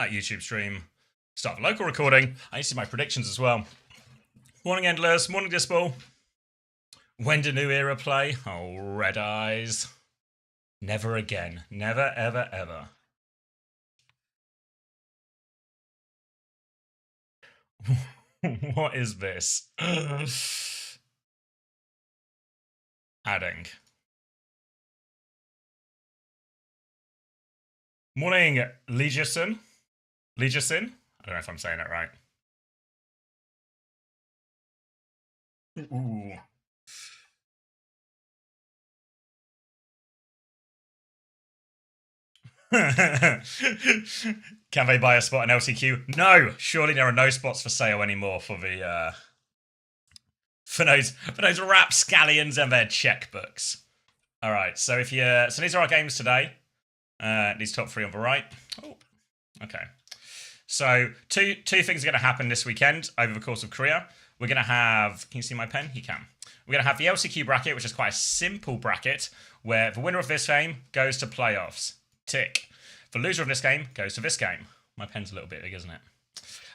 at YouTube stream. Start the local recording. I need to see my predictions as well. Morning, Endless. Morning, Disball. When do New Era play? Oh, Red Eyes. Never again. Never, ever, ever. What is this? Adding. Morning, Legison. Legison? I don't know if I'm saying it right. Ooh. Can they buy a spot in LCQ? No, surely there are no spots for sale anymore for the for those rapscallions and their checkbooks. All right, so so these are our games today. These top three on the right. Oh, okay. So two things are going to happen this weekend over the course of Korea. We're going to have. Can you see my pen? You can. We're going to have the LCQ bracket, which is quite a simple bracket, where the winner of this game goes to playoffs. Tick. The loser of this game goes to this game. My pen's a little bit big, isn't it?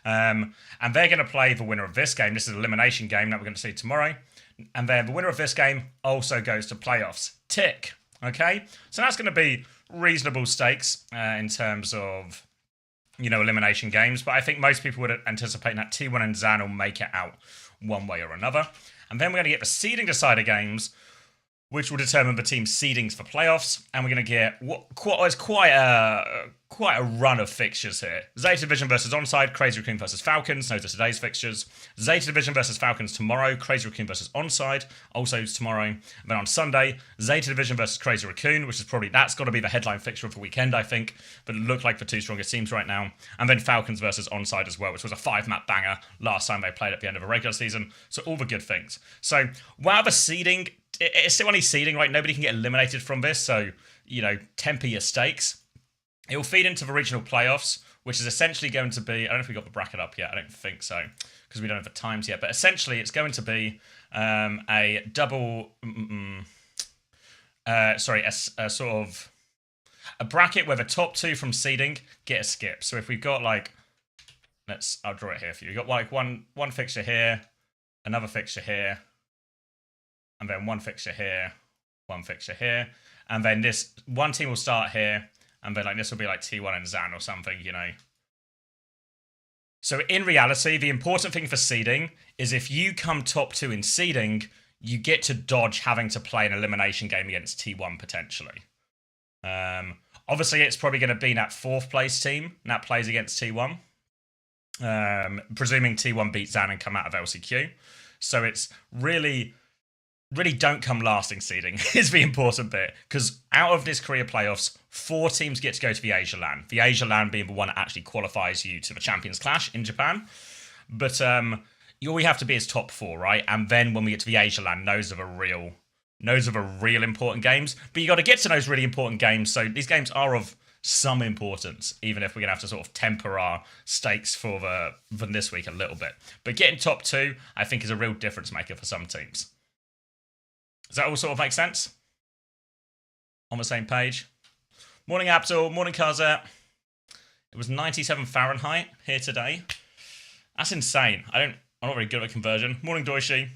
And they're going to play the winner of this game. This is an elimination game that we're going to see tomorrow. And then the winner of this game also goes to playoffs. Tick. Okay? So that's going to be reasonable stakes in terms of, elimination games. But I think most people would anticipate that T1 and Zan will make it out one way or another. And then we're going to get the seeding decider games, which will determine the team's seedings for playoffs, and we're going to get quite a run of fixtures here. Zeta Division versus Onside, Crazy Raccoon versus Falcons. Those are today's fixtures. Zeta Division versus Falcons tomorrow, Crazy Raccoon versus Onside, also tomorrow. And then on Sunday, Zeta Division versus Crazy Raccoon, which is that's got to be the headline fixture of the weekend, I think. But it looked like the two strongest teams right now. And then Falcons versus Onside as well, which was a 5-map banger last time they played at the end of a regular season. So all the good things. So while the seeding, it's still only seeding, right? Nobody can get eliminated from this, so, temper your stakes. It will feed into the regional playoffs, which is essentially going to be, I don't know if we got the bracket up yet, I don't think so, because we don't have the times yet, but essentially it's going to be a double, a sort of, a bracket where the top two from seeding get a skip. So if we've got I'll draw it here for you. We've got one fixture here, another fixture here, and then one fixture here, one fixture here, and then this one team will start here, and then this will be T1 and Zan or something, So in reality, the important thing for seeding is if you come top two in seeding, you get to dodge having to play an elimination game against T1 potentially. Obviously, it's probably going to be that fourth place team that plays against T1, presuming T1 beats Zan and come out of LCQ. So it's really don't come last in seeding is the important bit, because out of this Korea playoffs, 4 teams get to go to the Asia LAN. The Asia LAN being the one that actually qualifies you to the Champions Clash in Japan. But all we have to be is top 4, right? And then when we get to the Asia LAN, those are the real important games. But you got to get to those really important games. So these games are of some importance, even if we're gonna have to sort of temper our stakes for this week a little bit. But getting top 2, I think, is a real difference maker for some teams. Does that all sort of make sense? On the same page? Morning, Abdul. Morning, Kazet. It was 97 Fahrenheit here today. That's insane. I'm not very good at conversion. Morning, Doishi.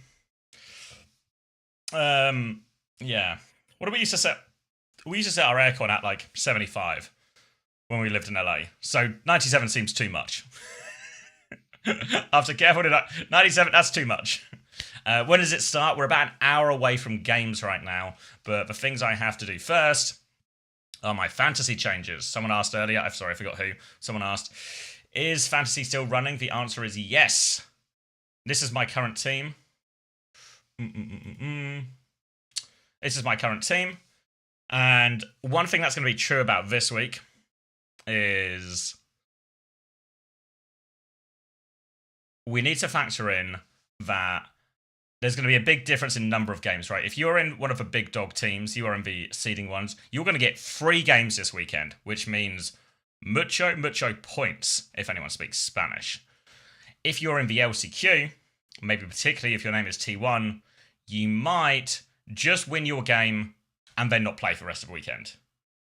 Yeah. What did we used to set? We used to set our aircon at 75 when we lived in LA. So 97 seems too much. After careful, 97, that's too much. When does it start? We're about an hour away from games right now, but the things I have to do first are my fantasy changes. Someone asked earlier, I'm sorry, I forgot who. Someone asked, is fantasy still running? The answer is yes. This is my current team. This is my current team. And one thing that's going to be true about this week is we need to factor in that there's going to be a big difference in number of games, right? If you're in one of the big dog teams, you are in the seeding ones, you're going to get 3 games this weekend, which means mucho points, if anyone speaks Spanish. If you're in the LCQ, maybe particularly if your name is T1, you might just win your game and then not play for the rest of the weekend.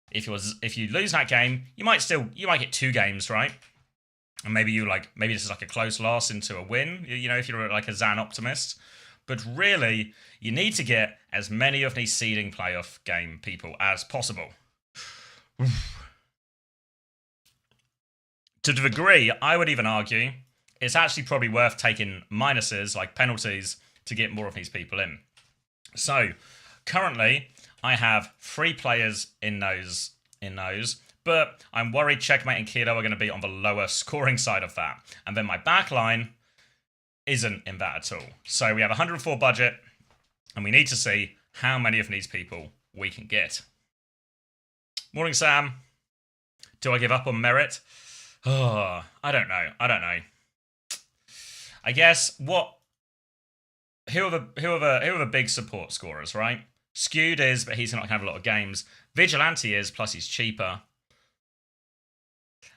If you lose that game, you might get 2 games, right? And maybe this is like a close loss into a win, you know, if you're like a Zan optimist. But really, you need to get as many of these seeding playoff game people as possible. To the degree, I would even argue, it's actually probably worth taking minuses, like penalties, to get more of these people in. So, currently, I have 3 players in those, but I'm worried Checkmate and Kido are going to be on the lower scoring side of that. And then my backline isn't in that at all. So we have 104 budget, and we need to see how many of these people we can get. Morning, Sam. Do I give up on merit? Oh, I don't know. I guess who are the big support scorers, right? Skewed is, but he's not going to have a lot of games. Vigilante is, plus he's cheaper.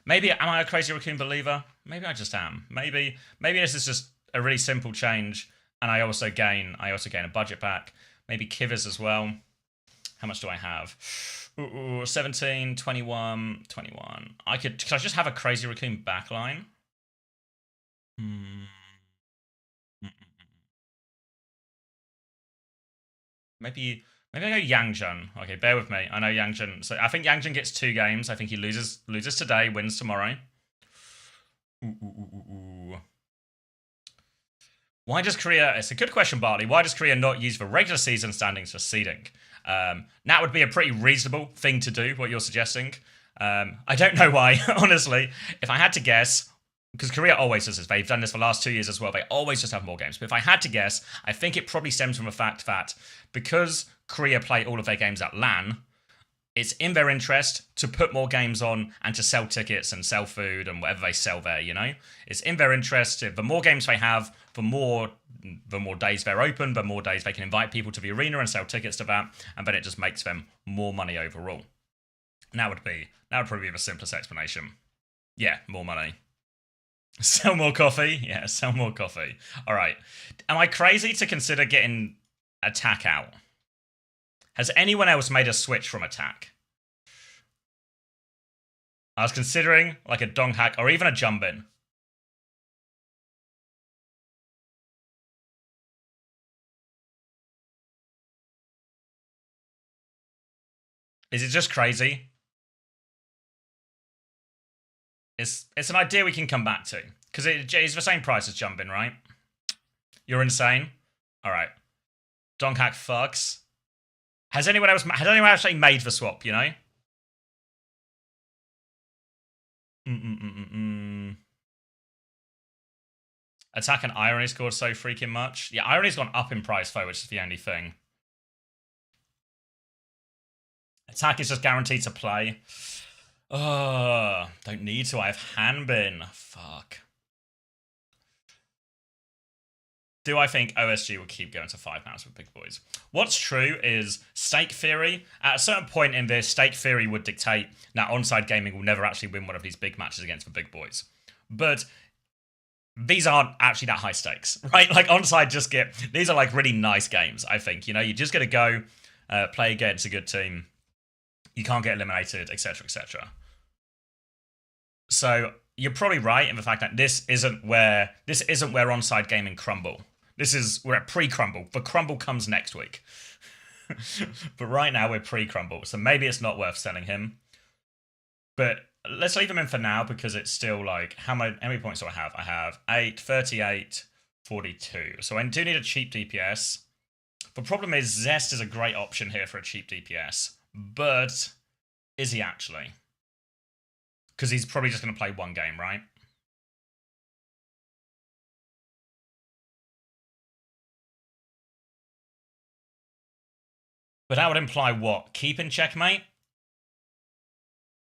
Maybe, am I a Crazy Raccoon believer? Maybe I just am. Maybe this is just a really simple change, and I also gain a budget back. Maybe Kivers as well. How much do I have? 17, 21, 21. Could I just have a Crazy Raccoon backline? Maybe I go Yangjun. Okay, bear with me. I know Yangjun. So I think Yangjun gets 2 games. I think he loses today, wins tomorrow. Why does Korea... It's a good question, Bartley. Why does Korea not use the regular season standings for seeding? That would be a pretty reasonable thing to do, what you're suggesting. I don't know why, honestly. If I had to guess, because Korea always does this. They've done this for the last 2 years as well. They always just have more games. But if I had to guess, I think it probably stems from the fact that because Korea play all of their games at LAN, it's in their interest to put more games on and to sell tickets and sell food and whatever they sell there, you know? It's in their interest. The more games they have, the more days they're open, the more days they can invite people to the arena and sell tickets to that, and then it just makes them more money overall. That would probably be the simplest explanation. Yeah, more money. Sell more coffee? Yeah, sell more coffee. All right. Am I crazy to consider getting attack out? Has anyone else made a switch from attack? I was considering like a dong hack or even a jump in. Is it just crazy? It's an idea we can come back to. Because it's the same price as jump in, right? You're insane? Alright. Dong hack fucks. Has anyone actually made the swap, you know? Attack and Irony scored so freaking much. Yeah, Irony's gone up in price though, which is the only thing. Attack is just guaranteed to play. Oh, don't need to. I have Hanbin. Fuck. Do I think OSG will keep going to 5 pounds with big boys? What's true is stake theory. At a certain point in this, stake theory would dictate that Onside Gaming will never actually win one of these big matches against the big boys. But these aren't actually that high stakes, right? Like Onside these are like really nice games, I think. You know, you just got to go play against a good team. You can't get eliminated, etc., etc. So you're probably right in the fact that this isn't where Onside Gaming crumble. We're at pre-crumble. The crumble comes next week. But right now we're pre-crumble, so maybe it's not worth selling him. But let's leave him in for now because it's still like, how many points do I have? I have 8, 38, 42. So I do need a cheap DPS. The problem is Zest is a great option here for a cheap DPS. But is he actually? Because he's probably just going to play 1 game, right? But that would imply what? Keep in checkmate?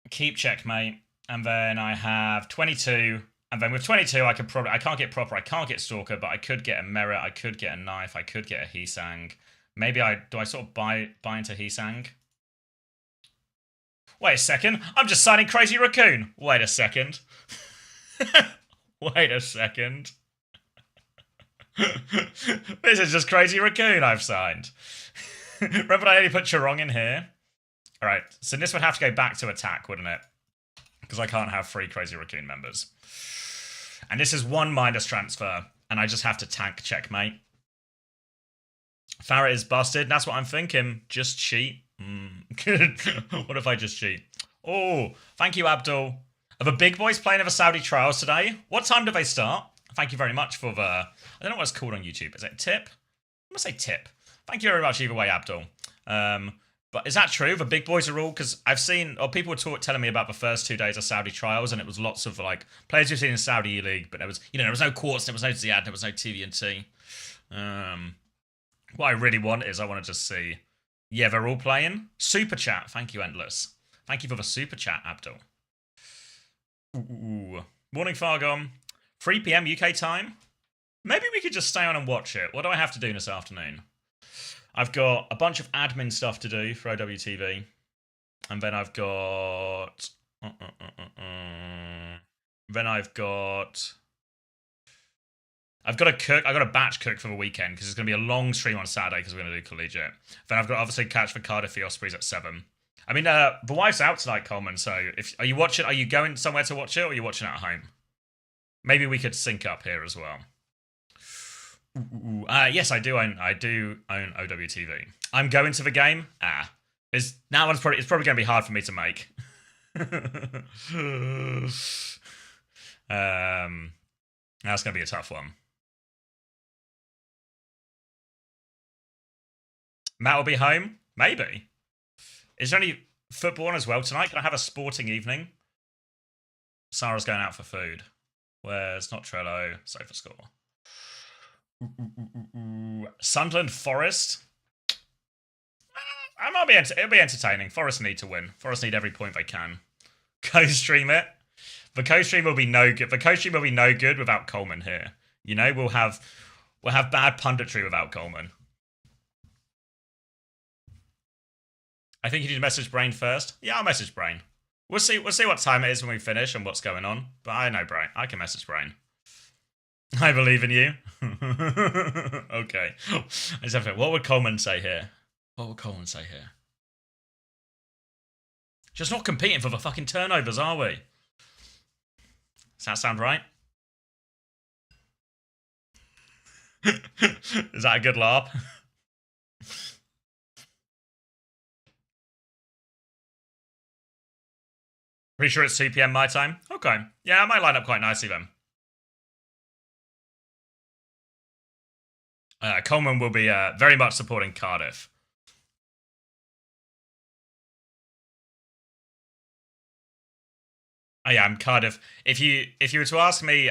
Keep checkmate. And then I have 22. And then with 22, I can't get proper, I can't get stalker, but I could get a merit, I could get a knife, I could get a Heesang. Maybe do I sort of buy into Heesang? Wait a second, I'm just signing Crazy Raccoon. Wait a second. Wait a second. This is just Crazy Raccoon I've signed. Remember I only put Chorong in here? Alright, so this would have to go back to attack, wouldn't it? Because I can't have 3 Crazy Raccoon members. And this is 1 minus transfer, and I just have to tank checkmate. Farrett is busted. That's what I'm thinking. Just cheat. What if I just cheat? Oh, thank you, Abdul. Are the big boys playing over Saudi trials today? What time do they start? Thank you very much for the... I don't know what it's called on YouTube. Is it tip? I'm going to say tip. Thank you very much either way, Abdul. But is that true? The big boys are all... Because I've seen... Or people were telling me about the first 2 days of Saudi trials, and it was lots of, like, players you've seen in Saudi E-League, but there was... You know, there was no Quartz, there was no Ziad, there was no TVNT. What I really want is I want to just see... Yeah, they're all playing. Super chat. Thank you, Endless. Thank you for the super chat, Abdul. Ooh. Morning, Fargon. 3 p.m. UK time? Maybe we could just stay on and watch it. What do I have to do this afternoon? I've got a bunch of admin stuff to do for OWTV. And then I've got... Then I've got to cook. I've got to batch cook for the weekend because it's going to be a long stream on Saturday because we're going to do collegiate. Then I've got to obviously catch for Cardiff the Ospreys at 7. I mean, the wife's out tonight, Coleman, so are you watching? Are you going somewhere to watch it, or are you watching it at home? Maybe we could sync up here as well. Yes, I do own OWTV. I'm going to the game. It's probably going to be hard for me to make. That's going to be a tough one. Matt will be home? Maybe. Is there any football on as well tonight? Can I have a sporting evening? Sarah's going out for food. Where's not Trello? Sofa score. Sunderland Forest. It'll be entertaining. Forest need to win. Forest need every point they can. Co-stream it. The co-stream will be no good. The co-stream will be no good without Coleman here. You know, we'll have bad punditry without Coleman. I think you need to message Brain first. Yeah, I'll message Brain. We'll see what time it is when we finish and what's going on. But I know Brain. I can message Brain. I believe in you. Okay. I just have to. What would Coleman say here? What would Coleman say here? Just not competing for the fucking turnovers, are we? Does that sound right? Is that a good laugh? Pretty sure it's 2 p.m. my time? Okay. Yeah, I might line up quite nicely then. Coleman will be very much supporting Cardiff. I am Cardiff. If you were to ask me,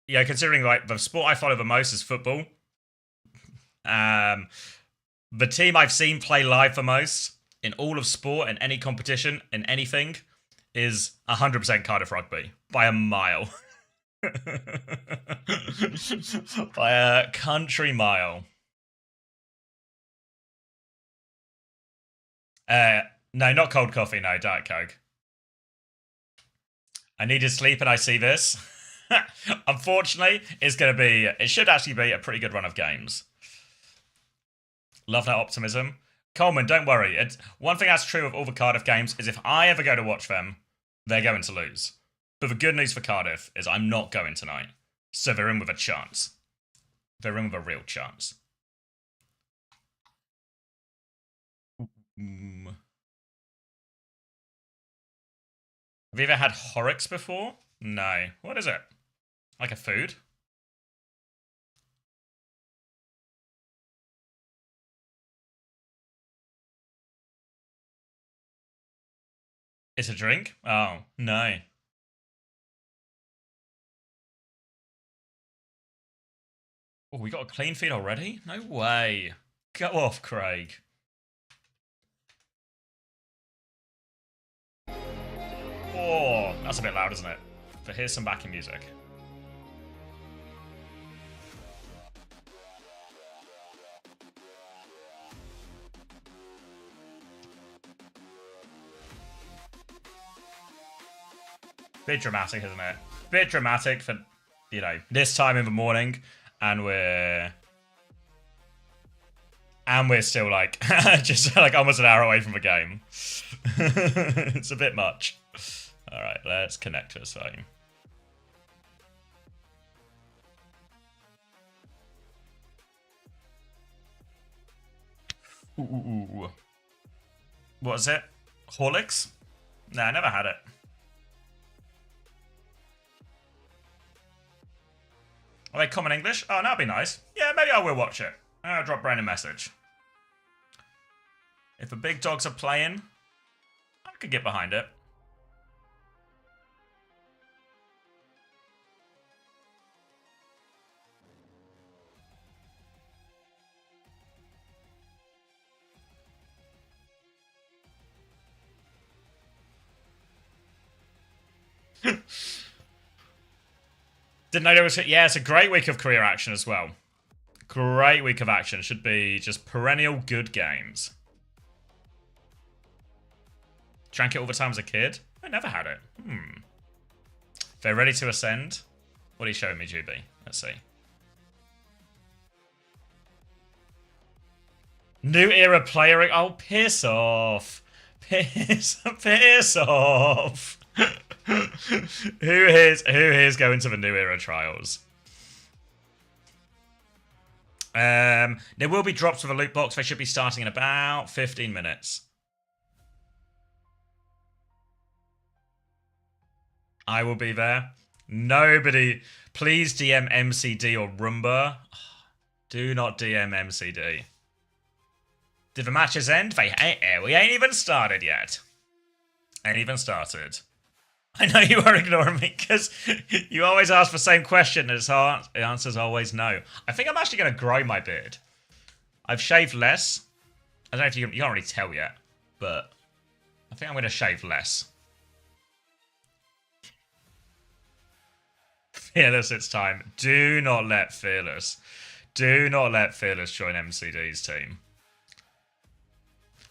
considering like the sport I follow the most is football, the team I've seen play live the most in all of sport, in any competition, in anything, is 100% Cardiff Rugby by a mile. By a country mile. No, not cold coffee, no, Diet Coke. I needed sleep and I see this. Unfortunately, it should actually be a pretty good run of games. Love that optimism. Coleman, don't worry. One thing that's true of all the Cardiff games is if I ever go to watch them, they're going to lose. But the good news for Cardiff is I'm not going tonight. So they're in with a chance. They're in with a real chance. Have you ever had Horrocks before? No. What is it? Like a food? It's a drink? Oh, no. Oh, we got a clean feed already? No way. Go off, Craig. Oh, that's a bit loud, isn't it? But here's some backing music. Bit dramatic, isn't it? Bit dramatic for, this time in the morning, and we're still like just like almost an hour away from the game. It's a bit much. All right, let's connect to his phone. Ooh. What is it? Horlicks? Nah, I never had it. Are they common English? Oh, that'd be nice. Yeah, maybe I will watch it. I'll drop Brandon a message. If the big dogs are playing, I could get behind it. Didn't know there was... Yeah, it's a great week of career action as well. Great week of action. Should be just perennial good games. Drank it all the time as a kid? I never had it. They're ready to ascend. What are you showing me, GB? Let's see. New era player... Oh, piss off. Piss off. Who here's going to the new era trials? There will be drops with a loot box. They should be starting in about 15 minutes. I will be there. Nobody, please DM MCD or Roomba. Do not DM MCD. Did the matches end? We ain't even started yet. Ain't even started. I know you are ignoring me because you always ask the same question and the answer's always no. I think I'm actually going to grow my beard. I've shaved less. I don't know if you can't really tell yet, but I think I'm going to shave less. Fearless, it's time. Do not let Fearless join MCD's team.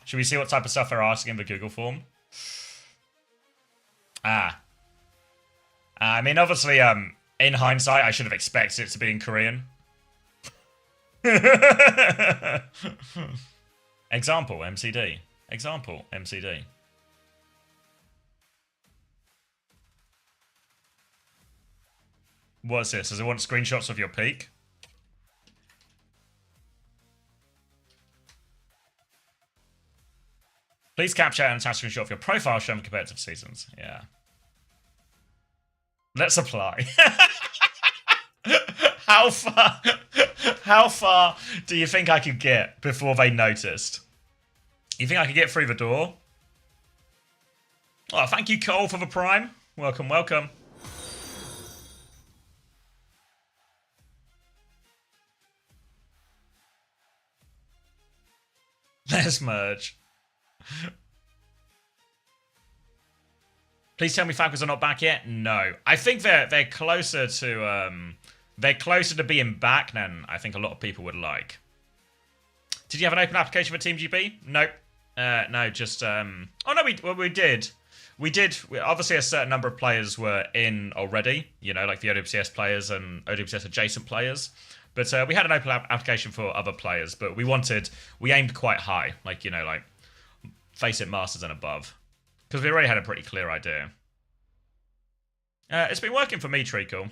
Should we see what type of stuff they're asking in the Google form? I mean, obviously, in hindsight, I should have expected it to be in Korean. Example, MCD. Example, MCD. What's this? Does it want screenshots of your peak? Please capture and attach a screenshot of your profile showing competitive seasons. Yeah. Let's apply. How far do you think I could get before they noticed? You think I could get through the door? Oh, thank you, Cole, for the prime. Welcome, welcome. Let's merge. Please tell me Falcons are not back yet. No, I think they're closer to being back than I think a lot of people would like. Did you have an open application for Team GB? Nope. No, just oh no, we did. Obviously, a certain number of players were in already. You know, like the OWCS players and OWCS adjacent players. But we had an open application for other players. But we aimed quite high, like, you know, like Face It Masters and above. Because we already had a pretty clear idea. It's been working for me, Treacle.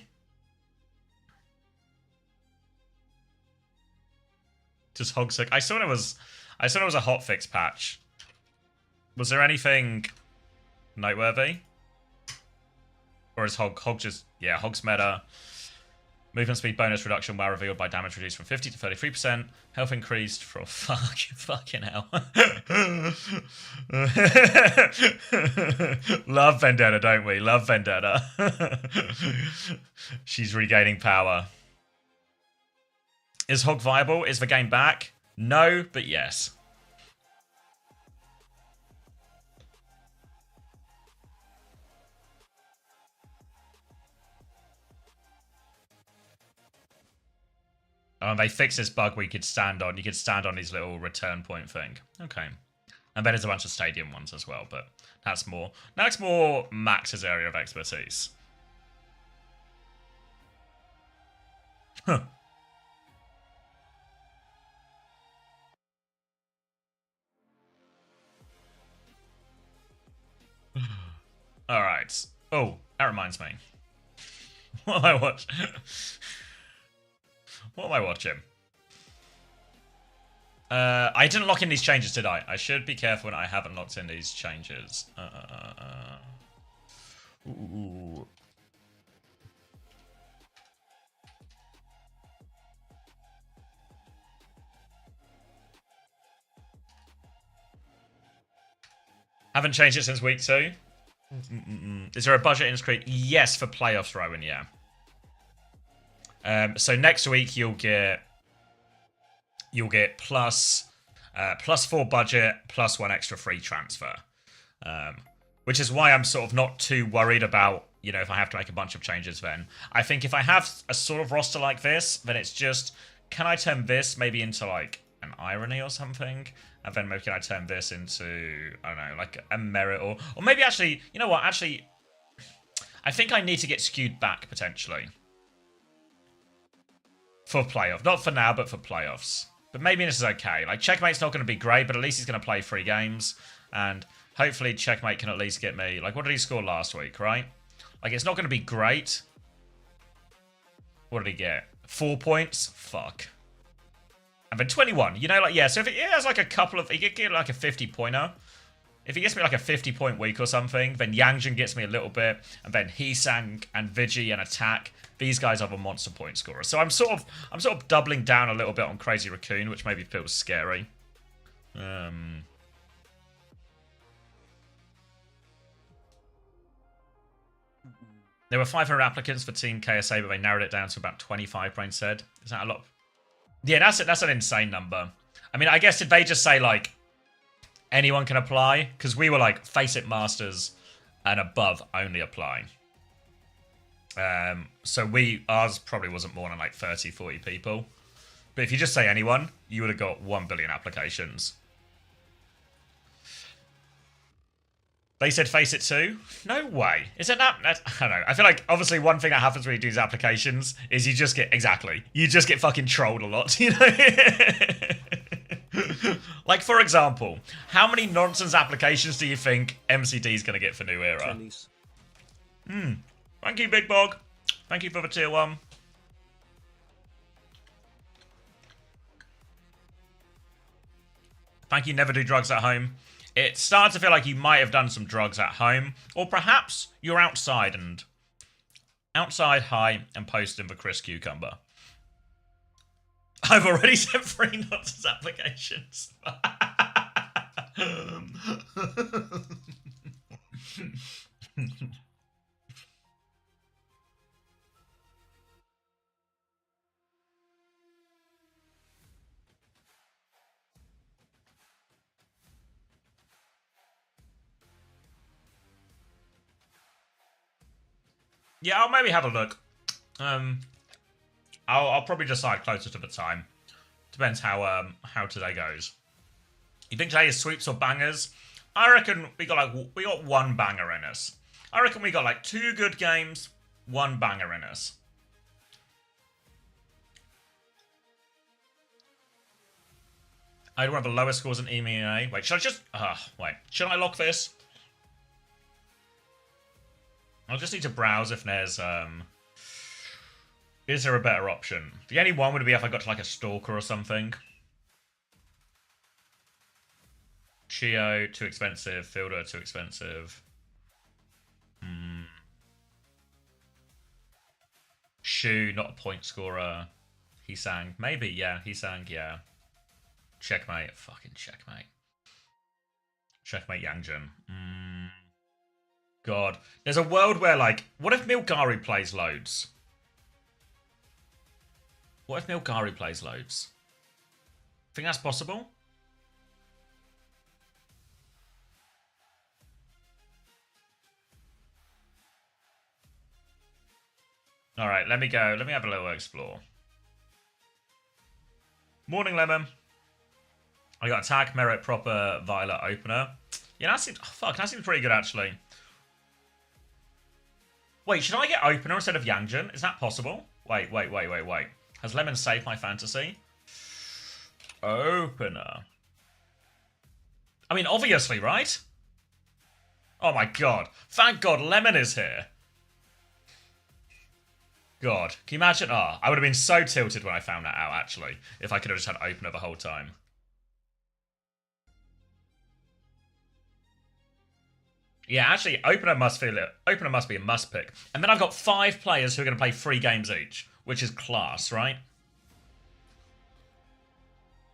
Just Hogsick. I saw it was a hotfix patch. Was there anything noteworthy? Or is Hog just... Yeah, Hog's meta. Movement speed bonus reduction while revealed by damage reduced from 50 to 33%. Health increased from... Fucking hell. Love Vendetta, don't we? Love Vendetta. She's regaining power. Is Hog viable? Is the game back? No, but yes. They fixed this bug where you could stand on his little return point thing. Okay. And then there's a bunch of stadium ones as well, but that's more Max's area of expertise. Huh. Alright. Oh, that reminds me. What am I watching? What am I watching? I didn't lock in these changes, did I? I should be careful when I haven't locked in these changes. Ooh. Haven't changed it since week 2. Is there a budget increase? Yes, for playoffs, Rowan, yeah. So next week you'll get plus 4 budget, plus 1 extra free transfer. Which is why I'm sort of not too worried about, you know, if I have to make a bunch of changes then. I think if I have a sort of roster like this, then it's just, can I turn this maybe into like an irony or something? And then maybe can I turn this into, I don't know, like a merit or maybe actually, you know what, actually, I think I need to get skewed back potentially. For playoff. Not for now, but for playoffs. But maybe this is okay. Like, Checkmate's not going to be great, but at least he's going to play 3 games. And hopefully Checkmate can at least get me... Like, what did he score last week, right? Like, it's not going to be great. What did he get? 4 points? Fuck. And then 21. You know, like, yeah, so if it has, like, a couple of... He could get, like, a 50-pointer. If he gets me, like, a 50-point week or something, then Yangjin gets me a little bit. And then Heesang and Vigi and Attack... These guys are the monster point scorers. So I'm sort of doubling down a little bit on Crazy Raccoon, which maybe feels scary. There were 500 applicants for Team KSA, but they narrowed it down to about 25, Brain said. Is that a lot? Yeah, that's an insane number. I mean, I guess did they just say, like, anyone can apply? Because we were like, Face It Masters and above only apply. So ours probably wasn't more than like 30, 40 people. But if you just say anyone, you would have got 1 billion applications. They said Face It too? No way. Is it that? I don't know. I feel like obviously one thing that happens when you do these applications is you just get, exactly, you just get fucking trolled a lot, you know? Like, for example, how many nonsense applications do you think MCD is going to get for New Era? Thank you, Big Bog. Thank you for the tier 1. Thank you, Never Do Drugs at Home. It's starting to feel like you might have done some drugs at home. Or perhaps you're outside high and posting the Chris Cucumber. I've already sent 3 nonsense applications. Yeah, I'll maybe have a look. I'll probably decide closer to the time. Depends how today goes. You think today is sweeps or bangers? I reckon we got 1 banger in us. I reckon we got like 2 good games, 1 banger in us. I don't have the lowest scores in EMEA. Wait, should I just... wait. Should I lock this? I'll just need to browse if there's... Is there a better option? The only one would be if I got to like a Stalker or something. Chio, too expensive. Fielder, too expensive. Shu, not a point scorer. Heesang, maybe, yeah. Heesang, yeah. Checkmate, fucking checkmate. Checkmate Yangjin. God. There's a world where, like, what if Milgari plays loads? What if Milgari plays loads? Think that's possible? Alright, let me go. Let me have a little explore. Morning, Lemon. I got Attack, Merit, Proper, Violet, Opener. Yeah, that seems... Oh, fuck, that seems pretty good, actually. Wait, should I get Opener instead of Yangjin? Is that possible? Wait. Has Lemon saved my fantasy? Opener. I mean, obviously, right? Oh my god. Thank god Lemon is here. God. Can you imagine? Oh, I would have been so tilted when I found that out, actually. If I could have just had opener the whole time. Yeah, actually, opener must be a must pick. And then I've got 5 players who are going to play 3 games each, which is class, right?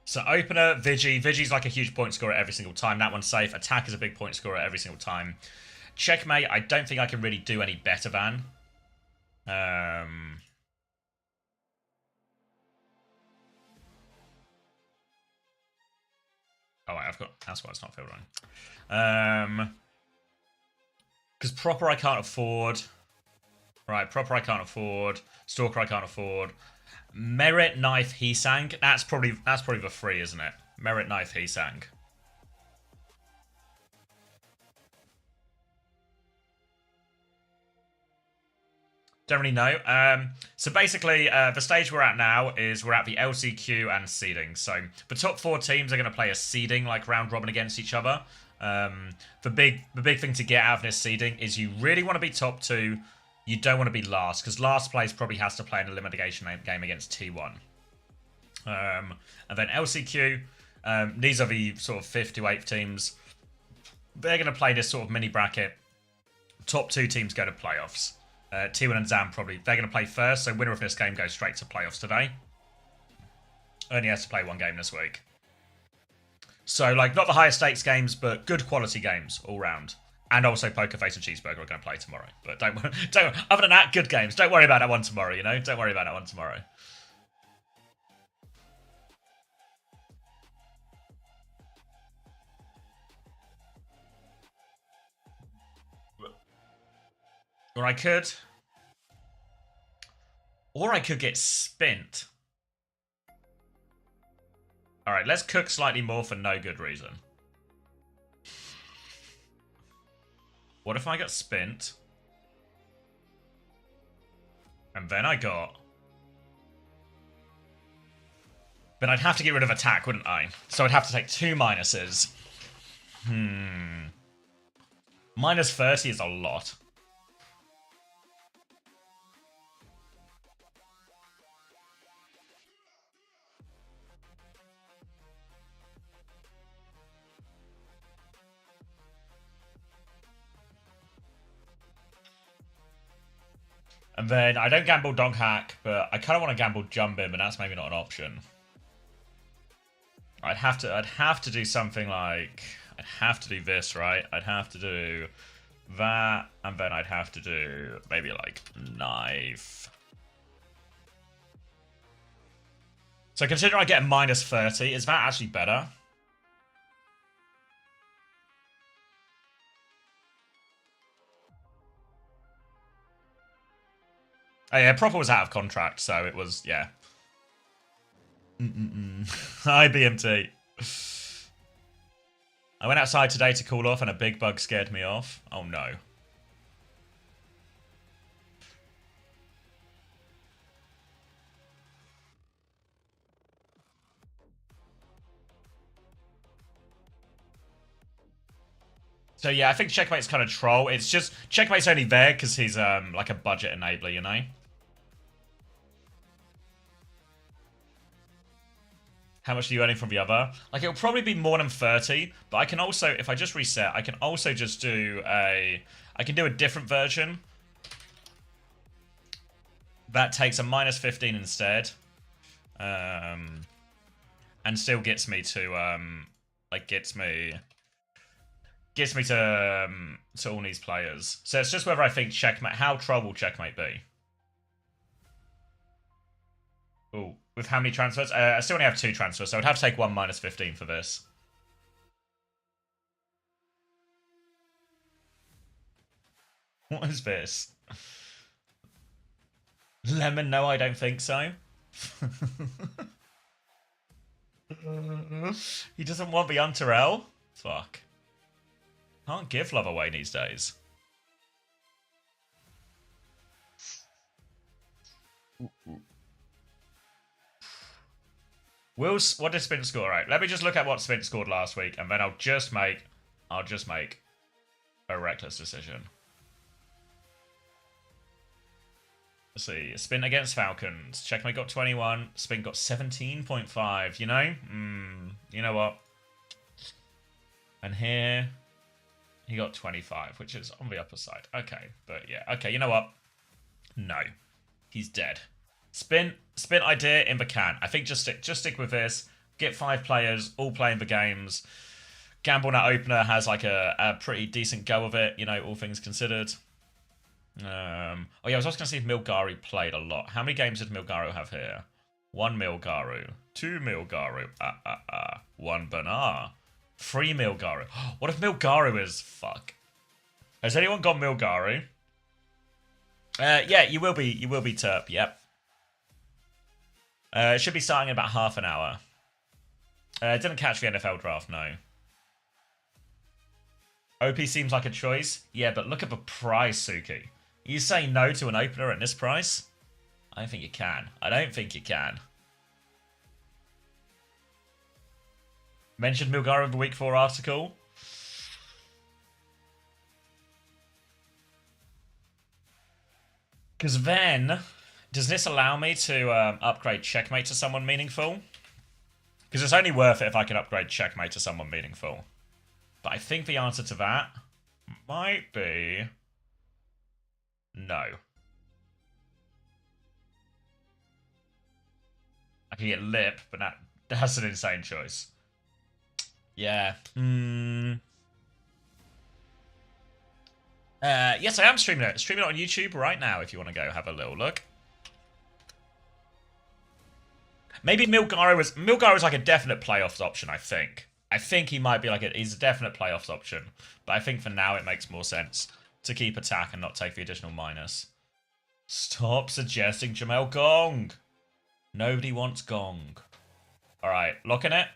So opener, Vigi. Vigi's like a huge point scorer every single time. That one's safe. Attack is a big point scorer every single time. Checkmate, I don't think I can really do any better than. Oh, wait, I've got... That's why it's not filled on. Because proper I can't afford. Right, proper I can't afford. Stalker I can't afford. Merit, Knife, Heesang. That's probably the 3, isn't it? Merit, Knife, Heesang. Don't really know. So basically, the stage we're at now is we're at the LCQ and seeding. So the top 4 teams are going to play a seeding like round robin against each other. The big thing to get out of this seeding is you really want to be top 2. You don't want to be last, because last place probably has to play an elimination game against T1. And then LCQ, these are the sort of 5th to 8th teams. They're going to play this sort of mini bracket. Top 2 teams go to playoffs. T1 and Zam probably, they're going to play first, so winner of this game goes straight to playoffs today. Only has to play 1 game this week. So, like, not the highest stakes games, but good quality games all round. And also Poker Face and Cheeseburger are going to play tomorrow. But don't, other than that, good games. Don't worry about that one tomorrow, you know? Don't worry about that one tomorrow. Or I could get spint. Alright, let's cook slightly more for no good reason. What if I got spint? And then I got... Then I'd have to get rid of attack, wouldn't I? So I'd have to take 2 minuses. Minus 30 is a lot. And then I don't gamble Donk Hack, but I kind of want to gamble Jumbin, but that's maybe not an option. I'd have to do something like... I'd have to do this, right? I'd have to do that, and then I'd have to do maybe like Knife. So considering I get a minus 30, is that actually better? Oh yeah, Proper was out of contract, so it was, yeah. Hi, BMT. I went outside today to cool off and a big bug scared me off. Oh no. So yeah, I think Checkmate's kind of troll. It's just, Checkmate's only there because he's like a budget enabler, you know? How much are you earning from the other? Like, it'll probably be more than 30, but I can also, if I just reset, I can also just do I can do a different version. That takes a minus 15 instead. And still gets me to, like, gets me to all these players. So it's just whether I think Checkmate, how troll will Checkmate be? Ooh. With how many transfers? I still only have 2 transfers, so I'd have to take 1 minus 15 for this. What is this? Lemon? No, I don't think so. He doesn't want the Unterel? Fuck. Can't give love away these days. What did Spin score? Right, let me just look at what Spin scored last week, and then I'll just make... a reckless decision. Let's see. Spin against Falcons. Checkmate got 21. Spin got 17.5. You know? You know what? And here, he got 25, which is on the upper side. Okay, but yeah. Okay, you know what? No. He's dead. Spin idea in the can. I think just stick with this. Get 5 players, all playing the games. Gamble Nut Opener has like a pretty decent go of it, you know, all things considered. Oh yeah, I was also going to see if Milgaru played a lot. How many games did Milgaru have here? 1 Milgaru, 2 Milgaru, 1 Bernard, 3 Milgaru. What if Milgaru is fuck? Has anyone got Milgaru? Yeah, you will be Terp. Yep. It should be starting in about half an hour. Didn't catch the NFL draft, no. OP seems like a choice. Yeah, but look at the price, Suki. You say no to an opener at this price? I don't think you can. I don't think you can. Mentioned Milgaru in the Week 4 article. Because then, does this allow me to upgrade Checkmate to someone meaningful? Because it's only worth it if I can upgrade Checkmate to someone meaningful. But I think the answer to that might be no. I can get Lip, but that's an insane choice. Yeah. Yes, I am streaming it. Streaming it on YouTube right now if you want to go have a little look. Maybe Milgaru was like a definite playoffs option, I think. I think he might be like he's a definite playoffs option. But I think for now it makes more sense to keep attack and not take the additional minus. Stop suggesting Jamel Gong. Nobody wants Gong. Alright, locking it.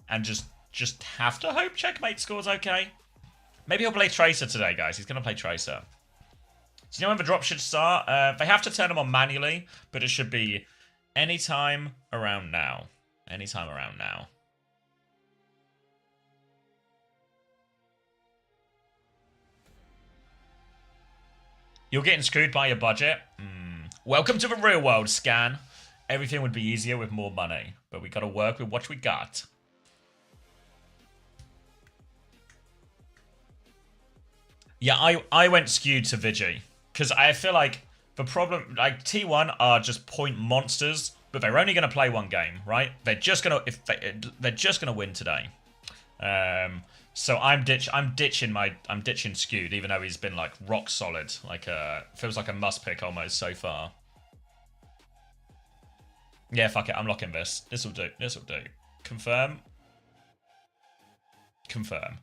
And just have to hope Checkmate scores okay. Maybe he'll play Tracer today, guys. He's going to play Tracer. So you know when the drop should start? They have to turn them on manually, but it should be anytime around now. Anytime around now. You're getting screwed by your budget? Welcome to the real world, Scan. Everything would be easier with more money, but we got to work with what we got. Yeah, I went skewed to Vigi. Because I feel like the problem, like T1 are just point monsters, but they're only going to play one game, right? They're just going to, they're just going to win today. So I'm ditching skewed, even though he's been like rock solid. Like feels like a must pick almost so far. Yeah, fuck it, I'm locking this. This will do. This will do. Confirm. Confirm.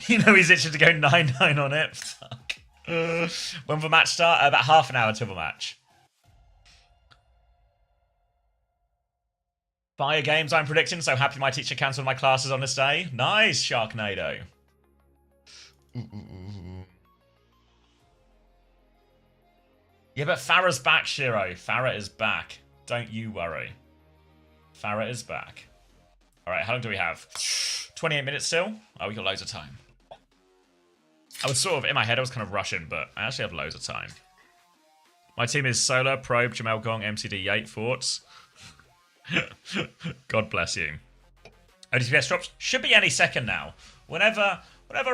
You know he's itching to go 9-9 on it. Fuck. When will the match start? About half an hour till the match. Fire games I'm predicting, so happy my teacher cancelled my classes on this day. Nice, Sharknado. Yeah, but Farah's back, Shiro. Farah is back. Don't you worry. Farah is back. Alright, how long do we have? 28 minutes still? Oh, we got loads of time. I was sort of, in my head, I was kind of rushing, but I actually have loads of time. My team is Solar, Probe, Jamel Gong, MCD, Yate, Forts. God bless you. OWCS drops should be any second now. Whenever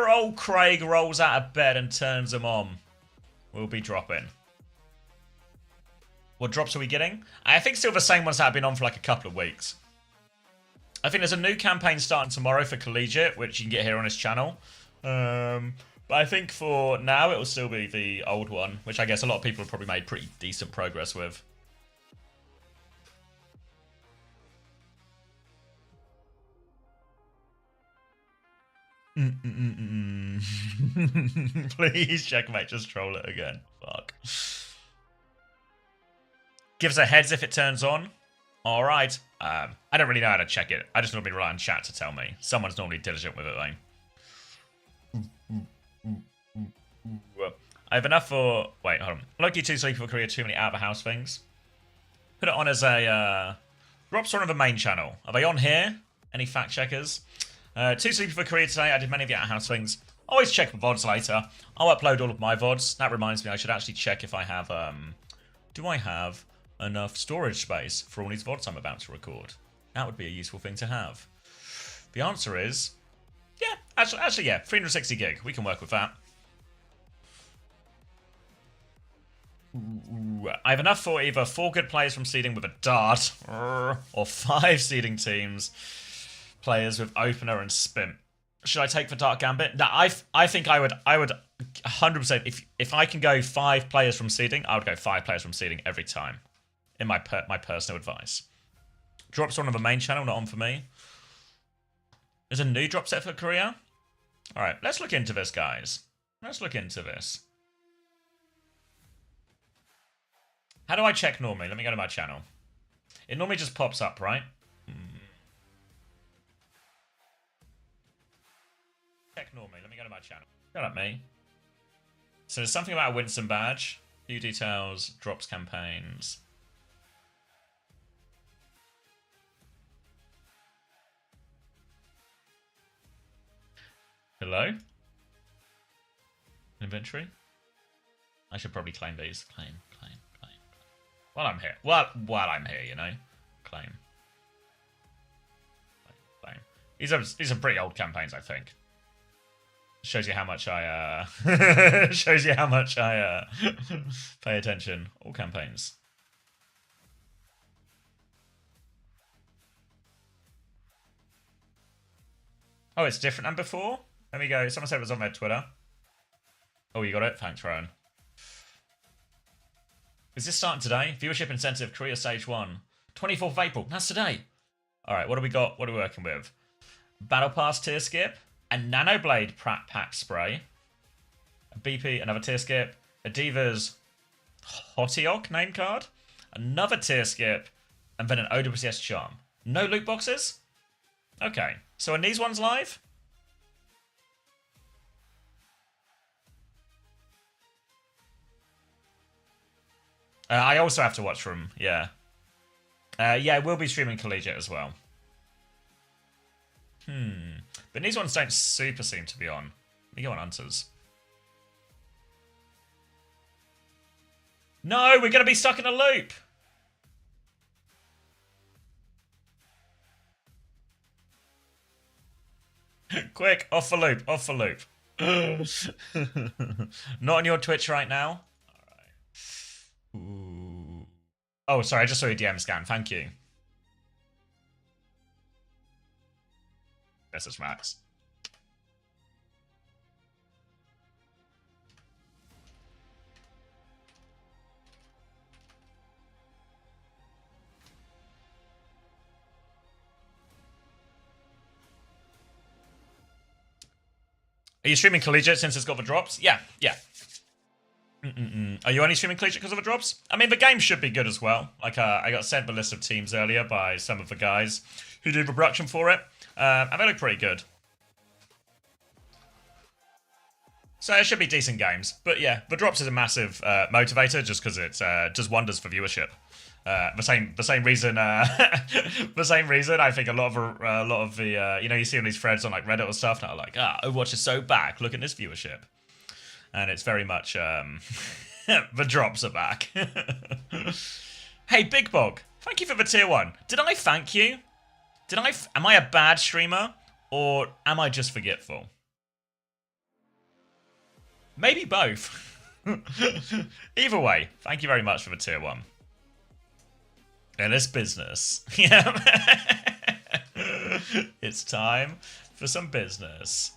old Craig rolls out of bed and turns them on, we'll be dropping. What drops are we getting? I think still the same ones that have been on for like a couple of weeks. I think there's a new campaign starting tomorrow for Collegiate, which you can get here on his channel. But I think for now, it will still be the old one, which I guess a lot of people have probably made pretty decent progress with. Please, Checkmate, just troll it again. Fuck. Gives a heads if it turns on. All right. I don't really know how to check it. I just normally rely on chat to tell me. Someone's normally diligent with it, though. I have enough for... Wait, hold on. Lucky too sleepy for career, too many out-of-the-house things. Put it on as a Drops are on the main channel. Are they on here? Any fact checkers? Too sleepy for Korea today. I did many of the out-house things. Always check the VODs later. I'll upload all of my VODs. That reminds me, I should actually check if I have, do I have enough storage space for all these VODs I'm about to record? That would be a useful thing to have. The answer is, yeah, actually, yeah, 360 gig. We can work with that. I have enough for either 4 good players from seeding with a dart, or 5 seeding teams, players with opener and spin. Should I take the Dark Gambit? No, I think I would 100%, if I can go 5 players from seeding, I would go 5 players from seeding every time. In my personal advice. Drops are on the main channel, not on for me. There's a new drop set for Korea? Alright, let's look into this, guys. Let's look into this. How do I check normally? Let me go to my channel. It normally just pops up, right? Check normally. Let me go to my channel. Shut up, me. So there's something about a Winston badge. Few details. Drops campaigns. Hello? Inventory? I should probably claim these. Claim. While I'm here. While I'm here, you know. Claim. These are pretty old campaigns, I think. Shows you how much I shows you how much I pay attention. All campaigns. Oh, it's different than before? Let me go. Someone said it was on their Twitter. Oh, you got it? Thanks, Ryan. Is this starting today? Viewership incentive, Korea Stage 1. 24th of April. That's today. Alright, what do we got? What are we working with? Battle Pass tier skip. A Nanoblade pack spray. A BP, another tier skip. A Divas Hotiok name card. Another tier skip. And then an OWCS charm. No loot boxes? Okay. So are these ones live? I also have to watch from, yeah. Yeah, we'll be streaming Collegiate as well. But these ones don't super seem to be on. Let me go on Hunters. No, we're going to be stuck in a loop. Quick, off the loop, off the loop. Not on your Twitch right now. Ooh. Oh, sorry, I just saw your DM scan. Thank you. Message Max. Are you streaming Collegiate since it's got the drops? Yeah. Are you only streaming Collegiate because of the drops? I mean, the game should be good as well. Like, I got sent the list of teams earlier by some of the guys who do the production for it. And they look pretty good. So it should be decent games. But yeah, the drops is a massive motivator just because it does wonders for viewership. The same reason. The same reason. I think a lot of the you know, you see on these threads on like Reddit or stuff, and are like, Overwatch is so back. Look at this viewership, and it's very much the drops are back. Hey, Big Bog, thank you for the tier 1. Did I thank you? Am I a bad streamer or am I just forgetful? Maybe both. Either way, thank you very much for the tier 1. And it's business. Yeah. It's time for some business.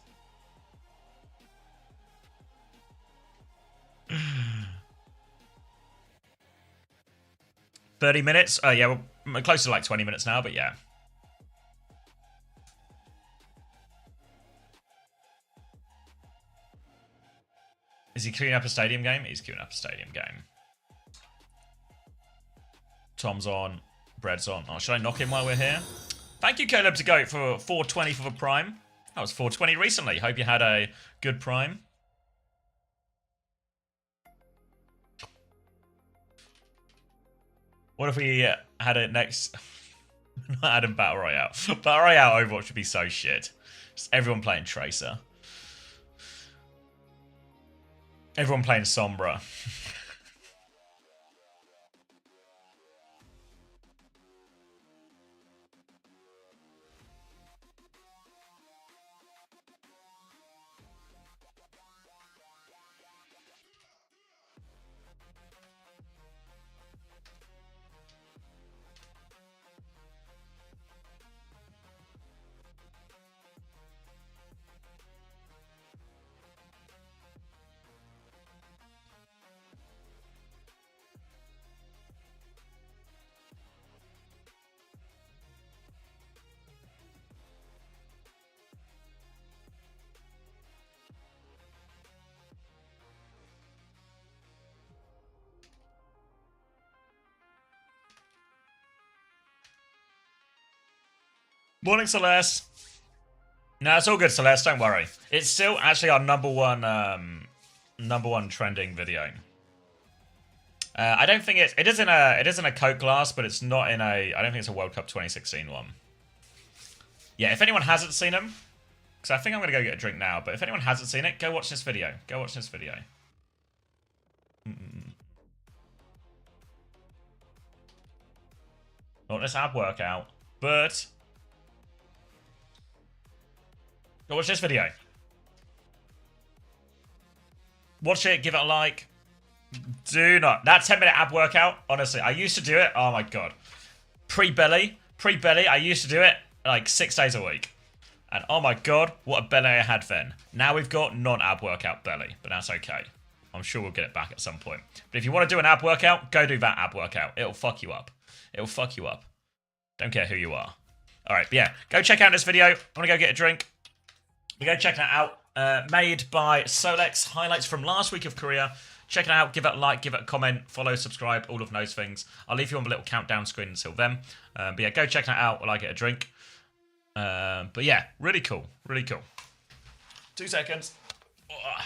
$30 minutes? Yeah, we're close to like 20 minutes now, but yeah. Is he queuing up a stadium game? He's queuing up a stadium game. Tom's on. Bread's on. Oh, should I knock him while we're here? Thank you, Caleb to go for 420 for the Prime. That was 420 recently. Hope you had a good Prime. What if we had it next... Not adding Battle Royale. Battle Royale Overwatch would be so shit. Just everyone playing Tracer. Everyone playing Sombra. Morning, Celeste. No, it's all good, Celeste. Don't worry. It's still actually our number one trending video. I don't think it is in a Coke glass, but it's not in a. I don't think it's a World Cup 2016 one. Yeah, if anyone hasn't seen them, because I think I'm gonna go get a drink now. But if anyone hasn't seen it, go watch this video. Go watch this video. Not this ab workout, but go watch this video. Watch it, give it a like. Do not. That 10-minute ab workout, honestly, I used to do it. Oh my god. Pre-belly, I used to do it like 6 days a week. And oh my god, what a belly I had then. Now we've got non-ab workout belly, but that's okay. I'm sure we'll get it back at some point. But if you want to do an ab workout, go do that ab workout. It'll fuck you up. It'll fuck you up. Don't care who you are. Alright, yeah. Go check out this video. I'm going to go get a drink. You go check that out. Made by Solex. Highlights from last week of Korea. Check it out. Give it a like. Give it a comment. Follow, subscribe. All of those things. I'll leave you on the little countdown screen until then. But yeah, go check that out while I get a drink. But yeah, really cool. Really cool. 2 seconds. Ugh.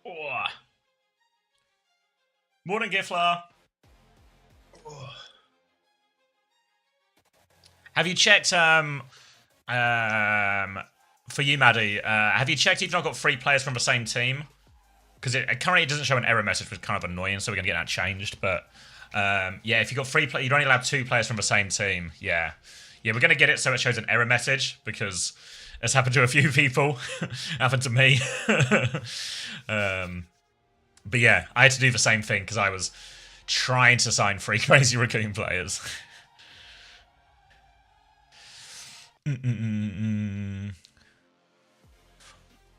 Oh. Morning, Giflar. Oh. Have you checked for you, Maddie, have you checked if you've not got 3 players from the same team? Because currently it doesn't show an error message, which is kind of annoying, so we're going to get that changed. But yeah, if you've got 3 players, you're only allowed 2 players from the same team. Yeah. Yeah, we're going to get it so it shows an error message, because it's happened to a few people. Happened to me. But yeah, I had to do the same thing because I was trying to sign 3 Crazy Raccoon players.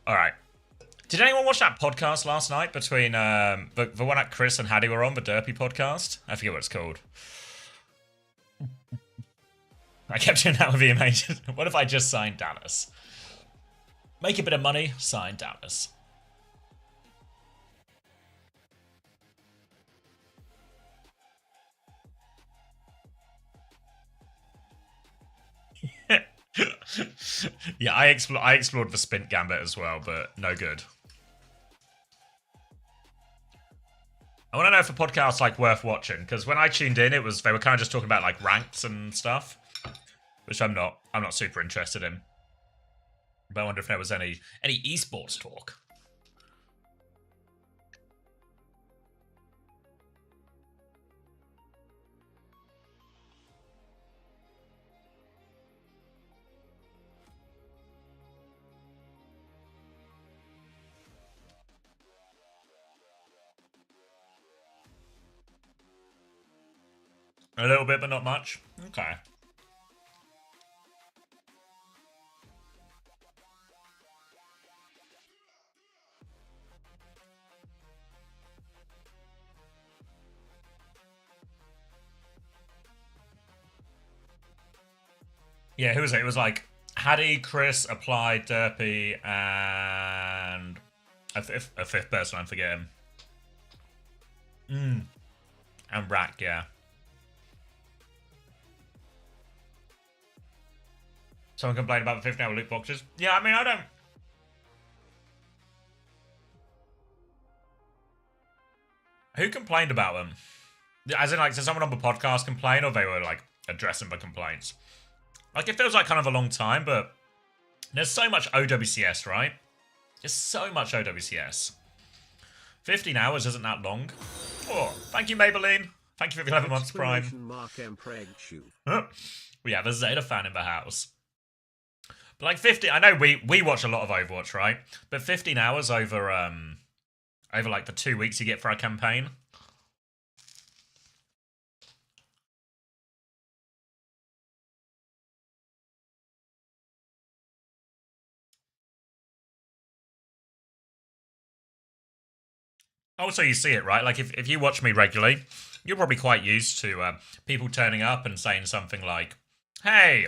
Alright. Did anyone watch that podcast last night between the one that Chris and Hattie were on, the Derpy podcast? I forget what it's called. I kept doing that with VMA. What if I just signed Dallas? Make a bit of money, sign Dallas. Yeah, I explored the Spint Gambit as well, but no good. I want to know if a podcast's like worth watching, because when I tuned in, they were kind of just talking about like ranks and stuff, which I'm not super interested in. But I wonder if there was any esports talk. A little bit, but not much. Okay. Yeah, who was it? It was like Hattie, Chris, Applied, Derpy, and a fifth person, I'm forgetting. And Rack, yeah. Someone complained about the 15-hour loot boxes. Yeah, I mean, I don't... Who complained about them? As in, like, did someone on the podcast complain, or they were, like, addressing the complaints? Like, it feels like kind of a long time, but there's so much OWCS, right? There's so much OWCS. 15 hours isn't that long. Oh, thank you, Maybelline. Thank you for the 11 months Prime. We have a Zeta fan in the house. But like 50, I know we watch a lot of Overwatch, right? But 15 hours over like the 2 weeks you get for our campaign. Also, you see it, right? Like, if you watch me regularly, you're probably quite used to people turning up and saying something like, hey,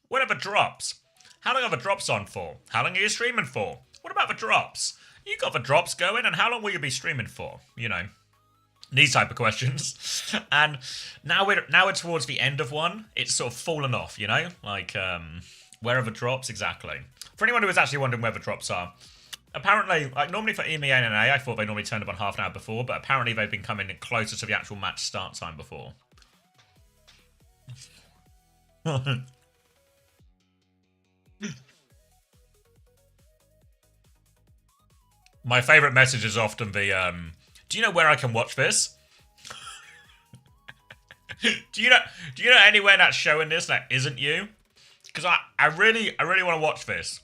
what are the drops? How long are the drops on for? How long are you streaming for? What about the drops? You got the drops going, and how long will you be streaming for? You know, these type of questions. And now we're towards the end of one. It's sort of fallen off, you know? Like, where are the drops? Exactly. For anyone who was actually wondering where the drops are, apparently, like normally for EMEA and NA, I thought they normally turned up on half an hour before, but apparently they've been coming closer to the actual match start time before. My favourite message is often the, do you know where I can watch this? do you know anywhere that's showing this that isn't you? Because I really want to watch this.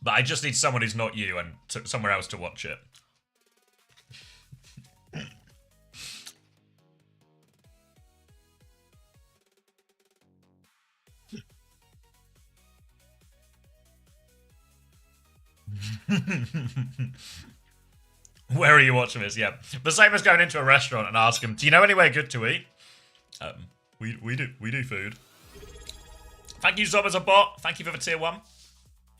But I just need someone who's not you and somewhere else to watch it. Where are you watching this? Yeah. The same as going into a restaurant and asking, do you know anywhere good to eat? We do food. Thank you, Zob, as a bot. Thank you for the tier 1.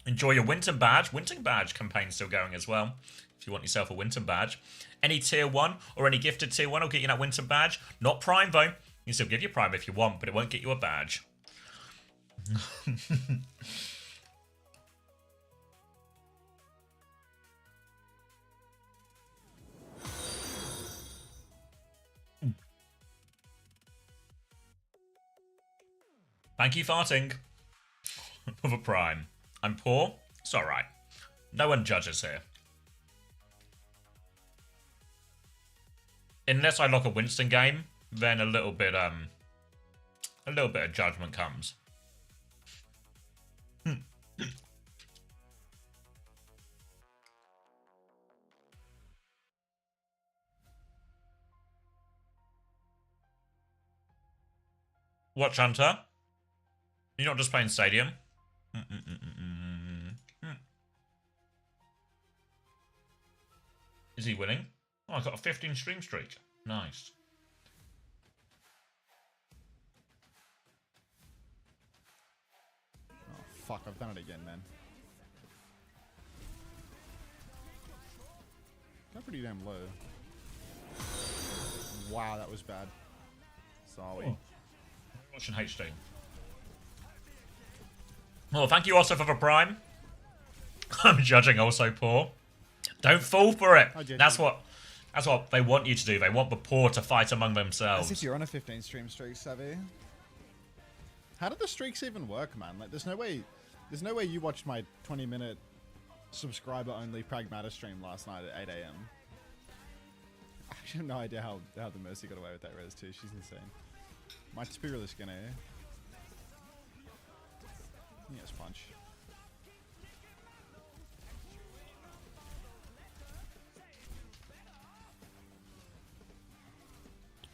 Enjoy your Winton badge. Winton badge campaign still going as well. If you want yourself a Winton badge. Any tier 1 or any gifted tier 1 will get you that Winton badge. Not Prime, though. You can still give you Prime if you want, but it won't get you a badge. Thank you, farting. For the Prime. I'm poor. It's alright. No one judges here. Unless I lock a Winston game, then a little bit of judgment comes. Watch Hunter. You're not just playing Stadium. Is he winning? Oh, I got a 15 stream streak. Nice. Oh, fuck, I've done it again, man. Got pretty damn low. Wow, that was bad. Sorry. Oh. Watching HD. Well, thank you also for the Prime. I'm judging also poor. Don't fall for it. That's what they want you to do. They want the poor to fight among themselves. As if you're on a 15 stream streak, Savvy. How did the streaks even work, man? Like, there's no way you watched my 20-minute subscriber-only Pragmata stream last night at 8 AM. I actually have no idea how the Mercy got away with that res too. She's insane. Might just be really skinny. Yes, punch.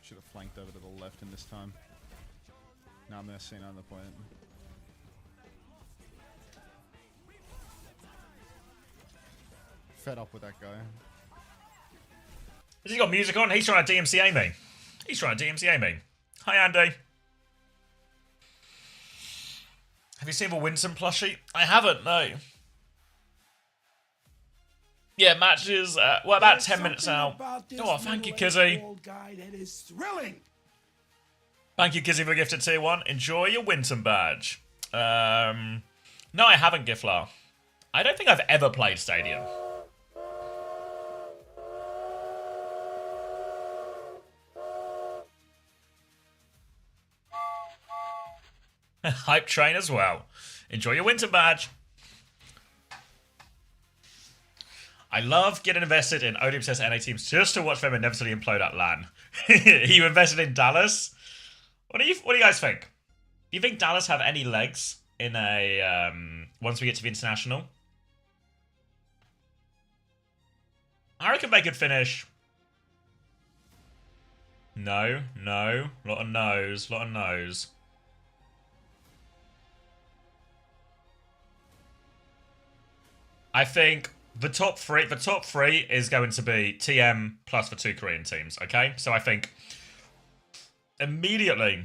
Should have flanked over to the left in this time. Now I'm Mercy on the point. Fed up with that guy. Has he got music on? He's trying to DMCA me. He's trying to DMCA me. Hi, Andy. Have you seen the Winston plushie? I haven't, no. Yeah, matches, well, about 10 minutes out. Oh, thank you, Kizzy. Thank you, Kizzy, for gifted tier 1. Enjoy your Winston badge. No, I haven't, Giflar. I don't think I've ever played Stadium. Hype train as well. Enjoy your winter badge. I love getting invested in OWCS NA teams just to watch them inevitably implode at LAN. You invested in Dallas? What do you guys think? Do you think Dallas have any legs in a once we get to the international? I reckon they could finish. No. Lot of no's. I think the top three is going to be TM plus the 2 Korean teams, okay? So I think immediately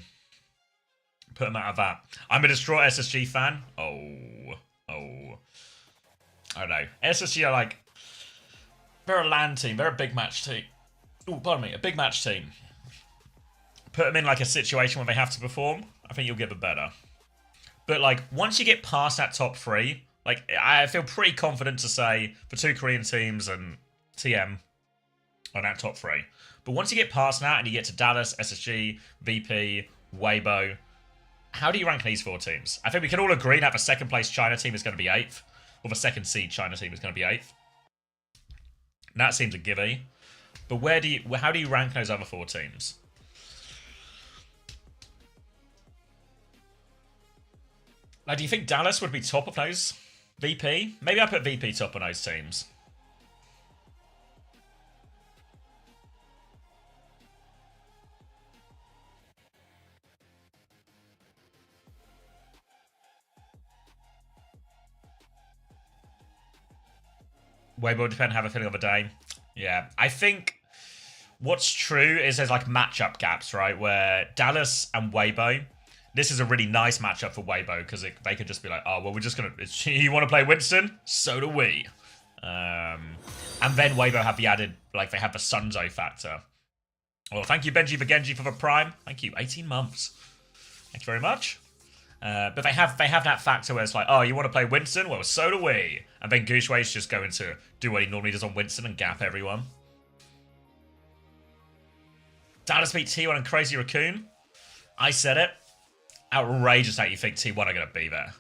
put them out of that. I'm a Destroy SSG fan. Oh. I don't know. SSG are like, they're a LAN team. They're a big match team. Oh, pardon me, a big match team. Put them in like a situation where they have to perform. I think you'll get the better. But like, once you get past that top 3, like, I feel pretty confident to say the 2 Korean teams and TM are that top 3. But once you get past that and you get to Dallas, SSG, VP, Weibo, how do you rank these 4 teams? I think we can all agree that the second place China team is going to be 8th, or the second seed China team is going to be 8th. That seems a gimme. But how do you rank those other 4 teams? Like, do you think Dallas would be top of those? VP? Maybe I put VP top on those teams. Weibo will depend, have a feeling of a day. Yeah, I think what's true is there's like matchup gaps, right? Where Dallas and Weibo, this is a really nice matchup for Weibo because they could just be like, oh, well, we're just going to... You want to play Winston? So do we. And then Weibo have the added... Like, they have the Sunzo factor. Well, thank you, Benji for Genji, for the Prime. Thank you. 18 months. Thank you very much. But they have that factor where it's like, oh, you want to play Winston? Well, so do we. And then Gooshway's just going to do what he normally does on Winston and gap everyone. Dallas beat T1 and Crazy Raccoon. I said it. Outrageous that you think T1 are going to be there.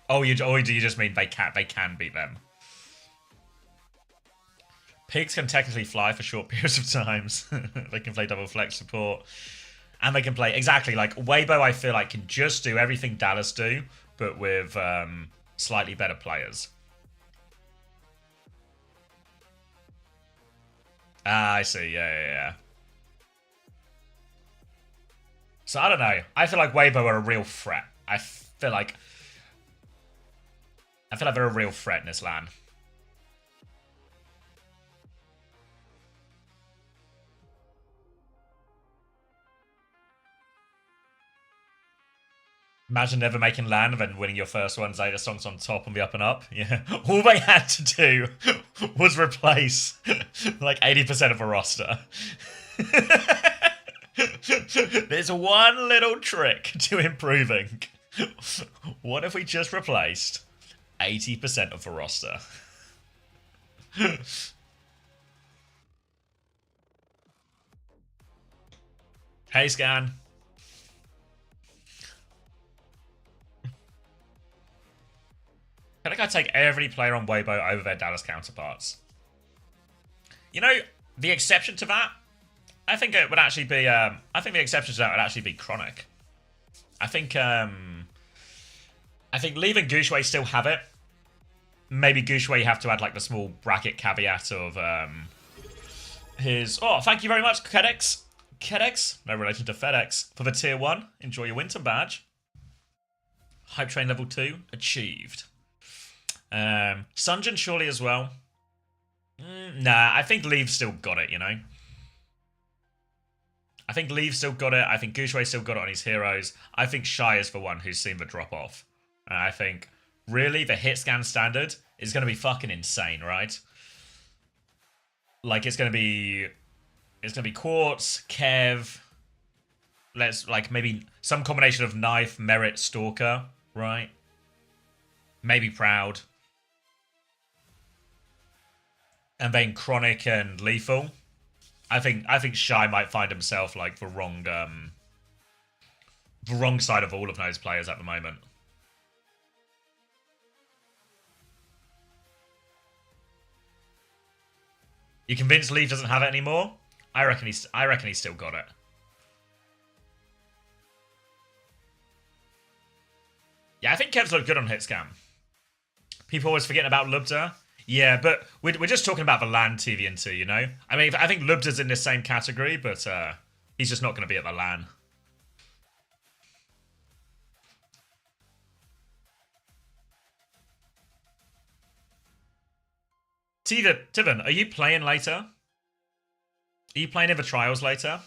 Oh, do you just mean they can beat them? Pigs can technically fly for short periods of times. They can play double flex support. And they can play, exactly, like, Weibo I feel like can just do everything Dallas do, but with slightly better players. Ah, I see, yeah. So, I don't know. I feel like Weibo are a real threat. I feel like they're a real threat in this LAN. Imagine never making LAN and then winning your first one, Zeta Songs on top and the up and up. Yeah. All they had to do was replace like 80% of a roster. There's one little trick to improving. What if we just replaced 80% of the roster? Hey, Scan. I think I'd take every player on Weibo over their Dallas counterparts. You know, the exception to that, I think it would actually be. I think the exception to that would actually be Chronic. I think Leave and Goushway still have it. Maybe Goushway you have to add like the small bracket caveat of his. Oh, thank you very much, Kedex. Kedex, no relation to FedEx, for the tier 1. Enjoy your winter badge. Hype train level 2 achieved. Sunjin surely as well. Nah, I think Leave still got it, you know? I think Leave still got it. I think Goushway still got it on his heroes. I think Shy is the one who's seen the drop off. And I think, really, the hit scan standard is going to be fucking insane, right? Like, it's going to be Quartz, Kev, like, maybe some combination of Knife, Merit, Stalker, right? Maybe Proud. And then Chronic and Lethal. I think Shy might find himself like the wrong side of all of those players at the moment. You convinced Leaf doesn't have it anymore? I reckon he's still got it. Yeah, I think Kev's looked good on Hitscam. People always forgetting about Lubda. Yeah, but we're just talking about the LAN TVN2, you know? I mean, I think Lubda's in the same category, but he's just not going to be at the LAN. Tivan, are you playing later? Are you playing in the trials later?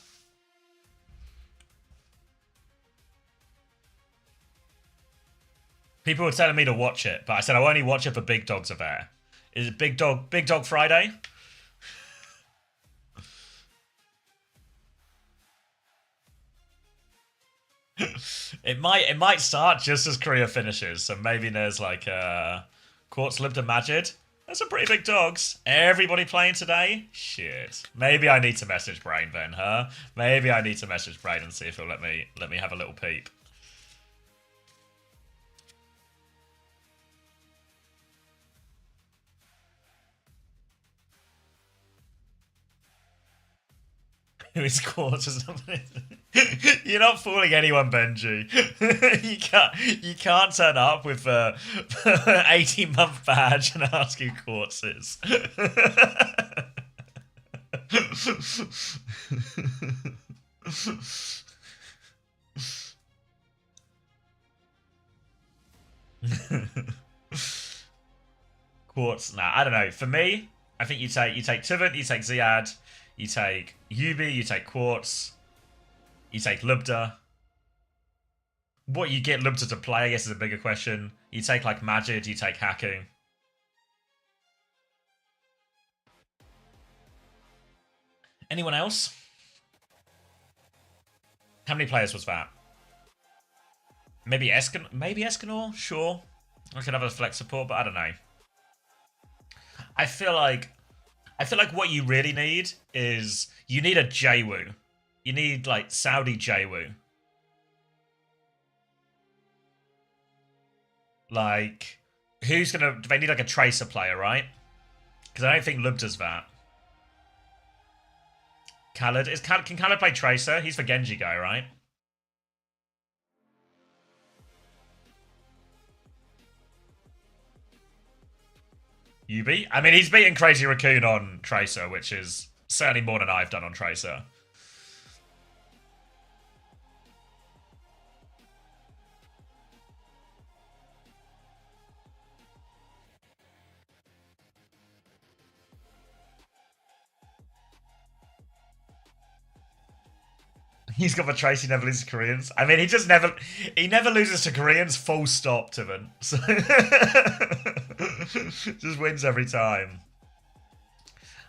People were telling me to watch it, but I said I'll only watch it for Big Dogs are there. Is it Big Dog Friday? It might start just as Korea finishes, so maybe there's like Quartz Libda Majid. That's some pretty big dogs. Everybody playing today? Shit. Maybe I need to message Brain then, huh? Maybe I need to message Brain and see if he'll let me have a little peep. Who is Quartz or something? You're not fooling anyone, Benji. you can't turn up with a 18-month badge and ask who Quartz is. Quartz, nah, I don't know. For me, I think you take Tivant, you take Ziad, you take Yubi, you take Quartz, you take Lubda. What you get Lubda to play, I guess, is a bigger question. You take like Majid, you take Haku. Anyone else? How many players was that? Maybe Escanor? Sure. I could have a flex support, but I don't know. I feel like what you really need is you need a Jwoo. You need like Saudi Jwoo. Like, who's gonna? Do they need like a tracer player, right? Because I don't think Lub does that. Khaled can Khaled play tracer? He's the Genji guy, right? Yubi? I mean, he's beaten Crazy Raccoon on tracer, which is certainly more than I've done on tracer. He's got the trace, he never loses to Koreans. I mean, he never loses to Koreans, full stop to them. So just wins every time.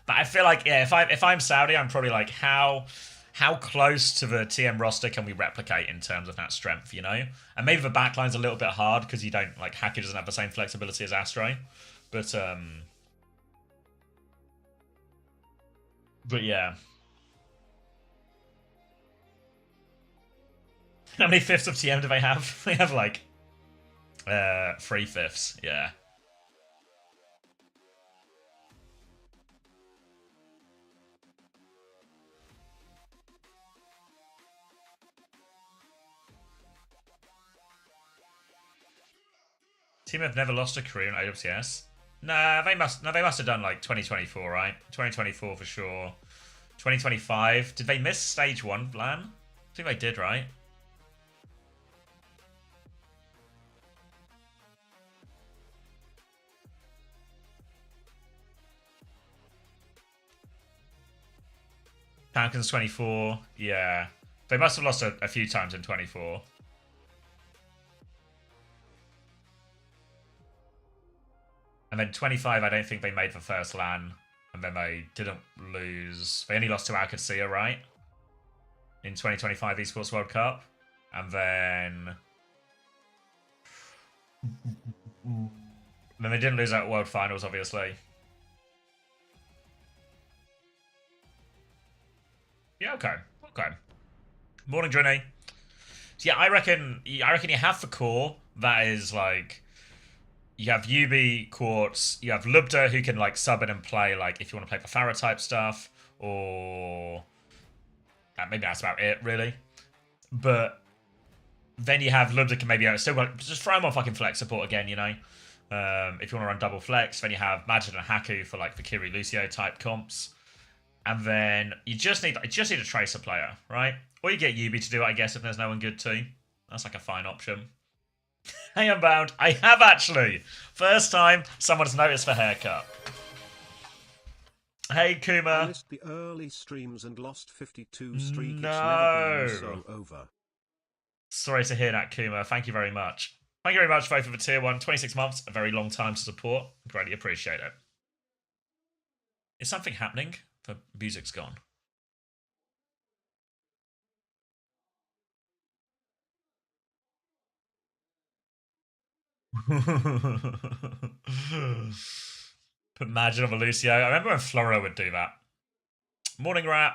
But I feel like, yeah, if I'm Saudi, I'm probably like, how close to the TM roster can we replicate in terms of that strength, you know? And maybe the backline's a little bit hard because you don't, like, Haku doesn't have the same flexibility as Astro. But yeah. How many fifths of TM do they have? They have like 3/5, yeah. Team have never lost a career in OWCS. Nah, they must have done like 2024, right? 2024 for sure. 2025. Did they miss stage 1, Lan? I think they did, right? Falcons 24, yeah. They must have lost a few times in 24. And then 25, I don't think they made the first LAN. And then they didn't lose. They only lost to OWCS, right? In 2025 Esports World Cup. And then they didn't lose at World Finals, obviously. Yeah, okay. Okay. Morning, Johnny. So yeah, I reckon you have the core that is like you have Yubi, Quartz, you have Lubda who can like sub in and play like if you want to play the Farah type stuff, or maybe that's about it really. But then you have Lubda can maybe still just throw him on fucking flex support again, you know. If you want to run double flex, then you have Majid and Haku for like the Kiri Lucio type comps. And then you just need a tracer player, right? Or you get Yubi to do it, I guess, if there's no one good too. That's like a fine option. Hey, Unbound. I have actually. First time someone's noticed the haircut. Hey, Kuma. I missed the early streams and lost 52 streak. No. It's never been so over. Sorry to hear that, Kuma. Thank you very much. Thank you very much, both for the tier 1. 26 months, a very long time to support. Greatly appreciate it. Is something happening? The music's gone. Put Magic on Lucio. I remember when Floro would do that. Morning, Rat.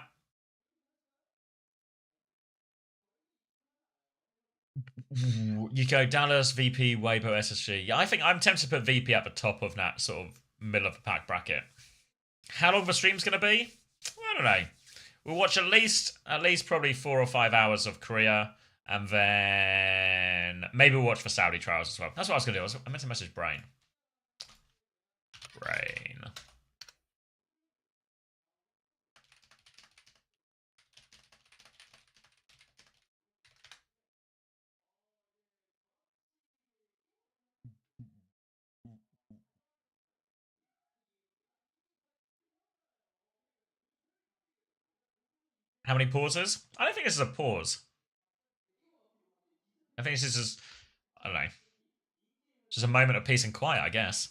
You go Dallas, VP, Weibo, SSG. Yeah, I think I'm tempted to put VP at the top of that sort of middle of the pack bracket. How long the stream's going to be? I don't know. We'll watch at least probably 4 or 5 hours of Korea, and then maybe we'll watch the Saudi trials as well. That's what I was going to do. I meant to message Brain. Brain. How many pauses? I don't think this is a pause. I think this is just, I don't know, just a moment of peace and quiet, I guess.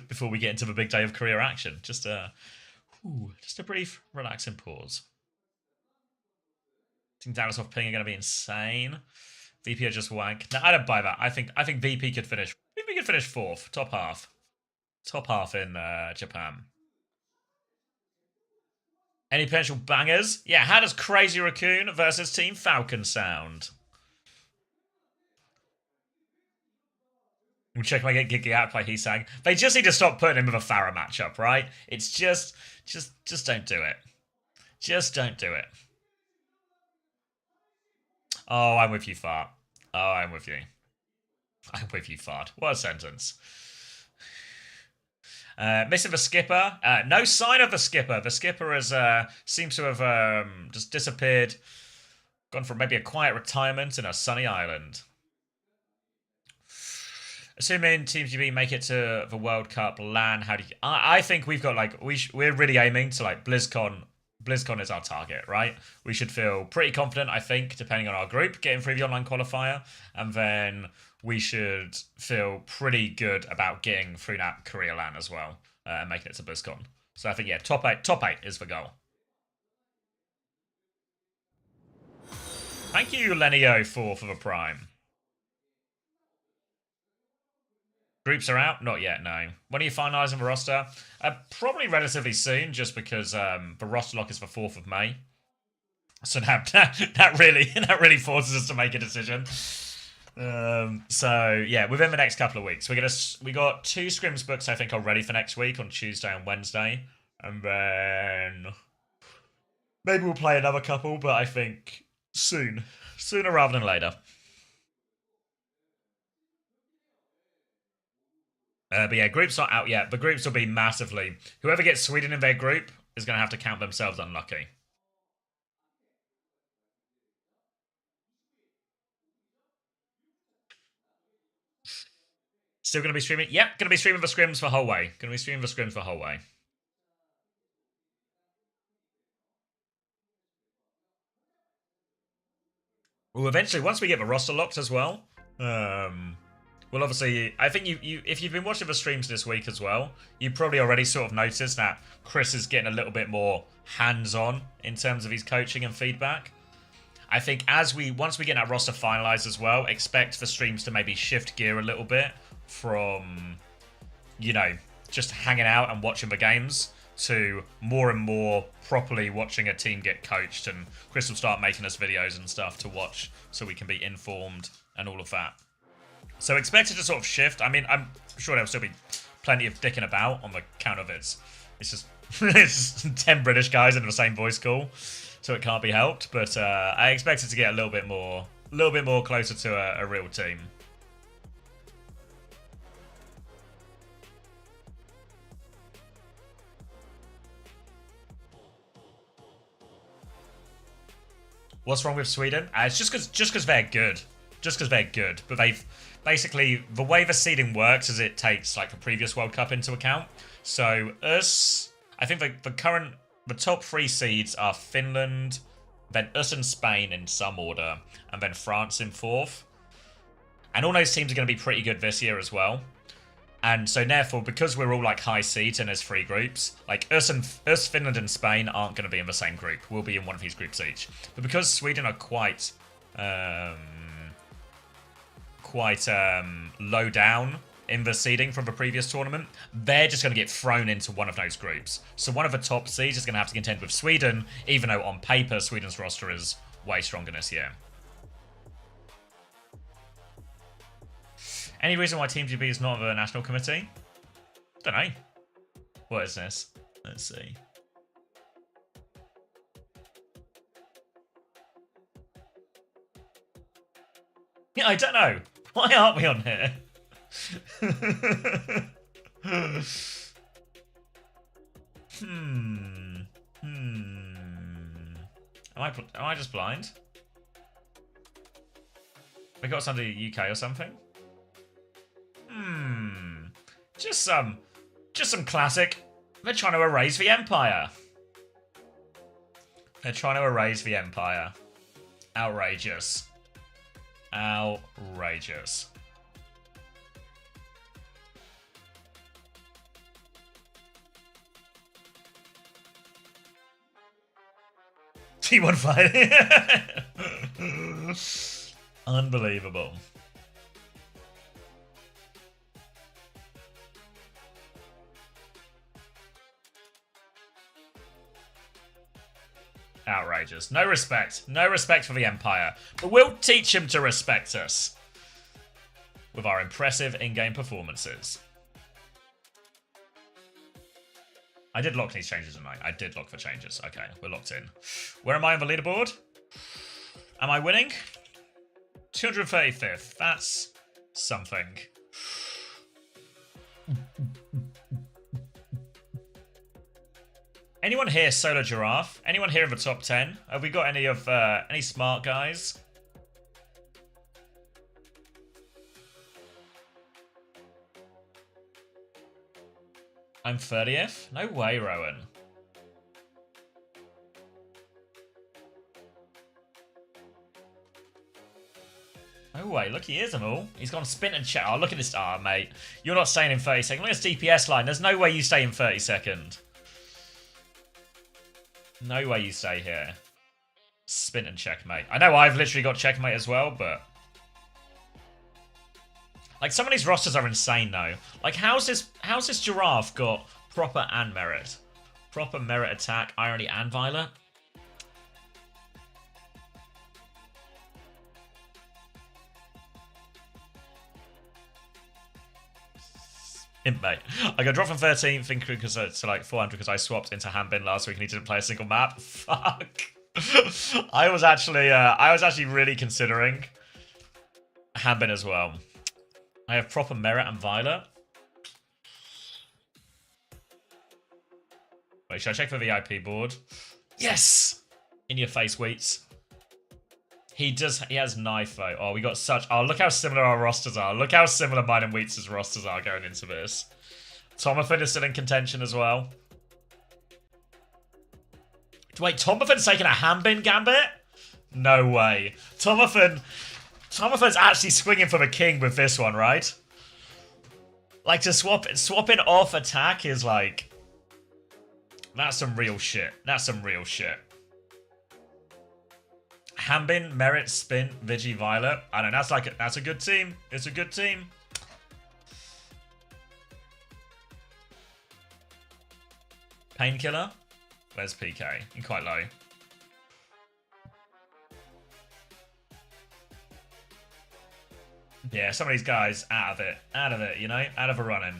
Before we get into the big day of career action. Just a brief, relaxing pause. I think Dallas off ping are going to be insane. VP are just wank. No, I don't buy that. I think VP could finish 4th, top half in Japan. Any potential bangers? Yeah, how does Crazy Raccoon versus Team Falcon sound? We'll check if I get gigging out like he's saying. They just need to stop putting him with a Farah matchup, right? It's just don't do it. Just don't do it. Oh, I'm with you, Fart. Oh, I'm with you. I'm with you, Fart. What a sentence. Missing the skipper. No sign of the skipper. The skipper has seems to have just disappeared. Gone for maybe a quiet retirement in a sunny island. Assuming Team GB make it to the World Cup LAN, how do you... I think we've got, like, we're really aiming to, like, BlizzCon. BlizzCon is our target, right? We should feel pretty confident, I think, depending on our group, getting through the online qualifier. And then we should feel pretty good about getting through that Korea LAN as well, and making it to BlizzCon. So I think, yeah, top eight is the goal. Thank you, Lenio, for the Prime. Groups are out? Not yet, no. When are you finalising the roster? Probably relatively soon, just because the roster lock is the 4th of May. So that really forces us to make a decision. So yeah, within the next couple of weeks, we got 2 scrims books I think are ready for next week on Tuesday and Wednesday, and then maybe we'll play another couple, but I think sooner rather than later. But yeah, groups not out yet. The groups will be massively... Whoever gets Sweden in their group is going to have to count themselves unlucky. Still going to be streaming? Yep, going to be streaming the scrims the whole way. Going to be streaming the scrims the whole way. Well, eventually, once we get the roster locked as well... Well, obviously, I think if you've been watching the streams this week as well, you probably already sort of noticed that Chris is getting a little bit more hands-on in terms of his coaching and feedback. I think once we get that roster finalized as well, expect the streams to maybe shift gear a little bit from, you know, just hanging out and watching the games to more and more properly watching a team get coached, and Chris will start making us videos and stuff to watch so we can be informed and all of that. So expect it to sort of shift. I mean, I'm sure there'll still be plenty of dicking about on the count of it's just it's just 10 British guys in the same voice call, so it can't be helped. But I expect it to get a little bit more closer to a real team. What's wrong with Sweden? It's just because they're good. Just because they're good, but they've basically, the way the seeding works is it takes like the previous World Cup into account. So us, I think the top 3 seeds are Finland, then us and Spain in some order, and then France in 4th. And all those teams are going to be pretty good this year as well. And so therefore, because we're all like high seeds and there's 3 groups, like us, Finland and Spain aren't going to be in the same group. We'll be in one of these groups each. But because Sweden are quite low down in the seeding from the previous tournament, they're just going to get thrown into one of those groups. So one of the top seeds is going to have to contend with Sweden, even though on paper Sweden's roster is way stronger this year. Any reason why Team GB is not the national committee? Don't know. What is this? Let's see. Yeah, I don't know. Why aren't we on here? Am I just blind? We got something UK or something? Just some classic. They're trying to erase the Empire. They're trying to erase the Empire. Outrageous. Outrageous. T1 fighting. Unbelievable. Outrageous. No respect. No respect for the Empire. But we'll teach him to respect us. with our impressive in-game performances. I did lock these changes, didn't I? I did lock for changes. Okay, we're locked in. Where am I on the leaderboard? Am I winning? 235th. That's something. Anyone here solo giraffe? Anyone here in the top 10? Have we got any smart guys? I'm 30th? No way, Rowan. No way, look, he is them all. He's gone spin and check. Oh, look at this. Ah, mate. You're not staying in 30 seconds. Look at this DPS line. There's no way you stay in 30 seconds. No way you stay here. Spin and checkmate. I know I've literally got checkmate as well, but... Like, some of these rosters are insane, though. Like, how's this giraffe got proper and merit? Proper merit attack, irony, and violet? Mate, I got dropped from 13th thinking to like 400 because I swapped into Hanbin last week and he didn't play a single map. Fuck. I was actually really considering Hanbin as well. I have proper merit and violet. Wait, should I check for VIP board? Yes! In your face, Wheats. He has knife though. Oh, we got such... Oh, look how similar our rosters are. Look how similar mine and Wheats' rosters are going into this. Tomafin is still in contention as well. Wait, Tomafin's taking a Hanbin gambit? No way. Tomafin's actually swinging for the king with this one, right? Like, to swapping off attack is like... That's some real shit. That's some real shit. Hanbin, Merit, Spin, Vigi, Violet. I don't know, that's a good team. It's a good team. Painkiller. Where's PK? You're quite low. Yeah, some of these guys out of it, you know, out of the running.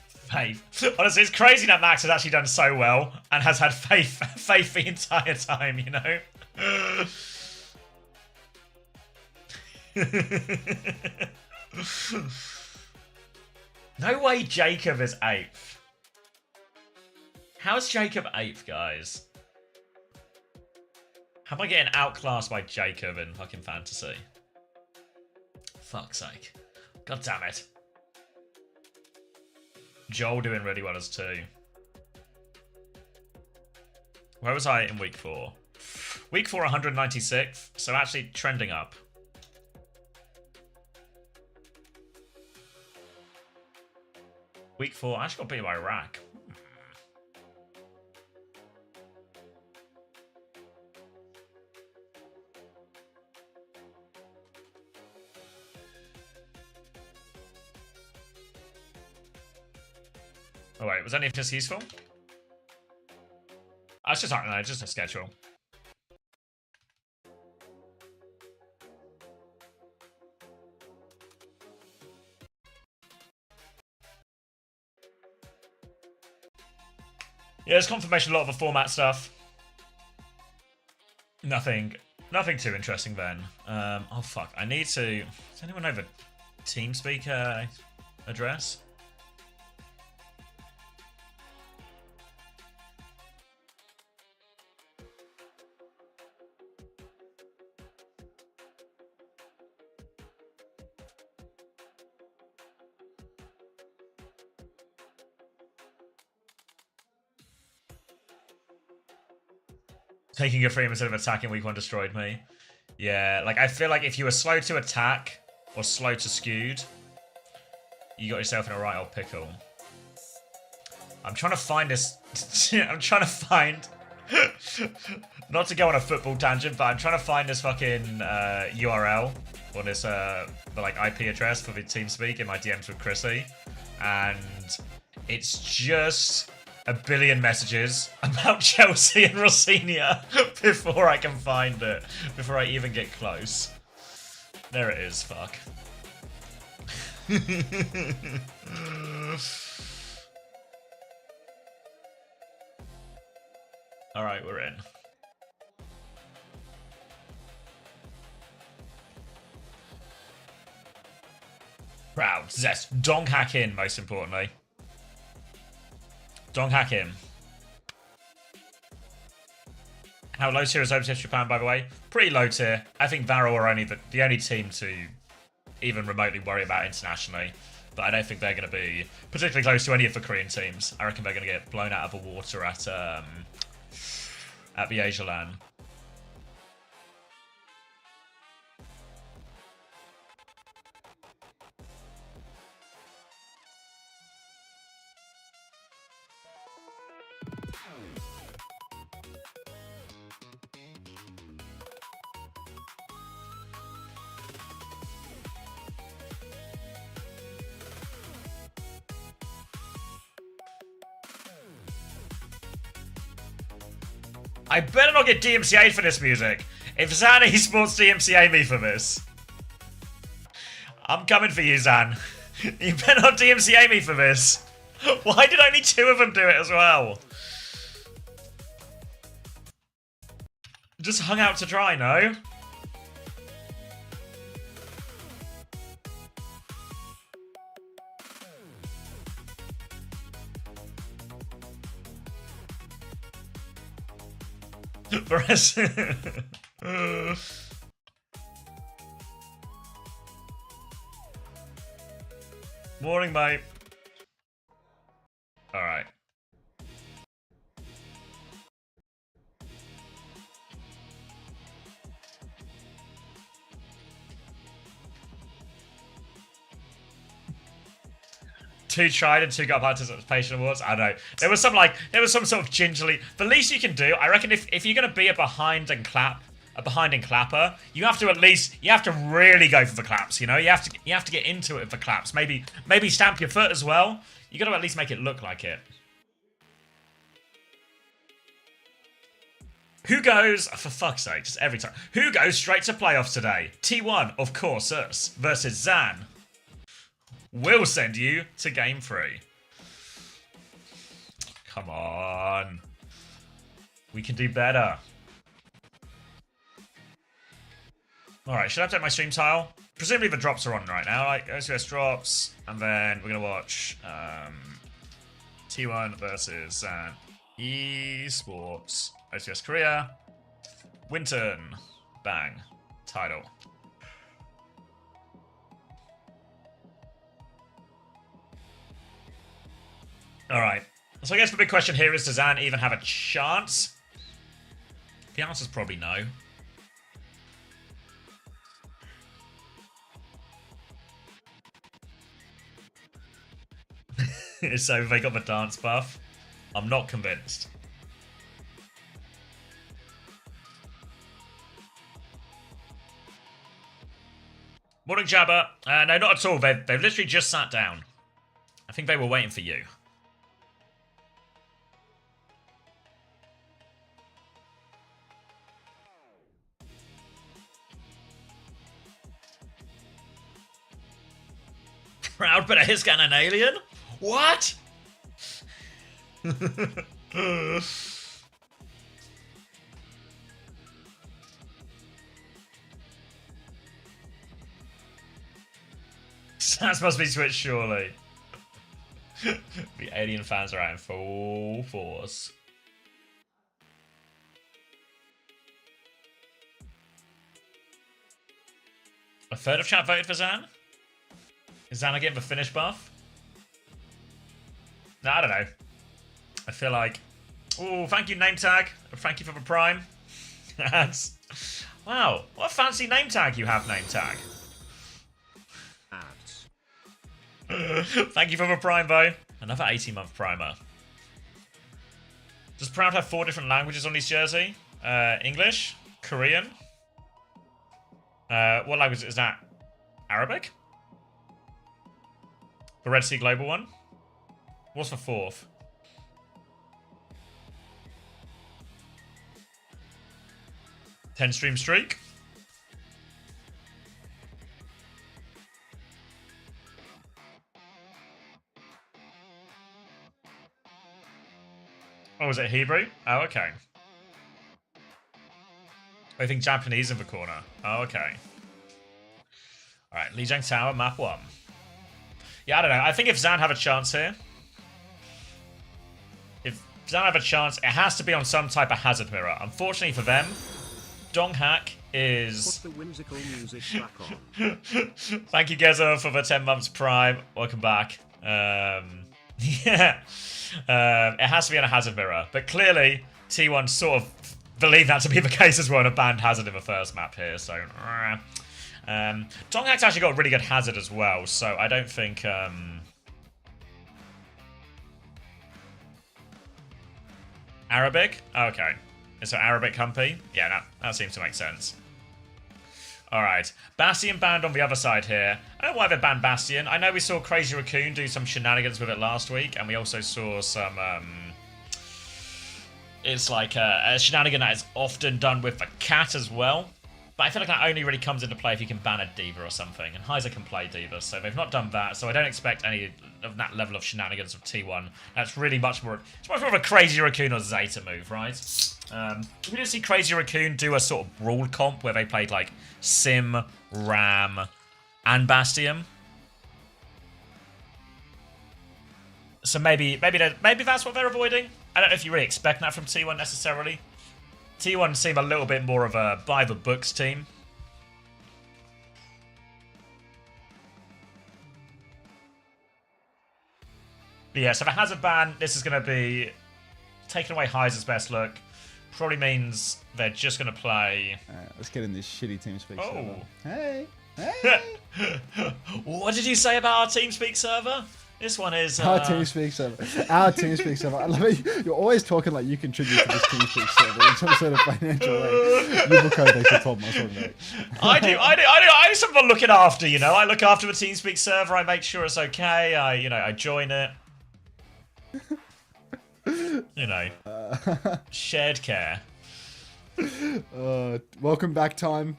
Faith. Honestly, it's crazy that Max has actually done so well and has had faith the entire time, you know. No way Jacob is 8th. How's Jacob 8th, guys? How am I getting outclassed by Jacob in fucking fantasy? Fuck's sake. God damn it. Joel doing really well as 2. Where was I in week 4? Week 4, 196th, so actually trending up. Week 4, I actually got beat by Iraq. Oh wait, was any of this useful? It's just, I don't know, just a schedule. Yeah, there's confirmation a lot of the format stuff. Nothing too interesting then. Oh fuck, I need to... Does anyone know the TeamSpeak address? Taking a frame instead of attacking week 1 destroyed me. Yeah, like I feel like if you were slow to attack or slow to skewed, you got yourself in a right old pickle. I'm trying to find this. I'm trying to find. Not to go on a football tangent, but I'm trying to find this fucking URL or this the like IP address for the TeamSpeak in my DMs with Chrissy, and it's just a billion messages about Chelsea and Rossinia before I can find it, before I even get close. There it is, fuck. All right, we're in. Proud. Zest. Dong hack in, most importantly. Dong hack in. How low tier is OWCS Japan, by the way? Pretty low tier. I think Varro are only the only team to even remotely worry about internationally. But I don't think they're going to be particularly close to any of the Korean teams. I reckon they're going to get blown out of the water at the Asia LAN. I better not get DMCA'd for this music. If Zan Esports DMCA me for this, I'm coming for you, Zan. You better not DMCA me for this. Why did only 2 of them do it as well? Just hung out to dry, no? The rest. Morning, mate. All right. Two tried and 2 got participation awards. I know. There was some sort of gingerly. The least you can do, I reckon, if you're gonna be a behind and clapper, you have to really go for the claps. You know, you have to get into it with the claps. Maybe stamp your foot as well. You got to at least make it look like it. Who goes, for fuck's sake, just every time. Who goes straight to playoffs today? T1, of course, us versus Zan. We'll send you to game 3. Come on. We can do better. Alright, should I update my stream tile? Presumably the drops are on right now. Like, OWCS drops. And then we're going to watch T1 versus Esports. OWCS Korea. Winton. Bang. Title. Alright, so I guess the big question here is, does Zan even have a chance? The answer's probably no. So they got the dance buff. I'm not convinced. Morning, Jabba. No, not at all. They've literally just sat down. I think they were waiting for you. Proud, but he's got an alien? What? That must be switched, surely. The alien fans are out in full force. A third of chat voted for Zan? Is Zan getting the finish buff? No, I don't know. I feel like... Oh, thank you, name tag. Thank you for the prime. That's... Wow, what a fancy name tag you have, name tag. Thank you for the prime, Bo. Another 18-month primer. Does Proud have 4 different languages on his jersey? English? Korean? What language is that? Arabic? The Red Sea Global one? What's the 4th? Ten stream streak? was it Hebrew? Oh, okay. I think Japanese in the corner. Oh, okay. Alright, Lijiang Tower, map 1. Yeah, I don't know. I think if Zan have a chance here... If Zan have a chance, it has to be on some type of hazard mirror. Unfortunately for them, Donghak is... Put the whimsical music back on. Thank you, Geza, for the 10 months Prime. Welcome back. Yeah. It has to be on a hazard mirror. But clearly, T1 sort of believe that to be the case as well and a banned hazard in the first map here. So, Donghak's actually got a really good hazard as well. So, I don't think... Arabic? Okay. So, Arabic Humpy? Yeah, that seems to make sense. Alright, Bastion banned on the other side here. I don't know why they banned Bastion. I know we saw Crazy Raccoon do some shenanigans with it last week, and we also saw some, it's like a shenanigan that is often done with the cat as well. But I feel like that only really comes into play if you can ban a D.Va or something, and Heiser can play D.Va, so they've not done that, so I don't expect any of that level of shenanigans with T1. That's really much more of a Crazy Raccoon or Zeta move, right? We didn't see Crazy Raccoon do a sort of brawl comp where they played like Sim, Ram, and Bastion. So maybe that's what they're avoiding. I don't know if you really expect that from T1 necessarily. T1 seem a little bit more of a by the books team. But yeah, so the hazard ban, this is going to be taking away Heiser's best look. Probably means they're just going to play... let's get in this shitty TeamSpeak server. Oh. Hey! What did you say about our TeamSpeak server? This one is... Our TeamSpeak server. Our TeamSpeak server. I love it. You're always talking like you contribute to this TeamSpeak server in some sort of financial way. You look over for 12 months, wasn't it? I do someone looking after, you know. I look after the TeamSpeak server. I make sure it's okay. I join it. You know, shared care. Welcome back, Time.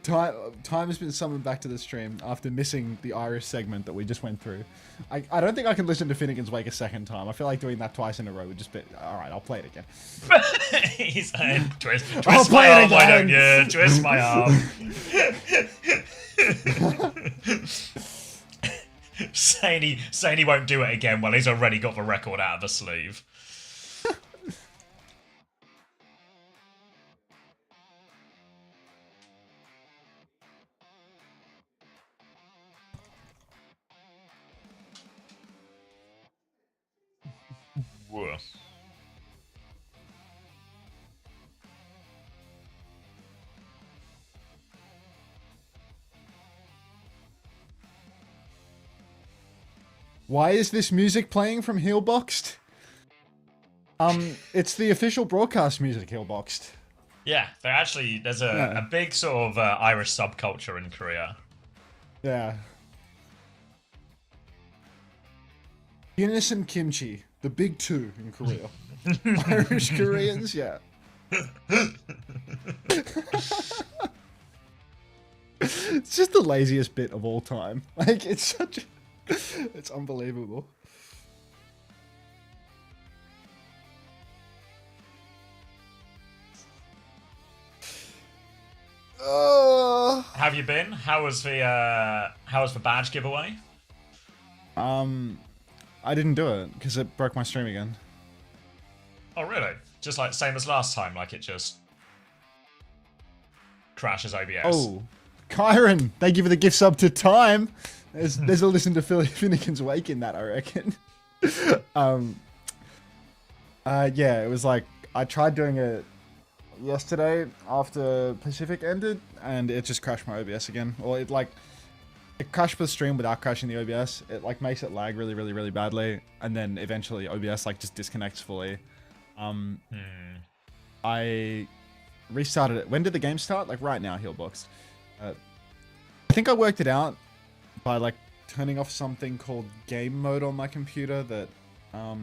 Time has been summoned back to the stream after missing the Irish segment that we just went through. I don't think I can listen to Finnegan's Wake a second time. I feel like doing that twice in a row would just be... Alright, I'll play it again. He's saying, twist my arm, why don't you? Twist my arm. saying he won't do it again. Well, he's already got the record out of the sleeve. Whoa. Why is this music playing from Heelboxed? It's the official broadcast music, Heelboxed. Yeah, there's a big sort of Irish subculture in Korea. Yeah. Guinness and kimchi, the big two in Korea. Irish Koreans, yeah. It's just the laziest bit of all time. Like, it's such... It's unbelievable. How have you been? How was the badge giveaway? I didn't do it because it broke my stream again. Oh really? Just like same as last time, like it just crashes OBS. Oh, Kyron, thank you for the gift sub to Time. There's a listen to Finnegan's Wake in that, I reckon. Yeah, it was like I tried doing it yesterday after Pacific ended, and it just crashed my OBS again. Or it crashed the stream without crashing the OBS. It like makes it lag really, really, really badly, and then eventually OBS like just disconnects fully. I restarted it. When did the game start? Like right now, Heelboxed. I think I worked it out by like turning off something called game mode on my computer that I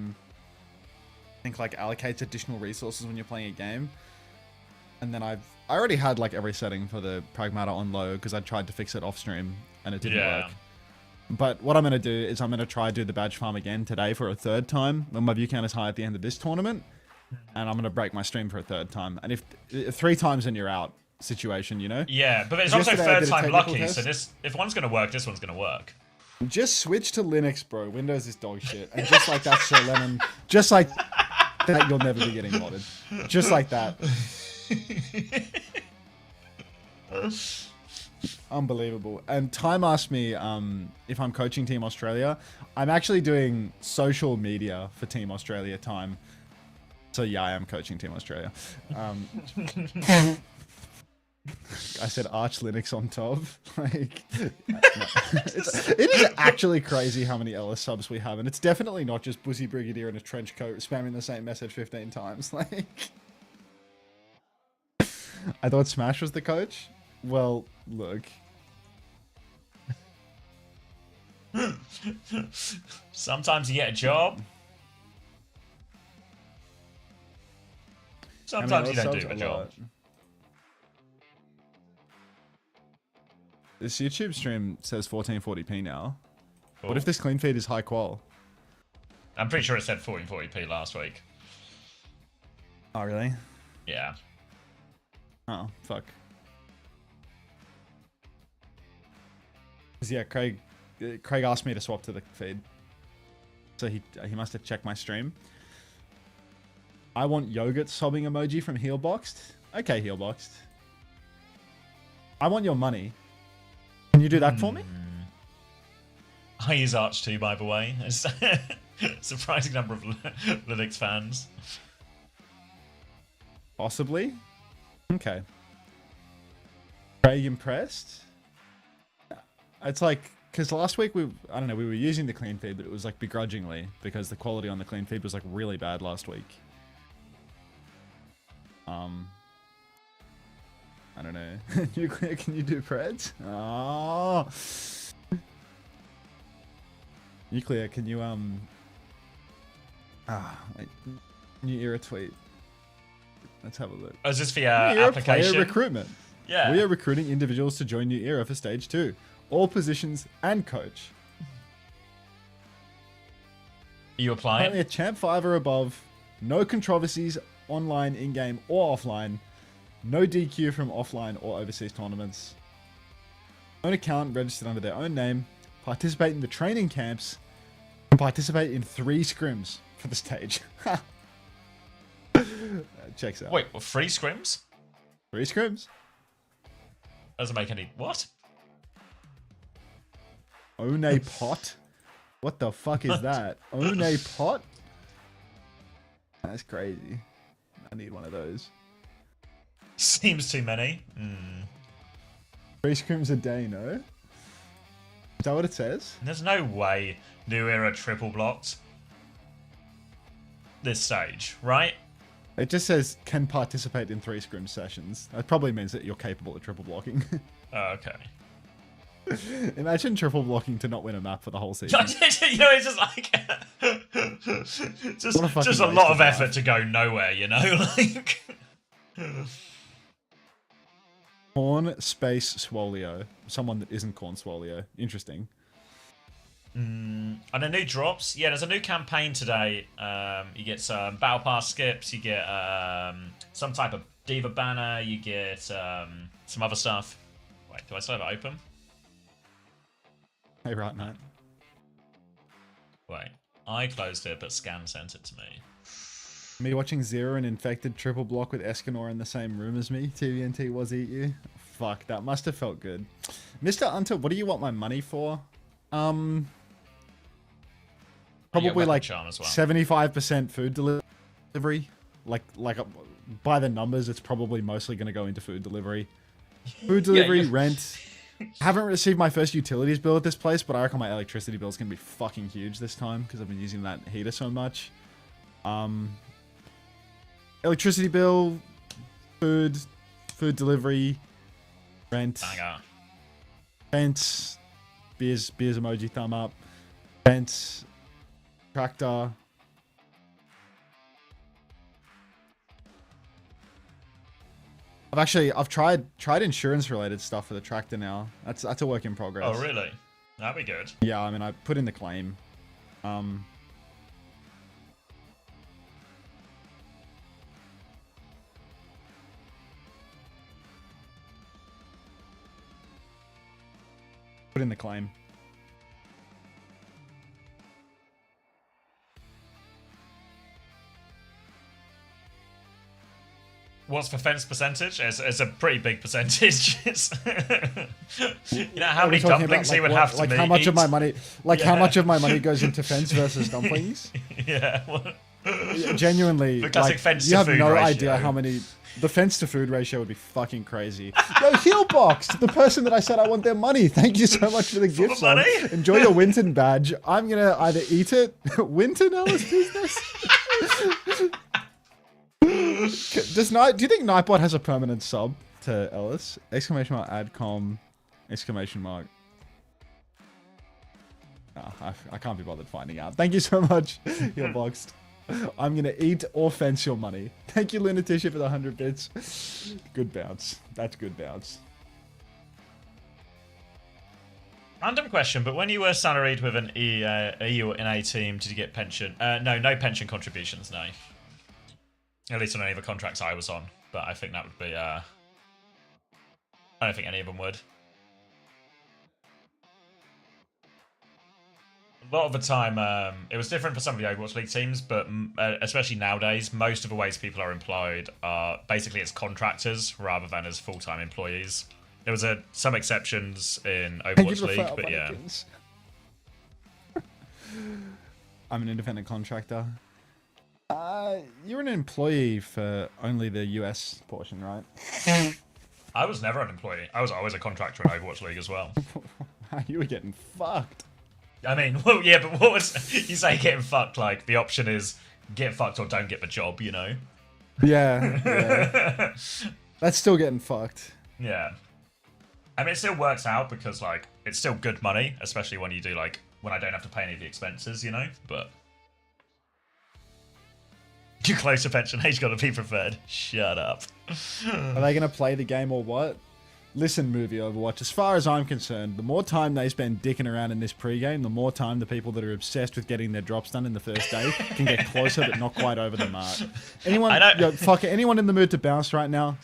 think like allocates additional resources when you're playing a game. And then I already had like every setting for the Pragmata on low because I tried to fix it off stream and it didn't work. But what I'm going to do is I'm going to try to do the badge farm again today for a third time when my view count is high at the end of this tournament. And I'm going to break my stream for a third time. And if 3 times and you're out situation, you know? Yeah, but it's also Yesterday I third did a time technical lucky, test. so if one's going to work, this one's going to work. Just switch to Linux, bro. Windows is dog shit. And just like that, Sir Lemon, just like that, you'll never be getting modded. Just like that. Unbelievable. And Time asked me if I'm coaching Team Australia. I'm actually doing social media for Team Australia, Time. So yeah, I am coaching Team Australia. I said Arch Linux on top. Like, it is actually crazy how many LS subs we have, and it's definitely not just Bussy Brigadier in a trench coat spamming the same message 15 times. Like, I thought Smash was the coach. Well, look. Sometimes you get a job. Sometimes you don't do a job. This YouTube stream says 1440p now. Cool. What if this clean feed is high qual? I'm pretty sure it said 1440p last week. Oh, really? Yeah. Oh, fuck. 'Cause yeah, Craig asked me to swap to the feed. So he must have checked my stream. I want yogurt sobbing emoji from Healboxed. Okay, Healboxed. I want your money. Can you do that for me? I use Arch too, by the way. It's surprising number of Linux fans. Possibly. Okay. Craig impressed? It's like, because last week we were using the clean feed, but it was like begrudgingly because the quality on the clean feed was like really bad last week. I don't know. Nuclear, can you do Preds? Oh. Nuclear, can you wait. New era tweet. Let's have a look. Oh, is this for New era application? player recruitment. Yeah. We are recruiting individuals to join New Era for stage 2. All positions and coach. Are you applying? Only a champ 5 or above. No controversies online, in-game, or offline. No DQ from offline or overseas tournaments. Own account registered under their own name. Participate in the training camps. And participate in 3 scrims for the stage. Checks out. Wait, what, 3 scrims? 3 scrims. Doesn't make any... What? Own a pot? What the fuck is that? Own a pot? That's crazy. I need one of those. Seems too many. 3 scrims a day, no? Is that what it says? There's no way New Era triple blocked this stage, right? It just says, can participate in 3 scrim sessions. That probably means that you're capable of triple blocking. Oh, okay. Imagine triple blocking to not win a map for the whole season. You know, it's just like... just a lot of effort to go nowhere, you know? Like... Corn Space Swolio. Someone that isn't Corn Swolio. Interesting. And the new drops. Yeah, there's a new campaign today. You get some Battle Pass skips. You get some type of Diva banner. You get some other stuff. Wait, do I still have it open? Hey, right, mate. Wait, I closed it, but Scan sent it to me. Me watching Zero and Infected triple block with Escanor in the same room as me. TVNT was eat you. Fuck, that must have felt good. Mr. Hunter, what do you want my money for? Probably like charm as well. 75% food delivery. Like by the numbers, it's probably mostly going to go into food delivery. Food delivery, rent. Haven't received my first utilities bill at this place, but I reckon my electricity bill is going to be fucking huge this time because I've been using that heater so much. Electricity bill, food delivery, rent, fence, beers emoji thumb up, fence, tractor. I've tried insurance related stuff for the tractor now. That's a work in progress. Oh really? That'd be good. Yeah, I mean, I put in the claim. Put in the claim. What's the fence percentage? It's a pretty big percentage. You know how many dumplings he would have to how much eat? of my money, how much of my money goes into fence versus dumplings? Yeah. What? Genuinely, The classic fence you to have food no ratio. idea how many. The fence to food ratio would be fucking crazy. Yo, Healbox, the person that I said I want their money. Thank you so much for the gift. money? Enjoy your Winton badge. I'm gonna either eat it. Winton Ellis business. Do you think Nightbot has a permanent sub to Ellis? Exclamation mark adcom. Exclamation mark. Oh, I can't be bothered finding out. Thank you so much, Healboxed. I'm gonna eat or fence your money. Thank you, Lunatisha, for the 100 bits. Good bounce. That's good bounce. Random question, but when you were salaried with an EU or NA team, did you get pension? No pension contributions, no. At least on any of the contracts I was on, but I think that would be, I don't think any of them would. A lot of the time, it was different for some of the Overwatch League teams, but especially nowadays, most of the ways people are employed are basically as contractors rather than as full-time employees. There was some exceptions in Overwatch League, but yeah. I'm an independent contractor. You're an employee for only the US portion, right? I was never an employee. I was always a contractor in Overwatch League as well. You were getting fucked. I mean, well, yeah, but what was... You say getting fucked, like, the option is get fucked or don't get the job, you know? Yeah. That's still getting fucked. Yeah. I mean, it still works out because, like, it's still good money, especially when you do, like, when I don't have to pay any of the expenses, you know? But... You're close to pension age, gotta be preferred. Shut up. Are they gonna play the game or what? Listen, movie Overwatch, as far as I'm concerned, the more time they spend dicking around in this pregame, the more time the people that are obsessed with getting their drops done in the first day can get closer but not quite over the mark. Anyone in the mood to bounce right now?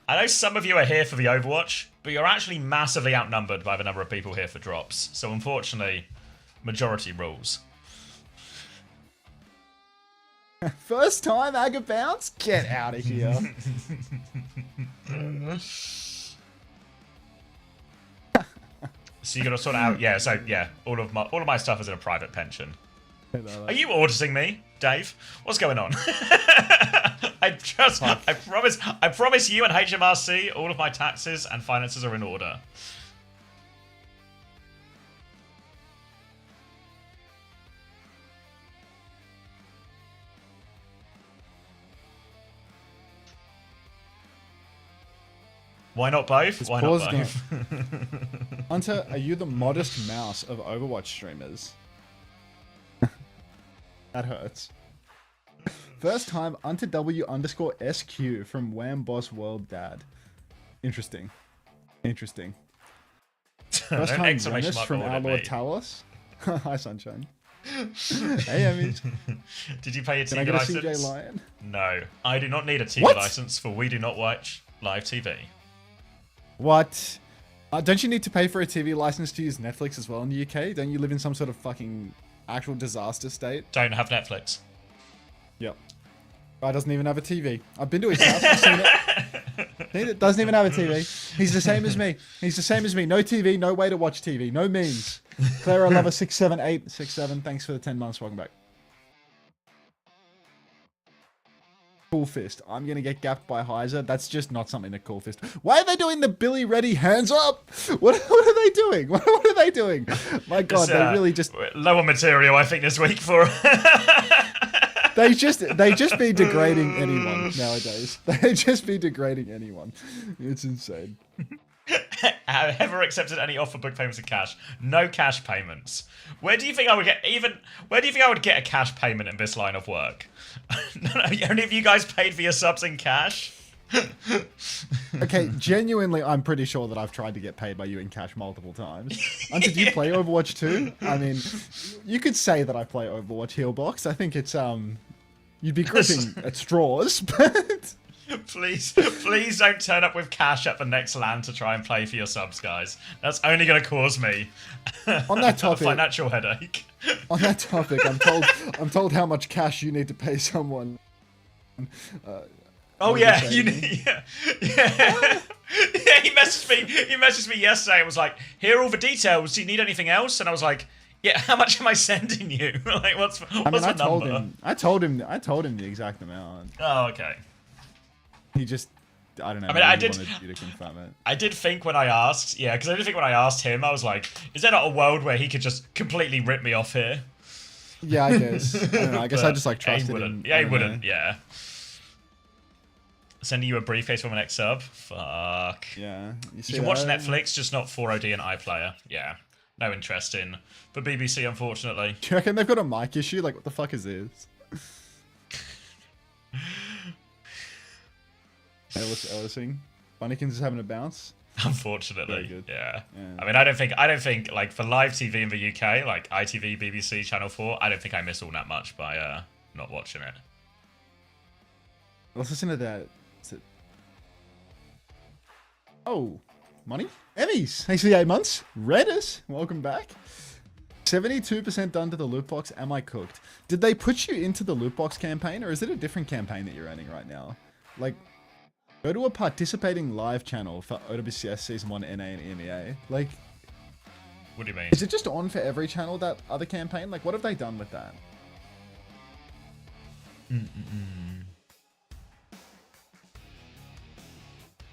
I know some of you are here for the Overwatch, but you're actually massively outnumbered by the number of people here for drops. So unfortunately, majority rules. First time Aga bounce? Get out of here. So you gotta sort out, yeah. So yeah, all of my stuff is in a private pension. Are you auditing me, Dave? What's going on? I promise you and HMRC, all of my taxes and finances are in order. Why not both? Why not both? Hunter, are you the modest mouse of Overwatch streamers? That hurts. First time Hunter W_SQ from Wham Boss World Dad. Interesting. Interesting. First time Dennis from Our Lord Talos. Hi, Sunshine. Hey, Emmy. Did you pay a TV Can I get license? a CJ Lion? No, I do not need a TV license, for we do not watch live TV. What? Don't you need to pay for a TV license to use Netflix as well in the UK? Don't you live in some sort of fucking actual disaster state? Don't have Netflix. Yep. Guy doesn't even have a TV. I've been to his house. I've seen it. Seen it. Doesn't even have a TV. He's the same as me. He's the same as me. No TV. No way to watch TV. No means. Clara Lover 67867. Thanks for the 10 months. Welcome back. Cool Fist. I'm going to get gapped by Heiser. That's just not something that Cool Fist. Why are they doing the Billy Reddy hands up? What are they doing? What are they doing? My God, they really just... Lower material, I think, this week for... They just be degrading anyone nowadays. They just be degrading anyone. It's insane. Have ever accepted any offer book payments in cash? No cash payments. Where do you think I would get a cash payment in this line of work? None of you guys paid for your subs in cash? Okay, genuinely, I'm pretty sure that I've tried to get paid by you in cash multiple times. Did you play Overwatch 2? I mean, you could say that I play Overwatch Healbox. I think it's, you'd be gripping at straws, but... Please don't turn up with cash at the next LAN to try and play for your subs, guys. That's only going to cause me on that topic, a financial headache. On that topic, I'm told how much cash you need to pay someone. Oh yeah, yeah. Yeah, he messaged me yesterday and was like, "Here are all the details. Do you need anything else?" And I was like, "Yeah, how much am I sending you? Like, what's the number?" I told him the exact amount. Oh, okay. He just, I don't know. I mean, wanted you to confirm it. I did think when I asked, because I did think when I asked him, I was like, "Is there not a world where he could just completely rip me off here?" Yeah, I guess. I don't know. I guess I just like trusted him. Yeah, he wouldn't. Yeah. Sending you a briefcase from an next sub? Fuck. Yeah. You can watch Netflix, just not 4OD and iPlayer. Yeah. No interest in the BBC, unfortunately. Do you reckon they've got a mic issue? Like, what the fuck is this? Ellising. Bunnykins is having a bounce. Unfortunately. Yeah. I mean, I don't think like for live TV in the UK, like ITV, BBC, Channel 4, I don't think I miss all that much by not watching it. Let's listen to that. Oh, money? Emmys. Thanks for the 8 months. Reddit, welcome back. 72% done to the loot box. Am I cooked? Did they put you into the loot box campaign, or is it a different campaign that you're running right now? Like, go to a participating live channel for OWCS Season 1 NA and EMEA. Like, what do you mean? Is it just on for every channel, that other campaign? Like, what have they done with that?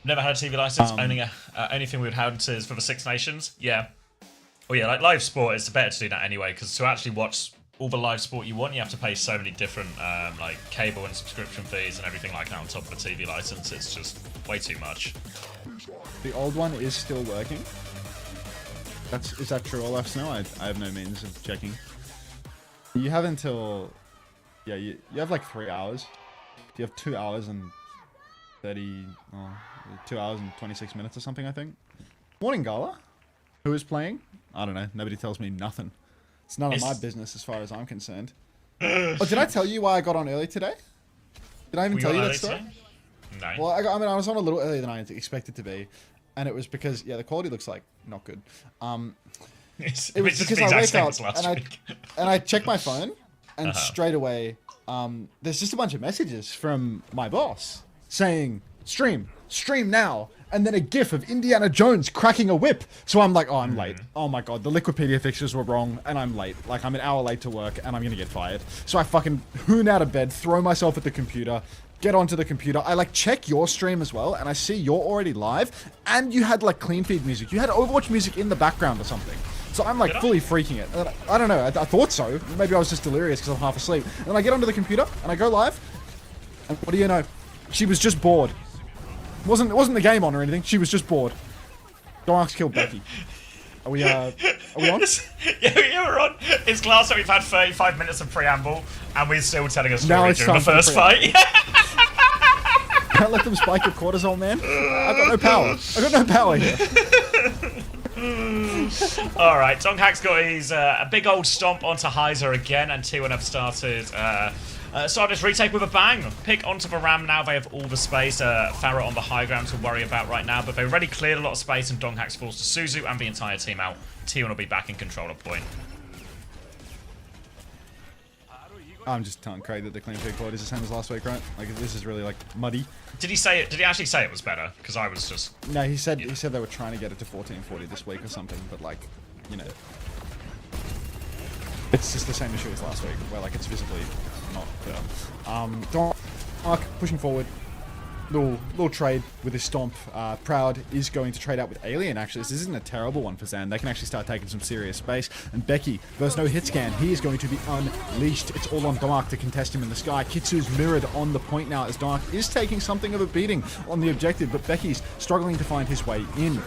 Never had a TV license. Only thing we'd had is for the Six Nations. Yeah. Oh yeah, like live sport, it's better to do that anyway, because to actually watch all the live sport you want, you have to pay so many different like cable and subscription fees and everything like that on top of a TV license. It's just way too much. The old one is still working. Is that true, Olaf Snow? I have no means of checking. You have until... Yeah, you have like 3 hours. You have 2 hours and 2 hours and 26 minutes or something, I think. Morning, Gala. Who is playing? I don't know. Nobody tells me nothing. It's none of my business as far as I'm concerned. Oh, did I tell you why I got on early today? Did I even tell you that story? No. Well, I mean, I was on a little earlier than I expected to be. And it was because, yeah, the quality looks like not good. It was because I wake up and I check my phone, and straight away, there's just a bunch of messages from my boss saying, stream now. And then a gif of Indiana Jones cracking a whip. So I'm like, oh, I'm late. Oh my god, the Liquipedia fixtures were wrong, and I'm late. Like, I'm an hour late to work, and I'm gonna get fired. So I fucking hoon out of bed, throw myself at the computer, get onto the computer. I like check your stream as well, and I see you're already live, and you had like clean feed music. You had Overwatch music in the background or something. So I'm like fully freaking it. And I don't know, I thought so. Maybe I was just delirious because I'm half asleep. And then I get onto the computer, and I go live, and what do you know? She was just bored. It wasn't the game on or anything. She was just bored. Donax killed Becky. Are we on? Yeah, we're on. It's class that we've had 35 minutes of preamble, and we're still telling a story Now it's during the first fight. Can't let them spike your cortisol, man. I've got no power. I've got no power here. Alright, Donghack's got his a big old stomp onto Heiser again, and T1 have started this retake with a bang. Pick onto the Ram now. They have all the space. Farah on the high ground to worry about right now, but they've already cleared a lot of space, and Donghack's forced Suzu and the entire team out. T1 will be back in control of point. I'm just telling Craig that the clean feed quality is the same as last week, right? Like, this is really like muddy. Did he say it? Did he actually say it was better? Because I was just... No, he said they were trying to get it to 1440 this week or something, but like, you know, it's just the same issue as last week, where like it's visibly not better. Dark pushing forward. Little trade with his stomp. Proud is going to trade out with Alien, actually. This isn't a terrible one for Zan. They can actually start taking some serious space. And Becky versus no hit scan. He is going to be unleashed. It's all on Dark to contest him in the sky. Kitsu's mirrored on the point now as Dark is taking something of a beating on the objective, but Becky's struggling to find his way in.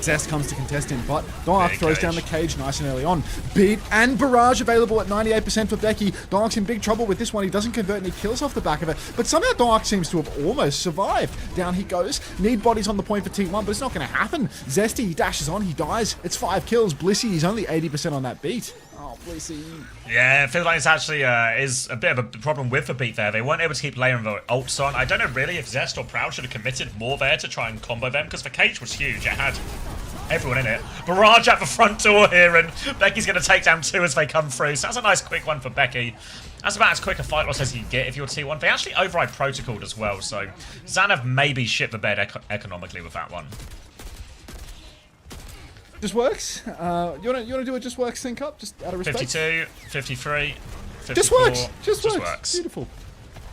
Zest comes to contest in, but Dark Big throws cage. down the cage nice and early on. Beat and Barrage available at 98% for Becky. Dark's in big trouble with this one. He doesn't convert any kills off the back of it, but somehow Dark seems to have almost survived. Down he goes. Need bodies on the point for T1, but it's not going to happen. Zesty, he dashes on, he dies. It's 5 kills. Blissey, he's only 80% on that beat. Oh, Blissey. Yeah, it feels like it's actually is a bit of a problem with the beat there. They weren't able to keep layering the ults on. I don't know really if Zest or Proud should have committed more there to try and combo them, because the cage was huge. It had everyone in it. Barrage at the front door here, and Becky's going to take down 2 as they come through. So that's a nice quick one for Becky. That's about as quick a fight loss as you can get if you're T1. They actually override protocoled as well, so Xanav maybe shit the bed economically with that one. Just works. You wanna do a just works sync up, just out of respect. 52, 53, 54. Just works. Just works. works. Beautiful.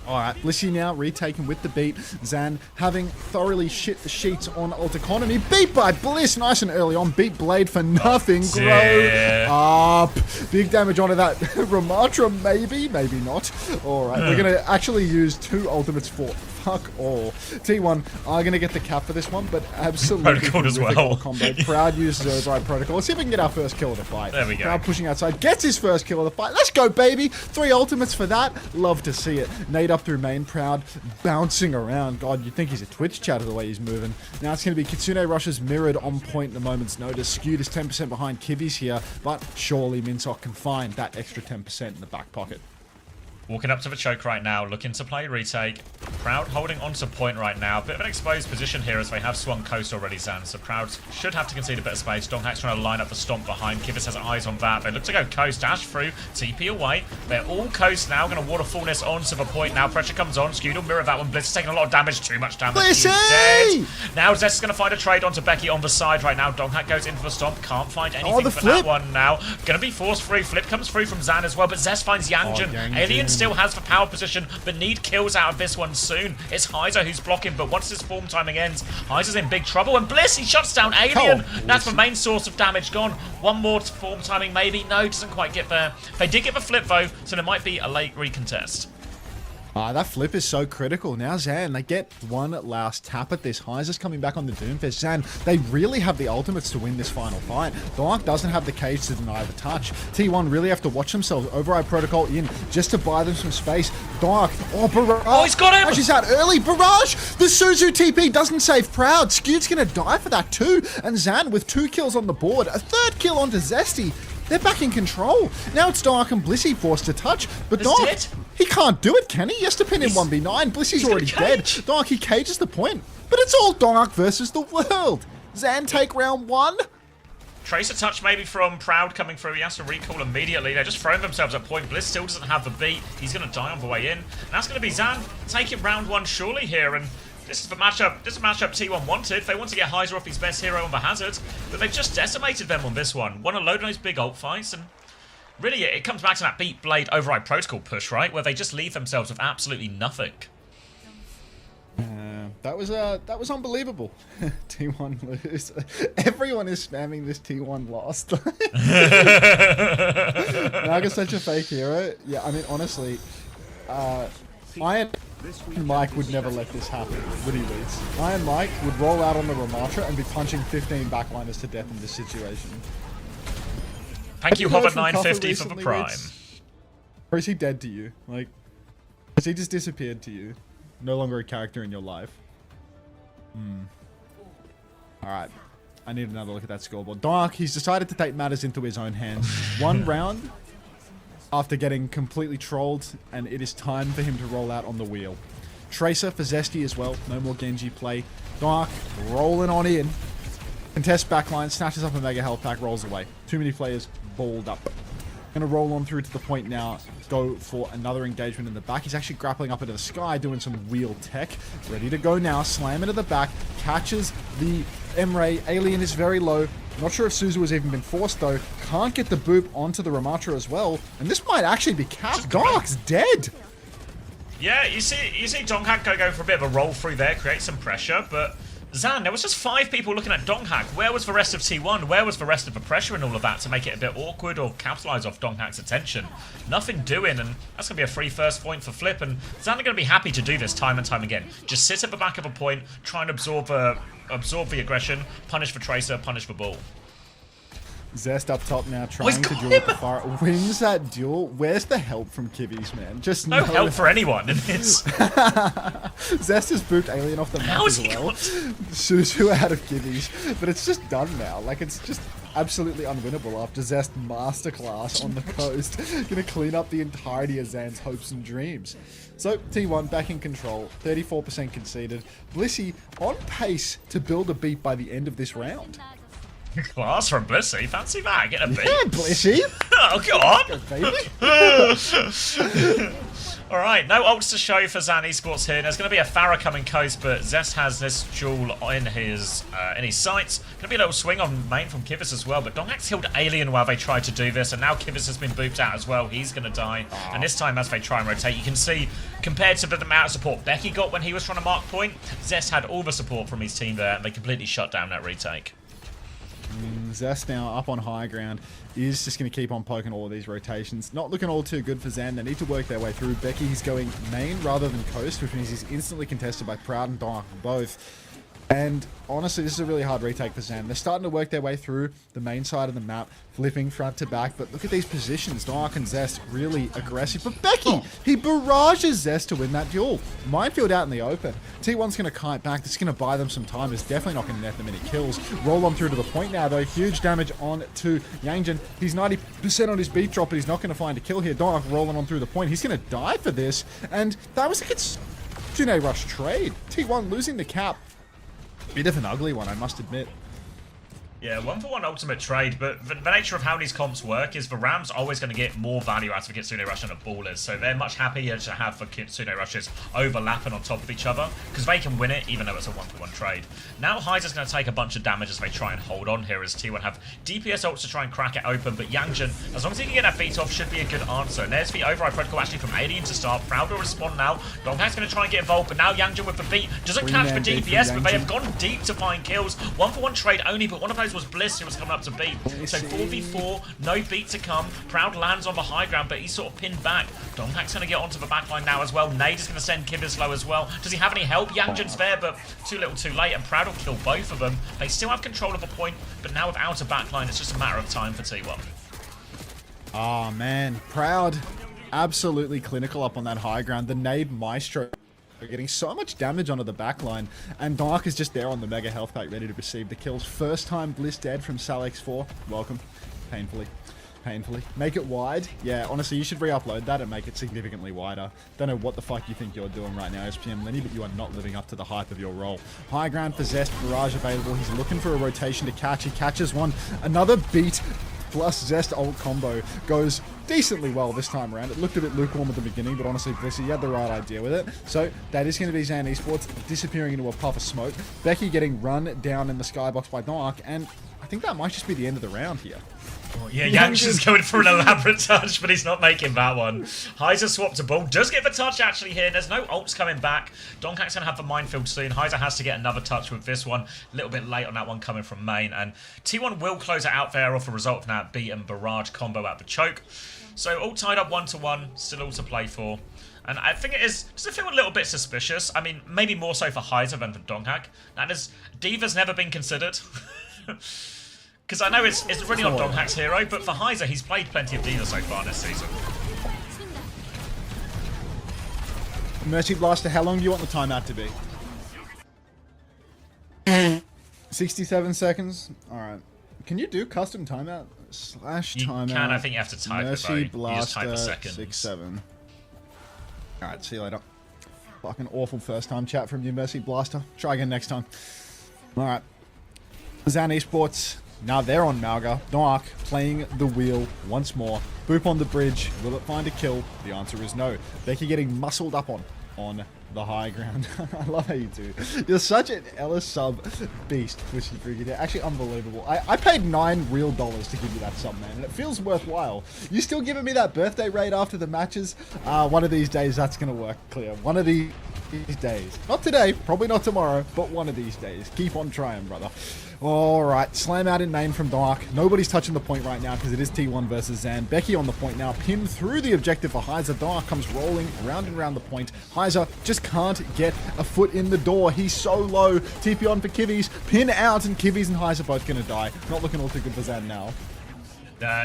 All right, Blissey now retaken with the beat. Zan having thoroughly shit the sheets on ult economy. Beat by Bliss, nice and early on. Beat Blade for nothing. dear. Grow up. Big damage onto that Ramatra, maybe not. All right, we're gonna actually use 2 ultimates for fuck all. T1 are gonna get the cap for this one, but absolutely Protocol as horrific well. ult combo. Proud uses override protocol. Let's see if we can get our first kill of the fight. There we go. Proud pushing outside, gets his first kill of the fight. Let's go, baby. 3 ultimates for that. Love to see it. Nade up through main. Proud bouncing around. God, you'd think he's a Twitch chatter the way he's moving. Now it's going to be Kitsune Rush's mirrored on point in a moment's notice. Skewed is 10% behind Kivi's here, but surely Minsock can find that extra 10% in the back pocket. Walking up to the choke right now, looking to play retake. Proud holding onto point right now. Bit of an exposed position here as they have swung coast already, Zan. So Proud should have to concede a bit of space. Donghack's trying to line up the stomp behind. Kivitz has eyes on that. They look to go coast, dash through, TP away. They're all coast now. Going to waterfallness onto the point now. Pressure comes on. Skewed will mirror that one. Blitz is taking a lot of damage. Too much damage. He's dead. Now Zest is going to find a trade onto Becky on the side right now. Donghack goes into the stomp. Can't find anything the for flip. that one now. Going to be forced free. Flip comes through from Zan as well. But Zest finds Yangjin. Yangjin. Alien still has the power position, but need kills out of this one soon. It's Heiser who's blocking, but once his form timing ends, Heiser's in big trouble, and Bliss, he shuts down Alien. That's the main source of damage gone. One more form timing, maybe. No, doesn't quite get there. They did get the flip, though, so there might be a late recontest. That flip is so critical. Now Zan, they get one last tap at this. Heiser's coming back on the Doomfist. Zan, they really have the ultimates to win this final fight. Dark doesn't have the cage to deny the touch. T1 really have to watch themselves. Override protocol in just to buy them some space. Dark, Barrage. Oh, he's got him! Barrage is out early. Barrage! The Suzu TP doesn't save Proud. Skewed's gonna die for that too. And Zan with 2 kills on the board. A 3rd kill onto Zesty. They're back in control. Now it's Dark and Blissey forced to touch. But Dark, dead? he can't do it, can he? He has to pin in 1v9. Blissey's already dead. Dark, he cages the point. But it's all Dark versus the world. Zan take round 1. Tracer touch maybe from Proud coming through. He has to recall immediately. They're just throwing themselves at point. Bliss still doesn't have the beat. He's going to die on the way in. And that's going to be Zan taking round 1 surely here. And this is the matchup. This is a matchup T1 wanted. They want to get Heiser off his best hero on the Hazard, but they've just decimated them on this one. Won a load of those big ult fights, and really it comes back to that beat Blade override protocol push, right? Where they just leave themselves with absolutely nothing. That was unbelievable. T1 lose. Everyone is spamming this T1 lost. Naga's such a fake hero. Yeah, I mean, honestly, Iron Mike would never let this happen, would he, Leeds? Iron Mike would roll out on the Ramatra and be punching 15 backliners to death in this situation. Thank you, heard Hobbit from Cuffer 950 for the recently, prime. Leeds? Or is he dead to you? Like, has he just disappeared to you? No longer a character in your life? Alright. I need another look at that scoreboard. Dark, he's decided to take matters into his own hands. 1 round after getting completely trolled, and it is time for him to roll out on the wheel. Tracer for Zesty as well. No more Genji play. Dark rolling on in. Contest backline, snatches up a mega health pack, rolls away. Too many players balled up. Gonna roll on through to the point now, go for another engagement in the back. He's actually grappling up into the sky, doing some wheel tech. Ready to go now, slam into the back, catches the Emre. Alien is very low. Not sure if Suzu has even been forced though. Can't get the boop onto the Ramatra as well. And this might actually be capped. Dark's dead. Yeah, you see Donghack go for a bit of a roll through there, create some pressure, but Zan, there was just 5 people looking at Donghak. Where was the rest of T1? Where was the rest of the pressure and all of that to make it a bit awkward or capitalise off Donghak's attention? Nothing doing, and that's going to be a free first point for Flip, and Zan are going to be happy to do this time and time again. Just sit at the back of a point, try and absorb the aggression, punish the Tracer, punish the ball. Zest up top now, trying to duel with the fire. Wins that duel. Where's the help from Kivvies, man? Just no help for anyone in this. Zest has booped Alien off the map How is as he well. Suzu out of Kivvies, but it's just done now. Like, it's just absolutely unwinnable after Zest masterclass on the coast. Gonna clean up the entirety of Zan's hopes and dreams. So, T1 back in control, 34% conceded. Blissey on pace to build a beat by the end of this round. Class from Blissey. Fancy that. Get a beat. Yeah, Blissey. Oh, God. Baby. Alright, no ults to show for Zan Esports here. There's going to be a Pharah coming coast, but Zest has this jewel in his sights. Going to be a little swing on main from Kivvis as well, but Donghak's killed Alien while they tried to do this, and now Kivvis has been booped out as well. He's going to die. And this time, as they try and rotate, you can see, compared to the amount of support Becky got when he was trying to mark point, Zest had all the support from his team there, and they completely shut down that retake. Zest now up on high ground is just going to keep on poking all of these rotations. Not looking all too good for Zan. They need to work their way through. Becky's going main rather than coast, which means he's instantly contested by Proud and Donk both. And honestly, this is a really hard retake for Zan. They're starting to work their way through the main side of the map, flipping front to back. But look at these positions. Donk and Zest really aggressive. But Becky, he barrages Zest to win that duel. Minefield out in the open. T1's going to kite back. This is going to buy them some time. It's definitely not going to net them any kills. Roll on through to the point now, though. Huge damage on to Yangjin. He's 90% on his beat drop, but he's not going to find a kill here. Donk rolling on through the point. He's going to die for this. And that was a Kitsune Rush trade. T1 losing the cap. Bit of an ugly one, I must admit. Yeah, 1-for-1 ultimate trade, but the nature of how these comps work is the Rams always going to get more value out of a Kitsune Rush than a Ballers, so they're much happier to have the Kitsune Rushes overlapping on top of each other, because they can win it even though it's a 1-for-1 trade. Now Hyzer's going to take a bunch of damage as they try and hold on here, as T1 have DPS ults to try and crack it open, but Yangjin, as long as he can get that beat off, should be a good answer. And there's the override protocol actually from Alien to start. Proud will respond now. Donghak's going to try and get involved, but now Yangjin with the beat doesn't catch the DPS, but they have gone deep to find kills. 1-for-1 trade only, but one of those was Bliss, who was coming up to beat. So 4v4, no beat to come. Proud lands on the high ground, but he's sort of pinned back. Donghak's going to get onto the backline now as well. Nade is going to send Kivvis low as well. Does he have any help? Yangjin's there, but too little too late, and Proud will kill both of them. They still have control of a point, but now without a backline, it's just a matter of time for T1. Oh man, Proud absolutely clinical up on that high ground. The Nade Maestro getting so much damage onto the backline, and Dark is just there on the mega health pack ready to receive the kills. First time Bliss dead from Salex4. Welcome. Painfully. Make it wide. Yeah, honestly, you should re-upload that and make it significantly wider. Don't know what the fuck you think you're doing right now, SPM Lenny, but you are not living up to the hype of your role. High ground for Zest, Barrage available. He's looking for a rotation to catch. He catches one. Another beat plus Zest ult combo goes decently well this time around. It looked a bit lukewarm at the beginning, but honestly, Blissey, you had the right idea with it. So that is going to be Zan Esports disappearing into a puff of smoke. Becky getting run down in the skybox by Dark, and I think that might just be the end of the round here. Oh, yeah, Yangjin's going for an elaborate touch, but he's not making that one. Hyzer swapped a ball. Does get the touch actually here. There's no ults coming back. Donghak's going to have the minefield soon. Hyzer has to get another touch with this one. A little bit late on that one coming from main. And T1 will close it out there off a result of that beat and barrage combo at the choke. So all tied up 1-1. Still all to play for. And I think it is, does it feel a little bit suspicious? I mean, maybe more so for Hyzer than for Donghak. That is, Diva's never been considered. Because I know it's really not Donghak's hero, but for Hyzer, he's played plenty of Diva so far this season. Mercy Blaster, how long do you want the timeout to be? 67 seconds? Alright. Can you do custom timeout? /timeout. You can, I think you have to type Mercy it though. You just type the Blaster seconds. 6-7. Alright, see you later. Fucking awful first time chat from you, Mercy Blaster. Try again next time. Alright. Zan Esports. Now they're on Malga. Dark playing the wheel once more. Boop on the bridge. Will it find a kill? The answer is no. Becky getting muscled up on the high ground. I love how you do. You're such an Ellis sub beast, which is actually unbelievable. I paid $9 real to give you that sub, man, and it feels worthwhile. You still giving me that birthday raid after the matches? One of these days that's gonna work, Clear. One of the these days. Not today, probably not tomorrow, but one of these days. Keep on trying, brother. All right, slam out in main from Dark. Nobody's touching the point right now because it is T1 versus Zan. Becky on the point now, pinned through the objective for Heiser. Dark comes rolling round and round the point. Heiser just can't get a foot in the door. He's so low. TP on for Kivis. Pin out, and Kivis and Heiser both going to die. Not looking all too good for Zan now.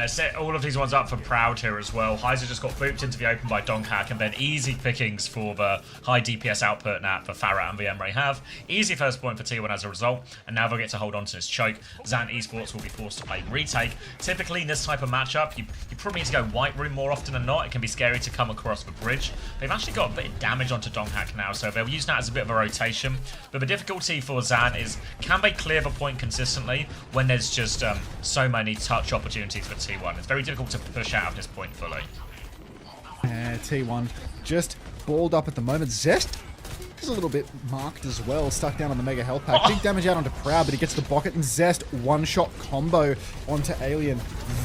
Set all of these ones up for Proud here as well. Heiser just got booped into the open by Donkhack, and then easy pickings for the high DPS output that for Farah and the Emre have. Easy first point for T1 as a result, and now they'll get to hold on to this choke. Zan Esports will be forced to play retake. Typically in this type of matchup, you probably need to go white room more often than not. It can be scary to come across the bridge. They've actually got a bit of damage onto Donkhack now, so they'll use that as a bit of a rotation. But the difficulty for Zan is, can they clear the point consistently when there's just so many touch opportunities for T1? It's very difficult to push out of this point fully. T1 just balled up at the moment. Zest is a little bit marked as well, stuck down on the Mega Health Pack. Big damage out onto Proud, but he gets the bucket, and Zest one-shot combo onto Alien.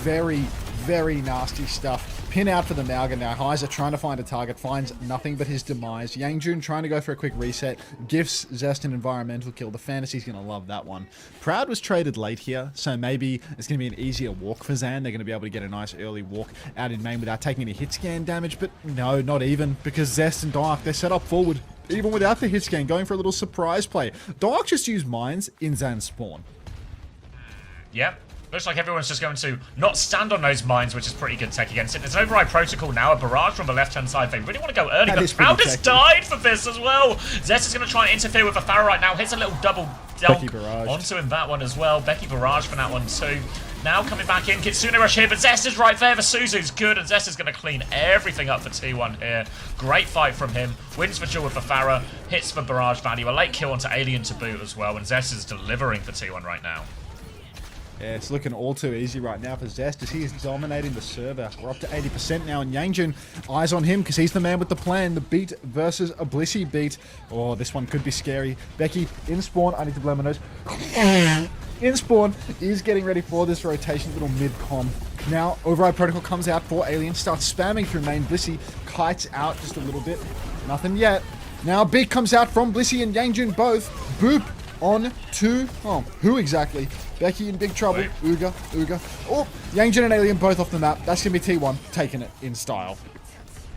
Very, very nasty stuff. Pin out for the Malga now. Heiser trying to find a target, finds nothing but his demise. Yangjun trying to go for a quick reset, gifts Zest an environmental kill. The Fantasy's going to love that one. Proud was traded late here, so maybe it's going to be an easier walk for Zan. They're going to be able to get a nice early walk out in main without taking any hit scan damage, but no, not even, because Zest and Dark, they're set up forward, even without the hit scan, going for a little surprise play. Dark just used mines in Zan's spawn. Yep. Looks like everyone's just going to not stand on those mines, which is pretty good tech against it. There's an override protocol now, a barrage from the left-hand side. They really want to go early, but Proud has died for this as well. Zest is going to try and interfere with the Farah right now. Hits a little double dunk onto him that one as well. Becky barrage for that one too. Now coming back in, Kitsune rush here, but Zest is right there. The Suzu's good, and Zest is going to clean everything up for T1 here. Great fight from him. Wins the duel with the Farah, hits the barrage value. A late kill onto Alien to boot as well, and Zest is delivering for T1 right now. Yeah, it's looking all too easy right now for Zest as he is dominating the server. We're up to 80% now, and Yangjun, eyes on him because he's the man with the plan. The beat versus a Blissey beat. Oh, this one could be scary. Becky, in spawn. I need to blow my nose. In spawn, is getting ready for this rotation. Little mid-com. Now, Override Protocol comes out for Alien. Starts spamming through main. Blissey kites out just a little bit. Nothing yet. Now, beat comes out from Blissey and Yangjun both. Boop on to... Oh, who exactly? Becky in big trouble. Uga. Oh, Yangjun and Alien both off the map. That's going to be T1 taking it in style.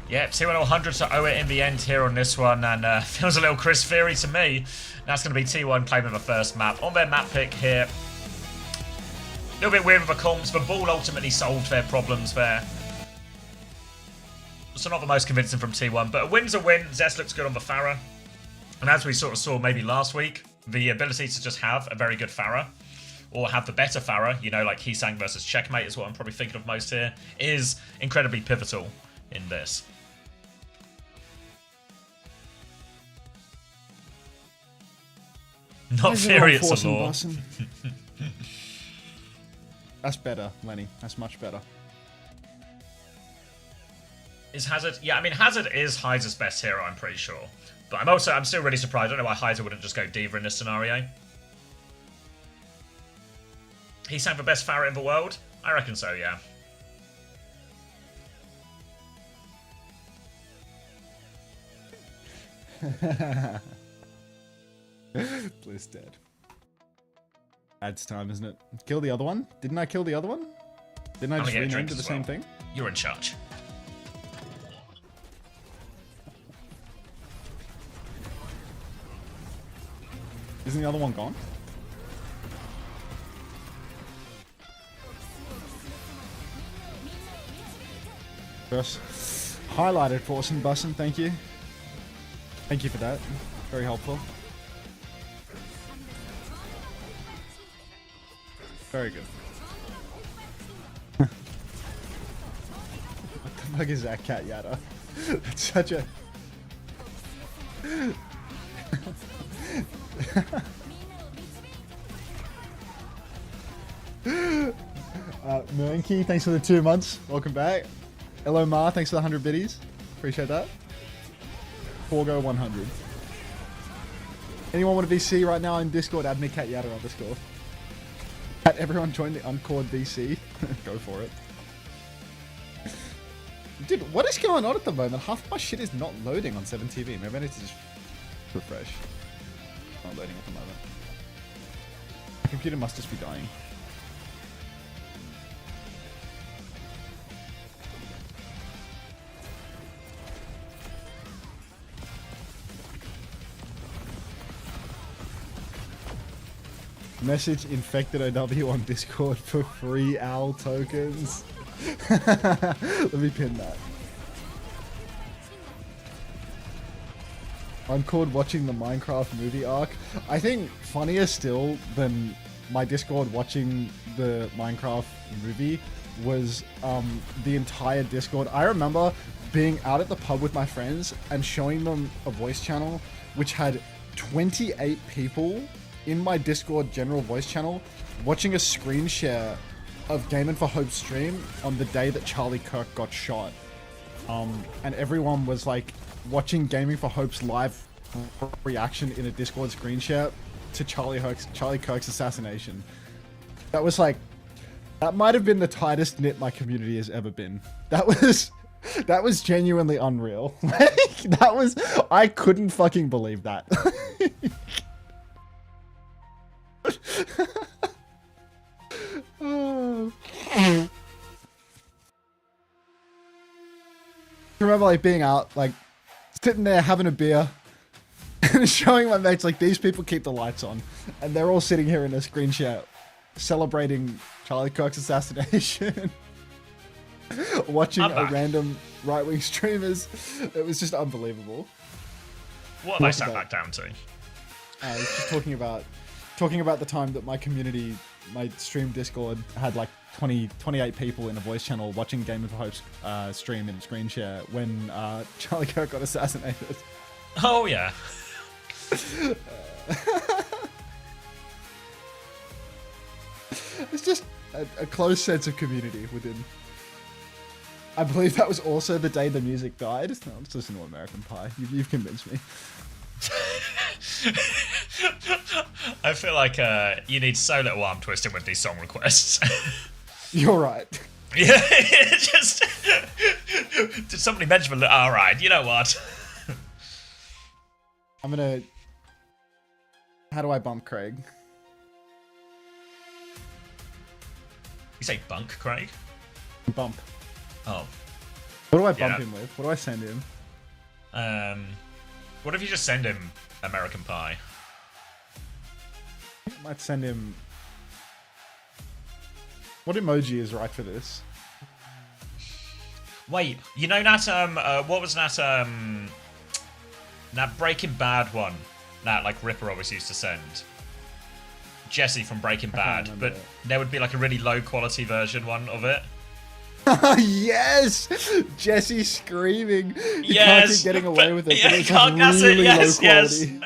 Yep, T1 100 to owe it in the end here on this one, and feels a little Chris Fury to me. That's going to be T1 claiming the first map. On their map pick here. A little bit weird with the comms. The ball ultimately solved their problems there. So not the most convincing from T1, but a win's a win. Zest looks good on the Farah. And as we sort of saw maybe last week, the ability to just have a very good Farah, or have the better Farah, you know, like Heesang versus Checkmate is what I'm probably thinking of most here, is incredibly pivotal in this. Not Fury, it's a law. That's better, Lenny. That's much better. Is Hazard? Yeah, I mean, Hazard is Heiser's best hero, I'm pretty sure. But I'm still really surprised. I don't know why Heiser wouldn't just go D.Va in this scenario. He sang the best Farah in the world? I reckon so, yeah. Bliss dead. Ads time, isn't it? Kill the other one? Didn't I kill the other one? Didn't I just rename to the same thing? You're in charge. Isn't the other one gone? First, highlighted Forsen Bussin, thank you. Thank you for that. Very helpful. Very good. What the fuck is that, Cat Yada? That's such a... Mernky, thanks for the 2 months. Welcome back. Hello, Ma, thanks for the 100 biddies. Appreciate that. Forgo 100. Anyone want to VC right now in Discord? Add me Cat Yada on Discord. Everyone join the Uncored VC. Go for it. Dude, what is going on at the moment? Half my shit is not loading on 7TV. Maybe I need to just refresh. Not loading at the moment. My computer must just be dying. Message infected OW on Discord for free OWL tokens. Let me pin that. I'm called watching the Minecraft movie arc. I think funnier still than my Discord watching the Minecraft movie was the entire Discord. I remember being out at the pub with my friends and showing them a voice channel which had 28 people in my Discord general voice channel watching a screen share of Gaming for Hope stream on the day that Charlie Kirk got shot. And everyone was like watching Gaming for Hope's live reaction in a Discord screen share to Charlie Kirk's assassination. That was like, that might have been the tightest knit my community has ever been. That was genuinely unreal. Like, I couldn't fucking believe that. Oh. I remember like being out, like sitting there having a beer and showing my mates like these people keep the lights on and they're all sitting here in a screen share celebrating Charlie Kirk's assassination. Watching a random right-wing streamers. It was just unbelievable. What have I sat back down to? I was just talking about the time that my community, my stream Discord had like 28 people in a voice channel watching Gaming for Hope's stream in screen share when Charlie Kirk got assassinated. Oh yeah. It's just a close sense of community within. I believe that was also the day the music died. No, let's listen to American Pie. You've convinced me. I feel like you need so little arm twisting with these song requests. You're right. Yeah, just did somebody mention? All right, you know what? I'm gonna. How do I bump Craig? You say bunk, Craig? Bump. Oh. What do I bump him with? What do I send him? What if you just send him American Pie? I might send him. What emoji is right for this? Wait, you know that what was that that Breaking Bad one that like Ripper always used to send? Jesse from Breaking Bad, but there would be like a really low quality version one of it. Yes, Jesse screaming. He yes, can't keep getting away with it. Yeah, It's can't like really yes, low quality.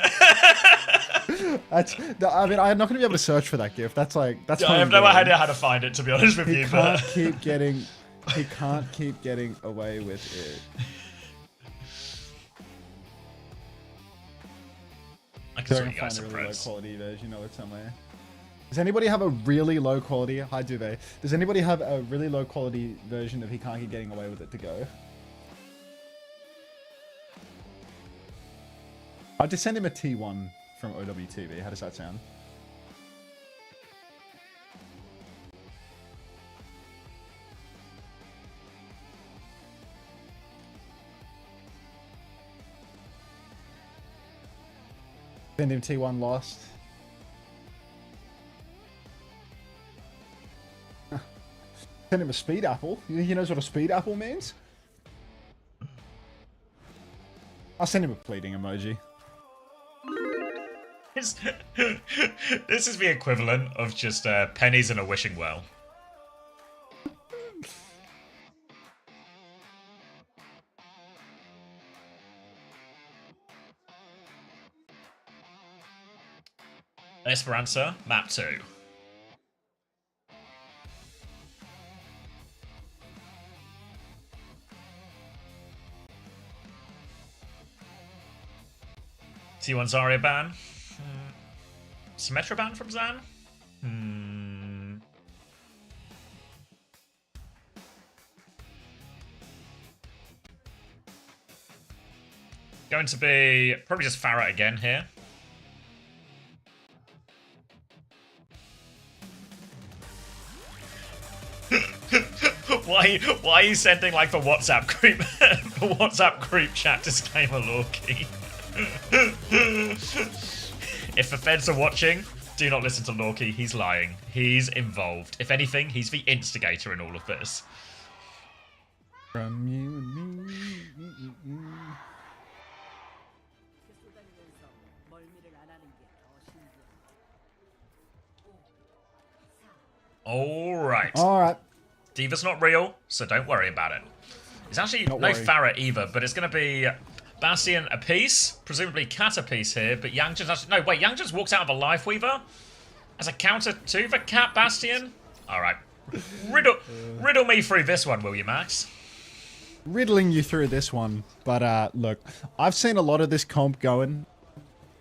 yes. I mean, I'm not going to be able to search for that GIF. That's like that's. Yeah, I have no idea how to find it, to be honest with he you. Can't but keep getting. He can't keep getting away with it. I can Find guys a some really low press. quality version of it somewhere. Does anybody have a really low quality? Hi, Duvet. Does anybody have a really low quality version of He Can't Keep Getting Away with It to go? I'll just send him a T1 from OWTV. How does that sound? Send him T1 lost. Send him a speed apple. He knows what a speed apple means? I'll send him a pleading emoji. This is the equivalent of just pennies and a wishing well. Esperanza, map 2. T1 Zarya ban. Symmetra ban from Zan? Going to be probably just Farah again here. Why are you sending like the WhatsApp group the WhatsApp group chat disclaimer, Lorky? If the feds are watching, do not listen to Lorky. He's lying. He's involved. If anything, he's the instigator in all of this. From you and me. Alright. Alright. Diva's not real, so don't worry about it. It's actually no Farah either, but it's going to be Bastion a piece, presumably Cat a piece here, but Yangjin's actually... No, wait, Yangjin's walked out of a Life Weaver as a counter to the Cat Bastion? Alright. Riddle me through this one, will you, Max? Riddling you through this one, but look, I've seen a lot of this comp going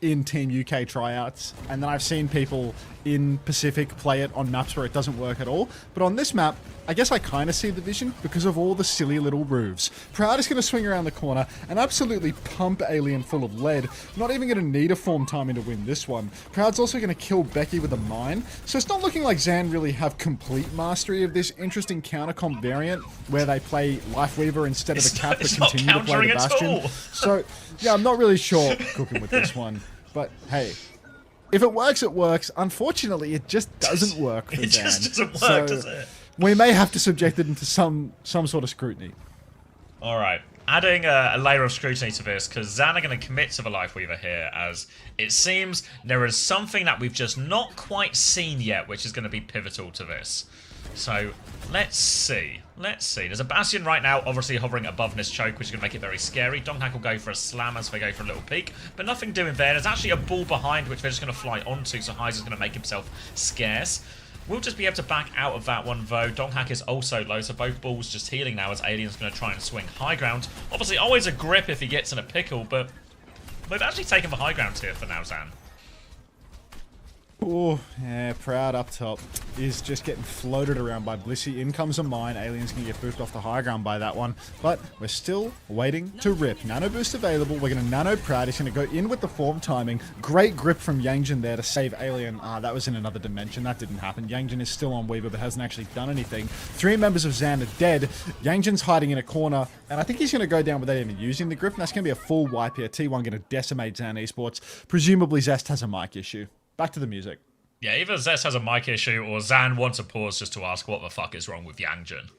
in Team UK tryouts, and then I've seen people in Pacific play it on maps where it doesn't work at all. But on this map, I guess I kind of see the vision because of all the silly little roofs. Proud is going to swing around the corner and absolutely pump Alien full of lead. Not even going to need a form timing to win this one. Proud's also going to kill Becky with a mine, so it's not looking like Zan really have complete mastery of this interesting counter comp variant where they play Life Weaver instead of a Cap but continue to play the Bastion. So yeah, I'm not really sure cooking with this one. But hey, if it works, it works. Unfortunately, it just doesn't work for Zan. It just doesn't work, does it? We may have to subject it into some sort of scrutiny. Alright. Adding a layer of scrutiny to this, because Zan are going to commit to the Life Weaver here, as it seems there is something that we've just not quite seen yet, which is going to be pivotal to this. So, let's see. Let's see. There's a Bastion right now, obviously hovering above this choke, which is going to make it very scary. Donghack will go for a slam as they go for a little peek, but nothing doing there. There's actually a ball behind, which they're just going to fly onto, so Heiser's going to make himself scarce. We'll just be able to back out of that one, though. Donghack is also low, so both balls just healing now as Alien's going to try and swing high ground. Obviously, always a grip if he gets in a pickle, but we've actually taken the high ground here for now, Zan. Oh, yeah, Proud up top is just getting floated around by Blissey. In comes a mine. Alien's going to get boofed off the high ground by that one. But we're still waiting to rip. Nano boost available. We're going to nano Proud. He's going to go in with the form timing. Great grip from Yangjin there to save Alien. Ah, that was in another dimension. That didn't happen. Yangjin is still on Weaver but hasn't actually done anything. 3 members of Zan are dead. Yangjin's hiding in a corner. And I think he's going to go down without even using the grip. And that's going to be a full wipe here. T1 going to decimate Zan Esports. Presumably Zest has a mic issue. Back to the music. Yeah, either Zest has a mic issue or Zan wants a pause just to ask what the fuck is wrong with Yangjin.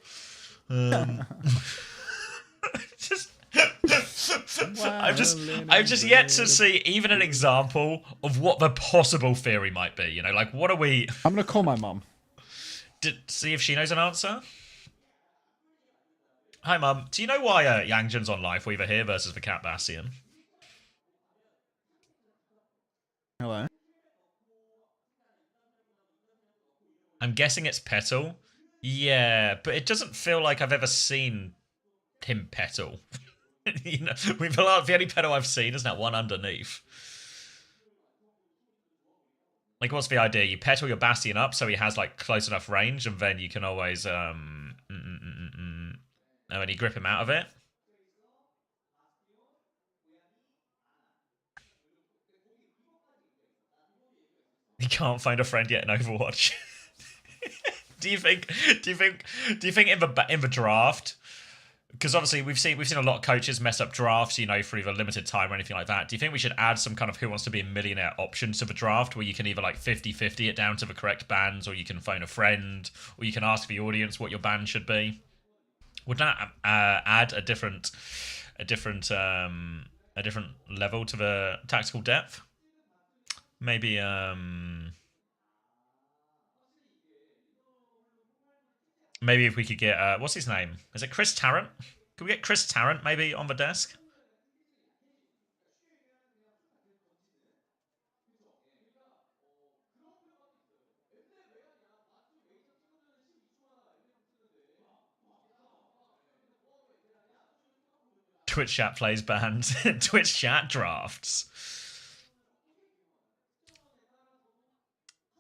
Just... I've just yet to see even an example of what the possible theory might be. You know, like, what are we... I'm going to call my mum. See if she knows an answer. Hi, Mum. Do you know why Yangjin's on Life Weaver here versus the Cat Bastion? Hello. I'm guessing it's Petal. Yeah, but it doesn't feel like I've ever seen him petal. You know, the only petal I've seen is that one underneath. Like, what's the idea? You petal your Bastion up so he has, like, close enough range, and then you can always, and you grip him out of it. He can't find a friend yet in Overwatch. Do you think in the draft, because obviously we've seen a lot of coaches mess up drafts, you know, for either limited time or anything like that. Do you think we should add some kind of Who Wants to Be a Millionaire option to the draft where you can either like 50-50 it down to the correct bands, or you can phone a friend, or you can ask the audience what your band should be? Would that add a different level to the tactical depth? Maybe maybe if we could get, what's his name? Is it Chris Tarrant? Could we get Chris Tarrant maybe on the desk? Twitch chat plays bands. Twitch chat drafts.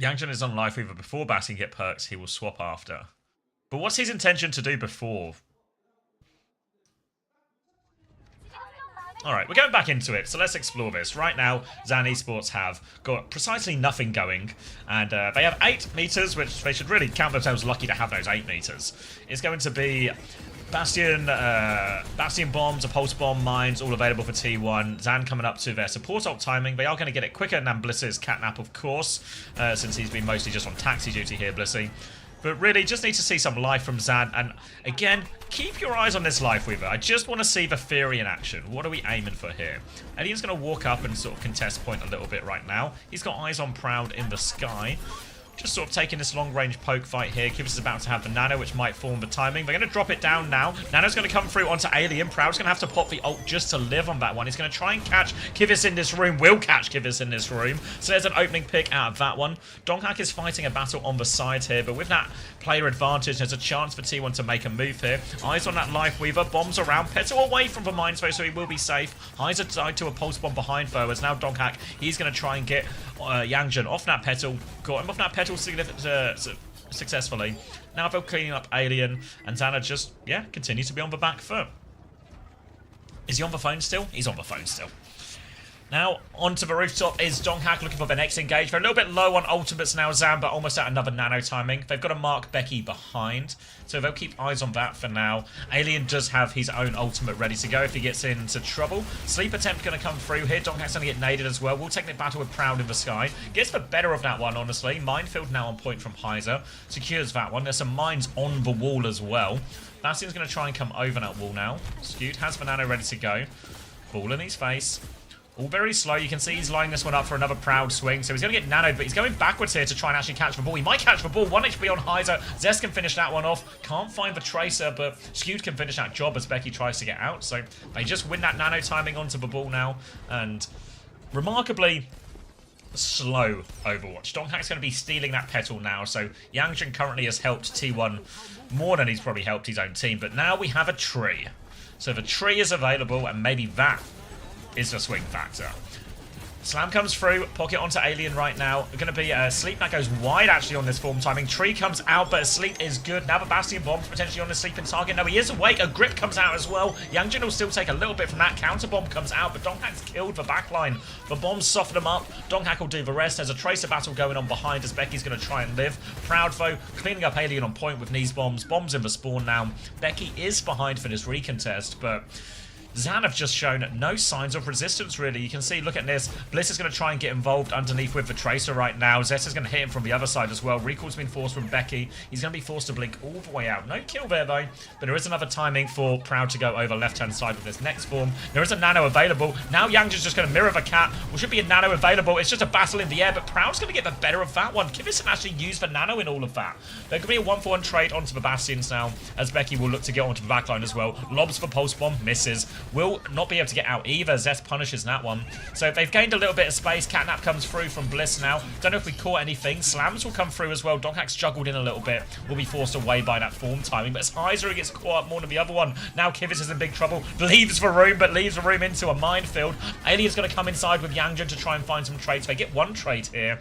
Yangjin is on Life Weaver before Bastion get perks. He will swap after. But what's his intention to do before? Alright, we're going back into it, so let's explore this. Right now, Zan Esports have got precisely nothing going, and they have 8 meters, which they should really count themselves lucky to have those 8 meters. It's going to be Bastion bombs, a pulse bomb, mines, all available for T1. Zan coming up to their support ult timing. They are going to get it quicker than Bliss's catnap, of course, since he's been mostly just on taxi duty here, Blissy. But really, just need to see some life from Zan. And again, keep your eyes on this Life Weaver. I just want to see the Fury in action. What are we aiming for here? Alien's going to walk up and sort of contest point a little bit right now. He's got eyes on Proud in the sky. Just sort of taking this long-range poke fight here. Kivas is about to have the Nano, which might form the timing. They're going to drop it down now. Nano's going to come through onto Alien. Proud's going to have to pop the ult just to live on that one. He's going to try and catch Kivas in this room. Will catch Kivas in this room. So there's an opening pick out of that one. Donghak is fighting a battle on the side here, but with that player advantage, there's a chance for T1 to make a move here. Eyes on that Life Weaver. Bombs around. Petal away from the mines, though, so he will be safe. Heiser died to a pulse bomb behind, though, as now Donghak, he's going to try and get Yangjun off that Petal. Got him off that Petal successfully. Now they're cleaning up Alien, and Xana just, yeah, continues to be on the back foot. Is he on the phone still? He's on the phone still. Now, onto the rooftop is Donghak looking for the next engage. They're a little bit low on ultimates now, Zan, but almost at another nano timing. They've got to mark Becky behind, so they'll keep eyes on that for now. Alien does have his own ultimate ready to go if he gets into trouble. Sleep attempt going to come through here. Donghak's going to get naded as well. We'll take the battle with Proud in the sky. Gets the better of that one, honestly. Minefield now on point from Heiser. Secures that one. There's some mines on the wall as well. Bastion's going to try and come over that wall now. Skewed has the nano ready to go. Ball in his face. All very slow. You can see he's lining this one up for another Proud swing. So he's going to get nanoed, but he's going backwards here to try and actually catch the ball. He might catch the ball. 1 HP on Heiser. Zest can finish that one off. Can't find the Tracer, but Skewed can finish that job as Becky tries to get out. So they just win that nano timing onto the ball now. And remarkably slow Overwatch. Donghak's going to be stealing that Petal now. So Yangjun currently has helped T1 more than he's probably helped his own team. But now we have a tree. So the tree is available, and maybe that is the swing factor. Slam comes through, pocket onto Alien right now. Going to be Sleep that goes wide actually on this form timing. Tree comes out, but Sleep is good. Now the Bastion bombs potentially on the sleeping target. No, he is awake. A grip comes out as well. Yangjun will still take a little bit from that. Counter bomb comes out, but Donghak's killed the backline. The bombs soften him up. Donghak will do the rest. There's a Tracer battle going on behind as Becky's going to try and live. Proud though, cleaning up Alien on point with knees bombs. Bombs in the spawn now. Becky is behind for this recontest, but Zan have just shown no signs of resistance, really. You can see, look at this. Bliss is going to try and get involved underneath with the Tracer right now. Zest is going to hit him from the other side as well. Recall's been forced from Becky. He's going to be forced to blink all the way out. No kill there, though. But there is another timing for Proud to go over left-hand side with this next form. There is a nano available. Now Yangjun's just going to mirror the cat. Well, should be a nano available. It's just a battle in the air, but Proud's going to get the better of that one. Kivison actually used the nano in all of that. There could be a 1-for-1 trade onto the Bastions now, as Becky will look to get onto the backline as well. Lobs for Pulse Bomb, misses. Will not be able to get out either. Zest punishes that one. So they've gained a little bit of space. Catnap comes through from Bliss now. Don't know if we caught anything. Slams will come through as well. Donghak's juggled in a little bit. Will be forced away by that form timing. But it's Heiser who gets caught up more than the other one. Now Kivitz is in big trouble. Leaves the room, but leaves the room into a minefield. Alien's going to come inside with Yangjun to try and find some trades. They get one trade here.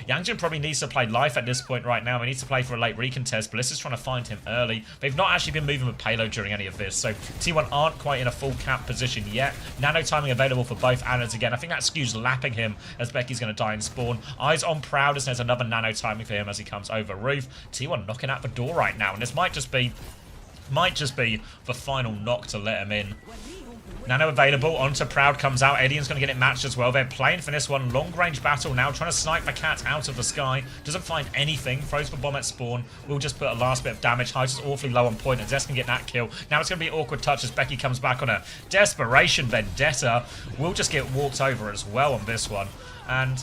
Yangjun probably needs to play life at this point right now. He needs to play for a late recontest. Bliss is trying to find him early. They've not actually been moving with payload during any of this, so T1 aren't quite in a full cap position yet. Nano timing available for both Annas again. I think that Skew's lapping him as Becky's going to die in spawn. Eyes on Proud as there's another nano timing for him as he comes over roof. T1 knocking at the door right now, and this might just be the final knock to let him in. Nano available, onto Proud comes out. Alien's going to get it matched as well. They're playing for this one. Long range battle now, trying to snipe the cat out of the sky. Doesn't find anything. Throws the bomb at spawn. Will just put a last bit of damage. Heights is awfully low on point, and Zest can get that kill. Now it's going to be an awkward touch as Becky comes back on a desperation vendetta. Will just get walked over as well on this one. And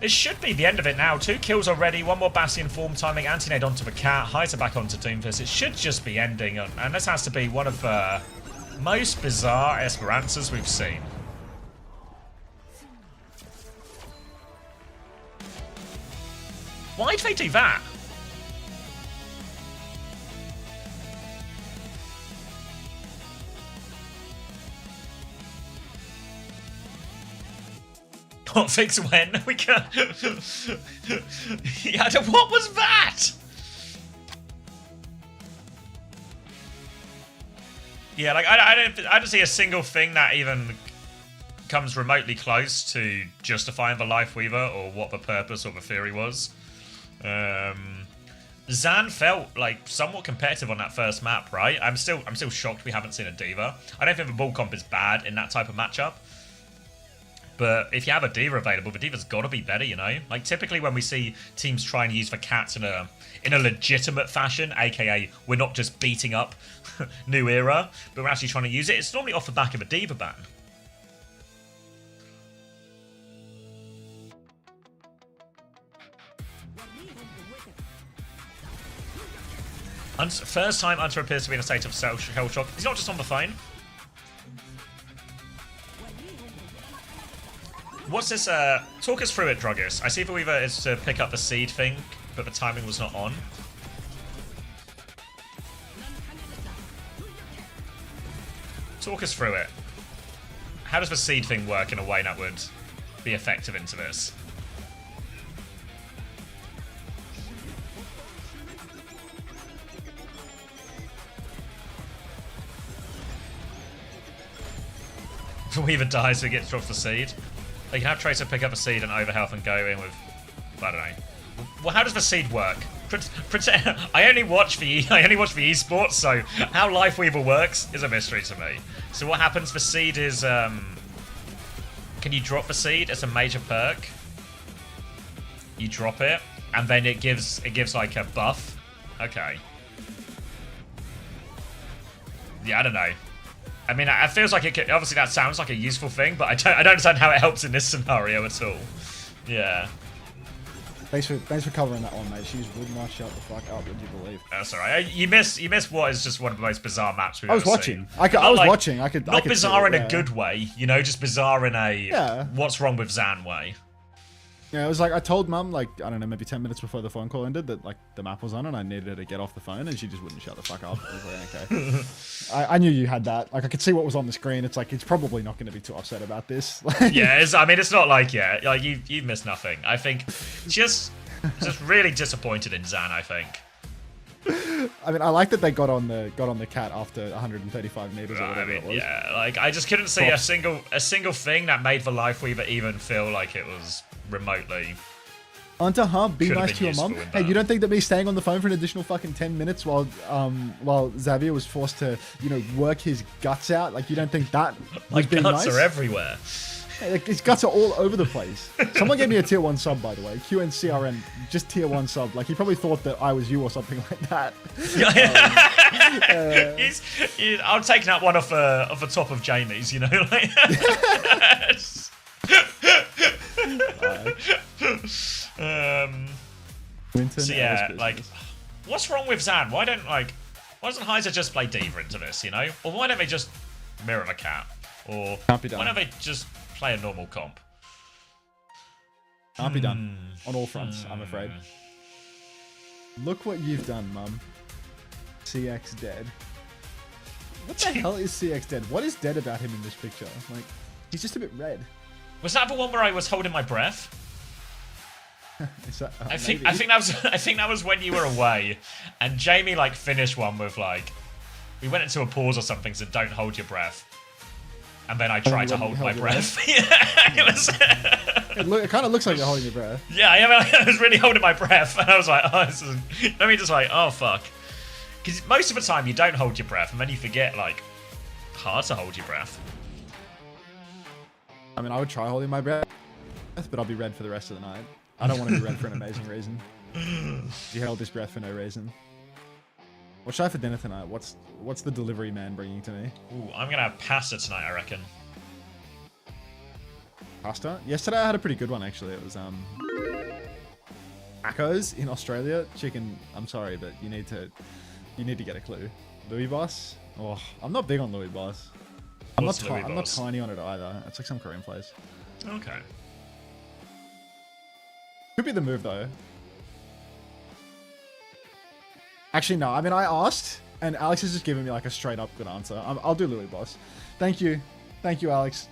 it should be the end of it now. 2 kills already. 1 more Bastion form timing. Anti-nade onto the cat. Heiser back onto Doomfist. It should just be ending. And this has to be one of the most bizarre Esperanzas we've seen. Why'd they do that? Hot fix when? We can. Yeah, what was that? Yeah, like I don't see a single thing that even comes remotely close to justifying the Lifeweaver or what the purpose or the theory was. Zan felt like somewhat competitive on that first map, right? I'm still shocked we haven't seen a D.Va. I don't think the ball comp is bad in that type of matchup. But if you have a D.Va available, the D.Va's got to be better, you know? Like, typically when we see teams try and use the cats in a legitimate fashion, aka we're not just beating up New Era, but we're actually trying to use it, it's normally off the back of a D.Va ban. First time Hunter appears to be in a state of shell shock. He's not just on the phone. What's this? Talk us through it, Druggers. I see the Weaver is to pick up the seed thing, but the timing was not on. Talk us through it. How does the seed thing work in a way that would be effective into this? The Weaver dies, so he gets dropped the seed. You can have Tracer pick up a seed and overhealth and go in with, I don't know. Well, how does the seed work? I only watch the esports, so how Lifeweaver works is a mystery to me. So what happens? The seed is, can you drop the seed? It's a major perk. You drop it, and then it gives like a buff. Okay. Yeah, I don't know. I mean, it feels like it could, obviously that sounds like a useful thing, but I don't understand how it helps in this scenario at all. Yeah. Thanks for covering that one, mate. She would not shut the fuck up, would you believe? That's alright. You miss what is just one of the most bizarre maps we've ever seen. I was watching. I could bizarre see it, in a good way, you know, just bizarre in a what's wrong with Zan way. Yeah, it was like I told Mum, like, I don't know, maybe 10 minutes before the phone call ended that, like, the map was on and I needed her to get off the phone and she just wouldn't shut the fuck up. I was like, okay. I knew you had that. Like, I could see what was on the screen. It's like, it's probably not going to be too upset about this. Yeah, I mean, it's not like, yeah, like, you've missed nothing. I think just really disappointed in Zan, I think. I mean, I like that they got on the cat after 135 meters or whatever it was. Yeah, like, I just couldn't see a single thing that made the Lifeweaver even feel like it was remotely. Hunter, be nice to your mum. Hey, you don't think that me staying on the phone for an additional fucking 10 minutes while Xavier was forced to, you know, work his guts out, like, you don't think that was being nice? My guts are everywhere. Hey, like, his guts are all over the place. Someone gave me a tier 1 sub, by the way. QNCRN, just tier 1 sub. Like, he probably thought that I was you or something like that. I'm taking that one off the top of Jamie's, you know? Like, so yeah, like, what's wrong with Zan? Why doesn't Heiser just play D.Va into this, you know? Or why don't they just mirror the cat? Or why don't they just play a normal comp? Can't be done on all fronts, I'm afraid. Look what you've done, Mum. CX dead. What the hell is CX dead? What is dead about him in this picture? Like, he's just a bit red. Was that the one where I was holding my breath? I think that was when you were away, and Jamie like finished one with like, we went into a pause or something, so don't hold your breath. And then I tried to hold my breath. It kind of looks like you're holding your breath. Yeah, I was really holding my breath, and I was like, oh, this is. Let me just like, oh fuck, because most of the time you don't hold your breath, and then you forget like, hard to hold your breath. I mean, I would try holding my breath, but I'll be red for the rest of the night. I don't want to be red for an amazing reason. You held this breath for no reason. What should I have for dinner tonight? What's the delivery man bringing to me? Ooh, I'm gonna have pasta tonight, I reckon. Pasta? Yesterday I had a pretty good one actually. It was Macos in Australia. Chicken. I'm sorry, but you need to get a clue. Louis Boss. Oh, I'm not big on Louis Boss. I'm not tiny on it either. It's like some Korean place. Okay. Could be the move though. Actually, no. I mean, I asked, and Alex has just given me like a straight up good answer. I'll do Louis Boss. Thank you, Alex.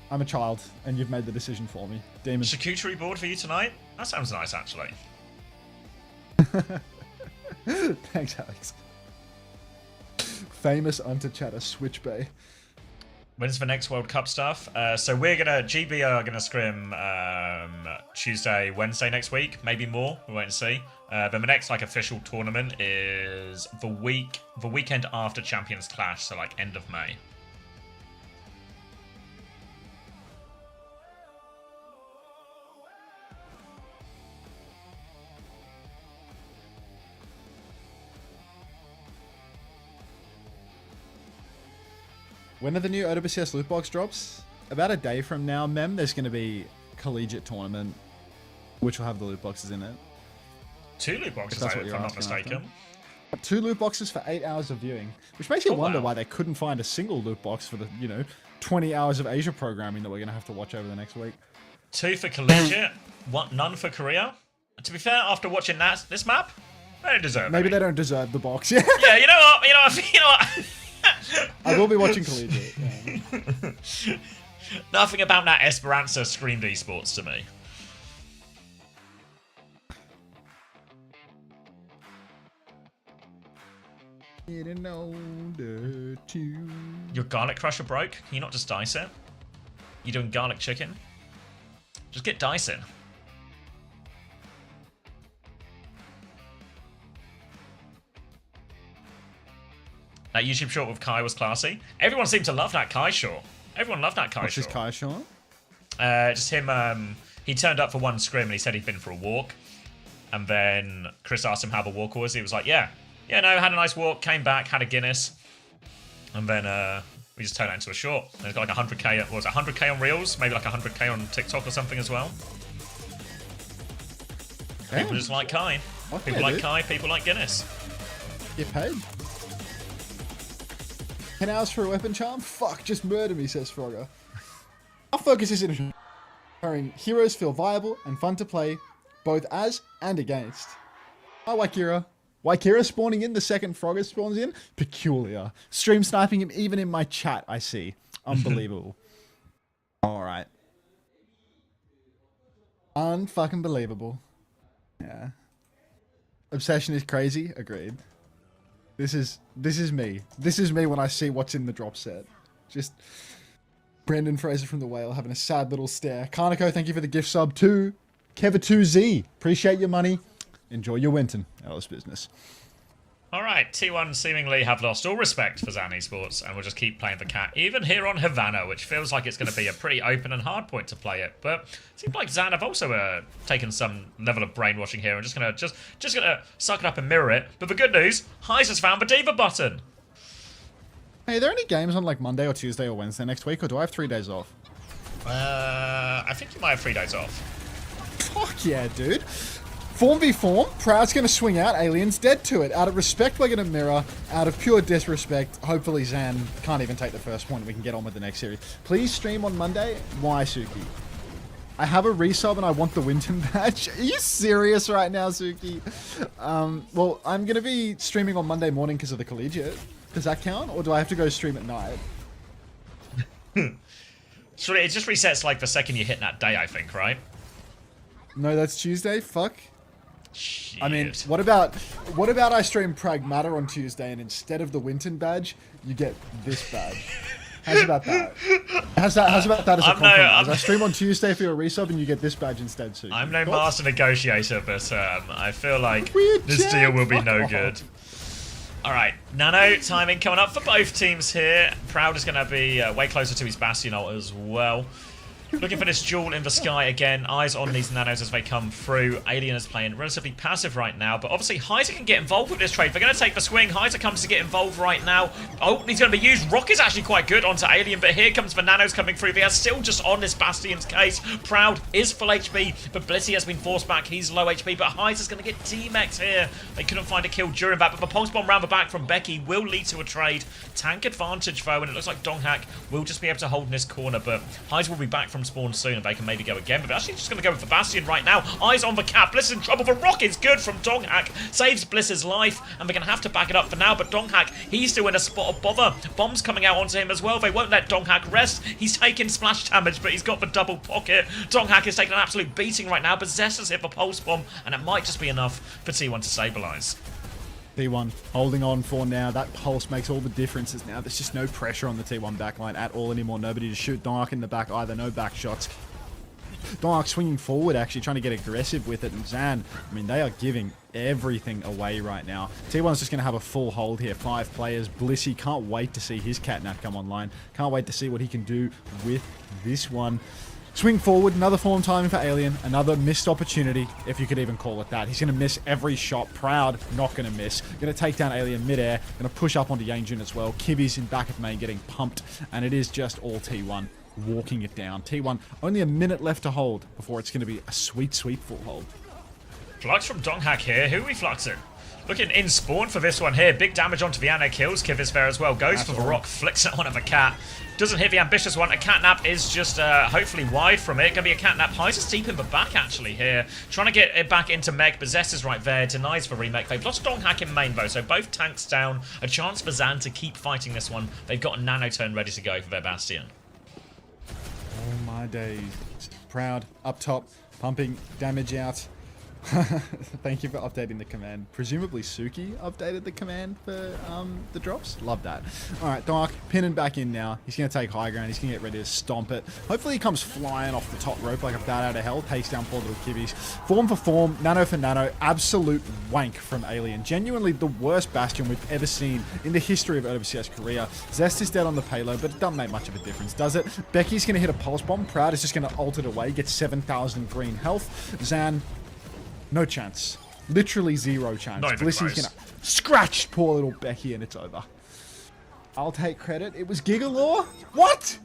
I'm a child, and you've made the decision for me. Demon. Charcuterie board for you tonight? That sounds nice, actually. Thanks, Alex. famous Unter chatter Switch Bay. When's the next World Cup stuff? So GB are gonna scrim Tuesday, Wednesday next week, maybe more. We wait and see. Then the next like official tournament is the weekend after Champions Clash, so like end of May. When are the new OWCS loot box drops? About a day from now, Mem, there's going to be collegiate tournament, which will have the loot boxes in it. 2 loot boxes, That's what if you're I'm not asking, mistaken. 2 loot boxes for 8 hours of viewing, which makes you wonder wow. why they couldn't find a single loot box for the, 20 hours of Asia programming that we're going to have to watch over the next week. 2 for collegiate, none for Korea. To be fair, after watching this map, they don't deserve it. Maybe they don't deserve the box. Yeah, Yeah, you know what? I will be watching collegiate. Yeah. Nothing about that Esperanza screamed esports to me. Your garlic crusher broke? Can you not just dice it? You doing garlic chicken? Just get dicing. That YouTube short with Kai was classy. Everyone seemed to love that Kai short. Everyone loved that Kai What's short. his Kai short? Just him, he turned up for one scrim and he said he'd been for a walk. And then Chris asked him how the walk was. He was like, yeah, no, had a nice walk, came back, had a Guinness. And then we just turned that into a short. And it's got like 100k, what was it, 100k on Reels? Maybe like 100k on TikTok or something as well. Damn. People just like Kai. Okay, People like dude. Kai, people like Guinness. Get paid. 10 hours for a weapon charm? Fuck, just murder me, says Frogger. Our focus is in ensuring heroes feel viable and fun to play, both as and against. Hi, Waikira. Waikira spawning in the second Frogger spawns in? Peculiar. Stream sniping him even in my chat, I see. Unbelievable. Alright. Unfucking believable. Yeah. Obsession is crazy? Agreed. This is me. This is me when I see what's in the drop set. Just Brandon Fraser from the Whale having a sad little stare. Karnako, thank you for the gift sub too. Keva2Z, appreciate your money. Enjoy your Winton. Alice business. Alright, T1 seemingly have lost all respect for Zan Esports and will just keep playing the cat, even here on Havana, which feels like it's going to be a pretty open and hard point to play it. But it seems like Zan have also taken some level of brainwashing here and just gonna suck it up and mirror it. But the good news, Heise has found the Diva button. Hey, are there any games on like Monday or Tuesday or Wednesday next week, or do I have 3 days off? I think you might have 3 days off. Fuck yeah, dude. Form v form, Proud's going to swing out, Alien's dead to it. Out of respect, we're going to mirror. Out of pure disrespect, hopefully Zan can't even take the first point and we can get on with the next series. Please stream on Monday. Why, Suki? I have a resub and I want the Winton badge. Are you serious right now, Suki? Well, I'm going to be streaming on Monday morning because of the collegiate. Does that count? Or do I have to go stream at night? So it just resets like the second you hit that day, I think, right? No, that's Tuesday? Fuck. Shit. I mean, what about I stream Pragmata on Tuesday and instead of the Winton badge, you get this badge? How's about that? How's about that as a compromise? I stream on Tuesday for your resub and you get this badge instead, too. I'm no master negotiator, but I feel like Weird this chat, deal will be fuck no off. good. Alright, Nano timing coming up for both teams here. Proud is going to be way closer to his Bastion ult as well. Looking for this jewel in the sky again. Eyes on these nanos as they come through. Alien is playing relatively passive right now, but obviously Heise can get involved with this trade. They're going to take the swing. Heise comes to get involved right now. Oh, he's going to be used. Rock is actually quite good onto Alien, but here comes the nanos coming through. They are still just on this Bastion's case. Proud is full HP, but Blissey has been forced back. He's low HP, but Heise is going to get T-Max here. They couldn't find a kill during that, but the pulse bomb round the back from Becky will lead to a trade. Tank advantage, though, and it looks like Donghak will just be able to hold in this corner, but Heise will be back from spawn soon, and they can maybe go again, but they're actually just going to go with the Bastion right now. Eyes on the cap. Bliss in trouble. The rock is good from Donghak. Saves Bliss's life, and they're going to have to back it up for now, but Donghak, he's still in a spot of bother. Bombs coming out onto him as well. They won't let Donghak rest. He's taking splash damage, but he's got the double pocket. Donghak is taking an absolute beating right now, but Zess has hit the pulse bomb, and it might just be enough for T1 to stabilize. T1 holding on for now. That pulse makes all the differences now. There's just no pressure on the T1 backline at all anymore. Nobody to shoot Dark in the back either. No back shots. Dark swinging forward, actually trying to get aggressive with it. And Zan, I mean, they are giving everything away right now. T1's just going to have a full hold here. 5 players. Blissey, can't wait to see his catnap come online. Can't wait to see what he can do with this one. Swing forward, another form timing for Alien. Another missed opportunity, if you could even call it that. He's going to miss every shot. Proud, not going to miss. Going to take down Alien midair. Going to push up onto Yangjun as well. Kivi's in back of main getting pumped. And it is just all T1 walking it down. T1, only a minute left to hold before it's going to be a sweet, sweet full hold. Flux from Donghak here. Who are we fluxing? Looking in spawn for this one here. Big damage onto Viana, kills Kivis there as well. Goes for the rock, flicks it on of a cat. Doesn't hit the ambitious one. A catnap is just hopefully wide from it. Gonna be a catnap. Hyzer's deep in the back actually here. Trying to get it back into Meg. Possess is right there. Denies for remake. They've lost Donghak in main though, so both tanks down. A chance for Zan to keep fighting this one. They've got a nanoturn ready to go for their Bastion. Oh my days. Proud, up top, pumping damage out. Thank you for updating the command. Presumably Suki updated the command for the drops. Love that. Alright, Dark pinning back in now. He's going to take high ground. He's going to get ready to stomp it. Hopefully he comes flying off the top rope like a bat out of hell. Takes down poor little kibbies. Form for form, nano for nano. Absolute wank from Alien. Genuinely the worst Bastion we've ever seen in the history of OWCS Korea. Zest is dead on the payload, but it doesn't make much of a difference, does it? Becky's going to hit a pulse bomb. Proud is just going to ult it away. Get 7,000 green health. Zan, no chance. Literally zero chance. Blissy's gonna scratch poor little Becky and it's over. I'll take credit. It was Gigalaw? What?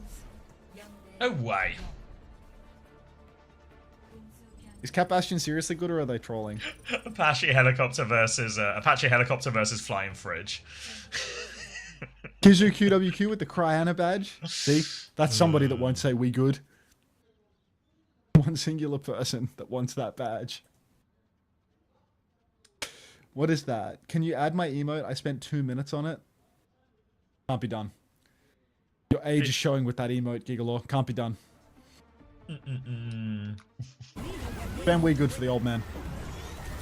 No way. Is Cat Bastion seriously good or are they trolling? Apache helicopter versus flying fridge. Kizu QWQ with the Cryana badge. See? That's somebody that won't say we good. One singular person that wants that badge. What is that? Can you add my emote? I spent 2 minutes on it. Can't be done. Your age is showing with that emote, Gigalaw. Can't be done. Ben, we good for the old man.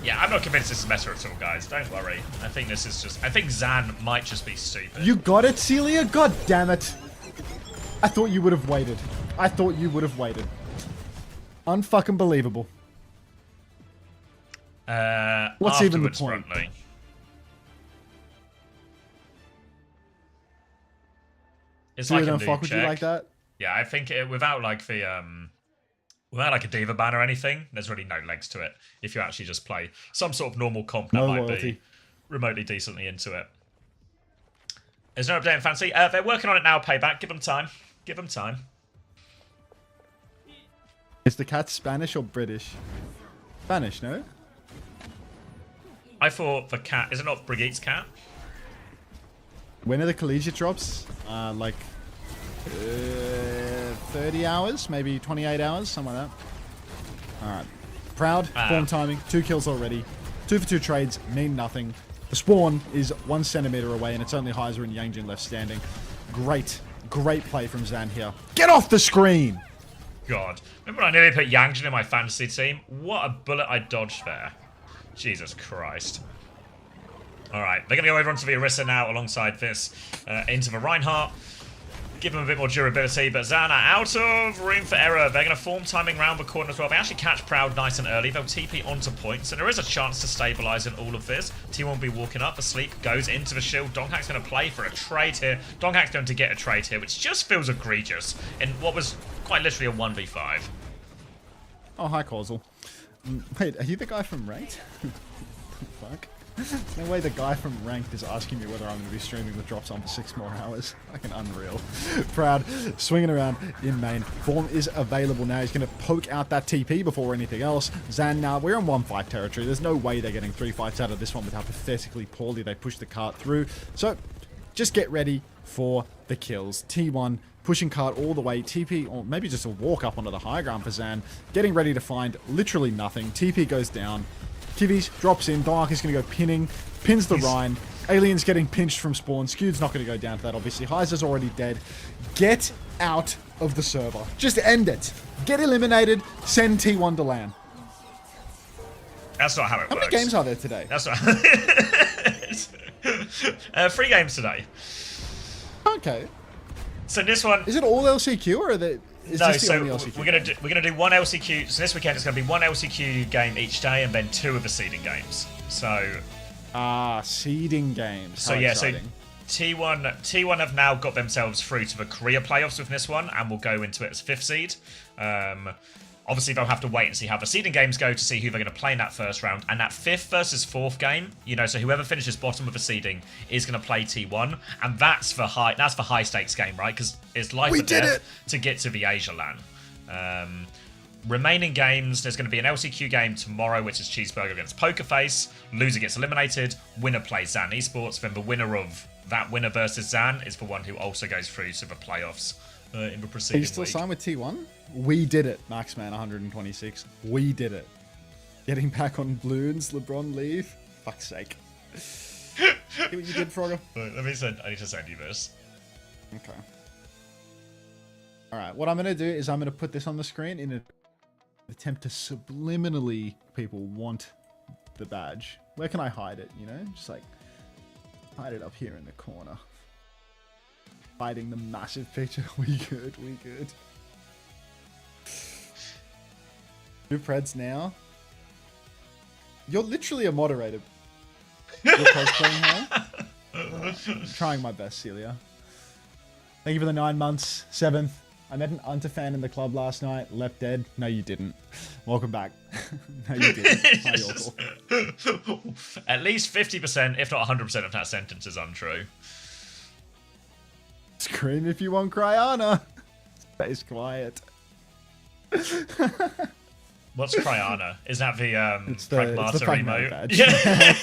Yeah, I'm not convinced this is meta at all, guys. Don't worry. I think this is just... I think Zan might just be stupid. You got it, Celia? God damn it. I thought you would have waited. I thought you would have waited. Unfucking believable. What's even the point? Frontly. It's Dude, like don't a fuck with you like that? Yeah, I think without like the without like a diva ban or anything, there's really no legs to it. If you actually just play some sort of normal comp that No might loyalty. be remotely decently into it. There's no update in Fancy. They're working on it now, Payback. Give them time. Give them time. Is the cat Spanish or British? Spanish, no? I thought the cat... Is it not Brigitte's cat? When are the collegiate drops? Like 30 hours? Maybe 28 hours? Something like that. Alright. Proud. Form timing. 2 kills already. 2 for 2 trades. Mean nothing. The spawn is 1 centimeter away and it's only Hyzer and Yangjin left standing. Great. Great play from Zan here. Get off the screen! God. Remember when I nearly put Yangjin in my fantasy team? What a bullet I dodged there. Jesus Christ. Alright, they're going to go over onto the Orisa now alongside this. Into the Reinhardt. Give them a bit more durability, but Zana out of room for error. They're going to form timing round the corner as well. They actually catch Proud nice and early. They'll TP onto points, and there is a chance to stabilise in all of this. T1 will be walking up. Asleep goes into the shield. Donghak's going to play for a trade here. Donghak's going to get a trade here, which just feels egregious in what was quite literally a 1v5. Oh, hi, Causal. Wait, are you the guy from Ranked? Fuck. There's no way the guy from Ranked is asking me whether I'm going to be streaming the drops on for 6 more hours. Fucking unreal. Proud, swinging around in main. Form is available now. He's going to poke out that TP before anything else. Zan, now we're in 1-5 territory. There's no way they're getting 3 fights out of this one with how pathetically poorly they push the cart through. So, just get ready for the kills. T1 pushing cart all the way. TP, or maybe just a walk up onto the high ground for Zan. Getting ready to find literally nothing. TP goes down. Kivis drops in. Dark is going to go pinning. Pins the Rhine. Alien's getting pinched from spawn. Skewed's not going to go down to that, obviously. Hyzer's already dead. Get out of the server. Just end it. Get eliminated. Send T1 to LAN. That's not how it works. How many games are there today? That's not... 3 games today. Okay. So this one. Is it all LCQ or are they? Is No, this the so only LCQ? we're gonna do 1 LCQ. So this weekend it's gonna be 1 LCQ game each day, and then 2 of the seeding games. So Seeding games. So How yeah, exciting. so T1 have now got themselves through to the Korea playoffs with this one, and will go into it as 5th seed. Obviously, they'll have to wait and see how the seeding games go to see who they're going to play in that first round. And that 5th versus 4th game, so whoever finishes bottom of the seeding is going to play T1, and that's the high stakes game, right? Because it's life or death to get to the Asia LAN. Remaining games, there's going to be an LCQ game tomorrow, which is Cheeseburger against Pokerface. Loser gets eliminated. Winner plays Zan Esports. Then the winner of that winner versus Zan is the one who also goes through to the playoffs in the Are preceding you still week. signed with T1? We did it, Maxman 126. We did it. Getting back on balloons, LeBron leave. Fuck's sake. See what you did, Frogger? Wait, I need to send you this. Okay. Alright, what I'm going to do is I'm going to put this on the screen in an attempt to subliminally people want the badge. Where can I hide it, Just like hide it up here in the corner. Hiding the massive picture. We good. New Preds now. You're literally a moderator. You're cosplaying now. I'm trying my best, Celia. Thank you for the 9 months. 7th. I met an Unter fan in the club last night. Left dead. No, you didn't. Welcome back. No, you didn't. Hi, Yorkle. At least 50%, if not 100% of that sentence is untrue. Scream if you want Cryana. Stay quiet. What's Cryana? Is that the It's the Pragmata Pragmata emote? badge. Yeah.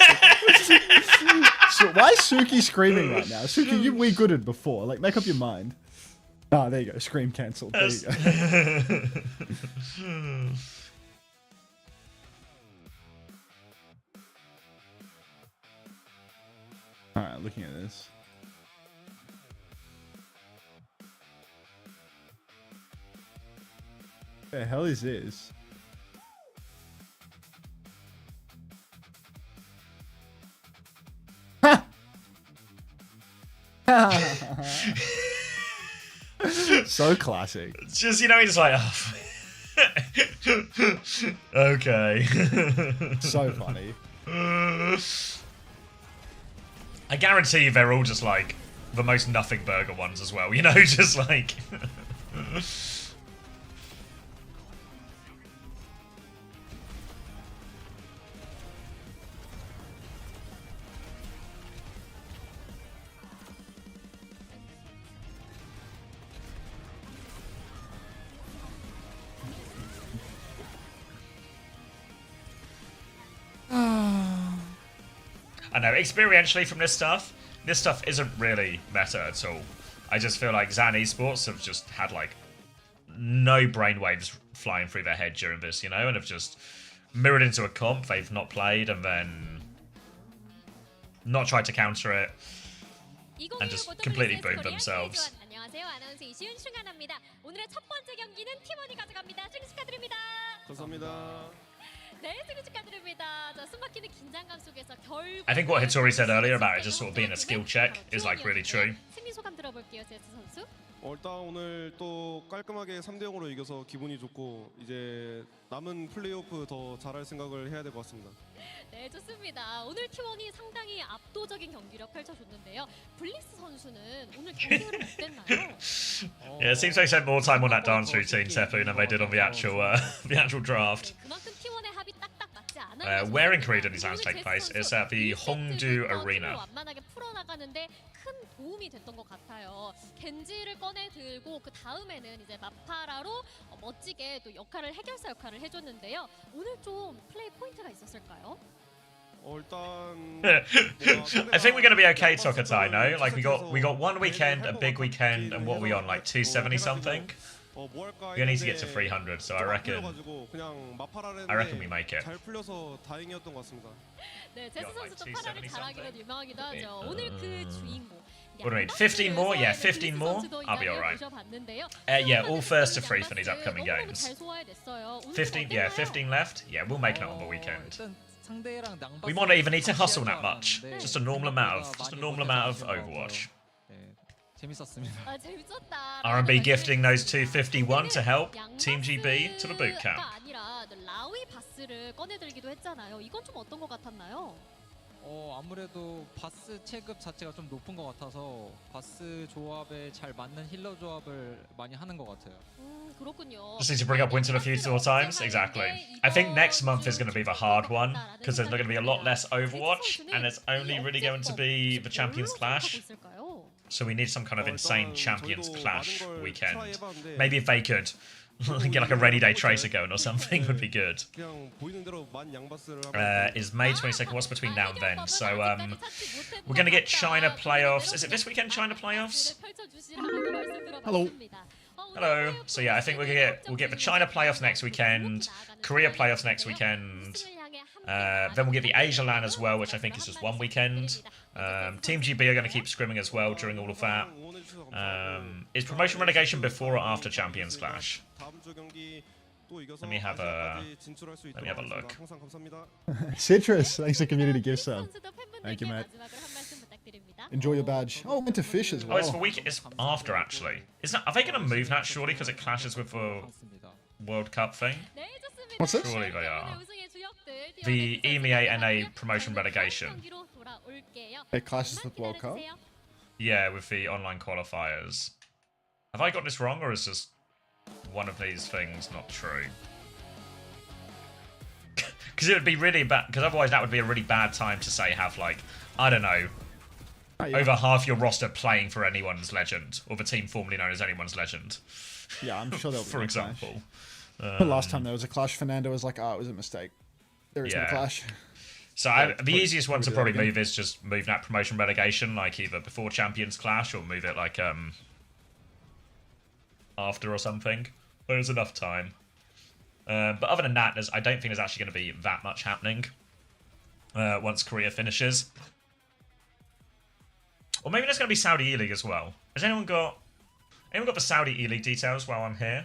So why is Suki screaming right now? Suki, we gooded before. Like, make up your mind. Ah, there you go. Scream cancelled. There you go. Alright, looking at this. What the hell is this? So classic. Just, he's like, oh. Okay. So funny. I guarantee you they're all just like the most nothing burger ones as well, just like. I know, experientially from this stuff isn't really meta at all. I just feel like Zan Esports have just had like no brainwaves flying through their head during this, and have just mirrored into a comp they've not played and then not tried to counter it and just completely boomed themselves. 안녕하세요. 아나운서 이시윤 충간합니다. 오늘의 첫 번째 경기는 팀원이 가져갑니다. 승리 축하드립니다. 감사합니다. 네, 승리 축하드립니다. 자, 숨막히는 긴장감 속에서 결국 I think what Hitori said earlier about it just sort of being a skill check is like really true. 승리 소감 들어볼게요, 제스 선수. 일단 오늘 또 깔끔하게 3대0으로 이겨서 기분이 좋고 이제 남은 플레이오프 더 잘할 생각을 해야 될 것 같습니다. 네, 좋습니다. 오늘 T1이 상당히 압도적인 경기력 펼쳐줬는데요. 블리스 선수는 오늘 경기를 어땠나요? Yeah, it seems they spent more time on that dance routine, Sepu, than they did on the actual draft. 그만큼 T1의 합이 딱딱 맞지 않아요. Where in Korea did these rounds take place? It's at the Hongdu Arena. 완만하게 풀어나가는데 큰 도움이 됐던 것 같아요. 겐지를 꺼내 들고 그 다음에는 이제 마파라로 멋지게 또 해결사 역할을 해줬는데요. 오늘 좀 플레이 포인트가 있었을까요? 일단 I think we're gonna be okay, Tokatai. No, like we got one weekend, a big weekend, and what are we on, like 270 something? We need to get to 300, so I reckon we make it. 잘 풀려서 다행이었던 것 같습니다. 네, 제스 선수도 파라를 잘하기로 유명하기도 하죠. 오늘 그 주인공. What do I need? 15 more? Yeah, 15 more. I'll be alright. Yeah, all first to 3 for these upcoming games. 15, yeah, 15 left. Yeah, we'll make it on the weekend. 일단 We won't even need to hustle that much. Just a normal amount of Overwatch. 재밌었습니다. 재밌었다. R&B gifting those 251 to help Team GB to the boot camp. 아니라 라위 바스를 꺼내들기도 했잖아요. 이건 좀 어떤 것 같았나요? 아무래도 바스 체급 자체가 좀 높은 것 같아서 바스 조합에 잘 맞는 힐러 조합을 많이 하는 것 같아요. 그렇군요. Just need to bring up Winter a few more times. Exactly. I think next month is going to be the hard one because there's going to be a lot less Overwatch and it's only really going to be the Champions Clash. So we need some kind of insane Champions Clash weekend. Maybe if they could get like a rainy day tracer going or something would be good. Is May 22nd? What's between now and then? So we're going to get China playoffs. Is it this weekend, China playoffs? Hello. Hello. So yeah, I think we'll get the China playoffs next weekend, Korea playoffs next weekend. Then we'll get the Asia LAN as well, which I think is just one weekend. Team GB are going to keep scrimming as well during all of that. Is promotion relegation before or after Champions Clash? Let me have a look. Citrus, thanks for community gift sub. Thank you, mate. Enjoy your badge. Oh, went to fish as well. Oh, it's the week. It's after actually. Are they going to move that surely because it clashes with the World Cup thing? What's this? Surely they are. The EMEA NA promotion relegation. It clashes with World Cup? Yeah, with the online qualifiers. Have I got this wrong, or is just one of these things not true? Because it would be really bad. Because otherwise, that would be a really bad time to say have like, I don't know, over half your roster playing for anyone's legend, or the team formerly known as anyone's legend. Yeah, I'm sure there'll be for a example. Clash. Last time there was a clash, Fernando was like, "Oh, it was a mistake. There is no clash." So the easiest one to probably move is just move that promotion relegation, like either before Champions Clash or move it like after or something. There's enough time. But other than that, I don't think there's actually going to be that much happening once Korea finishes. Or maybe there's going to be Saudi E-League as well. Has anyone got the Saudi E-League details while I'm here?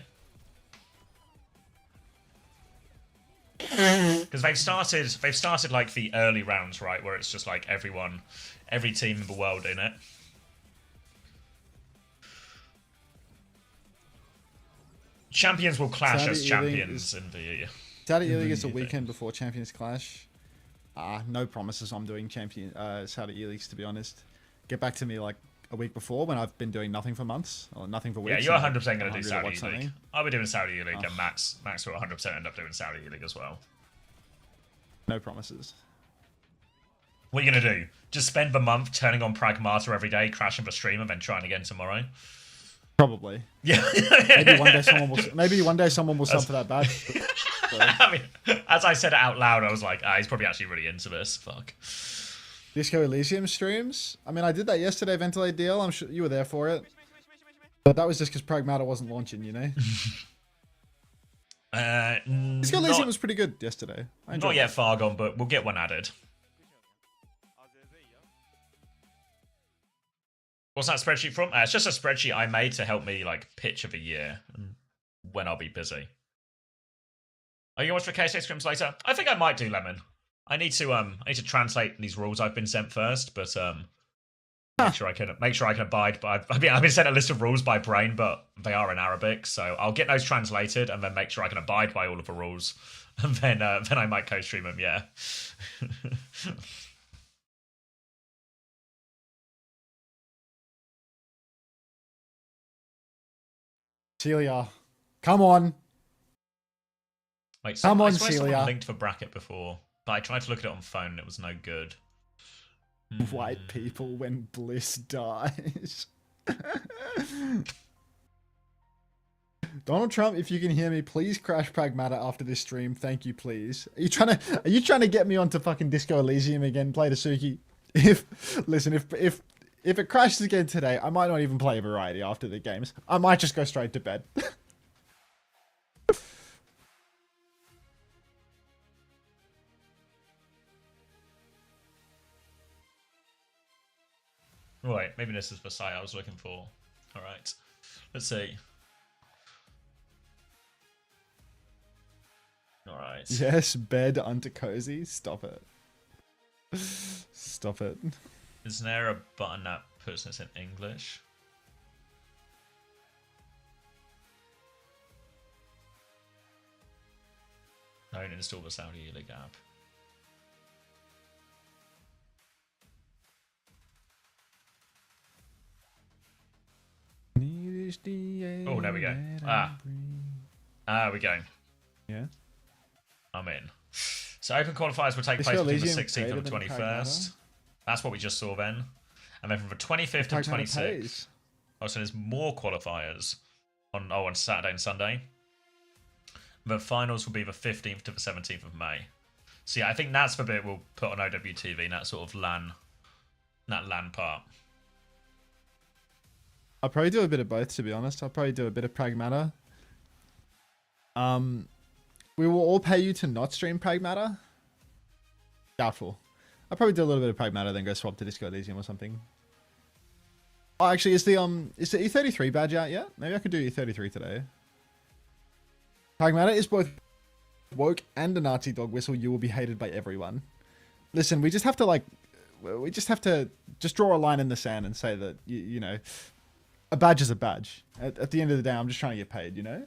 Because they've started like the early rounds, right, where it's just like every team in the world in it. Champions will clash Saudi as champions in the Saudi E-League is a weekend before Champions Clash. No promises I'm doing Saudi E-Leagues, to be honest. Get back to me like a week before when I've been doing nothing for months or nothing for weeks. Yeah, you're 100% going to do Saudi E-League. E-League. I'll be doing Saudi E-League, and Max will 100% end up doing Saudi E-League as well. No promises. What are you going to do? Just spend the month turning on Pragmata every day, crashing the stream, and then trying again tomorrow? Probably. Yeah. Maybe one day someone will sub for that bad. So. I mean, as I said it out loud, I was like, he's probably actually really into this. Fuck. Disco Elysium streams? I mean, I did that yesterday, Ventilate DL. I'm sure you were there for it. But that was just because Pragmata wasn't launching, you know? Disco Elysium was pretty good yesterday. Not yet far gone, but we'll get one added. What's that spreadsheet from? It's just a spreadsheet I made to help me like pitch of a year when I'll be busy. Are you gonna watch the KSA scrims later? I think I might do, Lemon. I need to translate these rules I've been sent first, but make sure I can abide by. I mean, I've been sent a list of rules by Brain, but they are in Arabic, so I'll get those translated and then make sure I can abide by all of the rules, and then I might co-stream them. Yeah. Celia, come on. Wait, come on, I swear Celia. someone linked for bracket before, but I tried to look at it on phone and it was no good. White people when Bliss dies. Donald Trump, if you can hear me, please crash Pragmata after this stream. Thank you, please. Are you trying to get me onto fucking Disco Elysium again, play Tasuki? If it crashes again today, I might not even play Variety after the games. I might just go straight to bed. Right, maybe this is the site I was looking for. Alright, let's see. Alright. Right. Yes, bed under cozy. Stop it. Stop it. Isn't there a button that puts this in English? Don't install the Saudi League app. Oh, there we go. We go. Yeah. I'm in. So open qualifiers will take place between the 16th and the 21st. That's what we just saw then. And then from the 25th to the 26th. Oh, so there's more qualifiers on Saturday and Sunday. The finals will be the 15th to the 17th of May. So yeah, I think that's the bit we'll put on OWTV, that sort of LAN part. I'll probably do a bit of both, to be honest. I'll probably do a bit of Pragmata. We will all pay you to not stream Pragmata. Doubtful. I'll probably do a little bit of Pragmata, then go swap to Disco Elysium or something. Oh, actually, is the E33 badge out yet? Maybe I could do E33 today. Pragmata is both woke and a Nazi dog whistle. You will be hated by everyone. Listen, we just have to just draw a line in the sand and say that, you know, a badge is a badge. At the end of the day, I'm just trying to get paid, you know?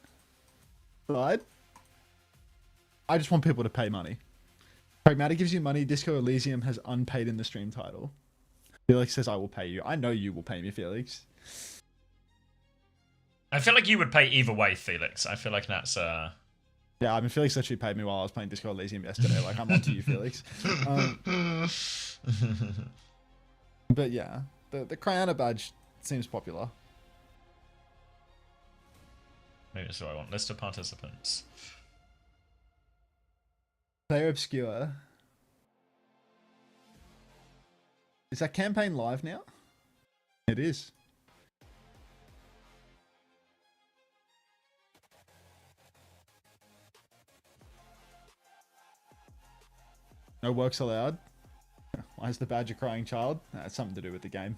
But I just want people to pay money. Pragmata gives you money. Disco Elysium has unpaid in the stream title. Felix says, I will pay you. I know you will pay me, Felix. I feel like you would pay either way, Felix. I feel like that's... Yeah, I mean, Felix actually paid me while I was playing Disco Elysium yesterday. Like, I'm on to you, Felix. But yeah, the Cryana badge seems popular. Maybe that's what I want. List of participants. Player Obscure. Is that campaign live now? It is. No works allowed. Why is the badge a crying child? That's something to do with the game.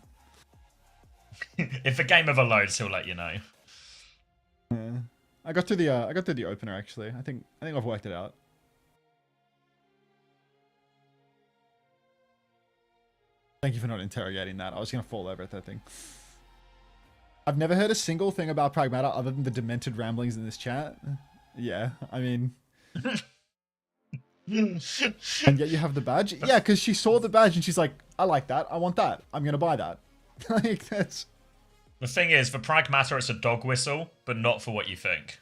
If the game ever loads, he'll let you know. Yeah. I got through the opener actually. I think I've worked it out. Thank you for not interrogating that. I was gonna fall over at that thing. I've never heard a single thing about Pragmata other than the demented ramblings in this chat. Yeah, I mean. And yet you have the badge? Yeah, because she saw the badge and she's like, I like that. I want that. I'm gonna buy that. Like, that's... The thing is, for Pragmata, it's a dog whistle, but not for what you think.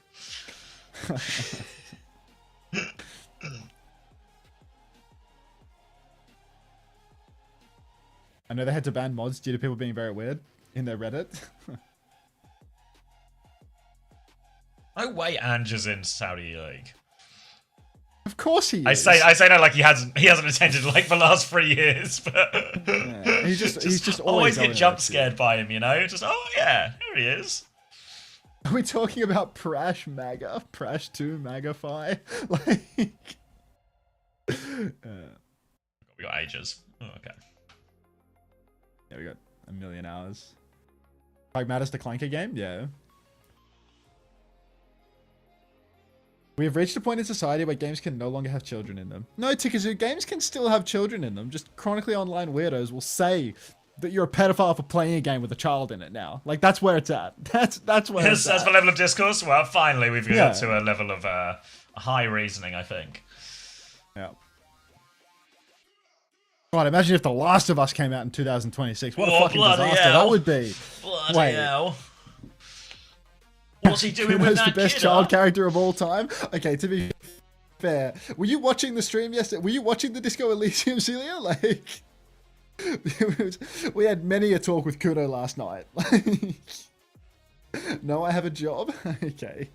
I know they had to ban mods due to people being very weird in their Reddit. No way Ange is in Saudi League. Of course he is. I say no like he hasn't attended like the last 3 years, but yeah, he's just always get jump scared by him, you know? Just oh yeah, here he is. Are we talking about Prash Maga? Prash 2 Magify? Like We got ages. Oh, okay. Yeah, we got 1 million hours. Pragmata's the Clanker game? Yeah. We have reached a point in society where games can no longer have children in them. No, Tikazu, games can still have children in them. Just chronically online weirdos will say that you're a pedophile for playing a game with a child in it now. Like, that's where it's at. That's where it's at. That's the level of discourse? Well, finally we've got to a level of high reasoning, I think. Yeah. God, imagine if The Last of Us came out in 2026. What a fucking disaster that would be. Bloody hell. What's he doing with that the best child character of all time? Okay, to be fair, were you watching the stream yesterday? Were you watching the Disco Elysium, Celia? Like, we had many a talk with Kudo last night. No, I have a job. Okay,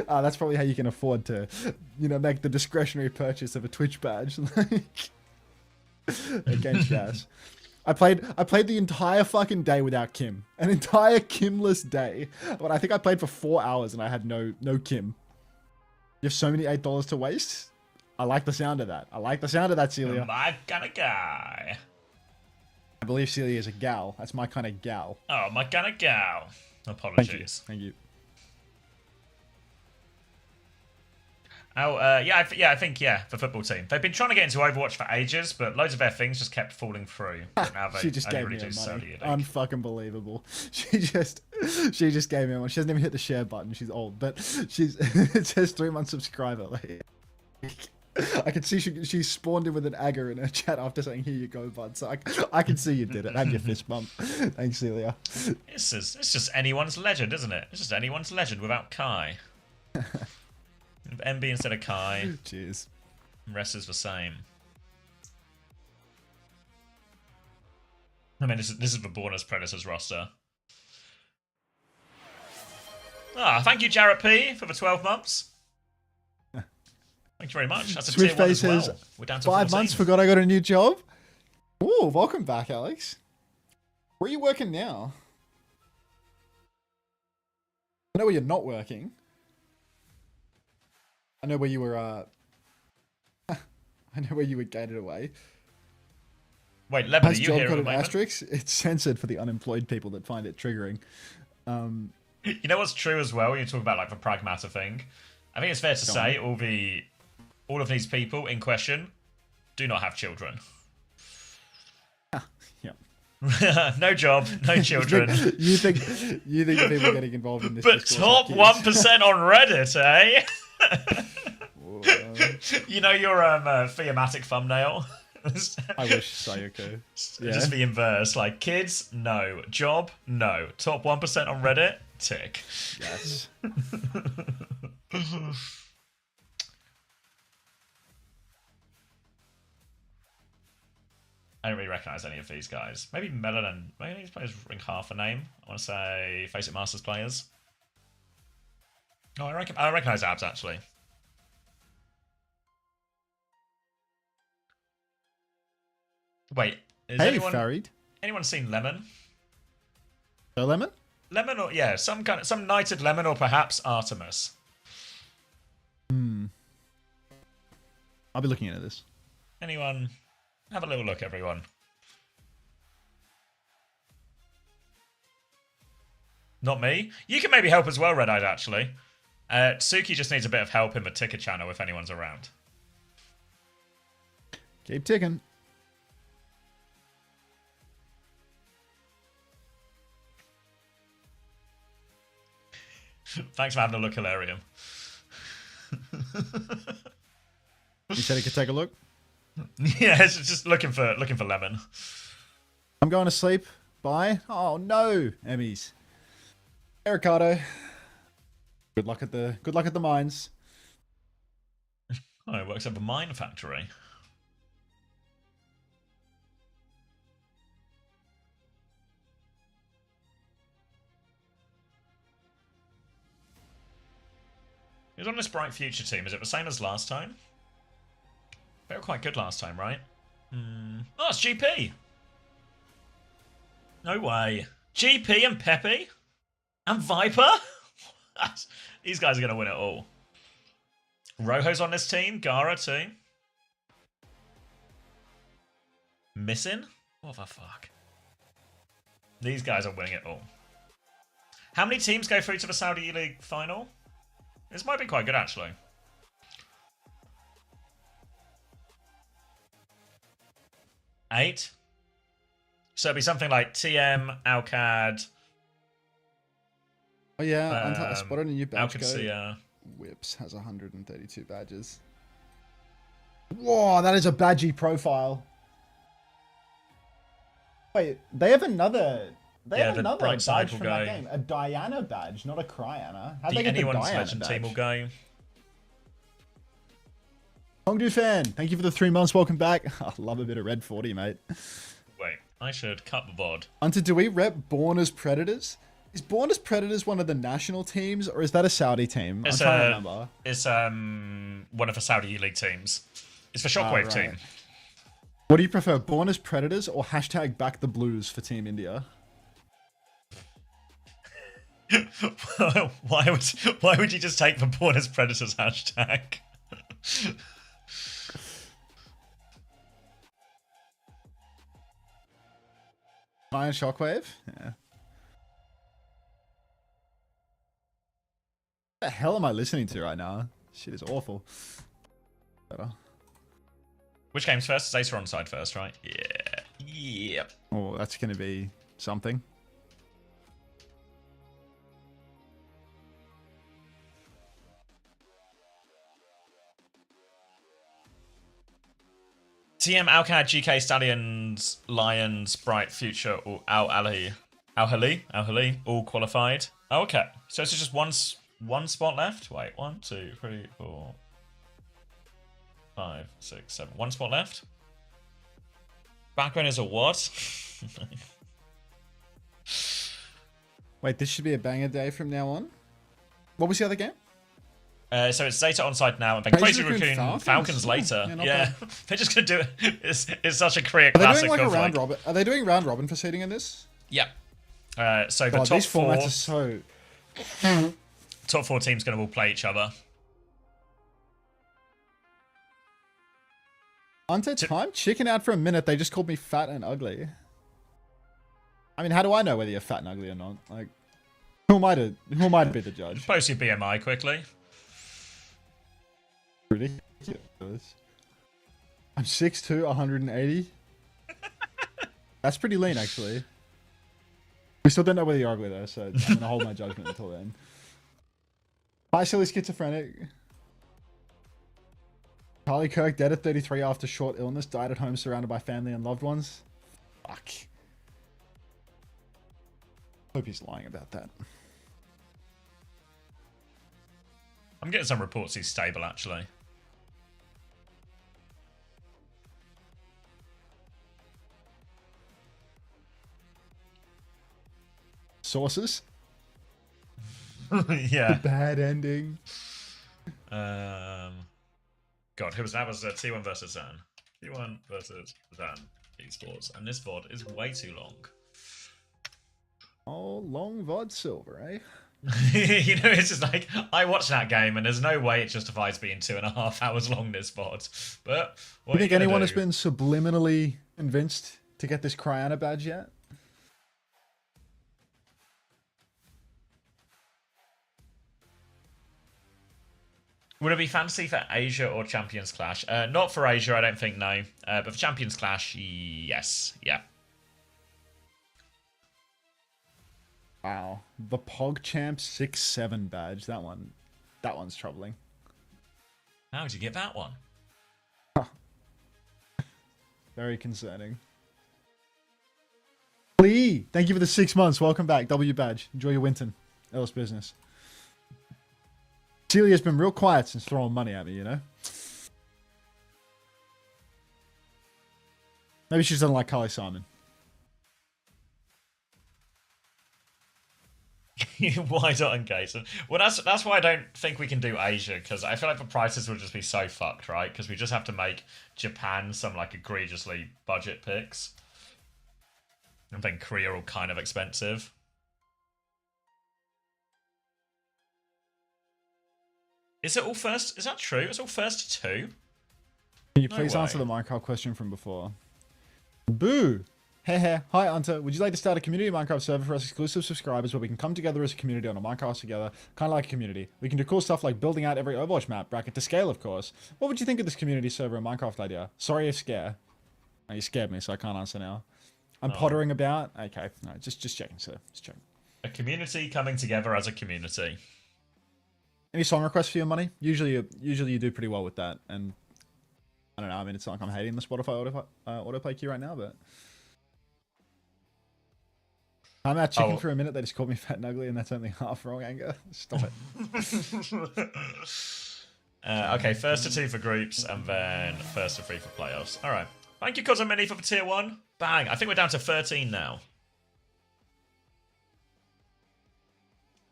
that's probably how you can afford to, you know, make the discretionary purchase of a Twitch badge. Like, against gas. I played the entire fucking day without Kim. An entire Kimless day. But I think I played for 4 hours and I had no Kim. You have so many $8 to waste? I like the sound of that. I like the sound of that, Celia. My kind of guy. I believe Celia is a gal. That's my kind of gal. Oh, my kind of gal. Apologies. Thank you. I think the football team. They've been trying to get into Overwatch for ages, but loads of their things just kept falling through. But now they She just only gave me really do her money. Saudi League. Unfucking believable. She just gave me one. She hasn't even hit the share button. She's old, but it says 3-month subscriber. Like, I can see she spawned in with an agger in her chat after saying "Here you go, bud." So I can see you did it. And your fist bump. Thanks, Celia. It's just anyone's legend, isn't it? It's just anyone's legend without Kai. MB instead of Kai. Cheers. Rest is the same. I mean, this is the Born as Predators roster. Thank you, Jarrett P, for the 12 months. Thank you very much. That's a tier 1 as well. We're down to 5 14. months. Forgot I got a new job. Oh, welcome back, Alex. Where are you working now? I know where you're not working. I know where you were. I know where you were gated away. Wait, Lemon, are Has you job here at got the an moment? asterisk? It's censored for the unemployed people that find it triggering. You know what's true as well when you talk about like the pragmata thing? I think it's fair to say all of these people in question do not have children. Yeah. No job, no children. You think the people getting involved in this? But discourse top have kids? 1% on Reddit, eh? Whoa. You know your thematic thumbnail? I wish Sayoko. Yeah. Just the inverse. Like, kids, no. Job, no. Top 1% on Reddit, tick. Yes. I don't really recognize any of these guys. Maybe Melon and maybe these players ring half a name. I want to say Face It Masters players. Oh, I recognize Abs actually. Wait, is Hey, Farid. anyone seen Lemon? So Lemon? Lemon or some knighted Lemon or perhaps Artemis. I'll be looking into this. Anyone? Have a little look, everyone. Not me. You can maybe help as well, Red Eyed, actually. Suki just needs a bit of help in the ticker channel if anyone's around. Keep ticking. Thanks for having a look, Hilarium. You said he could take a look. Yeah, it's just looking for Lemon. I'm going to sleep. Bye. Oh no, Emmys. Hey, Ricardo. Good luck at the mines. Oh, it works at the mine factory. He was on this Bright Future team. Is it the same as last time? They were quite good last time, right? Oh, it's GP! No way. GP and Pepe? And Viper? These guys are going to win it all. Rojo's on this team. Gara too. Missing? What the fuck? These guys are winning it all. How many teams go through to the Saudi League final? This might be quite good, actually. Eight. So it'd be something like TM, Alcad. Oh yeah, I spotted a new badge code. Alcacia. Whips has 132 badges. Whoa, that is a badgy profile. Wait, they have another. They have the another Bright badge Side from will that go. game. A Diana badge, not a Cryana. How'd The they get the Anyone's Diana Legend badge? team will go. Hongdu fan, thank you for the 3 months. Welcome back. I love a bit of Red 40, mate. Wait, I should cut the VOD. Hunter, do we rep Born as Predators? Is Born as Predators one of the national teams, or is that a Saudi team? It's I'm trying to remember. It's one of the Saudi League teams. It's the Shockwave right. team. What do you prefer, Born as Predators or hashtag Back the Blues for Team India? Why would you just take the Born as Predators hashtag? Iron Shockwave? Yeah. What the hell am I listening to right now? Shit is awful. Better. Which game's first? Zeta on side first, right? Yeah. Yep. Oh, that's going to be something. TM, Alcad, GK, Stallions, Lions, Bright, Future, or Al Ahly, all qualified. Oh, okay. So it's just one spot left? Wait, 1, 2, 3, 4, 5, 6, 7. One spot left? Background is a what? Wait, this should be a banger day from now on. What was the other game? So it's Zeta on side now, and then Crazy Raccoon Falcons later. Yeah, Yeah, bad. they're just gonna do it. It's such a Korea Are they classic. doing like a of, round robin? Are they doing round robin for seeding in this? Yeah. So the God, top these four, formats are so. top 4 teams gonna all play each other. Unto time? Chicken out for a minute. They just called me fat and ugly. I mean, how do I know whether you're fat and ugly or not? Like, who am I to be the judge? Post your BMI quickly. Ridiculous. I'm 6'2", 180. That's pretty lean, actually. We still don't know whether you're ugly, though, so I'm gonna hold my judgment until then. Hi, silly schizophrenic. Charlie Kirk dead at 33 after short illness, died at home surrounded by family and loved ones. Fuck. Hope he's lying about that. I'm getting some reports he's stable, actually. Sources? Yeah. Bad ending. God, who was that? Was T1 versus Zan. T1 versus Zan Esports, and this VOD is way too long. Oh, long VOD silver, eh? You know, it's just like, I watched that game, and there's no way it justifies being 2.5 hours long, this VOD. But what You think are you gonna anyone has do? been subliminally convinced to get this Cryana badge yet? Would it be fantasy for Asia or Champions Clash? Not for Asia, I don't think, no. But for Champions Clash, yes. Yeah. Wow. The PogChamp 6-7 badge. That one's troubling. How did you get that one? Very concerning. Lee, thank you for the 6 months. Welcome back. W badge. Enjoy your Winton. Else business. Celia's been real quiet since throwing money at me, you know? Maybe she doesn't like Carly Simon. Why not engage? Well, that's why I don't think we can do Asia, because I feel like the prices will just be so fucked, right? Because we just have to make Japan some like egregiously budget picks, and then Korea all kind of expensive. Is it all first? Is that true? It's all first to 2? Can you No please answer way. the Minecraft question from before? Boo! Hehe. Hi, Anta. Would you like to start a community Minecraft server for us exclusive subscribers where we can come together as a community on a Minecraft together? Kind of like a community. We can do cool stuff like building out every Overwatch map, bracket to scale, of course. What would you think of this community server and Minecraft idea? Sorry if scare. Oh, you scared me, so I can't answer now. I'm pottering about. Okay. No, just checking, sir. Just checking. A community coming together as a community. Any song requests for your money? Usually you do pretty well with that, and I don't know. I mean, it's not like I'm hating the Spotify autoplay queue right now, but I'm out chicken for a minute. They just called me fat and ugly, and that's only half wrong. Anger, stop it. Okay, first to 2 for groups, and then first to 3 for playoffs. All right. Thank you, Cousin Mini, for tier 1. Bang! I think we're down to 13 now.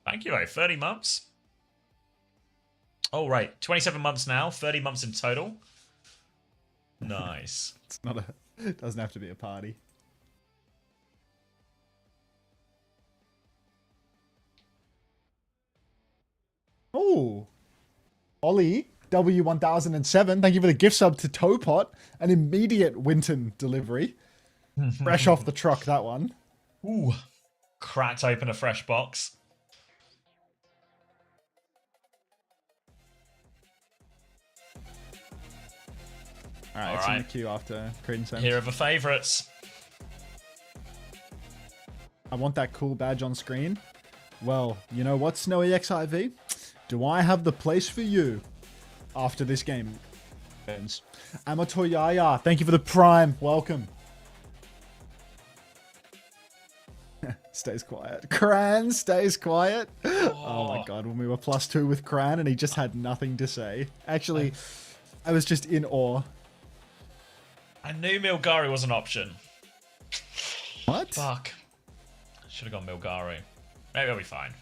Thank you, 30 months. Oh, right. 27 months now. 30 months in total. Nice. It's not a. It doesn't have to be a party. Oh, Ollie W1007. Thank you for the gift sub to Towpot. An immediate Winton delivery. Fresh off the truck, that one. Ooh. Cracked open a fresh box. Alright, it's in the queue after Creed and Here are the favourites. I want that cool badge on screen. Well, you know what, Snowy XIV? Do I have the place for you after this game ends? Amatoyaya, thank you for the prime. Welcome. Stays quiet. Cran stays quiet. Oh my god, when we were +2 with Cran and he just had nothing to say. Actually, I was just in awe. I knew Milgari was an option. What? Fuck. Should have gone Milgari. Maybe I'll be fine.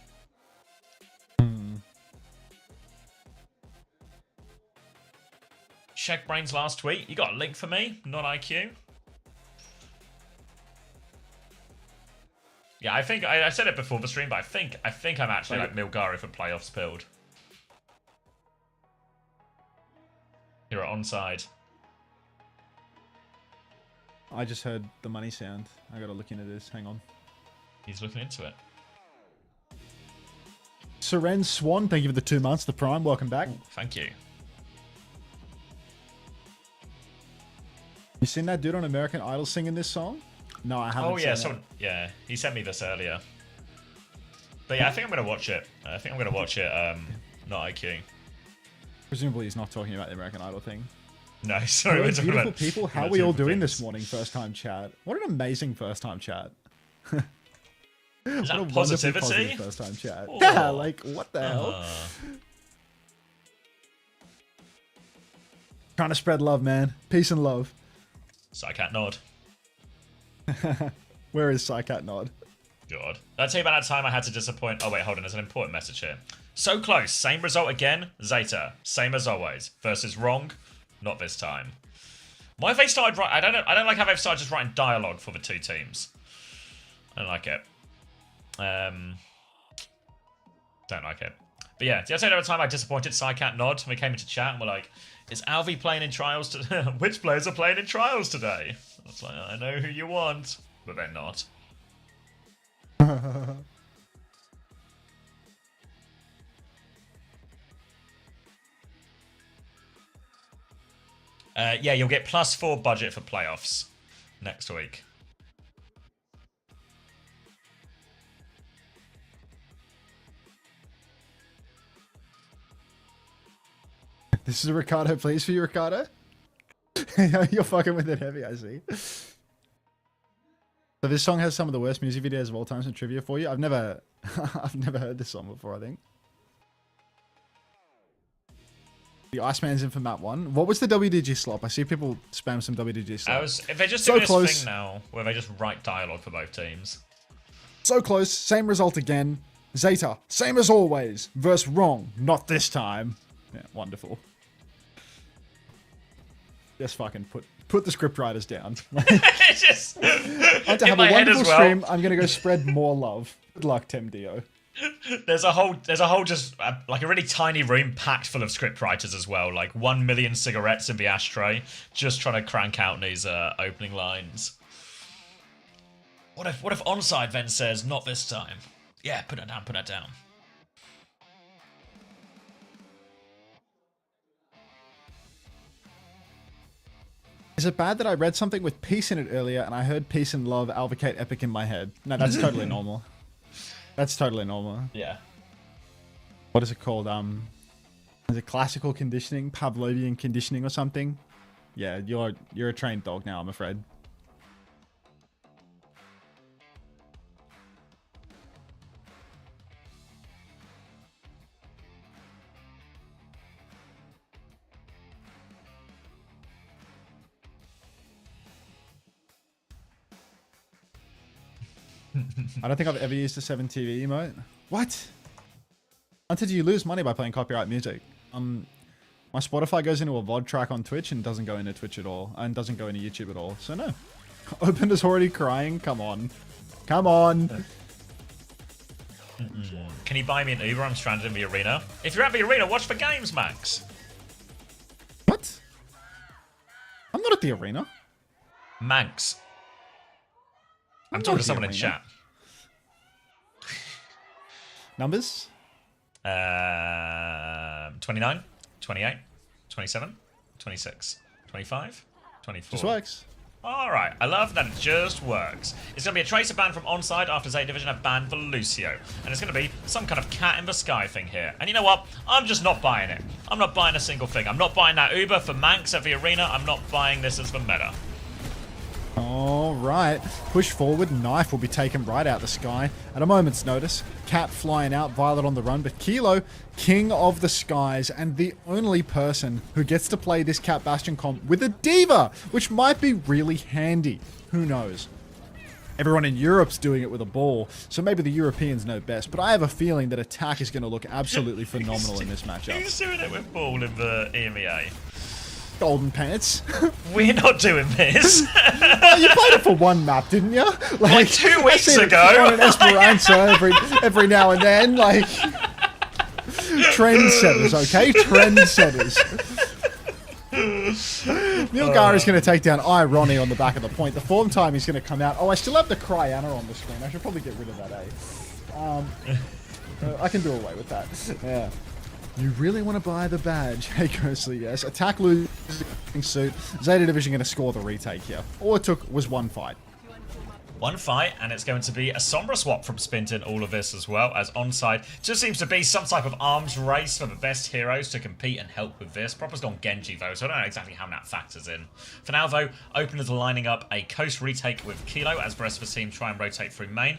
Check Brain's last tweet. You got a link for me? Not IQ? Yeah, I think I said it before the stream, but I think I'm actually like Milgari for playoffs build. You're onside. I just heard the money sound. I gotta look into this. Hang on. He's looking into it. Seren Swan, thank you for the 2 months. The prime, welcome back. Ooh, thank you. You seen that dude on American Idol singing this song? No, I haven't. Oh yeah, seen it. yeah, he sent me this earlier. But yeah, I think I'm gonna watch it. Not IQ. Presumably he's not talking about the American Idol thing. No, sorry, Hello, we're talking beautiful about people, how are about we all different doing things. this morning? First time chat. What an amazing first time chat. Is What a that wonderfully positivity? positive first time chat. Oh. Yeah, like what the hell? Trying to spread love, man. Peace and love. Psycat nod. Where is Psycat Nod? God. Did I tell you about that time I had to disappoint? Oh wait, hold on. There's an important message here. So close. Same result again. Zeta. Same as always. Versus wrong. Not this time. Why have they started writing? I don't like how they've started just writing dialogue for the two teams. I don't like it. Don't like it. But yeah, did I tell you about the time I disappointed Psycat Nod? We came into chat and we're like, is Alvi playing in trials today? Which players are playing in trials today? I was like, I know who you want. But they're not. Yeah, you'll get +4 budget for playoffs next week. This is a Ricardo, please, for you, Ricardo. You're fucking with it heavy, I see. So this song has some of the worst music videos of all time. Some trivia for you. I've never heard this song before, I think. The Iceman's in for map 1. What was the WDG slop? I see people spam some WDG slop. If they're just So doing close. this thing now, where they just write dialogue for both teams. So close. Same result again. Zeta, same as always. Verse wrong. Not this time. Yeah, wonderful. Just fucking put the script writers down. It's just To in have my a head as wonderful well. stream. I'm gonna go spread more love. Good luck, Temdio. There's a whole just like a really tiny room packed full of script writers as well. Like 1 million cigarettes in the ashtray, just trying to crank out these opening lines. What if onside then says not this time? Yeah, put that down. Put that down. Is it bad that I read something with peace in it earlier and I heard peace and love advocate epic in my head? No, that's totally normal. That's totally normal. Yeah. What is it called? Is it classical conditioning, Pavlovian conditioning or something? Yeah, you're a trained dog now, I'm afraid. I don't think I've ever used a 7TV emote. What? Until you lose money by playing copyright music. My Spotify goes into a VOD track on Twitch and doesn't go into Twitch at all. And doesn't go into YouTube at all. So no. Opender's already crying. Come on. Come on. Can you buy me an Uber? I'm stranded in the arena. If you're at the arena, watch the games, Max. What? I'm not at the arena. Manx. I'm not talking at to the someone in arena. chat. Numbers? 29, 28, 27, 26, 25? 24. Just works. Alright, I love that it just works. It's going to be a Tracer ban from onside after Zeta Division have banned for Lucio. And it's going to be some kind of cat in the sky thing here. And you know what? I'm just not buying it. I'm not buying a single thing. I'm not buying that Uber for Manx at the arena. I'm not buying this as the meta. All right. Push forward. Knife will be taken right out the sky at a moment's notice. Cat flying out. Violet on the run. But Kilo, king of the skies, and the only person who gets to play this Cat Bastion comp with a diva, which might be really handy. Who knows? Everyone in Europe's doing it with a ball, so maybe the Europeans know best. But I have a feeling that Attack is going to look absolutely phenomenal in this matchup. Who's doing it with ball in the EMEA? Golden Pants. We're not doing this. Oh, you played it for one map, didn't you? Like 2 weeks I see it ago. on an Esperanza every now and then. Like trendsetters, okay? Trendsetters. Milgar is going to take down Irony on the back of the point. The form time is going to come out. Oh, I still have the Cryana on the screen. I should probably get rid of that, I can do away with that. Yeah. You really want to buy the badge? Hey, Ghostly, yes. Attack losing suit. Zeta Division going to score the retake here. All it took was one fight. One fight, and it's going to be a Sombra swap from Spint in all of this as well, as onside just seems to be some type of arms race for the best heroes to compete and help with this. Proper's gone Genji, though, so I don't know exactly how that factors in. For now, though, Openers are lining up a Coast retake with Kilo as the rest of the team try and rotate through main.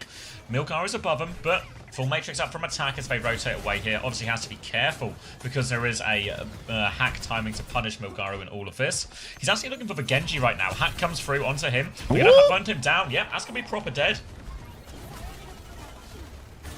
Milgar is above him, but full Matrix up from Attack as they rotate away here. Obviously has to be careful because there is a hack timing to punish Milgaru in all of this. He's actually looking for the Genji right now. Hack comes through onto him. We're going to hunt him down. Yep, that's going to be proper dead.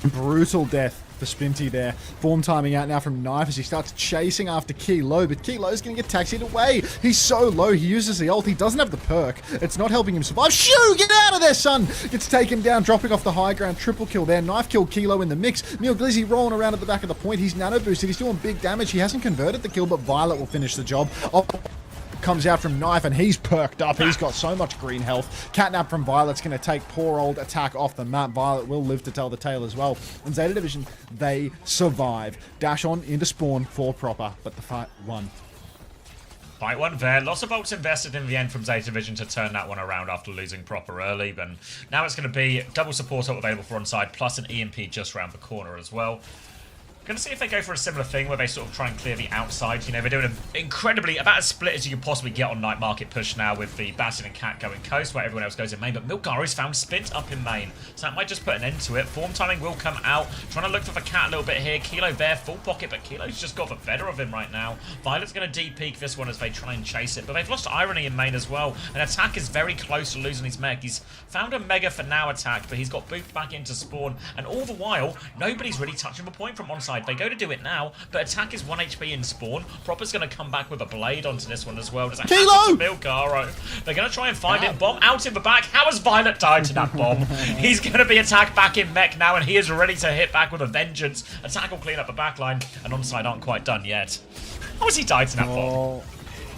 Brutal death for Spinty there. Form timing out now from Knife as he starts chasing after Kilo, but Kilo's going to get taxied away. He's so low. He uses the ult. He doesn't have the perk. It's not helping him survive. Shoo! Get out of there, son! Gets taken down, dropping off the high ground. Triple kill there. Knife killed Kilo in the mix. Neil Glizzy rolling around at the back of the point. He's nano boosted. He's doing big damage. He hasn't converted the kill, but Violet will finish the job. Comes out from Knife and he's perked up. He's got so much green health. Catnap from Violet's going to take poor old Attack off the map. Violet will live to tell the tale as well. And Zeta Division, they survive. Dash on into spawn for Proper, but the fight won. Fight one there. Lots of ults invested in the end from Zeta Division to turn that one around after losing Proper early. But now it's going to be double support ult available for onside, plus an EMP just around the corner as well. Going to see if they go for a similar thing where they sort of try and clear the outside. You know, they're doing an incredibly, about as split as you could possibly get on Night Market push now with the Bastion and Cat going coast where everyone else goes in main. But Milgaru's found Spint up in main. So that might just put an end to it. Form timing will come out. Trying to look for the Cat a little bit here. Kilo there, full pocket, but Kilo's just got the better of him right now. Violet's going to deep-peek this one as they try and chase it. But they've lost Irony in main as well. And Attack is very close to losing his mech. He's found a Mega for now Attack, but he's got booped back into spawn. And all the while, nobody's really touching the point from onside. They go to do it now, but Attack is 1 HP in spawn. Proper's going to come back with a blade onto this one as well. There's a Kilo! Milgaro. They're going to try and find him. Bomb out in the back. How has Violet died to that bomb? He's going to be Attack back in mech now, and he is ready to hit back with a vengeance. Attack will clean up the backline, and onside aren't quite done yet. How has he died to that bomb?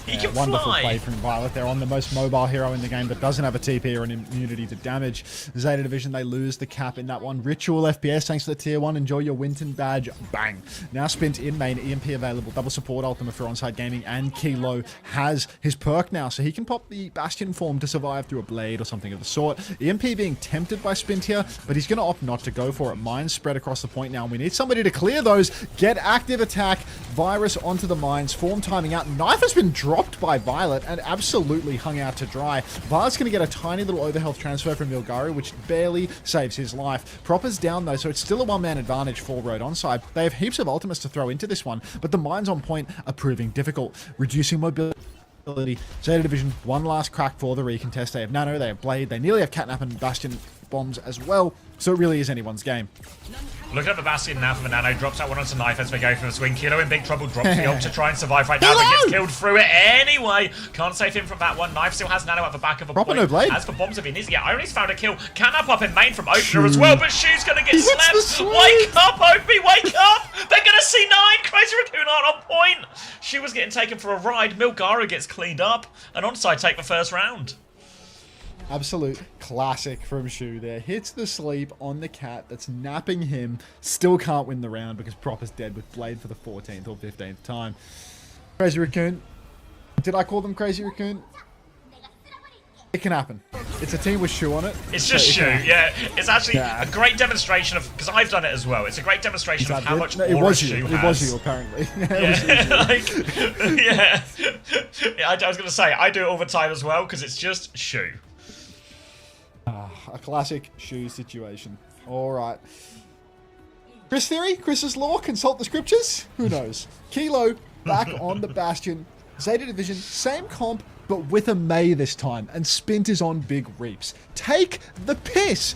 He can wonderful fly. play from Violet. They're on the most mobile hero in the game, but doesn't have a TP or an immunity to damage. Zeta Division, they lose the cap in that one. Ritual FPS, thanks for the tier 1. Enjoy your Winton badge. Bang. Now Spint in main, EMP available. Double support ultimate for onside gaming, and Kilo has his perk now, so he can pop the Bastion form to survive through a blade or something of the sort. EMP being tempted by Spint here, but he's going to opt not to go for it. Mines spread across the point now, and we need somebody to clear those. Get active Attack. Virus onto the mines. Form timing out. Knife has been dropped by Violet and absolutely hung out to dry. Violet's going to get a tiny little overhealth transfer from Milgaru, which barely saves his life. Proper's down though, so it's still a one-man advantage for Road onside. They have heaps of ultimates to throw into this one, but the mines on point are proving difficult, reducing mobility. Zeta Division, one last crack for the recontest. They have Nano, they have Blade, they nearly have Catnap and Bastion bombs as well, so it really is anyone's game. Looking at the Bastion now from the Nano, drops that one onto Knife as they go for the swing. Kilo in big trouble, drops the ult to try and survive right now, but gets killed through it anyway. Can't save him from that one. Knife still has Nano at the back of a Proper point. no blade. As for bombs, if he needs to get Irony's found a kill. Catnap up in main from Opener as well, but Shu's going to get slept. Wake up, Opie, wake up! They're going to see 9. Crazy Raccoon aren't on point. Shu was getting taken for a ride. Milgaru gets cleaned up, and onside take the first round. Absolute classic from Shu there. Hits the sleep on the Cat that's napping him. Still can't win the round because Proper's dead with Blade for the 14th or 15th time. Crazy Raccoon, Did I call them Crazy Raccoon? It can happen. It's a team with Shu on it. It's just so Shu, yeah. It's actually a great demonstration of, because I've done it as well. It's a great demonstration of how much aura Shu has. It was you, apparently. Yeah, I was going to say, I do it all the time as well, because it's just Shu. A classic Shu situation. All right. Chris Theory, Chris's Law, consult the scriptures? Who knows? Kilo back on the Bastion. Zeta Division, same comp, but with a May this time, and Spint is on Big Reaps. Take the piss!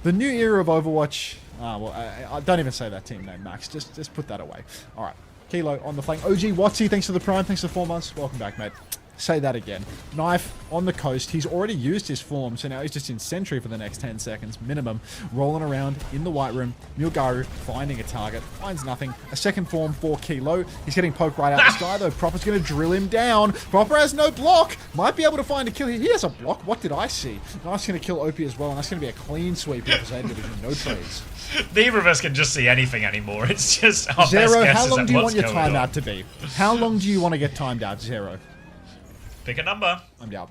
The new era of Overwatch... well, I don't even say that team name, Max. Just put that away. All right. Kilo on the flank. OG Watsy, thanks for the Prime. Thanks for 4 months. Welcome back, mate. Say that again. Knife on the coast. He's already used his form, so now he's just in sentry for the next 10 seconds minimum. Rolling around in the white room. Milgaru finding a target. Finds nothing. A second form for Kilo. He's getting poked right out the sky, though. Proper's going to drill him down. Proper has no block. Might be able to find a kill here. He has a block. What did I see? Knife's going to kill OP as well, and that's going to be a clean sweep here for Zeta Division. No trades. Neither of us can just see anything anymore. It's just our Zero, best guesses how long at do you what's want your going timeout on. to be? How long do you want to get timed out, Zero? Pick a number. I'm down.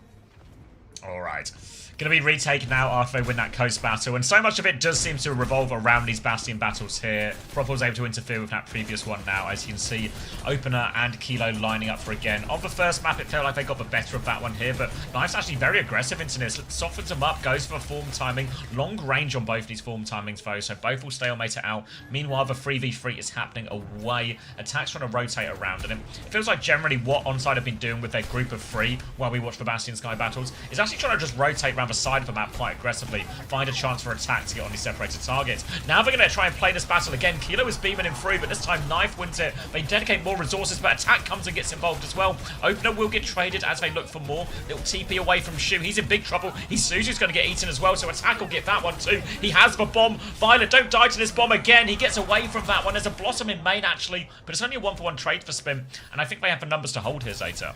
All right. Going to be retaken now after they win that coast battle, and so much of it does seem to revolve around these Bastion battles here. Proper was able to interfere with that previous one now, as you can see, Opener and Kilo lining up for again. On the first map, it felt like they got the better of that one here, but Knife's actually very aggressive into this. Softens them up, goes for form timing. Long range on both these form timings, though, so both will stalemate it out. Meanwhile, the 3v3 is happening away. Attacks trying to rotate around, and it feels like generally what Onside have been doing with their group of 3 while we watch the Bastion Sky battles is actually trying to just rotate around the side of the map quite aggressively, find a chance for attack to get on these separated targets. Now they're going to try and play this battle again. Kilo is beaming him through, but this time Knife wins it. They dedicate more resources, but attack comes and gets involved as well. Opener will get traded as they look for more. Little TP away from Shu. He's in big trouble. Suzu's going to get eaten as well, so attack will get that one too. He has the bomb. Violet, don't die to this bomb again. He gets away from that one. There's a Blossom in main actually, but it's only a 1-for-1 trade for Spin, and I think they have the numbers to hold here, Zeta.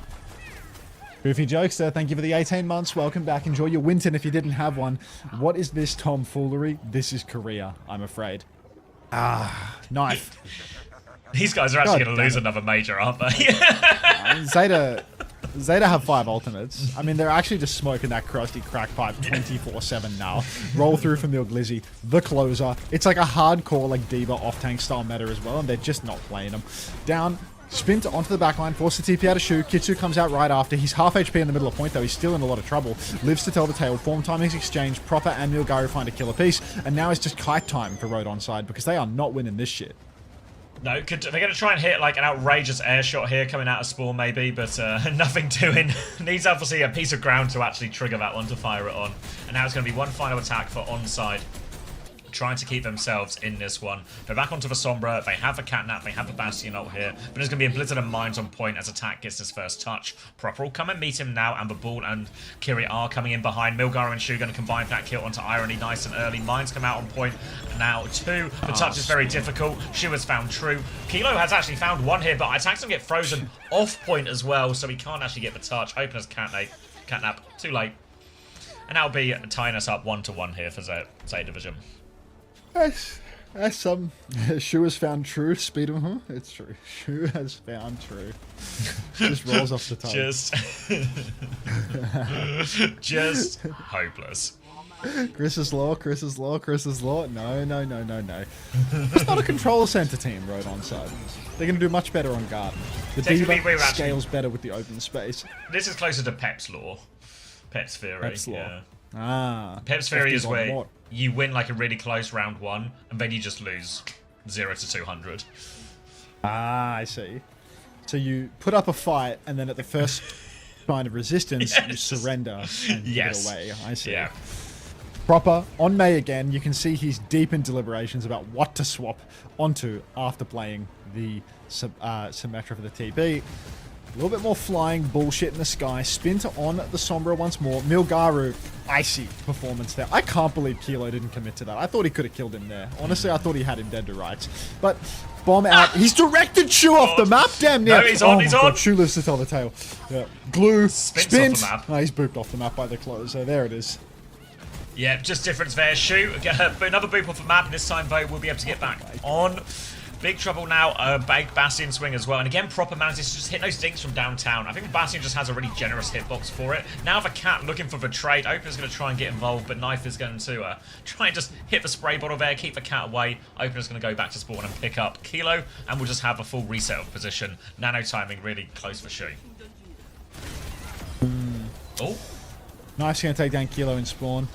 Goofy Jokester, thank you for the 18 months. Welcome back. Enjoy your Winton if you didn't have one. What is this tomfoolery? This is Korea, I'm afraid. Knife. These guys are actually God going to lose damn it. another major, aren't they? Zeta have 5 ultimates. I mean, they're actually just smoking that crusty crack pipe 24/7 now. Roll through for Milglizzy, the closer. It's like a hardcore, like Diva off-tank style meta as well, and they're just not playing them. Down. Spin onto the backline, force the TP out of Shu. Kitsu comes out right after. He's half HP in the middle of point, though. He's still in a lot of trouble. Lives to tell the tale. Form timings exchange. Proper and Milgaru find a killer piece. And now it's just kite time for Road Onside because they are not winning this shit. No, they're going to try and hit like an outrageous air shot here coming out of Spawn maybe, but nothing doing. Needs obviously a piece of ground to actually trigger that one to fire it on. And now it's going to be one final attack for Onside, trying to keep themselves in this one. They're back onto the Sombra. They have the Catnap. They have the Bastion ult here. But there's going to be a Blizzard and Mines on point as attack gets his first touch. Proper will come and meet him now, and the Ball and Kiri are coming in behind. Milgaru and Shu going to combine for that kill onto Irony nice and early. Mines come out on point now too. The touch is very difficult. Shu has found True. Kilo has actually found one here, but attacks him get frozen off point as well, so he can't actually get the touch. Opener's Catnap. Too late. And that'll be tying us up 1-1 here for Zeta Division. That's Shu has found True. Speed of it's true. Shu has found True. Just rolls off the tongue. Just hopeless. Chris's Law. No. It's not a control center team, Road Onside. They're going to do much better on guard. The Technically, Diva we're actually- scales better with the open space. This is closer to Pep's Law. Pep's Theory. Pep's Law. Yeah. Pep's Theory is on where what? you win like a really close round 1, and then you just lose 0 to 200. I see. So you put up a fight, and then at the first sign of resistance, you surrender and get away. I see. Yeah. Proper, on May again, you can see he's deep in deliberations about what to swap onto after playing the Symmetra for the TP. A little bit more flying bullshit in the sky. Spin on the Sombra once more. Milgaru, icy performance there. I can't believe Kilo didn't commit to that. I thought he could have killed him there. Honestly, I thought he had him dead to rights. But bomb out. He's directed Shu off the map. Damn near. No, he's on, he's on. Shu lives to tell the tale. Yeah. Glue. Spin off the map. Oh, he's booped off the map by the close. So there it is. Yeah, just difference there. Shu, another boop off the map. This time, though, we'll be able to get back on. Big trouble now. Big Bastion swing as well. And again, Proper manages to just hit those dinks from downtown. I think Bastion just has a really generous hitbox for it. Now the Cat looking for the trade. Opener's going to try and get involved, but Knife is going to try and just hit the spray bottle there, keep the Cat away. Opener's going to go back to spawn and pick up Kilo, and we'll just have a full reset of position. Nano timing really close for Shu. Oh. Knife's going to take down Kilo in spawn.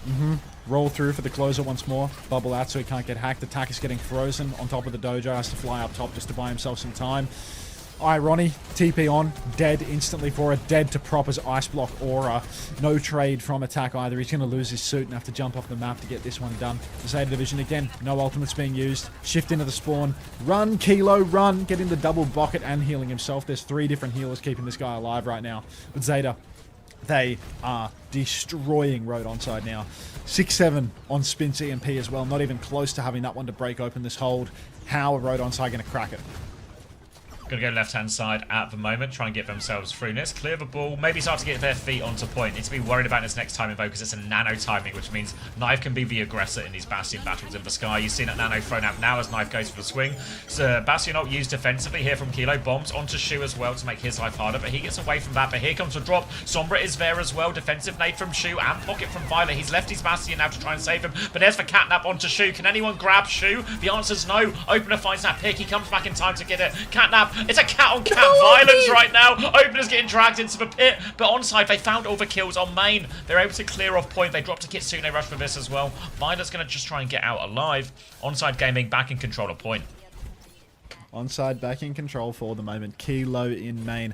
Roll through for the closer once more. Bubble out so he can't get hacked. Attack is getting frozen on top of the dojo. Has to fly up top just to buy himself some time. Ronnie, TP on. Dead instantly for a dead to Proper's Ice Block Aura. No trade from Attack either. He's going to lose his suit and have to jump off the map to get this one done. The Zeta Division again. No ultimates being used. Shift into the spawn. Run, Kilo, run. Get into double bucket and healing himself. There's 3 different healers keeping this guy alive right now. But Zeta, they are destroying Road onside now. 6-7 on Spin CMP as well. Not even close to having that one to break open this hold. How are Road onside going to crack it? Going to go left-hand side at the moment, try and get themselves through this. Clear the ball, maybe start to get their feet onto point. Need to be worried about this next timing though, because it's a nano timing, which means Knife can be the aggressor in these Bastion battles in the sky. You've seen that nano thrown out now as Knife goes for the swing. So Bastion not used defensively here from Kilo. Bombs onto Shu as well to make his life harder, but he gets away from that. But here comes the drop. Sombra is there as well. Defensive nade from Shu and pocket from Violet. He's left his Bastion now to try and save him, but there's the catnap onto Shu. Can anyone grab Shu? The answer's no. Opener finds that pick. He comes back in time to get it. Catnap. It's a cat on cat violence right now. Opener's getting dragged into the pit, but onside they found all the kills on main. They're able to clear off point. They dropped a Kitsune rush for this as well. Violet's going to just try and get out alive. Onside Gaming back in control of point. Onside back in control for the moment. Kilo in main.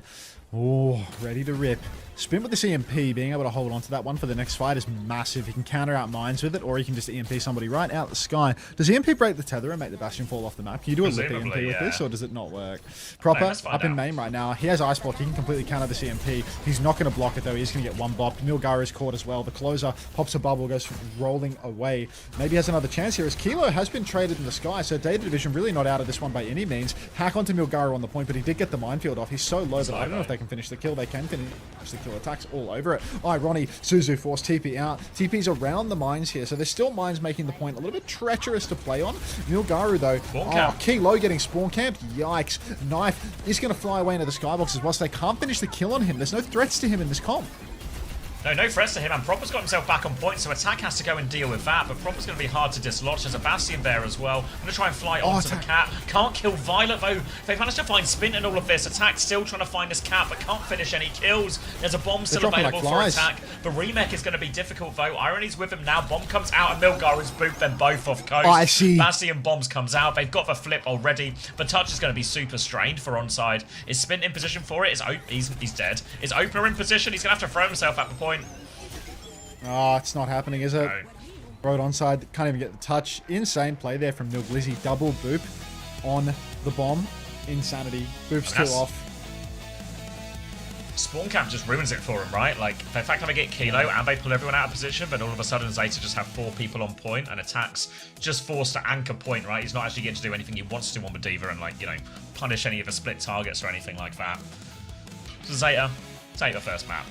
Oh, ready to rip. Spin with the CMP, being able to hold on to that one for the next fight is massive. He can counter out mines with it, or he can just EMP somebody right out the sky. Does EMP break the tether and make the Bastion fall off the map? Can you do a lip EMP with this, or does it not work? Proper, up in main right now. He has Ice Block. He can completely counter the CMP. He's not going to block it, though. He's going to get one bop. Milgar is caught as well. The closer pops a bubble, goes rolling away. Maybe has another chance here, as Kilo has been traded in the sky, so Data Division really not out of this one by any means. Hack onto Milgar on the point, but he did get the minefield off. He's so low, but I don't know if they can finish the kill. They can finish the kill. Attacks all over it. Ronnie, Suzu force TP out. TP's around the mines here, so there's still mines making the point a little bit treacherous to play on. Milgaru, though, Kilo getting spawn camped. Yikes. Knife is going to fly away into the skybox as well, so they can't finish the kill on him. There's no threats to him in this comp. No threats to him, and Proper's got himself back on point, so Attack has to go and deal with that, but Proper's going to be hard to dislodge. There's a Bastion there as well. I'm going to try and fly onto the Cat. Can't kill Violet, though. They've managed to find Spin in all of this. Attack still trying to find this Cat, but can't finish any kills. There's a bomb still available for Attack. The remake is going to be difficult, though. Irony's with him now. Bomb comes out, and Milgar is booped them both off coast. I see. Bastion bombs comes out. They've got the flip already. The touch is going to be super strained for onside. Is Spin in position for it? He's dead. Is Opener in position? He's going to have to throw himself at the point. Oh, it's not happening, is it? No. Road onside, can't even get the touch. Insane play there from Milglizzy. Double boop on the bomb. Insanity. Boop's still off. Spawn camp just ruins it for him, right? Like, the fact that they get Kilo and they pull everyone out of position, but all of a sudden Zeta just have 4 people on point, and Attack's just forced to anchor point, right? He's not actually getting to do anything he wants to on the Diva and, like, you know, punish any of the split targets or anything like that. So Zeta, take the first map.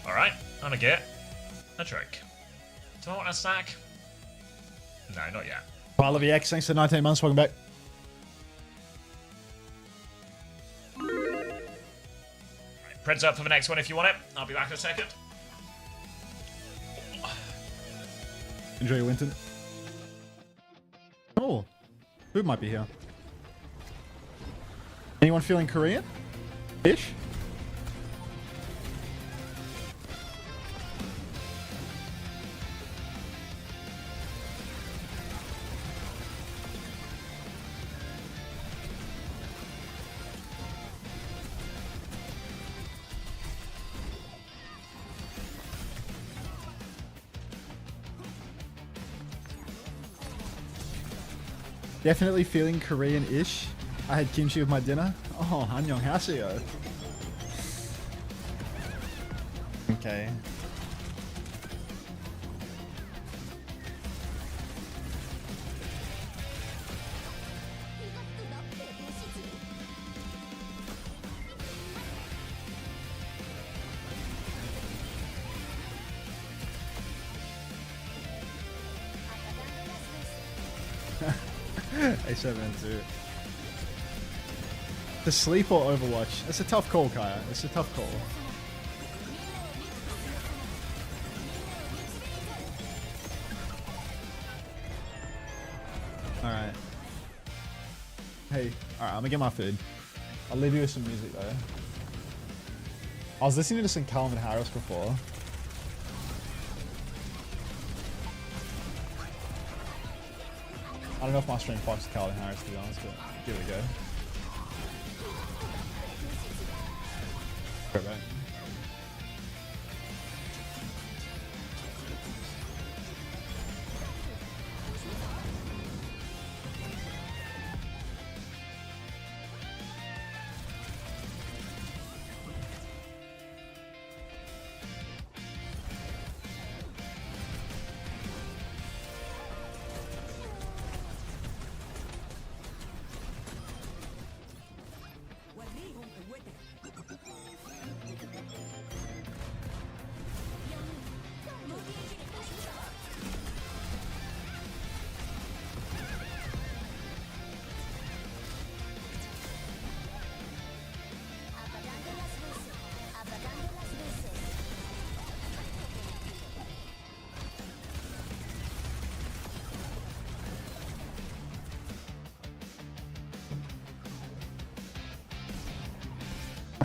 Alright, I'm gonna get a drink. Do I want a snack? No, not yet. Pile of EX, thanks for 19 months, welcome back. Right, Pred's up for the next one if you want it. I'll be back in a second. Enjoy your Winton. Oh, who might be here? Anyone feeling Korean? Ish? Definitely feeling Korean-ish. I had kimchi with my dinner. Oh, annyeonghaseyo. Okay. A7-2. The sleep or Overwatch? It's a tough call, Kaya. It's a tough call. Alright. Hey, alright, I'm gonna get my food. I'll leave you with some music though. I was listening to some Calvin Harris before. I don't know if my stream fucks with Calvin Harris to be honest, but give it a go. Right.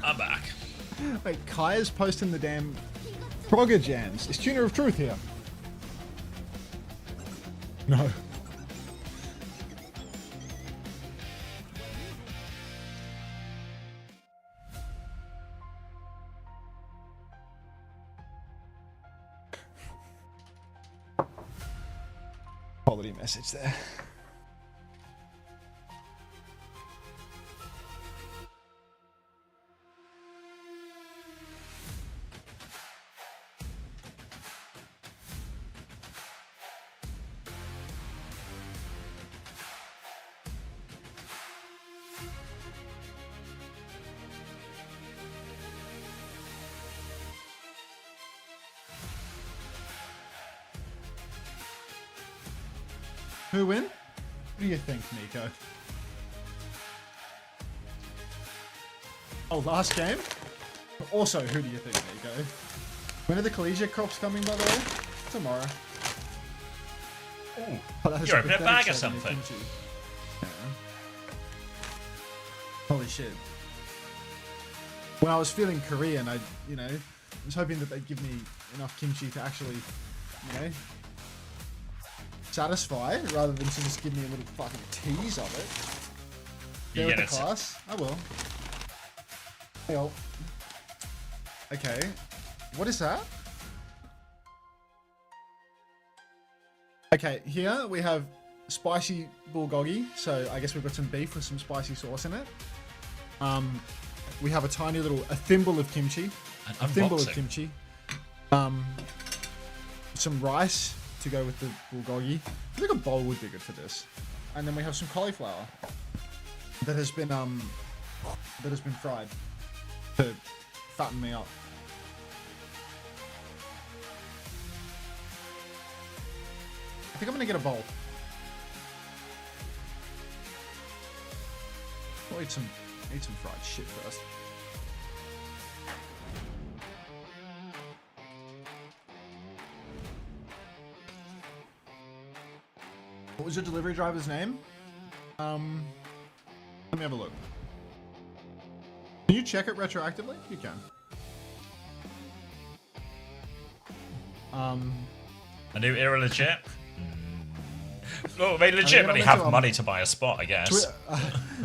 I'm back. Wait, Kaya's posting the damn Frogger jams. Is Tuner of Truth here? No. Quality message there. Who win? What do you think, Nico? Oh, last game? Also, who do you think, Nico? When are the collegiate crops coming, by the way? Tomorrow. Ooh, Oh, that is you're a opening a pathetic bag or segment, something. didn't you? Yeah. Holy shit. When I was feeling Korean, I was hoping that they'd give me enough kimchi to actually, satisfy rather than to just give me a little fucking tease of it. You There get with the it. class. I will. Well. Okay. What is that? Okay, here we have spicy bulgogi. So I guess we've got some beef with some spicy sauce in it. We have a thimble of kimchi. An A thimble of unboxing. kimchi. Some rice to go with the bulgogi. I think a bowl would be good for this. And then we have some cauliflower that has been fried to fatten me up. I think I'm gonna get a bowl. I'll eat some fried shit first. What was your delivery driver's name? Let me have a look. Can you check it retroactively? You can. A new era legit? Well, they legitimately I have think money to buy a spot, I guess.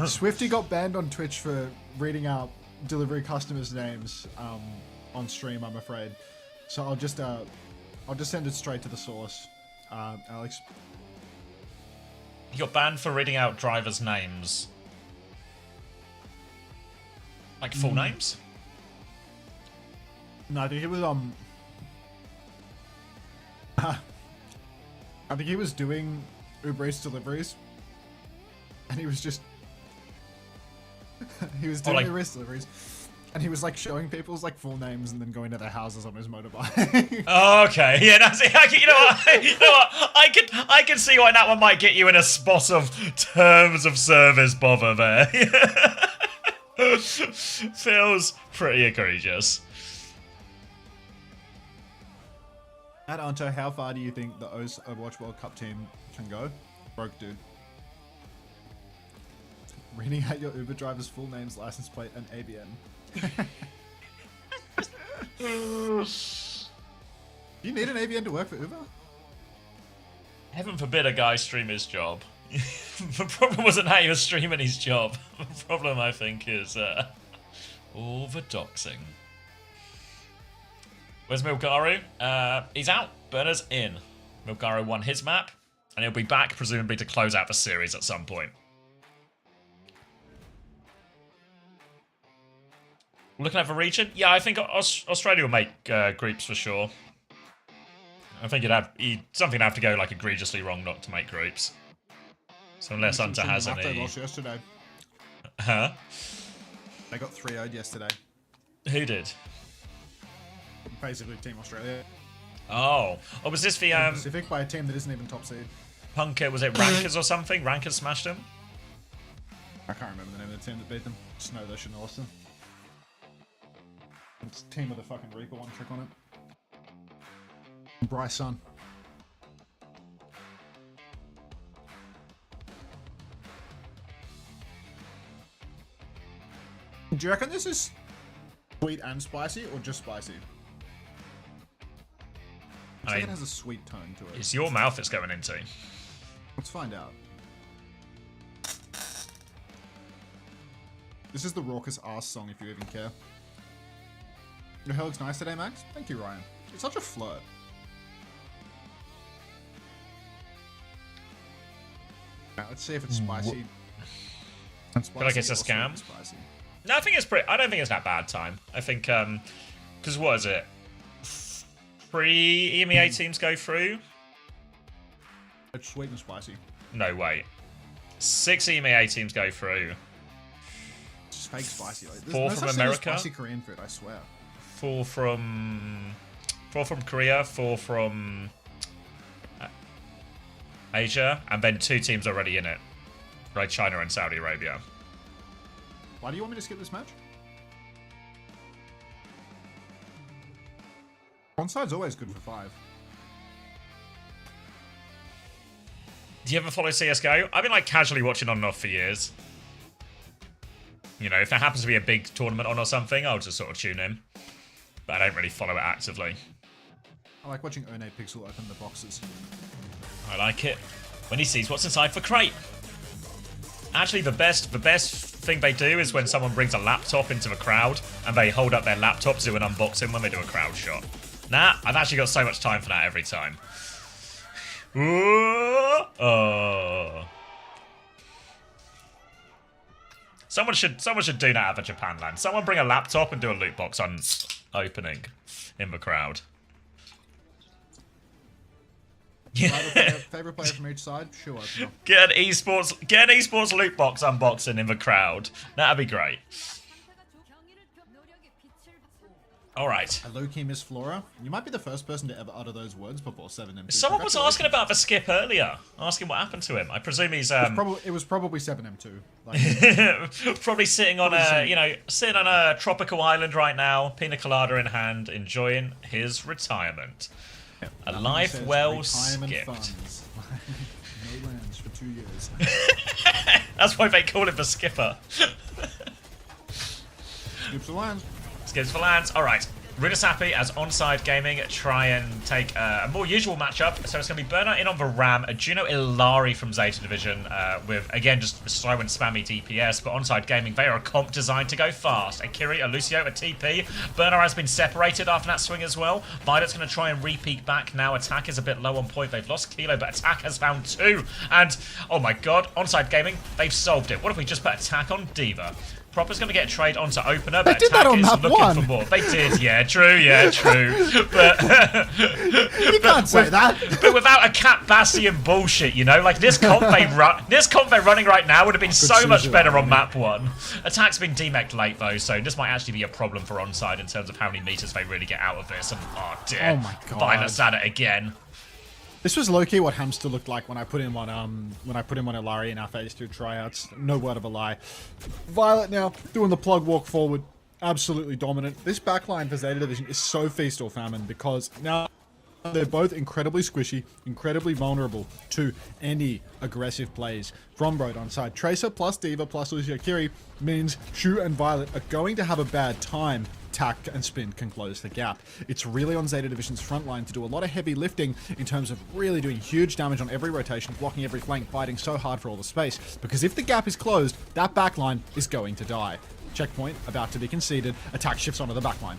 Swifty got banned on Twitch for reading out delivery customers' names on stream, I'm afraid. So I'll just send it straight to the source, Alex. He got banned for reading out drivers' names. Like full names? No, I think it was I think he was doing Uber Eats deliveries, and he was just he was doing like- Uber Eats deliveries, And he was like showing people's like full names and then going to their houses on his motorbike. Oh, okay, yeah, that's it. You know what? You know what? I can see why that one might get you in a spot of terms of service bother there. Feels pretty egregious. At Anto, how far do you think the Overwatch World Cup team can go? Broke, dude. Reading out your Uber driver's full names, license plate, and ABN. Do you need an ABN to work for Uber? Heaven forbid a guy stream his job. The problem wasn't how he was streaming his job. The problem, I think, is all the doxing. Where's Milgaru? He's out. Burner's in. Milgaru won his map, and he'll be back, presumably, to close out the series at some point. Looking at the region? Yeah, I think Australia will make groups for sure. I think something would have to go like egregiously wrong not to make groups. So unless Hunter has any... They lost yesterday. Huh? They got 3-0'd yesterday. Who did? Basically Team Australia. Oh. Oh, was this the... Pacific by a team that isn't even top seed. Punker, was it Rankers or something? Rankers smashed them? I can't remember the name of the team that beat them. Just know they shouldn't have lost them. It's a team with a fucking Reaper one trick on it. Bryce Sun. Do you reckon this is sweet and spicy, or just spicy? I think it has a sweet tone to it. It's your mouth it's going into. Let's find out. This is the raucous ass song, if you even care. Your hair looks nice today, Max. Thank you, Ryan. It's such a flirt. Now, let's see if it's spicy. I feel like it's a scam. Spicy. No, I think it's pretty... I don't think it's that bad time. I think, because what is it? 3 EMEA teams go through? It's sweet and spicy. No, wait. 6 EMEA teams go through. It's just fake spicy. Like, 4 from America. Spicy Korean food, I swear. 4 from Korea, 4 from Asia, and then 2 teams already in it. Right, China and Saudi Arabia. Why do you want me to skip this match? Onside's always good for 5. Do you ever follow CSGO? I've been like casually watching on and off for years. You know, if there happens to be a big tournament on or something, I'll just sort of tune in. But I don't really follow it actively. I like watching One Pixel open the boxes. I like it. When he sees what's inside for crate. Actually, the best thing they do is when someone brings a laptop into the crowd and they hold up their laptop to do an unboxing when they do a crowd shot. Nah, I've actually got so much time for that every time. Ooh, oh. Someone should do that at the Japan land. Someone bring a laptop and do a loot box on opening in the crowd. Favorite player from each side? Sure. Get an esports loot box unboxing in the crowd. That'd be great. All right. Hello, Miss Flora. You might be the first person to ever utter those words before 7M2. Someone was asking about the skip earlier, asking what happened to him. I presume he's it was probably 7M2. Like, probably sitting on sitting on a tropical island right now, pina colada in hand, enjoying his retirement. A life well skipped. Funds. No lands for 2 years. That's why they call him the skipper. Skips the lands. Skips for lands. All right. Riddersappy as Onside Gaming try and take a more usual matchup. So it's going to be Burnout in on the Ram, a Juno Ilari from Zeta Division with, again, just slow and spammy DPS. But Onside Gaming, they are a comp designed to go fast. A Kiri, a Lucio, a TP. Burner has been separated after that swing as well. Violet's going to try and re-peek back now. Attack is a bit low on point. They've lost Kilo, but Attack has found 2. And, oh my god, Onside Gaming, they've solved it. What if we just put Attack on Diva? Proper's going to get a trade onto opener, but did that Attack on is map looking one. for more. They did, yeah, true. But You can't say that. but without a Cat Bastion bullshit, you know, like this comp they're running right now would have been so much better on map 1. Attack's been demeched late though, so this might actually be a problem for Onside in terms of how many meters they really get out of this. And oh dear, Oh my God. Violet's at it again. This was low-key what Hamster looked like when I put him on Ilari in our phase 2 tryouts. No word of a lie. Violet now doing the plug walk forward. Absolutely dominant. This backline for Zeta Division is so feast or famine because now they're both incredibly squishy, incredibly vulnerable to any aggressive plays from Road on side. Tracer plus Diva plus Lucio Kiri means Shu and Violet are going to have a bad time. Tack and Spin can close the gap. It's really on Zeta Division's front line to do a lot of heavy lifting in terms of really doing huge damage on every rotation, blocking every flank, fighting so hard for all the space. Because if the gap is closed, that backline is going to die. Checkpoint about to be conceded. Attack shifts onto the backline.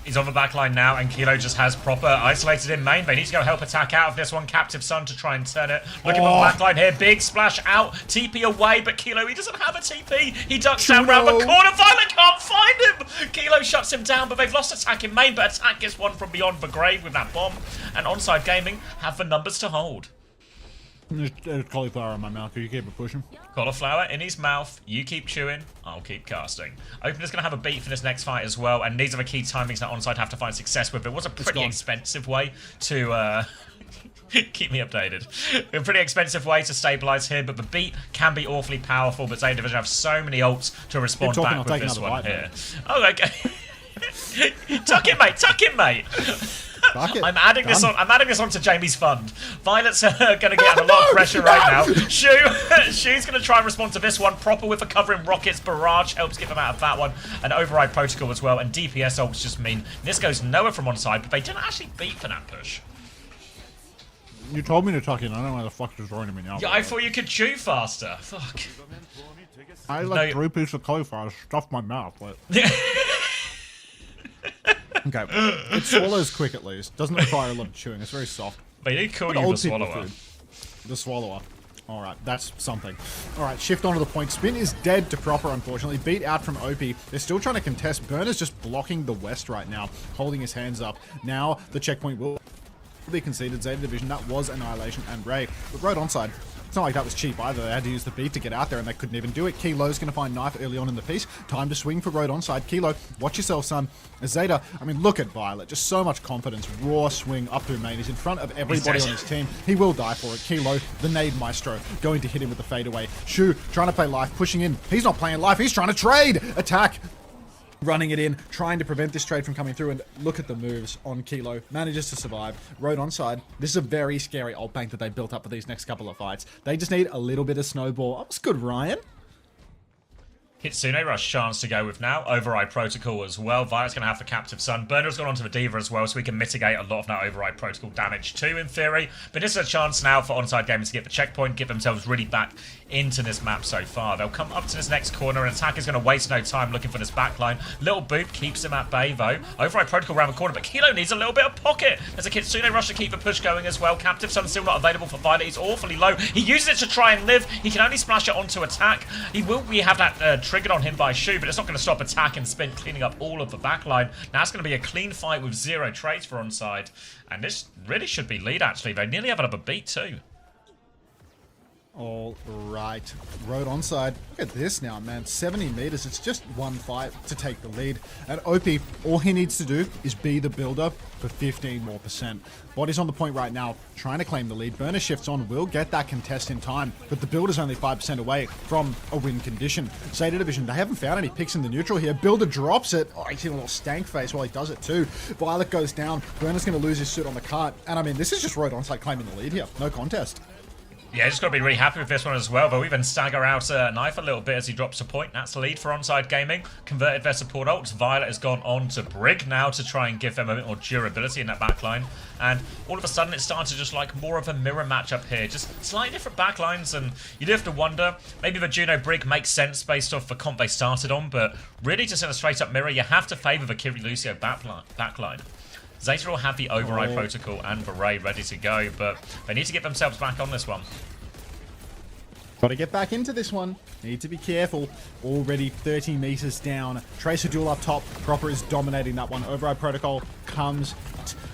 He's on the back line now, and Kilo just has Proper isolated in main. They need to go help Attack out of this one. Captive Sun to try and turn it. Looking for the back line here. Big splash out. TP away, but Kilo, he doesn't have a TP. He ducks down round the corner. Violet can't find him. Kilo shuts him down, but they've lost Attack in main. But Attack gets one from beyond the grave with that bomb. And Onside Gaming have the numbers to hold. There's cauliflower in my mouth. Can you keep it pushing? Cauliflower in his mouth. You keep chewing. I'll keep casting. Opener's going to have a beat for this next fight as well. And these are the key timings that Onside have to find success with. It was a pretty expensive way to... keep me updated. A pretty expensive way to stabilize here, but the beat can be awfully powerful. But Zeta Division have so many ults to respond back with this one here. Oh, okay. Tuck in, mate. Tuck in, mate. I'm adding this on. I'm adding this onto Jamie's fund. Violet's going to get a lot of pressure right now. Shu's going to try and respond to this one. Proper with a covering rockets. Barrage helps get them out of that one. And override protocol as well. And DPS ults just mean this goes nowhere from one side, but they didn't actually beat for that push. You told me to tuck in. I don't know why the fuck you're throwing me now. Yeah, I thought you could chew faster. Fuck. I like 3 pieces of cauliflower stuffed my mouth. But... Okay, it swallows quick at least. Doesn't require a lot of chewing. It's very soft. They do call But you old the people swallower. food. The swallower. Alright, that's something. Alright, shift onto the point. Spin is dead to Proper, unfortunately. Beat out from OP. They're still trying to contest. Burner's just blocking the west right now, holding his hands up. Now, the checkpoint will be conceded. Zeta Division, that was Annihilation and Ray. But Road onside. It's not like that was cheap either. They had to use the beat to get out there and they couldn't even do it. Kilo's going to find Knife early on in the piece. Time to swing for Road onside. Kilo, watch yourself, son. Zeta, I mean, look at Violet. Just so much confidence. Raw swing up to main. He's in front of everybody on his team. He will die for it. Kilo, the nade maestro, going to hit him with the fadeaway. Shu, trying to play life, pushing in. He's not playing life. He's trying to trade. Attack. Running it in, trying to prevent this trade from coming through, and look at the moves on Kilo. Manages to survive. Road onside. This is a very scary ult bank that they built up for these next couple of fights. They just need a little bit of snowball. That was good, Ryan. Kitsune Rush chance to go with now. Override Protocol as well. Violet's going to have the Captive Sun. Burner's gone onto the Diva as well, so we can mitigate a lot of that Override Protocol damage too, in theory. But this is a chance now for Onside Gaming to get the checkpoint, get themselves really back into this map so far. They'll come up to this next corner, and Attack is going to waste no time looking for this backline. Little boot keeps him at bay, though. Override Protocol around the corner, but Kilo needs a little bit of pocket. There's a Kitsune Rush to keep the push going as well. Captive Sun still not available for Violet. He's awfully low. He uses it to try and live. He can only splash it onto Attack. We have that triggered on him by Shu, but it's not going to stop Attack and Spin cleaning up all of the backline. Now it's going to be a clean fight with 0 trades for Onside. And this really should be lead, actually. They nearly have another beat, too. All right. Road onside. Look at this now, man. 70 meters. It's just one fight to take the lead. And OP, all he needs to do is be the builder for 15% more. Body's on the point right now, trying to claim the lead. Burner shifts on, will get that contest in time, but the builder's only 5% away from a win condition. Zeta Division, they haven't found any picks in the neutral here. Builder drops it. Oh, he's in a little stank face while he does it too. Violet goes down. Burner's going to lose his suit on the cart. And I mean, this is just Road onside claiming the lead here. No contest. Yeah, just got to be really happy with this one as well. They'll even stagger out Knife a little bit as he drops a point. That's the lead for Onside Gaming. Converted their support ults. Violet has gone on to Brig now to try and give them a bit more durability in that backline. And all of a sudden, it started to just like more of a mirror matchup here. Just slightly different backlines, and you do have to wonder, maybe the Juno Brig makes sense based off the comp they started on, but really just in a straight-up mirror, you have to favour the Kiri Lucio backline. Zeta will have the Override Protocol and the Ray ready to go, but they need to get themselves back on this one. Got to get back into this one. Need to be careful. Already 30 meters down. Tracer duel up top. Proper is dominating that one. Override Protocol comes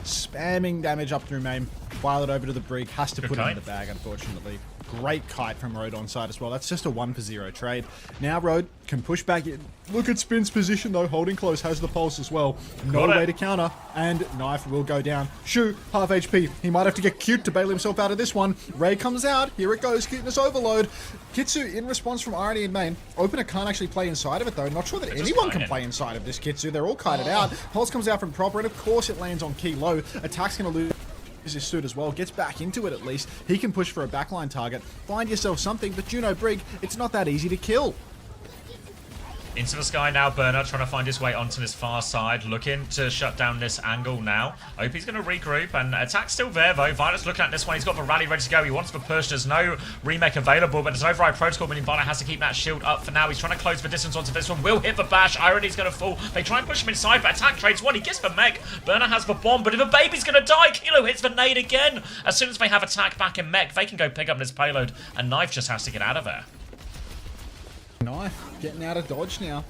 spamming damage up through main. Violet over to the Brig. Has to put it in the bag, unfortunately. Great kite from Road on side as well. That's just a 1-for-0 trade. Now Road can push back in. Look at Spin's position though, holding close, has the pulse as well. No way to counter, and Knife will go down. Shu, half HP. He might have to get cute to bail himself out of this one. Ray comes out. Here it goes, cuteness overload. Kitsu in response from Irony in main. Opener can't actually play inside of it though. Not sure that anyone can play inside of this Kitsu. They're all kited out. Pulse comes out from Proper, and of course it lands on Key Low. Attack's gonna lose his suit as well, gets back into it at least. He can push for a backline target. Find yourself something, but Juno Brig, it's not that easy to kill. Into the sky now, Burner trying to find his way onto this far side, looking to shut down this angle now. OP's going to regroup, and attack's still there though. Violet's looking at this one, he's got the rally ready to go, he wants the push, there's no remake available, but there's an override protocol, meaning Violet has to keep that shield up for now. He's trying to close the distance onto this one, will hit the bash, Irony's going to fall. They try and push him inside, but attack trades one, he gets the mech. Burner has the bomb, but if a baby's going to die, Kilo hits the nade again. As soon as they have attack back in mech, they can go pick up this payload, and Knife just has to get out of there. Knife getting out of dodge now.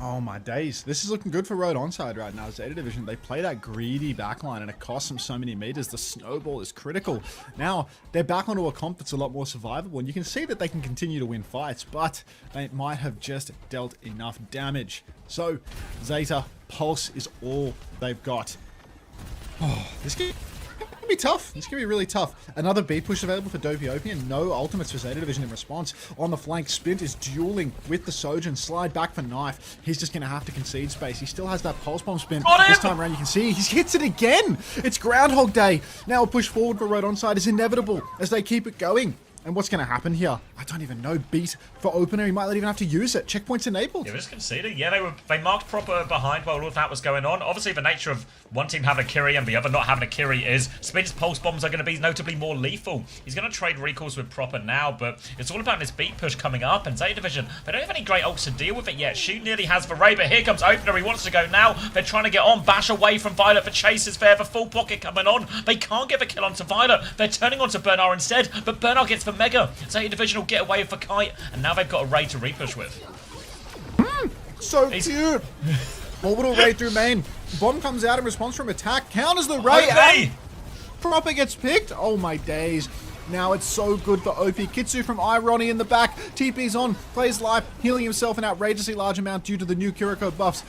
Oh my days. This is looking good for Road onside right now. Zeta Division, they play that greedy backline and it costs them so many meters. The snowball is critical. Now, they're back onto a comp that's a lot more survivable, and you can see that they can continue to win fights, but they might have just dealt enough damage. So, Zeta, Pulse is all they've got. Oh, this game be tough. It's gonna be really tough. Another beat push available for Dopey OP, and no ultimates for Zeta Division in response. On the flank, Spint is dueling with the Sojourn. Slide back for Knife. He's just gonna have to concede space. He still has that pulse bomb spin. This time around, you can see he hits it again. It's Groundhog Day. Now a push forward for Road onside is inevitable as they keep it going. And what's going to happen here? I don't even know. Beat for opener. He might not even have to use it. Checkpoint's enabled. Yeah, we're just conceding. Yeah, they marked Proper behind while all of that was going on. Obviously, the nature of one team having a Kiri and the other not having a Kiri is Spin's pulse bombs are going to be notably more lethal. He's going to trade recalls with Proper now, but it's all about this beat push coming up. And Zeta Division, they don't have any great ults to deal with it yet. Shu nearly has the Ray, but here comes Opener. He wants to go now. They're trying to get on. Bash away from Violet. The chase is there. The full pocket coming on. They can't get the kill onto Violet. They're turning onto Bernard instead, but Bernard gets the Mega. Zeta Division will get away with the kite, and now they've got a Ray to repush with. So cute. Orbital Ray through main. Bomb comes out in response from attack. Counters the Ray. And Proper gets picked. Oh my days. Now it's so good for OP. Kitsu from Irony in the back. TP's on. Plays live. Healing himself an outrageously large amount due to the new Kiriko buffs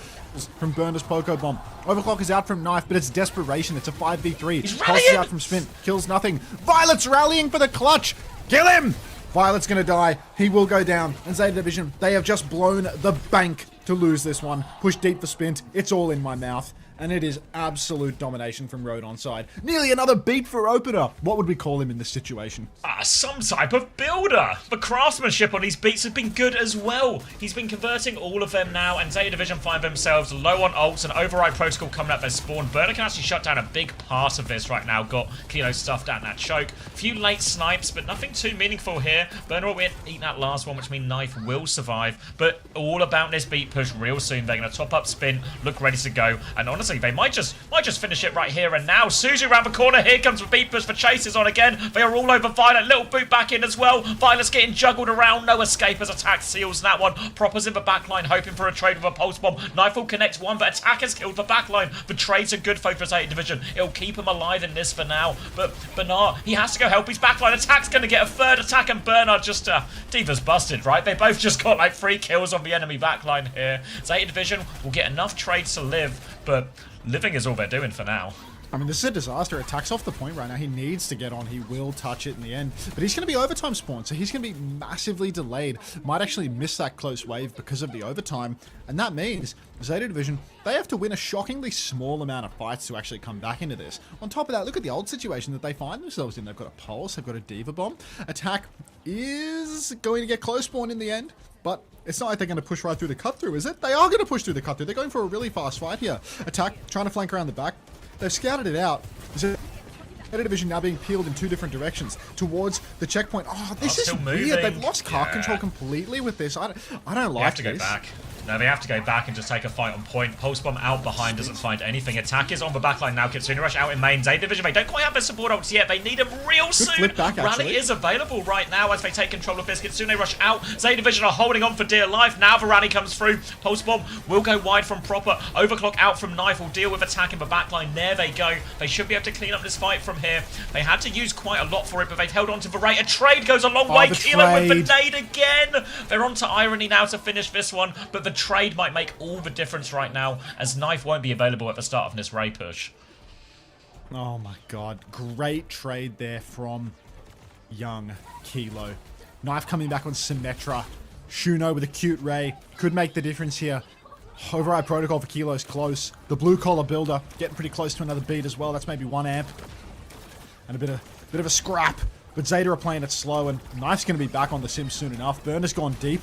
from Burner's Poco Bomb. Overclock is out from Knife, but it's desperation. It's a 5v3. Pulse is out from Spin. Kills nothing. Violet's rallying for the clutch. Kill him! Violet's gonna die. He will go down. And Zeta Division, they have just blown the bank to lose this one. Push deep for Spint. It's all in my mouth. And it is absolute domination from Road onside. Nearly another beat for opener. What would we call him in this situation? Some type of builder. The craftsmanship on these beats has been good as well. He's been converting all of them now, and Zeta Division find themselves low on ults and override protocol coming up their spawn. Burner can actually shut down a big part of this right now. Got Kilo stuffed out in that choke. Few late snipes, but nothing too meaningful here. Burner will eat that last one, which means Knife will survive. But all about this beat push real soon. They're going to top up Spin, look ready to go, and honestly, they might just finish it right here and now. Suzu around the corner. Here comes the beat push for Chasers on again. They are all over Violet. Little boot back in as well. Violet's getting juggled around. No escape as attack seals that one. Proper's in the backline hoping for a trade with a pulse bomb. Knife will connect one, but attack has killed the backline. The trades are good for Zeta Division. It'll keep him alive in this for now. But Bernard, he has to go help his backline. Attack's going to get a third attack, and Bernard just Diva's busted, right? They both just got like 3 kills on the enemy backline here. Zeta Division will get enough trades to live, but living is all they're doing for now. I mean, this is a disaster. Attack's off the point right now. He needs to get on. He will touch it in the end. But he's going to be overtime spawn, so he's going to be massively delayed. Might actually miss that close wave because of the overtime. And that means Zeta Division, they have to win a shockingly small amount of fights to actually come back into this. On top of that, look at the old situation that they find themselves in. They've got a pulse. They've got a Diva bomb. Attack is going to get close spawn in the end. But it's not like they're going to push right through the cut-through, is it? They are going to push through the cut-through. They're going for a really fast fight here. Attack, trying to flank around the back. They've scouted it out. Zeta Division now being peeled in 2 different directions towards the checkpoint. Oh, this is weird. They've lost cart control completely with this. I don't like this. You have to go back. No, they have to go back and just take a fight on point. Pulse Bomb out behind, doesn't find anything. Attack is on the backline now. Kitsune Rush out in main. Zay Division, they don't quite have their support ults yet. They need them real soon. flip back, actually. Rally is available right now as they take control of this. Kitsune Rush out. Zay Division are holding on for dear life. Now the rally comes through. Pulse Bomb will go wide from Proper. Overclock out from Knife will deal with attack in the backline. There they go. They should be able to clean up this fight from here. They had to use quite a lot for it, but they've held on to the rate. A trade goes a long way. Kilo with the nade again. They're on to Irony now to finish this one, but the trade might make all the difference right now, as Knife won't be available at the start of this Ray push. Oh my god. Great trade there from young Kilo. Knife coming back on Symmetra. Shuno with a cute Ray. Could make the difference here. Override Protocol for Kilo's close. The blue collar builder getting pretty close to another beat as well. That's maybe 1 amp. And a bit of a scrap. But Zeta are playing it slow, and Knife's going to be back on the sim soon enough. Burner's gone deep.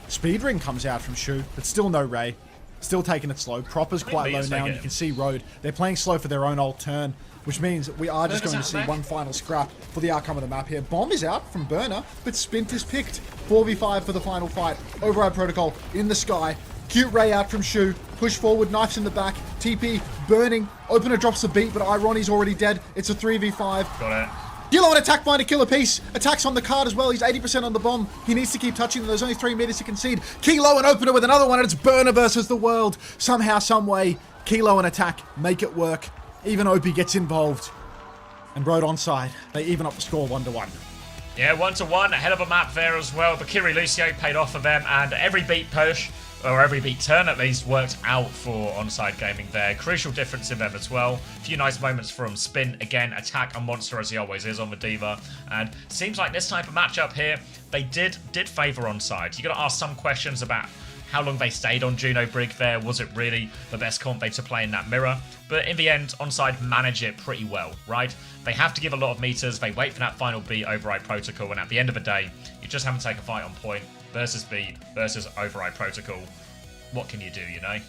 Speed Ring comes out from Shu, but still no Ray. Still taking it slow. Proper's quite low now, and you can see Road. They're playing slow for their own ult turn, which means we are just going to see one final scrap for the outcome of the map here. Bomb is out from Burner, but Spint is picked. 4v5 for the final fight. Override Protocol in the sky. Cute Ray out from Shu. Push forward, Knife's in the back. TP burning. Opener drops the beat, but Irony's already dead. It's a 3v5. Got it. Kilo and attack find a kill apiece. Attacks on the card as well. He's 80% on the bomb. He needs to keep touching them. There's only 3 meters to concede. Kilo and Opener with another one, and it's Burner versus the world. Somehow, some way, Kilo and attack make it work. Even Opie gets involved. And Road onside. They even up the score 1-1. Yeah, 1-1. A hell of a map there as well. But Kiri Lucio paid off for them, and every beat push, or every beat turn at least, worked out for Onside Gaming there. Crucial difference in them as well. A few nice moments from Spin. Again, attack a monster as he always is on the Diva. And seems like this type of matchup here, they did favour Onside. You got to ask some questions about how long they stayed on Juno Brig there. Was it really the best comp they to play in that mirror? But in the end, Onside manage it pretty well, right? They have to give a lot of meters. They wait for that final beat, Override Protocol, and at the end of the day, you just haven't taken a fight on point. Versus beat versus Override Protocol. What can you do, you know?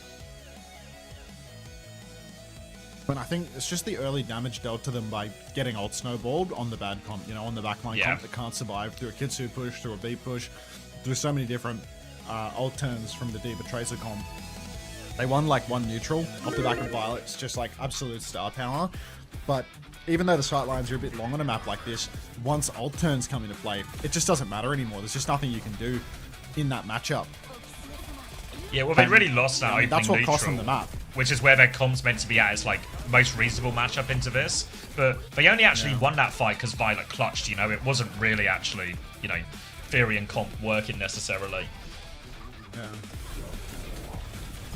But I think it's just the early damage dealt to them by getting ult snowballed on the bad comp, you know, on the backline comp that can't survive through a Kitsu push, through a beat push, through so many different ult turns from the Diva Tracer comp. They won like 1 neutral off the back of Violet. It's just like absolute star power. But even though the sightlines are a bit long on a map like this, once ult turns come into play, it just doesn't matter anymore. There's just nothing you can do in that matchup. Yeah, well, they really lost that opening that's what neutral, cost them the map. which is where their comp's meant to be at. It's like most reasonable matchup into this. But they only actually won that fight because Violet clutched, you know? It wasn't really actually, you know, theory and comp working necessarily. Yeah.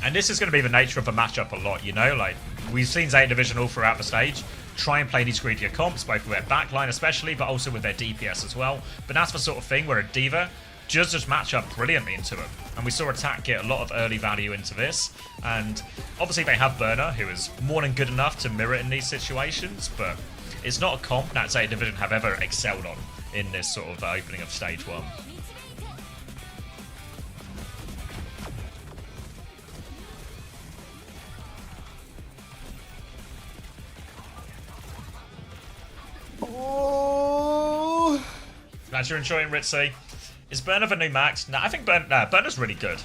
And this is going to be the nature of the matchup a lot, you know? Like, we've seen Zeta Division all throughout the stage try and play these greedier comps, both with their backline especially, but also with their DPS as well. But that's the sort of thing where a Diva just match up brilliantly into them. And we saw Attack get a lot of early value into this. And obviously they have Burner, who is more than good enough to mirror in these situations, but it's not a comp that Zeta Division have ever excelled on in this sort of opening of stage 1. Oh! Glad you're enjoying Ritzy. Is Burner the new max? No, I think Burner's really good.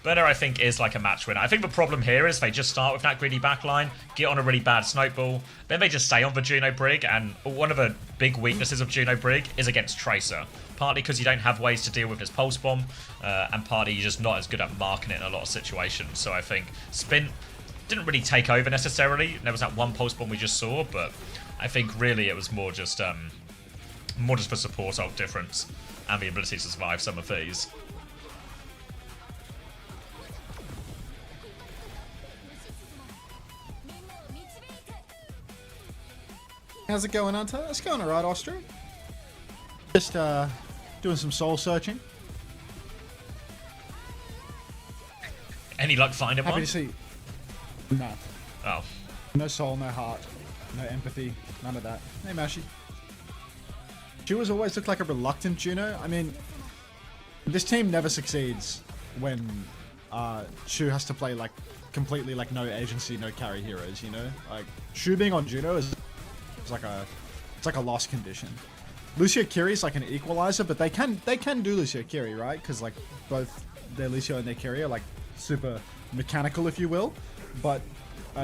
Burner, I think, is like a match winner. I think the problem here is they just start with that greedy backline, get on a really bad snowball, then they just stay on the Juno Brig, and one of the big weaknesses of Juno Brig is against Tracer. Partly because you don't have ways to deal with his Pulse Bomb, and partly you're just not as good at marking it in a lot of situations. So I think Spin didn't really take over necessarily. There was that one Pulse Bomb we just saw, but I think really it was more just the support ult difference and the ability to survive some of these. How's it going, Hunter? It's going alright, Austria. Just doing some soul searching. Any luck finding Happy one? to see. No. Oh. No soul, no heart, no empathy, none of that. Hey, Mashi. Shu has always looked like a reluctant Juno. I mean, this team never succeeds when Shu has to play like completely like no agency, no carry heroes. You know, like Shu being on Juno is like a lost condition. Lucio Kiri is like an equalizer, but they can do Lucio Kiri, right? Because like both their Lucio and their Kyrie are like super mechanical, if you will. But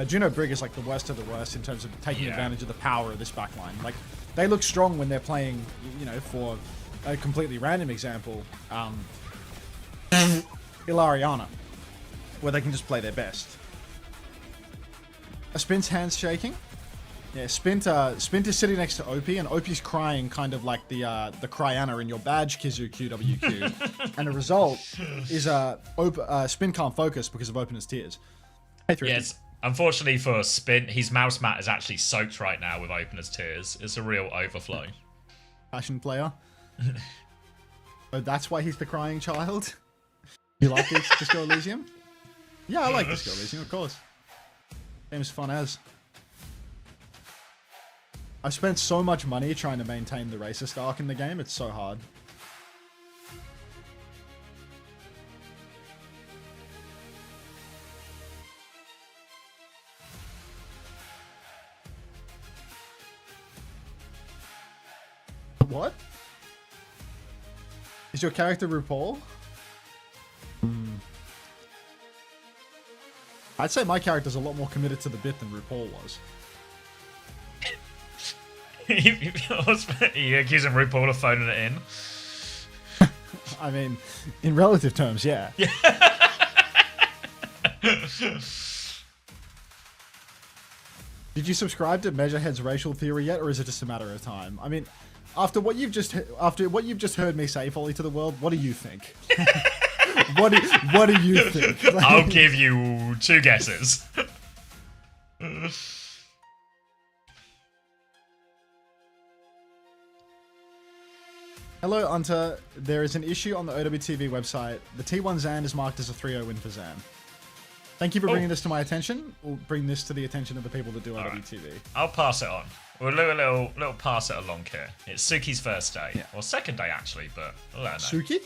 Juno Brig is like the worst of the worst in terms of taking advantage of the power of this backline. Like, they look strong when they're playing, you know, for a completely random example, Ilariana, where they can just play their best. A Spint's hands shaking. Yeah, Spint is sitting next to OP, and OP's crying kind of like the Cryana in your badge, Kizu QWQ. And the result is Spint can't focus because of Opener's tears. Hey, Yes, unfortunately for Spint, his mouse mat is actually soaked right now with Opener's tears. It's a real overflow. Passion player. Oh, that's why he's the crying child? You like this Disco Elysium? Yeah, I like Disco Elysium, of course. Game is fun as. I've spent so much money trying to maintain the racist arc in the game, it's so hard. What? Is your character RuPaul? I'd say my character's a lot more committed to the bit than RuPaul was. You accusing RuPaul of phoning it in? I mean, in relative terms, yeah. Did you subscribe to Measurehead's racial theory yet, or is it just a matter of time? I mean, after what you've just heard me say, Folly to the world, what do you think? what do you think? Like, I'll give you 2 guesses. Hello, Unter. There is an issue on the OWTV website. The T1 Zan is marked as a 3-0 win for Zan. Thank you for bringing this to my attention. We'll bring this to the attention of the people that do OWTV. Right. I'll pass it on. We'll do a little pass it along here. It's Suki's first day. Yeah. Well, second day, actually, but I don't know. Suki?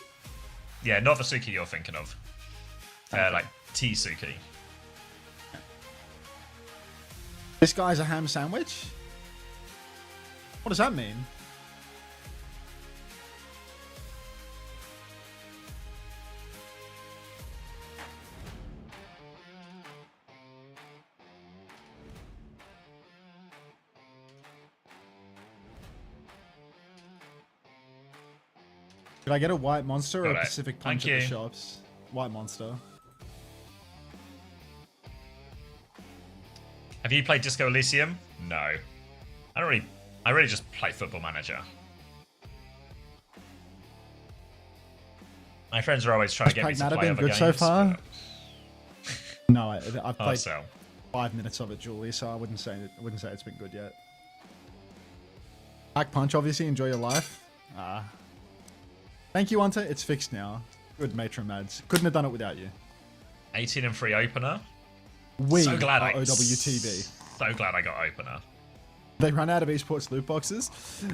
Yeah, not the Suki you're thinking of. Like T-Suki. This guy's a ham sandwich? What does that mean? Could I get a white monster or a Got it. Pacific Punch Thank at the you. shops? White monster. Have you played Disco Elysium? No. I really just play Football Manager. My friends are always trying to get me to Pragmata play been other good games. so far? but- No, I've played so. 5 minutes of it, Julie, so I wouldn't say it's been good yet. Black Punch, obviously, enjoy your life. Thank you, Hunter. It's fixed now. Good matron mads. Couldn't have done it without you. 18-3 opener. We So glad are I OWTV. So glad I got opener. They run out of esports loot boxes?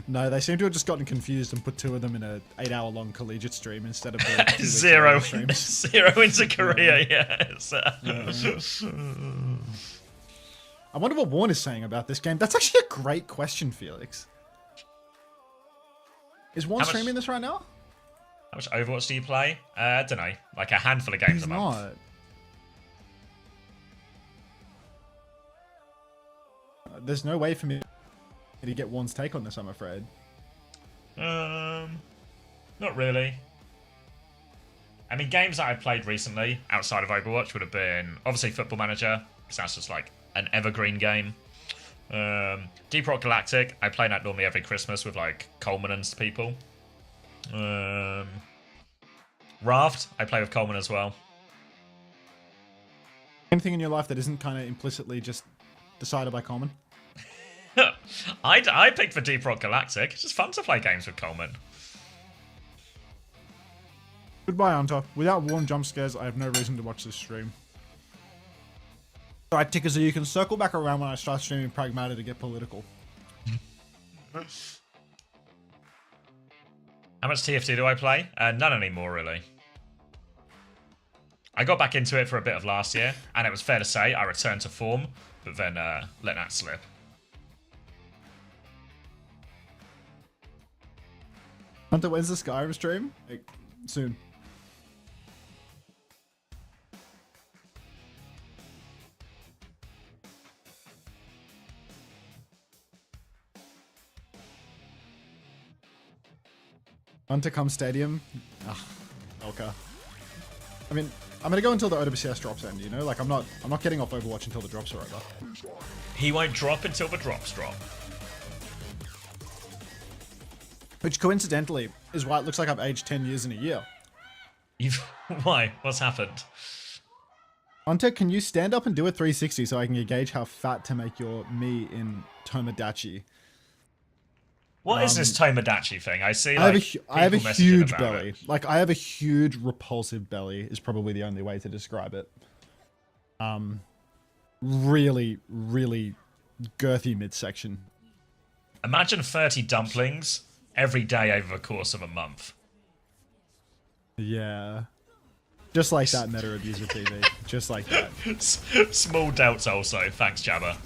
No, they seem to have just gotten confused and put 2 of them in a 8-hour-long collegiate stream instead of the 2 Zero streams. zero into Korea, yes. I wonder what Warren is saying about this game. That's actually a great question, Felix. Is Warren How much- streaming this right now? How much Overwatch do you play? I don't know. Like a handful of games He's a month. not. There's no way for me to get Warren's take on this, I'm afraid. Not really. I mean, games that I played recently outside of Overwatch would have been obviously Football Manager, because that's just like an evergreen game. Deep Rock Galactic, I play that normally every Christmas with like Coleman and people. Raft, I play with Coleman as well. Anything in your life that isn't kind of implicitly just decided by Coleman? I picked for Deep Rock Galactic. It's just fun to play games with Coleman. Goodbye, Hunter. Without Warren jump scares, I have no reason to watch this stream. Alright, Tickers, you can circle back around when I start streaming Pragmata to get political. How much TF2 do I play? None anymore, really. I got back into it for a bit of last year, and it was fair to say I returned to form, but then let that slip. Hunter, when's the Skyrim stream? Soon. Hunter come stadium. Okay. I mean, I'm gonna go until the OWCS drops end, you know? Like I'm not getting off Overwatch until the drops are over. He won't drop until the drops drop. Which coincidentally is why it looks like I've aged 10 years in a year. Why? What's happened? Hunter, can you stand up and do a 360 so I can gauge how fat to make your me in Tomodachi? What is this Tomodachi thing? I see. I Like, have a people messaging huge about belly. it. Like I have a huge repulsive belly is probably the only way to describe it. Really, really girthy midsection. Imagine 30 dumplings every day over the course of a month. Yeah. Just like that, Meta Abuser TV. Just like that. Small delts also. Thanks, Jabba.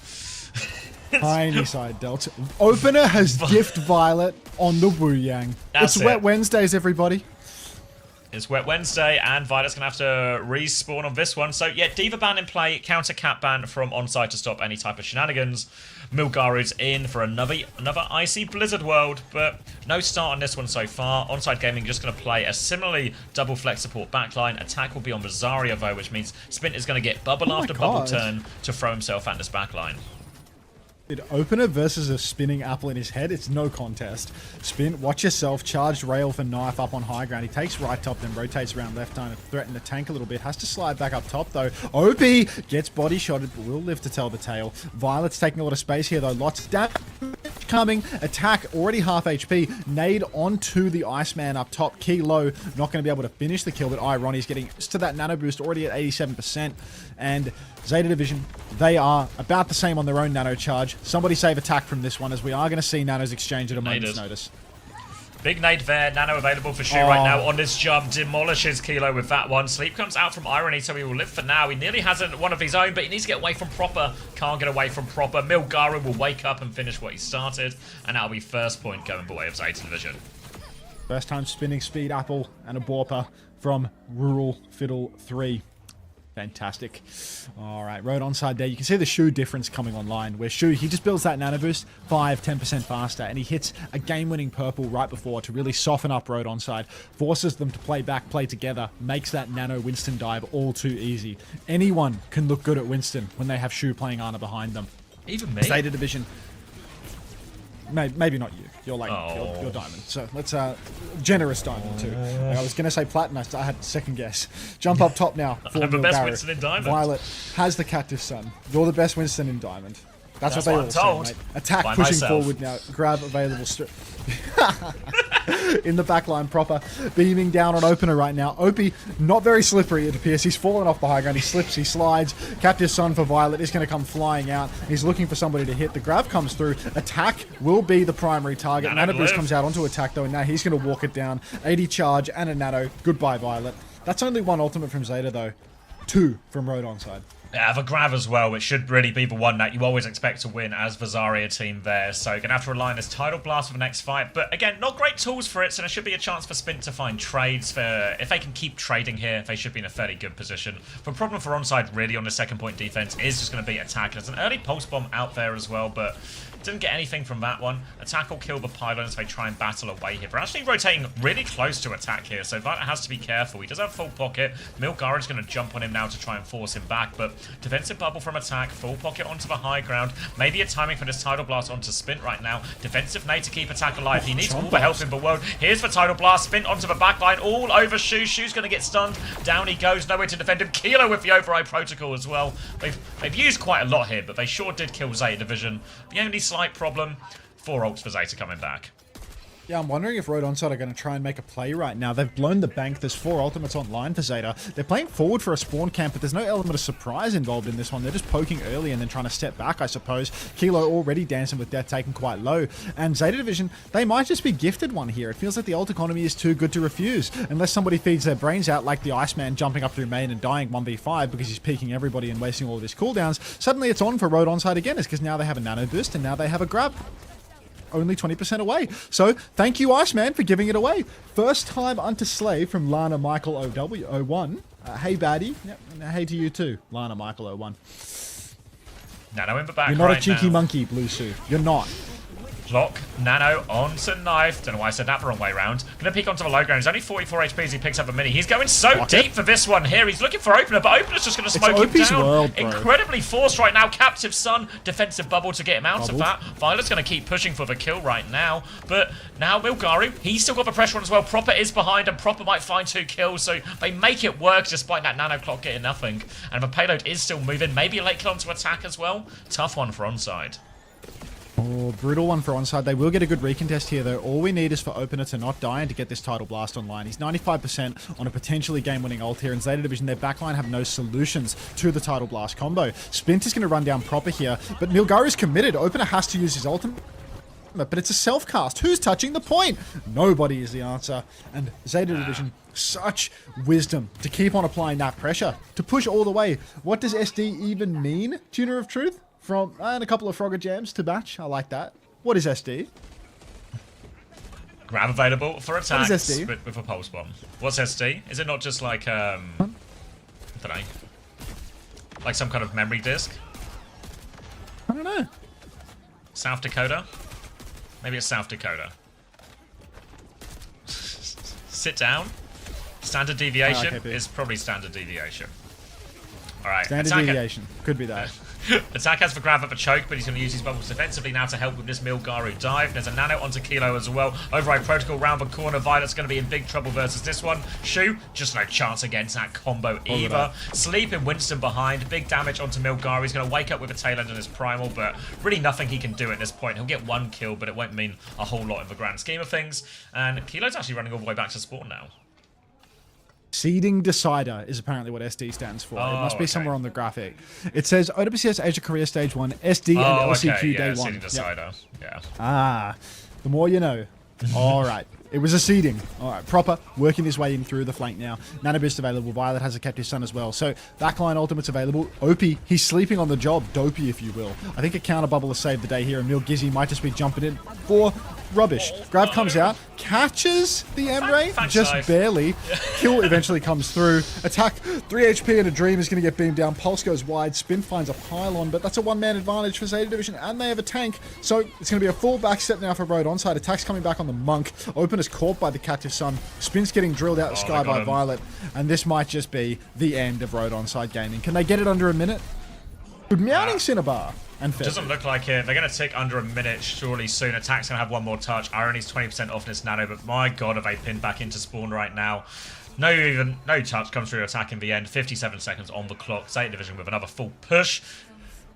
Tiny side delta. Opener has gift Violet on the Wu Yang. That's It's Wet it. Wednesdays, everybody. It's Wet Wednesday, and Violet's going to have to respawn on this one. So, yeah, Diva ban in play, counter Cat ban from onside to stop any type of shenanigans. Milgaru's in for another icy Blizzard world, but no start on this one so far. Onside Gaming just going to play a similarly double flex support backline. Attack will be on Rosario, though, which means Spint is going to get bubble after bubble turn to throw himself at this backline. Opener versus a spinning apple in his head. It's no contest. Spin, watch yourself. Charged rail for knife up on high ground. He takes right top, then rotates around left trying to threaten the tank a little bit. Has to slide back up top though. OP gets body shotted, but will live to tell the tale. Violet's taking a lot of space here though. Lots of damage coming. Attack already half HP. Nade onto the Iceman up top. Kilo not going to be able to finish the kill, but Irony's getting to that nano boost already at 87%. And Zeta Division, they are about the same on their own nano charge. Somebody save attack from this one, as we are going to see nanos exchange at a moment's notice. Big nade there, nano available for Shu right now on this jump, demolishes Kilo with that one. Sleep comes out from Irony, so he will live for now. He nearly hasn't one of his own, but he needs to get away from Proper. Can't get away from Proper. Milgaru will wake up and finish what he started, and that'll be first point going the way of Zeta Division. First time spinning speed apple and a Borper from Rural Fiddle 3. Fantastic. All right, Road onside there. You can see the Shu difference coming online, where Shu, he just builds that nano boost 5-10% faster, and he hits a game-winning purple right before to really soften up Road onside, forces them to play back, play together, makes that nano Winston dive all too easy. Anyone can look good at Winston when they have Shu playing Ana behind them. Even me. Zeta Division. Maybe not you. You're like, you're diamond. So let's, generous diamond too. I was going to say platinum. I had second guess. Jump up top now. I'm the best Winston in diamond. Violet has the Cactus Sun. You're the best Winston in diamond. That's what they all say, mate. Attack by pushing myself. forward now. Grab available in the backline Proper. Beaming down on Opener right now. Opie, not very slippery it appears. He's fallen off the high ground. He slips, he slides. Captive Sun for Violet is going to come flying out. He's looking for somebody to hit. The grab comes through. Attack will be the primary target. Nano Boost comes out onto Attack though, and now he's going to walk it down. 80 charge and a Nano. Goodbye, Violet. That's only one ultimate from Zeta though. 2 from Road onside. Yeah, the grab as well, which should really be the one that you always expect to win as the Zarya team there. So you're going to have to rely on this Tidal Blast for the next fight. But again, not great tools for it, so there should be a chance for Spint to find trades. If they can keep trading here, they should be in a fairly good position. The problem for onside really on the second point defense is just going to be Attack. There's an early Pulse Bomb out there as well, but didn't get anything from that one. Attack will kill the pylons if they try and battle away here. They're actually rotating really close to Attack here, so Violet has to be careful. He does have full pocket. Milgaru's going to jump on him now to try and force him back, but defensive bubble from Attack, full pocket onto the high ground. Maybe a timing for this Tidal Blast onto Spint right now. Defensive nade to keep Attack alive. He needs all the help in the world. Here's the Tidal Blast. Spint onto the backline, all over Shu. Shu's going to get stunned. Down he goes, nowhere to defend him. Kilo with the Override Protocol as well. They've used quite a lot here, but they sure did kill Zeta Division. The only slight problem, 4 ults for Zeta coming back. Yeah, I'm wondering if Road onside are going to try and make a play right now. They've blown the bank. There's 4 ultimates online for Zeta. They're playing forward for a spawn camp, but there's no element of surprise involved in this one. They're just poking early and then trying to step back, I suppose. Kilo already dancing with death taken quite low. And Zeta Division, they might just be gifted one here. It feels like the ult economy is too good to refuse. Unless somebody feeds their brains out like the Iceman jumping up through main and dying 1v5 because he's peeking everybody and wasting all of his cooldowns. Suddenly it's on for Road onside again. It's because now they have a nano boost and now they have a grab. Only 20% away. So, thank you, Iceman, for giving it away. First time unto slave from Lana Michael OW01. Hey, baddie. Yep, and hey to you too, Lana Michael 01. Nano in the back. You're not right a cheeky now. monkey, Blue Sue. You're not. Clock, Nano onto Knife. Don't know why I said that the wrong way around. Gonna peek onto the low ground. He's only 44 HP as he picks up a mini. He's going so deep for this one here. He's looking for Opener, but Opener's just gonna smoke him OP's down. world, bro. Incredibly forced right now. Captive Sun, defensive bubble to get him out of that. Violet's gonna keep pushing for the kill right now. But now Milgaru, he's still got the pressure on as well. Proper is behind and Proper might find 2 kills. So they make it work despite that Nano Clock getting nothing. And the payload is still moving. Maybe a late kill onto attack as well. Tough one for onside. Oh, brutal one for onside. They will get a good recontest here, though. All we need is for Opener to not die and to get this title blast online. He's 95% on a potentially game-winning ult here. In Zeta Division, their backline have no solutions to the title blast combo. Spint is going to run down Proper here, but Milgaru's committed. Opener has to use his ultimate, but it's a self-cast. Who's touching the point? Nobody is the answer. And Zeta Division, such wisdom to keep on applying that pressure, to push all the way. What does SD even mean, Tuner of Truth? From and a couple of Frogger jams to batch. I like that. What is SD? Grab available for attacks What is SD? with a pulse bomb. What's SD? Is it not just like I don't know, like some kind of memory disk? I don't know. South Dakota? Maybe it's South Dakota. Sit down. Standard deviation okay, is probably standard deviation. All right. Standard attack deviation. Could be that. Attack has the grab up a choke, but he's going to use his bubbles defensively now to help with this Milgaru dive. There's a Nano onto Kilo as well. Override Protocol round the corner. Violet's going to be in big trouble versus this one. Shu, just no chance against that combo either. Sleeping Winston behind. Big damage onto Milgaru. He's going to wake up with a tail end on his primal, but really nothing he can do at this point. He'll get 1 kill, but it won't mean a whole lot in the grand scheme of things. And Kilo's actually running all the way back to spawn now. Seeding Decider is apparently what SD stands for. Oh, it must be okay. somewhere on the graphic. It says OWCS Asia Korea Stage 1, SD and LCQ okay, Day 1. Seeding Yep. Decider. Yeah. Ah, the more you know. All right. It was a seeding. All right. Proper working his way in through the flank now. Nanoboost available. Violet has a Captive Sun as well. So backline ultimate's available. Opie, he's sleeping on the job. Dopey, if you will. I think a counter bubble has saved the day here. And Milgizzy might just be jumping in for rubbish. Grab comes out. Catches the M-Ray. Just dive. barely. Kill eventually comes through. Attack. 3 HP and a Dream is going to get beamed down. Pulse goes wide. Spin finds a pylon. But that's a one-man advantage for Zeta Division. And they have a tank. So it's going to be a full back step now for Road onside. Attack's coming back on the Monk. Open is caught by the Captive Sun. Spin's getting drilled out the sky by Violet. And this might just be the end of Road onside gaming. Can they get it under a minute? Good meowing Cinnabar. And Doesn't look like it. They're going to tick under a minute surely soon. Attack's going to have one more touch. Irony's 20% off this Nano, but my god, have they pinned back into spawn right now. No touch comes through attack in the end. 57 seconds on the clock. Zeta Division with another full push.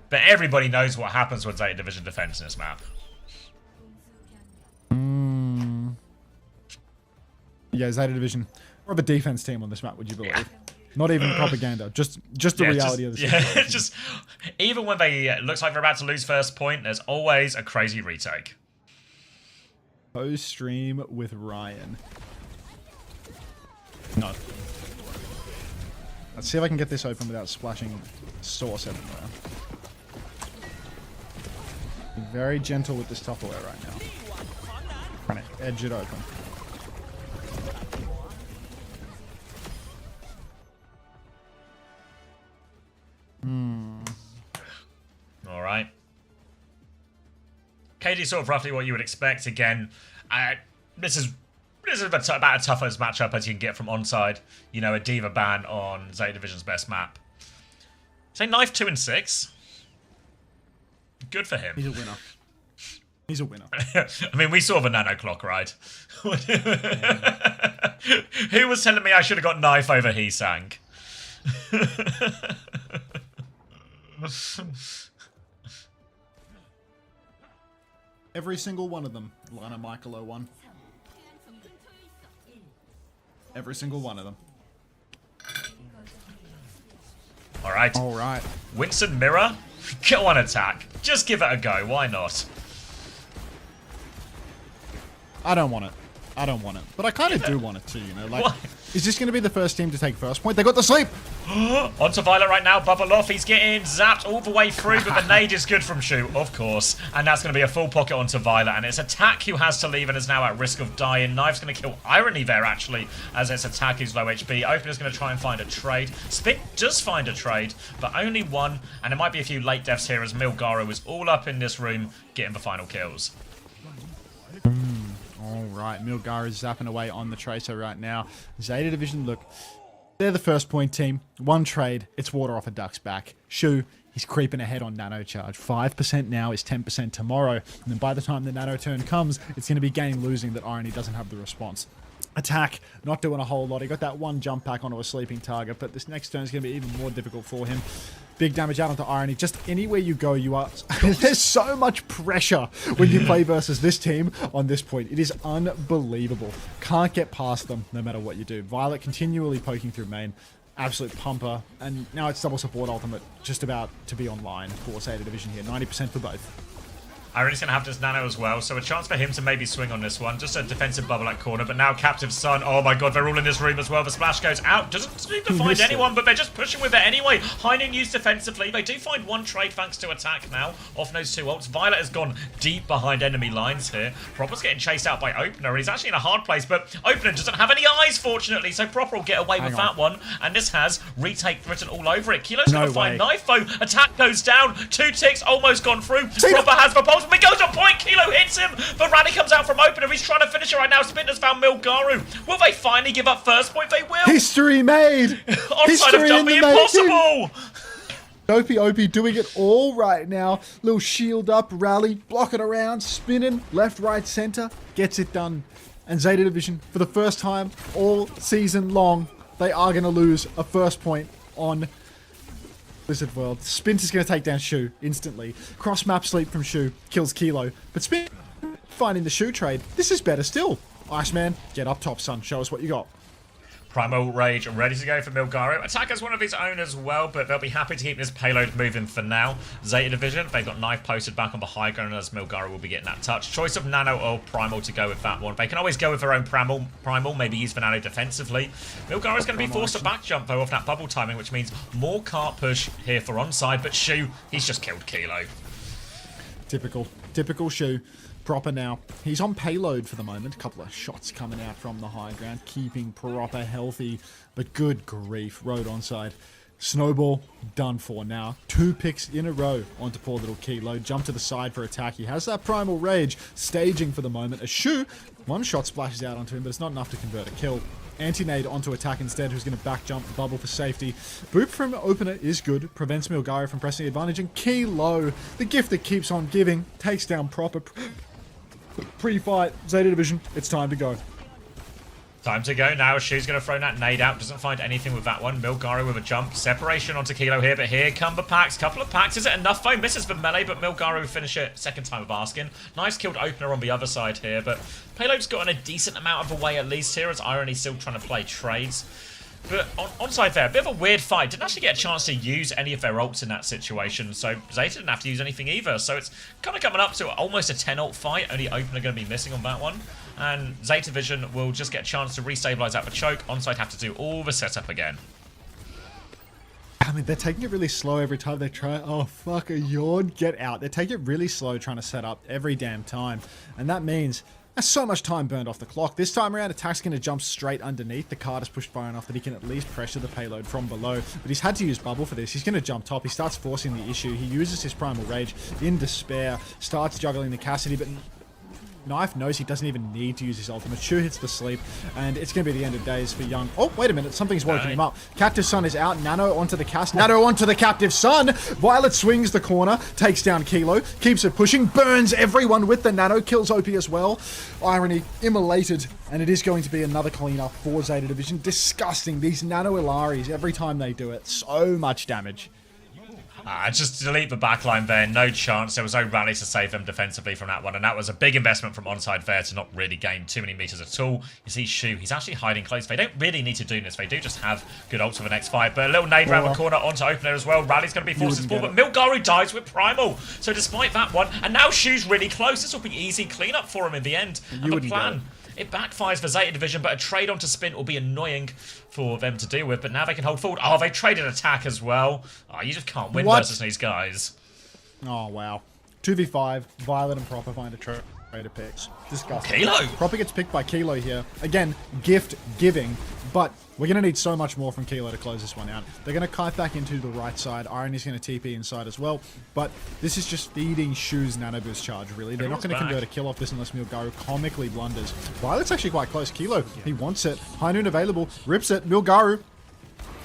But everybody knows what happens when Zeta Division defends in this map. Yeah, Zeta Division. More of a defense team on this map, would you believe? Not even propaganda, just the reality of the situation. Yeah, just even when they looks like they're about to lose first point, there's always a crazy retake. Post-stream with Ryan. No. Let's see if I can get this open without splashing sauce everywhere. Be very gentle with this Tupperware right now. Trying to edge it open. All right. KD sort of roughly what you would expect. Again, this is about as tough as matchup as you can get from onside. You know, a Diva ban on Zeta Division's best map. Say Knife 2 and 6. Good for him. He's a winner. He's a winner. I mean, we saw the Nano Clock, right? Who was telling me I should have got Knife over Heesang? Every single one of them. Lana Michael 01. Every single one of them. All right. All right. Winston Mirror, go on attack. Just give it a go. Why not? I don't want it. I don't want it. But I kind of do want it too, you know? Like, What? is this going to be the first team to take first point? They got the sleep! Onto Violet right now. Bubble off. He's getting zapped all the way through, but the nade is good from Shu, of course. And that's going to be a full pocket onto Violet. And it's Attack who has to leave and is now at risk of dying. Knife's going to kill Irony there, actually, as it's Attack who's low HP. Opener's going to try and find a trade. Spit does find a trade, but only one. And there might be a few late deaths here as Milgaru is all up in this room getting the final kills. right. Milgar is zapping away on the Tracer right now. Zeta Division, look, they're the first point team. One trade, it's water off a duck's back. Shu, he's creeping ahead on Nano Charge. 5% now is 10% tomorrow. And then by the time the Nano turn comes, it's going to be game-losing that Irony doesn't have the response. Attack, not doing a whole lot. He got that one jump back onto a sleeping target, but this next turn is going to be even more difficult for him. Big damage out onto Irony. Just anywhere you go, you are... There's so much pressure when you play versus this team on this point. It is unbelievable. Can't get past them no matter what you do. Violet continually poking through main. Absolute pumper. And now it's double support ultimate just about to be online for Zeta Division here. 90% for both. Irony's going to have this Nano as well, so a chance for him to maybe swing on this one. Just a defensive bubble at corner, but now Captive Sun. Oh my god, they're all in this room as well. The splash goes out. Doesn't seem to find anyone, but they're just pushing with it anyway. Heinun used defensively. They do find one trade thanks to attack now. Off those two ults. Violet has gone deep behind enemy lines here. Proper's getting chased out by Opener, and he's actually in a hard place, but Opener doesn't have any eyes, fortunately, so Proper will get away with that one. And this has retake written all over it. Kilo's going to find Knife though. Attack goes down. 2 ticks almost gone through. Proper has the pulse, but he goes on point. Kilo hits him, but Rally comes out from Opener. He's trying to finish it right now. Spinner's found Milgaru. Will they finally give up first point? They will. History made. Onside of Dumpy, impossible. OP doing it all right now. Little shield up, Rally, blocking around, spinning, left, right, center. Gets it done. And Zeta Division, for the first time all season long, they are going to lose a first point on Blizzard World. Spint is going to take down Shu instantly. Cross map sleep from Shu kills Kilo. But Spint finding the Shu trade. This is better still. Iceman, get up top, son. Show us what you got. Primal Rage ready to go for Milgaru. Attacker's one of his own as well, but they'll be happy to keep this payload moving for now. Zeta Division, they've got Knife posted back on the high ground as Milgaru will be getting that touch. Choice of Nano or Primal to go with that one. They can always go with their own Primal, maybe use the Nano defensively. Milgaru's going to be forced to back jump though off that bubble timing, which means more cart push here for onside, but Shu, he's just killed Kilo. Typical Shu. Proper now. He's on payload for the moment. A couple of shots coming out from the high ground, keeping Proper healthy. But good grief, Road onside. Snowball, done for now. 2 picks in a row onto poor little Kilo. Jump to the side for attack. He has that Primal Rage staging for the moment. A Shu, one shot splashes out onto him, but it's not enough to convert a kill. Anti-nade onto attack instead, who's going to back jump, bubble for safety. Boop from Opener is good, prevents Milgaru from pressing the advantage, and Kilo, the gift that keeps on giving, takes down Proper. Pre-fight, Zeta Division, it's time to go. Time to go now. Shu's going to throw that nade out. Doesn't find anything with that one. Milgaru with a jump. Separation onto Kilo here, but here come the packs. Couple of packs. Is it enough though? Misses for melee, but Milgaru will finish it. Second time of asking. Nice killed Opener on the other side here, but Payload's gotten a decent amount of away at least here as Irony's still trying to play trades. But onside there, a bit of a weird fight. Didn't actually get a chance to use any of their ults in that situation, so Zeta didn't have to use anything either. So it's kind of coming up to almost a 10 ult fight. Only Opener going to be missing on that one. And Zeta Vision will just get a chance to restabilize out the choke. Onside have to do all the setup again. I mean, they're taking it really slow every time they try. Oh, fuck, a yawn. Get out. They take it really slow trying to set up every damn time. And that means there's so much time burned off the clock. This time around, attack's going to jump straight underneath. The card is pushed far enough that he can at least pressure the payload from below. But he's had to use bubble for this. He's going to jump top. He starts forcing the issue. He uses his Primal Rage in despair. Starts juggling the Cassidy, but Knife knows he doesn't even need to use his ultimate. Shu hits the sleep, and it's going to be the end of days for Young. Oh, wait a minute. Something's woken him up. Captive Sun is out. Nano onto the cast. Nano onto the Captive Sun. Violet swings the corner, takes down Kilo, keeps it pushing, burns everyone with the Nano, kills OP as well. Irony immolated, and it is going to be another cleanup for Zeta Division. Disgusting. These Nano Ilaris, every time they do it, so much damage. Just delete the backline there, no chance. There was no rally to save them defensively from that one, and that was a big investment from onside there to not really gain too many meters at all. You see Shu, he's actually hiding close. They don't really need to do this. They do just have good ults for the next fight, but a little nade around the corner onto Opener as well. Rally's going to be forced to fall, but Milgaru dies with Primal. So despite that one, and now Shu's really close. This will be easy cleanup for him in the end. And the plan, it backfires for Zeta Division, but a trade onto Spin will be annoying for them to deal with, but now they can hold forward. Oh, they traded attack as well. Oh, you just can't win versus these guys. Oh, wow. 2v5, Violet and Proper find a trader picks. Disgusting. Kilo! Proper gets picked by Kilo here. Again, gift giving. But we're going to need so much more from Kilo to close this one out. They're going to kite back into the right side. Irony's going to TP inside as well. But this is just feeding Shu's Nano Boost charge, really. They're not going to convert a kill off this unless Milgaru comically blunders. Violet's actually quite close. Kilo, he wants it. High Noon available. Rips it. Milgaru.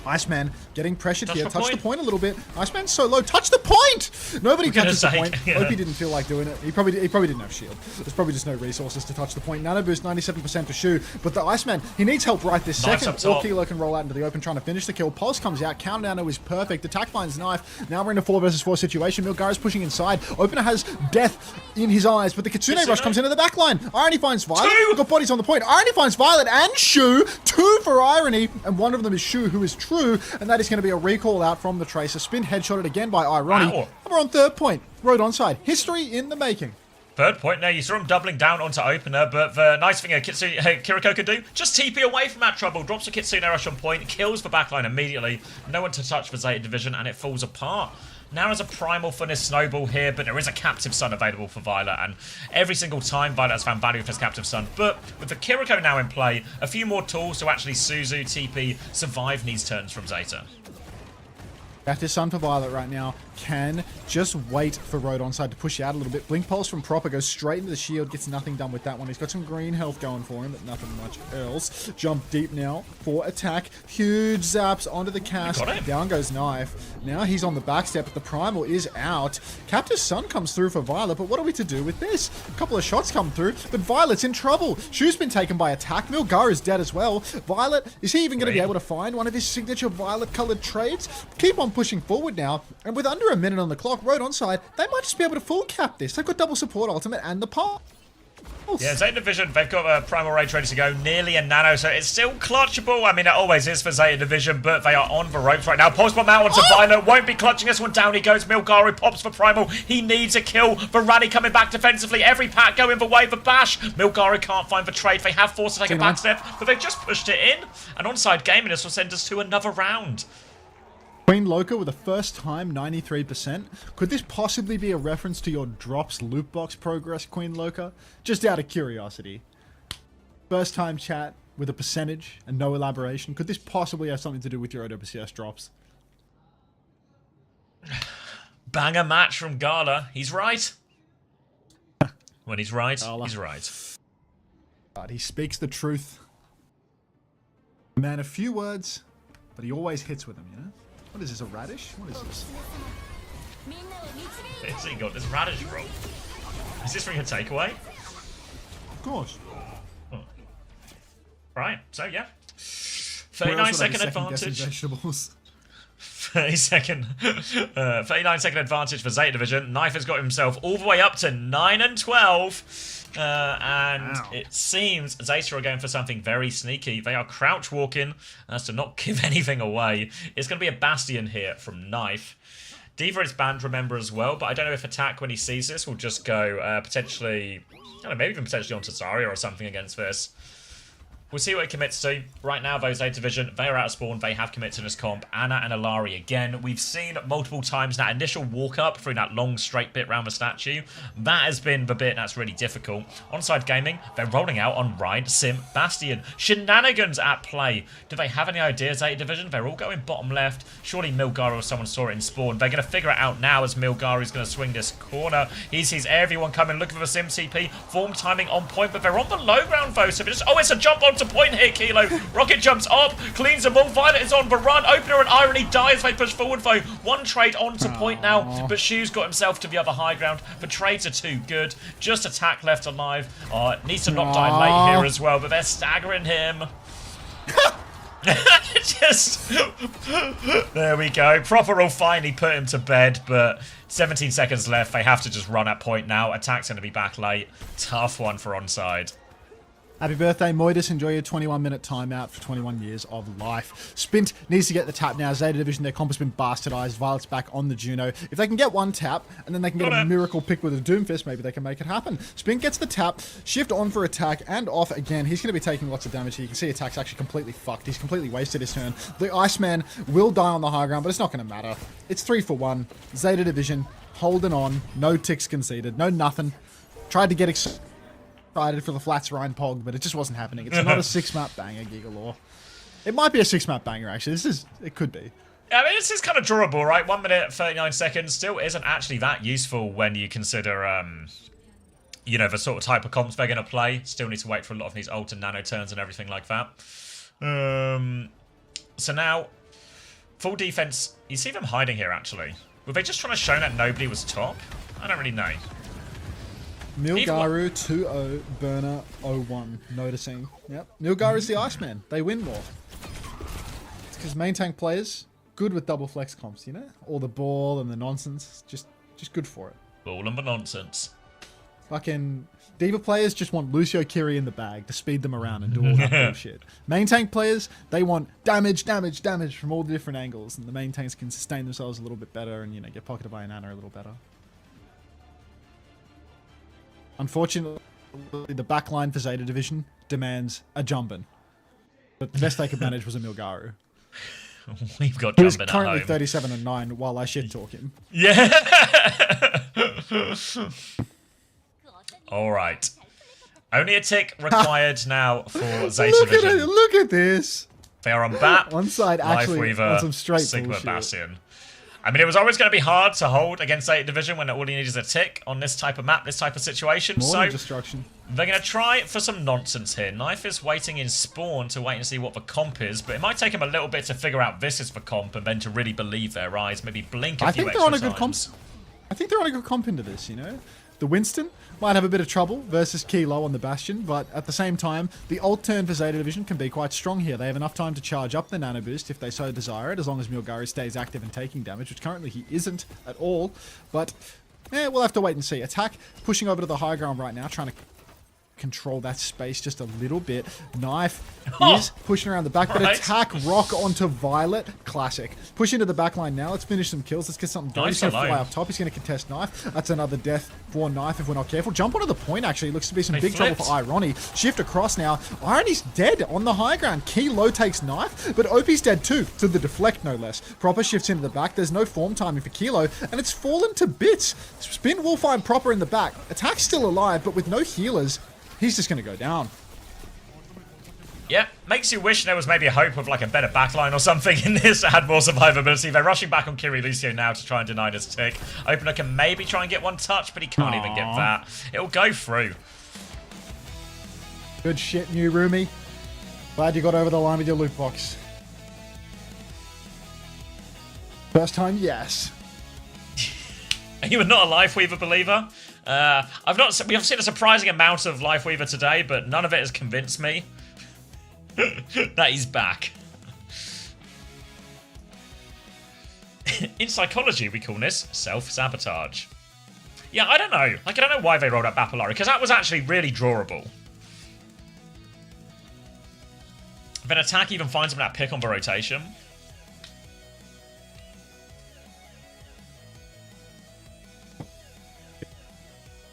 Iceman getting pressured here. Touch the point a little bit. Iceman's so low. Touch the point! Nobody touches the point. Yeah. Hope he didn't feel like doing it. He probably didn't have shield. There's probably just no resources to touch the point. Nano Boost 97% to Shu. But the Iceman, he needs help right this second. Or Kilo can roll out into the open trying to finish the kill. Pulse comes out. Counter Nano is perfect. Attack finds Knife. Now we're in a 4 versus 4 situation. Milgaru's pushing inside. Opener has death in his eyes. But the Kitsune rush comes into the back line. Irony finds Violet. Got bodies on the point. Irony finds Violet and Shu. 2 for Irony. And one of them is Shu, who is true. And that is going to be a recall out from the Tracer. Spin headshotted again by Irony. Wow. And we're on 3rd point. Road onside. History in the making. 3rd point now. You saw him doubling down onto opener, but the nice thing Kiriko can do, just TP away from that trouble. Drops a Kitsune rush on point, kills the backline immediately. No one to touch for Zeta Division, and it falls apart. Now there's a primal for this snowball here, but there is a captive sun available for Violet, and every single time Violet has found value with his captive sun. But with the Kiriko now in play, a few more tools to actually Suzu, TP, survive these turns from Zeta. Captive Sun for Violet right now can just wait for Road onside to push out a little bit. Blink Pulse from Proper goes straight into the shield, gets nothing done with that one. He's got some green health going for him, but nothing much else. Jump deep now for attack. Huge zaps onto the cast. Down goes Knife. Now he's on the back step, but the Primal is out. Captive Sun comes through for Violet, but what are we to do with this? A couple of shots come through, but Violet's in trouble. Shu's been taken by attack. Milgar is dead as well. Violet, is he even going to be able to find one of his signature Violet-colored trades? Keep on pushing forward now, and with under a minute on the clock, Road onside, they might just be able to full cap this. They've got double support ultimate and the pulse. Yeah, Zeta Division, they've got a Primal Rage ready to go, nearly a Nano, so it's still clutchable. I mean, it always is for Zeta Division, but they are on the ropes right now. Pulse bomb out onto Violet, won't be clutching this one. Down he goes. Milgaru pops for Primal. He needs a kill. Varani coming back defensively. Every pack going the way for Bash. Milgaru can't find the trade. They have forced to take a back step, but they've just pushed it in. And onside gaming this will send us to another round. Queen Loca with a first time 93%. Could this possibly be a reference to your drops loot box progress, Queen Loca? Just out of curiosity. First time chat with a percentage and no elaboration. Could this possibly have something to do with your OWCS drops? Banger match from Gala. He's right. When he's right, he's right. But he speaks the truth. Man, a few words, but he always hits with them, you know? What is this, a radish? What is this? It's he got this radish roll. Is this ring a takeaway? Of course. Oh. Right, so yeah. Where else 39 would I be second second-guessing advantage. Vegetables? 39 second advantage for Zeta Division. Knife has got himself all the way up to 9 and 12. And it seems Zeta are going for something very sneaky. They are crouch walking as to not give anything away. It's going to be a Bastion here from Knife. Diva is banned, remember, as well, but I don't know if Attack, when he sees this, will just go potentially, I don't know, maybe even potentially onto Zarya or something against this. We'll see what he commits to. Right now, though, Zeta Division, they are out of spawn. They have committed to this comp. Anna and Alari again. We've seen multiple times that initial walk-up through that long straight bit around the statue. That has been the bit that's really difficult. Onside gaming, they're rolling out on Ride, Sim, Bastion. Shenanigans at play. Do they have any ideas, Zeta Division? They're all going bottom left. Surely Milgaru or someone saw it in spawn. They're going to figure it out now as Milgaru is going to swing this corner. He sees everyone coming, looking for the Sim CP. Form timing on point, but they're on the low ground, though. So it's a jump on to point here, Kilo. Rocket jumps up, cleans them all. Violet is on the run. Opener and Irony die as they push forward, though. One trade onto point now, but Shu's got himself to the other high ground. The trades are too good. Just Attack left alive. Needs to not die late here as well, but they're staggering him. There we go. Proper will finally put him to bed, but 17 seconds left. They have to just run at point now. Attack's going to be back late. Tough one for onside. Happy birthday, Moidus. Enjoy your 21-minute timeout for 21 years of life. Spint needs to get the tap now. Zeta Division, their comp has been bastardized. Violet's back on the Juno. If they can get one tap, and then they can get a miracle pick with a Doomfist, maybe they can make it happen. Spint gets the tap, shift on for attack, and off again. He's going to be taking lots of damage here. You can see Attack's actually completely fucked. He's completely wasted his turn. The Iceman will die on the high ground, but it's not going to matter. It's 3 for 1. Zeta Division holding on. No ticks conceded. No nothing. Tried to get excited for the Flats Rhine Pog, but it just wasn't happening. It's not a 6-map banger, Gigalore. It might be a 6-map banger, actually. It could be. Yeah, I mean, this is kind of drawable, right? 1 minute, 39 seconds still isn't actually that useful when you consider, you know, the sort of type of comps they're going to play. Still need to wait for a lot of these ult and nano turns and everything like that. So now, full defense. You see them hiding here, actually. Were they just trying to show that nobody was top? I don't really know. Milgaru 2-0, Burner 0-1. Noticing. Yep. Milgaru's the Iceman. They win more. It's because main tank players, good with double flex comps, you know? All the ball and the nonsense. Just good for it. Ball and the nonsense. Fucking Diva players just want Lucio Kiri in the bag to speed them around and do all that bullshit. Main tank players, they want damage from all the different angles, and the main tanks can sustain themselves a little bit better and, you know, get pocketed by an Ana a little better. Unfortunately, the backline for Zeta Division demands a Jumbin. But the best they could manage was a Milgaru. We've got Who's Jumbin at currently home. 37-9 while I shit talk him. Yeah. All right. Only a tick required now for Zeta Division. Look at this. They are on BAP, One side actually Lifeweaver, on some straight Sigma bullshit. Bastion. I mean, it was always going to be hard to hold against Zeta Division when all you need is a tick on this type of map, this type of situation. More So than destruction. they're going to try for some nonsense here. Knife is waiting in spawn to wait and see what the comp is, but it might take him a little bit to figure out this is the comp and then to really believe their eyes, maybe blink a few I think extra they're on a good comp. times. I think they're on a good comp into this, you know? The Winston might have a bit of trouble versus Kilo on the Bastion, but at the same time, the ult turn for Zeta Division can be quite strong here. They have enough time to charge up the nano boost if they so desire it, as long as Milgaru stays active and taking damage, which currently he isn't at all. But, we'll have to wait and see. Attack pushing over to the high ground right now, trying to control that space just a little bit. Knife is pushing around the back, but Right. attack rock onto Violet. Classic. Push into the back line now. Let's finish some kills. Let's get something done. He's Nice going to fly alone. up top. He's going to contest Knife. That's another death for Knife if we're not careful. Jump onto the point, actually. Looks to be some They big trouble flipped. for Irony. Shift across now. Irony's dead on the high ground. Kilo takes Knife, but Opie's dead too. To the deflect, no less. Proper shifts into the back. There's no form timing for Kilo, and it's fallen to bits. Spin will find Proper in the back. Attack's still alive, but with no healers, he's just going to go down. Yeah, makes you wish there was maybe a hope of like a better backline or something in this that had more survivability. They're rushing back on Kiri Lucio now to try and deny this tick. Opener can maybe try and get one touch, but he can't even get that. It'll go through. Good shit, new roomie. Glad you got over the line with your loot box. First time, yes. You are not a Lifeweaver believer. We have seen a surprising amount of Lifeweaver today, but none of it has convinced me that he's back. In psychology, we call this self-sabotage. Yeah, I don't know. Like, I don't know why they rolled out Bapalari, because that was actually really drawable. Then Attack even finds him that pick on the rotation.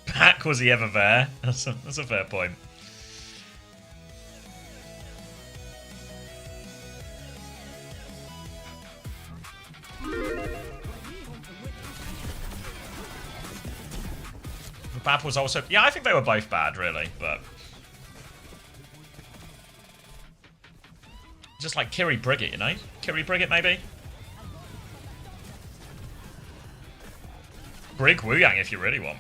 Back, was he ever there? That's a fair point. Bap was also... Yeah, I think they were both bad, really, but... Just like Kiri Brigget, you know? Kiri Brigget, maybe? Brig Wu Yang if you really want.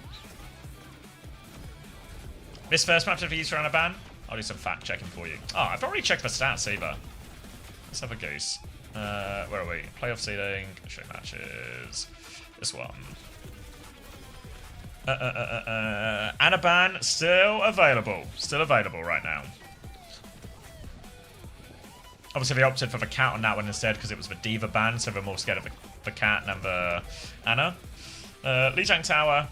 This first match of the Easter on a ban? I'll do some fact checking for you. Oh, I've already checked the stats either. Let's have a goose. Where are we? Playoff seeding, show matches. This one. Anaban still available. Still available right now. Obviously, they opted for the cat on that one instead because it was the Diva ban, so they're more scared of the cat than the Ana. Lijiang Tower.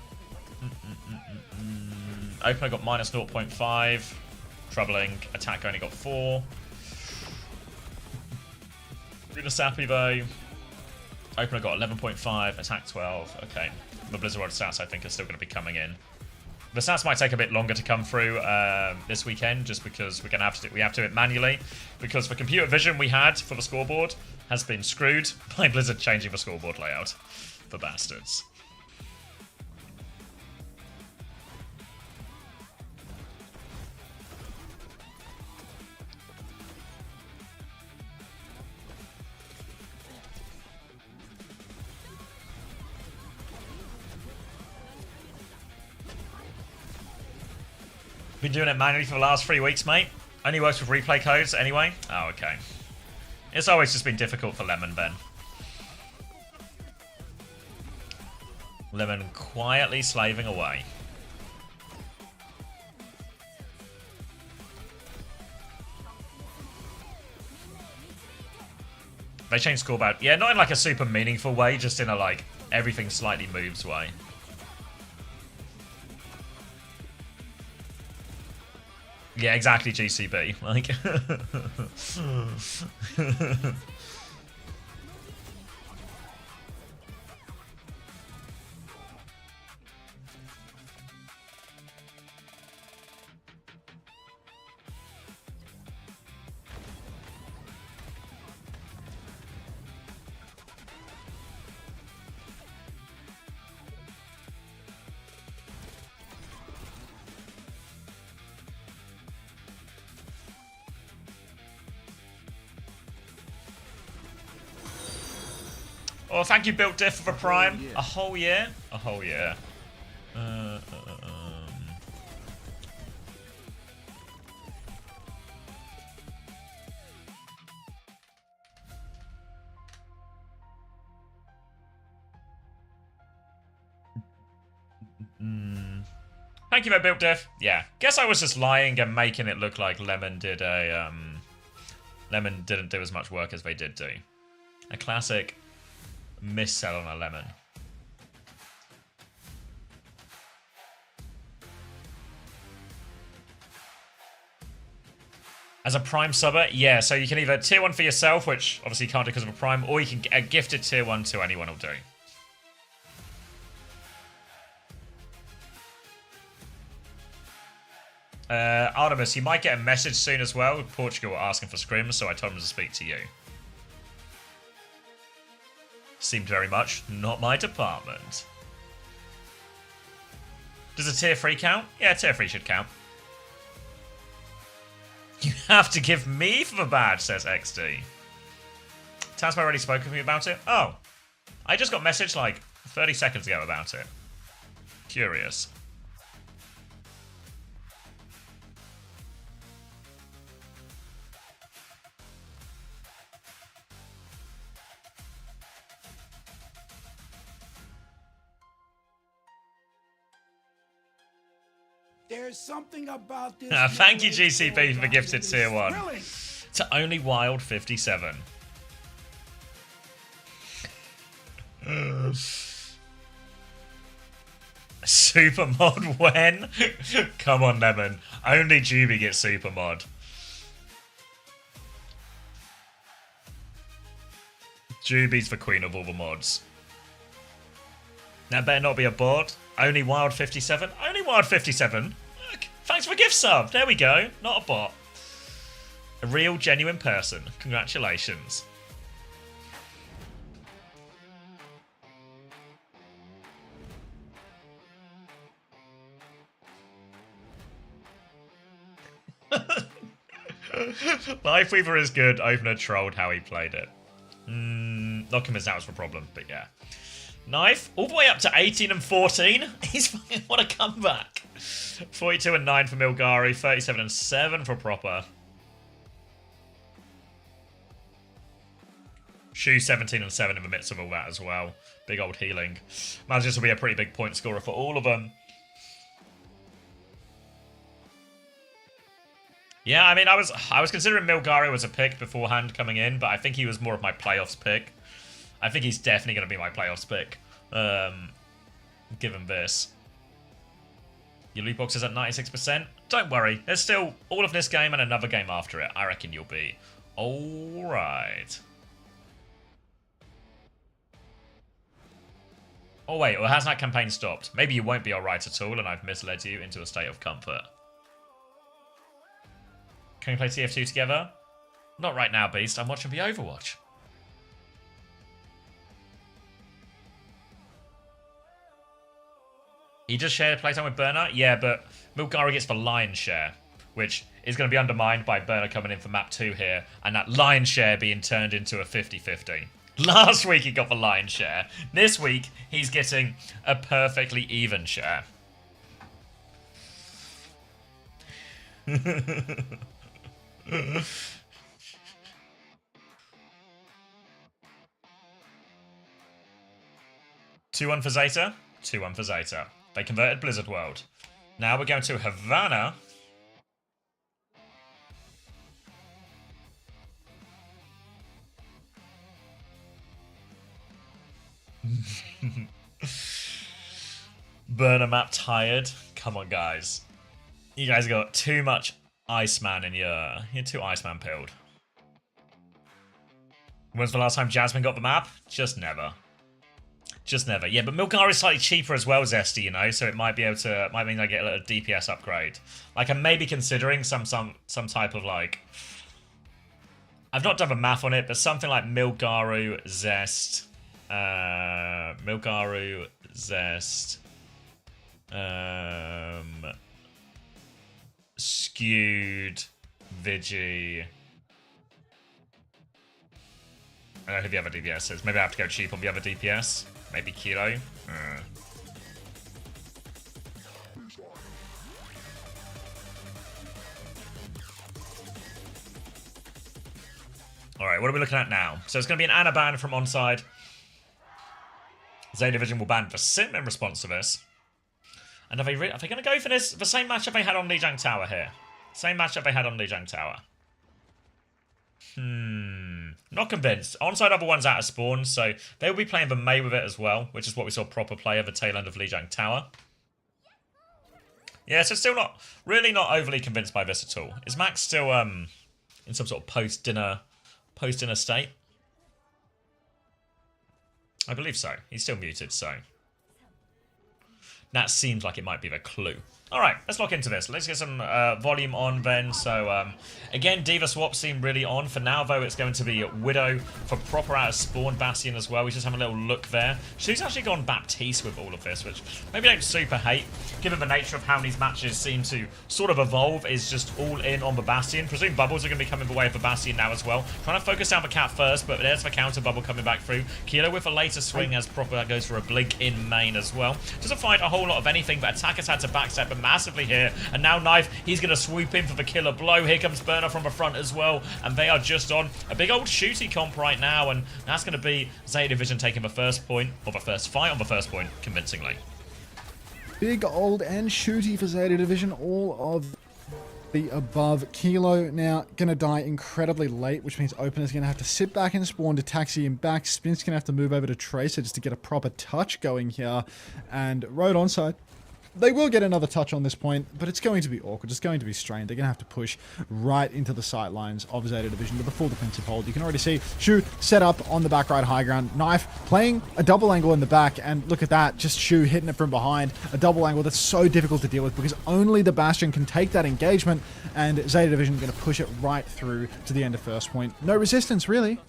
Opener got minus 0.5. Troubling. Attack only got 4. Runa Sappy though. Opener got 11.5. Attack 12. Okay. The Blizzard World stats I think are still going to be coming in. The stats might take a bit longer to come through this weekend, just because we're gonna have to do it manually, because the computer vision we had for the scoreboard has been screwed by Blizzard changing the scoreboard layout. The bastards. Been doing it manually for the last 3 weeks, mate. Only works with replay codes anyway. Oh, okay. It's always just been difficult for Lemon, Ben. Lemon quietly slaving away. They changed score back. Yeah, not in like a super meaningful way, just in a like everything slightly moves way. Yeah, exactly, GCB. Like oh, thank you, Built Diff, for the Prime. A whole year? A whole year. Thank you for Built Diff. Yeah, guess I was just lying and making it look like Lemon did a Lemon didn't do as much work as they did do. A classic miss-sell on a Lemon. As a Prime subber, yeah, so you can either tier 1 for yourself, which obviously you can't do because of a Prime, or you can get a gifted tier 1 to anyone will do. Artemis, you might get a message soon as well. Portugal asking for scrims, so I told him to speak to you. Seemed very much not my department. Does a tier 3 count? Yeah, tier 3 should count. You have to give me for the badge, says XD. Tasma already spoke with me about it? Oh. I just got messaged like 30 seconds ago about it. Curious. There's something about this. Thank you, GCB, for the gifted tier 1. To only Wild 57. Super mod when? Come on, Lemon. Only Juby gets super mod. Juby's the queen of all the mods. That better not be a bot. Only Wild 57. Only Wild 57. Thanks for gift sub. There we go. Not a bot. A real, genuine person. Congratulations. Lifeweaver is good. Opener trolled how he played it. Knocking his out was the problem, but yeah. Knife, all the way up to 18 and 14. He's fucking, what a comeback. 42 and 9 for Milgari, 37 and 7 for Proper. Shu 17 and 7 in the midst of all that as well. Big old healing. Imagine this will be a pretty big point scorer for all of them. Yeah, I mean, I was considering Milgari was a pick beforehand coming in, but I think he was more of my playoffs pick. I think he's definitely going to be my playoffs pick, given this. Your loot box is at 96%. Don't worry, there's still all of this game and another game after it. I reckon you'll be alright. Oh wait, or has that campaign stopped? Maybe you won't be alright at all and I've misled you into a state of comfort. Can we play TF2 together? Not right now, Beast. I'm watching the Overwatch. He just shared playtime with Burner? Yeah, but Milgari gets the lion's share, which is going to be undermined by Burner coming in for map 2 here, and that lion's share being turned into a 50-50. Last week he got the lion's share. This week he's getting a perfectly even share. Two 1 for Zeta. 2-1 for Zeta. They converted Blizzard World. Now we're going to Havana. Burner map tired. Come on, guys. You guys got too much Iceman in your... You're too Iceman pilled. When's the last time Jasmine got the map? Just never. Just never. Yeah, but Milgar is slightly cheaper as well, Zesty, you know, so it might be able to... Might mean I get a little DPS upgrade. Like, I'm maybe considering some type of, like... I've not done the math on it, but something like Milgaru, Zest... Milgaru, Zest... Skewed, Vigi. I don't know who the other DPS is. Maybe I have to go cheap on the other DPS. Maybe Kilo. Alright, what are we looking at now? So it's going to be an Ana ban from onside. Zeta Division will ban the Sim in response to this. And are they going to go for this? The same matchup they had on Lijiang Tower here. Same matchup they had on Lijiang Tower. Not convinced. Onside other one's out of spawn, so they will be playing the Mei with it as well, which is what we saw proper play at the tail end of Lijiang Tower. Yeah, so still not, really not overly convinced by this at all. Is Max still in some sort of post-dinner state? I believe so. He's still muted, so... That seems like it might be the clue. Alright, let's lock into this. Let's get some volume on then. So, again, Diva swap seem really on. For now, though, it's going to be Widow for proper out of spawn Bastion as well. We just have a little look there. She's actually gone Baptiste with all of this, which maybe don't super hate. Given the nature of how these matches seem to sort of evolve, is just all in on the Bastion. Presume bubbles are going to be coming the way of the Bastion now as well. Trying to focus down the cat first, but there's the counter bubble coming back through. Kilo with a later swing as proper goes for a blink in main as well. Doesn't find a whole lot of anything, but attackers had to backstep them massively here. And now Knife, he's going to swoop in for the killer blow. Here comes Burner from the front as well. And they are just on a big old shooty comp right now. And that's going to be Zeta Division taking the first point, or the first fight on the first point, convincingly. Big old and shooty for Zeta Division. All of the above. Kilo now going to die incredibly late, which means Opener's going to have to sit back and spawn to taxi him back. Spin's going to have to move over to Tracer just to get a proper touch going here. And Road onside. They will get another touch on this point, but it's going to be awkward. It's going to be strained. They're going to have to push right into the sight lines of Zeta Division to the full defensive hold. You can already see Shu set up on the back right high ground. Knife playing a double angle in the back, and look at that. Just Shu hitting it from behind. A double angle that's so difficult to deal with because only the Bastion can take that engagement, and Zeta Division going to push it right through to the end of first point. No resistance, really.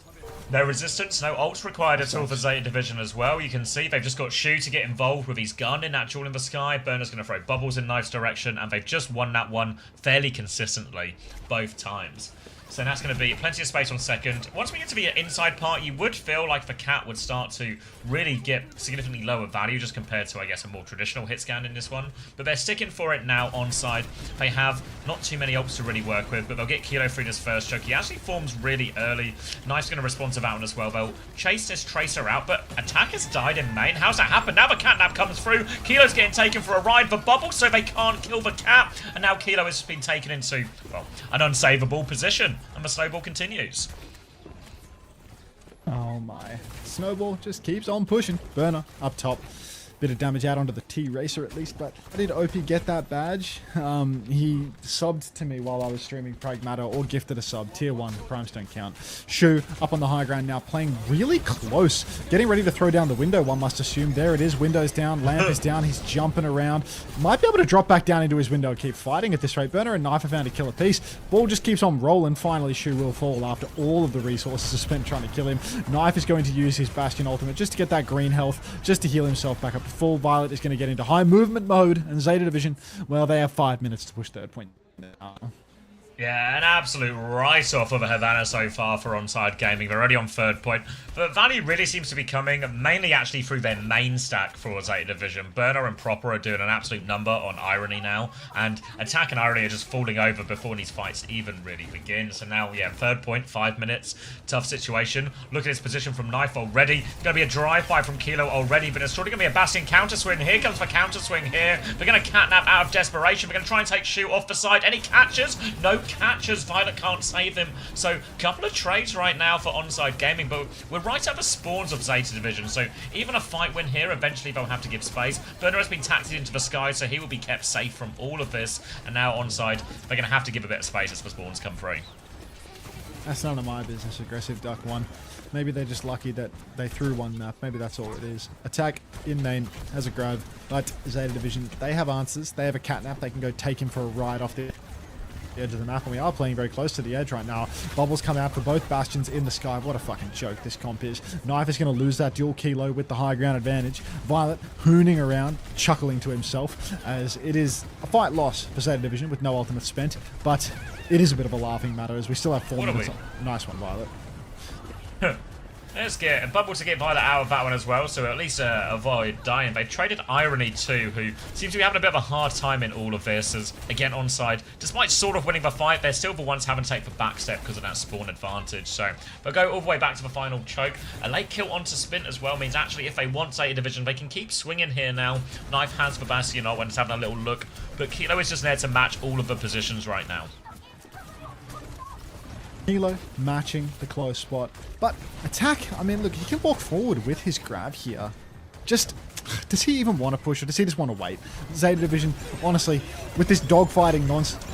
No resistance, no ults required at all for Zeta Division as well. You can see they've just got Shu to get involved with his gun in that duel in the sky. Burner's going to throw bubbles in Knife's direction, and they've just won that one fairly consistently both times. So that's going to be plenty of space on second. Once we get to the inside part, you would feel like the cat would start to really get significantly lower value just compared to, I guess, a more traditional hit scan in this one. But they're sticking for it now on side. They have not too many ults to really work with, but they'll get Kilo through this first choke. He actually forms really early. Knife's going to respond to that one as well. They'll chase this Tracer out, but attackers died in main. How's that happen? Now the catnap comes through. Kilo's getting taken for a ride for bubbles, so they can't kill the cat. And now Kilo has been taken into, well, an unsavable position. And the snowball continues. Oh my. Snowball just keeps on pushing. Burner up top. Bit of damage out onto the T-Racer at least, but how did OP get that badge? He subbed to me while I was streaming Pragmata, or gifted a sub. Tier 1, primes don't count. Shu up on the high ground now, playing really close. Getting ready to throw down the window, one must assume. There it is, window's down, lamp is down, he's jumping around. Might be able to drop back down into his window and keep fighting at this rate. Burner and Knife have found a killer piece. Ball just keeps on rolling. Finally, Shu will fall after all of the resources spent trying to kill him. Knife is going to use his Bastion ultimate just to get that green health, just to heal himself back up to full. Violet is going to get into high movement mode, and Zeta Division, well, they have 5 minutes to push third point. Yeah, an absolute write-off of a Havana so far for Onside Gaming. They're already on 3rd point. But value really seems to be coming, mainly actually through their main stack for Zeta Division. Burner and Proper are doing an absolute number on Irony now. And Attack and Irony are just falling over before these fights even really begin. So now, yeah, 3rd point, 5 minutes. Tough situation. Look at his position from Knife already. Going to be a drive-by from Kilo already, but it's surely going to be a Bastion counter-swing. Here comes the counter-swing here. They're going to catnap out of desperation. They're going to try and take Shoot off the side. Any catches? No catches. Violet can't save him. So, couple of trades right now for Onside Gaming, but we're right at the spawns of Zeta Division. So, even a fight win here, eventually they'll have to give space. Burner has been taxied into the sky, so he will be kept safe from all of this. And now Onside, they're going to have to give a bit of space as the spawns come through. That's none of my business, aggressive duck one. Maybe they're just lucky that they threw one map. Maybe that's all it is. Attack in main has a grab, but Zeta Division, they have answers. They have a catnap. They can go take him for a ride off the edge of the map, and we are playing very close to the edge right now. Bubbles come out for both Bastions in the sky. What a fucking joke this comp is. Knife is going to lose that dual Kilo with the high ground advantage. Violet hooning around, chuckling to himself, as it is a fight loss for Zeta Division with no ultimate spent, but it is a bit of a laughing matter as we still have 4 minutes. Nice one, Violet. Let's get a Bubble to get Violet out of that one as well, so at least avoid dying. They traded Irony too, who seems to be having a bit of a hard time in all of this, as, again, Onside, despite sort of winning the fight, they're still the ones having to take the back step because of that spawn advantage. So they'll go all the way back to the final choke. A late kill onto Spint as well means actually if they want Zeta Division, they can keep swinging here now. Knife has the Bastion when it's having a little look, but Kilo is just there to match all of the positions right now. Kilo matching the close spot. But Attack, I mean, look, he can walk forward with his grab here. Just, does he even want to push or does he just want to wait? Zeta Division, honestly, with this dogfighting nonsense,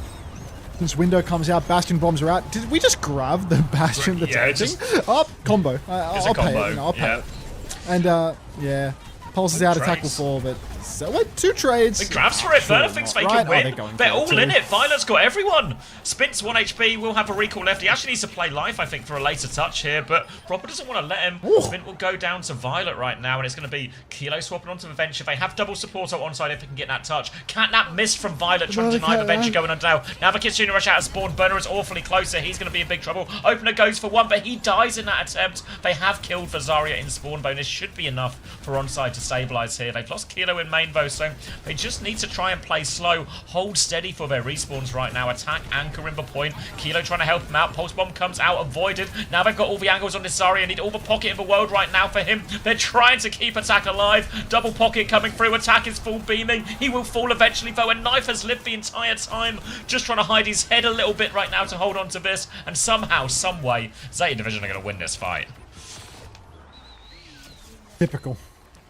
this window comes out, Bastion bombs are out. Did we just grab the Bastion that's acting? Oh, combo. I'll pay it. I'll pay it. And, yeah. Pulse is out, Attack will fall, but... So, wait, 2 trades. The grabs for it. Burner thinks they can win. They're all in it. Violet's got everyone. Spint's 1 HP. Will have a recall left. He actually needs to play life, I think, for a later touch here, but Proper doesn't want to let him. Ooh. Spint will go down to Violet right now, and it's going to be Kilo swapping onto the Venture. They have double support on side if they can get that touch. Catnap missed from Violet, trying to deny the Venture going on down. Now the Kitsune rush out of spawn. Burner is awfully closer. He's going to be in big trouble. Opener goes for one, but he dies in that attempt. They have killed for Zarya in spawn bonus. Should be enough for Onside to stabilize here. They've lost Kilo in main, though, so they just need to try and play slow, hold steady for their respawns right now. Attack, anchor in the point. Kilo trying to help him out. Pulse bomb comes out, avoided. Now they've got all the angles on this Zarya. Need all the pocket in the world right now for him. They're trying to keep Attack alive. Double pocket coming through. Attack is full beaming. He will fall eventually, though, and Knife has lived the entire time. Just trying to hide his head a little bit right now to hold on to this. And somehow, some way, Zeta Division are going to win this fight. Typical.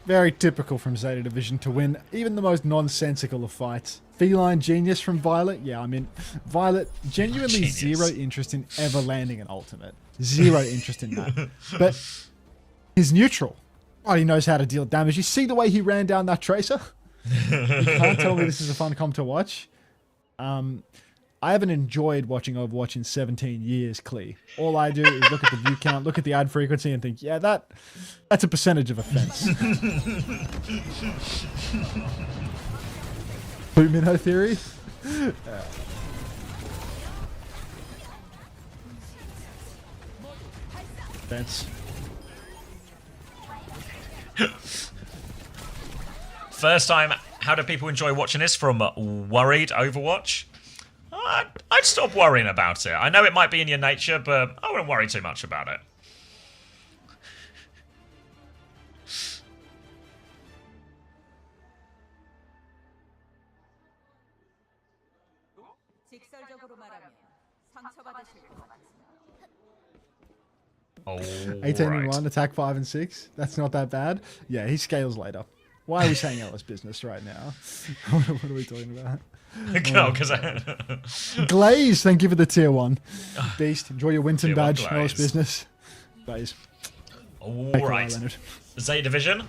Very typical from Zeta Division to win even the most nonsensical of fights. Feline genius from Violet. Yeah, I mean, Violet genuinely zero interest in ever landing an ultimate. Zero interest in that. But he's neutral. Oh, he knows how to deal damage. You see the way he ran down that Tracer? You can't tell me this is a fun comp to watch. I haven't enjoyed watching Overwatch in 17 years, Clee. All I do is look at the view count, look at the ad frequency, and think, yeah, that's a percentage of offense. 2-minute theory? Offense. First time, how do people enjoy watching this from Worried Overwatch? I'd stop worrying about it. I know it might be in your nature, but I wouldn't worry too much about it. Oh, 18 and 1, attack 5 and 6. That's not that bad. Yeah, he scales later. Why are we saying Ellis business right now? What are we talking about? No, because Glaze, thank you for the tier 1. Beast, enjoy your Winton Tier badge. 1 Ellis Glaze. business. Glaze. Alright. Zeta Division.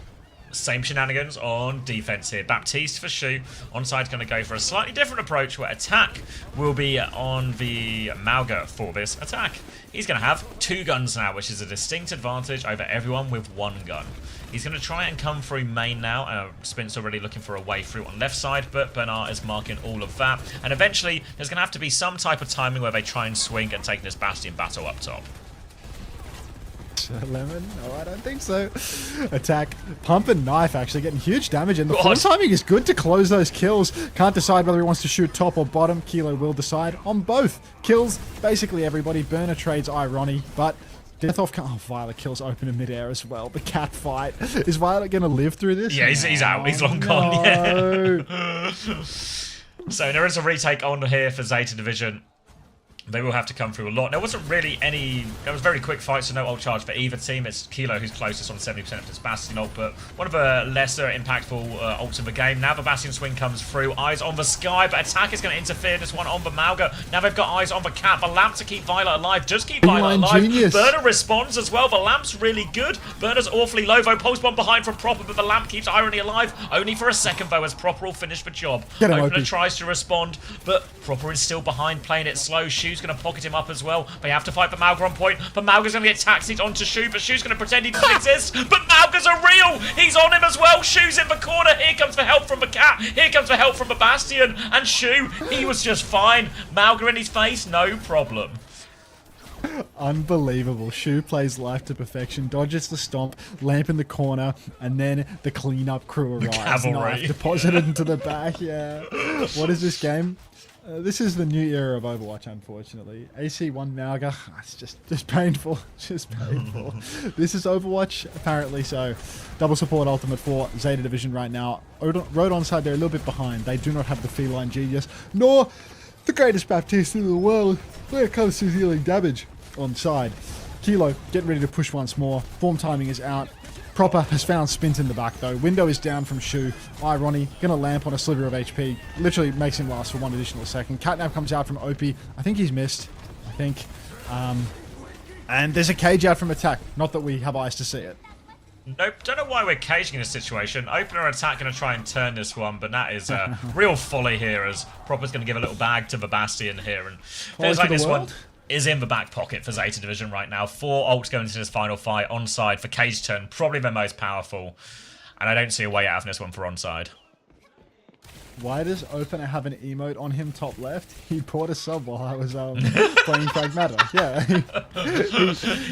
Same shenanigans on defense here. Baptiste for Shu. Onside's going to go for a slightly different approach where attack will be on the Mauga for this attack. He's going to have 2 guns now, which is a distinct advantage over everyone with 1 gun. He's going to try and come through main now. Spint's already looking for a way through on left side, but Bernard is marking all of that. And eventually, there's going to have to be some type of timing where they try and swing and take this Bastion battle up top. Lemon? No, I don't think so. Attack, pump and knife actually getting huge damage, and the God. full timing is good to close those kills. Can't decide whether he wants to shoot top or bottom. Kilo will decide on both. Kills basically everybody. Burner trades Irony, but Death off. Oh, Violet kills open in midair as well. The cat fight. Is Violet going to live through this? Yeah, he's out. He's long gone. Yeah. So there is a retake on here for Zeta Division. They will have to come through a lot. There wasn't really any... There was very quick fights, so no ult charge for either team. It's Kilo who's closest on 70% of his Bastion ult, but one of the lesser impactful ults of the game. Now the Bastion swing comes through. Eyes on the Sky, but attack is going to interfere. This one on the Mauga. Now they've got eyes on the Cat. The Lamp to keep Violet alive. Just keep Violet alive. Genius. Burner responds as well. The Lamp's really good. Burner's awfully low, though. Pulse bomb behind from Proper, but the Lamp keeps Irony alive. Only for a second, though, as Proper will finish the job. Opener tries to respond, but Proper is still behind, playing it slow. Shu's going to pocket him up as well. They have to fight for Mauga on point, but Mauga's going to get taxied onto Shu, but Shu's going to pretend he doesn't exist, but Mauga's a real! He's on him as well. Shu's in the corner. Here comes the help from the Cat. Here comes the help from the Bastion, and Shu, he was just fine. Mauga in his face, no problem. Unbelievable. Shu plays life to perfection, dodges the stomp, Lamp in the corner, and then the cleanup crew arrives. Cavalry. Knife deposited into the back, yeah. What is this game? This is the new era of Overwatch, unfortunately. AC1 Mauga, it's just painful. Just painful. This is Overwatch, apparently so. Double support ultimate for Zeta Division right now. Rodon side, they're a little bit behind. They do not have the feline genius, nor the greatest Baptiste in the world when it comes to dealing damage on side. Kilo getting ready to push once more. Form timing is out. Proper has found Spint in the back though. Window is down from Shu. Irony gonna lamp on a sliver of HP. Literally makes him last for 1 additional second. Catnap comes out from OP. I think he's missed. I think. And there's a cage out from attack. Not that we have eyes to see it. Nope, don't know why we're caging in this situation. Opener attack going to try and turn this one, but that is real folly here as Proper's going to give a little bag to the Bastion here. And feels like this one is in the back pocket for Zeta Division right now. 4 ults going into this final fight. Onside for cage turn, probably the most powerful. And I don't see a way out of this one for onside. Why does Opener have an emote on him top left? He bought a sub while I was playing Pragmata. Yeah.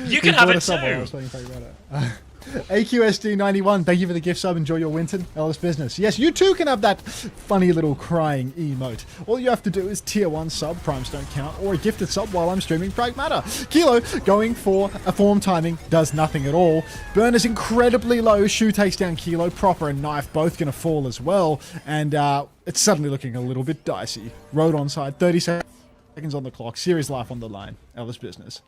You can have it too. While I was playing Pragmata. AQSD91, thank you for the gift sub. Enjoy your Winton. Ellis Business. Yes, you too can have that funny little crying emote. All you have to do is tier 1 sub, primes don't count, or a gifted sub while I'm streaming Pragmata. Kilo going for a form timing, does nothing at all. Burner's incredibly low. Shu takes down Kilo. Proper and Knife both going to fall as well. And it's suddenly looking a little bit dicey. Road on side, 30 seconds on the clock. Series life on the line. Ellis Business.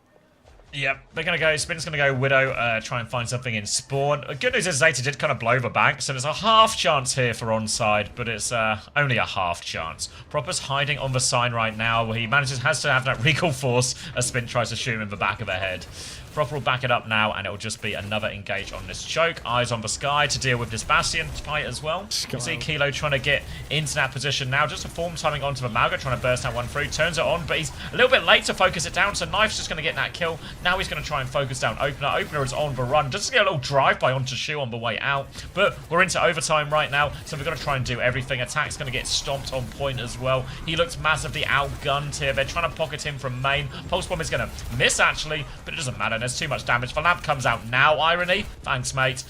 Yep, they're going to go, Spin's going to go Widow, try and find something in Spawn. Good news is Zeta did kind of blow the bank, so there's a half chance here for onside, but it's only a half chance. Proper's hiding on the sign right now. He has to have that recall force as Spin tries to shoot him in the back of the head. Proper will back it up now, and it'll just be another engage on this choke. Eyes on the Sky to deal with this Bastion fight as well. You can see Kilo trying to get into that position now. Just a form timing onto the Mauga, trying to burst that one through. Turns it on, but he's a little bit late to focus it down, so Knife's just going to get that kill. Now he's going to try and focus down Opener. Opener is on the run, just to get a little drive-by onto Shu on the way out. But we're into overtime right now, so we've got to try and do everything. Attack's going to get stomped on point as well. He looks massively outgunned here. They're trying to pocket him from main. Pulse Bomb is going to miss, actually, but it doesn't matter. There's too much damage. The lamp comes out now, Irony. Thanks, mate.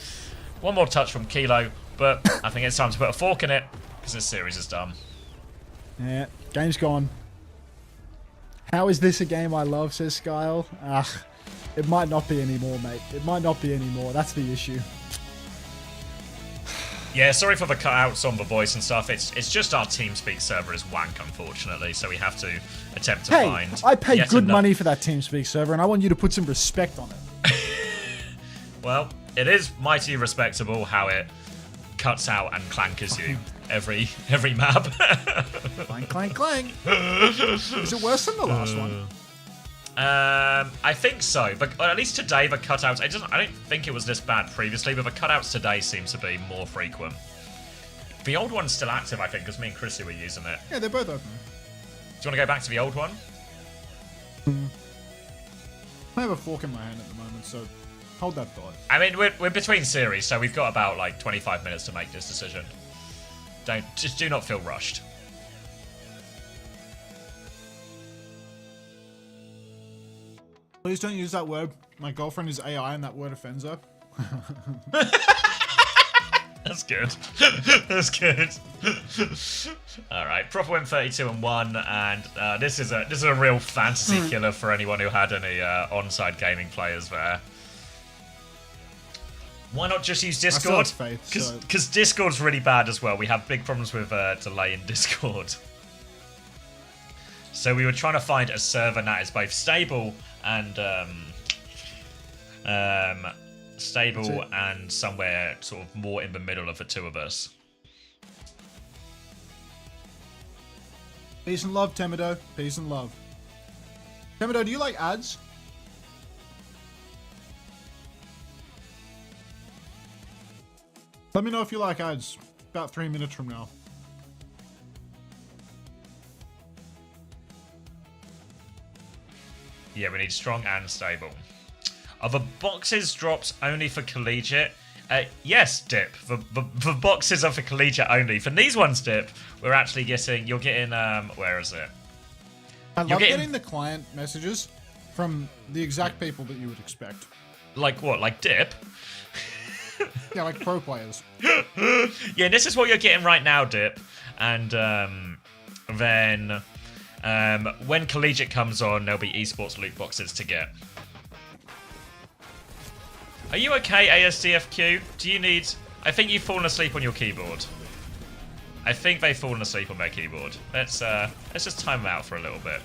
One more touch from Kilo, but I think it's time to put a fork in it, because this series is done. Yeah, game's gone. How is this a game I love, says Skyle. It might not be anymore, mate. It might not be anymore. That's the issue. Yeah, sorry for the cutouts on the voice and stuff. It's just our TeamSpeak server is wank, unfortunately, so we have to attempt to find... I paid good money for that TeamSpeak server, and I want you to put some respect on it. Well, it is mighty respectable how it cuts out and clankers you every map. Clank, clank, clank. Is it worse than the last one? I think so, but at least today the cutouts. I don't think it was this bad previously, but the cutouts today seem to be more frequent. The old one's still active, I think, because me and Chrissy were using it. Yeah, they're both open. Do you want to go back to the old one? I have a fork in my hand at the moment, so hold that thought. I mean, we're between series, so we've got about like 25 minutes to make this decision. Do not feel rushed. Please don't use that word. My girlfriend is AI and that word offends her. That's good. That's good. All right, proper win 32-1, and this is a real fantasy killer for anyone who had any onside gaming players there. Why not just use Discord? Because Discord's really bad as well. We have big problems with delay in Discord. So we were trying to find a server that is both stable and somewhere sort of more in the middle of the two of us. Peace and love, Temido. Peace and love. Temido, do you like ads? Let me know if you like ads. About 3 minutes from now. Yeah, we need strong and stable. Are the boxes drops only for collegiate? Yes, Dip. The boxes are for collegiate only. For these ones, Dip, we're actually getting... You're getting... where is it? I love getting the client messages from the exact people that you would expect. Like what? Like Dip? Yeah, like pro players. Yeah, this is what you're getting right now, Dip. And then when collegiate comes on, there'll be esports loot boxes to get. Are you okay, ASDFQ? Do you need... I think you've fallen asleep on your keyboard. I think they've fallen asleep on their keyboard. Let's just time them out for a little bit.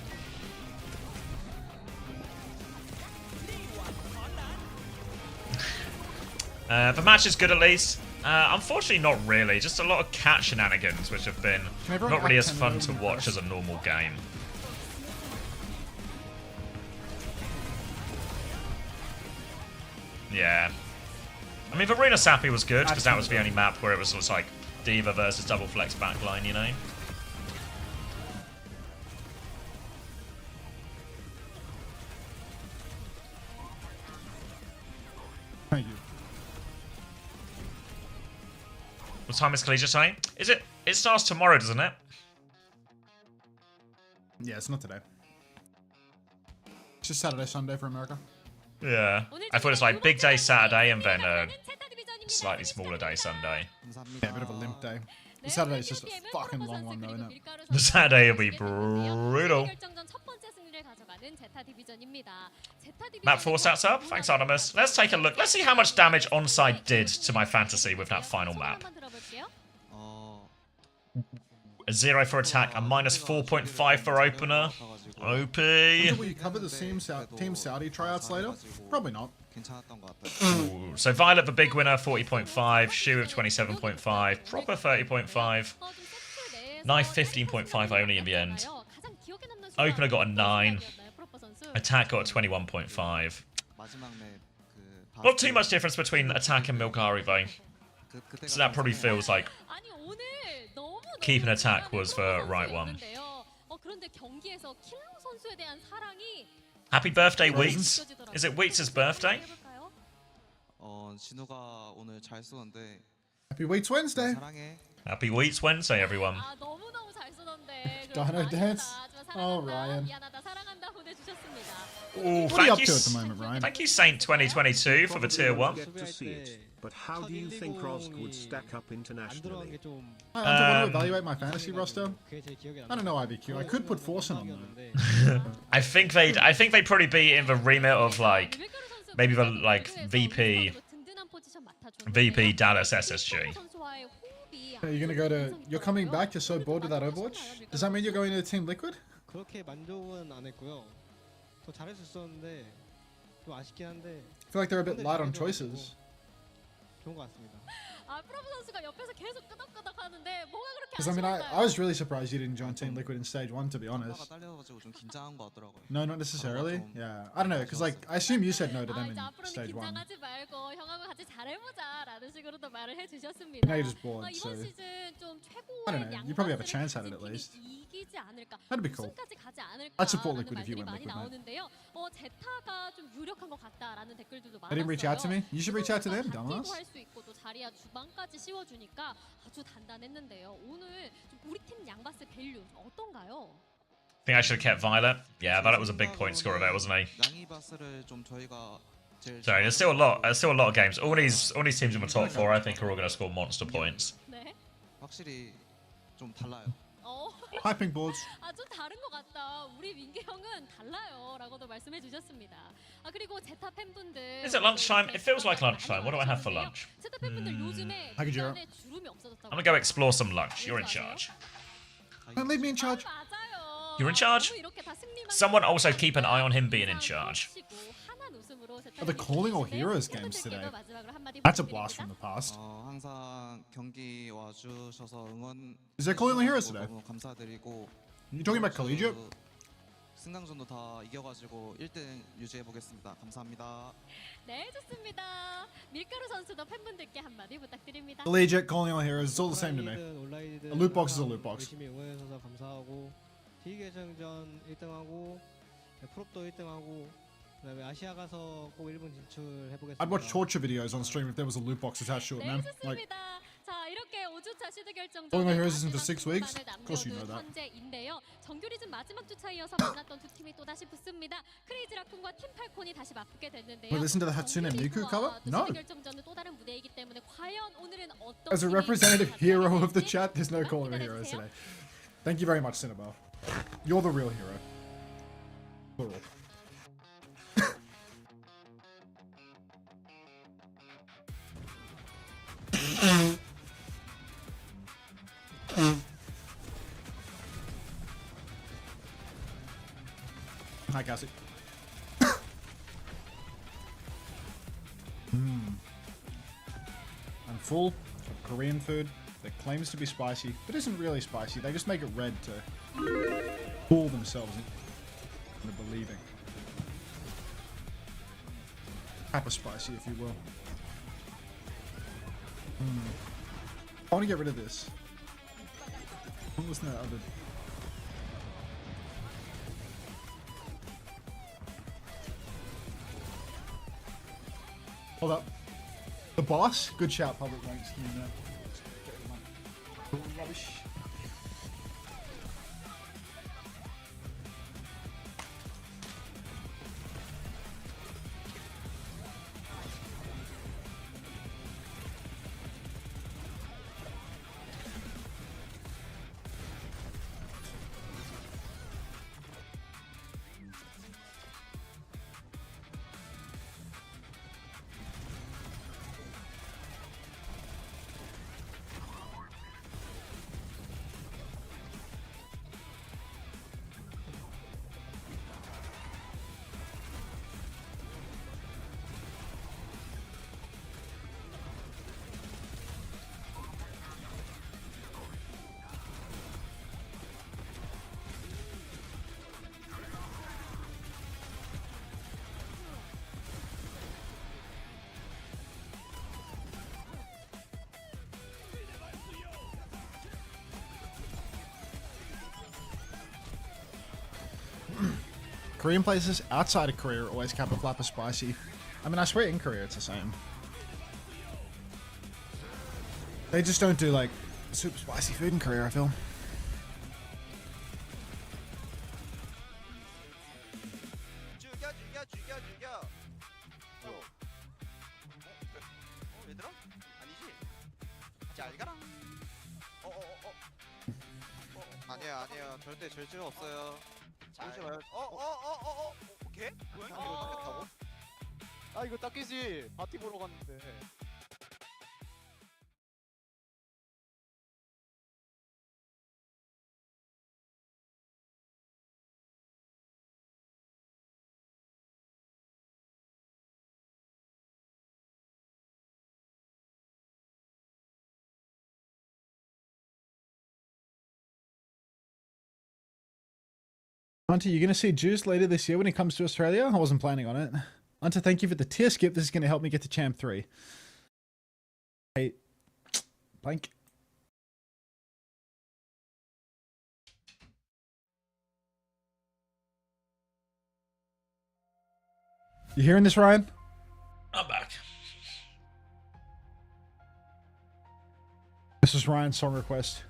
The match is good at least. Unfortunately, not really. Just a lot of cat shenanigans, which have been not really as fun to watch as a normal game. Yeah. I mean, Varuna Sappy was good, because that was the only map where it was sort of like Diva versus double flex backline, you know? Thank you. What time is collegiate saying? Is it? It starts tomorrow, doesn't it? Yeah, it's not today. It's just Saturday, Sunday for America. Yeah. I thought it was like big day Saturday and then slightly smaller day Sunday. Yeah, a bit of a limp day. The Saturday is just a fucking long one, though, isn't it? The Saturday will be brutal. Map 4 stats up. Thanks, Artemis. Let's take a look. Let's see how much damage Onside did to my fantasy with that final map. A 0 for attack, a minus 4.5 for opener. OP. Will you cover the Team Saudi tryouts later? Probably not. Ooh, so Violet, the big winner, 40.5. Shu with 27.5. Proper 30.5. Knife 15.5 only in the end. Opener got a 9. Attack got a 21.5. Not too much difference between attack and Milkari though. So that probably feels like keeping attack was the right one. Happy birthday, Wheats. Is it Wheats' birthday? Happy Weeks Wednesday. Happy Wheats Wednesday, everyone. Dino Dance. Oh, Ryan. Ooh, What are you up to at the moment, Ryan? Thank you, Saint 2022, for the tier 1. Get to see it, but how do you think Rosk would stack up internationally? I want to evaluate my fantasy roster. I don't know IBQ. I could put Forsen on there. I think they'd probably be in the remit of like maybe the like VP Dallas SSG. Are you gonna go to? You're coming back. You're so bored with that Overwatch. Does that mean you're going to Team Liquid? I feel like they're a bit light on choices. 아 프로브 선수가 옆에서 계속 끄덕끄덕 하는데 뭐가 그렇게 Because I mean, I 아쉬울까요? was really surprised you didn't join Team Liquid in stage 1, to be honest. 딸려가지고 좀 긴장한 것 같더라고요. No, not necessarily. 좀 Yeah, I don't know, because like I assume you said no to 아 them 이제 in 앞으로는 stage 1. 긴장하지 말고 형하고 같이 잘해보자라는 식으로도 말을 해주셨습니다. Now you're just bored, 이번 so 시즌 좀 I 최고의 don't know. You probably have a chance at it at least. 이기지 않을까? That'd be cool. 우승까지 가지 I'd support 않을까라는 Liquid if you 말들이 went 많이 Liquid, mate. 나오는데요. 제타가 좀 유력한 것 같다라는 댓글들도 많았어요. They didn't reach out to me. You should reach out to them, dumbass. 할수 있고 또 자리야 주방까지 씌워주니까 아주 단단했는데요. 오늘 좀 우리 팀 양바스 밸류 어떤가요? Think I should have kept Violet. Yeah, I thought it was a big point scorer there, wasn't he? 양이바스를 좀 저희가 제일 Sorry, there's still a lot of games. All these teams in the top four, I think, are all going to score monster points. 네. 확실히 좀 달라요. Hyping boards. 좀 다른 것 같다. 우리 민기 형은 달라요라고도 말씀해 주셨습니다. 그리고 제타 팬분들. Is it lunchtime? It feels like lunchtime. What do I have for lunch? 제타 팬분들 요즘에 하기죠. 주변에 주름이 없어졌다고. I'm gonna go explore some lunch. You're in charge. Don't leave me in charge. 맞아요. You're in charge? 너무 이렇게 다 승리만 Someone also keep an eye on him being in charge. Are they calling all heroes games today? 마지막으로 한마디 That's a blast from the past. 항상 경기 와주셔서 응원. Is there calling all heroes today? 너무 감사드리고. You talking about collegiate? 승강전도 다 이겨가지고 1등 유지해 보겠습니다. 감사합니다. 네, 좋습니다. 밀가루 선수도 팬분들께 한마디 부탁드립니다. Collegiate, calling all heroes. It's all the same to me. 온라인이든 A loot box is a loot box. 열심히 응원해 주셔서 감사하고 D계정전 1등하고 프롭도 1등하고 그다음에 아시아 가서 꼭 일본 진출해 보겠습니다. I'd watch torture videos on stream if there was a loot box attached to it, 네, man. Like, 좋습니다. 자, 이렇게 5주차 시드 결정전 Calling all heroes isn't for 6 weeks? Of course you know that. 현재인데요. 정규 리즌 마지막 주차 이어서 만났던 두 팀이 또 다시 붙습니다. 크레이지 라쿤과 팀 팔콘이 다시 맞붙게 됐는데요. Wait, listen to the Hatsune Miku cover? No. 시드 결정전은 또 다른 무대이기 때문에 과연 오늘은 어떤 as a 팀이 representative 가져가게 hero of the 될지 chat, there's no calling all heroes 기대해주세요. today. Thank you very much, Cinnabelle. You're the real hero. For all. Hi, Cassie. I'm full of Korean food that claims to be spicy, but isn't really spicy. They just make it red to fool themselves into believing. Pepper spicy, if you will. I want to get rid of this. What was that other? Hold up. The boss? Good shout, public ranks. Rubbish. Korean places outside of Korea are always Kappa Flapper spicy. I mean, I swear in Korea it's the same. They just don't do like super spicy food in Korea, I feel. 얘들아? 아니지? 잘 가라. 아니에요. 절대 절제 없어요. 오지 마요. 오케이? 뭐야? 이거 닦였다고? 아 이거 닦이지. 파티 보러 갔는데. Hunter, you're going to see Juice later this year when he comes to Australia? I wasn't planning on it. Hunter, thank you for the tier skip. This is going to help me get to Champ 3. Hey, blank. You hearing this, Ryan? I'm back. This is Ryan's song request.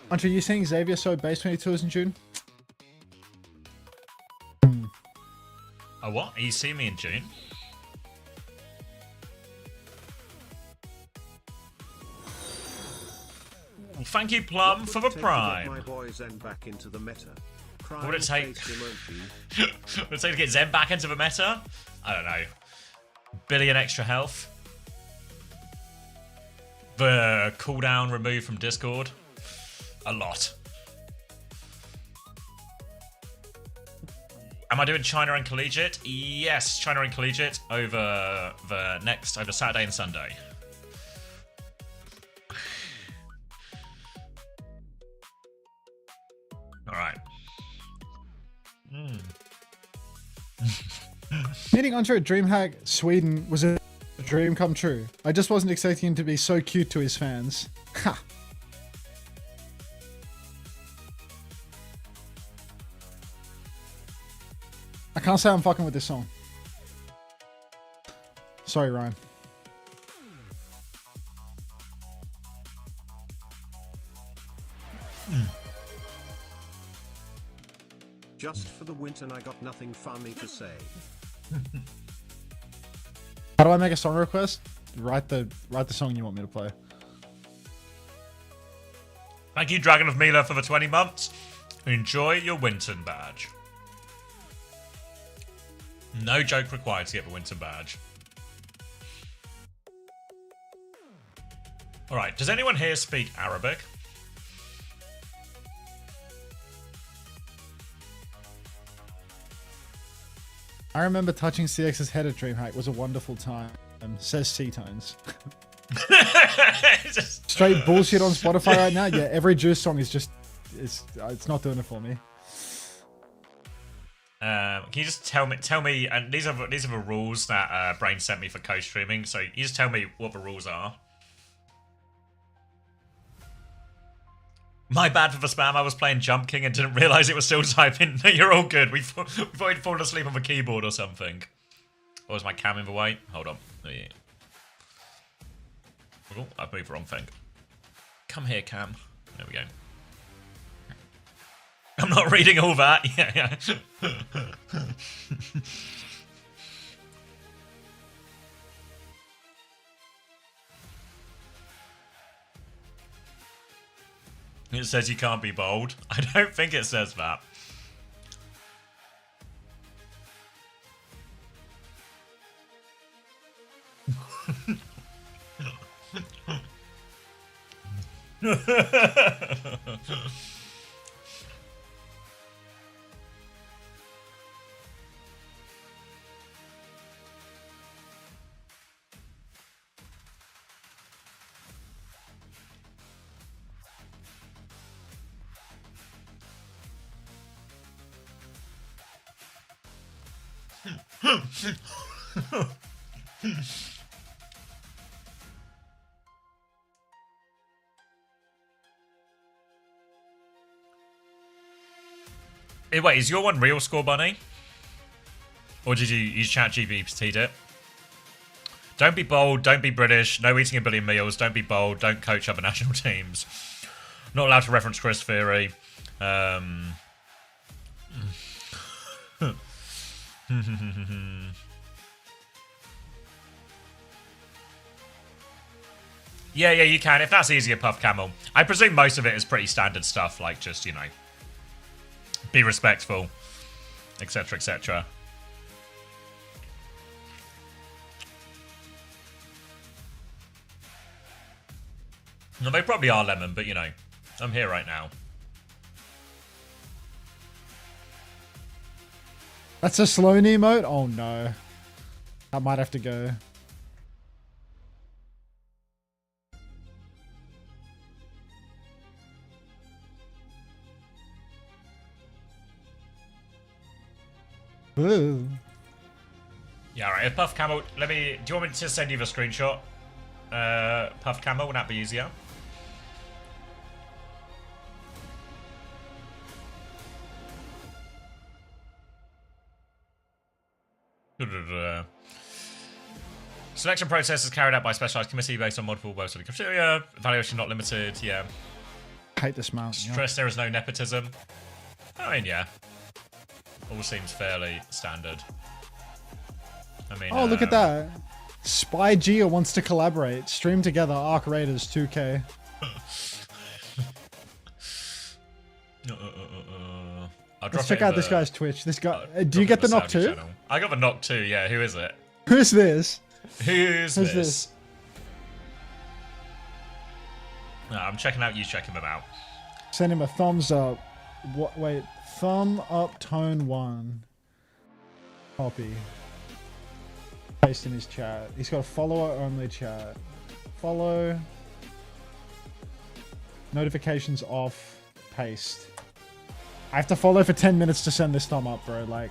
Hunter, are you saying Xavier so base 22 is in June? Oh, what? Are you seeing me in June? Well, thank you, Plum, for the prime. My boy Zen back into the meta. What would it take? Would it take to get Zen back into the meta? I don't know. Billion extra health. The cooldown removed from Discord. A lot. Am I doing China and Collegiate? Yes, China and Collegiate over Saturday and Sunday. All right. Meeting Hunter at DreamHack Sweden was a dream come true. I just wasn't expecting him to be so cute to his fans. Ha! I can't say I'm fucking with this song. Sorry, Ryan. Just for the winter, I got nothing funny to say. How do I make a song request? Write the song you want me to play. Thank you, Dragon of Mila, for the 20 months. Enjoy your Winton badge. No joke required to get the Winton badge. Alright, does anyone here speak Arabic? I remember touching CX's head at DreamHack was a wonderful time, says C-Tones. Straight bullshit on Spotify right now. Yeah, every Juice song is just, it's not doing it for me. Can you just tell me, and these are the rules that Brain sent me for co-streaming, so you just tell me what the rules are. My bad for the spam, I was playing Jump King and didn't realise it was still typing. No, you're all good, we thought you'd fallen asleep on the keyboard or something. Or was my cam in the way? Hold on. Oh, yeah. Oh, I've moved the wrong thing. Come here, Cam. There we go. I'm not reading all that. Yeah. It says you can't be bold. I don't think it says that. Hey, wait, is your one real score, Bunny? Or did you use ChatGPT'd it? Don't be bold, don't be British, no eating a billion meals, don't be bold, don't coach other national teams. Not allowed to reference Chris Theory. Yeah, you can. If that's easier, Puff Camel. I presume most of it is pretty standard stuff, like just, you know, be respectful, etc., etc. No, they probably are lemon, but, you know, I'm here right now. That's a Sloan emote? Oh no. I might have to go. Ooh. Yeah, alright. If Puff Camel, do you want me to send you the screenshot? Puff Camel, would that be easier? Selection process is carried out by a specialized committee based on multiple well-studied criteria. Evaluation not limited, yeah. Hate this mount. Stress there is no nepotism. I mean, yeah. All seems fairly standard. I mean, Oh, look at that. Spy Gia wants to collaborate. Stream together, Arc Raiders 2K. Let's check out this guy's Twitch. This guy. Do you get the knock too? I got the knock too, yeah. Who is it? Who's this? Who's this? No, I'm checking out you checking them out. Send him a thumbs up. What? Wait. Thumb up tone 1. Copy. Paste in his chat. He's got a follower only chat. Follow. Notifications off. Paste. I have to follow for 10 minutes to send this thumb up, bro. Like.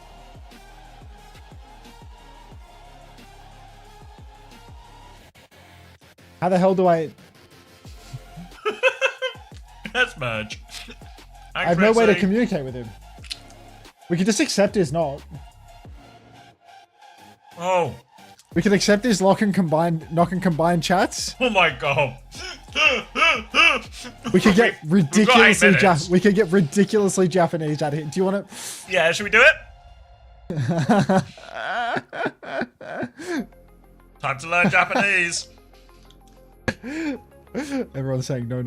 How the hell do I... Let's merge. I have no way to communicate with him. We could just accept his knock. Oh. We can accept his knock and combine chats. Oh my god. We could get ridiculously Japanese out of here. Do you want to? Yeah, should we do it? Time to learn Japanese. Everyone's saying no.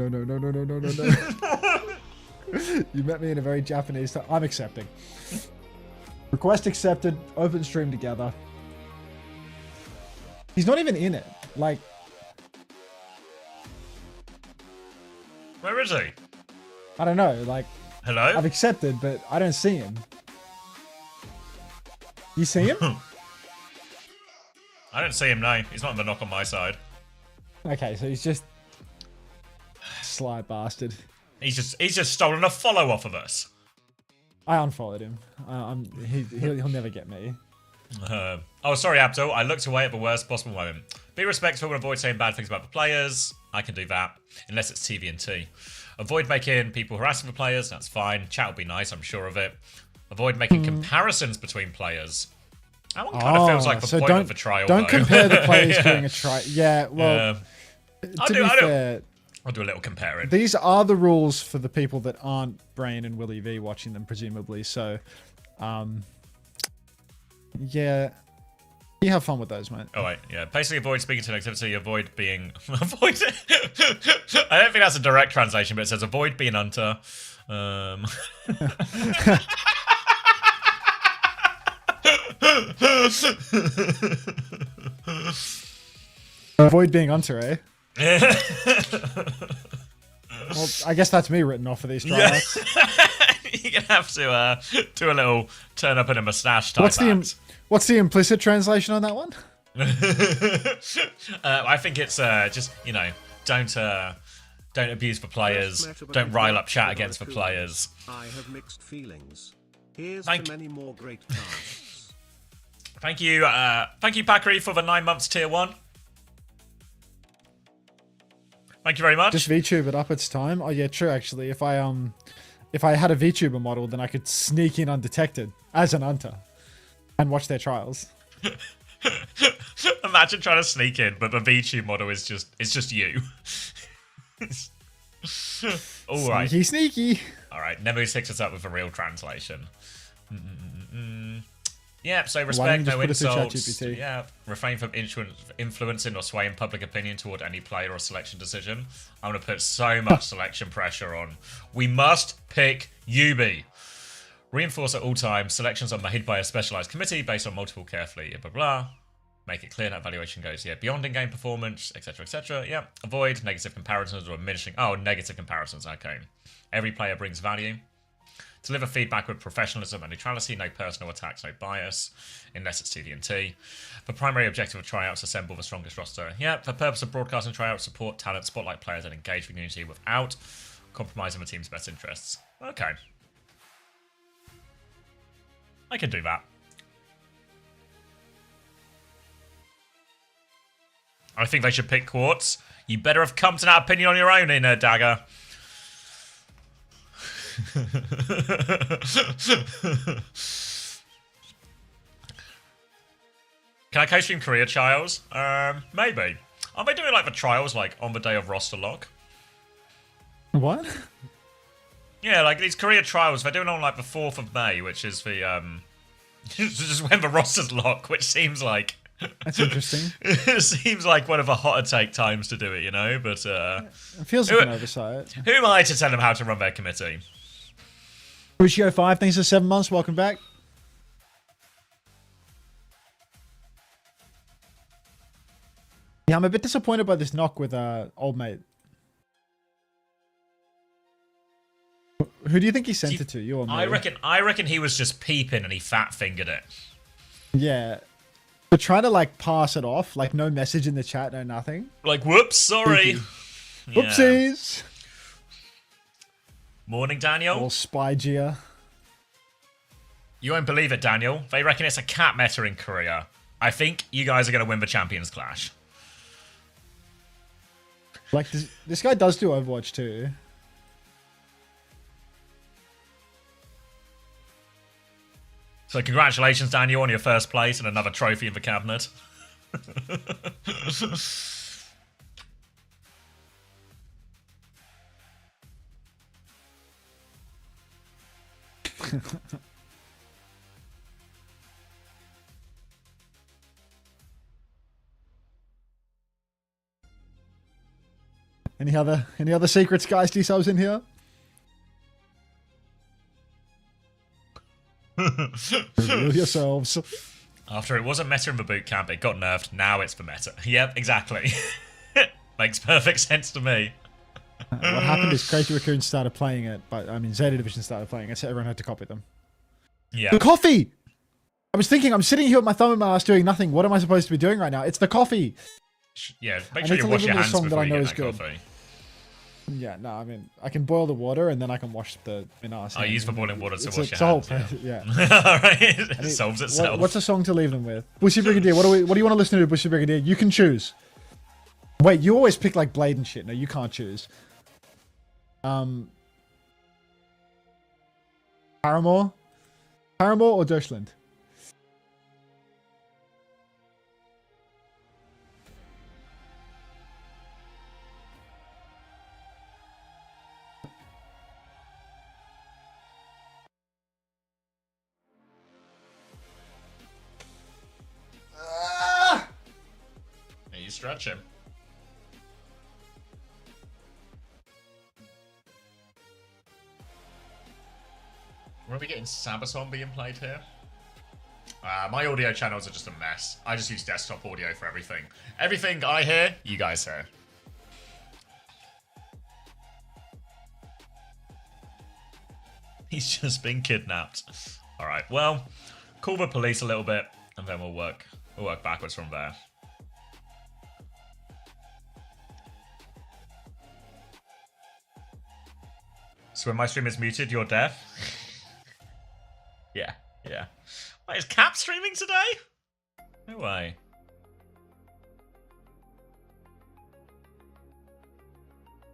You met me in a very Japanese time. I'm accepting. Request accepted. Open stream together. He's not even in it. Like. Where is he? I don't know. Like. Hello? I've accepted, but I don't see him. You see him? I don't see him, no. He's not in the knock on my side. Okay, so he's just... Sly bastard. He's just stolen a follow off of us. I unfollowed him. He'll never get me. Oh, sorry, Abdul. I looked away at the worst possible moment. Be respectful and avoid saying bad things about the players. I can do that, unless it's TV&T. Avoid making people harassing the players. That's fine. Chat will be nice, I'm sure of it. Avoid making comparisons between players. That one kind of feels like the point of a trial. Don't compare the players during a trial. Yeah, well, I'll do a little comparing. These are the rules for the people that aren't Brain and Willie V watching them, presumably. So, yeah, you have fun with those, mate. Oh wait, yeah. Basically, avoid speaking to negativity. Avoid being avoid. I don't think that's a direct translation, but it says avoid being unter. Avoid being unter, eh? Well, I guess that's me written off for these tryouts. You're gonna have to do a little turn up in a moustache type What's the implicit translation on that one? I think it's just, you know, don't abuse the players, don't rile up chat against the players. I have mixed feelings. Here's to many more great tasks. Thank you, Pakri, for the 9 months tier 1. Thank you very much. Just VTube it up its time. Oh yeah, true. Actually, if I had a VTuber model, then I could sneak in undetected as an hunter and watch their trials. Imagine trying to sneak in, but the VTube model is just you. All right. Sneaky. All right. Nemu hooks us up with a real translation. Yeah, so respect, no insults. Yeah, refrain from influencing or swaying public opinion toward any player or selection decision. I'm going to put so much selection pressure on. We must pick Yubi. Reinforce at all times. Selections are made by a specialized committee based on multiple carefully, blah, blah. Make it clear that evaluation goes, beyond in-game performance, etc., etc. Yeah, avoid negative comparisons or diminishing... Oh, negative comparisons, okay. Every player brings value. Deliver feedback with professionalism and neutrality, no personal attacks, no bias, unless it's TD&T. The primary objective of tryouts, assemble the strongest roster. Yeah, for the purpose of broadcasting tryouts, support talent, spotlight players, and engage the community without compromising the team's best interests. Okay. I can do that. I think they should pick Quartz. You better have come to that opinion on your own, Inner Dagger. Can I co-stream Korea trials? Maybe. Aren't they doing like the trials like on the day of roster lock? What? Yeah, like these Korea trials, they're doing on like the 4th of May, which is the just when the rosters lock, which seems like That's interesting. it seems like one of the hotter take times to do it, you know, but It feels like an oversight. who am I to tell them how to run their committee? Crucio 5, thanks for 7 months. Welcome back. Yeah, I'm a bit disappointed by this knock with old mate. Who do you think he sent it to? You or me? I reckon he was just peeping and he fat fingered it. Yeah. But trying to like pass it off, like no message in the chat, no nothing. Like, whoops, sorry. Yeah. Whoopsies. Morning, Daniel. All spy gear. You won't believe it, Daniel. They reckon it's a cat meta in Korea. I think you guys are going to win the Champions Clash. Like, this guy does do Overwatch too. So congratulations, Daniel, on your first place and another trophy in the cabinet. Any other secrets, guys? D-subs in here? Reveal yourselves. After it wasn't meta in the boot camp, it got nerfed. Now it's the meta. Yep, exactly. Makes perfect sense to me. What happened is Crazy Raccoon started playing it, but I mean Zeta Division started playing it, so everyone had to copy them. Yeah. The coffee! I was thinking, I'm sitting here with my thumb in my ass doing nothing. What am I supposed to be doing right now? It's the coffee! Yeah, make I sure need you to wash leave your it with a hands song that before I you know get is that good. coffee. Yeah, no, I mean, I can boil the water and then I can wash the ass. I use the boiling water to wash your hands. Yeah. Alright, it solves itself. What's a song to leave them with? Bushy Brigadier, what do you want to listen to, Bushy Brigadier? You can choose. Wait, you always pick like Blade and shit. No, you can't choose. Paramore? Paramore or Deutschland? Yeah, you stretch him. Where are we getting Sabaton being played here? My audio channels are just a mess. I just use desktop audio for everything. Everything I hear, you guys hear. He's just been kidnapped. Alright, well, call the police a little bit, and then we'll work backwards from there. So when my stream is muted, you're deaf? Yeah. Wait, is Cap streaming today? No way.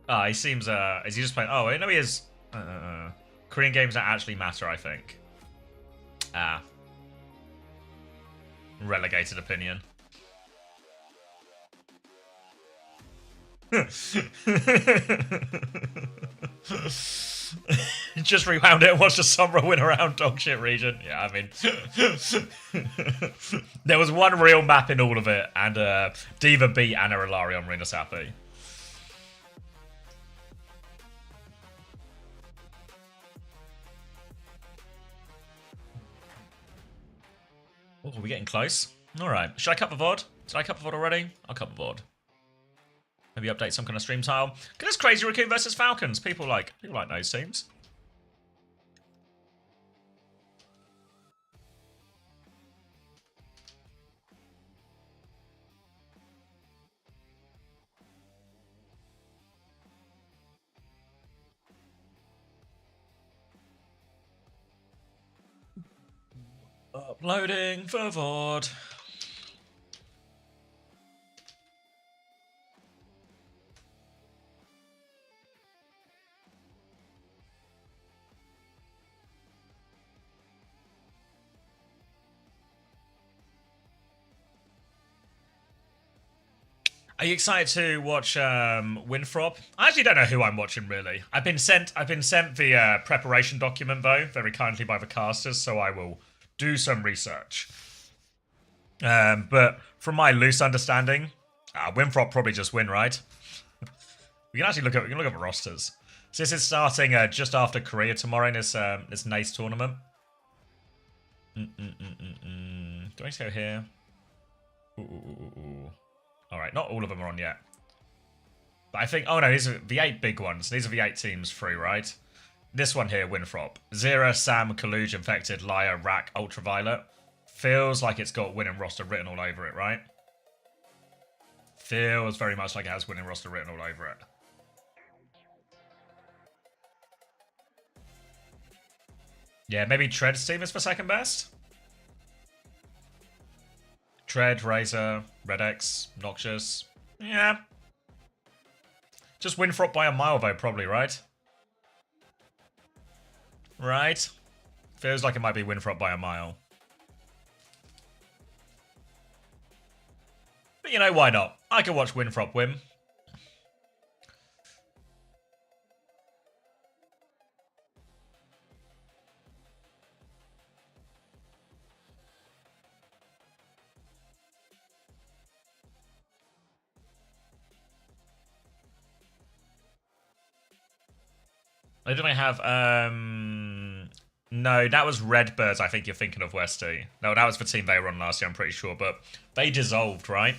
Ah, he seems, is he just playing? Oh, wait, no, he is. Korean games don't actually matter, I think. Ah. Relegated opinion. Just rewound it and watched the Sombra win around dogshit region. Yeah, I mean, there was one real map in all of it, and Diva beat Anna Ilari on Rena Sapi. Oh, are we getting close? Alright. Should I cut the VOD? Did I cut the VOD already? I'll cut the VOD. Maybe update some kind of stream tile. Because it's Crazy Raccoon versus Falcons. People like those teams. Uploading for VOD. Are you excited to watch Winthrop? I actually don't know who I'm watching really. I've been sent the preparation document though, very kindly by the casters, so I will do some research. But from my loose understanding, Winthrop probably just win, right? We can actually look at the rosters. So this is starting just after Korea tomorrow in this NACE tournament. Do I need to go here? Ooh. Alright, not all of them are on yet. But I think... Oh no, these are the 8 big ones. These are the 8 teams through, right? This one here, Winthrop. Zera, Sam, Kaluge, Infected, Liar, Rack, Ultraviolet. Feels like it's got winning roster written all over it, right? Feels very much like it has winning roster written all over it. Yeah, maybe Tread's team is for second best? Tread, Razor, Red X, Noxious. Yeah. Just Winthrop by a mile though, probably, right? Right? Feels like it might be Winthrop by a mile. But you know, why not? I could watch Winthrop win. Did I have, no, that was Redbirds I think you're thinking of, Westy. No, that was the team they were on last year, I'm pretty sure, but they dissolved, right?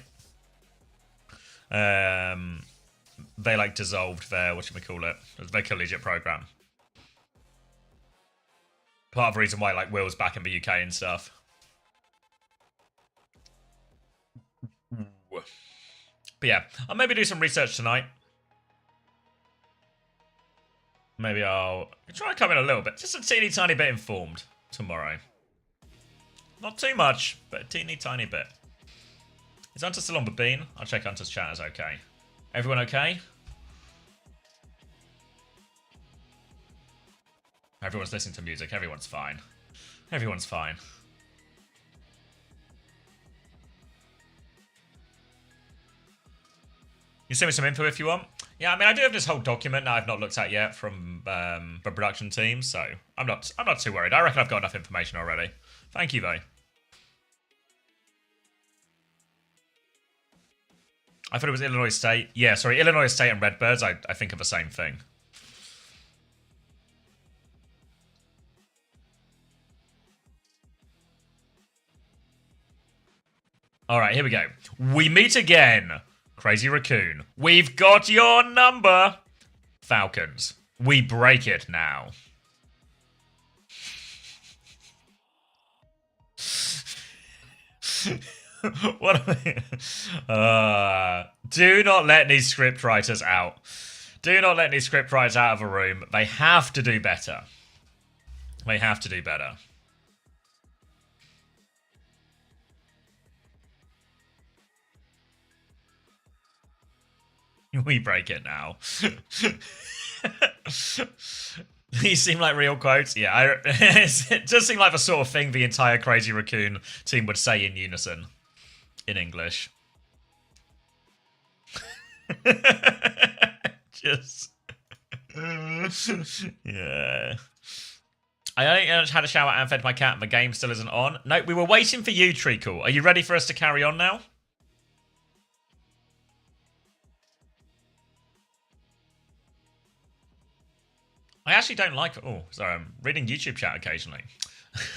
They, like, dissolved their, whatchamacallit, their collegiate program. Part of the reason why, like, Will's back in the UK and stuff. But yeah, I'll maybe do some research tonight. Maybe I'll try and come in a little bit. Just a teeny tiny bit informed tomorrow. Not too much, but a teeny tiny bit. Is Hunter still on the bean? I'll check Hunter's chat is okay. Everyone okay? Everyone's listening to music. Everyone's fine. Everyone's fine. You send me some info if you want. Yeah, I mean, I do have this whole document that I've not looked at yet from the production team, so I'm not too worried. I reckon I've got enough information already. Thank you, though. I thought it was Illinois State. Yeah, sorry, Illinois State and Redbirds, I think are the same thing. All right, here we go. We meet again. Crazy Raccoon. We've got your number. Falcons. We break it now. What are we... do not let these scriptwriters out. Do not let these scriptwriters out of a room. They have to do better. They have to do better. We break it now. These seem like real quotes. Yeah, it does seem like the sort of thing the entire Crazy Raccoon team would say in unison. In English. Just... yeah. I only had a shower and fed my cat and the game still isn't on. No, we were waiting for you, Treacle. Are you ready for us to carry on now? I actually don't like... Oh, sorry, I'm reading YouTube chat occasionally.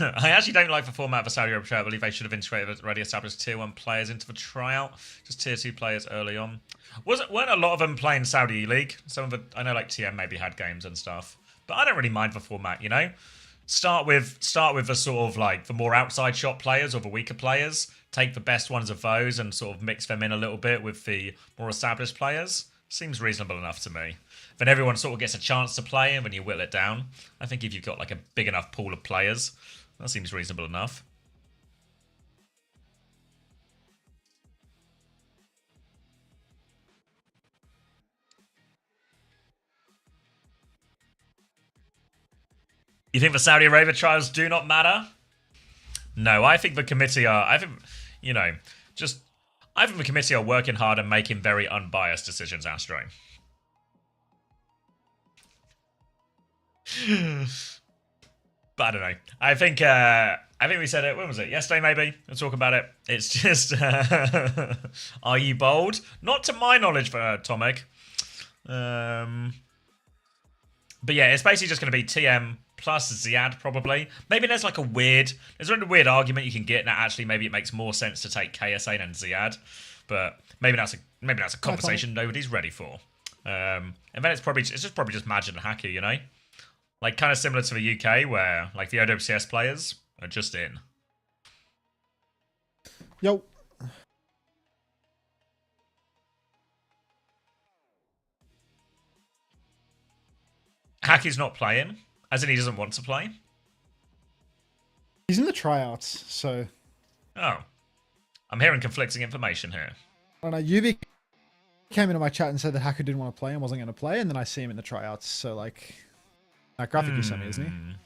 I actually don't like the format of the Saudi Arabia tryout. I believe they should have integrated already established Tier 1 players into the tryout. Just Tier 2 players early on. Weren't a lot of them playing Saudi League? Some of the... I know like TM maybe had games and stuff. But I don't really mind the format, you know? Start with the sort of like the more outside shot players or the weaker players. Take the best ones of those and sort of mix them in a little bit with the more established players. Seems reasonable enough to me. Then everyone sort of gets a chance to play, and when you whittle it down, I think if you've got like a big enough pool of players, that seems reasonable enough. You think the Saudi Arabia trials do not matter? No, I think the committee are. I think the committee are working hard and making very unbiased decisions, Astro. But I don't know. I think we said it. When was it? Yesterday, maybe. We'll talk about it. It's just, are you bold? Not to my knowledge, Tomek. But yeah, it's basically just going to be TM plus Ziad, probably. Maybe there's like a weird argument you can get that actually maybe it makes more sense to take KSA than Ziad. But maybe that's a conversation nobody's ready for. And then it's probably just Majid and Haku, you know? Like, kind of similar to the UK, where, like, the OWCS players are just in. Yo. Haku's not playing, as in he doesn't want to play. He's in the tryouts, so... Oh. I'm hearing conflicting information here. I don't know, Yubi came into my chat and said that Haku didn't want to play and wasn't going to play, and then I see him in the tryouts, so, like... That graphic you sent me, isn't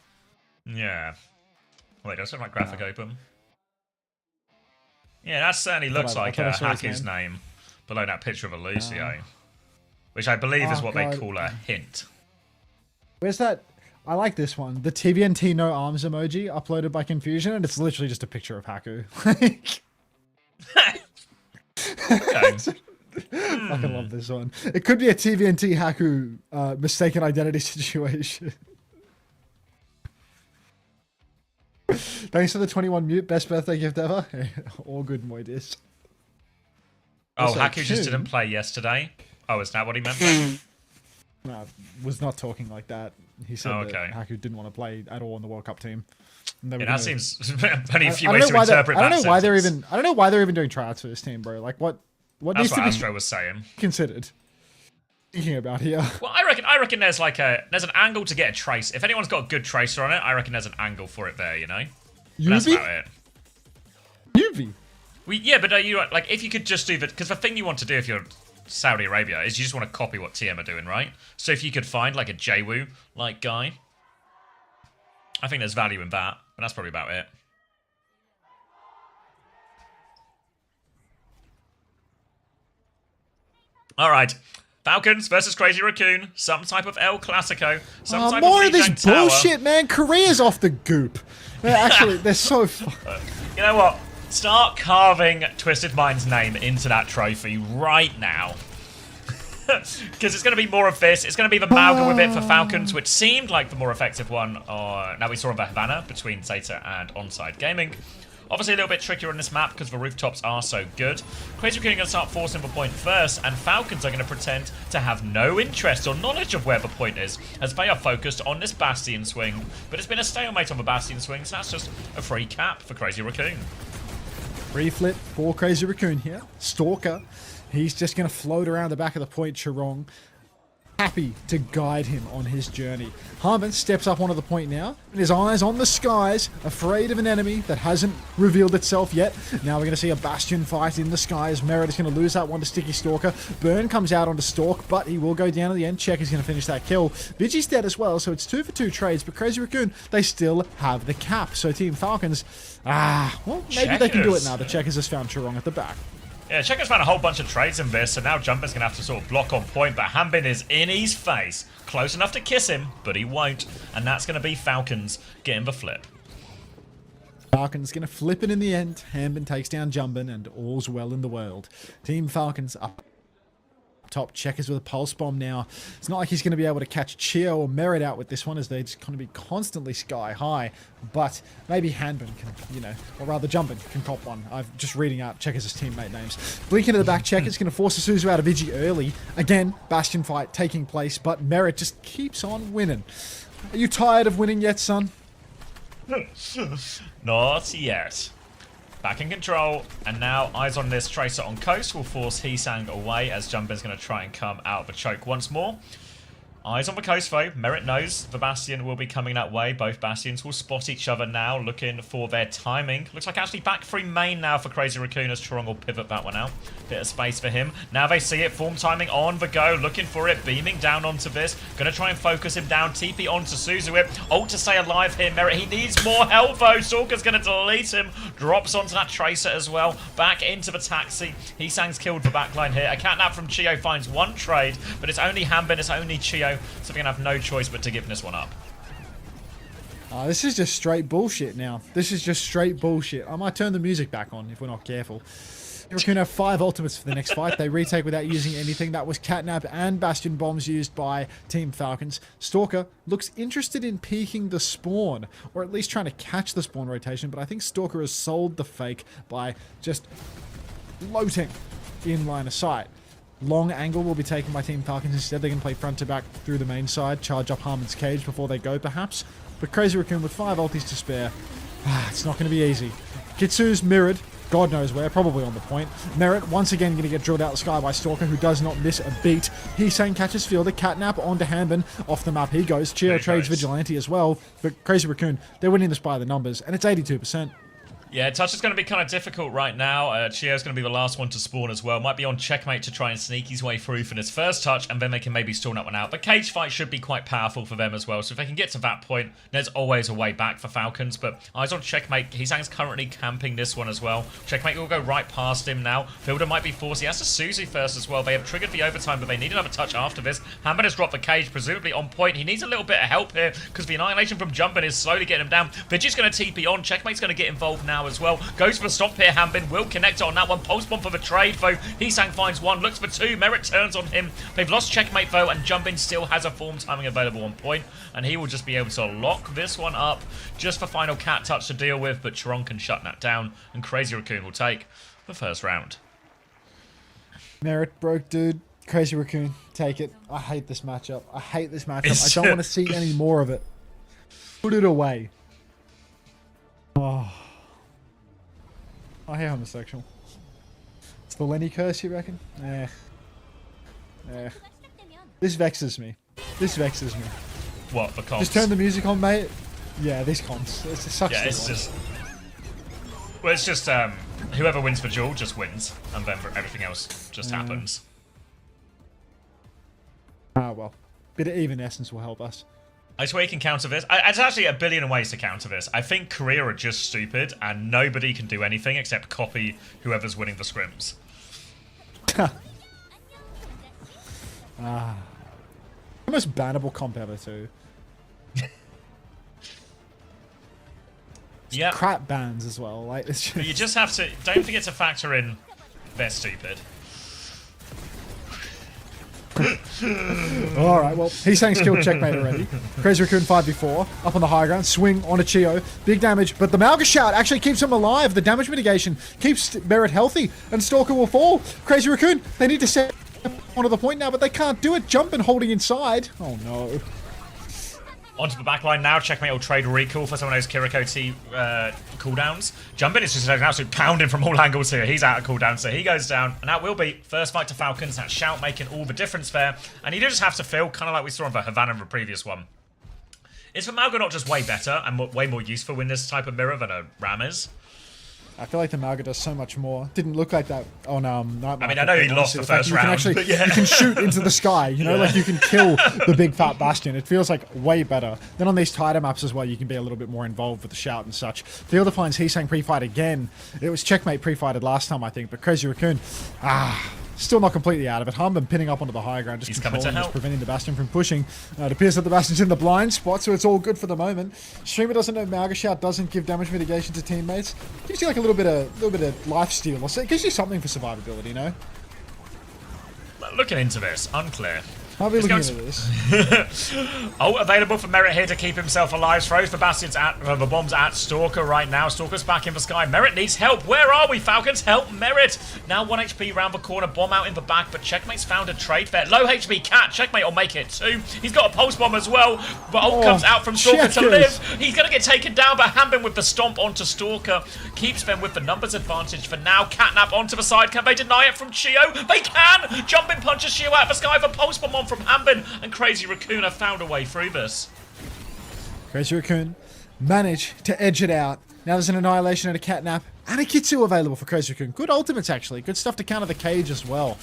he? Yeah. Wait, does it have my graphic open? Yeah, that certainly looks like Haku's name below that picture of a Lucio. Which I believe is what they call a hint. Where's that? I like this one. The TVNT no arms emoji uploaded by Confusion, and it's literally just a picture of Haku. Fucking love this one. It could be a TVNT Haku mistaken identity situation. Thanks for the 21 mute. Best birthday gift ever. All good, Moidis. Oh, also, Haku just didn't play yesterday. Oh, is that what he meant? No, I was not talking like that. He said that Haku didn't want to play at all in the World Cup team. Yeah, that seems plenty few ways to interpret that. I don't know why they're even doing tryouts for this team, bro. Like what That's needs what to be Astro was saying. Considered. Thinking about here. Well, I reckon there's like there's an angle to get a trace. If anyone's got a good tracer on it, I reckon there's an angle for it there, you know? That's about it. Yuvi? Yeah, but you like if you could just do that, because the thing you want to do if you're Saudi Arabia is you just want to copy what TM are doing, right? So if you could find like a JWoo like guy, I think there's value in that, but that's probably about it. All right. Falcons versus Crazy Raccoon. Some type of El Clasico. Some type more of this tower. bullshit, man. Korea's off the goop. Actually, they're so fun. You know what? Start carving Twisted Mind's name into that trophy right now. Because it's going to be more of this. It's going to be the Malga with it for Falcons, which seemed like the more effective one. Now we saw in the Havana between Zeta and Onside Gaming. Obviously a little bit trickier on this map because the rooftops are so good. Crazy Raccoon are going to start forcing the point first, and Falcons are going to pretend to have no interest or knowledge of where the point is, as they are focused on this Bastion swing. But it's been a stalemate on the Bastion swing, so that's just a free cap for Crazy Raccoon. Free flip for Crazy Raccoon here. Stalker, he's just going to float around the back of the point, Chirong. Happy to guide him on his journey. Harmon steps up onto the point now, and his eyes on the skies, afraid of an enemy that hasn't revealed itself yet. Now we're going to see a Bastion fight in the skies. Merit is going to lose that one to Sticky Stalker. Burn comes out onto Stalk, but he will go down at the end. Check is going to finish that kill. Vigi's dead as well, so it's 2 for 2 trades, but Crazy Raccoon, they still have the cap. So Team Falcons, well, maybe they can do it now. The Checkers has found Chirong at the back. Yeah, Checkers found a whole bunch of trades in this, so now Jumper's going to have to sort of block on point, but Hanbin is in his face. Close enough to kiss him, but he won't. And that's going to be Falcons getting the flip. Falcons going to flip it in the end. Hanbin takes down Jumbin, and all's well in the world. Team Falcons up top. Checkers with a pulse bomb now. It's not like he's going to be able to catch Chio or Merit out with this one, as they're just going to be constantly sky high. But maybe Hanbin can, you know, or rather Jumbin can cop one. I'm just reading out Checkers' teammate names. Blink into the back. Checkers going to force a Suzu out of Vigi early. Again, Bastion fight taking place, but Merit just keeps on winning. Are you tired of winning yet, son? Not yet. Back in control, and now eyes on this Tracer on coast will force Heesang away as Jumbin's going to try and come out of the choke once more. Eyes on the coast foe. Merit knows the Bastion will be coming that way. Both Bastions will spot each other now, looking for their timing. Looks like actually back free main now for Crazy Raccoon as Chorong will pivot that one out. Bit of space for him. Now they see it. Form timing on the go. Looking for it. Beaming down onto this. Going to try and focus him down. TP onto Suzuip. Ult to stay alive here. Merit. He needs more help though. Stalker's going to delete him. Drops onto that Tracer as well. Back into the taxi. Heesang's killed the backline here. A catnap from Chio finds one trade, but it's only Hanbin. It's only Chio. So we're going to have no choice but to give this one up. This is just straight bullshit now. This is just straight bullshit. I might turn the music back on if we're not careful. Raccoon have 5 ultimates for the next fight. They retake without using anything. That was Catnap and Bastion bombs used by Team Falcons. Stalker looks interested in peeking the spawn, or at least trying to catch the spawn rotation, but I think Stalker has sold the fake by just floating in line of sight. Long angle will be taken by Team Falcons. Instead, they can play front to back through the main side, charge up Harmon's cage before they go, perhaps. But Crazy Raccoon with 5 ultis to spare. It's not going to be easy. Kitsu's mirrored. God knows where, probably on the point. Merit once again going to get drilled out the sky by Stalker, who does not miss a beat. Heesang catches Fielder, Catnap onto Hanbin. Off the map he goes. Chio trades Vigilante as well. But Crazy Raccoon, they're winning this by the numbers, and it's 82%. Yeah, touch is going to be kind of difficult right now. Chio's going to be the last one to spawn as well. Might be on checkmate to try and sneak his way through for this first touch, and then they can maybe stall that one out. But cage fight should be quite powerful for them as well. So if they can get to that point, there's always a way back for Falcons. But eyes on checkmate. Heesang's currently camping this one as well. Checkmate will go right past him now. Fielder might be forced. He has to Suzy first as well. They have triggered the overtime, but they need another touch after this. Hanbin has dropped the cage, presumably on point. He needs a little bit of help here because the annihilation from Jumpin is slowly getting him down. Vigi's going to TP on. Checkmate's going to get involved now as well. Goes for a stop here. Hanbin will connect on that one. Post bomb for the trade though. Heesang finds one, looks for 2. Merit turns on him. They've lost checkmate though, and Jumpin still has a form timing available on point, and he will just be able to lock this one up just for final cat touch to deal with. But Chorong can shut that down, and Crazy Raccoon will take the first round. Merit broke, dude. Crazy Raccoon, take it. I hate this matchup. I hate this matchup. I don't want to see any more of it. Put it away. Oh. I hate homosexual. It's the Lenny curse, you reckon? This vexes me. This vexes me. What, the comps? Just turn the music on, mate. Yeah, these comps. It sucks. Yeah, it's just... Well, it's just, whoever wins the duel just wins, and then everything else just happens. Well. Bit of even essence will help us. I swear you can counter this. There's actually a billion ways to counter this. I think Korea are just stupid, and nobody can do anything except copy whoever's winning the scrims. The most bannable comp ever, too. Yeah. Crap bans as well. Like, it's just... But you just have to... Don't forget to factor in they're stupid. Alright, well, Heesang's killed checkmate already. Crazy Raccoon 5v4, up on the high ground, swing onto Chio, big damage, but the Malga shout actually keeps him alive. The damage mitigation keeps Merit healthy, and Stalker will fall. Crazy Raccoon, they need to set onto the point now, but they can't do it. Jumpin holding inside. Oh no. Onto the backline now. Checkmate will trade recall for some of those Kiriko T cooldowns. Jumpin is just an absolute pounding from all angles here. He's out of cooldown, so he goes down. And that will be first fight to Falcons. That shout making all the difference there. And you do just have to feel, kind of like we saw in the Havana in the previous one. Is the Malga not just way better and way more useful in this type of mirror than a Ram is? I feel like the Malga does so much more. Didn't look like that on Night Market. I mean, I know he lost the first round, but yeah. You can shoot into the sky, you know, like you can kill the big fat Bastion. It feels like way better. Then on these tighter maps as well, you can be a little bit more involved with the shout and such. Fielder finds Heesang pre-fight again. It was checkmate pre-fighted last time, I think, but Crazy Raccoon, still not completely out of it. Hanbin pinning up onto the high ground, just controlling, just preventing the Bastion from pushing. It appears that the Bastion's in the blind spot, so it's all good for the moment. Streamer doesn't know Malga shout doesn't give damage mitigation to teammates. Gives you like a little bit of life steal, or it gives you something for survivability, you know? Looking into this, unclear. I'll be looking into this. Oh, available for Merit here to keep himself alive. Throws the Bastions at the bombs at Stalker right now. Stalker's back in the sky. Merit needs help. Where are we, Falcons? Help Merit. Now 1 HP round the corner. Bomb out in the back, but Checkmate's found a trade there. Low HP Cat. Checkmate will make it too. He's got a pulse bomb as well, but ult comes out from Stalker to live. He's going to get taken down, but Hanbin with the stomp onto Stalker keeps them with the numbers advantage for now. Catnap onto the side. Can they deny it from Chio? They can! Jumping punches Chio out of the sky. The pulse bomb on on from Hambin, and Crazy Raccoon have found a way through this. Crazy Raccoon managed to edge it out. Now there's an Annihilation and a Catnap and a Kitsu available for Crazy Raccoon. Good ultimates, actually. Good stuff to counter the cage as well.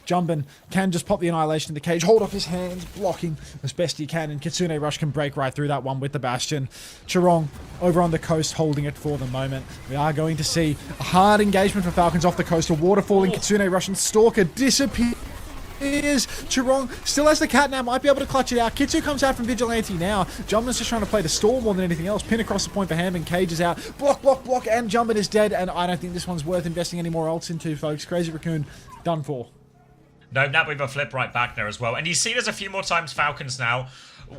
Jumbin can just pop the Annihilation in the cage, hold off his hands, blocking as best he can, and Kitsune Rush can break right through that one with the Bastion. Chirong over on the coast holding it for the moment. We are going to see a hard engagement for Falcons off the coast. A waterfalling Kitsune Rush and Stalker disappears. Chirong still has the Catnap, might be able to clutch it out. Kitsu comes out from Vigilante now. Jumbin's just trying to play the storm more than anything else. Pin across the point for Ham, and Cage is out. Block, block, block, and Jumbin is dead, and I don't think this one's worth investing any more ults into, folks. Crazy Raccoon, done for. No, Nap with a flip right back there as well. And you see there's a few more times Falcons now.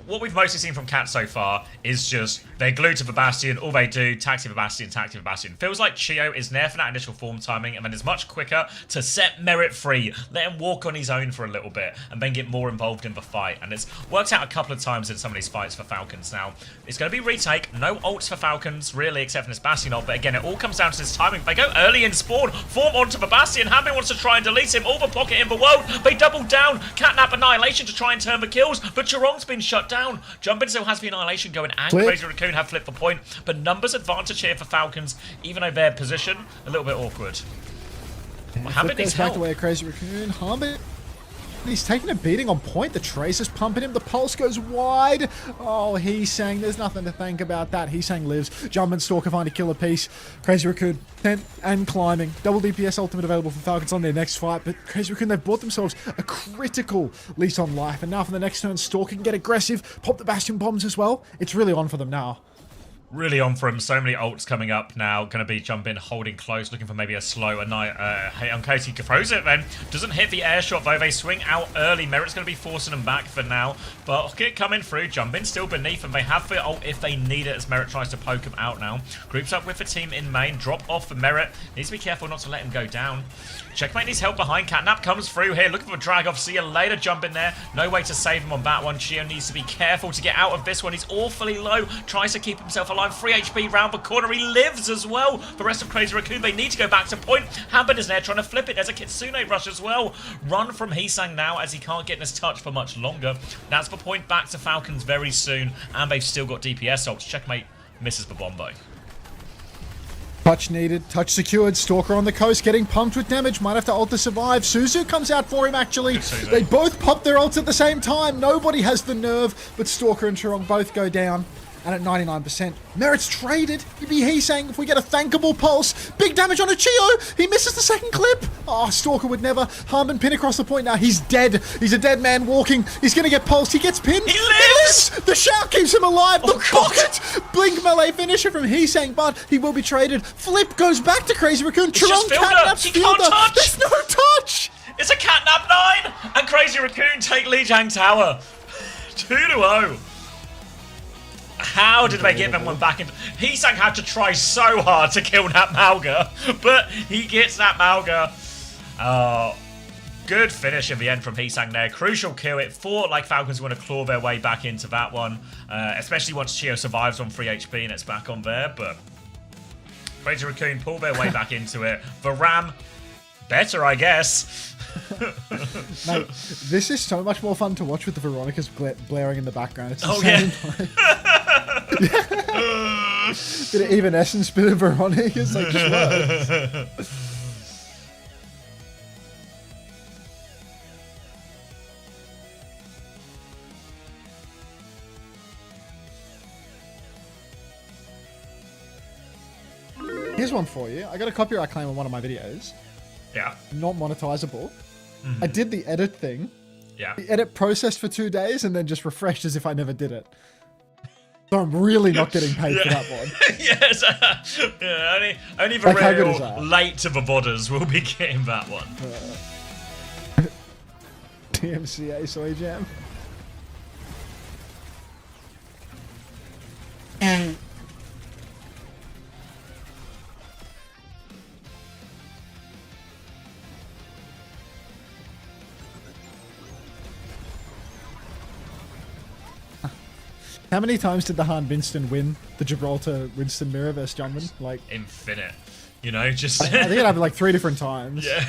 What we've mostly seen from Cat so far is just they're glued to the Bastion. All they do, taxi the Bastion, taxi the Bastion. Feels like Chio is nerfing that initial form timing and then is much quicker to set Merit free. Let him walk on his own for a little bit and then get more involved in the fight. And it's worked out a couple of times in some of these fights for Falcons now. It's going to be retake. No ults for Falcons, really, except for this Bastion ult. But again, it all comes down to this timing. They go early in spawn, form onto the Bastion. Hambi wants to try and delete him. All the pocket in the world. They double down. Catnap Annihilation to try and turn the kills. But Chirong's been shut down. Jumbin still has the Annihilation going, and Crazy Raccoon have flipped the point. But numbers advantage here for Falcons, even though their position a little bit awkward. Flip goes back away, Crazy Raccoon. Hambin, he's taking a beating on point. The Tracer's pumping him. The pulse goes wide. Oh, Heesang. There's nothing to think about that. Heesang lives. Jumbin, Stalker find a killer piece. Crazy Raccoon 10 and climbing. Double DPS ultimate available for Falcons on their next fight. But Crazy Raccoon, they've bought themselves a critical lease on life. And now for the next turn, Stalker can get aggressive. Pop the Bastion bombs as well. It's really on for them now. Really on for him. So many ults coming up now. Going to be Jumbin holding close, looking for maybe a slow hit on Casey. Throws it then. Doesn't hit the air shot though. They swing out early. Merit's going to be forcing them back for now. But get coming through. Jumbin still beneath them. They have the ult if they need it as Merit tries to poke him out now. Groups up with the team in main. Drop off for Merit. Needs to be careful not to let him go down. Checkmate needs help behind. Catnap comes through here. Looking for a drag off. See you later. Jumbin there. No way to save him on that one. Chio needs to be careful to get out of this one. He's awfully low. Tries to keep himself alive. 3 HP round the corner. He lives as well. The rest of Crazy Raccoon, they need to go back to point. Hambin is there trying to flip it. There's a Kitsune Rush as well. Run from Heesang now as he can't get in his touch for much longer. That's the point back to Falcons very soon. And they've still got DPS ults. Checkmate misses the bomb though. Touch needed, touch secured. Stalker on the coast getting pumped with damage. Might have to ult to survive. Suzu comes out for him actually. They both pop their ults at the same time. Nobody has the nerve, but Stalker and Chirong both go down. And at 99%, Merit's traded. He'd be Heesang if we get a thankable pulse. Big damage on a Chio. He misses the second clip. Oh, Stalker would never. Hambin pin across the point now. He's dead. He's a dead man walking. He's going to get pulsed. He gets pinned. He lives! The shout keeps him alive. The pocket. Blink melee finisher from Heesang, but he will be traded. Flip gogoes back to Crazy Raccoon. Chirong catnaps He can't touch. There's no touch. It's a Catnap 9! And Crazy Raccoon take Lijiang Tower. 2-0. How did they get them one back into... Heesang had to try so hard to kill that Malga, but he gets that Malga. Oh, good finish in the end from Heesang there. Crucial kill. It fought like Falcons want to claw their way back into that one, especially once Chio survives on 3 HP and it's back on there, but Crazy Raccoon pull their way back into it. The Ram, better, I guess. Mate, this is so much more fun to watch with the Veronicas blaring in the background. It's bit of Evanescence, bit of Veronicas, like just works. Here's one for you. I got a copyright claim on one of my videos. Yeah. Not monetizable. I did the edit thing. Yeah. The edit processed for 2 days and then just refreshed as if I never did it. So I'm really not getting paid for that one. Yes. Yeah, only the real late to the bodders will be getting that one. TMCA Soy Jam. How many times did the Han Winston win the Gibraltar Winston mirror versus Jumbin? Like infinite, you know, just. I think it happened like 3 different times. Yeah.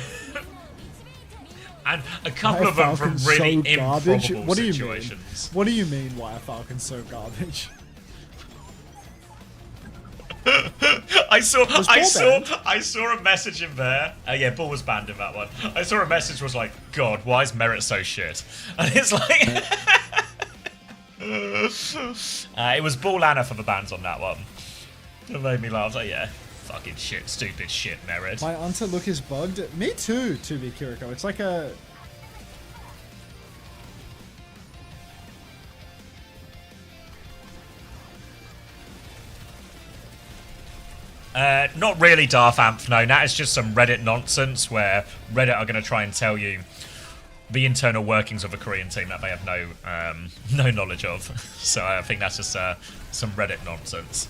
And a couple Why of them are from Falcons really so garbage? improbable What do you situations. mean? What do you mean? Why are Falcons so garbage? I saw Ball a message in there. Yeah, Ball was banned in that one. I saw a message was like, God, why is Merit so shit? And it's like it was Ball Anna for the bans on that one. It made me laugh. I was like, yeah, fucking shit, stupid shit, Merit. My answer look is bugged. Me too, to be Kiriko. It's like a. Not really, Darth Amph, no. That is just some Reddit nonsense where Reddit are going to try and tell you the internal workings of a Korean team that they have no knowledge of. So I think that's just some Reddit nonsense.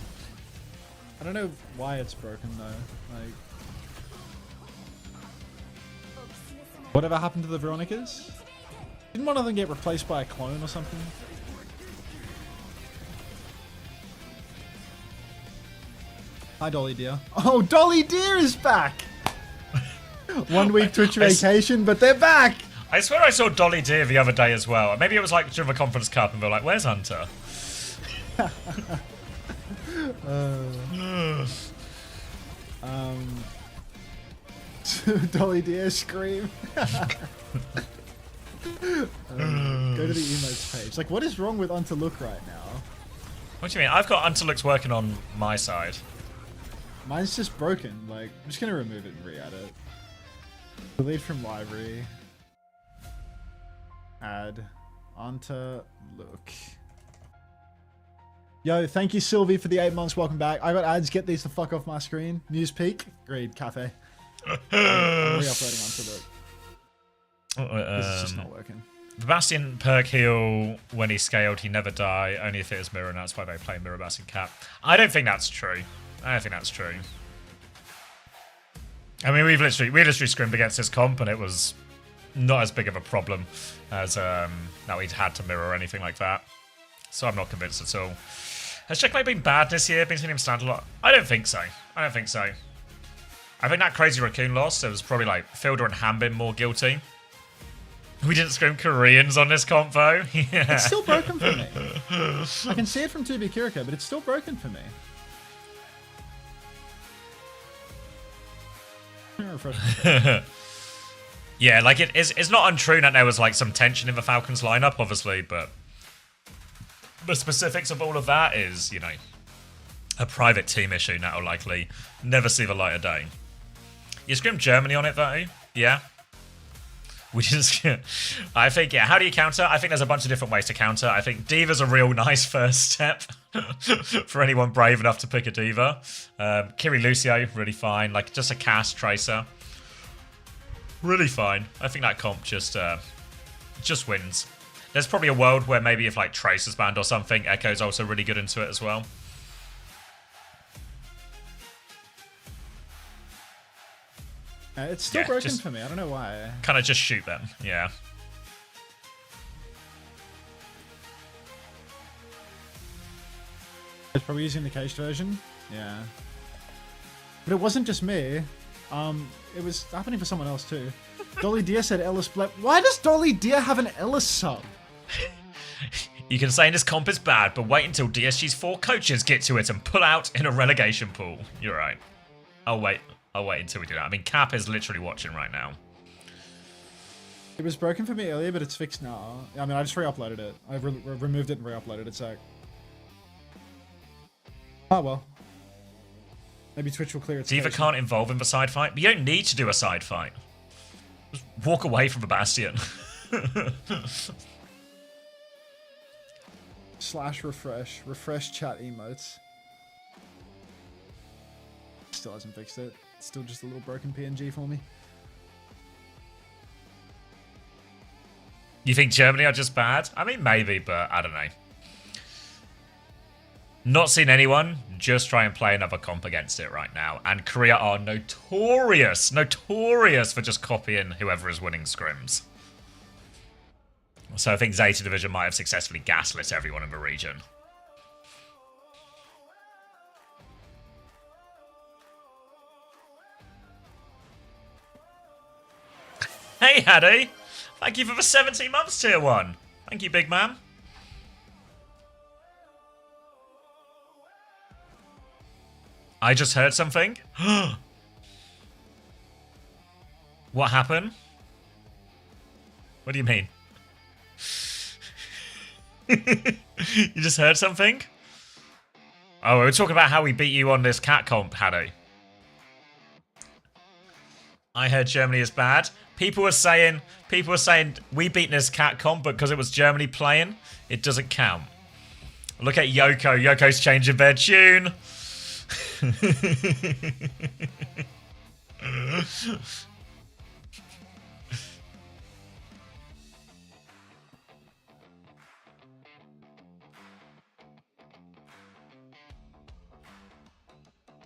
I don't know why it's broken though. Like, whatever happened to the Veronicas? Didn't one of them get replaced by a clone or something? Hi, Dolly Deer. Oh, Dolly Deer is back! 1 week Twitch vacation, but they're back! I swear I saw Dolly Deer the other day as well. Maybe it was like during the Conference Cup and they're like, where's Hunter? Dolly Deer scream. Go to the emotes page. Like, what is wrong with Unto Look right now? What do you mean? I've got Unto Looks working on my side. Mine's just broken. Like, I'm just gonna remove it and re-add it. Delete from library. Add. Onto Look. Yo, thank you, Sylvie, for the 8 months. Welcome back. I got ads. Get these the fuck off my screen. News Peak. Agreed. Cafe. I'm re-uploading Onto Look. This is just not working. The Bastion perk heal when he scaled, he never die, only if it is mirror, and that's why they play mirror Bastion cap. I don't think that's true. I don't think that's true. I mean, we literally scrimmed against this comp, and it was not as big of a problem as that we'd had to mirror or anything like that. So I'm not convinced at all. Has Checkmate been bad this year? Been seeing him stand a lot? I don't think so. I don't think so. I think that Crazy Raccoon loss, it was probably like Fielder and Hambin more guilty. We didn't scream Koreans on this comp though. Yeah. It's still broken for me. I can see it from 2B Kiriko, but it's still broken for me. Yeah, like it's not untrue that there was like some tension in the Falcons lineup, obviously, but the specifics of all of that is, you know, a private team issue that'll likely never see the light of day. You screamed Germany on it though, yeah. Which is, I think, yeah, how do you counter? I think there's a bunch of different ways to counter. I think Diva's a real nice first step for anyone brave enough to pick a Diva. Kiri Lucio, really fine. Like, just a cast Tracer. Really fine. I think that comp just wins. There's probably a world where maybe if, like, Tracer's banned or something, Echo's also really good into it as well. It's still broken for me. I don't know why. Kind of just shoot them. Yeah. It's probably using the caged version. Yeah. But it wasn't just me. It was happening for someone else too. Dolly Deer said Ellis Black. Why does Dolly Deer have an Ellis sub? You can say this comp is bad, but wait until DSG's 4 coaches get to it and pull out in a relegation pool. You're right. I'll wait until we do that. I mean, Cap is literally watching right now. It was broken for me earlier, but it's fixed now. I mean, I just re-uploaded it. I removed it and re-uploaded it, so... Oh, well. Maybe Twitch will clear its Diva can't involve in the side fight, but you don't need to do a side fight. Just walk away from the Bastion. / refresh. Refresh chat emotes. Still hasn't fixed it. It's still just a little broken PNG for me. You think Germany are just bad? I mean, maybe, but I don't know. Not seen anyone just try and play another comp against it right now. And Korea are notorious for just copying whoever is winning scrims. So I think Zeta Division might have successfully gaslit everyone in the region. Hey, Hattie! Thank you for the 17 months, tier 1. Thank you, big man. I just heard something. What happened? What do you mean? You just heard something? Oh, we were talking about how we beat you on this cat comp, Haddy. I heard Germany is bad. People were saying we beat this cat comp, but because it was Germany playing, it doesn't count. Look at Yoko. Yoko's changing their tune.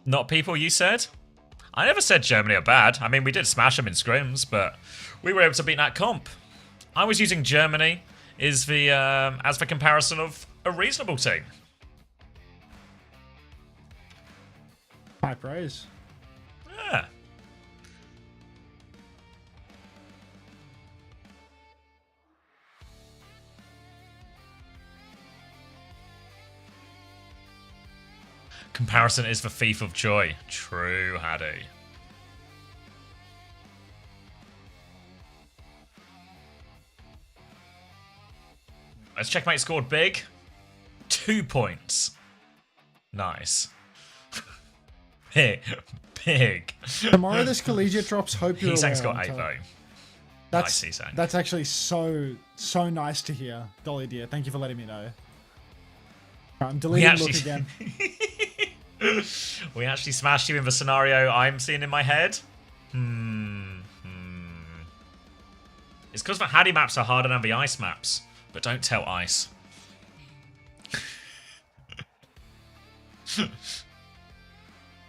Not people, you said? I never said Germany are bad. I mean, we did smash them in scrims, but we were able to beat that comp. I was using Germany as the comparison of a reasonable team. High praise. Yeah. Comparison is the thief of joy. True, Haddy. Let's checkmate scored big. 2 points. Nice. Big. Tomorrow this collegiate drops. Hope you're Heesang's aware. got 8 though. That's nice, Heesang. That's actually so nice to hear, Dolly dear. Thank you for letting me know. I'm deleting look again. We actually smashed you in the scenario I'm seeing in my head. It's because the Haddy maps are harder than the ice maps. But don't tell ice.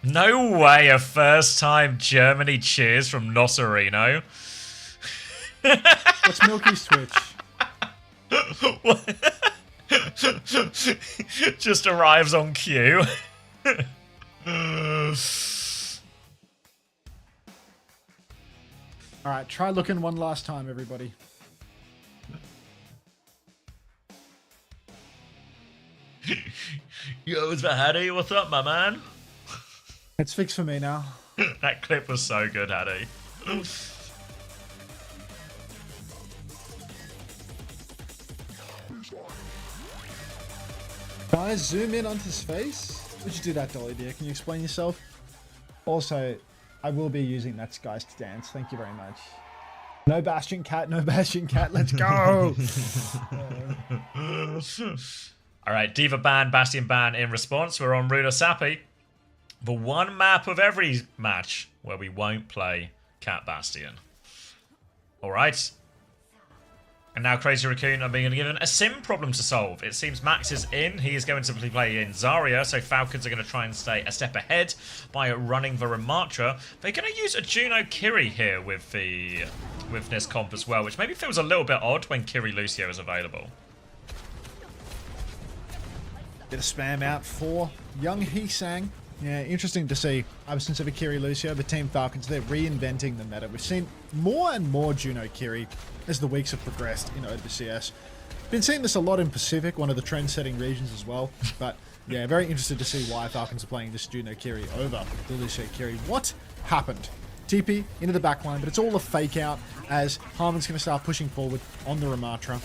No way a first time Germany cheers from Nosserino. What's Milky's Twitch? Just arrives on cue. Alright, try looking one last time, everybody. Yo, it's the Haddy. What's up, my man? It's fixed for me now. That clip was so good, Haddy. Guys, zoom in onto his face. Would you do that, Dolly dear? Can you explain yourself? Also, I will be using that Skies to dance. Thank you very much. No Bastion Cat, no Bastion Cat. Let's go. All right, Diva ban, Bastion ban in response. We're on Runa Sapi. The one map of every match where we won't play Cat Bastion. All right. And now Crazy Raccoon are being given a sim problem to solve. It seems Max is in. He is going to play in Zarya, so Falcons are going to try and stay a step ahead by running the Ramatra. They're going to use a Juno Kiri here with this comp as well, which maybe feels a little bit odd when Kiri Lucio is available. Bit of spam out for young Heesang. Yeah, interesting to see. Absence of a Kiri Lucio, the Team Falcons, they're reinventing the meta. We've seen more and more Juno Kiri as the weeks have progressed in OWCS. Been seeing this a lot in Pacific, one of the trend-setting regions as well. But yeah, very interested to see why Falcons are playing this Juno Kiri over the Lucio Kiri. What happened? TP into the backline, but it's all a fake out as Harman's going to start pushing forward on the Ramatra.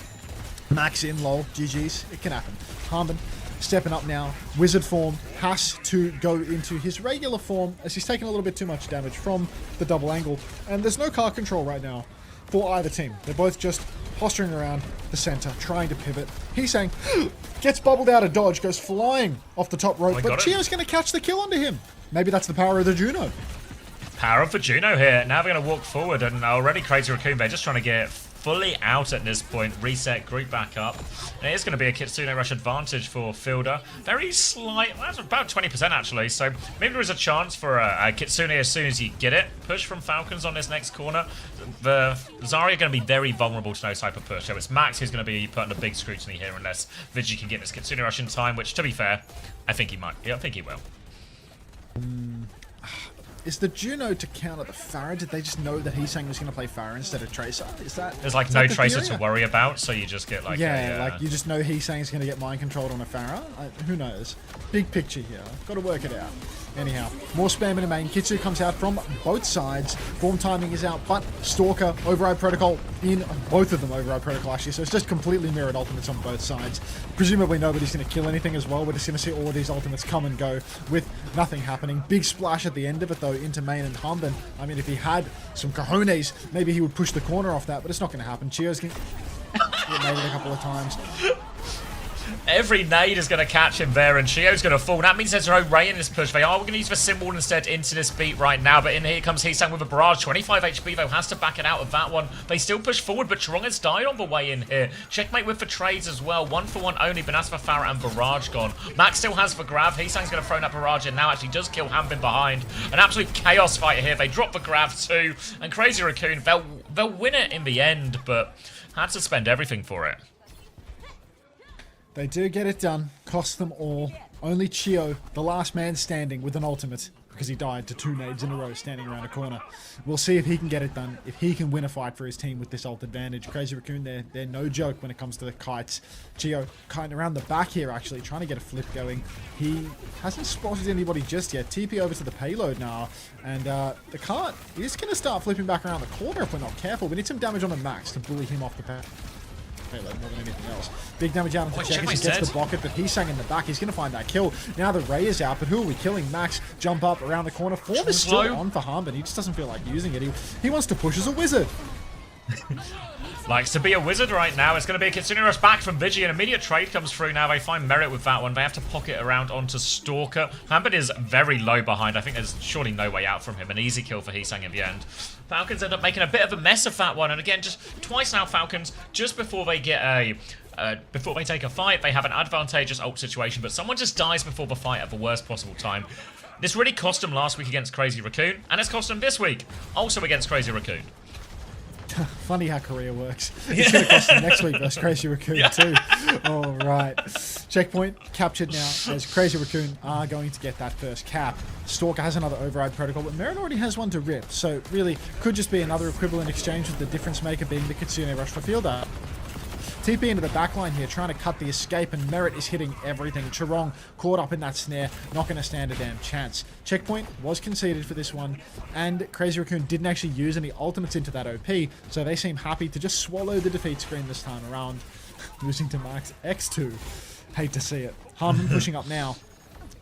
Max in, lol, GG's, it can happen. Harman stepping up now. Wizard form has to go into his regular form as he's taking a little bit too much damage from the double angle. And there's no car control right now for either team. They're both just posturing around the center, trying to pivot. Heesang gets bubbled out of dodge, goes flying off the top rope, but Chio's going to catch the kill onto him. Maybe that's the power of the Juno. Power of the Juno here. Now they're going to walk forward, and already Crazy Raccoon, they're just trying to get fully out at this point, reset, group back up. And it is going to be a Kitsune rush advantage for Fielder. Very slight, that's about 20% actually, so maybe there is a chance for a Kitsune as soon as you get it. Push from Falcons on this next corner. The Zarya are going to be very vulnerable to no type of push, so it's Max who's going to be put under big scrutiny here unless Vigi can get this Kitsune rush in time, which to be fair, I think he might. Yeah, I think he will. Is the Juno to counter the Pharah? Did they just know that Heesang was going to play Pharah instead of Tracer? Is that? There's like no Tracer to worry about, so you just get like like you just know Heesang is going to get mind controlled on a Pharah. Who knows? Big picture here. Got to work it out. Anyhow, more spam in the main. Kitsu comes out from both sides. Form timing is out, but Stalker, Override Protocol in both of them, Override Protocol actually. So it's just completely mirrored ultimates on both sides. Presumably nobody's going to kill anything as well. We're just going to see all of these ultimates come and go with nothing happening. Big splash at the end of it though into main and Humben. I mean, if he had some cojones, maybe he would push the corner off that, but it's not going to happen. Chio's going to get made it a couple of times. Every nade is going to catch him there, and Chio's going to fall. That means there's no Ray in this push. They are going to use the symbol instead into this beat right now, but in here comes Heesang with a barrage. 25 HP, though, has to back it out of that one. They still push forward, but Chirong has died on the way in here. Checkmate with the trades as well. 1-for-1 only, but that's for Pharah and Barrage gone. Max still has the grab. Heesang's going to throw that barrage in now, actually does kill Hambin behind. An absolute chaos fight here. They drop the grab too, and Crazy Raccoon, they'll win it in the end, but had to spend everything for it. They do get it done. Cost them all. Only Chio, the last man standing with an ultimate, because he died to 2 nades in a row standing around a corner. We'll see if he can get it done, if he can win a fight for his team with this ult advantage. Crazy Raccoon, they're no joke when it comes to the kites. Chio kiting around the back here, actually, trying to get a flip going. He hasn't spotted anybody just yet. TP over to the payload now, and the cart is going to start flipping back around the corner if we're not careful. We need some damage on the Max to bully him off the payload more than anything else. Big damage out onto Checkers. He gets the bucket, but Heesang in the back. He's going to find that kill. Now the Ray is out, but who are we killing? Max, jump up around the corner. Form is still on for Harm, but he just doesn't feel like using it. He wants to push as a wizard. Likes to be a wizard right now. It's going to be a Kitsune rush back from Vigi. An immediate trade comes through now. They find Merit with that one. They have to pocket around onto Stalker. Hambin is very low behind. I think there's surely no way out from him. An easy kill for Heesang in the end. Falcons end up making a bit of a mess of that one. And again, just twice now, Falcons, just before they get a... before they take a fight, they have an advantageous ult situation, but someone just dies before the fight at the worst possible time. This really cost them last week against Crazy Raccoon, and it's cost them this week, also against Crazy Raccoon. Funny how Korea works. It's going to cost them next week versus Crazy Raccoon too. All right. Checkpoint captured now as Crazy Raccoon are going to get that first cap. Stalker has another override protocol, but Merit already has one to rip. So really could just be another equivalent exchange with the difference maker being the Kitsune rush for fielder. TP into the backline here, trying to cut the escape, and Merit is hitting everything. Chirong caught up in that snare, not going to stand a damn chance. Checkpoint was conceded for this one, and Crazy Raccoon didn't actually use any ultimates into that OP, so they seem happy to just swallow the defeat screen this time around. Losing to Max X2. Hate to see it. Harmon pushing up now.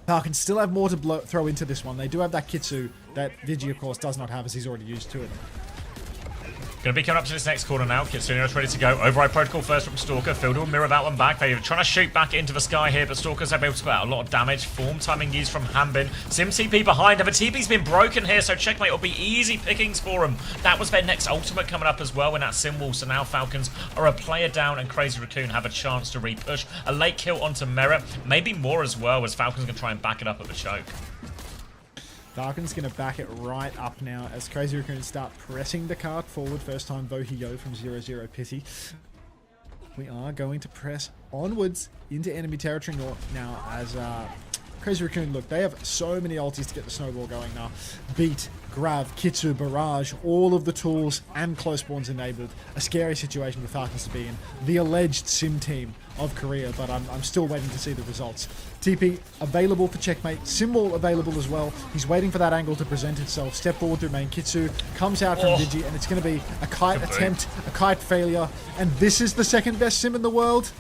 Falcons still have more to throw into this one. They do have that Kitsu that Vigi, of course, does not have as he's already used to it. Going to be coming up to this next corner now. Kitsune is ready to go. Override protocol first from Stalker. Fielder will mirror that one back. They're trying to shoot back into the sky here, but Stalker's able to put out a lot of damage. Form timing used from Hambin. Sim TP behind him. The TP's been broken here, so Checkmate will be easy pickings for him. That was their next ultimate coming up as well in that symbol, so now Falcons are a player down and Crazy Raccoon have a chance to re-push. A late kill onto Merit. Maybe more as well, as Falcons going to try and back it up at the choke. Falcon's going to back it right up now as Crazy Raccoon start pressing the cart forward. First time Vohio from 0-0 Pity. We are going to press onwards into enemy territory now as Crazy Raccoon, look, they have so many ultis to get the snowball going now. Beat, Grav, Kitsu, Barrage, all of the tools and close spawns enabled. A scary situation for Falcons to be in. The alleged sim team of Korea, but I'm still waiting to see the results. TP available for Checkmate. Symbol available as well. He's waiting for that angle to present itself. Step forward through main. Kitsu comes out from Vigi, and it's going to be a kite attempt, a kite failure, and this is the second best sim in the world.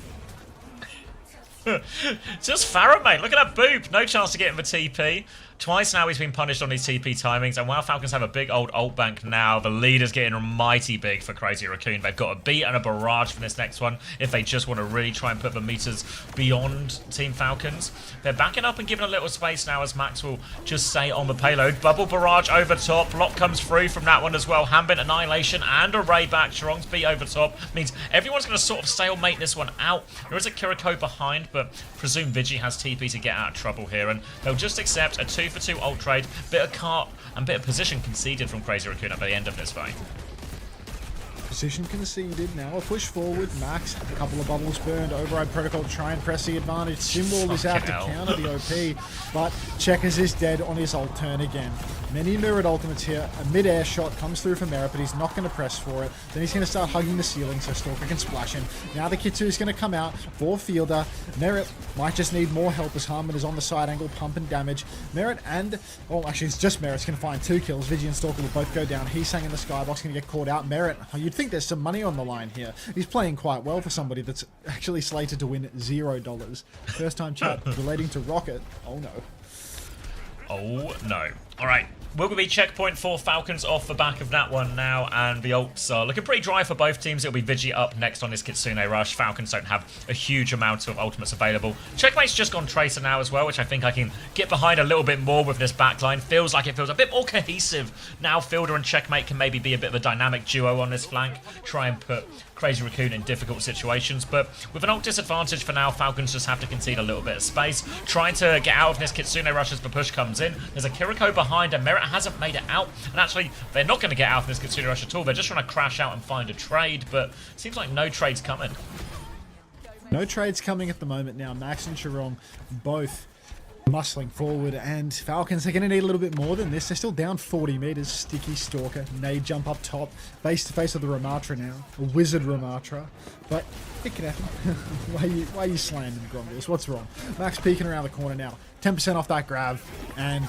Just Pharah, mate. Look at that boop. No chance to get him the TP. Twice now he's been punished on his TP timings, and while Falcons have a big old ult bank now, the lead is getting mighty big for Crazy Raccoon. They've got a beat and a barrage from this next one if they just want to really try and put the meters beyond Team Falcons. They're backing up and giving a little space now as Max will just say on the payload. Bubble barrage over top. Block comes through from that one as well. Hambin Annihilation and a Ray back. Chirong's beat over top. Means everyone's going to sort of stalemate this one out. There is a Kiriko behind, but presume Vigi has TP to get out of trouble here, and they'll just accept a 2-for-2 ult trade. Bit of cart and bit of position conceded from Crazy Raccoon at the end of this fight. Position conceded. Now a push forward. Max, a couple of bubbles burned. Override Protocol to try and press the advantage. Simwall is out to counter the OP, but Checkers is dead on his ult turn again. Many mirrored ultimates here. A mid-air shot comes through for Merit, but he's not going to press for it. Then he's going to start hugging the ceiling so Stalker can splash him. Now the Kitsu is going to come out for Fielder. Merit might just need more help as Harmon is on the side angle, pumping damage. Merit and... oh, actually, it's just Merit's going to find 2 kills. Vigi and Stalker will both go down. He's hanging in the skybox, going to get caught out. Merit, you'd think there's some money on the line here. He's playing quite well for somebody that's actually slated to win $0. First time chat relating to Rocket. Oh no. Oh no. Alright. Will be checkpoint for Falcons off the back of that one now, and the ults are looking pretty dry for both teams. It'll be Vigi up next on this Kitsune Rush. Falcons don't have a huge amount of ultimates available. Checkmate's just gone Tracer now as well, which I think I can get behind a little bit more with this backline. Feels like it feels a bit more cohesive. Now Fielder and Checkmate can maybe be a bit of a dynamic duo on this flank. Try and put Crazy Raccoon in difficult situations, but with an ult disadvantage for now, Falcons just have to concede a little bit of space. Trying to get out of this Kitsune Rush as the push comes in. There's a Kiriko behind, and Merit hasn't made it out, and actually they're not going to get out of this Kitsune Rush at all. They're just trying to crash out and find a trade, but it seems like no trade's coming. No trades coming at the moment now. Max and Chirong both muscling forward, and Falcons are going to need a little bit more than this. They're still down 40 meters. Sticky Stalker, nade jump up top, face to face with the Ramatra now, a wizard Ramatra, but it can happen. why are you slamming Grongles? What's wrong? Max peeking around the corner now, 10% off that grab, and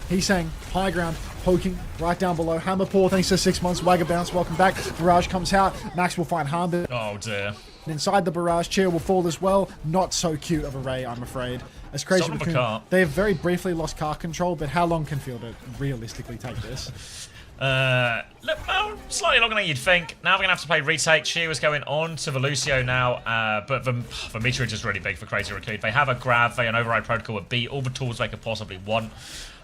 he's saying high ground, poking right down below. Hammer Paw, thanks for 6 months. Wagger bounce, welcome back. Barrage comes out. Max will find Harm. Oh dear. And inside the barrage, Cheer will fall as well. Not so cute of a Ray, I'm afraid. As Crazy Raccoon, they have very briefly lost car control, but how long can Fielder realistically take this? Look, well, slightly longer than you'd think. Now we're going to have to play retake. Cheer was going on to the Lucio now, but the meterage is really big for Crazy Raccoon. They have a grab, they have an override protocol with B, all the tools they could possibly want.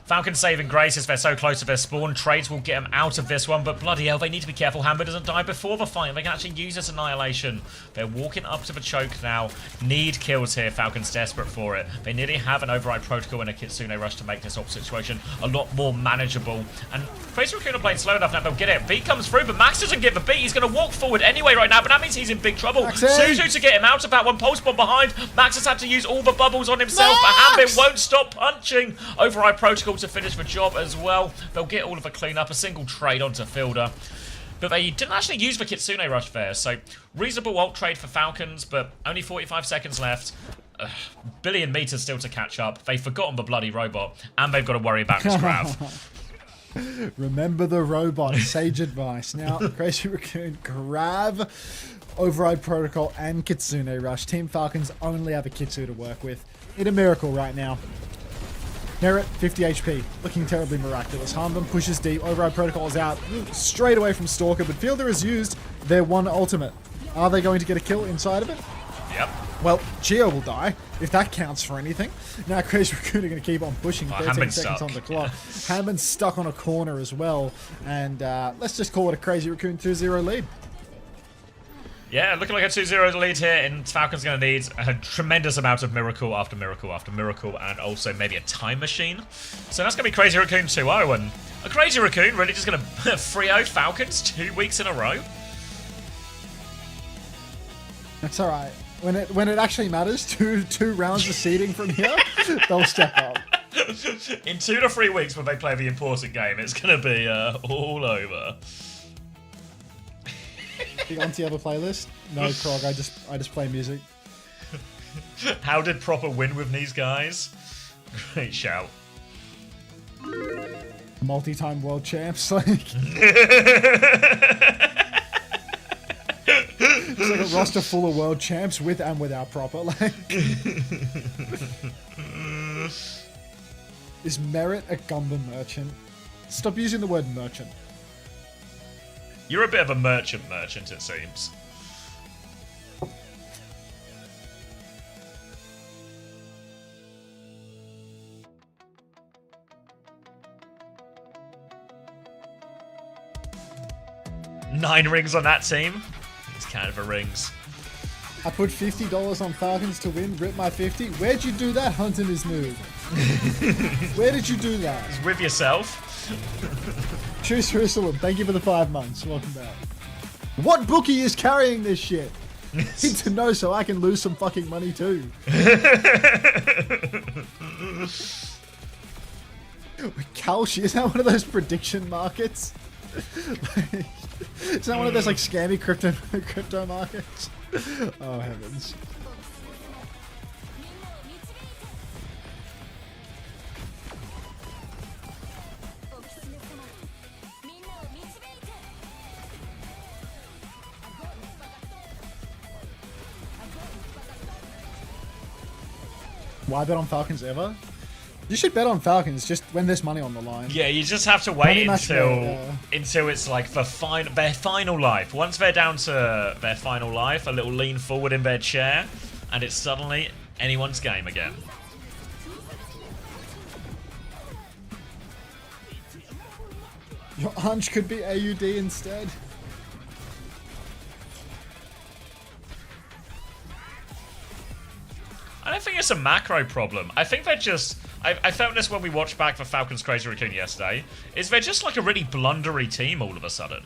Falcon saving grace as they're so close to their spawn. Trades will get them out of this one, but bloody hell, they need to be careful Hammer doesn't die before the fight. They can actually use this annihilation. They're walking up to the choke now. Need kills here. Falcon's desperate for it. They nearly have an override protocol and a Kitsune Rush to make this whole situation a lot more manageable. And Crazy Raccoon are playing slow enough now. They'll get it. Beat comes through, but Max doesn't get the beat. He's going to walk forward anyway right now, but that means he's in big trouble. Suzu to get him out of that one. Pulse bomb behind. Max has had to use all the bubbles on himself, but Hambit won't stop punching. Override protocol to finish the job as well. They'll get all of the cleanup, a single trade onto Fielder. But they didn't actually use the Kitsune Rush there, so reasonable ult trade for Falcons, but only 45 seconds left. Billion meters still to catch up. They've forgotten the bloody robot, and they've got to worry about this grab. Remember the robot, sage advice. Now, Crazy Raccoon grab, override protocol, and Kitsune Rush. Team Falcons only have a Kitsu to work with. In a miracle right now. Merit, 50 HP, looking terribly miraculous. Harmdom pushes deep, override protocol is out straight away from Stalker, but Fielder has used their one ultimate. Are they going to get a kill inside of it? Yep. Well, Gio will die, if that counts for anything. Now Crazy Raccoon are going to keep on pushing, 13 seconds on the clock. Hammond's stuck on a corner as well, and let's just call it a Crazy Raccoon 2-0 lead. Yeah, looking like a 2-0 lead here, and Falcon's going to need a tremendous amount of miracle after miracle after miracle, and also maybe a time machine. So that's going to be Crazy Raccoon 2-0, and a Crazy Raccoon really just going to 3-0 Falcons 2 weeks in a row. That's alright. When it actually matters, two rounds of seeding from here, they'll step up. In 2 to 3 weeks when they play the important game, it's going to be all over. Onto the other playlist? No, Krog, I just play music. How did proper win with these guys? Great shout. Multi-time world champs, like... It's like a roster full of world champs with and without proper, like... Is Merit a Gundam merchant? Stop using the word merchant. You're a bit of a merchant, it seems. Nine rings on that team. It's kind of a rings. I put $50 on Falcons to win, rip my 50. Where'd you do that, Hunting is noob? Where did you do that? It's with yourself. Choose Jerusalem, thank you for the 5 months. Welcome back. What bookie is carrying this shit? Need to know so I can lose some fucking money too. Kalshi, is that one of those prediction markets? Is that one of those like scammy crypto markets? Oh heavens. Why bet on Falcons ever? You should bet on Falcons just when there's money on the line. Yeah, you just have to wait until it's like their final life. Once they're down to their final life, a little lean forward in their chair, and it's suddenly anyone's game again. Your hunch could be AUD instead. I don't think it's a macro problem. I think they're just... I felt this when we watched back for Falcons Crazy Raccoon yesterday, is they're just like a really blundery team all of a sudden.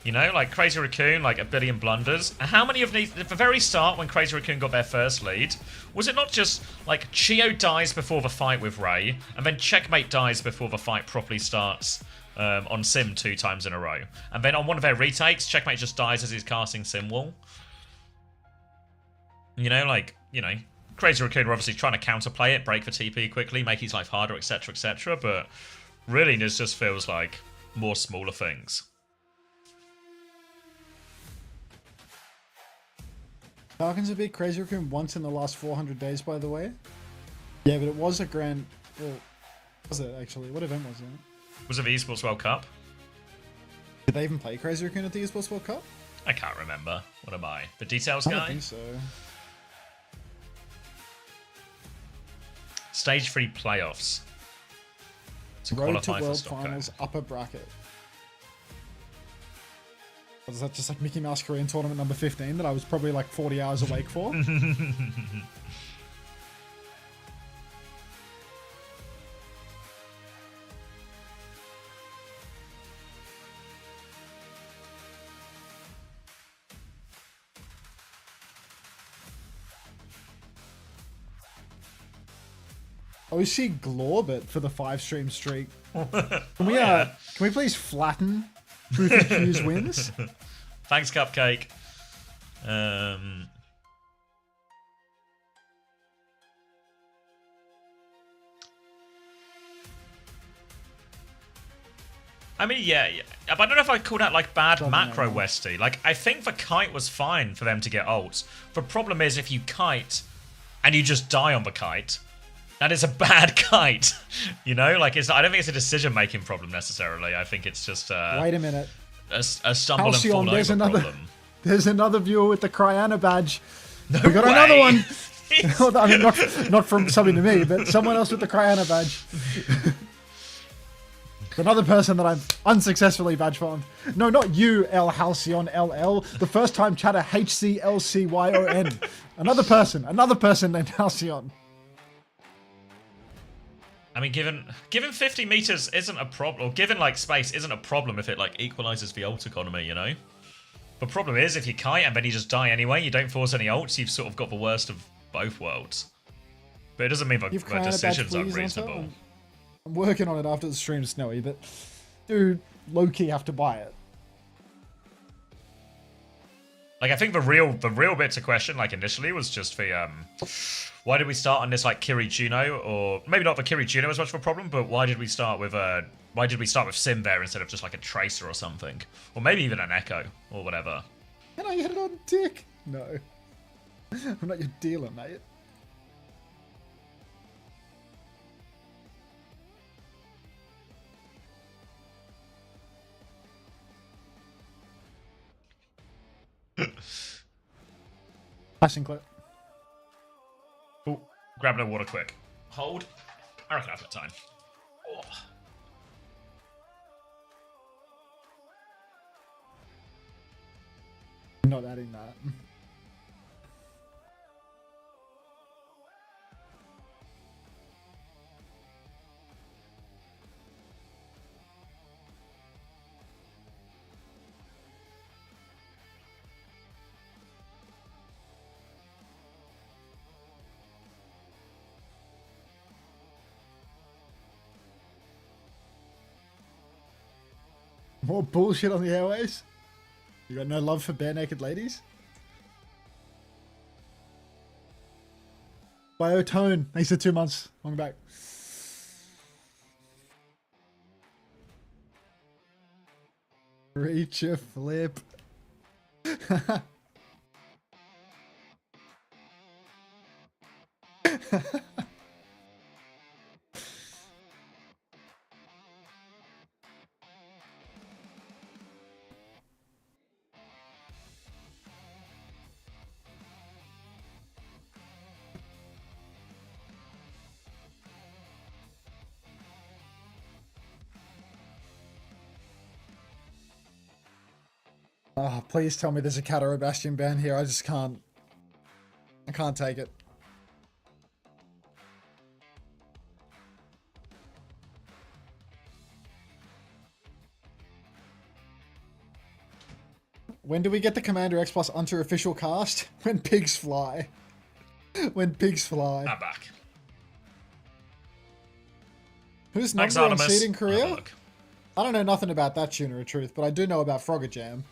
You know, like Crazy Raccoon, like a billion blunders. And how many of these, at the very start when Crazy Raccoon got their first lead, was it not just like Chio dies before the fight with Ray, and then Checkmate dies before the fight properly starts on Sim 2 times in a row. And then on one of their retakes, Checkmate just dies as he's casting Sim Wall. You know, like, you know, Crazy Raccoon are obviously trying to counterplay it, break for TP quickly, make his life harder, etc., etc., but really this just feels like more smaller things. Falcons have beat Crazy Raccoon once in the last 400 days, by the way. Yeah, but it was a grand... Well, was it actually? What event was it? Was it the Esports World Cup? Did they even play Crazy Raccoon at the Esports World Cup? I can't remember. What am I? The details guy? I don't think so. Stage 3 playoffs. To Road to qualify for World Stockholm. Finals upper bracket. Was that just like Mickey Mouse Korean tournament number 15 that I was probably like 40 hours awake for? OC Glorbit for the 5-stream streak. Can we please flatten Rufus Hughes wins? Thanks, Cupcake. I mean, yeah, but I don't know if I'd call that like bad macro Westy. Like, I think the kite was fine for them to get ults. The problem is if you kite and you just die on the kite, that is a bad kite. You know, like I don't think it's a decision-making problem necessarily. I think it's just wait a minute. A stumble and fall over problem. There's another viewer with the Cryana badge. No we got way. another one. I mean, not from something to me, but someone else with the Cryana badge. Another person that I'm unsuccessfully badge farmed. No, not you, L Halcyon LL. The first time chatter HCLCYON. Another person named Halcyon. I mean, given 50 meters isn't a problem, or given like space isn't a problem if it like equalizes the ult economy, you know. The problem is if you kite and then you just die anyway, you don't force any ults, you've sort of got the worst of both worlds. But it doesn't mean the decision's unreasonable. I'm working on it after the stream, Snowy, but dude, low-key have to buy it. Like, I think the real bit to question, like initially, was just the why did we start on this like Kiri Juno, or maybe not the Kiri Juno as much of a problem, but why did we start with Sim there instead of just like a Tracer or something, or maybe even an Echo or whatever. Can I get it on dick? No, I'm not your dealer, mate. Passing clip. Oh, grabbing a water quick. Hold. I reckon I've got time. Oh. I'm not adding that. More bullshit on the airways. You got no love for bare naked ladies? Biotone. Thanks for 2 months. Welcome back. Reach a flip. Oh, please tell me there's a Cat or a Bastion ban here. I just can't. I can't take it. When do we get the Commander X Plus Unter official cast? When pigs fly. When pigs fly. I'm back. Who's Thanks, number one Artemis. seed in Have a Korea? look. I don't know nothing about that Tuner of Truth, but I do know about Frogger Jam.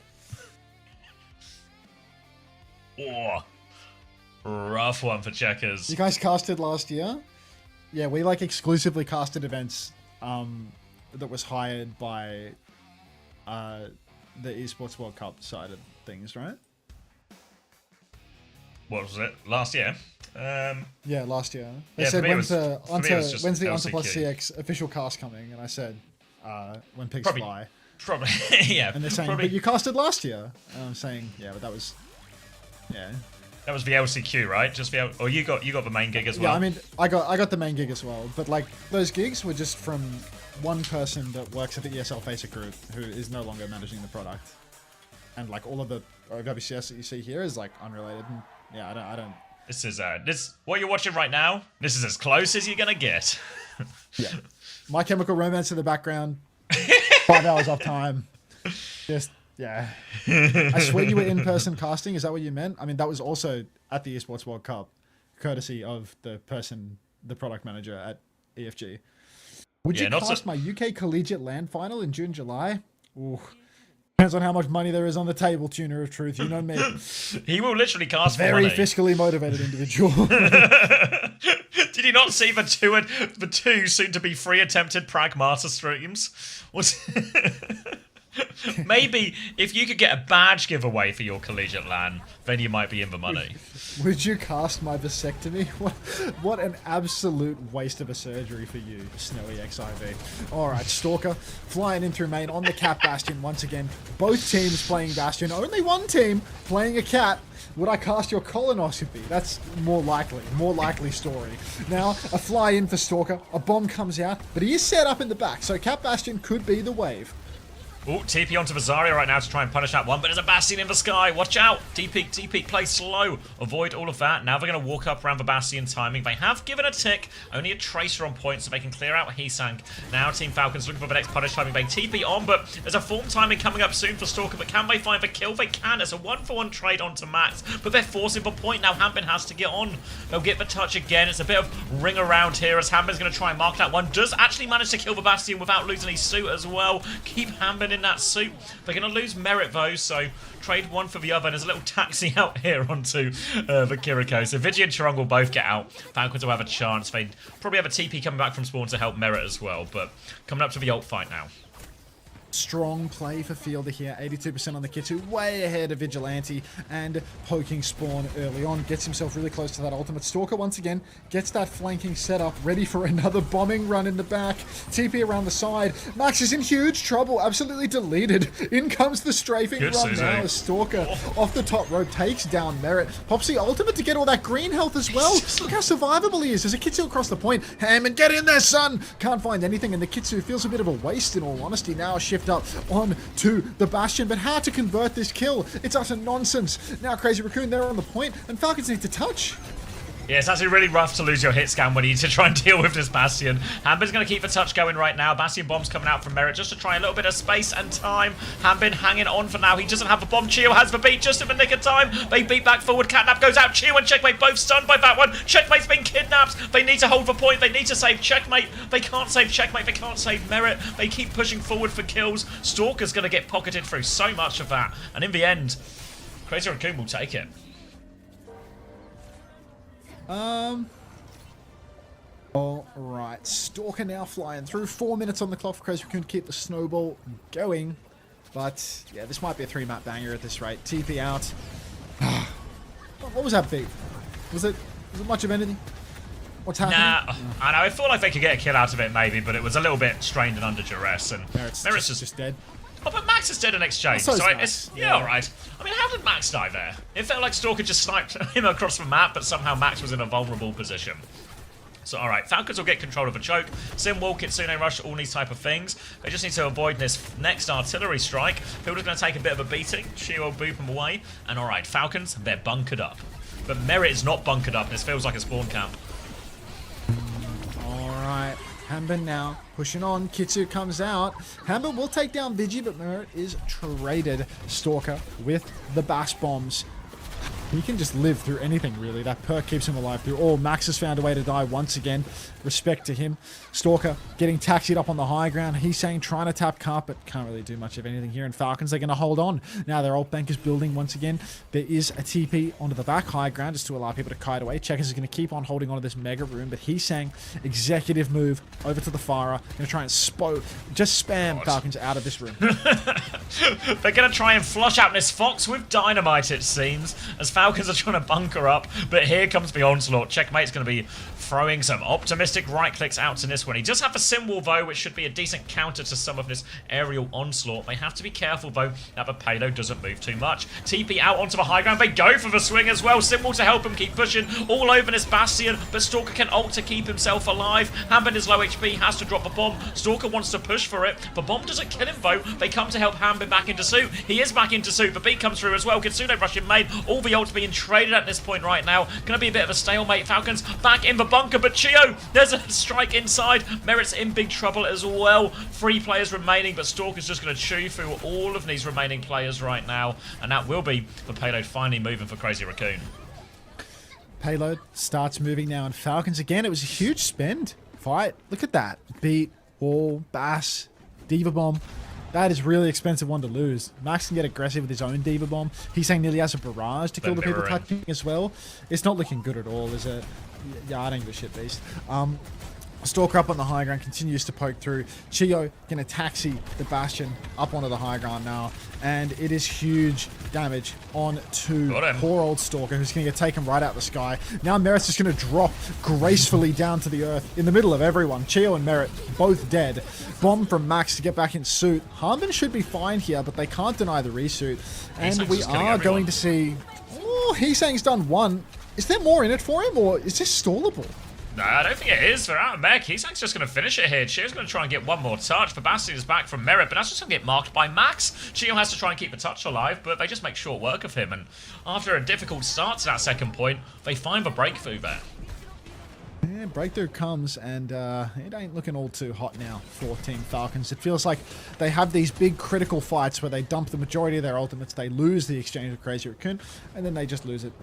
Oh, rough one for checkers. You guys casted last year? Yeah, we like exclusively casted events that was hired by the Esports World Cup side of things, right? What was it? Last year? Yeah, last year. They Yeah, said, for me it was when's the Unter Plus LCQ. CX official cast coming? And I said, when pigs Probably- fly. Probably, yeah. And they're saying, probably, but you casted last year. And I'm saying, yeah, but that was, yeah. that was the LCQ, right? Just the or you got the main gig as well. Yeah, I mean, I got the main gig as well, but like those gigs were just from one person that works at the ESL Facer group who is no longer managing the product, and like all of the OWCS that you see here is like unrelated. And yeah, I don't. This is what you're watching right now. This is as close as you're gonna get. Yeah, My Chemical Romance in the background, 5 hours off time, just. Yeah. I swear you were in-person casting. Is that what you meant? I mean, that was also at the Esports World Cup, courtesy of the product manager at EFG. Would you cast my UK Collegiate LAN final in June, July? Ooh. Depends on how much money there is on the table, Tuner of Truth. You know me. He will literally cast Very money. fiscally motivated individual. Did you not see the two soon-to-be free attempted Pragmata streams? Maybe if you could get a badge giveaway for your collegiate LAN, then you might be in the money. Would you cast my vasectomy? What an absolute waste of a surgery for you, Snowy XIV. Alright, Stalker flying in through main on the Cat Bastion once again. Both teams playing Bastion. Only one team playing a Cat. Would I cast your colonoscopy? That's more likely story. Now, a fly in for Stalker. A bomb comes out, but he is set up in the back, so Cat Bastion could be the wave. Oh, TP onto Vazaria right now to try and punish that one, but there's a Bastion in the sky. Watch out. TP, play slow. Avoid all of that. Now they're going to walk up around the Bastion timing. They have given a tick. Only a Tracer on point, so they can clear out Heesang. Now Team Falcons looking for the next punish timing. They TP on, but there's a form timing coming up soon for Stalker, but can they find the kill? They can. It's a 1-for-1 trade onto Max, but they're forcing the point now. Hampin has to get on. They'll get the touch again. It's a bit of ring around here as Hampin's going to try and mark that one. Does actually manage to kill the Bastion without losing his suit as well. Keep Hampin in that suit. They're going to lose merit though, so trade one for the other. And there's a little taxi out here onto the Kiriko. So Vigi and Charung will both get out. Falcons will have a chance. They probably have a TP coming back from spawn to help merit as well. But coming up to the ult fight now. Strong play for Fielder here, 82% on the Kitsu, way ahead of Vigilante, and poking Spawn early on, gets himself really close to that ultimate. Stalker once again gets that flanking setup, ready for another bombing run in the back. TP around the side, Max is in huge trouble, absolutely deleted. In comes the strafing Good run Susie. now as Stalker off the top rope takes down Merit. Pops the ultimate to get all that green health as well. Look how survivable he is. There's a Kitsu across the point. Hammond, get in there, son! Can't find anything, and the Kitsu feels a bit of a waste in all honesty. Now a shift up on to the Bastion, but how to convert this kill? It's utter nonsense. Now Crazy Raccoon there on the point, and Falcons need to touch. Yeah, it's actually really rough to lose your hit scan when you need to try and deal with this Bastion. Hanbin's going to keep the touch going right now. Bastion bomb's coming out from Merit just to try a little bit of space and time. Hanbin hanging on for now. He doesn't have a bomb. Chio has the beat just in the nick of time. They beat back forward. Catnap goes out. Chio and Checkmate both stunned by that one. Checkmate's been kidnapped. They need to hold the point. They need to save Checkmate. They can't save Checkmate. They can't save Merit. They keep pushing forward for kills. Stalker's going to get pocketed through so much of that. And in the end, Crazy Raccoon will take it. All right, Stalker now flying through. 4 minutes on the clock for Crazy Raccoon to keep the snowball going. But yeah, this might be a 3-map banger at this rate. TP out. What was that beat? Was it much of anything? What's happening? Nah, I know. I feel like they could get a kill out of it maybe, but it was a little bit strained and under duress. And Merit's just dead. Oh, but Max is dead in exchange, So is so Max. it's yeah, all right. I mean, how did Max die there? It felt like Stalker just sniped him across the map, but somehow Max was in a vulnerable position. So, all right, Falcons will get control of a choke. Simwall, Kitsune Rush, all these type of things. They just need to avoid this next artillery strike. Fielder's going to take a bit of a beating. Shio will boop him away. And all right, Falcons, they're bunkered up. But Merit is not bunkered up. This feels like a spawn camp. All right, Hanbin now pushing on. Kitsu comes out. Hanbin will take down Vigi, but Merit is traded. Stalker with the Bass Bombs. He can just live through anything, really. That perk keeps him alive through all. Max has found a way to die once again. Respect to him. Stalker getting taxied up on the high ground. He's saying trying to tap carpet. Can't really do much of anything here. And Falcons, they're going to hold on. Now their ult bank is building once again. There is a TP onto the back high ground just to allow people to kite away. Checkers is going to keep on holding onto this mega room. But he's saying executive move over to the Farah. Going to try and just spam Falcons out of this room. They're going to try and flush out this Fox with dynamite, it seems, as Falcons are trying to bunker up. But here comes the onslaught. Checkmate's going to be throwing some optimistic right clicks out to this one. He does have a Simwall, though, which should be a decent counter to some of this aerial onslaught. They have to be careful, though, that the payload doesn't move too much. TP out onto the high ground. They go for the swing as well. Simwall to help him keep pushing all over this Bastion, but Stalker can ult to keep himself alive. Hanbin is low HP, has to drop the bomb. Stalker wants to push for it. The bomb doesn't kill him, though. They come to help Hanbin back into suit. He is back into suit. The beat comes through as well. Kitsune rushing main. All the ults being traded at this point right now. Gonna be a bit of a stalemate. Falcons back in the bunker, but Chio, there's a strike inside. Merit's in big trouble as well. 3 players remaining, but Stalker's just going to chew through all of these remaining players right now, and that will be the payload finally moving for Crazy Raccoon. Payload starts moving now, and Falcons again. It was a huge spend fight. Look at that. Beat, Wall, Bass, Diva Bomb. That is really expensive one to lose. Max can get aggressive with his own Diva Bomb. He's saying nearly has a barrage to kill the people touching as well. It's not looking good at all, is it? Yeah, I don't give a shit, beast. Stalker up on the high ground continues to poke through. Chio gonna taxi the Bastion up onto the high ground now, and it is huge damage on to poor old Stalker, who's gonna get taken right out the sky. Now Merit's just gonna drop gracefully down to the earth in the middle of everyone. Chio and Merit both dead. Bomb from Max to get back in suit. Hanbin should be fine here, but they can't deny the resuit, and we are going to see. Oh, he's saying he's done one. Is there more in it for him, or is this stallable? No, I don't think it is. They're out of mech. He's just going to finish it here. Chio's going to try and get one more touch. The Bastion is back from Merit, but that's just going to get marked by Max. Chio has to try and keep the touch alive, but they just make short work of him. And after a difficult start to that second point, they find the breakthrough there. Yeah, breakthrough comes, and it ain't looking all too hot now for Team Falcons. It feels like they have these big critical fights where they dump the majority of their ultimates, they lose the exchange with Crazy Raccoon, and then they just lose it.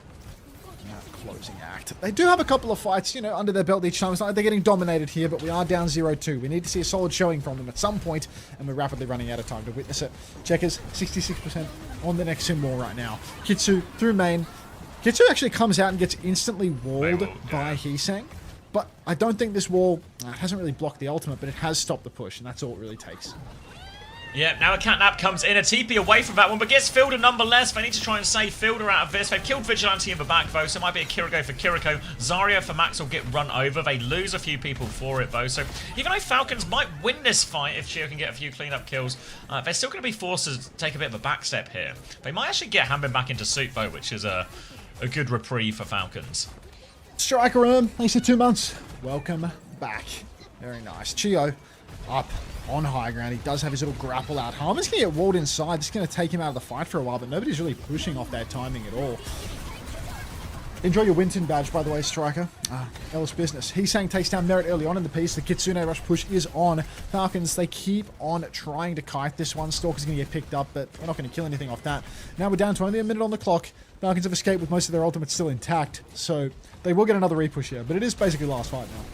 Closing act. They do have a couple of fights, you know, under their belt each time. It's not like they're getting dominated here, but we are down 0-2. We need to see a solid showing from them at some point, and we're rapidly running out of time to witness it. Checkers, 66% on the next symbol right now. Kitsu through main. Kitsu actually comes out and gets instantly walled by Heesang, but I don't think this wall hasn't really blocked the ultimate, but it has stopped the push, and that's all it really takes. Yeah, now a Catnap comes in, a TP away from that one, but gets Fielder nonetheless. They need to try and save Fielder out of this. They've killed Vigilante in the back, though, so it might be a Kiriko for Kiriko. Zarya for Max will get run over. They lose a few people for it, though, so even though Falcons might win this fight if Chio can get a few cleanup kills, they're still going to be forced to take a bit of a back step here. They might actually get Hanbin back into suit, though, which is a good reprieve for Falcons. Striker room, thanks for 2 months. Welcome back. Very nice. Chio up on high ground. He does have his little grapple out. Harmon's going to get walled inside. This is going to take him out of the fight for a while, but nobody's really pushing off that timing at all. Enjoy your Winton badge, by the way, Striker. Ellis business. He's saying takes down Merit early on in the piece. The Kitsune rush push is on. Falcons, they keep on trying to kite this one. Stalker's going to get picked up, but we're not going to kill anything off that. Now we're down to only a minute on the clock. Falcons have escaped with most of their ultimates still intact, so they will get another repush here, but it is basically last fight now.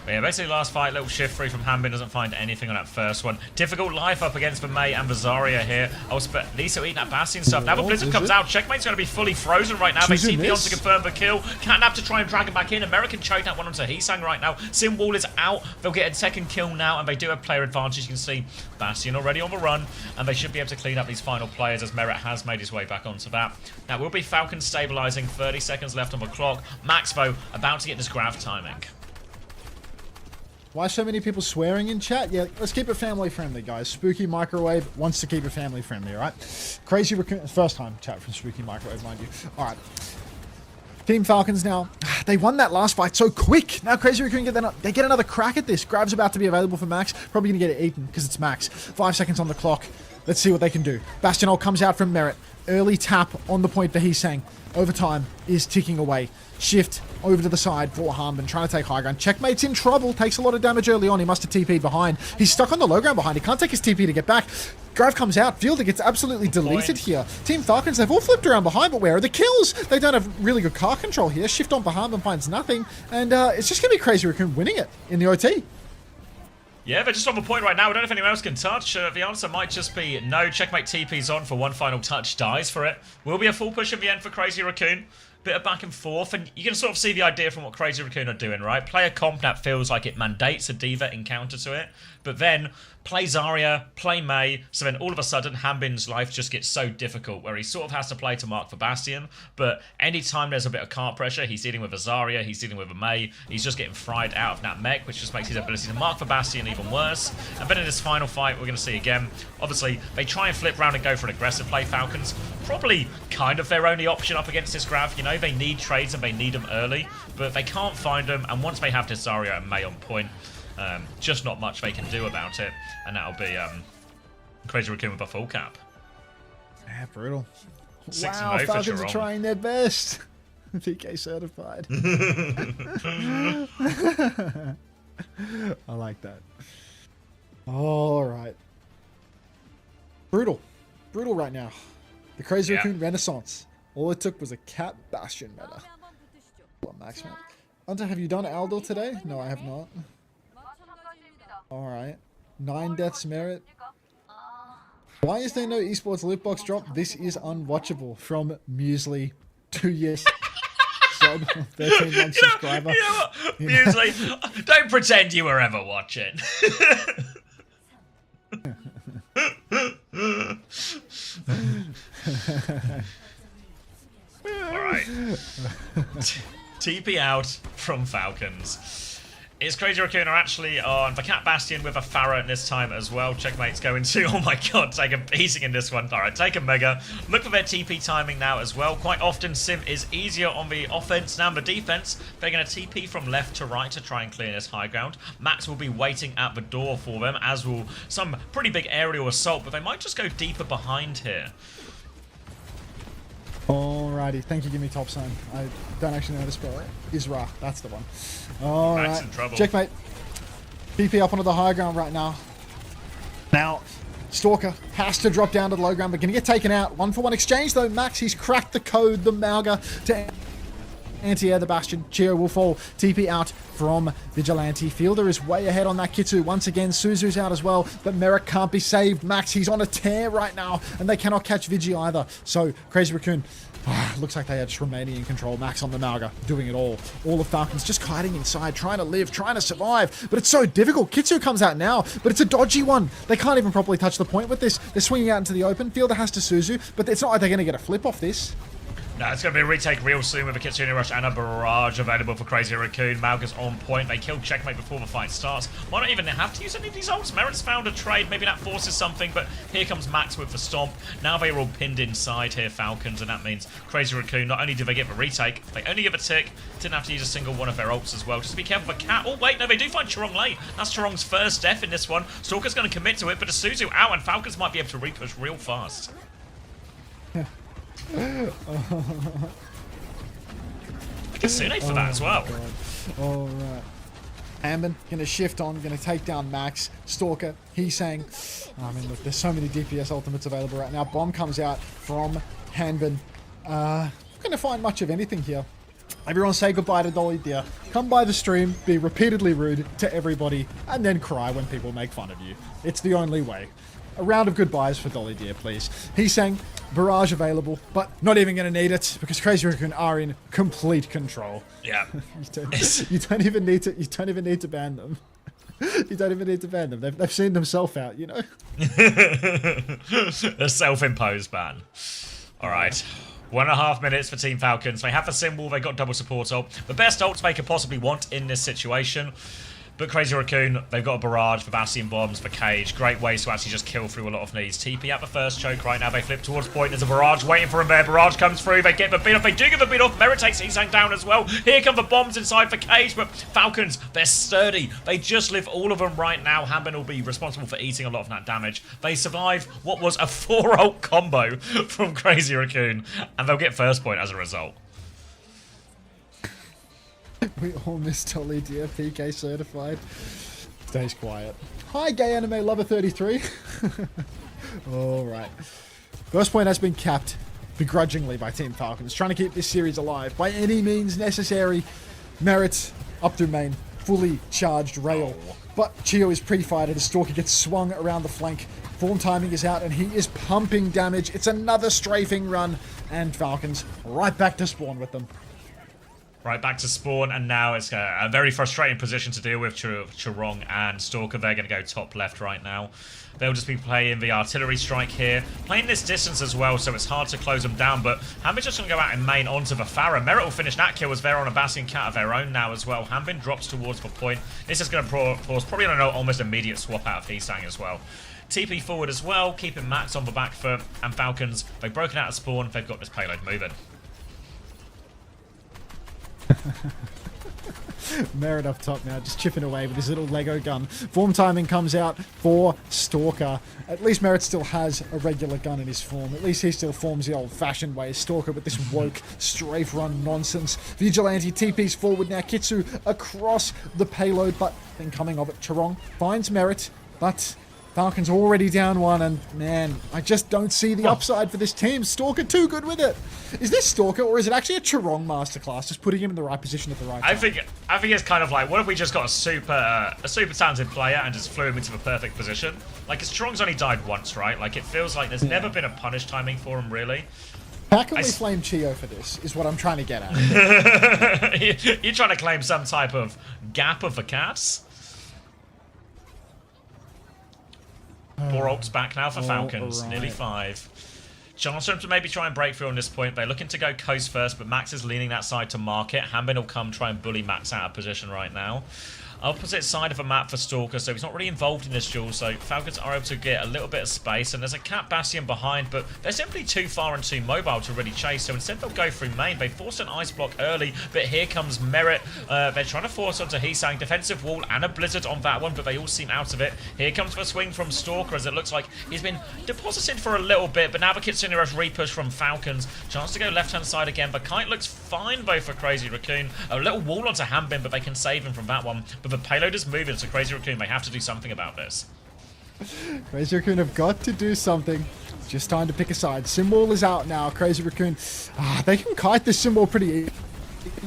But yeah, basically last fight, little shift free from Hanbin, doesn't find anything on that first one. Difficult life up against Vermey and Vazaria here. Oh, but Lisa eating that Bastion stuff. Now the Blizzard comes out. Checkmate's going to be fully frozen right now. They TP on to confirm the kill. Catnap to try and drag him back in. American choke that one onto Heesang right now. Sim Wall is out. They'll get a second kill now, and they do have player advantage. You can see Bastion already on the run, and they should be able to clean up these final players as Merit has made his way back onto that. Now will be Falcon stabilizing. 30 seconds left on the clock. Max, though, about to get this graph timing. Why so many people swearing in chat? Yeah, let's keep it family friendly, guys. Spooky Microwave wants to keep it family friendly, alright? Crazy Raccoon, first time chat from Spooky Microwave, mind you. Alright. Team Falcons now, they won that last fight so quick. Now Crazy Raccoon they get another crack at this. Grab's about to be available for Max. Probably going to get it eaten because it's Max. 5 seconds on the clock. Let's see what they can do. Bastion ult comes out from Merit. Early tap on the point for Heesang. Overtime is ticking away. Shift over to the side for Harmon, trying to take high ground. Checkmate's in trouble, takes a lot of damage early on. He must have TP'd behind. He's stuck on the low ground behind. He can't take his TP to get back. Grav comes out. Fielder gets absolutely deleted here. Team Falcons, they've all flipped around behind, but where are the kills? They don't have really good car control here. Shift on for Harmon finds nothing, and it's just going to be Crazy Raccoon winning it in the OT. Yeah, they're just on the point right now. We don't know if anyone else can touch. The answer might just be no. Checkmate TP's on for one final touch, dies for it. Will be a full push at the end for Crazy Raccoon. Bit of back and forth, and you can sort of see the idea from what Crazy Raccoon are doing, right? Play a comp that feels like it mandates a D.Va encounter to it, but then play Zarya, play Mei, so then all of a sudden Hanbin's life just gets so difficult where he sort of has to play to mark for Bastion, but anytime there's a bit of cart pressure, he's dealing with a Zarya, he's dealing with a Mei, he's just getting fried out of that mech, which just makes his ability to mark for Bastion even worse. And then in this final fight, we're going to see again, obviously, they try and flip around and go for an aggressive play, Falcons. Probably kind of their only option up against this Grav, you know, they need trades and they need them early, but they can't find them, and once they have this Zarya and Mei on point, just not much they can do about it, and that'll be Crazy Raccoon with a full cap. Yeah, brutal. 6-0 wow, for Falcons Jerome. are trying their best. PK certified. I like that. All right. Brutal. Brutal right now. The Crazy Raccoon Renaissance. All it took was a cat Bastion meta. What, Max, man? Hunter, have you done Aldor today? No, I have not. Alright. 9 deaths merit. Why is there no esports loot box drop? This is unwatchable. From Muesli. 2 years. Sub. 13 month subscriber. You know what? Muesli, don't pretend you were ever watching. Alright. TP out from Falcons. Is Crazy Raccoon are actually on the Cat Bastion with a Pharah this time as well. Checkmate's going to, oh my god, take a beating in this one. Alright, take a Mega. Look for their TP timing now as well. Quite often Sim is easier on the offense. Now on the defense, they're going to TP from left to right to try and clear this high ground. Max will be waiting at the door for them, as will some pretty big aerial assault, but they might just go deeper behind here. Alrighty, thank you, give me top sign. I don't actually know how to spell it. Isra, that's the one. Alright, checkmate. PP up onto the high ground right now. Now, Stalker has to drop down to the low ground, but gonna get taken out. 1-for-1 exchange though, Max, he's cracked the code, the Malga to anti-air the Bastion. Chio will fall. TP out from Vigilante. Fielder is way ahead on that Kitsu. Once again, Suzu's out as well, but Merrick can't be saved. Max, he's on a tear right now, and they cannot catch Vigi either. So, Crazy Raccoon, looks like they are just remaining in control. Max on the Malga, doing it all. All the Falcons just kiting inside, trying to live, trying to survive, but it's so difficult. Kitsu comes out now, but it's a dodgy one. They can't even properly touch the point with this. They're swinging out into the open. Fielder has to Suzu, but it's not like they're going to get a flip off this. No, it's going to be a retake real soon with a Kitsune Rush and a Barrage available for Crazy Raccoon. Malga's on point. They killed Checkmate before the fight starts. Might not even have to use any of these ults. Merit's found a trade. Maybe that forces something, but here comes Max with the stomp. Now they are all pinned inside here, Falcons, and that means Crazy Raccoon, not only do they get the retake, they only give a tick. Didn't have to use a single one of their ults as well. Just be careful for Cat. Oh, wait, no, they do find Chorong late. That's Chorong's first death in this one. Stalker's going to commit to it, but Isuzu out, and Falcons might be able to repush real fast. Kasune for that as well. All right. Ambin gonna shift on, gonna take down Max. Stalker, he's saying, I mean, look, there's so many DPS ultimates available right now. Bomb comes out from Hanbin. Not gonna find much of anything here. Everyone say goodbye to Dolly Deer. Come by the stream, be repeatedly rude to everybody, and then cry when people make fun of you. It's the only way. A round of goodbyes for Dolly Deer, please. He's saying barrage available, but not even going to need it because Crazy Raccoon are in complete control. Yeah. you don't even need to. You don't even need to ban them. You don't even need to ban them. They've seen themselves out, you know. The self-imposed ban. All right. 1.5 minutes for Team Falcons. They have the symbol, they got double support ult. The best ults they could possibly want in this situation. But Crazy Raccoon, they've got a barrage for Bastion bombs, for Cage. Great ways to actually just kill through a lot of needs. TP at the first choke right now. They flip towards point. There's a barrage waiting for him there. Barrage comes through. They get the beat off. They do get the beat off. Merit takes Isang down as well. Here come the bombs inside for Cage. But Falcons, they're sturdy. They just live all of them right now. Hanbin will be responsible for eating a lot of that damage. They survive what was a 4-ult combo from Crazy Raccoon. And they'll get first point as a result. We all miss Dolly Deer, PK certified. Stays quiet. Hi, gay anime lover 33. Alright. First point has been capped begrudgingly by Team Falcons, trying to keep this series alive by any means necessary. Merit up through main, fully charged rail. But Chio is pre-fired as Stalker gets swung around the flank. Form timing is out and he is pumping damage. It's another strafing run and Falcons right back to spawn with them. Right back to spawn, and now it's a very frustrating position to deal with. Chirong and Stalker, they're going to go top left right now. They'll just be playing the artillery strike here. Playing this distance as well, so it's hard to close them down, but Hanbin's just going to go out in main onto the Farah. Merit will finish that kill as they're on a Bastion cat of their own now as well. Hanbin drops towards the point. This is going to force probably an almost immediate swap out of Hisang as well. TP forward as well, keeping Max on the back foot, and Falcons, they've broken out of spawn, they've got this payload moving. Merit up top now, just chipping away with his little Lego gun. Form timing comes out for Stalker. At least Merit still has a regular gun in his form. At least he still forms the old-fashioned way. Stalker with this woke strafe run nonsense. Vigilante TP's forward now. Kitsu across the payload, but then coming of it. Chirong finds Merit, but Falcons already down one, and man, I just don't see the upside for this team. Stalker too good with it. Is this Stalker, or is it actually a Chirong masterclass, just putting him in the right position at the right time? I think it's kind of like, what if we just got a super talented player and just flew him into the perfect position? Like, because Chirong's only died once, right? Like, it feels like there's never been a punish timing for him, really. How can we flame Chio for this, is what I'm trying to get at. You're trying to claim some type of gap of the cats? 4 ults back now for Falcons, right. nearly 5. Chance for them to maybe try and break through on this point. They're looking to go coast first, but Max is leaning that side to market. Hanbin will come try and bully Max out of position right now. Opposite side of the map for Stalker, so he's not really involved in this duel, so Falcons are able to get a little bit of space, and there's a Cat Bastion behind, but they're simply too far and too mobile to really chase, so instead they'll go through main. They force an ice block early, but here comes Merit. They're trying to force onto Hisang, defensive wall, and a blizzard on that one, but they all seem out of it. Here comes the swing from Stalker, as it looks like he's been deposited for a little bit, but now the Kitsune Rush repush from Falcons. Chance to go left-hand side again, but Kite looks fine though for Crazy Raccoon. A little wall onto Hanbin, but they can save him from that one, but the payload is moving, so Crazy Raccoon, they have to do something about this. Crazy Raccoon have got to do something. Just time to pick a side. Symbol is out now. Crazy Raccoon, they can kite this symbol pretty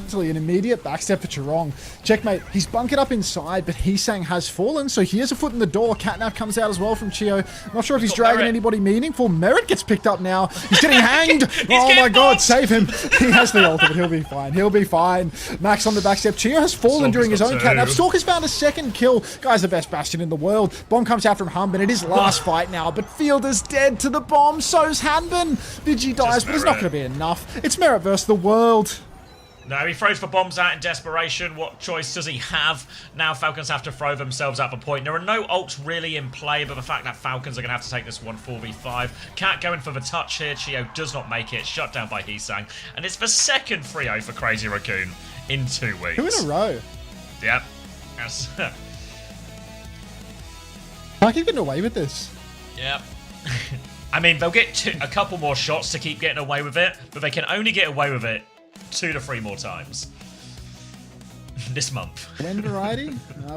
easily. An immediate backstep for Chirong. Checkmate. He's bunkered up inside, but Hisang has fallen, so he has a foot in the door. Catnap comes out as well from Chio. Not sure if he's dragging anybody meaningful. Merit gets picked up now. He's getting hanged. Oh my god, save him. He has the ultimate. He'll be fine. He'll be fine. Max on the backstep. Chio has fallen during his own Catnap. Stalker's found a second kill. Guy's the best Bastion in the world. Bomb comes out from Hanbin. It is last fight now, but Fielder's dead to the bomb. So's Hanbin. Vigi dies, but it's not going to be enough. It's Merit versus the world. No, he throws the bombs out in desperation. What choice does he have? Now Falcons have to throw themselves up a point. There are no ults really in play, but the fact that Falcons are going to have to take this one 4v5. Cat going for the touch here. Chio does not make it. Shut down by Hisang. And it's the second 3-0 for Crazy Raccoon in 2 weeks. 2 in a row. Yep. Yes. I keep getting away with this. Yep. I mean, they'll get a couple more shots to keep getting away with it, but they can only get away with it 2 to 3 more times. this month. When variety?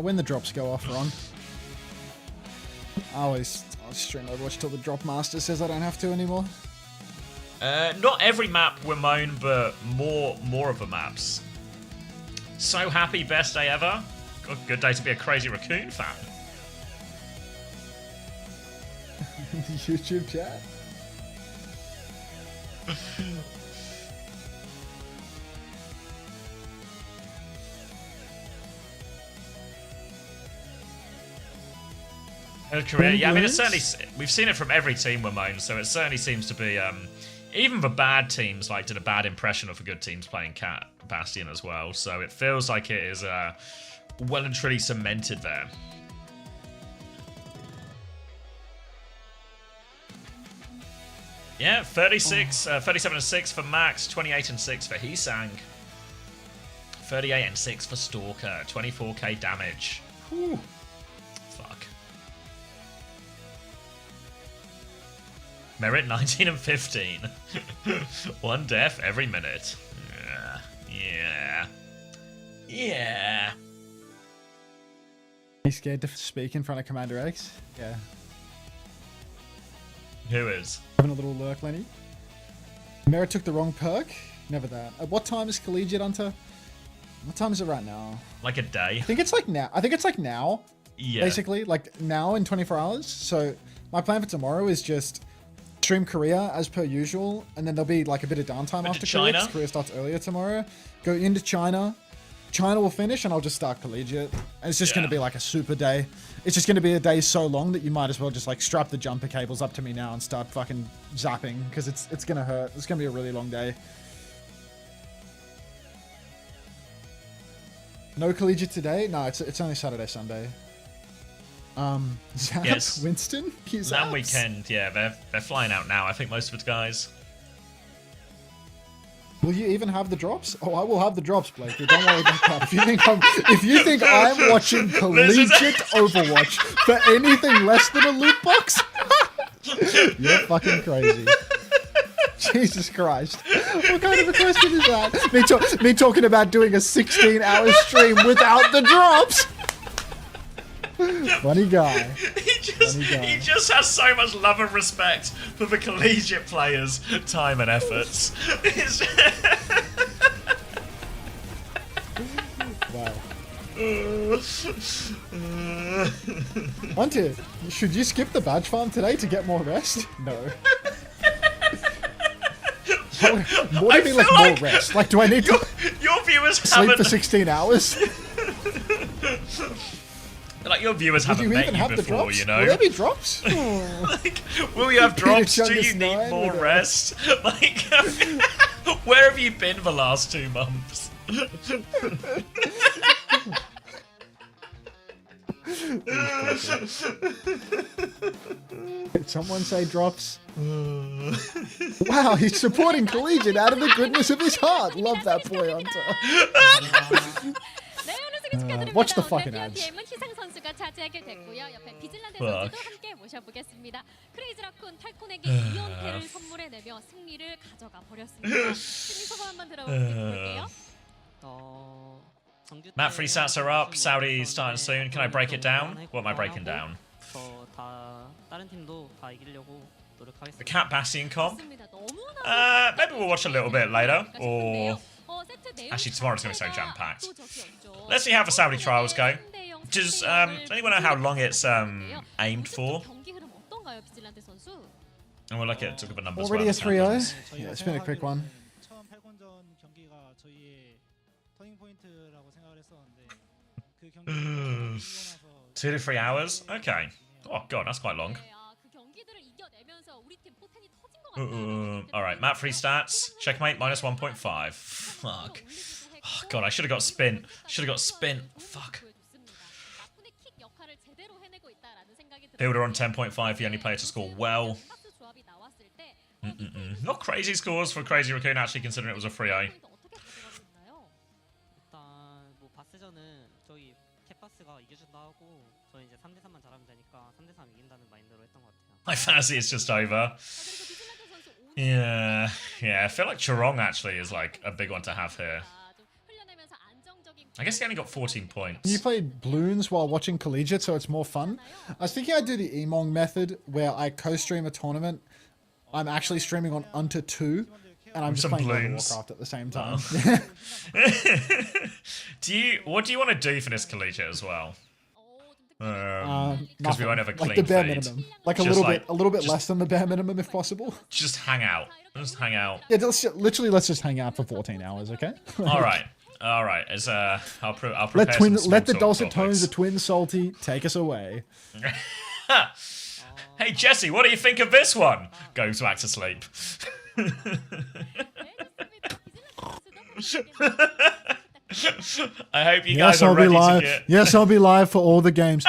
When the drops go off, Ron. I'll stream Overwatch till the drop master says I don't have to anymore. Not every map were mown, but more of the maps. So happy, best day ever. Good day to be a Crazy Raccoon fan. YouTube chat. Korea, yeah, I mean, it's certainly, we've seen it from every team we're mown, so it certainly seems to be, even the bad teams like did a bad impression of the good teams playing Cat Bastion as well, so it feels like it is well and truly cemented there. Yeah, 37-6 for Max, 28-6 for Heesang, 38-6 for Stalker, 24k damage. Whew. Fuck. Merit 19-15. One death every minute. Yeah. He's scared to speak in front of Commander X? Yeah. Who is? Having a little lurk, Lenny. Merit took the wrong perk? Never that. At what time is Collegiate Hunter? What time is it right now? Like a day. I think it's like now. Yeah. Basically, like now in 24 hours. So my plan for tomorrow is just stream Korea as per usual, and then there'll be like a bit of downtime after Korea, 'cause Korea starts earlier tomorrow. Go into China. China will finish, and I'll just start Collegiate. And it's just going to be like a super day. It's just going to be a day so long that you might as well just like strap the jumper cables up to me now and start fucking zapping, because it's going to hurt. It's going to be a really long day. No Collegiate today? No, it's only Saturday, Sunday. Zap, yes. Winston? That weekend, yeah, they're flying out now. I think most of the guys. Will you even have the drops? Oh, I will have the drops, Blake. Don't worry about that. If you think I'm watching Collegiate Overwatch for anything less than a loot box, you're fucking crazy. Jesus Christ. What kind of a question is that? Me talking about doing a 16-hour stream without the drops? Funny guy. He just has so much love and respect for the collegiate players' time and efforts. Wow. Hunter, should you skip the badge farm today to get more rest? No. What do you mean, like, more rest? Like, do I need to your viewers sleep for 16 hours? Like, your viewers haven't met you before, you know? Will there be drops? Like, will you have drops? Do you need more rest? Like, where have you been the last 2 months? Did someone say drops? Wow, he's supporting Collegiate out of the goodness of his heart. Love that boy, Hunter. Watch the fucking ads. 희상 선수가 차지하게 됐고요. 옆에 비질란테 선수도 함께 모셔보겠습니다. 크레이지 라쿤 탈콘에게 2연패를 선물해내며 승리를 가져가 버렸습니다. 승리 소감 한번 들어볼게요. Map free stats are up. Saudi starting soon. Can I break it down? What am I breaking down? The Cat Bastion comp? Maybe we'll watch a little bit later. Or actually, tomorrow's going to be so jam-packed. Let's see how the Saudi trials go. Does anyone know how long it's aimed for? And we'll look at the numbers. Already a 3-0? Yeah, it's been a quick one. 2 to 3 hours? Okay. Oh god, that's quite long. Alright, map free stats. Checkmate minus 1.5. Fuck. Oh god, I should have got spin. Fuck. Builder on 10.5, the only player to score well. Not crazy scores for Crazy Raccoon, actually, considering it was a 3-0. My fantasy is just over. Yeah, I feel like Chorong actually is like a big one to have here. I guess he only got 14 You points. played Bloons while watching Collegiate, so it's more fun. I was thinking I'd do the Emong method, where I co-stream a tournament. I'm actually streaming on Unto 2, and I'm With just some playing World of Bloons. Warcraft at the same time. What do you want to do for this collegiate as well? Because we Nothing. won't have a clean like the bare feed. minimum. Like a Just little bit less than the bare minimum if possible. Just hang out. Just hang out. Yeah, let's just hang out for 14 hours, okay? All right. As I'll prepare Let twin, some small let the talk dulcet tones of topics. Twin Salty take us away. Hey Jesse, what do you think of this one? Goes back to sleep. I hope you guys are ready to get. Yes, I'll be live for all the games.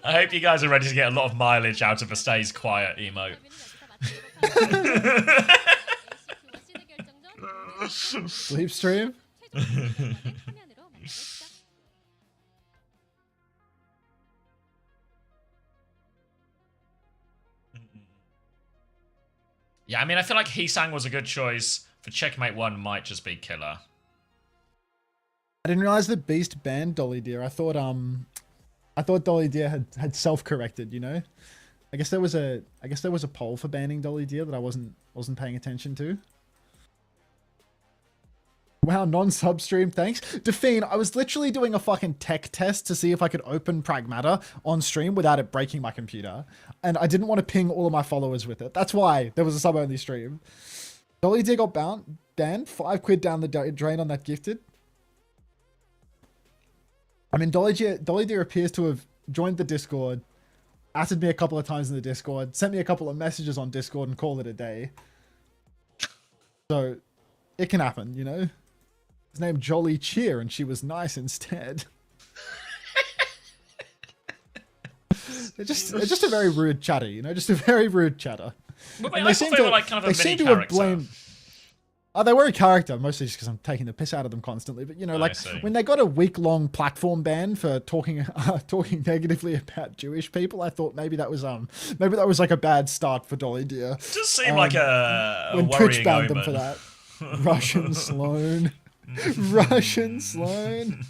I hope you guys are ready to get a lot of mileage out of a stays quiet emote. Sleep stream. Yeah, I mean, I feel like Heesang was a good choice. For Checkmate 1 might just be killer. I didn't realize that Beast banned Dolly Deer. I thought Dolly Deer had self-corrected, you know? I guess there was a poll for banning Dolly Deer that I wasn't paying attention to. Wow, non-sub stream, thanks. Define, I was literally doing a fucking tech test to see if I could open Pragmata on stream without it breaking my computer. And I didn't want to ping all of my followers with it. That's why there was a sub-only stream. Dolly Deer got banned. 5 quid down the drain on that gifted. I mean, Dolly Deer appears to have joined the Discord, added me a couple of times in the Discord, sent me a couple of messages on Discord and called it a day. So, it can happen, you know? His name Jolly Cheer, and she was nice instead. They're just a very rude chatter, you know? Just a very rude chatter. Well, I thought they were like kind of a mini character. Oh, they were a character, mostly just because I'm taking the piss out of them constantly. But, you know, like, when they got a week-long platform ban for talking negatively about Jewish people, I thought maybe that was like a bad start for Dolly Deer. It does seem like a when worrying Twitch banned omen. them for that. Russian Sloan. Russian Sloan.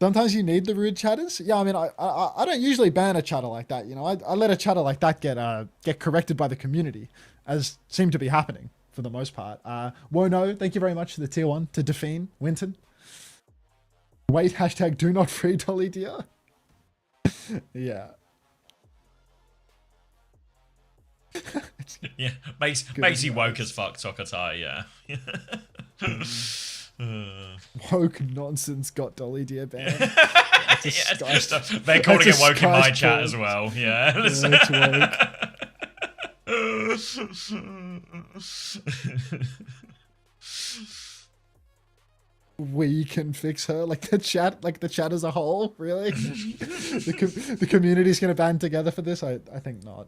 Sometimes you need the rude chatters. Yeah, I mean, I don't usually ban a chatter like that. You know, I let a chatter like that get corrected by the community, as seemed to be happening for the most part. Wono, thank you very much for the tier 1 to Define Winton. Wait, hashtag do not free Dolly Deer. Yeah. Yeah, Maisie woke as fuck, Tokatai, yeah. Woke nonsense got Dolly Deer banned. They're calling it woke in my chat as well, yeah. We can fix her, like the chat as a whole, really? the community's gonna band together for this? I think not.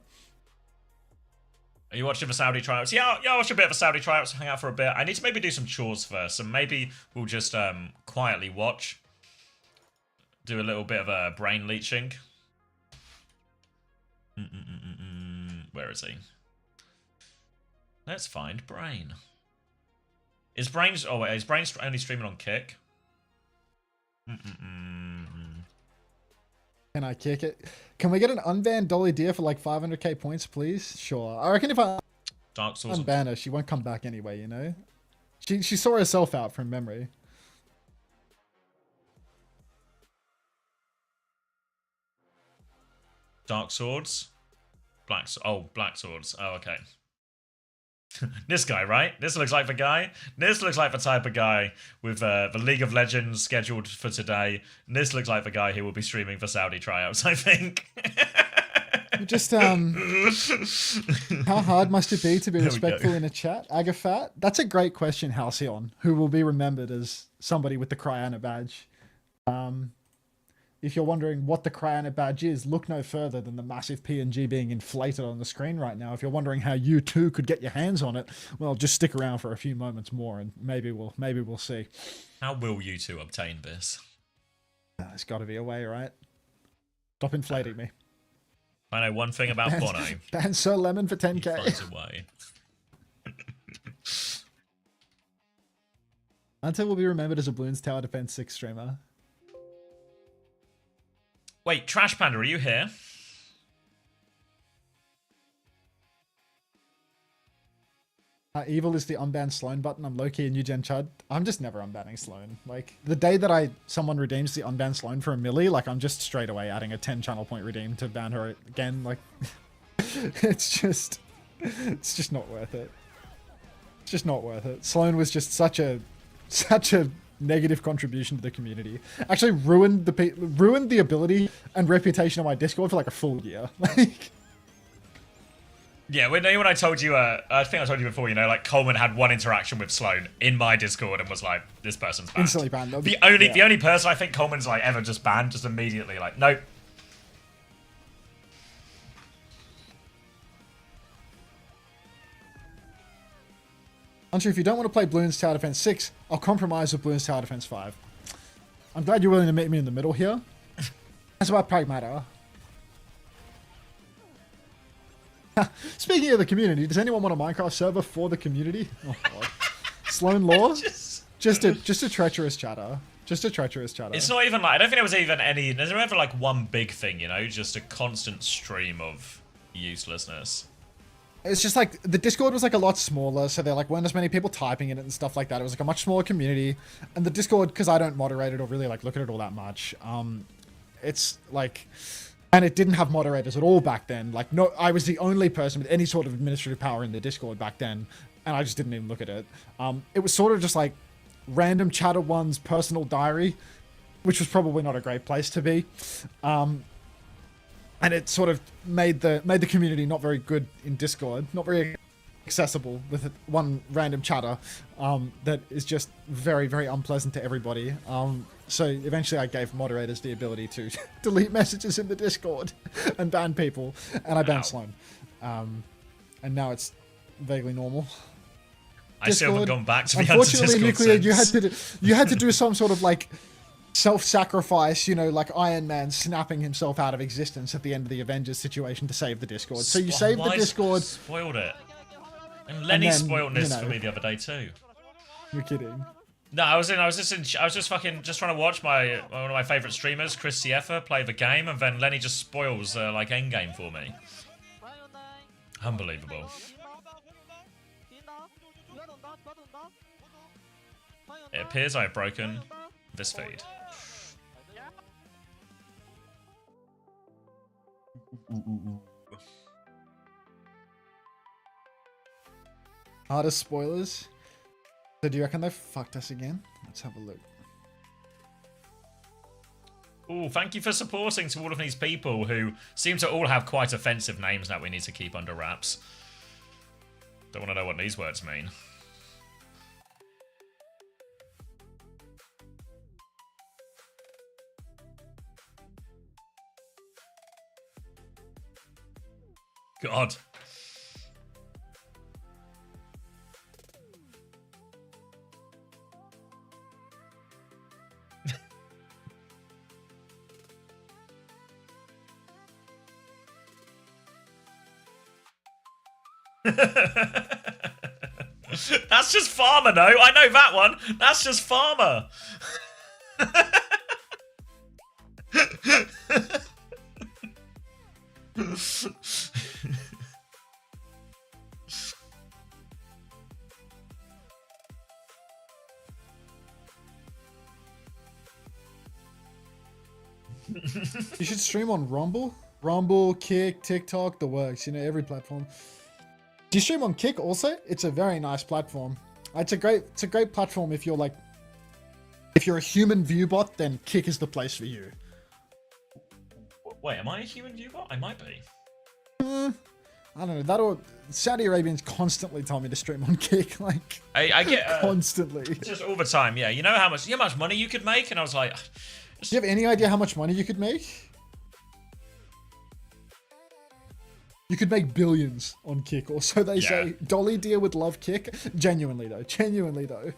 Are you watching the Saudi tryouts? Yeah, I'll watch a bit of the Saudi tryouts, hang out for a bit. I need to maybe do some chores first, and maybe we'll just quietly watch. Do a little bit of a brain leeching. Where is he? Let's find Brain. Is Brain only streaming on Kick? Can I kick it? Can we get an unbanned Dolly Deer for like 500k points, please? Sure. I reckon if I Dark Souls unban her, she won't come back anyway, you know? She saw herself out from memory. Dark Swords? Black Swords. Oh, okay. This guy, right? This looks like the guy. This looks like the type of guy with the League of Legends scheduled for today. This looks like the guy who will be streaming for Saudi tryouts, I think. Just, how hard must it be to be respectful in a chat? Agafat? That's a great question, Halcyon, who will be remembered as somebody with the Cryana badge. If you're wondering what the Cryana badge is, look no further than the massive PNG being inflated on the screen right now. If you're wondering how you too could get your hands on it, well, just stick around for a few moments more and maybe we'll see. How will you two obtain this? There's got to be a way, right? Stop inflating me. I know one thing about Bono. Ban Sir Lemon for 10k. He finds a way. Ante will be remembered as a Bloons Tower Defense 6 streamer. Wait, Trash Panda, are you here? Evil is the unban Sloan button. I'm low-key a new gen chud. I'm just never unbanning Sloan. Like, the day that someone redeems the unban Sloan for a milli, like, I'm just straight away adding a 10 channel point redeem to ban her again. Like, it's just not worth it. It's just not worth it. Sloan was just such a negative contribution to the community. Actually ruined the ability and reputation of my Discord for like a full year. Like, yeah, when I told you, I think I told you before, you know, like Coleman had one interaction with Sloan in my Discord and was like, this person's banned. Instantly banned. The only person I think Coleman's like ever just banned, just immediately like, nope. Hunter, if you don't want to play Bloons Tower Defense 6, I'll compromise with Bloons Tower Defense 5. I'm glad you're willing to meet me in the middle here. That's about Pragmata. Speaking of the community, does anyone want a Minecraft server for the community? Oh god. Sloan Law? Just a treacherous chatter. Just a treacherous chatter. It's not even like, I don't think there was even any, there's never like one big thing, you know, just a constant stream of uselessness. It's just like, the Discord was like a lot smaller, so there like weren't as many people typing in it and stuff like that. It was like a much smaller community. And the Discord, because I don't moderate it or really like look at it all that much, it's like, and it didn't have moderators at all back then. Like, no, I was the only person with any sort of administrative power in the Discord back then, and I just didn't even look at it. It was sort of just like random chatter one's personal diary, which was probably not a great place to be. And it sort of made the community not very good in Discord, not very accessible with one random chatter that is just very, very unpleasant to everybody. So eventually I gave moderators the ability to delete messages in the Discord and ban people, and I banned Sloan. And now it's vaguely normal. I still haven't gone back to the unfortunately, Discord Nuclear, since. you had to do some sort of like self-sacrifice, you know, like Iron Man snapping himself out of existence at the end of the Avengers situation to save the Discord. So you saved the Discord. Spoiled it. And Lenny spoiled this for me the other day too. You're kidding. No, I was just fucking trying to watch one of my favorite streamers, Chris Siefa, play the game, and then Lenny just spoils like endgame for me. Unbelievable. It appears I have broken this feed. Hardest spoilers. So do you reckon they fucked us again? Let's have a look. Oh, thank you for supporting to all of these people who seem to all have quite offensive names that we need to keep under wraps. Don't want to know what these words mean. God. That's just Farmer, no? I know that one. That's just Farmer. You should stream on Rumble. Rumble, Kick, TikTok, the works, you know, every platform. Do you stream on Kick also? It's a very nice platform. It's a great platform if you're like, if you're a human viewbot, then Kick is the place for you. Wait, am I a human viewbot? I might be. I don't know. That or Saudi Arabians constantly tell me to stream on Kick, like I get constantly, just all the time. Yeah, you know how much money you could make, and I was like, do you have any idea how much money you could make? You could make billions on Kick, or so they say. Dolly Deer would love Kick. Genuinely though.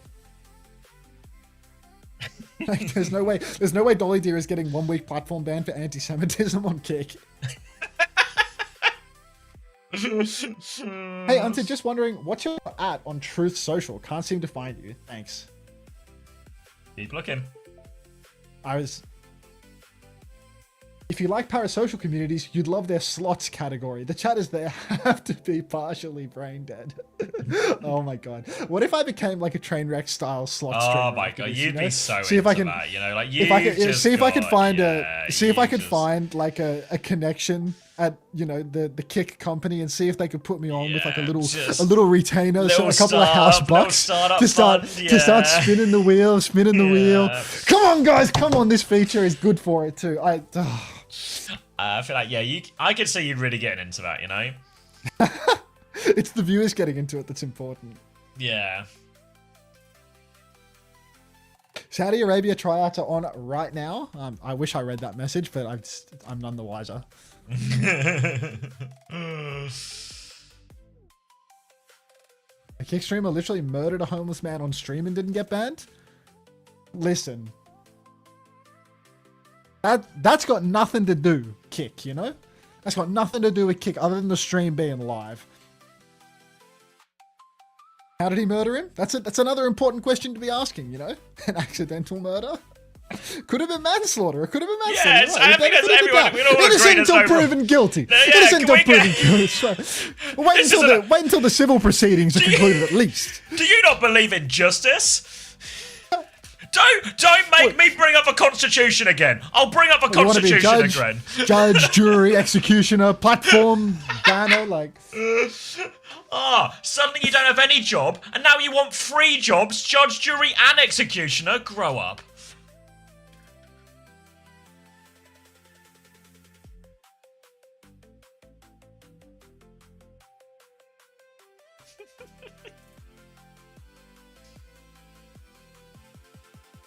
Like, there's no way Dolly Deer is getting 1 week platform ban for anti-Semitism on Kick. Hey, Ante, just wondering, what's your @ on Truth Social? Can't seem to find you. Thanks. Keep looking. If you like parasocial communities, you'd love their slots category. The chatters there have to be partially brain dead. Oh my god. What if I became like a train wreck style slot streamer? Oh my god, you'd be so see if I into can, that, you know, like if I could, see if I could find just... find like a connection at, you know, the kick company and see if they could put me on with like a little retainer, so a couple of house bucks to start spinning the wheel. Come on guys, come on, this feature is good for it too. I feel like, yeah, I could see you really getting into that, you know? It's the viewers getting into it that's important. Yeah. Saudi Arabia tryouts are on right now. I wish I read that message, but I'm none the wiser. A kick streamer literally murdered a homeless man on stream and didn't get banned? Listen. That's got nothing to do, kick, you know? That's got nothing to do with kick other than the stream being live. How did he murder him? That's another important question to be asking, you know? An accidental murder? Could have been manslaughter. It could have been manslaughter. Yes, right. I think that's everyone. We all agree Innocent there's until no proven guilty. Yeah, Innocent until proven guilty. Wait until the civil proceedings are concluded at least. Do you not believe in justice? Don't make me bring up the Constitution again. I'll bring up the Constitution again. Judge, jury, executioner, platform, banner, like... Suddenly you don't have any job, and now you want 3 jobs, judge, jury, and executioner? Grow up.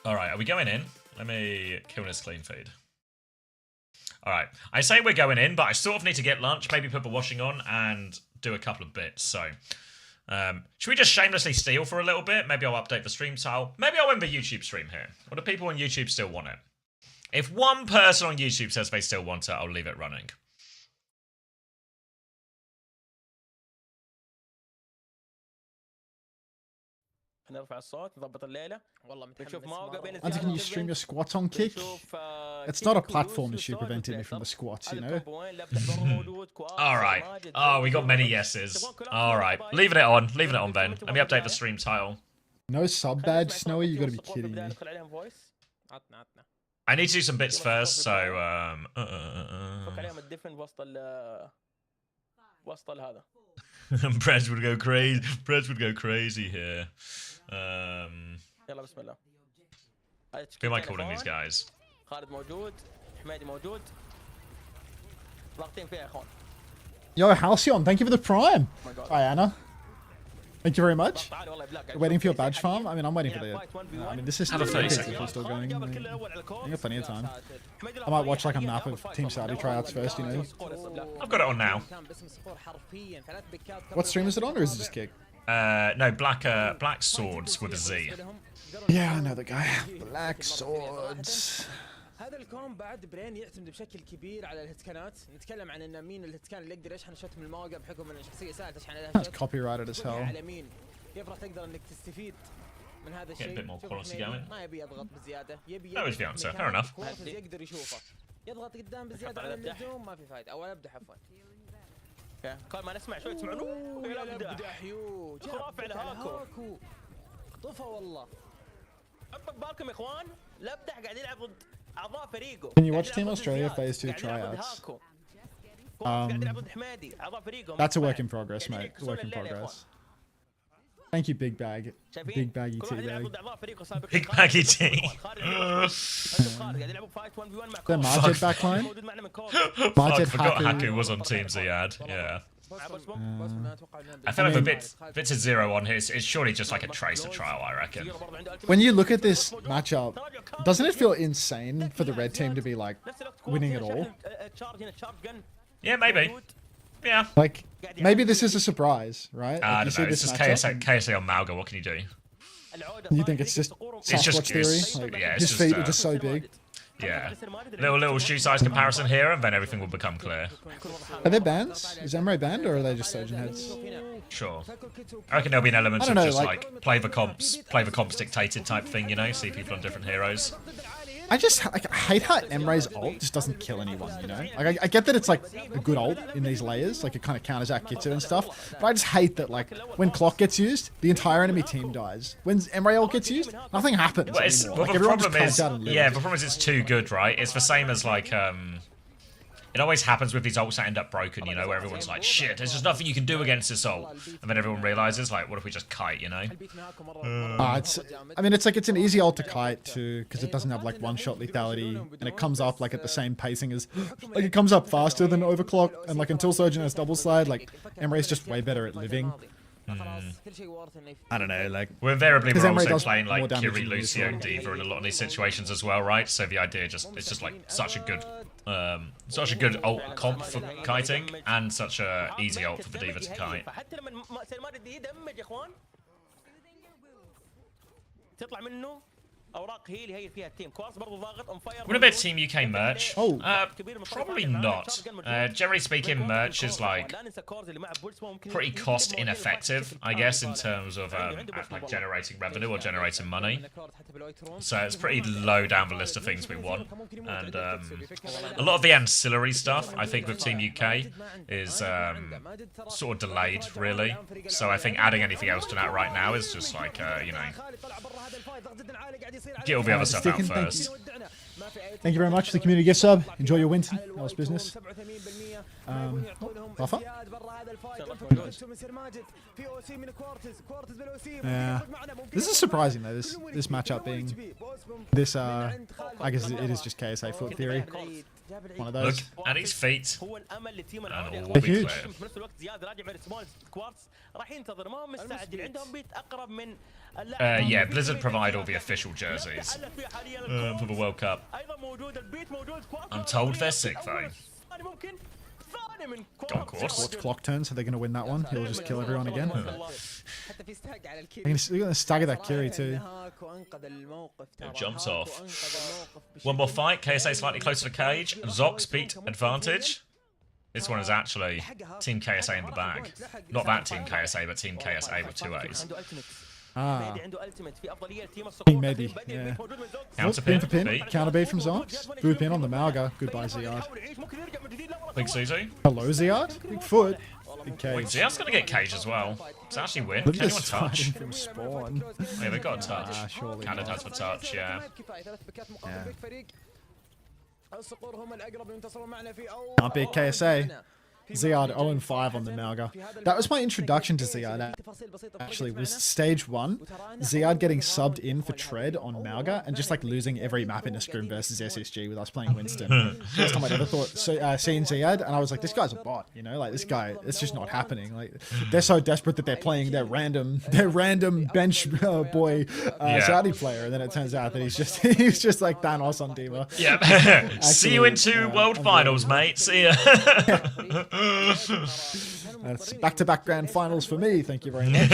Alright, are we going in? Let me kill this clean feed. Alright, I say we're going in, but I sort of need to get lunch, maybe put the washing on, and do a couple of bits, so... should we just shamelessly steal for a little bit? Maybe I'll update the stream tile. Maybe I'll end the YouTube stream here. Or do people on YouTube still want it? If one person on YouTube says they still want it, I'll leave it running. Andy, can you stream your squats on kick? It's not a platform issue preventing me from the squats, you know? Alright. Oh, we got many yeses. Alright. Leaving it on. Leaving it on, then. Let me update the stream tile. No sub badge, Snowy? You gotta be kidding me. I need to do some bits first, so... Prez would go crazy. Prez would go crazy here. Who am I calling these guys? Yo, Halcyon, thank you for the prime. Hi, Anna. Thank you very much. Waiting for your badge farm? I mean, I'm waiting for the... I mean, this is still going. I got plenty of time. I might watch like a map of Team Saudi tryouts first, you know? I've got it on now. What stream is it on, or is it just kick? No, Black Swords with a Z. Yeah, I know the guy. Black Swords. هذا الكون بعد برين يعتمد بشكل كبير على الهتكنات، نتكلم عن ان مين الهتكان اللي يقدر يشحن شوت من الموقع بحكم ان الشخصيه سهله تشحن عليها شوت. Copyrighted as hell. على مين يفرح تقدر انك تستفيد من هذا الشيء. ما يبي يضغط بزياده، يبي That was the answer. Fair enough. يقدر يشوفه. يضغط قدام بزياده على اللزوم ما في فائده، او ابدا عفوا. قال ما نسمع شوي تسمعونه؟ يا ابدح يو خرافي على هاكو. طفى والله. حطوا بالكم يا اخوان، الابدح قاعد يلعب ضد اعضاء فريقه. Can you watch Team Australia phase 2 tryouts? That's a work in progress, mate. A work in progress. Thank you, Big Bag. Big Baggy Tea Bag. Big Baggy Tea. The Marjet backline? I forgot Haku was on Team Ziad. Yeah. I feel like if it's a 0 on his, it's surely just like a tracer trial, I reckon. When you look at this matchup, doesn't it feel insane for the red team to be like winning it all? Yeah, maybe. Yeah. Like, maybe this is a surprise, right? I Like, don't know. It's just KSA on Malga. What can you do? You think it's just Sasquatch theory? Like, yeah, his feet are just so big. Yeah. Little shoe size comparison here, and then everything will become clear. Are there bans? Is Emre banned, or are they just Sojin heads? Sure. I reckon there'll be an element I of don't know, just like- like play the comps dictated type thing, you know? See people on different heroes. I just I hate how Emre's ult just doesn't kill anyone, you know? Like, I get that it's like a good ult in these layers, like it kind of counters out Kitsu and stuff, but I just hate that like when Clock gets used, the entire enemy team dies. When Emre ult gets used, nothing happens But, anymore. but Like, the everyone just problem kites is, out and lives. yeah, the problem is it's too good, right? It's the same as like, it always happens with these ults that end up broken, you know, where everyone's like, shit, there's just nothing you can do against this ult. And then everyone realizes, like, what if we just kite, you know? I mean, it's like it's an easy ult to kite too, because it doesn't have like one-shot lethality, and it comes up like at the same pacing as, like it comes up faster than Overclock, and like until Sojin has double slide, like Emre's just way better at living. I don't know, like Well, invariably Because we're Emre also does playing more like damage Kiri, than you Lucio, do. Diva in a lot of these situations as well, right? So the idea it's just like such a good ult comp for kiting, and such a easy ult for the Diva to kite. فحتى لما المارد يدمج يا اخوان تطلع منه اوراق هي اللي هي فيها التيم كوارز برضه ضاغط اون فاير Would a bit Team UK merch? Oh. Probably not. Generally speaking, merch is like pretty cost ineffective, I guess, in terms of like generating revenue or generating money. So it's pretty low down the list of things we want, and a lot of the ancillary stuff I think with Team UK is sort of delayed, really. So I think adding anything else to that right now is just like you know, get all the other stuff out Sticking, thank first. Thank you very much for the community gift sub. Enjoy your Winton. That was business. Buffer? Yeah. This is surprising though, this matchup being this I guess it is just KSA foot theory. One of those. Look at his feet, هو الامل لتيم and all will They're be huge. clear. في نفس الوقت زياد راجع من ريسبونس كوارتز راح ينتظر ما هو مستعجل عندهم بيت اقرب من Yeah, Blizzard provide all the official jerseys for the World Cup. ايضا موجود البيت موجود كوارتز I'm told they're sick though. ثاني ممكن ثاني من Gone course. Watch clock turn, so they're going to win that one. He'll just kill everyone again. حتى في ستاج على الكيري They're going to stagger that Kiri too. وانقذ الموقف It jumps off. One more fight. KSA slightly closer to cage. Zox beat advantage. This one is actually Team KSA in the bag. Not that Team KSA, but Team KSA with 2 A's. Ah, عنده التيمت في افضليه تيم King Mehdi, yeah. موجود من زوج Counter Pin pin. for pin. Beat. Counter bait from Zox. Boop pin on the Malga. Goodbye, Ziad. Big Suzu. Hello, Ziad. Big foot. Big Wait, cage. Ziad's gonna get cage as well. It's actually win. Look Can at anyone this touch? fighting from spawn. Oh, yeah, they've got a touch. Surely Canada not. has the touch, yeah. Can't beat KSA. Ziad 0-5 on the Malga. That was my introduction to Ziad. Actually, was stage 1. Ziad getting subbed in for Tread on Malga and just like losing every map in a scrim versus SSG with us playing Winston. First time I'd ever seen Ziad, and I was like, this guy's a bot, you know, like this guy, it's just not happening. Like they're so desperate that they're playing their random bench boy Saudi player, and then it turns out that he's just like Thanos on Diva. Yeah. See you in 2 World Finals, mate. See ya. That's back-to-back grand finals for me. Thank you very much.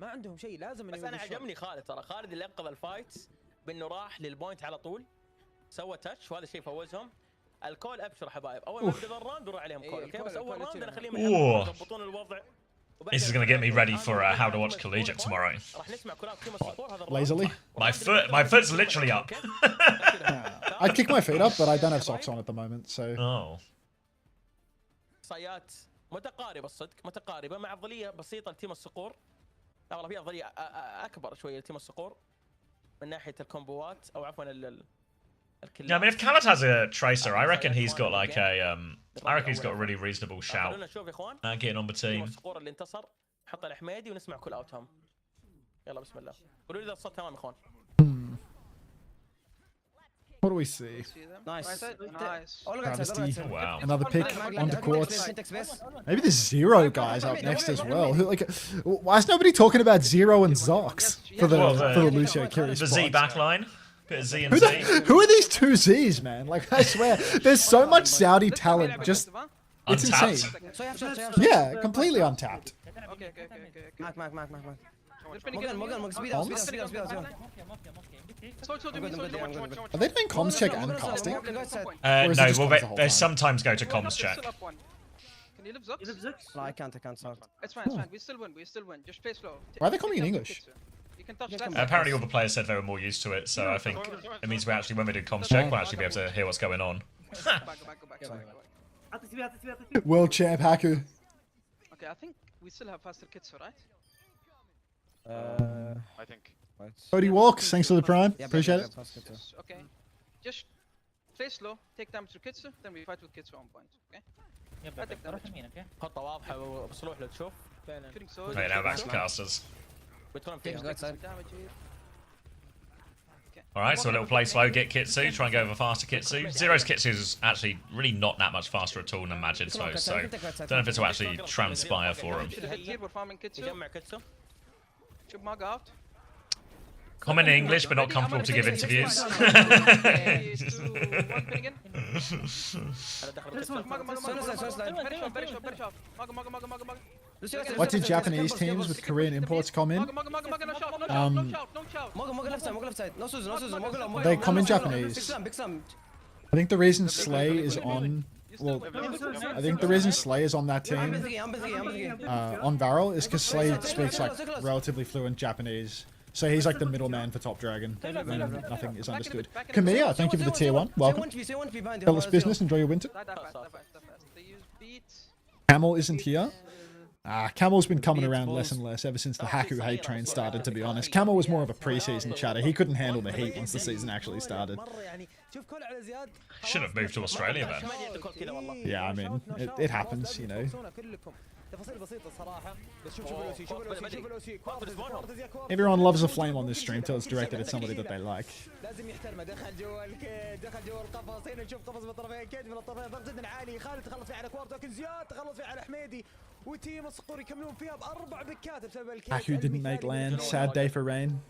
ما عندهم شيء لازم بس انا عجبني خالد ترى خالد اللي انقذ الفايت بانه راح للبوينت على طول سوى تاتش وهذا الشيء فوزهم الكول ابشر حبايب اول ما يبدا الراوند نروح عليهم كول اوكي بس اول راوند انا اخليهم يضبطون الوضع This is going to get me ready for how to watch Collegiate tomorrow. راح نسمع كلام تيم الصقور هذا Lazily. My foot's literally up. I'd kick my feet up, but I don't have socks on at the moment, so. Oh. احصائيات متقاربه الصدق متقاربه مع افضليه بسيطه لتيم الصقور والله في افضليه اكبر شويه لتيم الصقور من ناحيه الكومبوات او عفوا Yeah, I mean, if Khaled has a tracer, I reckon he's got like a a really reasonable shout at getting on the team. الصقور اللي انتصر نحط الحميدي ونسمع كل اوتهم يلا بسم الله قولوا لي اذا الصوت تمام يا اخوان What do we see? Nice. Travesty. Wow. Another pick onto Quartz. Maybe the Zero guys up next as well. Who, like, why is nobody talking about Zero and Zox for the Lucio Kiri The Z spots? backline. Bit of Z and Z. Who are these 2 Z's, man? Like, I swear, there's so much Saudi talent. Just it's Untapped. insane. Yeah, completely untapped. معك Are they doing comms check and casting? No, Or is it just well, comms the whole they time? sometimes go to comms check. Can you live Zux? No, I can't, sorry. It's fine, it's fine. We still win. Just play slow. Why are they calling in English? You can touch left. Apparently all the players said they were more used to it, so I think it means we actually, when we do comms check, we'll actually be able to hear what's going on. Go back. World champ Haku. Okay, I think we still have faster Kitsu, right? I think. Cody Walks, thanks for the prime. Appreciate it. Okay. Just play slow, take damage to Kitsu, then we fight with Kitsu on point, okay? I take damage. خطه واضحه وبصلوح لو تشوف. Shooting sword. Right, now back to casters. بيدخلون Take فيها. some damage here. Alright, so a little play slow, get Kitsu, try and go over faster Kitsu. Zero's Kitsu is actually really not that much faster at all than Majid's though, so don't know if this will actually transpire for him. Should head here, we're farming Kitsu. يجمع كتسو. Should mug out. Comment in English, but not comfortable to give interviews. Three, two, one, pin again. هذا دخل كتسو. Very short. Mug. What did Japanese teams with Korean imports come in? They come in Japanese. I think the reason Slay is on, well, I think the reason Slay is on that team, on Varel, is because Slay speaks like relatively fluent Japanese. So he's like the middleman for Top Dragon, when nothing is understood. Kamiya, thank you for the tier 1. Welcome. Tell us business, enjoy your winter. Camel isn't here. Camel's been coming around less and less ever since the Haku hate train started, to be honest. Camel was more of a pre-season chatter. He couldn't handle the heat once the season actually started. Should have moved to Australia then. Yeah, I mean, it happens, you know. Everyone loves a flame on this stream till it's directed at somebody that they like. Haku didn't make land. Sad day for Rain.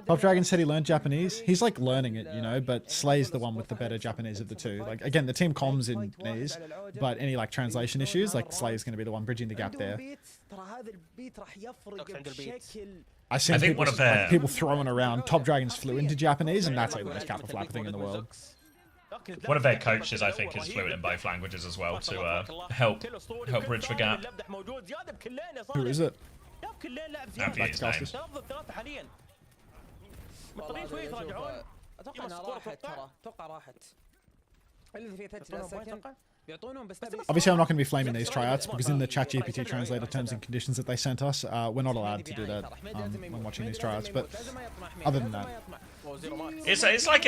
Top Dragon said he learned Japanese. He's like learning it, you know, but Slay's the one with the better Japanese of the two. Like, again, the team comms in Japanese, but any like translation issues, like Slay's going to be the one bridging the gap there. I think one of their people throwing around Top Dragon's fluent into Japanese, and that's like the most kappa flapper thing in the world. One of their coaches, I think, is fluent in both languages as well to help bridge the gap. Who is it? Can't be his name. مضطرين شوي يتراجعون اتوقع انها راحت ترى اتوقع راحت اللي فيها 30 سكند بيعطونهم بس Obviously, I'm not going to be flaming these tryouts because in the ChatGPT translator terms and conditions that they sent us, we're not allowed to do that when watching these tryouts. But other than that, it's like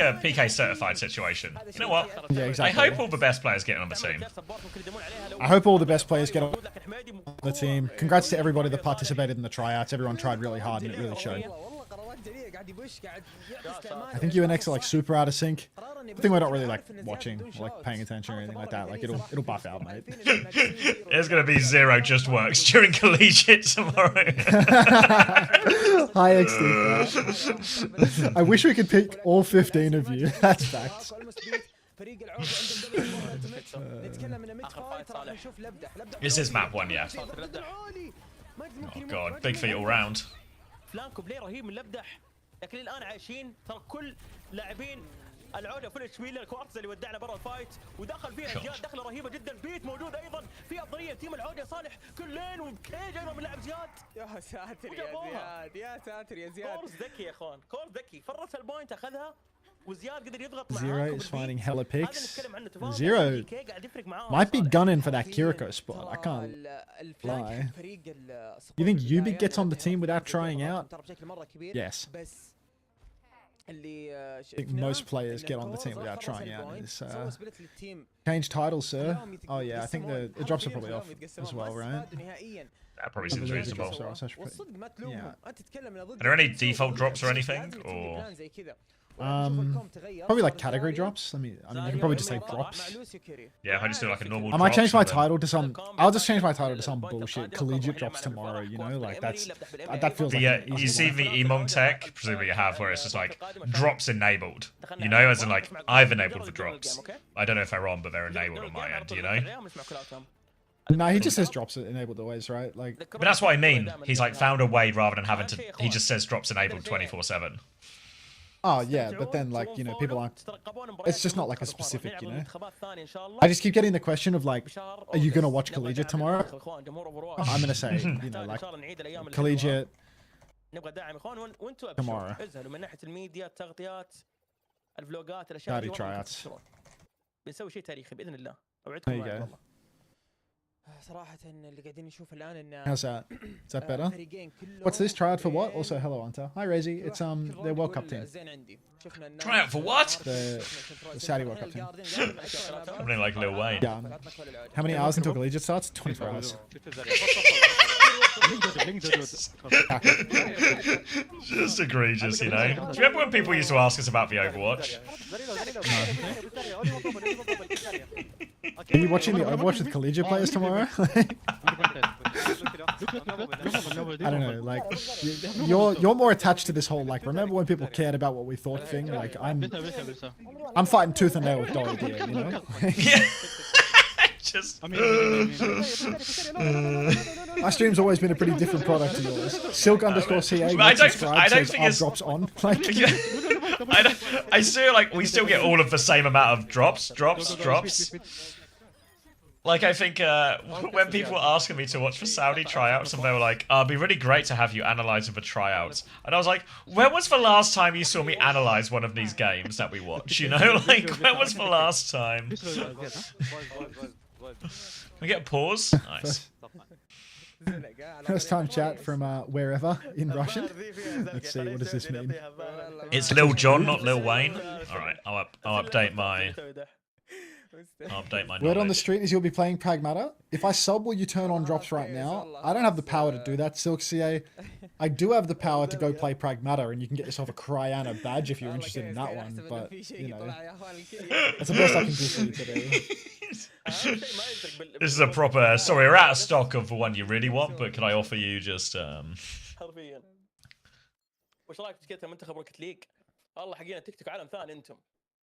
a PK certified situation. You know what? Yeah, exactly. I hope all the best players get on the team. I hope all the best players get on the team. Congrats to everybody that participated in the tryouts. Everyone tried really hard and it really showed. I think UNX are like super out of sync. I think we're not really like watching or like paying attention or anything like that. Like it'll buff out, mate. There's gonna be Zero just works during collegiate tomorrow. Hi XD. I wish we could pick all 15 of you. That's facts. This is map 1, yeah. Oh god, big feet all round. فلانكو بلاي رهيب من لبدح لكن الان عايشين ترى كل لاعبين العوده فينش ويلر كوارتز اللي ودعنا برا الفايت ودخل فيها زياد دخله رهيبه جدا بيت موجود ايضا في افضليه تيم العوده صالح كلين وكيج ايضا من لاعب زياد يا ساتر يا زياد يا ساتر يا زياد كورس ذكي يا اخوان كورس ذكي فرص البوينت اخذها وزياد قدر يضغط Zero is finding hella picks. Zero might be gunning for that Kiriko spot. I can't lie. You think Ubik gets on the team without trying out? Yes. I think most players get on the team without trying out. Change titles, sir. Oh yeah, I think the drops are probably off as well, right? That probably seems reasonable. Yeah. Are there any default drops or anything? Or probably like category drops. I mean, you can probably just say drops. Yeah, I just do like a normal. I might change my title to some. I'll just change my title to some bullshit. Collegiate drops tomorrow. You know, like that feels like. Yeah, you see the Emong tech, presumably you have, where it's just like drops enabled. You know, as in like I've enabled the drops. I don't know if they're on, but they're enabled on my end. You know. No, he just says drops enabled always, right? Like, But that's what I mean. He's like found a way rather than having to. He just says drops enabled 24/7. oh yeah, but then like, you know, people aren't. It's just not like a specific, you know. I just keep getting the question of like, are you gonna watch collegiate tomorrow? I'm gonna say, you know, like collegiate tomorrow. Saudi tryouts. There you go. صراحة اللي قاعدين نشوف الآن إن How's that? Is that better? What's this? Tryout for what? Also, hello, Anta. Hi, Rezi. It's their World Cup team. Tryout for what? The Saudi World Cup team. Something like Lil Wayne. Yeah. How many hours until collegiate starts? 24 hours. Just egregious, you know. Do you remember when people used to ask us about the Overwatch? Are you watching the Overwatch with collegiate players tomorrow? I don't know, like you're more attached to this whole like remember when people cared about what we thought thing? Like I'm fighting tooth and nail with Dory here, you know? Just my stream's always been a pretty different product to yours. Silk_CA I don't think it's drops on. Like I still like we still get all of the same amount of drops. Like, I think when people were asking me to watch for Saudi tryouts, and they were like, oh, it'd be really great to have you analysing the tryouts. And I was like, when was the last time you saw me analyse one of these games that we watch, you know? Like, when was the last time? We get a pause? Nice. First time chat from wherever in Russian. Let's see, what does this mean? It's Lil Jon, not Lil Wayne. Alright, I'll update my... Word on the street is you'll be playing Pragmata. If I sub, will you turn on drops right now? I don't have the power to do that, SilkCA. I do have the power to go play Pragmata, and you can get yourself a Cryana badge if you're interested in that one. But, you know, that's the best I can do for you today. This is a proper... Sorry, we're out of stock of the one you really want, but can I offer you just...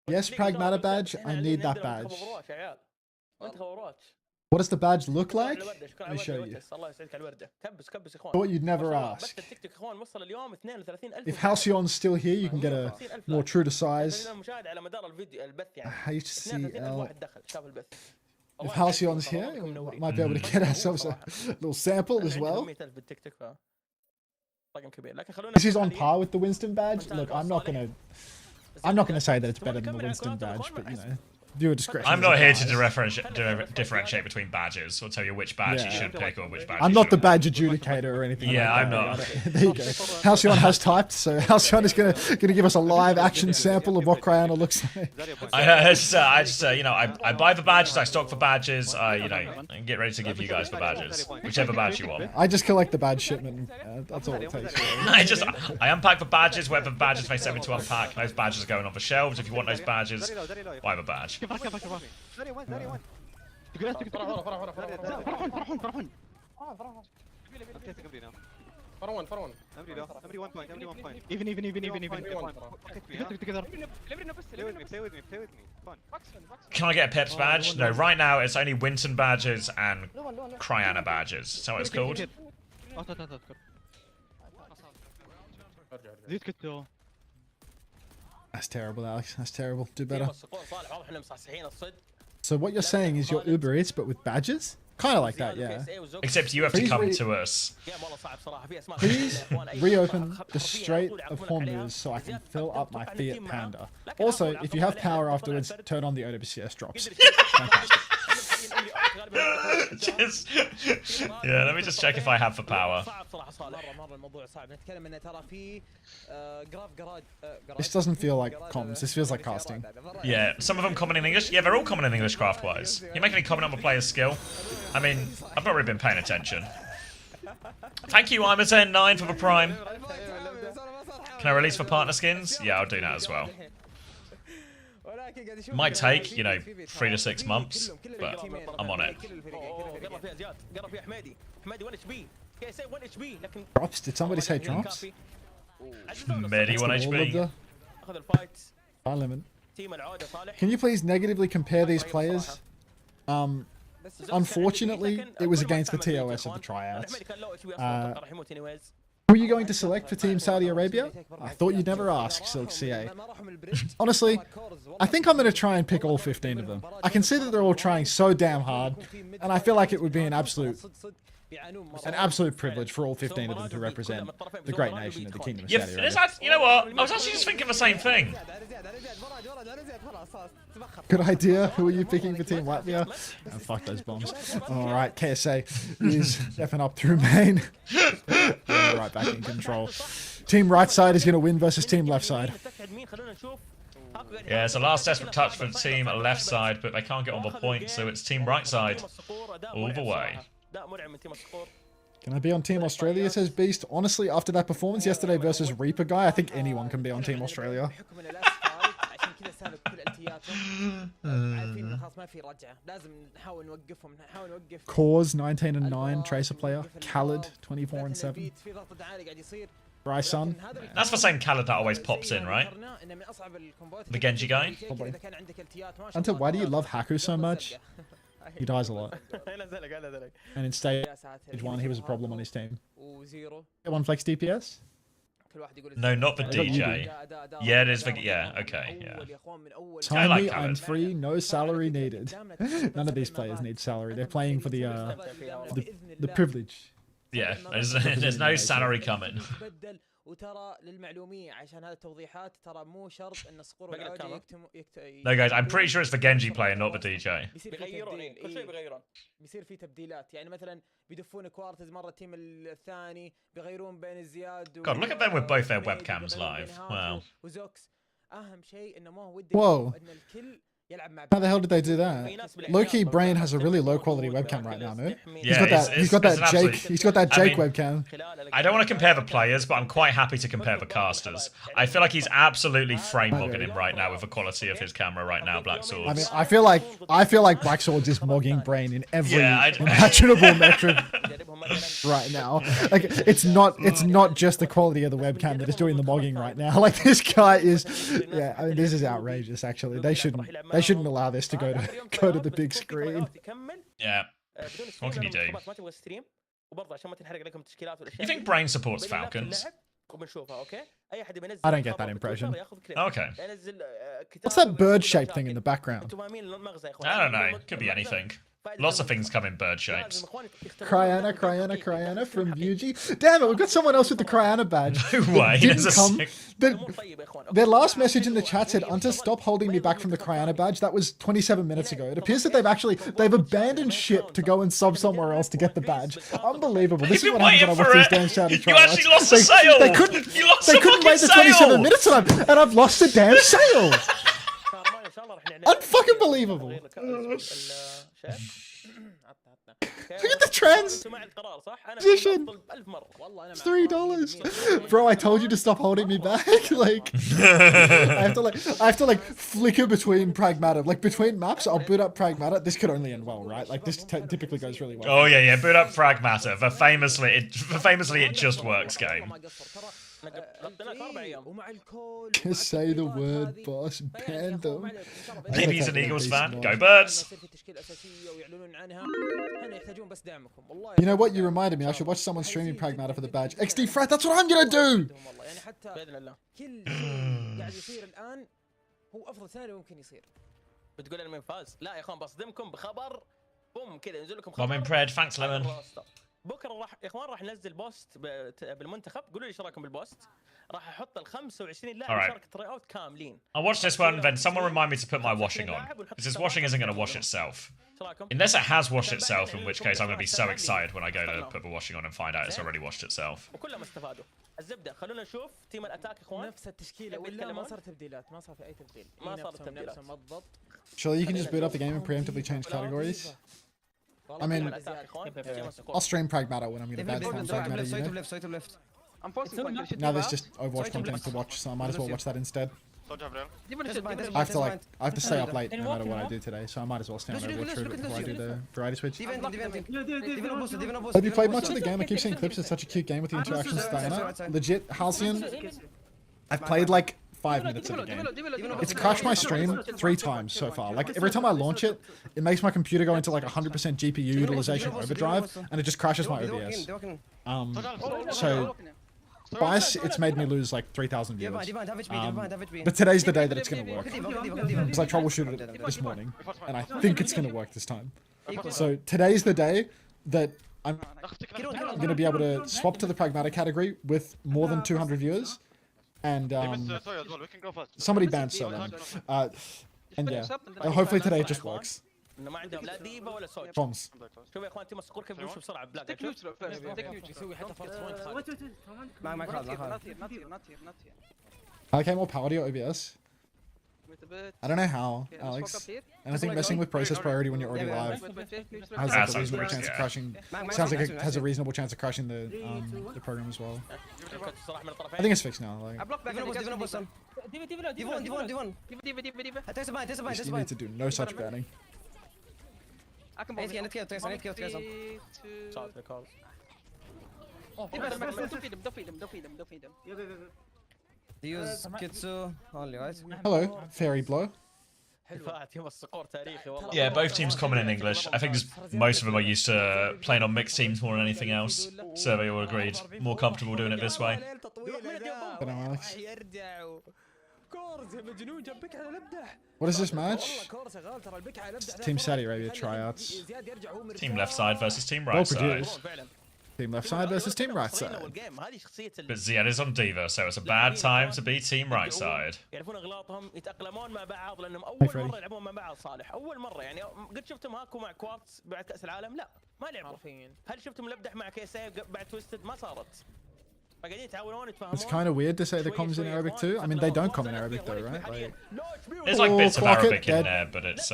Yes, Pragmata badge. I need that badge. What does the badge look like? Let me show you. Thought you'd never ask. If Halcyon's still here, you can get a more true to size. HCL. If Halcyon's here, we might be able to get ourselves a little sample as well. This is on par with the Winston badge. Look, I'm not gonna say that it's better than the Winston badge, but you know, viewer discretion. I'm not here to differentiate between badges or tell you which badge you should pick or which badge. I'm not the badge adjudicator or anything. Yeah, like I'm not. There you go. Halcyon has typed, so Halcyon is gonna give us a live action sample of what Cryana looks like. I just you know, I buy the badges, I stock for badges, you know, and get ready to give you guys the badges, whichever badge you want. I just collect the badge shipment. That's all it takes. I unpack the badges, whatever badges they send me to unpack. Those badges are going on the shelves. If you want those badges, buy the badge. Even. Can I get a Peps badge? No, right now it's only Winton badges and Cryana badges. Is that what it's called? That's terrible, Alex. That's terrible. Do better. So what you're saying is you're Uber Eats, but with badges? Kind of like that, yeah. Except you have to come to us. Please reopen the Strait of Hormuz so I can fill up my Fiat Panda. Also, if you have power afterwards, turn on the OWCS drops. Yeah, let me just check if I have the power. This doesn't feel like comms, this feels like casting. Yeah, some of them common in English. Yeah, they're all common in English craft-wise. You make any comment on the player's skill? I mean, I've not really been paying attention. Thank you, I'm a 10-9 for the Prime. Can I release for partner skins? Yeah, I'll do that as well. Might take, you know, 3 to 6 months, but I'm on it. Drops? Did somebody say drops? Medi 1 HP. Limit. Can you please negatively compare these players? Unfortunately, it was against the TOS of the tryouts. Who are you going to select for Team Saudi Arabia? I thought you'd never ask, Silk CA. Honestly, I think I'm going to try and pick all 15 of them. I can see that they're all trying so damn hard, and I feel like it would be an absolute privilege for all 15 of them to represent the great nation of the Kingdom of Saudi Arabia. You know what? I was actually just thinking the same thing. Good idea. Who are you picking for Team Latvia? Oh, fuck those bombs. Alright, KSA is stepping up through main. Right back in control. Team right side is going to win versus team left side. Yeah, it's a last desperate touch for the team left side, but they can't get on the point, so it's team right side all the way. Can I be on Team Australia, says Beast? Honestly, after that performance yesterday versus Reaper guy, I think anyone can be on Team Australia. Cause 19-9, Tracer player. Khaled 24-7. Bryson. That's the same Khaled that always pops in, right? The Genji guy? Probably. Hunter, why do you love Haku so much? He dies a lot. And in stage 1, he was a problem on his team. One flex DPS? No, not the DJ. Yeah, it is the... Yeah, okay, yeah. Timely, I'm free, no salary needed. None of these players need salary. They're playing for the privilege. Yeah, there's no salary coming. No guys, I'm pretty sure it's the Genji player, not the DJ. God, look at them with both their webcams live. Wow. Whoa. How the hell did they do that? Low-key Brain has a really low-quality webcam right now, no? Yeah, he's got that Jake webcam. I don't want to compare the players, but I'm quite happy to compare the casters. I feel like he's absolutely frame hogging him right now with the quality of his camera right now, Black Swords. I mean, I feel like Black Swords is mogging Brain in every imaginable metric right now. Like it's not just the quality of the webcam that is doing the mogging right now. Like this guy is, yeah. I mean, this is outrageous. Actually, they shouldn't allow this to go to the big screen. Yeah. What can you do? You think Brain supports Falcons? I don't get that impression. Okay. What's that bird-shaped thing in the background? I don't know. Could be anything. Lots of things come in bird shapes. Cryana from UG. Damn it, we've got someone else with the Cryana badge. No way. Didn't come. Their last message in the chat said, "Unta, stop holding me back from the Cryana badge." That was 27 minutes ago. It appears that they've abandoned ship to go and sub somewhere else to get the badge. Unbelievable. This is what happens when I watch these damn shouty tryouts. You actually lost the sale. They couldn't wait the 27 minutes and I've lost the damn sale. Unfucking believable. Look at the transition. It's $3. Bro, I told you to stop holding me back. Like I have to flicker between Pragmata. Like between maps, I'll boot up Pragmata. This could only end well, right? Like this typically goes really well. Oh yeah, boot up Pragmata. The famously it just works game. Just say the word, boss. Ban them. Libby's an Eagles fan. Go Birds! You know what? You reminded me. I should watch someone streaming Pragmata for the badge. XD Frat, that's what I'm gonna do! Comment Pred, thanks Lemon. بكره يا اخوان راح ننزل بوست بالمنتخب قولوا لي ايش رايكم بالبوست راح احط ال 25 لاعب شاركة تراي اوت كاملين. I'll watch this one, then someone remind me to put my washing on. Because this washing isn't going to wash itself. Unless it has washed itself, in which case I'm going to be so excited when I go to put the washing on and find out it's already washed itself. وكلهم استفادوا. الزبده خلونا نشوف تيم الاتاك يا اخوان. نفس التشكيله ولا ما صار تبديلات ما صار في اي تبديل. ما صار تبديلات. Surely you can just boot up the game and preemptively change categories. I mean, I'll stream Pragmata when I'm going to bad from Pragmata, you know? Now there's just Overwatch content to watch, so I might as well watch that instead. I have to stay up late no matter what I do today, so I might as well stay on Overwatch for a bit before I do the variety switch. Have you played much of the game? I keep seeing clips. It's such a cute game with the interactions with Diana. Legit, Halcyon. I've played like 5 minutes of the game. It's crashed my stream 3 times so far. Like every time I launch it, it makes my computer go into like 100% GPU utilization overdrive, and it just crashes my OBS. So twice it's made me lose like 3,000 viewers. But today's the day that it's going to work. Because I troubleshooted it this morning, and I think it's going to work this time. So today's the day that I'm going to be able to swap to the pragmatic category with more than 200 viewers. And somebody banned Solan. And yeah, hopefully today it just works. انه ما عندهم لا ديفا ولا سولج. Toms. شوف يا اخوان تيم الصقور كيف بيمشوا بسرعه بلاك. يسوي حتى فاست بوينت خالد. معك خالد. Okay, more power to your OBS. I don't know how, Alex. And I think messing with process priority when you're already live has like a reasonable chance of crashing. Sounds like it has a reasonable chance of crashing the program as well. I think it's fixed now. Like, you need to do no such banning. Use Kitsu only, right? Hello, Fairy Blow. Yeah, both teams comment in English. I think most of them are used to playing on mixed teams more than anything else. Survey all agreed. More comfortable doing it this way. Don't know, Alex. What is this match? It's Team Saudi Arabia tryouts. Team left side versus team right side. Team left side versus team right side. But Ziad is on Diva, so it's a bad time to be team right side. يعرفون اغلاطهم يتاقلمون مع بعض لانهم اول مره يلعبون مع بعض صالح اول مره يعني قد شفتهم هاكو مع كوارتز بعد كاس العالم لا ما لعبوا هل شفتهم لبدح مع كيساي بعد تويستد ما صارت فقاعدين يتعاونون يتفاهمون. It's kind of weird to say the comms in Arabic too. I mean, they don't come in Arabic though, right? Like, there's like bits of Arabic in there, but it's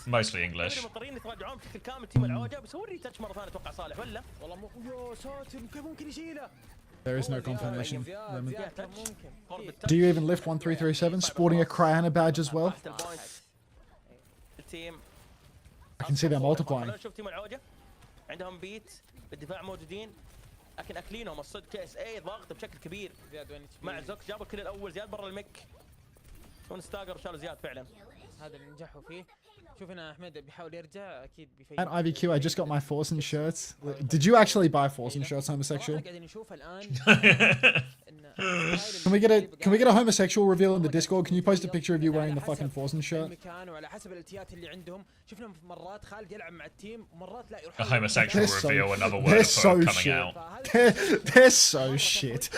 mostly English. مضطرين يتراجعون بشكل كامل تيم العوجه بس هو الريتاتش مره ثانيه اتوقع صالح ولا والله يا ساتر كيف ممكن يشيله. There is no confirmation. Do you even lift 1337 sporting a Cryana badge as well? I can see they're multiplying. شوف تيم العوجه عندهم بيت بالدفاع موجودين لكن اكلينهم الصد كي اس اي ضاغط بشكل كبير مع زوك جابوا الكل الاول زياد برا المك ونستاجر شالوا زياد فعلا هذا اللي نجحوا فيه. شوف هنا احمد بيحاول يرجع اكيد بيفيد. At IVQ, I just got my Forsen shirts. Did you actually buy Forsen shirts, homosexual? قاعدين نشوف الان Can we get a homosexual reveal in the Discord? Can you post a picture of you wearing the fucking Forsen shirt? وعلى حسب الالتيات اللي عندهم شفنا مرات خالد يلعب مع التيم ومرات لا يروح. A homosexual reveal, another word for coming out. They're so shit.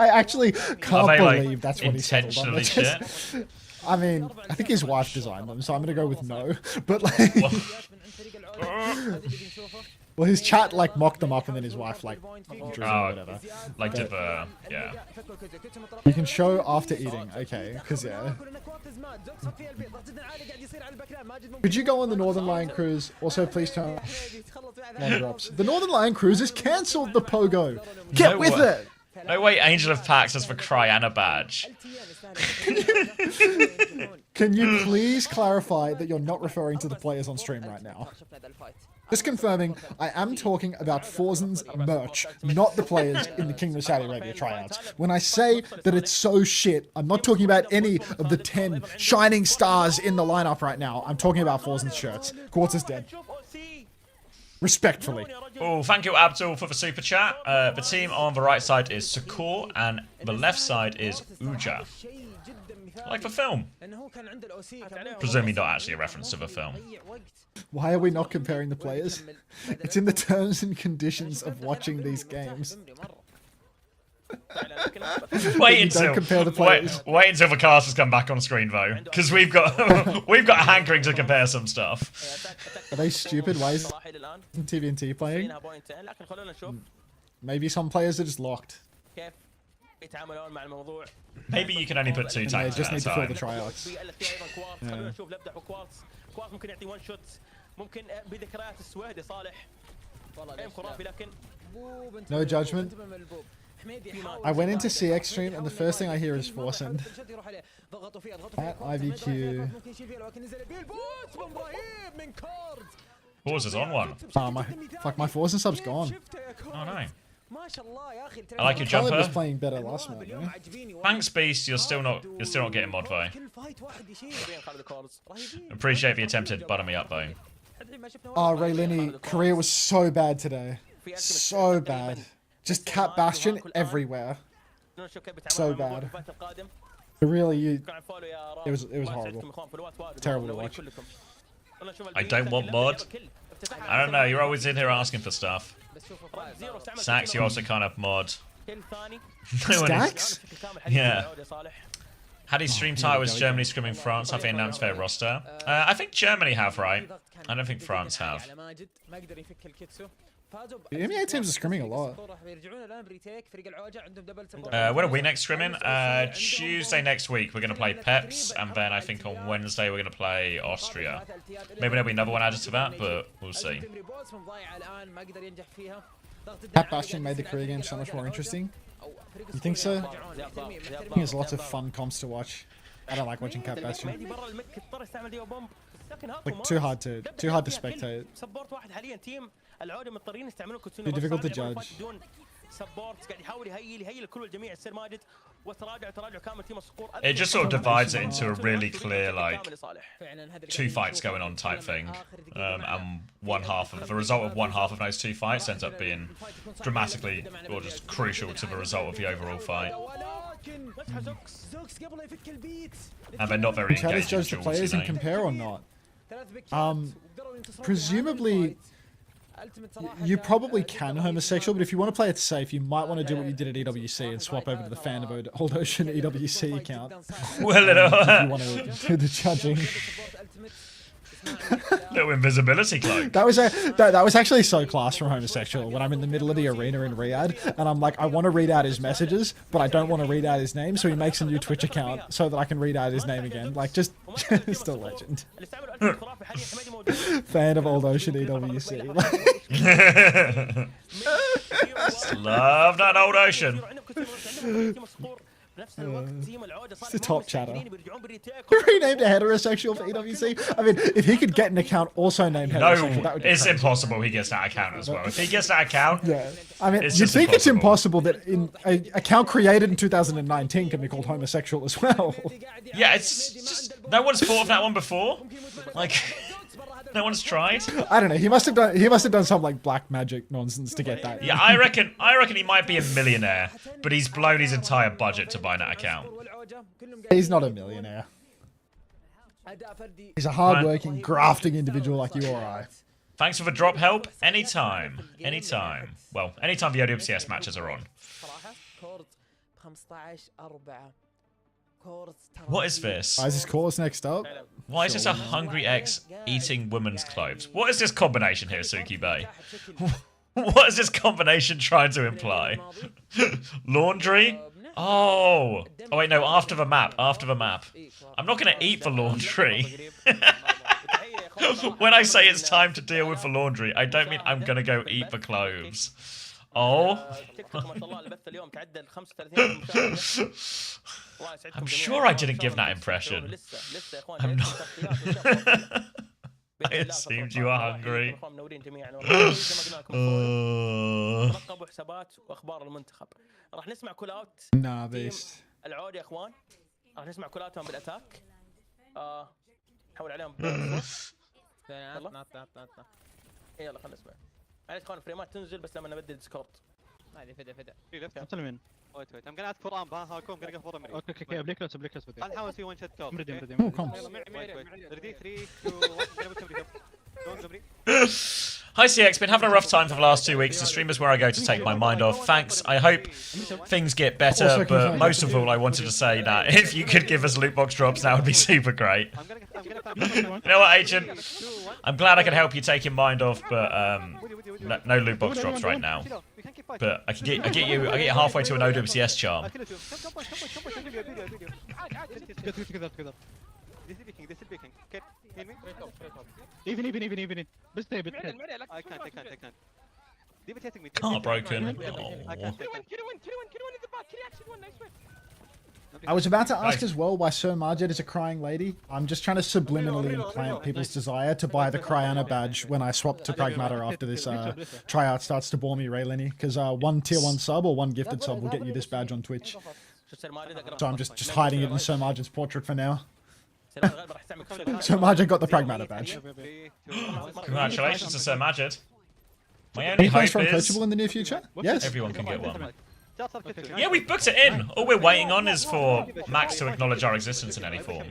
I actually can't believe that's what he said. Intentionally shit. I mean, I think his wife designed them, so I'm gonna go with no. But like, well, his chat like mocked them up, and then his wife like drew them or whatever. Like did yeah. You can show after eating, okay? Because yeah. Could you go on the Northern Lion Cruise? Also, please turn name drops. The Northern Lion Cruise has cancelled the Pogo. Get with it. No way, Angel of Pax is for Cryana badge. Can you please clarify that you're not referring to the players on stream right now? Just confirming, I am talking about Forsen's merch, not the players in the Kingdom of Saudi Arabia tryouts. When I say that it's so shit, I'm not talking about any of the 10 shining stars in the lineup right now. I'm talking about Forsen's shirts. Quartz is dead. Respectfully. Oh, thank you, Abdul, for the super chat. The team on the right side is Sakur, and the left side is Uja. Like the film. Presumably not actually a reference to the film. Why are we not comparing the players? It's in the terms and conditions of watching these games. Wait until the casters come back on screen though, because we've got a hankering to compare some stuff. Are they stupid? Why is TVNT playing? Maybe some players are just locked. Maybe you can only put 2 tanks. They just need to fill the tryouts. No judgment. I went into CX stream and the first thing I hear is Forsen. At IVQ. Force is on one. My Forsen sub's gone. Oh no. I like your Khaled was jumper. playing better last night, though. Thanks, Beast. You're still not getting mod though. Appreciate the attempted butter me up though. Oh, Raylini, Korea was so bad today. So bad. Just Cat Bastion everywhere. So bad. It really, it was horrible. Terrible to watch. I don't want mod. I don't know. You're always in here asking for stuff. Sax, you also can't have mod. Stacks? Yeah. How do you stream tie was Germany scrimming France? Have they announced their roster? I think Germany have, right? I don't think France have. The NBA teams are scrimming a lot. When are we next scrimming? Tuesday next week we're going to play Peps, and then I think on Wednesday we're going to play Austria. Maybe there'll be another one added to that, but we'll see. Cat Bastion made the Korea game so much more interesting. You think so? I think there's lots of fun comps to watch. I don't like watching Cat Bastion. Like too hard to spectate. Too difficult to judge. It just sort of divides it into a really clear, like, 2 fights going on type thing. And the result of one half of those 2 fights ends up being dramatically, or just crucial to the result of the overall fight. And they're not very How does judge the engaging players and duels, compare or not? Presumably, you probably can homosexual, but if you want to play it safe, you might want to do what you did at EWC and swap over to the fan of Old Ocean EWC account. Well, if you want to do the judging. Little invisibility cloak. That was actually so class from homosexual when I'm in the middle of the arena in Riyadh and I'm like, I want to read out his messages, but I don't want to read out his name, so he makes a new Twitch account so that I can read out his name again. Like, just a legend. Fan of Old Ocean EWC. Love that Old Ocean. It's the top chatter. Renamed a heterosexual for EWC. I mean, if he could get an account also named heterosexual, that would be it's crazy. impossible he gets that account as well. If he gets that account, yeah. I mean, it's you'd just think it's impossible. impossible that in an account created in 2019 can be called homosexual as well. Yeah, it's just no one's thought of that one before. Like, no one's tried. I don't know. He must have done some like black magic nonsense to get that. Yeah, I reckon he might be a millionaire, but he's blown his entire budget to buy that account. He's not a millionaire. He's a hard-working, grafting individual like you or I. Thanks for the drop help. Anytime. Anytime. Well, anytime the OWCS matches are on. What is this? Why is this course next up? Why is this a hungry ex eating women's clothes? What is this combination here, Suki Bay? What is this combination trying to imply? Laundry? Oh. Oh wait, no, after the map. After the map. I'm not going to eat the laundry. When I say it's time to deal with the laundry, I don't mean I'm going to go eat the clothes. Oh. I'm sure I didn't give that impression. I'm not. I assumed you were hungry. Nah, based. العود يا اخوان راح نسمع كلاتهم بالاتاك نحول عليهم يلا خلينا نسمع معليش اخوان فريمات تنزل بس لما نبدل ديسكورد عادي فدا مسلمين ويت I'm gonna add for Amba هاكم gonna go for Amri اوكي بليك لوس خلينا نحاول نسوي 1 شوت كوب Oh, come. ready 3 2 1 Hi CX, been having a rough time for the last 2 weeks. The stream is where I go to take my mind off. Thanks. I hope things get better, but most of all I wanted to say that if you could give us loot box drops, that would be super great. You know what, Agent? I'm glad I can help you take your mind off, but no loot box drops right now. But I can get you halfway to an OWCS charm. This is peeking. Okay, heal me. Even. Best stay, bit. I can't. Leave it hitting me. Heartbroken. I can't. Kill one in the back. Kill actually one. Nice one. I was about to ask as well why Sir Margit is a crying lady. I'm just trying to subliminally implant people's desire to buy the Cryana badge when I swap to Pragmata after this tryout starts to bore me Raylini. Because one tier 1 sub or one gifted sub will get you this badge on Twitch. So I'm just hiding it in Sir Margit's portrait for now. Sir Margit got the Pragmata badge. Congratulations to Sir Margit. My only Any plans hope for is Uncoachable in the near future? Yes. everyone can get one. Yeah, we booked it in. All we're waiting on is for Max to acknowledge our existence in any form.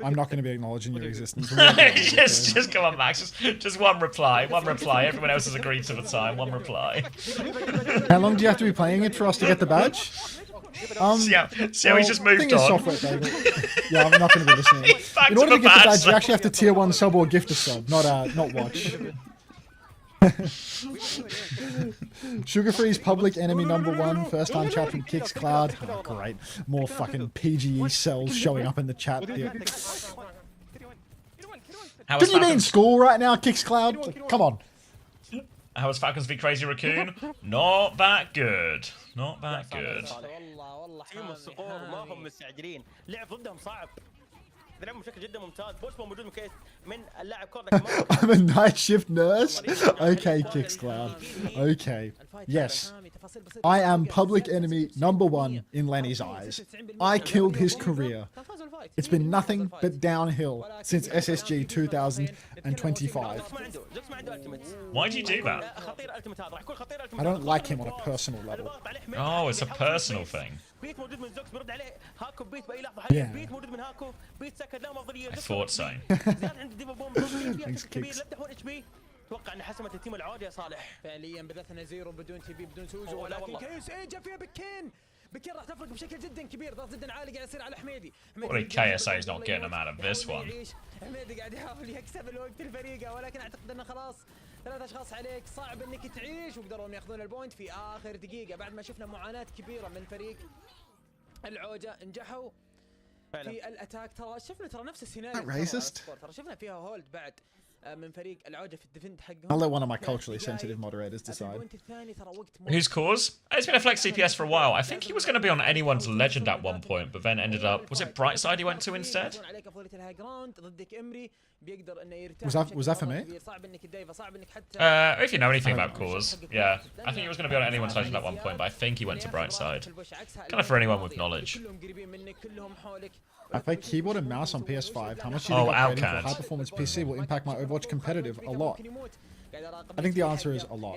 I'm not going to be acknowledging your existence. just come on, Max. Just one reply. One reply. Everyone else has agreed to the time. One reply. How long do you have to be playing it for us to get the badge? See how he's just moved on. Software, yeah, I'm not going to be listening. In order to get the badge, you actually have to tier 1 sub or gift a sub, not watch. Sugarfree's public enemy #1, first time chat from Kix Cloud. Oh, great. More fucking PGE cells showing up in the chat. Yeah. Shouldn't you be in school right now, Kix Cloud? Come on. How was Falcons v Crazy Raccoon? Not that good. Not that good. I'm a night shift nurse? Okay, Kix Cloud. Okay. Yes. I am public enemy #1 in Lenny's eyes. I killed his career. It's been nothing but downhill since SSG 2025. Why do you do that? I don't like him on a personal level. Oh, it's a personal thing. Yeah. I thought so. Thanks, Kix. اتوقع ان حسمت التيم العودة يا صالح فعليا بثنا زيرو بدون تي بي بدون سوزو ولكن كيس جا فيها بكين بكين راح تفرق بشكل جدا كبير ضغط جدا عالي قاعد يصير على حميدي What KSA is not getting him out of this one. حميدي قاعد يحاول يكسب الوقت الفريق ولكن اعتقد انه خلاص 3 اشخاص عليك صعب انك تعيش وقدروا ياخذون البوينت في اخر دقيقة بعد ما شفنا معاناة كبيرة من فريق العوجة نجحوا في الاتاك ترى نفس السيناريو ترى شفنا فيها هولد بعد من فريق العوجة في الديفند حقهم. I'll let one of my culturally sensitive moderators decide. Whose cause? It's been a flex CPS for a while. I think he was going to be on anyone's legend at one point, but then ended up... Was it Brightside he went to instead? Was that for me? If you know anything about cause, yeah. I think he was going to be on anyone's legend at one point, but I think he went to Brightside. Kind of for anyone with knowledge. I play keyboard and mouse on PS5. How much do you think upgrading for high-performance PC will impact my Overwatch competitive? A lot. I think the answer is a lot.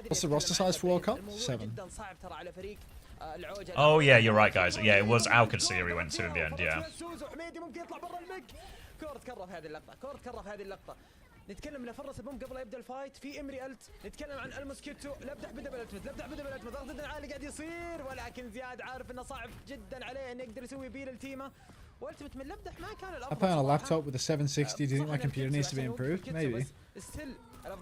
What's the roster size for World Cup? 7. Oh yeah, you're right, guys. Yeah, it was Alcacer he went to in the end, yeah. نتكلم لفرس البوم قبل يبدا الفايت في امري الت نتكلم عن الموسكيتو لبدح بدا بالالتمت ضغط جدا عالي قاعد يصير ولكن زياد عارف انه صعب جدا عليه انه يقدر يسوي بيه للتيمه والتمت من لبدح ما كان الافضل. I play on a laptop with a 760. Do you think my computer needs to be improved? Maybe.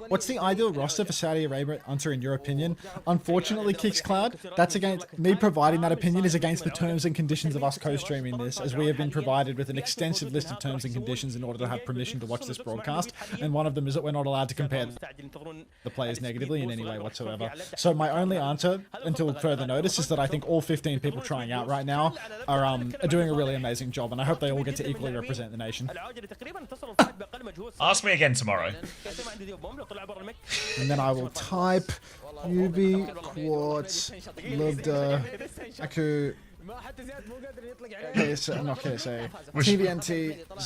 What's the ideal roster for Saudi Arabia Hunter in your opinion? Unfortunately, Kix Cloud, that's against me providing that opinion is against the terms and conditions of us co-streaming this, as we have been provided with an extensive list of terms and conditions in order to have permission to watch this broadcast, and one of them is that we're not allowed to compare the players negatively in any way whatsoever. So my only answer, until further notice, is that I think all 15 people trying out right now are doing a really amazing job, and I hope they all get to equally represent the nation. Ask me again tomorrow. And then I will type UV, Quartz, Lubda, Aku, KSA, not KSA, TVNT,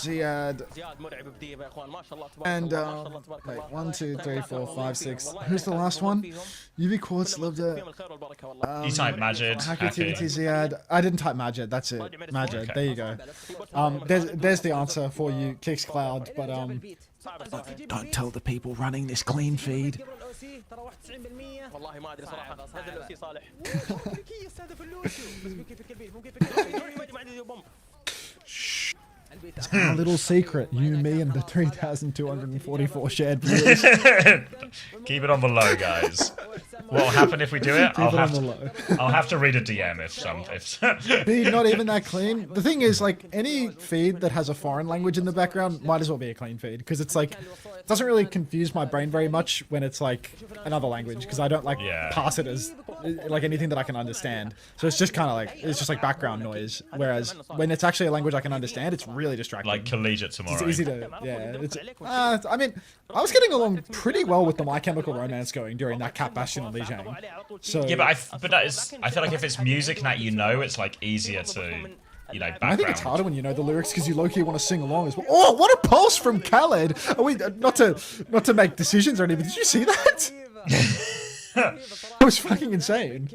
Ziad, and wait, 1, 2, 3, 4, 5, 6. Who's the last one? UV, Quartz, Lubda. You type Majid. Haku, TVNT, Ziad. I didn't type Majid. That's it. Majid. Okay. There you go. There's the answer for you, Kix Cloud. But don't tell the people running this clean feed. Shh. It's a little secret. You, me, and the 3,244 shared viewers. Keep it on the low, guys. What'll happen if we do it? Keep it on the low. I'll have to read a DM if Feed not even that clean. The thing is, like, any feed that has a foreign language in the background might as well be a clean feed, because it's like, it doesn't really confuse my brain very much when it's like another language, because I don't like pass it as like anything that I can understand. So it's just kind of like, it's just like background noise. Whereas when it's actually a language I can understand, it's really distracting. like collegiate tomorrow. It's easy to, yeah. It's, I mean, I was getting along pretty well with the My Chemical Romance going during that Cat Bastion and Lijiang. So yeah, but that is, I feel like if it's music that you know, it's like easier to, you know, background. I think it's harder when you know the lyrics because you low-key want to sing along as well. Oh, what a pulse from Khaled! Are we not to make decisions or anything? Did you see that? That was fucking insane.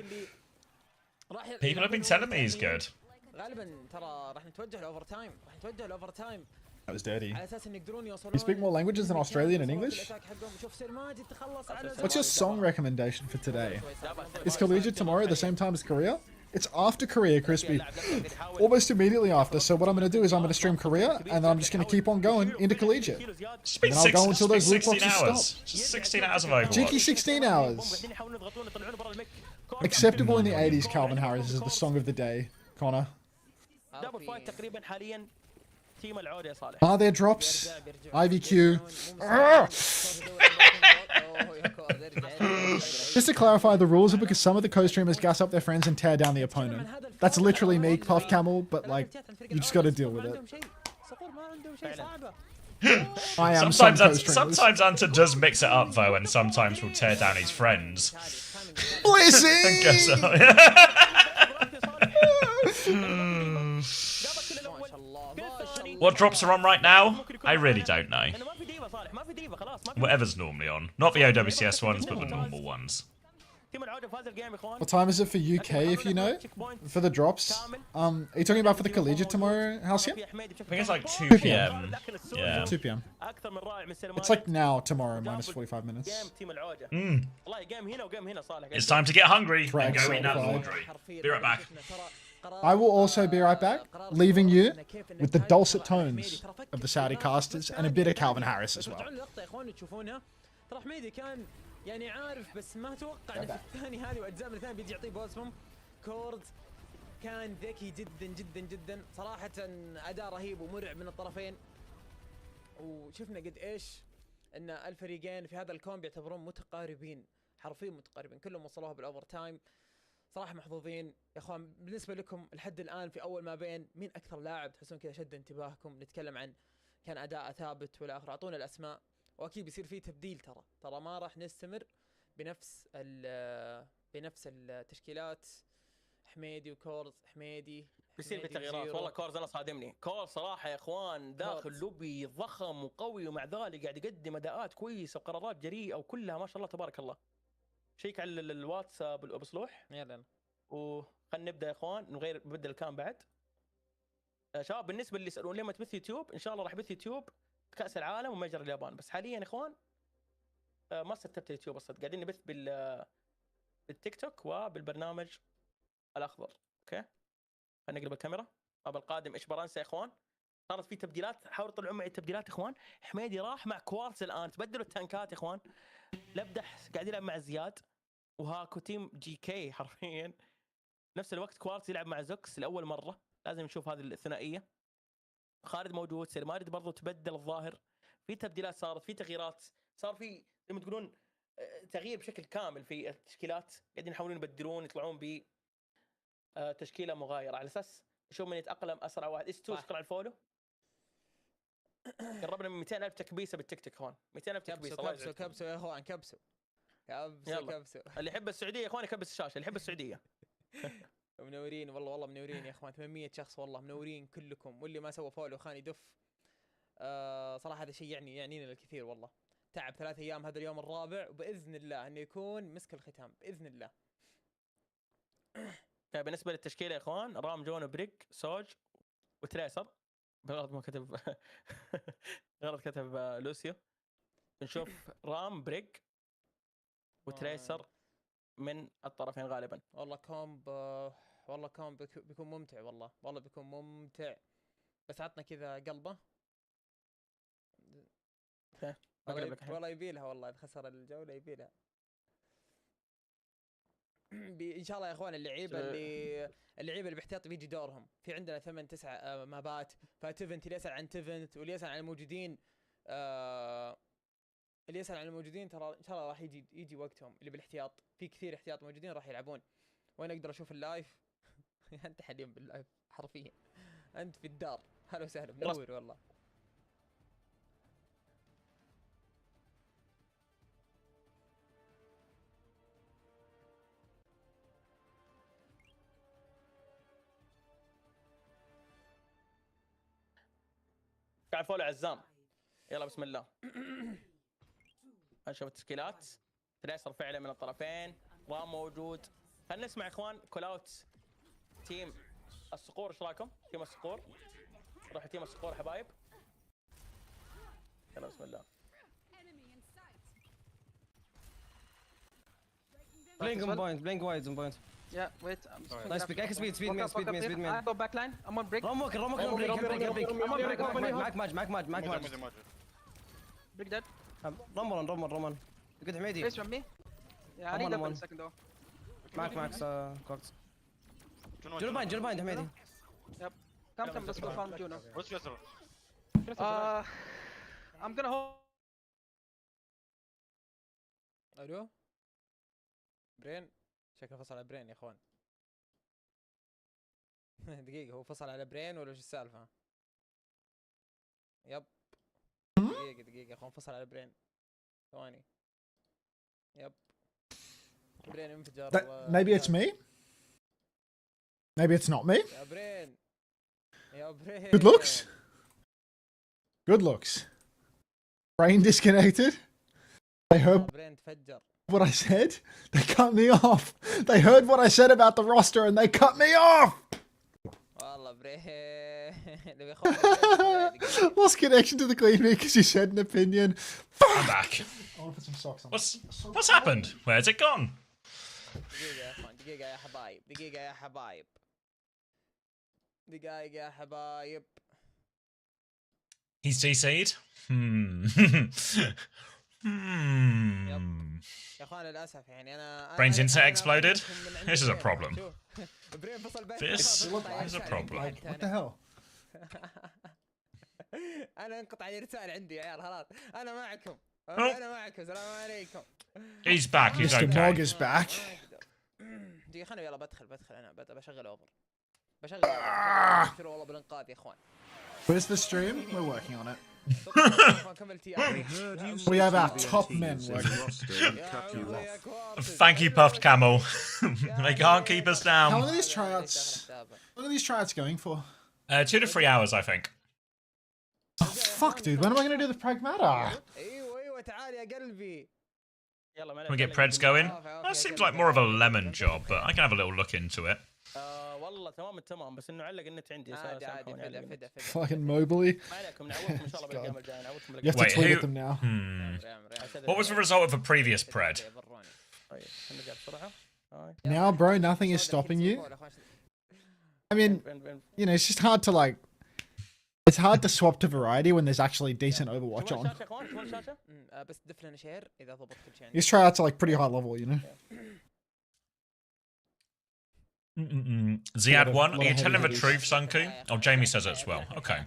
People have been telling me he's good. That was dirty. You speak more languages than Australian and English? What's your song recommendation for today? Is Collegiate tomorrow the same time as Korea? It's after Korea, Crispy. Almost immediately after. So what I'm going to do is I'm going to stream Korea, and then I'm just going to keep on going into Collegiate. And then I'll go until those loot boxes stop. 16 hours of Overwatch. Cheeky 16 hours. Acceptable in the 80s, Calvin Harris is the song of the day. Connor. Are there drops? IVQ. Just to clarify, the rules are because some of the co-streamers gas up their friends and tear down the opponent. That's literally me, Puff Camel, but like, you just gotta deal with it. I am sometimes Anta does mix it up though, and sometimes will tear down his friends. Blissing! What drops are on right now? I really don't know. Whatever's normally on. Not the OWCS ones, but the normal ones. What time is it for UK, if you know? For the drops? Are you talking about for the Collegiate tomorrow, Halcyon? I think it's like 2 PM. Yeah. 2 PM. It's like now, tomorrow, minus 45 minutes. It's time to get hungry and go eat that laundry. Be right back. I will also be right back, leaving you with the dulcet tones of the Saudi casters and a bit of Calvin Harris as well. يعني عارف بس ما اتوقع ان في الثاني هذه واجزاء من الثاني بيجي يعطيه بوسهم. كورد كان ذكي جدا جدا جدا صراحه، اداء رهيب ومرعب من الطرفين، وشفنا قد ايش ان الفريقين في هذا الكون بيعتبرون متقاربين، حرفيا متقاربين، كلهم وصلوها بالاوفر تايم. صراحه محظوظين يا اخوان. بالنسبه لكم لحد الان في اول ما بين، مين اكثر لاعب تحسون كذا شد انتباهكم؟ نتكلم عن كان اداء ثابت والى اخره، اعطونا الاسماء. واكيد بيصير فيه تبديل، ترى ما راح نستمر بنفس التشكيلات. حميدي وكورز، حميدي بيصير في تغييرات. والله كورز انا صادمني. كورز صراحه يا اخوان داخل لوبي ضخم وقوي، ومع ذلك قاعد يقدم اداءات كويسه وقرارات جريئه وكلها ما شاء الله تبارك الله. شيك على الواتساب ابو صلوح. يلا وخلنا نبدا يا اخوان، نغير نبدل الكام بعد. شباب بالنسبه اللي يسالون ليه ما تبث يوتيوب، ان شاء الله راح بث يوتيوب كأس العالم ومجر اليابان، بس حاليا يا اخوان ما ستبت اليوتيوب الصدق، قاعدين نبث بالتيك توك وبالبرنامج الاخضر. اوكي خلينا نقلب الكاميرا. باب القادم ايش برنسا يا اخوان، صارت في تبديلات، حاولوا تطلعون معي التبديلات يا اخوان. حميدي راح مع كوارتز الان، تبدلوا التانكات يا اخوان. لبدح قاعد يلعب مع زياد، وهاكو تيم جي كي حرفيا. نفس الوقت كوارتز يلعب مع زوكس لاول مره، لازم نشوف هذه الثنائيه. خالد موجود، سيرمارد برضو تبدل الظاهر. في تبديلات صارت، في تغييرات، صار في لما تقولون تغيير بشكل كامل في التشكيلات. قاعدين يحاولون يبدلون، يطلعون ب تشكيله مغايره على اساس نشوف من يتاقلم اسرع واحد. شكرا على الفولو. قربنا من 200,000 تكبيسه بالتيك توك اخوان. 200,000 تكبيسه. كبسوا يا اخوان، كبسوا. اللي يحب السعوديه يا اخوان يكبس الشاشه، اللي يحب السعوديه. منورين والله منورين يا اخوان. 800 شخص والله منورين كلكم، واللي ما سوى فولو خاني دف. صراحه هذا شيء يعنينا الكثير والله. تعب 3 ايام، هذا اليوم الرابع، وباذن الله انه يكون مسك الختام باذن الله. طيب بالنسبه للتشكيله يا اخوان، رام جون بريك سوج وتريسر. بالغلط ما كتب غلط كتب لوسيو. نشوف رام بريك وتريسر من الطرفين غالبا. والله كومب بيكون ممتع، والله بيكون ممتع، بس عطنا كذا قلبه. والله يبيلها، والله اذا خسر الجوله يبيلها. ان شاء الله يا اخوان اللعيبه اللي باحتياطي بيجي دورهم. في عندنا 8 9 مابات، فتيفنت اللي يسال عن تيفنت واللي يسال عن الموجودين اللي يسال عن الموجودين ترى ان شاء الله راح يجي وقتهم. اللي بالاحتياط في كثير احتياط موجودين راح يلعبون. وين اقدر اشوف اللايف؟ انت حاليا باللايف حرفيا، انت في الدار. هلا وسهلا، منور والله. قاعد فول عزام. يلا بسم الله. نشوف التشكيلات. تناصر فعلا من الطرفين. رام موجود. خلينا نسمع يا اخوان كول اوت تيم الصقور. ايش رايكم؟ تيم الصقور. روح تيم الصقور يا حبايب. يلا بسم الله. Blink on point, blink wide on point. Yeah, wait. Nice pick. I can speed me. Go backline. I'm on break. Rom walker, break. Mac. Break that. Roman. You good Hamidi? Face from me. Yeah, I need up in a second though. Max, cocked. Juno bind, Hamidi. Yep. Come, let's go farm Juno. What's your throw? I'm gonna hold. الو برين، شكله فصل على برين يا اخوان. دقيقة، هو فصل على برين ولا شو السالفة؟ يب دقيقة يا اخوان، فصل على برين. ثواني. يب برين انفجر. Maybe it's me. Maybe it's not me. يا برين. Good looks. Brain disconnected. They heard برين تفجر. what I said. They cut me off. They heard what I said about the roster and they cut me off. والله برين. Lost connection to the clean room because you said an opinion. I'm back. I want to put some socks on. What's happened? Where's it gone? دقيقة يا حبايب. He's CC'd? يا اخوان للاسف يعني انا Brain's internet exploded? This is a problem. This is a problem. What the hell? انا انقطع الارسال عندي يا عيال خلاص. انا معكم. السلام عليكم. He's back. He's Mr. okay. Mog is back. دقيقة خليني يلا بدخل انا بشغل اوفر. والله بالانقاذ يا اخوان. Where's the stream? We're working on it. كمل تي We have our top men working. Thank you, Puffed Camel. They can't keep us How down. long are these tryouts? What are these tryouts going for? 2 to 3 hours, I think. Oh fuck, dude! When am I gonna do the pragmata? ايوه تعال يا قلبي. Can we get Preds going? That seems like more of a lemon job, but I can have a little look into it. والله تمام بس انه علق النت عندي. عادي Fucking Mobley. ما عليكم نعوضكم ان شاء الله بالايام الجايه. نعوضكم You have to tweet at them now. What was the result of the previous Pred? Now, bro, nothing is stopping you. I mean, you know, it's just hard to like. It's hard to swap to variety when there's actually decent Overwatch on. These tryouts are like pretty high level, you know. Ziad 1, are you telling the truth, Sunku? Oh, Jamie says it as well. Okay.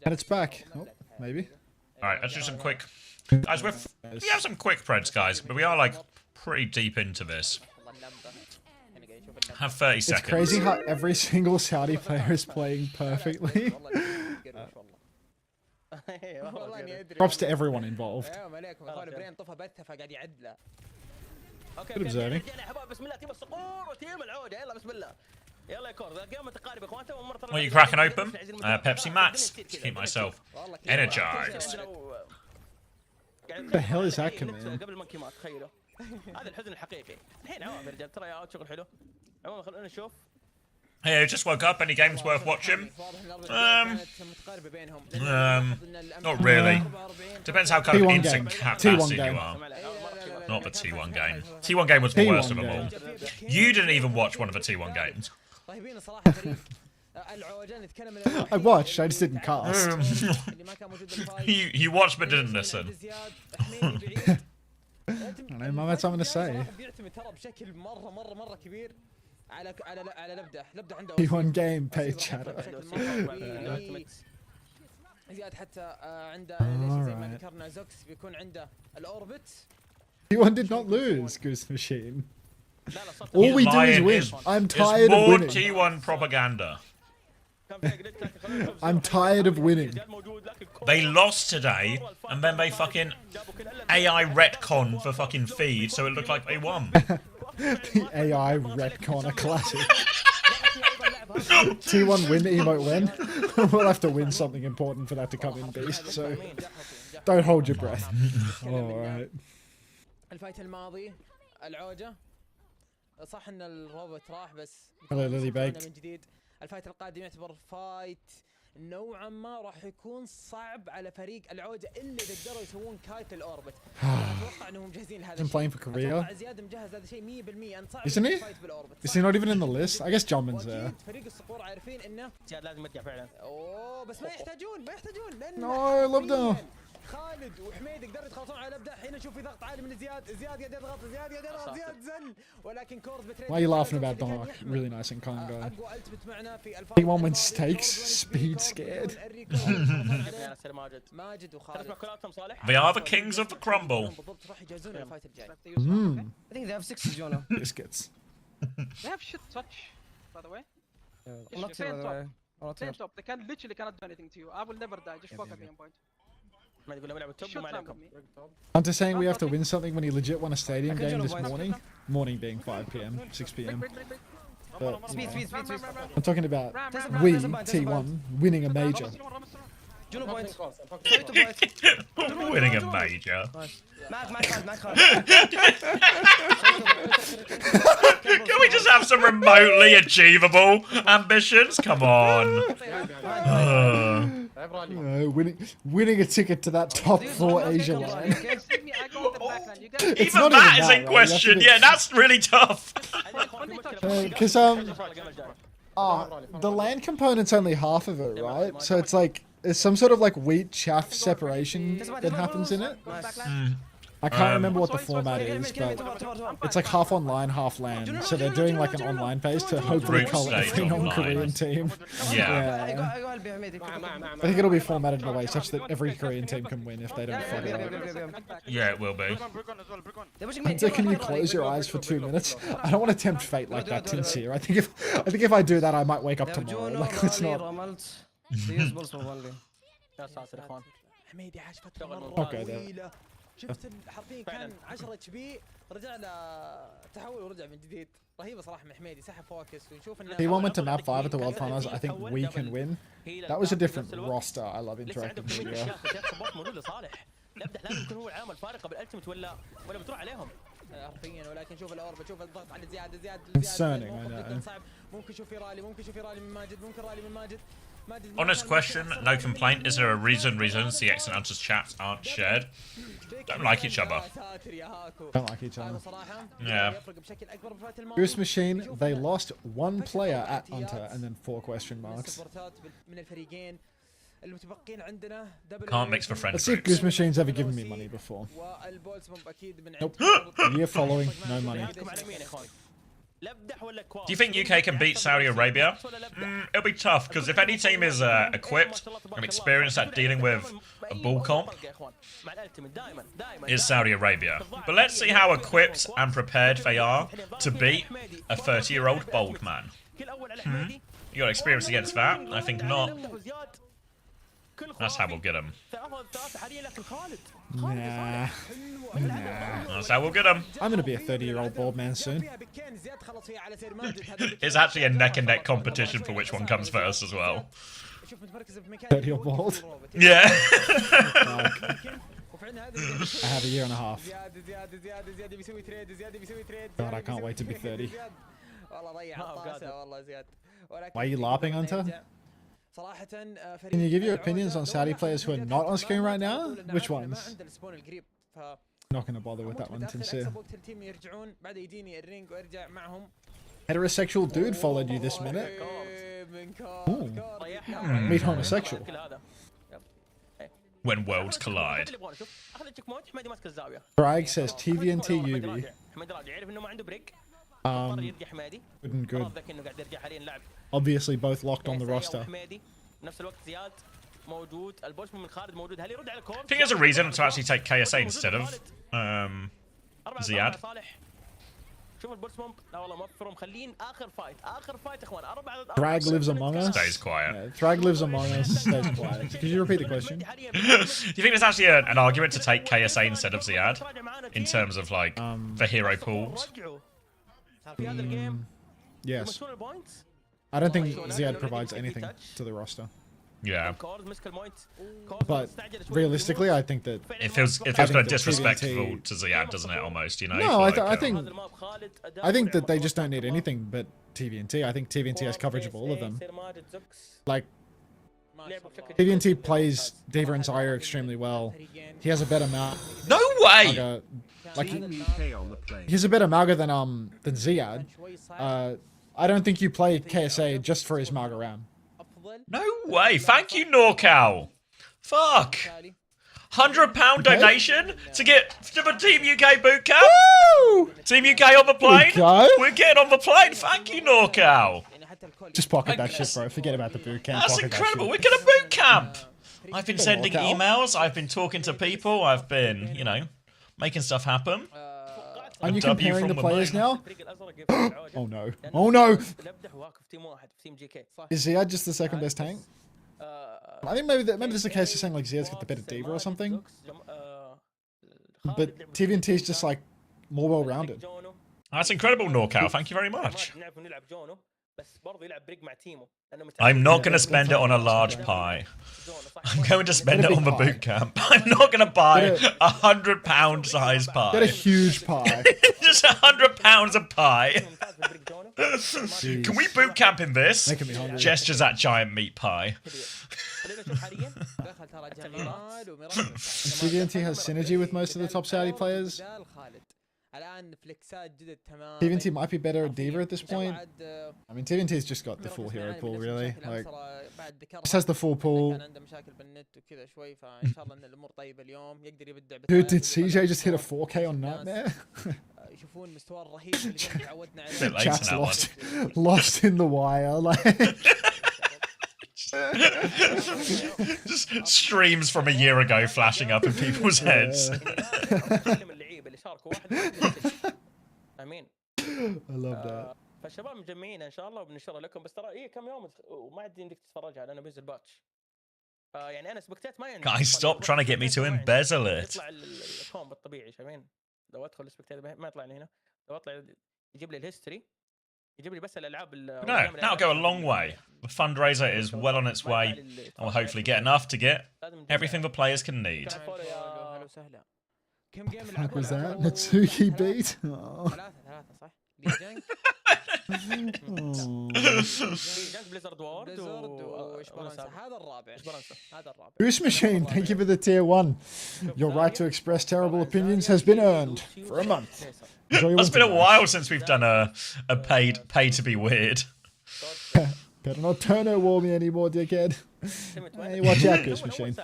And it's back. Oh, maybe. Alright, let's do some quick... Guys, we have some quick Preds, guys, but we are like pretty deep into this. Have 30 seconds. It's crazy how every single Saudi player is playing perfectly. Props to everyone involved. Good observing. What are you cracking open? Pepsi Max. To keep myself energized. What the hell is that command? هذا الحزن الحقيقي. الحين عوام يا رجال ترى شغل حلو. عموما خلونا نشوف. Hey, just woke up. Any games worth watching? Not really. Depends how kind of instant capacity you are. Not the T1 game. T1 game was the worst of them all. You didn't even watch one of the T1 games. I watched, I just didn't cast. You watched but didn't listen. don't know, ما something to say. بيعتمد ترى بشكل مرة كبير على لبدح عنده P1 game paid chatter. زياد حتى عنده زي ما ذكرنا زوكس بيكون عنده الاوربت. P1 did not lose, Goose Machine. All we do is win. I'm tired of winning. T1 propaganda. I'm tired of winning. They lost today, and then they fucking AI retcon for fucking feed, so it looked like they won. The AI retcon a classic. T1 win, emote win. We'll have to win something important for that to come in, Beast, so don't hold your breath. Alright. الفايت الماضي العوجة صح ان الروبوت راح بس Hello, Lily من Baked. جديد. الفايت القادم يعتبر فايت نوعا ما راح يكون صعب على فريق العوجة اللي قدروا يسوون كايت الاوربت. اتوقع انهم مجهزين لهذا Isn't playing for Korea? زياد مجهز هذا الشيء 100% ان صعب Isn't he? فايت بالاوربت. Is he not even in the list? I guess Jumpman's there. فريق الصقور عارفين انه زياد لازم يرجع فعلا. اوه بس ما يحتاجون لان No, لبدا. خالد وحميد يقدروا يتخلصون على لبدا. الحين نشوف في ضغط عالي من زياد قاعد يضغط زياد زل ولكن كورز بتريد. Why are you laughing about Dark? Really nice and kind guy. اقوى التمت معنا في الفايت. P1 wins stakes, speed scared. ماجد وخالد. They are the kings of the crumble. بالضبط راح يجهزون الفايت الجاي. I think they have 6 Jonah. Biscuits. They have shit touch, by the way. I'm not sure by the way. I'm not Stay sure. on top. They can literally cannot do anything to you. I will never die. Just fuck at me on point. Shoot them with me. Hunter saying we have to win something when he legit won a stadium game this morning. Morning being 5 PM, 6 PM. But, Speed. I'm talking about we, T1, winning a major. Juno point. Winning a major. Mac. Can we just have some remotely achievable ambitions? Come on. Winning a ticket to that top 4 Asia line. It's Even not that even is that, in right? question. Yeah, that's really tough. Because the land component's only half of it, right? So it's like there's some sort of like wheat chaff separation that happens in it. I can't remember what the format is, but it's like half online, half land. So they're doing like an online phase to hopefully Group cull every stage non-Korean team. Yeah. I think it'll be formatted in a way such that every Korean team can win if they don't fuck it up. Yeah, it will be. Hunter, can you close your eyes for 2 minutes? I don't want to tempt fate like that, Tinsir. I think if I do that, I might wake up tomorrow. Like, it's not. حميدي عاش فترة مرة طويلة. شفت حرفيا كان 10 اتش بي رجع له تحول ورجع من جديد. رهيبة صراحة من حميدي سحب فوكس ونشوف انه He went to map 5 at the World Finals. I think we can win. That was a different roster. I love interactive media. لابدح لازم يكون هو العامل الفارقة بالالتيميت ولا بتروح عليهم. حرفيا ولكن شوف الاوربت شوف الضغط على زياد Concerning, I know. ممكن شوف في رالي من ماجد ممكن رالي من ماجد. Honest question, no complaint. Is there a reason CX and Hunter's chats aren't shared? Don't like each other. Don't like each other. Yeah. Goose Machine, they lost 1 player at Hunter and then 4 question marks. Can't mix for friends. Let's see if Goose Machine's ever given me money before. Nope. Year following, no money. Do you think UK can beat Saudi Arabia? It'll be tough, because if any team is equipped and experienced at dealing with a bull comp, is Saudi Arabia. But let's see how equipped and prepared they are to beat a 30-year-old bold man. You got experience against that? I think not. That's how we'll get him. Nah. That's how we'll get him. I'm going to be a 30-year-old bald man soon. It's actually a neck-and-neck competition for which one comes first as well. 30 or bald? Yeah. I have a year and a half. God, I can't wait to be 30. Why are you laughing, Hunter? Can you give your opinions on Saudi players who are not on screen right now? Which ones? Not going to bother with that one, sincere. Heterosexual dude followed you this minute. Ooh. Meet homosexual. When worlds collide. Bragg says TVNT UV. Good and good. Obviously both locked on the roster. I think there's a reason to actually take KSA instead of Ziad. Thrag lives among us. Stays quiet. Yeah, Thrag lives among us. Stays quiet. Could you repeat the question? Do you think there's actually an argument to take KSA instead of Ziad in terms of like the hero pools? Yes. I don't think Ziad provides anything to the roster. Yeah. But realistically, I think that it feels kind of disrespectful to Ziad, doesn't it? Almost, you know. No, like, I think that they just don't need anything but TVNT. I think TVNT has coverage of all of them. Like, TVNT plays Diva and Zyra extremely well. He has a better Malga. No way. Like he has a better Malga than Ziad. I don't think you play KSA just for his Malga round. No way. Thank you, NorCal. Fuck. £100 donation to get to the Team UK bootcamp. Woo! Team UK on the plane. We're getting on the plane. Thank you, NorCal. Just pocket that shit, bro. Forget about the bootcamp. That's incredible. We're gonna boot camp. I've been sending emails. I've been talking to people. I've been, you know, making stuff happen. Are you comparing the players now? Oh no. Oh no! Is Ziad just the second best tank? I think maybe there's a case of saying like Ziad's got the better Diva or something. But TVNT is just like more well-rounded. That's incredible, NorCal. Thank you very much. I'm not going to spend it on a large pie. I'm going to spend it on the boot camp. I'm not going to buy £100 size pie. Get a huge pie. Just £100 a pie. Can we boot camp in this? Making me hungry. Gestures at giant meat pie. TVNT has synergy with most of the top Saudi players. TVNT might be better at Diva at this point. I mean, TVNT's just got the full hero pool, really. Like, just has the full pool. Dude, did CJ just hit a 4K on Nightmare? Chat's lost in the wire. Like. Just streams from a year ago flashing up in people's heads. I love that. فالشباب مجمعين ان شاء الله وبنشر لكم بس ترى كم يوم وما عاد يمديك تتفرج لانه بينزل باتش. يعني انا سبكتات ما Guys, stop trying to get me to embezzle it. يطلع الكوم بالطبيعي شايفين؟ لو ادخل سبكتات ما يطلع لي هنا، لو اطلع يجيب لي الهيستوري يجيب لي بس الالعاب. No, that'll go a long way. The fundraiser is well on its way and will hopefully get enough to get everything the players can need. What was that? Natsuki beat? Oh. Goose Machine, thank you for the tier 1. Your right to express terrible opinions has been earned for a month. It's been a while since we've done a pay to be weird. Better not turno war me anymore, dickhead. Hey, watch out, Goose Machine.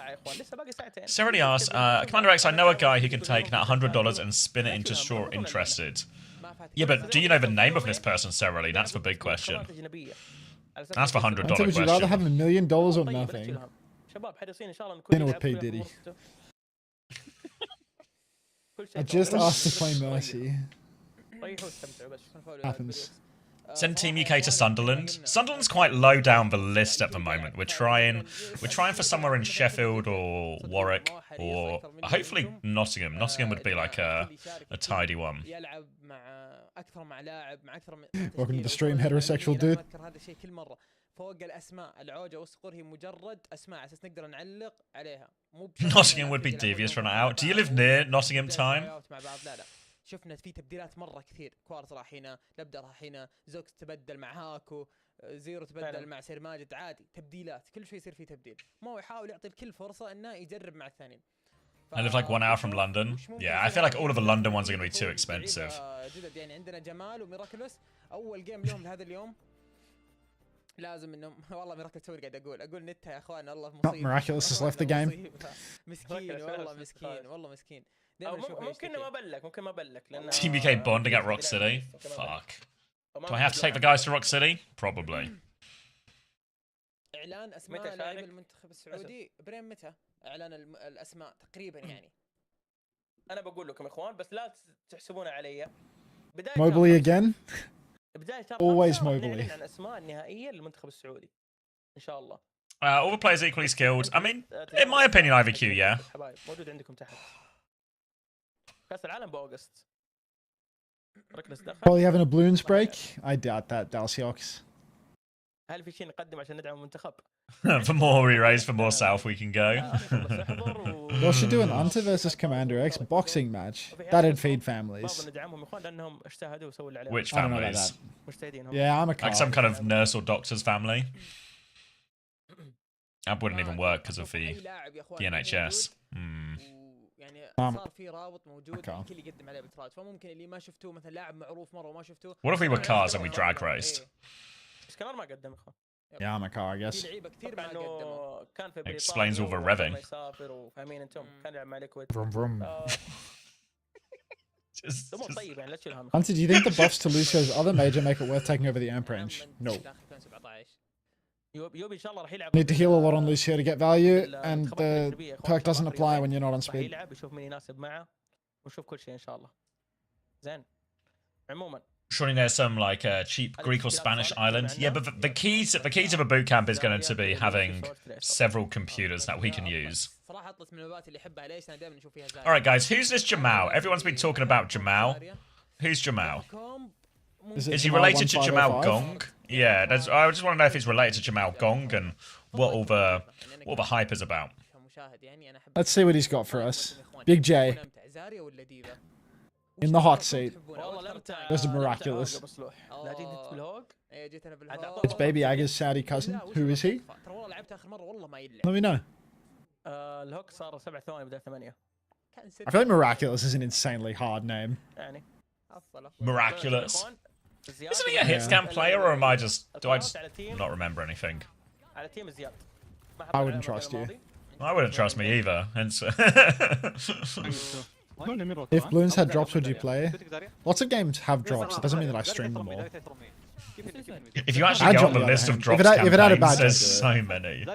Serenity asks, Commander X, I know a guy who can take that $100 and spin it into straw interested. Yeah, but do you know the name of this person, Serenity? That's the big question. That's the $100 question. Would you rather have $1 million or nothing? Dinner with P. Diddy. I just asked to play Mercy. Happens. Send Team UK to Sunderland. Sunderland's quite low down the list at the moment. We're trying for somewhere in Sheffield or Warwick or hopefully Nottingham. Nottingham would be like a tidy one. Welcome to the stream, heterosexual dude. Nottingham would be devious from that out. Do you live near Nottingham time? شفنا في تبديلات مرة كثير. كوارز راح هنا، لبدا راح هنا، زوكس تبدل مع هاكو، زيرو تبدل مع سير ماجد، عادي تبديلات، كل شوي يصير في تبديل. ما هو يحاول يعطي الكل فرصة انه يجرب مع الثانيين. I live like 1 hour from London. Yeah, I feel like all of the London ones are going to be too expensive. جدد يعني عندنا جمال وميراكلوس أول جيم لهم لهذا اليوم. لازم انهم والله ميراكل تسوي قاعد اقول نتها يا اخوان الله Not مصيبه. miraculous has left the game. مسكين والله مسكين والله مسكين. ممكن ما بلك لان Team UK bonding at Rock City. Fuck. Do I have to take the guys to Rock City? Probably. اعلان اسماء لاعبي المنتخب السعودي برين متى؟ اعلان الاسماء تقريبا يعني. انا بقول لكم يا اخوان بس لا تحسبون علي. بدايه Mobley again. بدايه Always Mobley. عن اسماء النهائيه للمنتخب السعودي ان شاء الله. All the players equally skilled. I mean, in my opinion, IVQ, yeah. موجود عندكم تحت. كاس العالم باوغست. Probably having a balloons break. I doubt that, LCW. هل في شيء نقدم عشان ندعم المنتخب؟ For more re-raise, for more south we can go. Well, should do an Anta versus Commander X boxing match. That'd feed families. Which families? Yeah, I'm a like some kind of nurse or doctor's family. That wouldn't even work because of the NHS. يعني صار في رابط موجود الكل يقدم عليه بترات فممكن اللي ما شفتوه مثلا لاعب معروف مره وما شفتوه. What if we were cars and we drag raced? اسكندر ما قدم اخوان. Yeah, I'm a car, I guess. في لعيبه كثير ما قدموا. كان في explains all the revving. يسافر وفاهمين انتم كان يلعب مع الكويت. Vroom vroom. طيب يعني لا تشيل هم. Hunter, do you think the buffs to Lucio's other major make it worth taking over the amp range? No. يوبي ان شاء الله راح يلعب. Need to heal a lot on Lucio to get value, and the perk doesn't apply when you're not on speed. يلعب يشوف مين يناسب معه ونشوف كل شيء ان شاء الله. زين. عموما. Surely there's some like cheap Greek or Spanish island. Yeah, but the key to the boot camp is going to be having several computers that we can use. All right, guys, who's this Jamal? Everyone's been talking about Jamal. Who's Jamal? Is he related to Jamal Gong? Yeah, I just want to know if he's related to Jamal Gong and what all the hype is about. Let's see what he's got for us. Big J. In the hot seat. This is miraculous. It's Baby Aga's Saudi cousin. Who is he? Let me know. الهوك صار 7 ثواني بدل 8. I feel like Miraculous is an insanely hard name. يعني Miraculous. Isn't he a hitscan player, or am I just not remember anything? على تيم زياد. I wouldn't trust you. I wouldn't trust me either. Hence. If Bloons had drops, would you play? Lots of games have drops. It doesn't mean that I stream them all. If you actually get on the list of drops if it had a badge, there's so many.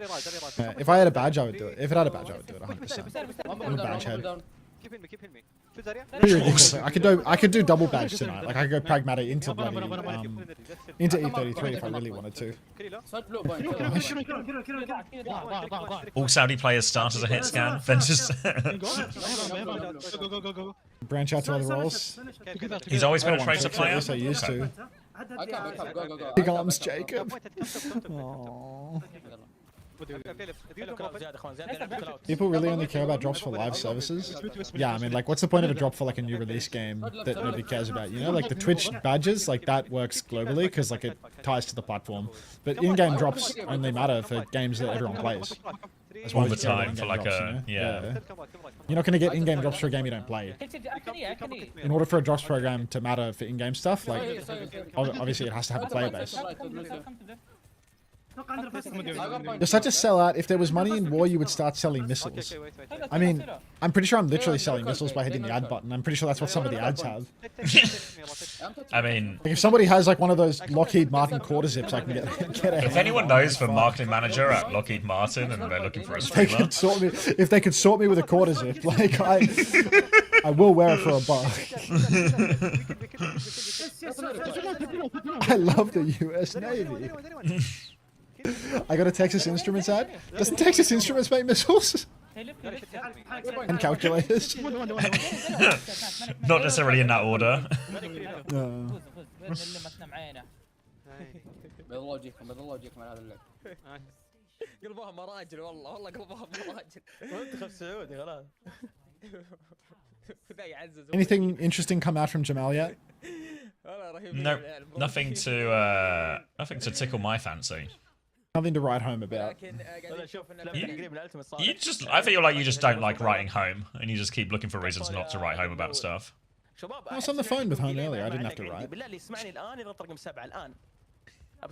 If I had a badge, I would do it. If it had a badge, I would do it 100%. I'm a badge head. Pretty ridiculous. I could do double badge tonight. Like I could go pragmatic into bloody into E33 if I really wanted to. All Saudi players start as a hit scan, then just branch out to other roles. He's always been a tracer player. Yes, I used to. Big arms, Jacob. Aww. People really only care about drops for live services? Yeah, I mean, like, what's the point of a drop for, like, a new release game that nobody cares about? You know, like, the Twitch badges, like, that works globally because, like, it ties to the platform. But in-game drops only matter for games that everyone plays. That's why all the time for, like, drops, a... you know? Yeah. You're not going to get in-game drops for a game you don't play. In order for a drops program to matter for in-game stuff, like, obviously it has to have a player base. You're such a sellout. If there was money in war, you would start selling missiles. I mean, I'm pretty sure I'm literally selling missiles by hitting the ad button. I'm pretty sure that's what some of the ads have. I mean... Like if somebody has like one of those Lockheed Martin quarter zips, I can get a If anyone knows the marketing manager at Lockheed Martin and they're looking for a streamer... If they could sort me with a quarter zip, like I will wear it for $1. I love the US Navy. I got a Texas Instruments ad. Doesn't Texas Instruments make missiles? And calculators? Not necessarily in that order. قلبوها مراجل والله قلبوها مراجل. منتخب سعودي خلاص. Anything interesting come out from Jamal yet? No, nothing to tickle my fancy. Nothing to write home about. I feel like you just don't like writing home, and you just keep looking for reasons not to write home about stuff. I was on the phone with home earlier. I didn't have to write.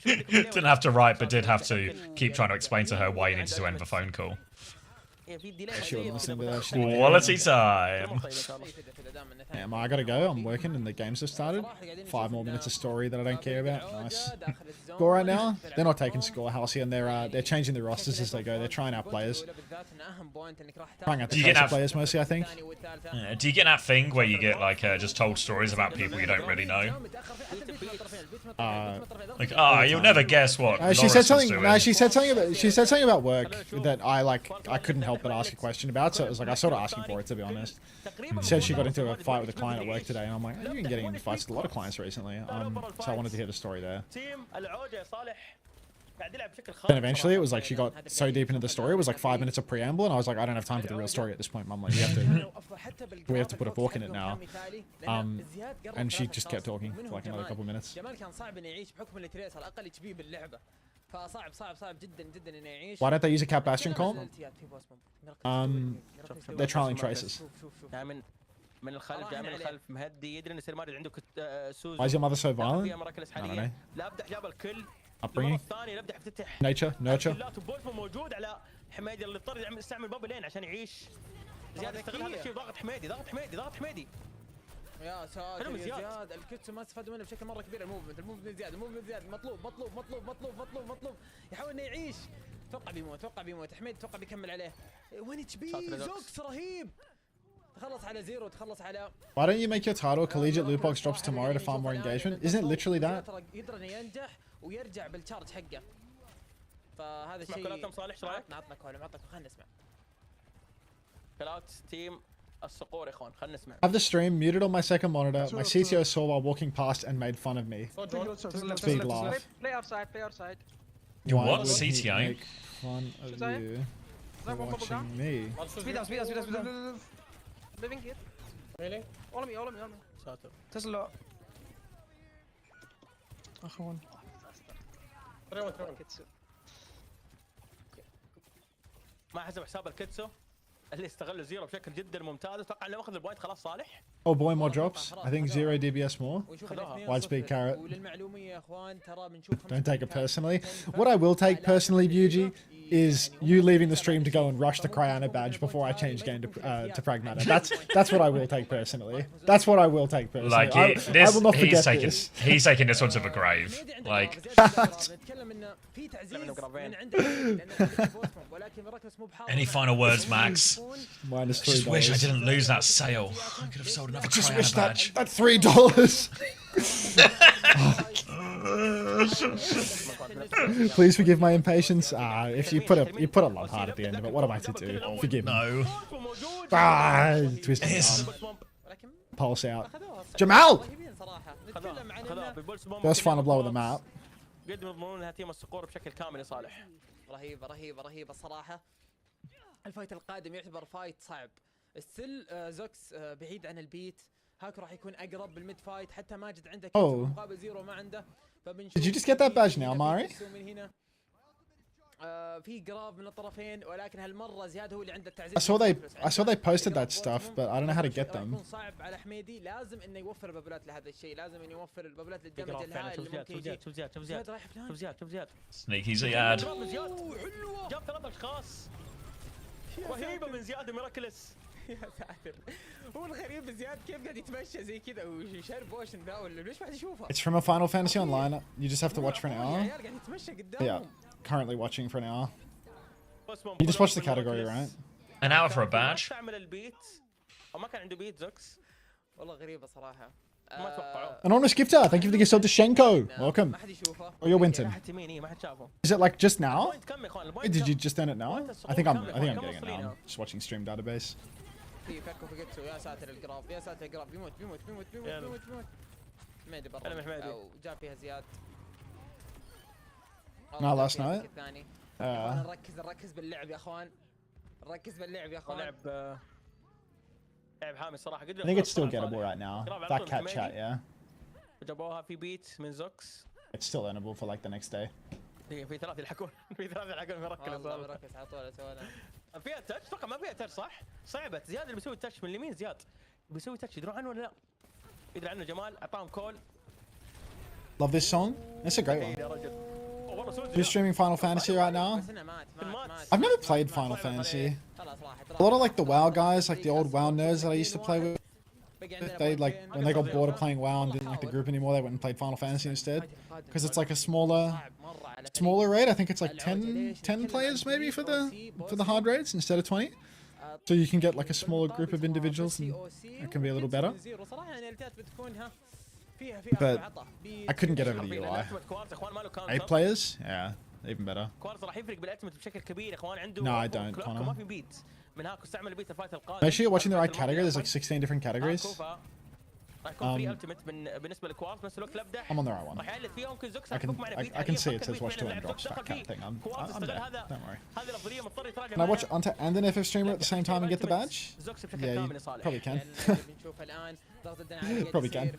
Didn't have to write, but did have to keep trying to explain to her why you needed to end the phone call. She wasn't listening to that. She didn't Quality time. Damn, I gotta go. I'm working and the games have started. 5 more minutes of story that I don't care about. Nice. Score right now? They're not taking score, Halsey, and they're changing the rosters as they go. They're trying out players. Trying out the closer players mostly, I think. Yeah, do you get that thing where you get like just told stories about people you don't really know? Like, you'll never guess what. She said something. No, she said something about work that I couldn't help but ask a question about. So it was like I was sort of asking for it, to be honest. She said she got into a fight with a client at work today, and I'm like, you've been getting into fights with a lot of clients recently. So I wanted to hear the story there. Then eventually it was like she got so deep into the story, it was like 5 minutes of preamble, and I was like, I don't have time for the real story at this point, Mum. Like, we have to put a fork in it now. And she just kept talking for like another couple of minutes. Why don't they use a Cap Bastion comp? They're trialing traces. Why is your mother so violent? I don't know. Upbringing, nature, nurture. يا ساتر يا زياد الكتسو ما استفادوا منه بشكل مره كبير. الموفمنت زياد مطلوب يحاول انه يعيش. توقع بيموت حميد توقع بيكمل عليه. وين اتش بي زوكس رهيب. تخلص على زيرو تخلص على. Why don't you make your title Collegiate Loot Box drops tomorrow to farm more engagement? Isn't it literally that? يقدر انه ينجح ويرجع بالتشارج حقه. فهذا الشيء. عطنا كولم خلينا نسمع. كلات تيم الصقور يا اخوان خلينا نسمع. I have the stream muted on my second monitor. My CTO saw while walking past and made fun of me. Big laugh. Play outside. You what? CTO? Make fun of you for watching me. Speed up. Living here. Really? All of me. Tesla. أخوان. ما حسب حساب الكتسو اللي استغل زيرو بشكل جدا ممتاز. اتوقع انه اخذ البوينت خلاص صالح. Oh boy, more drops. I think 0 DBS more. Widespeed carrot. Don't take it personally. What I will take personally, Bugie, is you leaving the stream to go and rush the Cryana badge before I change game to Pragmata. That's what I will take personally. That's what I will take personally. Like I will not forget this. He's taking this one to the grave. Like. Any final words, Max? -$3. I just wish I didn't lose that sale. I could have sold another Cryana badge. That $3. Please forgive my impatience. If you put a love heart at the end of it, what am I to do? Forgive me. No. Twist his pulse out. Jamal! First final blow of the map. قدم يضمنونها تيم الصقور بشكل كامل يا صالح. رهيبة الصراحة. الفايت القادم يعتبر فايت صعب. ستيل زوكس بعيد عن البيت. هاك راح يكون اقرب بالميد فايت حتى ماجد عنده مقابل زيرو ما عنده. Did you just get that badge now, Mari? في قراب من الطرفين ولكن هالمره زياد هو اللي عنده التعزيز. I saw they posted that stuff, but I don't know how to get them. يكون صعب على حميدي. لازم انه يوفر البابلات لهذا الشيء. لازم انه يوفر البابلات للدمج الهائل اللي ممكن يجي. شوف زياد Sneaky زياد. جاب 3 اشخاص. رهيبه من زياد ميراكلس. يا ساتر. هو الغريب زياد كيف قاعد يتمشى زي كذا ويشرب بوشن ذا ولا ليش ما حد يشوفه؟ It's from a Final Fantasy Online. You just have to watch for an hour. قاعد يتمشى قدامهم. Yeah, currently watching for an hour. You just watch the category, right? An hour for a badge. تعمل البيت او ما كان عنده بيت زوكس. والله غريبة صراحة. ما توقعوا. Anonymous Gifter, thank you for the gift of the Shenko. Welcome. ما حد يشوفه. Oh, you're Winton. ما حد شافه. Is it like just now? Did you just earn it now? I think I'm getting it now. I'm just watching stream database. في فكوا في قتسو. يا ساتر القراب بيموت. حميدي برا او جاب فيها زياد. No, last night. نركز باللعب يا اخوان. لعب حامي الصراحه. I think it's still gettable right now. That cat chat, yeah. جابوها في بيت من زوكس. It's still earnable for like the next day. في 3 يلحقون مركز. والله مركز على طول سوينا. فيها تاتش. اتوقع ما فيها تاتش صح؟ صعبة. زياد اللي بيسوي التاتش من اليمين. زياد بيسوي تاتش. يدرون عنه ولا لا؟ يدري عنه جمال. اعطاهم كول. Love this song. It's a great one. Who's streaming Final Fantasy right now? I've never played Final Fantasy. A lot of like the WoW guys, like the old WoW nerds that I used to play with, they like when they got bored of playing WoW and didn't like the group anymore, they went and played Final Fantasy instead. Because it's like a smaller raid. I think it's like 10 players maybe for the hard raids instead of 20. So you can get like a smaller group of individuals and it can be a little better. But I couldn't get over the UI. 8 players? Yeah, even better. No, I don't, Connor. Make sure you're watching the right category. There's like 16 different categories. I'm on the right one. I can see it says watch 2 and drops, that kind of thing. I'm there. Don't worry. Can I watch Unta and an FF streamer at the same time and get the badge? Yeah, you probably can. probably can.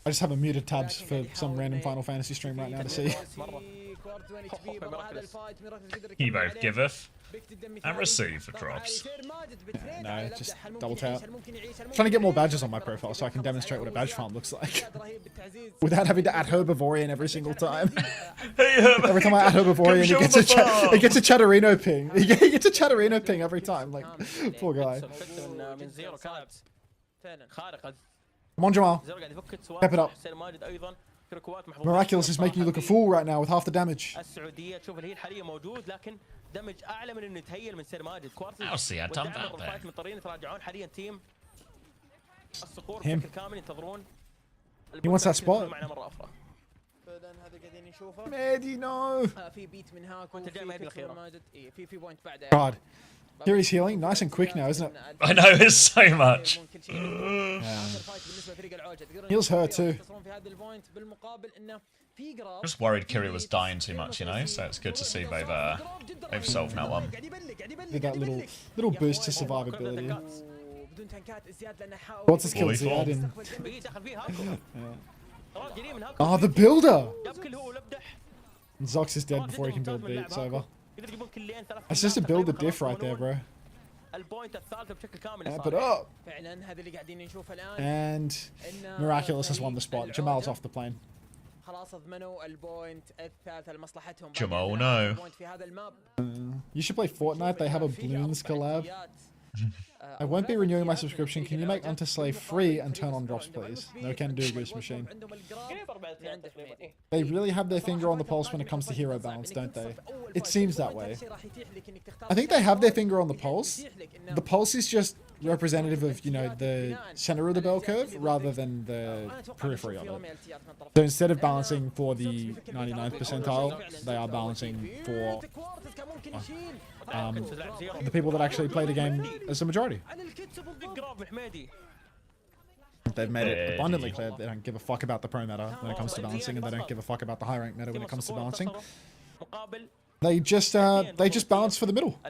I just have a muted tabs for some random Final Fantasy stream right now to see. He both giveth and receive for drops. Yeah, no, just double tap. Trying to get more badges on my profile so I can demonstrate what a badge farm looks like. Without having to add Herbivorian every single time. Every time I add Herbivorian, it gets a Chatterino ping. He gets a Chatterino ping every time. Like, poor guy. Come on, Jamal. Step it up. Miraculous is making you look a fool right now with half the damage. I'll see, I done that there. Him. He wants that spot. Mehdi, no. God. Here he's healing. Nice and quick now, isn't it? I know, it's so much. Heals her too. Just worried Kiri was dying too much, you know, so it's good to see they've solved that one. With that little boost to survivability. What's his kill Ziad in? Oh, the builder! Zox is dead before he can build beat, it's over. That's just a build the diff right there, bro. Amp it up! And Miraculous has won the spot. Jamal's off the plane. Jamal, no. You should play Fortnite. They have a Bloons collab. I won't be renewing my subscription. Can you make Unto Slay free and turn on drops, please? No can do, Goose Machine. They really have their finger on the pulse when it comes to hero balance, don't they? It seems that way. I think they have their finger on the pulse. The pulse is just representative of, you know, the center of the bell curve rather than the periphery of it. So instead of balancing for the 99th percentile, they are balancing for the people that actually play the game as a majority. They've made it abundantly clear they don't give a fuck about the pro meta when it comes to balancing, and they don't give a fuck about the high rank meta when it comes to balancing. They just balance for the middle.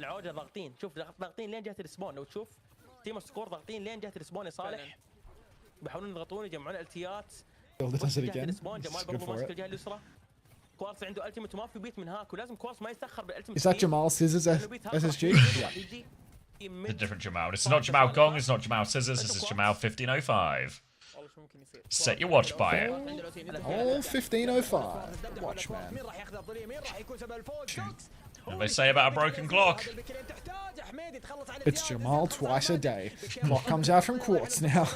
Builder does it again. He's good for it. Is that Jamal Scissors SSG? Yeah. The different Jamal. This is not Jamal Gong, it's not Jamal Scissors, this is Jamal 1505. Set your watch by it. Oh, 1505. Watch, man. What do they say about a broken clock? It's Jamal twice a day. Clock comes out from Quartz now.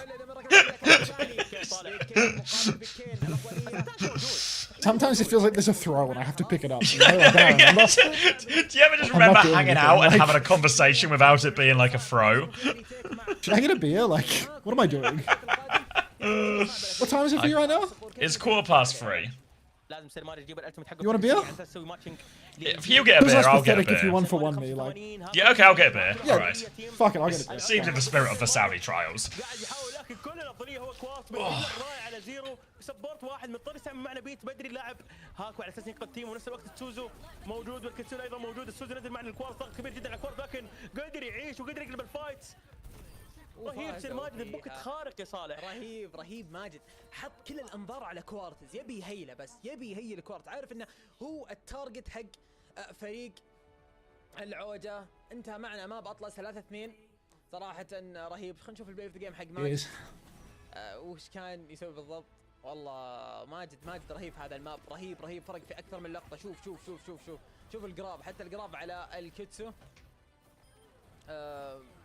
Sometimes it feels like there's a throw and I have to pick it up. You know? Do you ever just remember hanging out and having a conversation without it being like a throw? Should I get a beer? Like, what am I doing? What time is it for you right now? It's 3:15. You want a beer? If you get a beer, I'll get a beer. If you 1-for-1 me, like. Yeah, okay, I'll get a beer. Yeah, alright. Fuck it, I'll get a beer. It seems in the spirit of the Saudi trials. رهيب سير ماجد البوكت خارق يا صالح رهيب ماجد حط كل الانظار على كوارتز يبي يهيله بس يبي يهيل كوارتز عارف انه هو التارجت حق فريق العوجة انت معنا ما باطلس 3-2 صراحة رهيب. خلينا نشوف البلاي اوف ذا جيم حق ماجد. وش كان يسوي بالضبط؟ والله ماجد رهيب في هذا الماب، رهيب فرق في اكثر من لقطة. شوف القراب، حتى القراب على الكيتسو.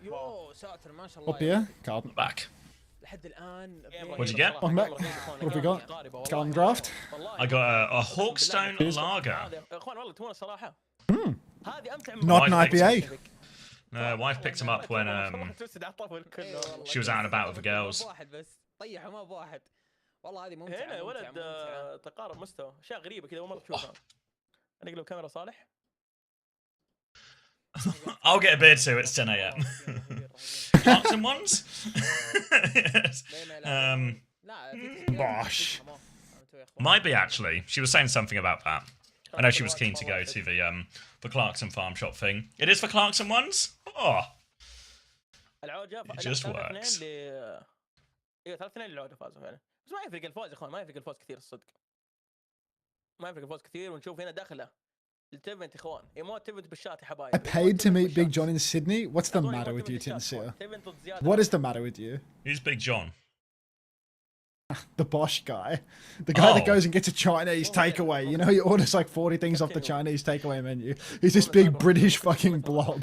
يو ساتر ما شاء الله. Up here, Carlton. Back. لحد الآن What'd you get? I'm back. What have we got? Carlton draft. I got a Hawkstone Lager. يا اخوان والله تبون الصراحة هذه امتع من Not an IPA. Wife picked him up when she was out and about with the girls. واحد بس طيحوا ما بواحد. والله هذه ممتعة. هنا ولد تقارب مستوى، اشياء غريبة كذا اول مرة تشوفها. انا اقلب كاميرا صالح. I'll get a beard too. It's 10 a.m. Clarkson ones. Bosh. Might be actually. She was saying something about that. I know she was keen to go to the Clarkson farm shop thing. It is for Clarkson ones. Oh. It just works. ايوه 3-2 للعودة فازوا فعلا. بس ما يفرق الفوز يا اخوان، ما يفرق الفوز كثير الصدق. ما يفرق الفوز كثير. ونشوف هنا داخله التيفنت اخوان. مو تيفنت بالشات يا حبايب. I paid to meet Big John in Sydney. What's the matter with you, Tinsia? What is the matter with you? Who's Big John? The Bosch guy. The guy that goes and gets a Chinese takeaway. You know, he orders like 40 things off the Chinese takeaway menu. He's this big British fucking blob.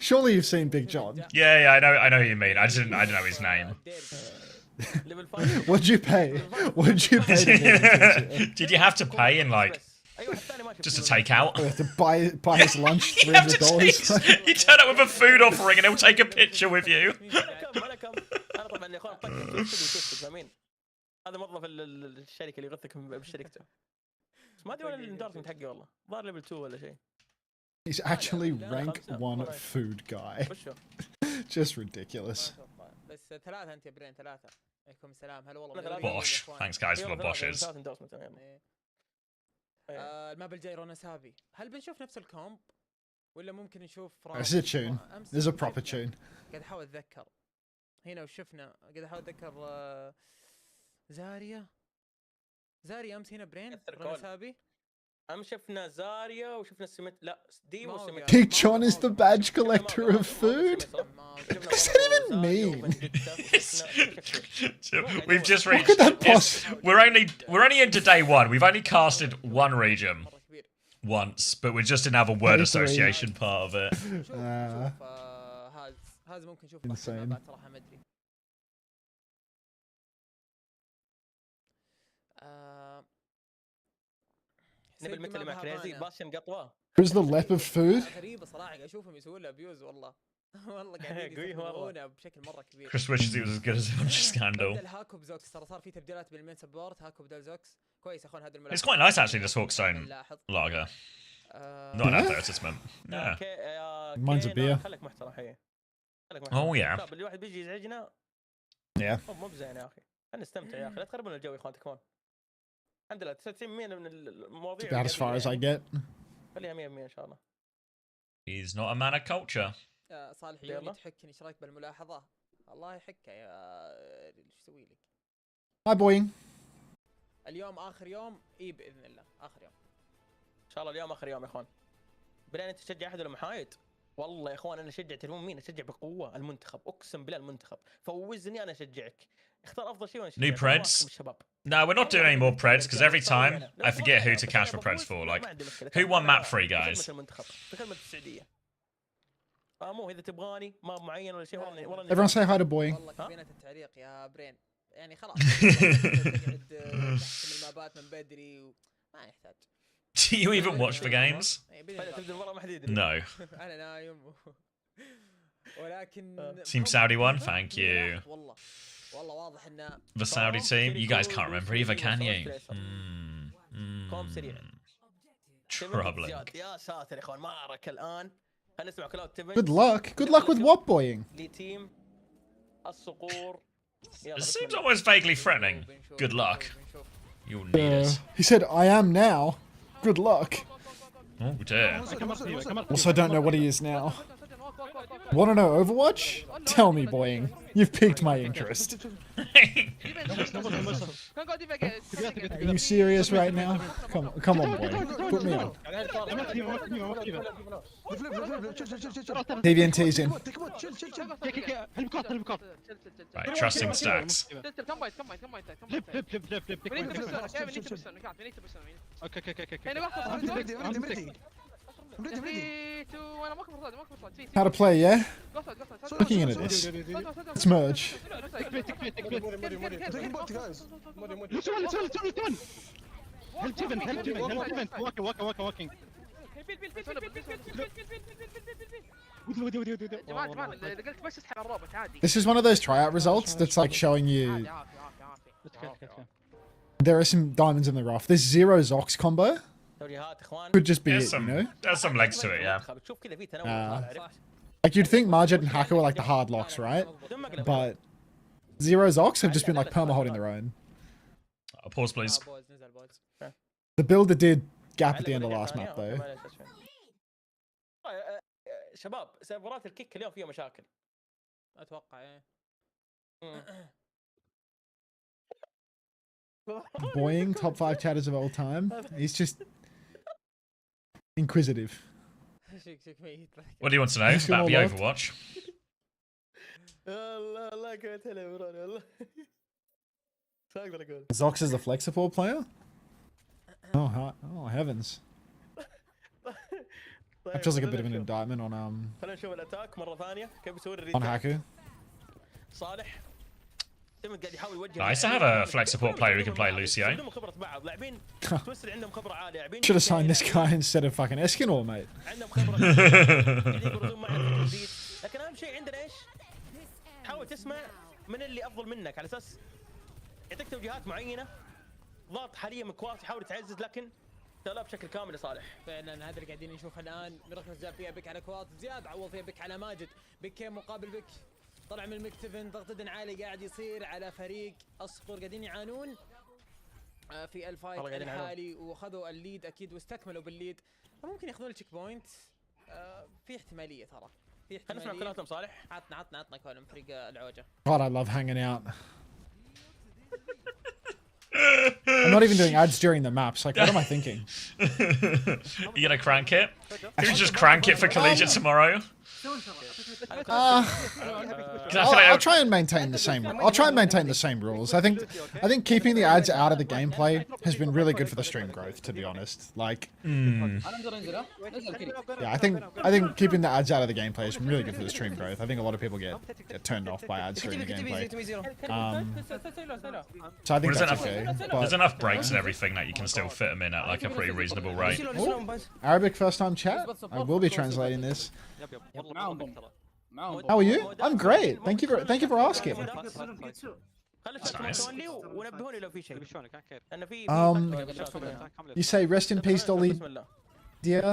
Surely you've seen Big John. Yeah, I know who you mean. I didn't know his name. What'd you pay? What'd you pay to meet him? Did you have to pay in like just to take out? To buy his lunch $300. You turn up with a food offering and he'll take a picture with you. هذا موظف الشركة اللي يغثك بشركته. ما ادري وين الاندورسمنت حقي والله. ظهر ليفل 2 ولا شيء. He's actually rank 1 food guy. Just ridiculous. بس 3 انت يا برين 3. عليكم السلام. هلا والله. Bosh. Thanks guys for the boshes. الماب الجاي روناسابي. هل بنشوف نفس الكومب ولا ممكن نشوف This is a tune. This is a proper tune. قاعد احاول اتذكر هنا وشفنا. قاعد احاول اتذكر زاريا امس هنا برين روناسابي. امس شفنا زاريا وشفنا سمت. لا ديمو سمت. Big John is the badge collector of food. What does that even mean? We've just reached. We're only into day 1. We've only casted 1 region once, but we're just in our word association part of it. Insane. Who's the lep of food? غريبة صراحة قاعد اشوفهم يسوون له ابيوز والله. والله قاعدين يستخدمونه بشكل مرة كبير. Chris wishes he was as good as him on Scandal. بدل هاكو بزوكس ترى صار في تبديلات بالمين سبورت. هاكو بدل زوكس كويس يا اخوان هذا الملاحظة. It's quite nice actually this Hawkstone lager. Not an advertisement. Yeah. Mine's a beer. خليك محترم حيه. Oh yeah. طب الواحد بيجي يزعجنا. Yeah. مو بزين يا اخي. خلينا نستمتع يا اخي. لا تخربون الجو يا اخوان تكفون. الحمد لله 90% من المواضيع. About as far as I get. خليها 100% ان شاء الله. He's not a man of culture. صالح يومي تحكني ايش رايك بالملاحظة؟ الله يحكها يا ايش اسوي لك؟ Hi boy. اليوم اخر يوم باذن الله اخر يوم. ان شاء الله اليوم اخر يوم يا اخوان. بلين انت تشجع احد ولا محايد؟ والله يا اخوان انا اشجع تلفون مين؟ اشجع بقوة المنتخب، اقسم بالله المنتخب، فوزني انا اشجعك. اختار افضل شيء وانا اشجعك. New Preds? No, we're not doing any more Preds because every time I forget who to cash for Preds for. Like, who won map 3 guys? بخدمة السعودية. مو اذا تبغاني ما معين ولا شيء والله. Everyone say hi to boy. والله كابينة التعليق يا برين. يعني خلاص تقعد تحكم المابات من بدري وما يحتاج. Do you even watch the games? No. أنا نايم. ولكن Team Saudi won, thank you. والله واضح إن The Saudi team? You guys can't remember either, can you? Troubling. يا ساتر يا اخوان معركة الآن. هنسمع كلاود تيفن. Good luck. Good luck with what boying? لتيم الصقور. It seems almost vaguely threatening. Good luck. You'll need it. He said, I am now. Good luck. Oh dear. Also don't know what he is now. Want to know Overwatch? Tell me, boying. You've piqued my interest. Are you serious right now? Come on, boy. Put me on. TVNT's in. Right, trusting stacks. How to play, yeah? Looking into this. Let's merge. Walking. This is one of those tryout results that's like showing you there are some diamonds in the rough. This 0 Zox combo could just be it, you know? There's some legs to it, yeah. Like you'd think Margit and Hacker were like the hard locks, right? But 0 Zox have just been like perma holding their own. Pause, please. The builder did gap at the end of last map though. شباب سيرفرات الكيك اليوم فيها مشاكل اتوقع ايه Boying, top 5 chatters of all time. He's just inquisitive. What do you want to know about the Overwatch? Zox is the flex support player? Oh heavens. That feels like a bit of an indictment on Haku. Nice to have a flex support player who can play Lucio. Should have signed this guy instead of fucking Eskinor, mate. لكن اهم شيء عندنا ايش؟ حاول تسمع من اللي افضل منك على اساس يعطيك توجيهات معينه. ضغط حاليا مكواس يحاول يتعزز لكن لا بشكل كامل لصالح. فعلا هذا اللي قاعدين نشوفه الان. مركز زاد فيها بك على كواس، زياد عوض فيها بك على ماجد. بك مقابل بك طلع من المكتفن، ضغط دن عالي قاعد يصير على فريق اصقر قاعدين يعانون في الفايت الحالي، واخذوا الليد اكيد واستكملوا بالليد. ممكن ياخذون التشيك بوينت. في احتماليه ترى. في احتماليه. خلينا نسمع كلامهم صالح. عطنا كلام فريق العوجه. God, I love hanging out. I'm not even doing ads during the maps. Like, what am I thinking? You gonna crank it? Can you just crank it for collegiate tomorrow? I'll try and maintain the same. I'll try and maintain the same rules. I think keeping the ads out of the gameplay has been really good for the stream growth. To be honest, like, yeah, I think keeping the ads out of the gameplay is really good for the stream growth. I think a lot of people get turned off by ads during the gameplay. So I think that's okay. There's enough breaks and everything that you can still fit them in at like a pretty reasonable rate. Ooh, Arabic first time chat. I will be translating this. How are you? I'm great. Thank you for asking. That's nice. You say rest in peace, Dolly Deer.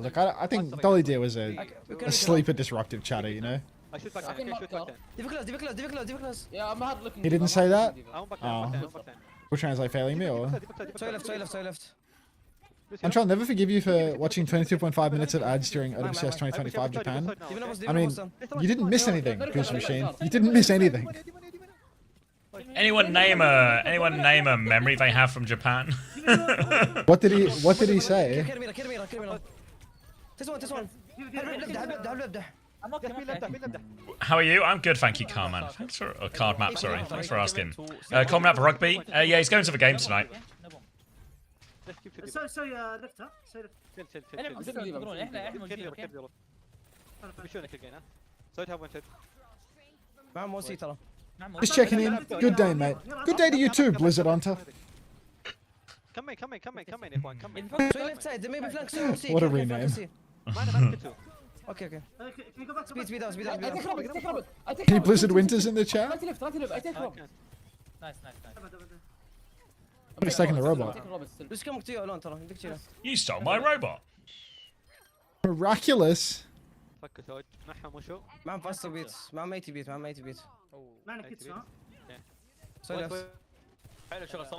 Look, I think Dolly Deer was a sleeper disruptive chatter, you know. He didn't say that. Oh, we'll translate failing me or. I'm trying to never forgive you for watching 22.5 minutes of ads during OWCS 2025 Japan. I mean, you didn't miss anything, Goose Machine. You didn't miss anything. Anyone name a memory they have from Japan? What did he say? How are you? I'm good, thank you, Carman. Thanks for Card Map, sorry. Thanks for asking. Card Map for rugby. Yeah, he's going to the game tonight. سوي لفت ها سوي لفت Just checking in. Good day, mate. Good day to you too, Blizzard Hunter. What a rename. Okay. Speed up. Any Blizzard Winters in the chat? Nice. He's taking the robot. You stole my robot. Miraculous. معهم فاست بيت معهم 80 بيت معنا كيتس ها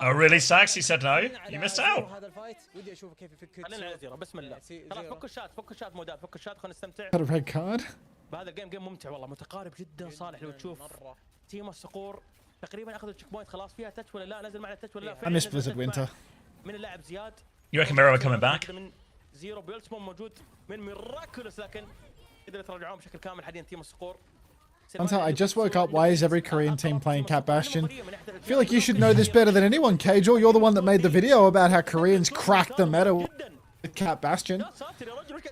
Oh really, Sax? You said no? You missed out. هذا الفايت ودي اشوف كيف يفك خلينا نزيرو بسم الله. خلاص فك الشات مودات فك الشات خلينا نستمتع. Got a red card. بهذا الجيم ممتع والله متقارب جدا صالح لو تشوف تيم الصقور تقريبا اخذ التشيك بوينت خلاص فيها تاتش ولا لا نزل معنا التاتش ولا لا I miss Blizzard Winter. من اللاعب زياد You reckon Mirror are coming back? من زيرو بيلسمون موجود من ميراكولس لكن قدروا يتراجعون بشكل كامل حاليا تيم الصقور. Hunter, I just woke up. Why is every Korean team playing Cat Bastion? I feel like you should know this better than anyone, Kajal. You're the one that made the video about how Koreans cracked the meta with Cat Bastion.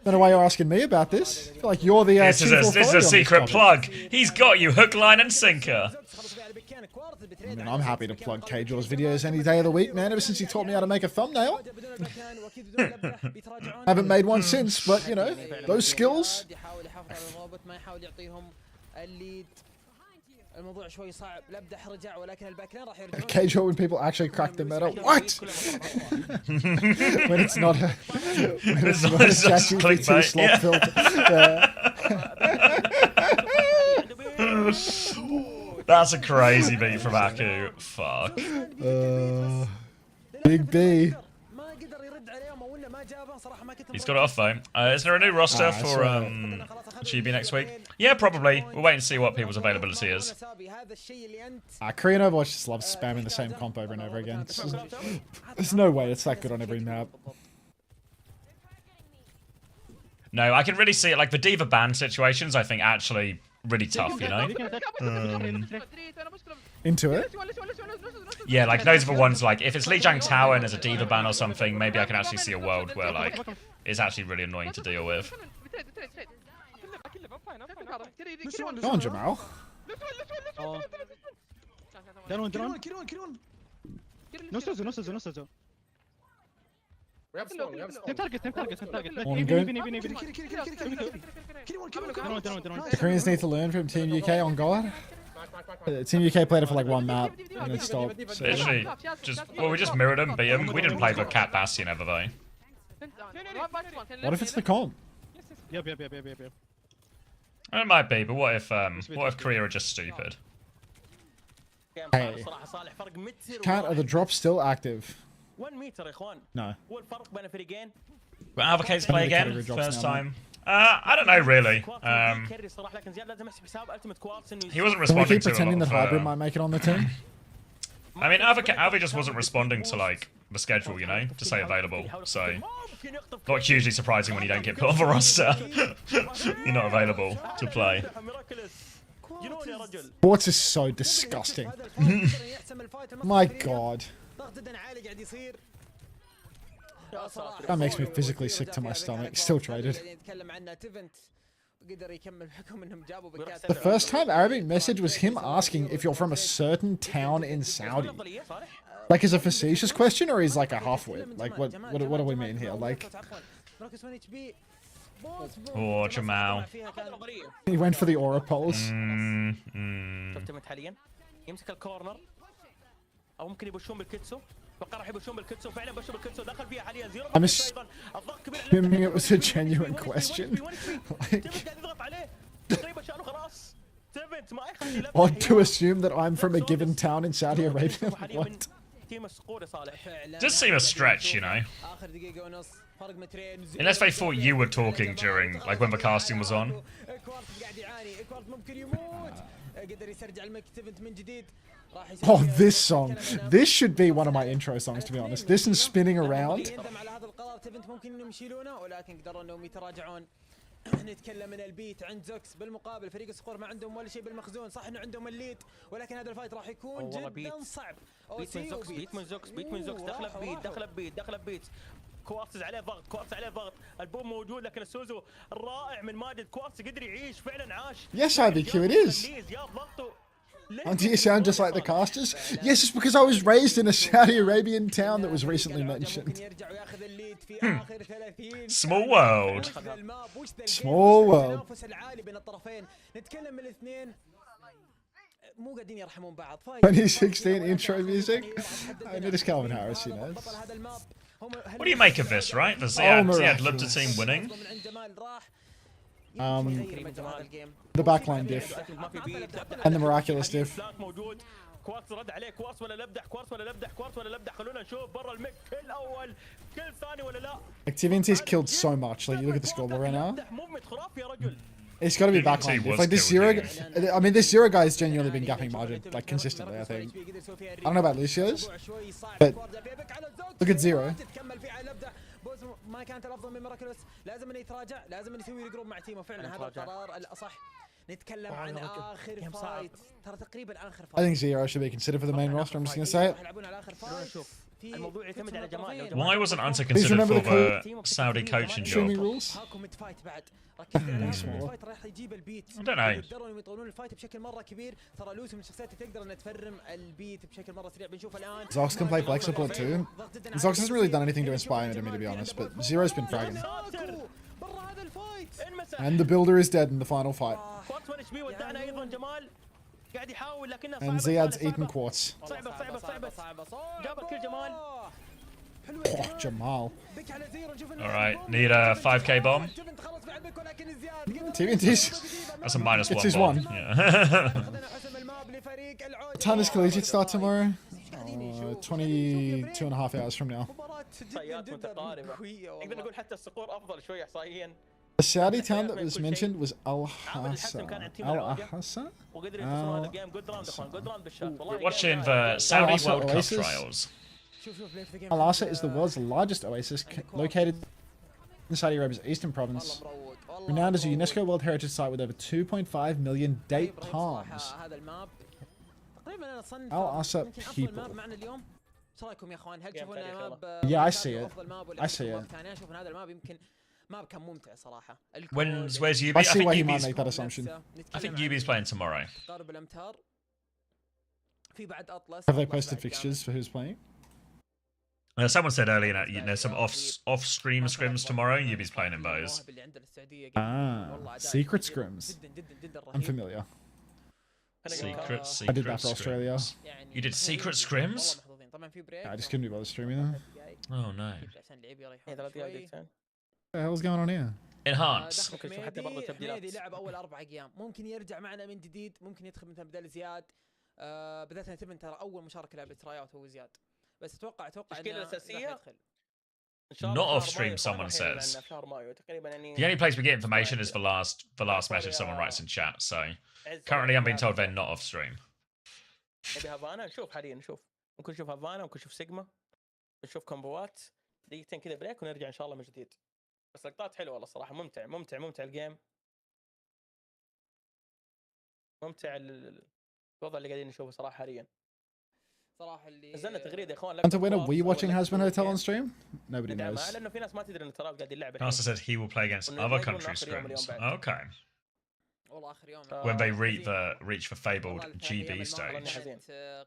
Don't know why you're asking me about this. I feel like you're the This is a secret plug. He's got you hook, line, and sinker. I mean, I'm happy to plug Kajor's videos any day of the week, man. Ever since he taught me how to make a thumbnail. Haven't made one since, but you know, those skills. Kajor when people actually crack the meta. What? When it's not a ChatGPT slot filter. That's a crazy beat from Aku. Fuck. Big B. He's got it off though. Is there a new roster for GB next week? Yeah, probably. We'll wait and see what people's availability is. Korean Overwatch just loves spamming the same comp over and over again. There's no way it's that good on every map. No, I can really see it. Like the Diva ban situations, I think actually really tough, you know? Into it? Yeah, like those are the ones like if it's Lijiang Tower and there's a Diva ban or something, maybe I can actually see a world where like it's actually really annoying to deal with. Go on, Jamal. The Koreans need to learn from Team UK on God. Team UK played it for like one map and then stopped. So. Literally, we just mirrored them, beat them. We didn't play the Cat Bastion ever though. What if it's the comp? Yep. It might be, but what if Korea are just stupid? Hey. Cat, are the drops still active? 1 meter يا اخوان. No. هو الفرق بين الفريقين. Will Advocates play again? First time. I don't know really. He wasn't Can we responding keep to pretending a that lot Hybrid of, might make it on the team? I mean, Avi just wasn't responding to like the schedule, you know, to say available. So not hugely surprising when you don't get put on the roster. You're not available to play. Quartz is so disgusting. My God. That makes me physically sick to my stomach. Still traded. The first time Arabic message was him asking if you're from a certain town in Saudi. Like, is a facetious question or is like a half-wit? Like, what do we mean here? Like... Oh, Jamal. He went for the aura pulse. يمسك الكورنر او ممكن يبشون بالكتسو فقط راح يبشون بالكتسو فعلا بشوا بالكتسو دخل فيها حاليا زيرو I'm assuming it was a genuine question. Odd to assume that I'm from a given town in Saudi Arabia. What? Does seem a stretch, you know. Unless they thought you were talking during, like, when the casting was on. Oh, this song. This should be one of my intro songs, to be honest. This and Spinning Around. نتكلم من البيت عند زوكس بالمقابل فريق الصقور ما عندهم ولا شيء بالمخزون صح انه عندهم الليد ولكن هذا الفايت راح يكون جدا صعب بيت من زوكس دخل ببيت كوارتز عليه ضغط البوم موجود لكن السوزو الرائع من ماجد كوارتز قدر يعيش فعلا عاش Yes, IBQ, it is. Do you sound just like the casters? Yes, it's because I was raised in a Saudi Arabian town that was recently mentioned. Small world. Small world. مو قاعدين يرحمون بعض 2016 intro music. I noticed Calvin Harris, you know. What do you make of this, right? The Ziad Lubda team winning? The backline diff. And the miraculous diff. كوارتز رد عليه كوارتز ولا لبدح خلونا نشوف برا الميك كل اول كل ثاني ولا لا Activity's killed so much. Like, you look at the scoreboard right now. It's got to be Didn't say backlined. was If like this killed zero, here. I mean this zero guy's genuinely been gapping margin like consistently. I think. I don't know about Lucio's, but look at zero. ما كانت الافضل من ميراكلوس، لازم انه يتراجع، لازم انه يسوي الجروب مع تيمو، فعلا هذا القرار الاصح. نتكلم عن اخر فايت، ترى تقريبا اخر I فايت. think zero should be considered for the main roster. I'm just gonna say it. يلعبون على اخر فايت. الموضوع يعتمد على جمال. Why wasn't Anta Please considered remember for the the Saudi coaching Streaming job? rules. هاكم ميد فايت بعد، ركز على هاكم ميد فايت راح يجيب البيت. I don't know. يقدرون يطولون الفايت بشكل مره كبير، ترى لوسي من الشخصيات اللي تقدر انها تفرم البيت بشكل مره سريع، بنشوف الان. Zox can play flex support too. Zox hasn't really done anything to inspire me, to be honest, but Zero's been fragging. And the builder is dead in the final fight. And Ziad's eaten quartz. Oh, Jamal. Alright, need a 5k bomb. TNT's. That's a minus It's one his bomb. one. Yeah. What time does collegiate start tomorrow? 22 and a half hours from now. احصائيات متقاربه نقدر نقول حتى الصقور افضل شوي احصائيا. The Saudi town that was mentioned was Al-Hassa. Al-Hassa? Watching the Saudi Al-Assa World Cup Oasis? trials. Al-Assa is the world's largest oasis located in Saudi Arabia's eastern province. Renowned as a UNESCO World Heritage Site with over 2.5 million date palms. Al-Assa people. Yeah, I see it. I see it. Where's Yubi? I see why he might make that assumption. I think Yubi's playing tomorrow. Have they posted fixtures for who's playing? Someone said earlier, some off-stream scrims tomorrow. Yubi's playing in those. Ah, secret scrims. I'm familiar. Secret I did that for Australia. You did secret scrims? I just couldn't be bothered streaming them. Oh no. What the hell's going on here? Enhance. ميدي لعب اول 4 ايام، ممكن يرجع معنا من جديد، ممكن يدخل مثلا بدل زياد. بدايه انه ترى اول مشاركه لعبه ترايات هو زياد، بس اتوقع التشكيله الاساسيه Not off stream, someone says. The only place we get information is the last message someone writes in chat. So currently, I'm being told they're not off stream. نبي هافانا نشوف حاليا نشوف ممكن نشوف هافانا ممكن نشوف سيجما نشوف كومبوات دقيقتين كذا بريك ونرجع ان شاء الله من جديد. بس لقطات حلوه والله الصراحه ممتع الجيم ممتع الوضع اللي قاعدين نشوفه صراحه حاليا. صراحه اللي نزلنا تغريده يا اخوان. And when are we watching Hasbin Hotel on stream? Nobody knows. لانه في ناس ما تدري ان ترى قاعد يلعب. Nasa said he will play against other country scrims. Okay. والله اخر يوم When they reach the fabled GB stage.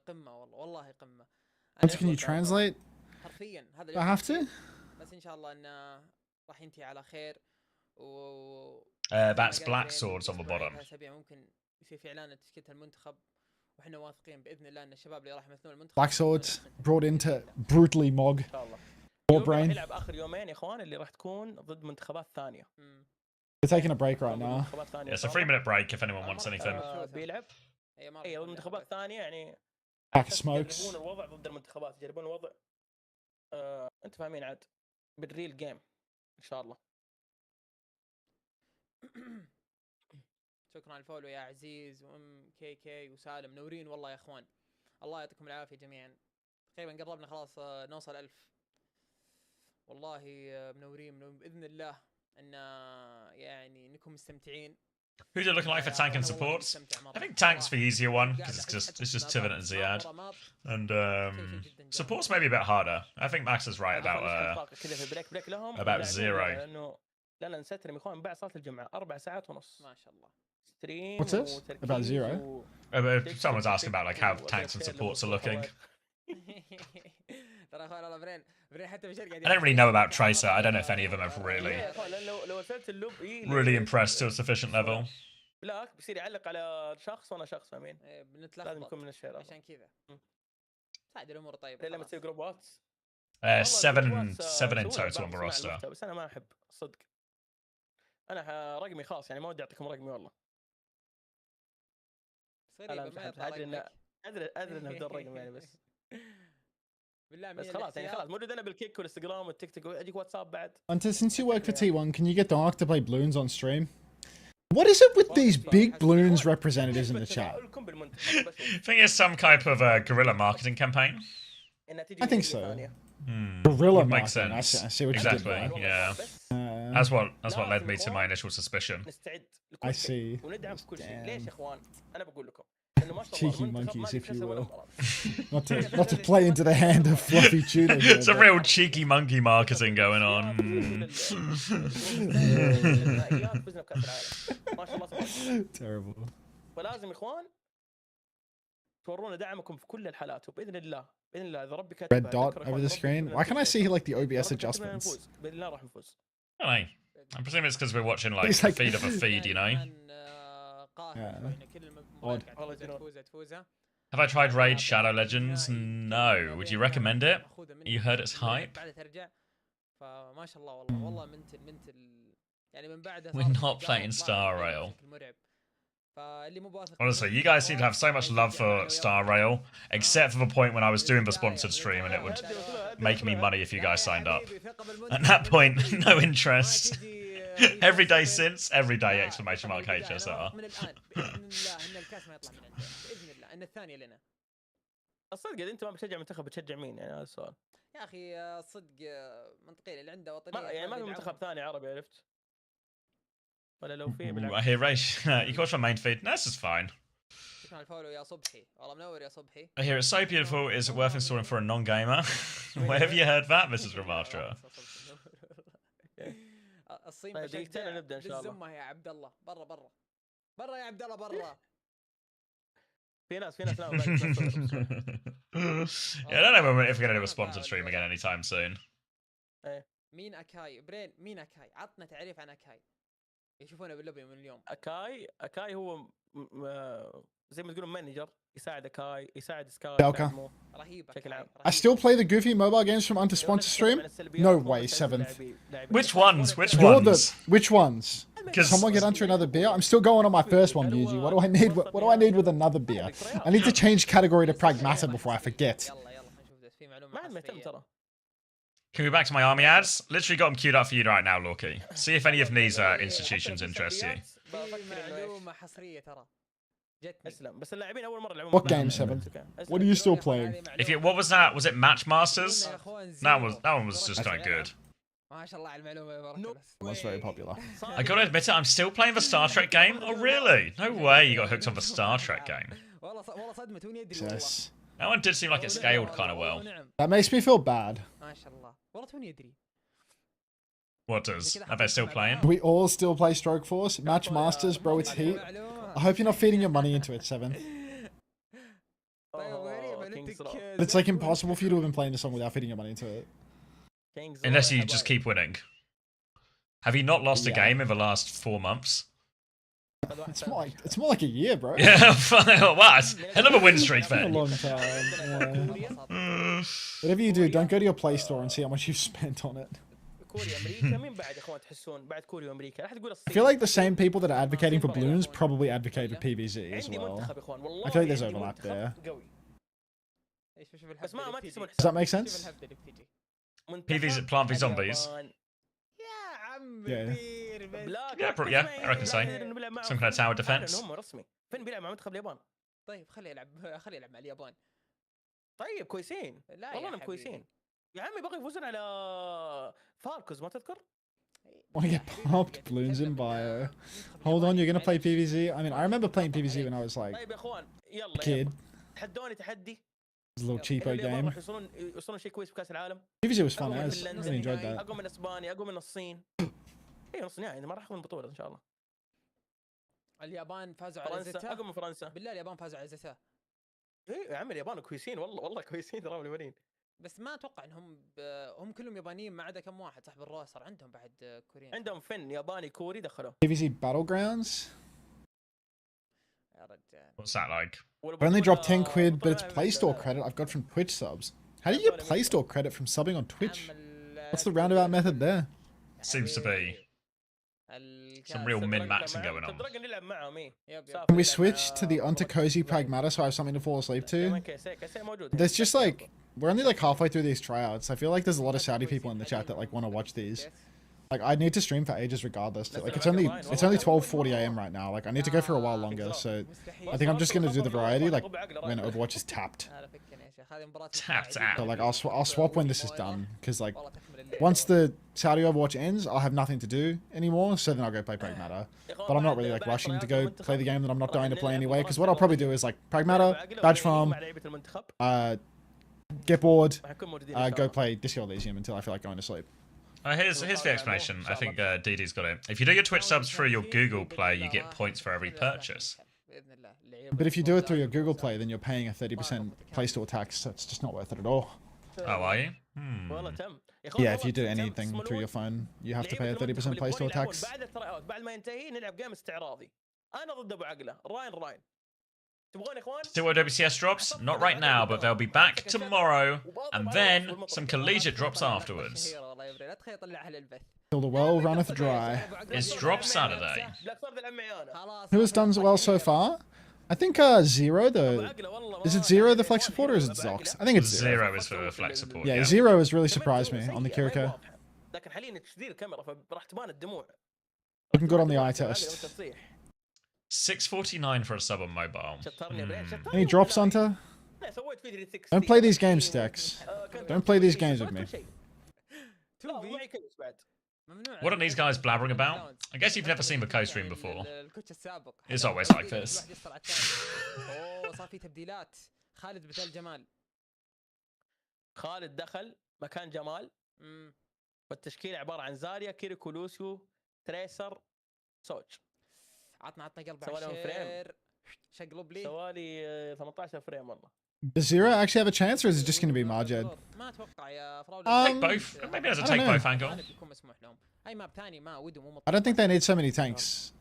قمه والله قمه. Can you translate? حرفيا هذا Do I have to? بس ان شاء الله انه راح ينتهي على خير That's Black Swords on the bottom. ممكن يصير في اعلان تشكيله المنتخب واحنا واثقين باذن الله ان الشباب اللي راح يمثلون المنتخب. Black Swords brought in to brutally mog. ان شاء الله. Poor brain. نلعب اخر يومين يا اخوان اللي راح تكون ضد منتخبات ثانيه. We're taking a break right now. Yeah, it's a 3-minute break if anyone wants anything. بيلعب. اي منتخبات ثانيه يعني. Pack smokes. يجربون الوضع ضد المنتخبات يجربون الوضع. انت فاهمين عاد بالريل جيم ان شاء الله. شكرا على الفولو يا عزيز وام كي كي وسالم منورين والله يا اخوان. الله يعطيكم العافيه جميعا. تقريبا قربنا خلاص نوصل 1000. والله منورين باذن الله ان يعني انكم مستمتعين. Who's it looking like for tank and supports? I think tank's the easier one because it's just Tivin and Ziad, and supports maybe a bit harder. I think Max is right about zero. لا نستلم يا اخوان بعد صلاه الجمعه 4 ساعات ونص. ما شاء الله. ستريم. What's this? About zero? Someone's asking about like how tanks and supports are looking. I don't really know about Tracer. I don't know if any of them have really impressed to a sufficient level. لا بيصير يعلق على شخص وانا شخص فاهمين. لازم يكون من الشير عشان كذا. صعد الامور طيبه. لما تصير جروب واتس. 7 in total on the roster. بس انا ما احب صدق. انا رقمي خاص يعني ما ودي اعطيكم رقمي والله. ادري انه بدون رقم يعني بس. بالله بس خلاص يعني خلاص موجود انا بالكيك والانستغرام والتيك توك اجيك واتساب بعد. Hunter, since you work for T1, can you get Dark to play Bloons on stream? What is it with these big balloons representatives in the chat? I think it's some type of guerrilla marketing campaign. I think so. Guerrilla Would make marketing. sense. I see what exactly. you did there. Yeah. That's what led me to my initial suspicion. I see. Damn. Cheeky monkeys, if you will. not to play into the hand of fluffy tuna. It's a real cheeky monkey marketing going on. Terrible. فلازم يا اخوان تورونا دعمكم في كل الحالات وباذن الله اذا ربي كتب Red dot over the screen. Why can't I see like the OBS adjustments? باذن الله راح نفوز. I don't know. I presume it's because we're watching like, It's like- the feed of a feed, you know? Odd. Have I tried Raid Shadow Legends? No. Would you recommend it? You heard it's hype? فما شاء الله والله منتل يعني من بعدها We're not playing Star Rail. Honestly, you guys seem to have so much love for Star Rail, except for the point when I was doing the sponsored stream and it would make me money if you guys signed up. At that point, no interest. Every day since, every day, exclamation mark HSR. الصدق اذا انت ما بتشجع منتخب بتشجع مين يعني هذا السؤال. يا اخي صدق منطقي اللي عنده وطنيه يعني ما في منتخب ثاني عربي عرفت؟ ولا لو في Ooh, I hear Raish. You watch my main feed? No, this is fine. يا صبحي والله منور يا صبحي. I hear it's so beautiful. Is it worth installing for a non-gamer? Where have you heard that, Mrs. Ramatra? الصين بشجع بالزمه يا عبد الله برا برا برا يا عبد الله برا. في ناس لا Yeah, I don't know if we're going to do a sponsored stream again anytime soon. مين اكاي برين مين اكاي عطنا تعريف عن اكاي يشوفونه باللوبي من اليوم. اكاي هو زي ما تقولون مانجر يساعد اكاي يساعد سكاي رهيب بشكل عام. I still play the goofy mobile games from Unto Sponsor stream? No way, 7th. Which ones? Which You're ones? Which ones? Can someone get onto another beer? I'm still going on my first one, Yuji. What do I need? What do I need with another beer? I need to change category to Pragmata before I forget. Can we be back to my army ads? Literally got them queued up for you right now, Loki. See if any of these institutions interest you. What game, 7? What are you still playing? What was that? Was it Match Masters? That one was just not good. That's very popular. I gotta admit it, I'm still playing the Star Trek game. Oh really? No way you got hooked on the Star Trek game. Yes. That one did seem like it scaled kind of well. That makes me feel bad. What does? Are they still playing? We all still play Stroke Force. Match Masters, bro, it's heat. I hope you're not feeding your money into it, 7. It's like impossible for you to have been playing this song without feeding your money into it. Unless you just keep winning. Have you not lost a game in the last 4 months? It's more like a year, bro. Yeah, wow, it's hell of a win streak, A then. long time. Yeah. Whatever you do, don't go to your Play Store and see how much you've spent on it. I feel like the same people that are advocating for balloons probably advocate for PVZ as well. I feel like there's overlap there. Does that make sense? PVZ, Plant v Zombies. Yeah. Yeah, I reckon so. Some kind of tower defense. فين بيلعب مع منتخب اليابان؟ طيب خليه يلعب مع اليابان. طيب كويسين والله انهم كويسين يا عمي بغوا يفوزون على فاركوز ما تذكر؟ Want to get popped balloons in bio. Hold on, you're gonna play PVZ? I mean, I remember playing PVZ when I was like a kid. تحدوني تحدي. It was a little cheapo game. يوصلون شيء كويس بكاس العالم. PVZ was fun. I really enjoyed that. اقوى من اسبانيا اقوى من الصين. اي نص نهائي ما راح ياخذون البطوله ان شاء الله. اليابان فازوا على زيتا. اقوى من فرنسا. بالله اليابان فازوا على زيتا. ايه يا عمي اليابان كويسين والله كويسين ترى اليابانيين. بس ما اتوقع انهم هم كلهم يابانيين ما عدا كم واحد صاحب الروسر عندهم بعد كوريين. عندهم فن ياباني كوري دخلوه. PVZ Battlegrounds? يا رجال. What's that like? I only dropped 10 quid, but it's Play Store credit I've got from Twitch subs. How do you get Play Store credit from subbing on Twitch? What's the roundabout method there? Seems to be some real min-maxing going on. Can we switch to the Unto Cozy Pragmata so I have something to fall asleep to? There's just like, we're only like halfway through these tryouts. I feel like there's a lot of Saudi people in the chat that like want to watch these. Like, I need to stream for ages regardless. Like, it's only 12:40 AM right now. Like, I need to go for a while longer. So, I think I'm just gonna do the variety, like, when Overwatch is tapped. Tapped out. So, like, I'll swap when this is done, because like, once the Saudi Overwatch ends, I'll have nothing to do anymore. So then I'll go play Pragmata. But I'm not really like rushing to go play the game that I'm not dying to play anyway. Because what I'll probably do is like Pragmata, badge farm, get bored, go play Disco Elysium until I feel like going to sleep. Here's the explanation. I think DD's got it. If you do your Twitch subs through your Google Play, you get points for every purchase. But if you do it through your Google Play, then you're paying a 30% Play Store tax. So it's just not worth it at all. Oh, are you? Yeah, if you do anything through your phone, you have to pay a 30% Play Store tax. Still OWCS drops? Not right now, but they'll be back tomorrow, and then some collegiate drops afterwards. Till the well runneth dry. It's drop Saturday. Who has done well so far? I think Zero, is it Zero the flex support or is it Zox? I think it's Zero. Zero is for the flex support. Yeah, Zero has really surprised me on the Kiriko. Looking good on the eye test. 649 for a sub on mobile. Any drops, Hunter? Don't play these games, Stex. Don't play these games with me. What are these guys blabbering about? I guess you've never seen the co-stream before. It's always like this. خالد دخل مكان جمال والتشكيله عباره عن زاريا كيريكو لوسيو تريسر سوج عطنا قلب على الشير شقلب لي سوالي 18 فريم والله. Does Zero actually have a chance, or is it just going to be Majed? Take both. Maybe there's a take both angle. I don't think they need so many tanks.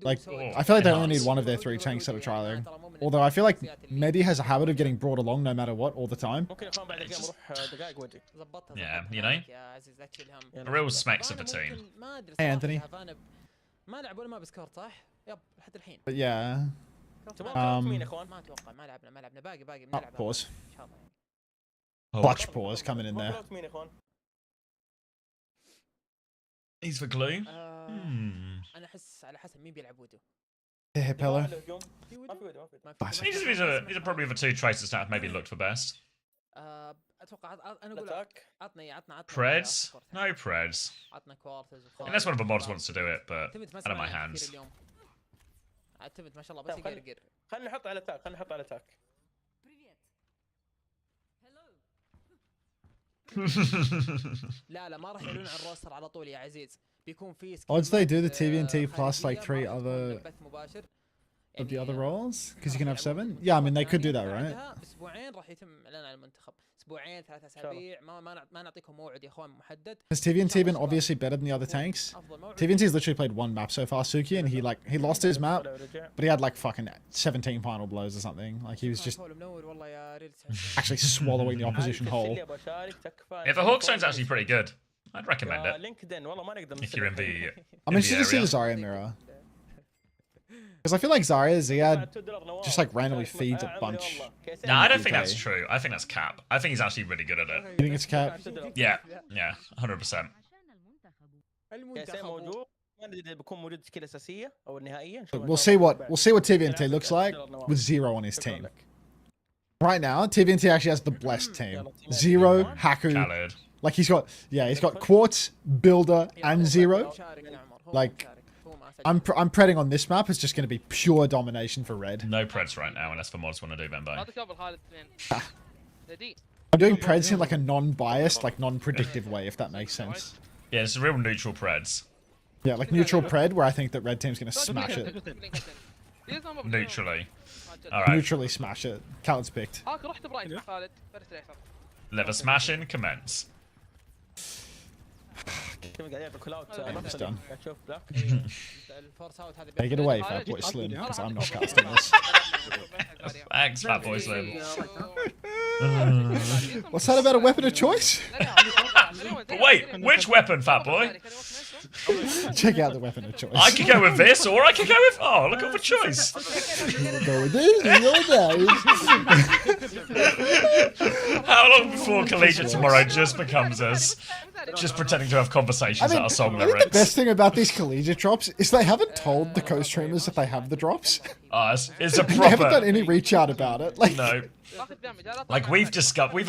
Like, I feel like they only need one of their 3 tanks that are trialing. Although I feel like Medi has a habit of getting brought along no matter what all the time. Yeah, you know? A real smacks of the team. Hey, Anthony. But yeah. Pause. Clutch pause coming in there. He's for glue. Hey, Pello. These are probably the 2 traces that have maybe looked for best. Preds? No Preds. Unless one of the mods wants to do it, but out of my hands. اعتمد ما شاء الله بس يقرقر. خلينا نحط على تاك خلينا نحط على تاك. لا ما راح يعلنون عن الروستر على طول يا عزيز. بيكون في Odds they do the TVNT plus like 3 other of the other roles? Because you can have 7? Yeah, I mean they could do that, right? اسبوعين راح يتم اعلان عن المنتخب. اسبوعين 3 اسابيع ما نعطيكم موعد يا اخوان محدد. Has TVNT been obviously better than the other tanks? TVNT's literally played 1 map so far, Suki, and he lost his map, but he had like fucking 17 final blows or something. Like he was just actually swallowing the opposition whole. Yeah, the Hawkstone's actually pretty good. I'd recommend it if you're in the I'm interested to see the Zarya mirror. Because I feel like Zarya Ziad just like randomly feeds a bunch. No, I don't think that's true. I think that's cap. I think he's actually really good at it. You think it's cap? Yeah, 100%. We'll see what TVNT looks like with Zero on his team. Right now, TVNT actually has the blessed team. Zero, Haku, like he's got Quartz, Builder, and Zero. Like. I'm predding on this map. It's just going to be pure domination for red. No preds right now, unless the mods want to do Vembo. I'm doing preds in like a non-biased, like non-predictive way, if that makes sense. Yeah, it's a real neutral preds. Yeah, like neutral pred, where I think that red team's going to smash it. Neutrally. Alright. Neutrally smash it. Khaled's picked. Let the smashing commence. It's done. Take it away, Fatboy Slim, because I'm not casting this. Thanks, Fatboy Slim. What's that about a weapon of choice? But wait, which weapon, Fatboy? Check out the weapon of choice. I could go with this, or I could go with... Oh, look at the choice. Go with this, go with that. How long before Collegiate tomorrow just becomes us? Just pretending to have conversations I mean, out of song I think the lyrics. best thing about these collegiate drops is they haven't told the co-streamers that they have the drops. It's a proper... They haven't done any reach out about it. Like, no. Like, we've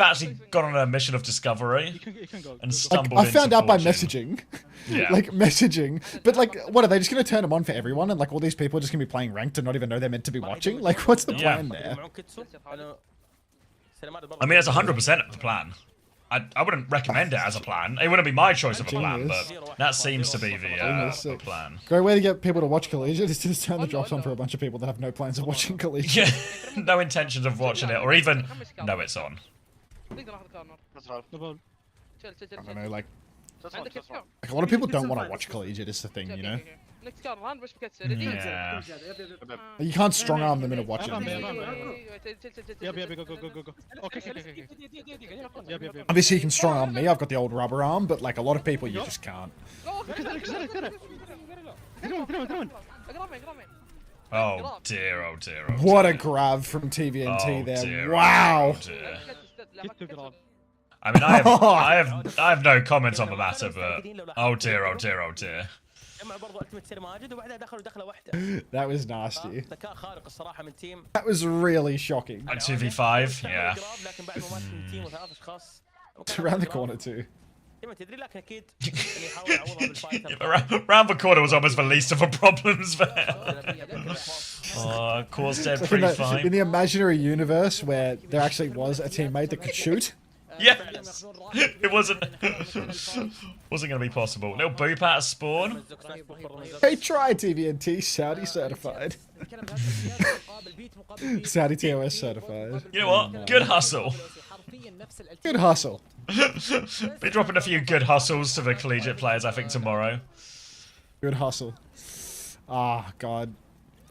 actually gone on a mission of discovery and stumbled I found into out by fortune. messaging. Yeah. Like, messaging. But, like, what, are they just going to turn them on for everyone? And, like, all these people are just going to be playing ranked and not even know they're meant to be watching? Like, what's the plan there? I mean, it's 100% the plan. I wouldn't recommend it as a plan. It wouldn't be my choice of a plan, but that seems to be the plan. Great way to get people to watch collegiate is to just turn the drops on for a bunch of people that have no plans of watching collegiate. Yeah, no intentions of watching it, or even know it's on. I don't know, like a lot of people don't want to watch collegiate is the thing, you know? Yeah. You can't strong arm them into watching it. Obviously you can strong arm me, I've got the old rubber arm, but like a lot of people you just can't. Oh dear, oh dear, oh dear. What a grab from TVNT there. Dear, wow. Oh dear. I mean, I have no comments on the matter, but oh dear, oh dear, oh dear. That was nasty. That was really shocking. 2v5, yeah. It's around the corner too. Round the corner was almost the least of the problems there. Oh, Core's dead pretty fine. In the imaginary universe where there actually was a teammate that could shoot. Yes! It wasn't gonna be possible. Little boop out of spawn. Hey, try TVNT, Saudi certified. Saudi TOS certified. You know what? Good hustle. Good hustle. Be dropping a few good hustles to the collegiate players, I think, tomorrow. Good hustle. Ah, God.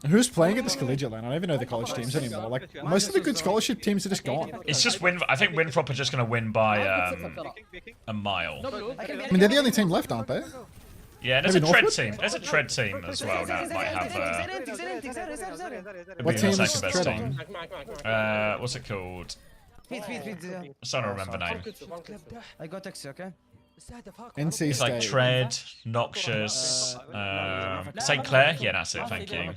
Who's playing at this collegiate lane? I don't even know the college teams anymore. Like, most of the good scholarship teams are just gone. It's just win. I think Winthrop are just going to win by a mile. I mean, they're the only team left, aren't they? Yeah, there's a tread team. There's a tread team as well that might have. What team is tread on? What's it called? I'm starting to remember the name. I got X, okay? NC It's like State. Tread, Noxious, St. Clair. Yeah, that's it. Thank you.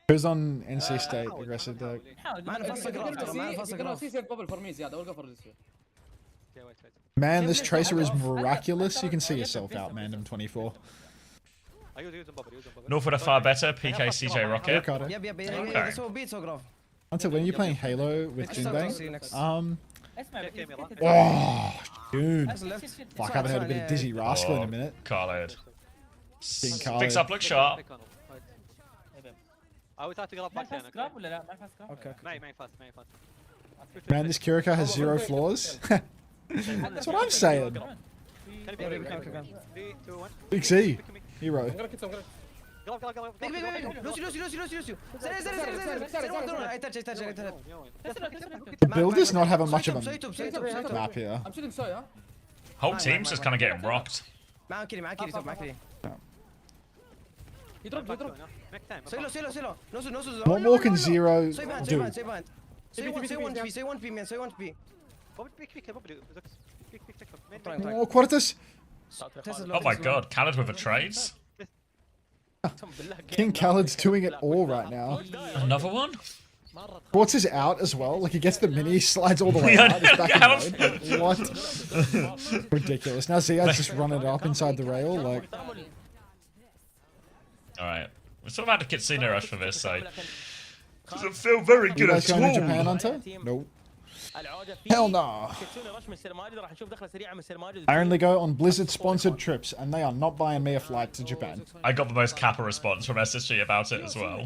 Who's on NC State? Aggressive dog. Man, this Tracer is miraculous. You can see yourself out, Mandem 24. Northwood are far better. PK, CJ Rocket. Okay. Until when are you playing Halo with Jinbang? Oh, dude. Fuck, I haven't heard a bit of Dizzy Rascal in a minute. Khaled. King Khaled. Fix up, look sharp. Man, this Kirika has 0 flaws. That's what I'm saying. Big C. Hero. The builders not having much of a map here. Whole team's just kind of getting rocked. What more can 0 do? Oh, Quartus! Oh my god, Khaled with the trades? King Khaled's doing it all right now. Another one? Quartz is out as well. Like, he gets the mini, slides all the way out. He's back in mode. Like, what? Ridiculous. Now Ziad's just running it up inside the rail. Like, alright. We're sort of had a Kitsune rush for this, so. Doesn't feel very good you guys at going to all. Japan, Hunter? Nope. Hell no. I only go on Blizzard-sponsored trips, and they are not buying me a flight to Japan. I got the most Kappa response from SSG about it as well.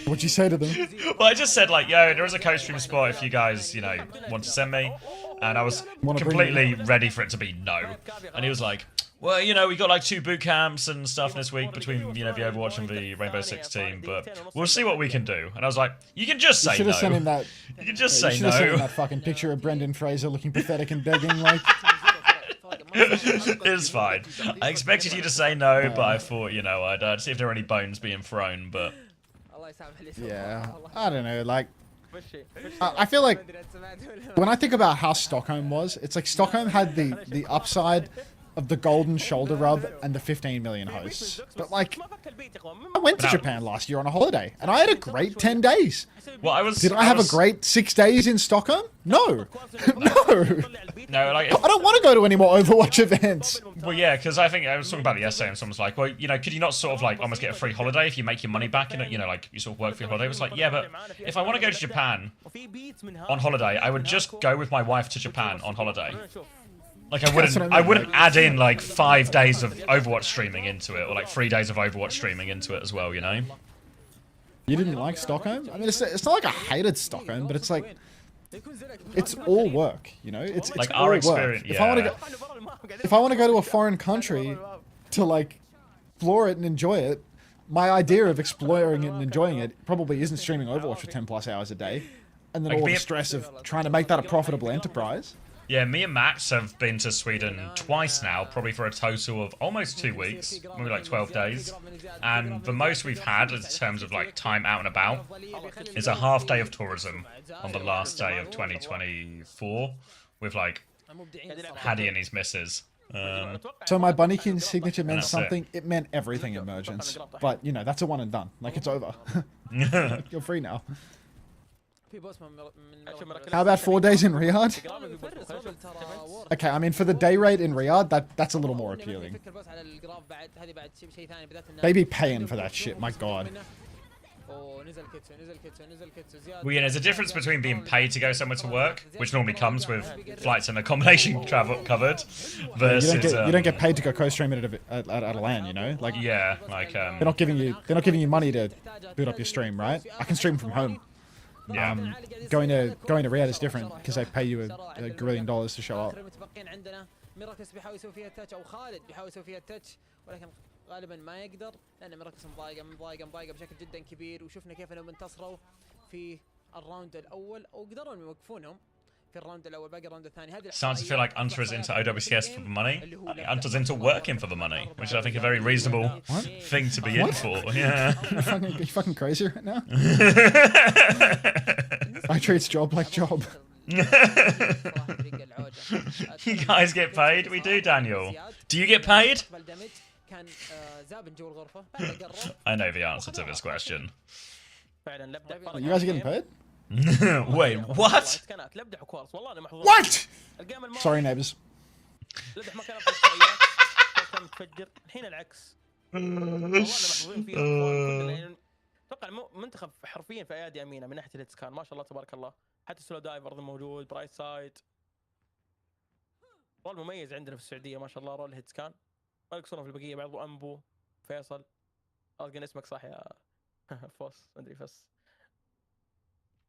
What'd you say to them? Well, I just said, like, yo, there is a co-stream spot if you guys, you know, want to send me. And I was completely ready for it to be no. And he was like, well, you know, we got like 2 boot camps and stuff this week between, you know, the Overwatch and the Rainbow Six team, but we'll see what we can do. And I was like, you can just say no. You should have sent him that. You can just You say should have sent him no. that fucking picture of Brendan Fraser looking pathetic and begging, like. It's fine. I expected you to say no, but I thought, you know, I'd see if there were any bones being thrown, but. Yeah, I don't know, like. I feel like when I think about how Stockholm was, it's like Stockholm had the upside of the golden shoulder rub and the 15 million hosts. But like, I went to Japan last year on a holiday and I had a great 10 days. Well, Did I have a great 6 days in Stockholm? No. No. No, like, I don't want to go to any more Overwatch events. Well, yeah, because I think I was talking about it yesterday, and someone's like, well, you know, could you not sort of like almost get a free holiday if you make your money back and you know, like you sort of work for your holiday? It was like, yeah, but if I want to go to Japan on holiday, I would just go with my wife to Japan on holiday. Like I wouldn't add in like 5 days of Overwatch streaming into it, or like 3 days of Overwatch streaming into it as well, you know? You didn't like Stockholm? I mean, it's not like I hated Stockholm, but it's like, it's all work, you know? It's like all our work. experience. If I want to go to a foreign country to like explore it and enjoy it, my idea of exploring it and enjoying it probably isn't streaming Overwatch for 10 plus hours a day, and then Like all the me- stress of trying to make that a profitable enterprise. Yeah, me and Max have been to Sweden twice now, probably for a total of almost 2 weeks, maybe like 12 days. And the most we've had in terms of like time out and about is a half day of tourism on the last day of 2024 with like Haddy and his missus. So my Bunnykin signature meant that's it. something. It meant everything Emergence. But, you know, that's a one and done. Like, it's over. You're free now. How about 4 days in Riyadh? Okay, I mean, for the day rate in Riyadh, that's a little more appealing. They be paying for that shit, my god. Well, yeah, there's a difference between being paid to go somewhere to work, which normally comes with flights and accommodation travel covered, versus you don't get paid to go co-stream it at a LAN, you know? Like, yeah, like they're not giving you money to boot up your stream, right? I can stream from home. Yeah. Going to Riyadh is different because they pay you a grillion dollars to show up. غالبا ما يقدر لان مركز مضايقه بشكل جدا كبير وشفنا كيف انهم انتصروا في الراوند الاول وقدروا انهم يوقفونهم في الراوند الاول باقي الراوند الثاني هذه starting to feel like Unter is into OWCS for the money. Unter's into working for the money, which I think is a very reasonable thing to be in for. Yeah. You fucking crazy right now? I treat job like job. You guys get paid? We do, Daniel. Do you get paid? I know the answer to this question. You guys are getting paid? Wait, what? What? Sorry, neighbors. اتوقع المنتخب حرفيا في ايادي امينه من ناحيه الهيتسكان ما شاء الله تبارك الله حتى سلو دايفر موجود برايت سايد رول مميز عندنا في السعوديه ما شاء الله رول الهيتسكان ما يقصرون في البقيه بعض انبو فيصل قال اسمك صح يا فوس ما ادري فس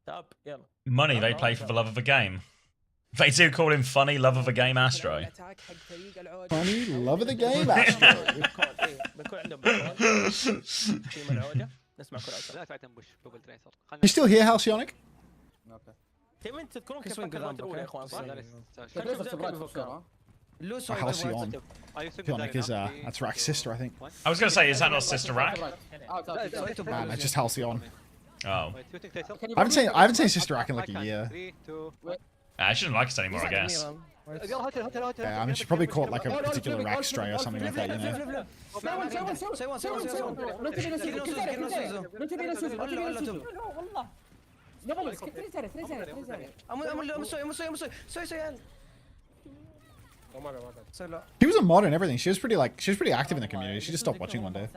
تاب يلا Money they play for the love of the game. They do call him funny love of the game Astro. Funny love of the game Astro. You still here, Halcyonic? Halcyon. Halcyonic is that's Rack's sister, I think. I was gonna say, is that not Sister Rack? Nah, just Halcyon. Oh. I haven't seen Sister Rack in like a year. I shouldn't like us anymore, I guess. Yeah, I mean, she probably caught like a particular rack stray or something like that, you know. She was a mod and everything. She was pretty active in the community. She just stopped watching one day.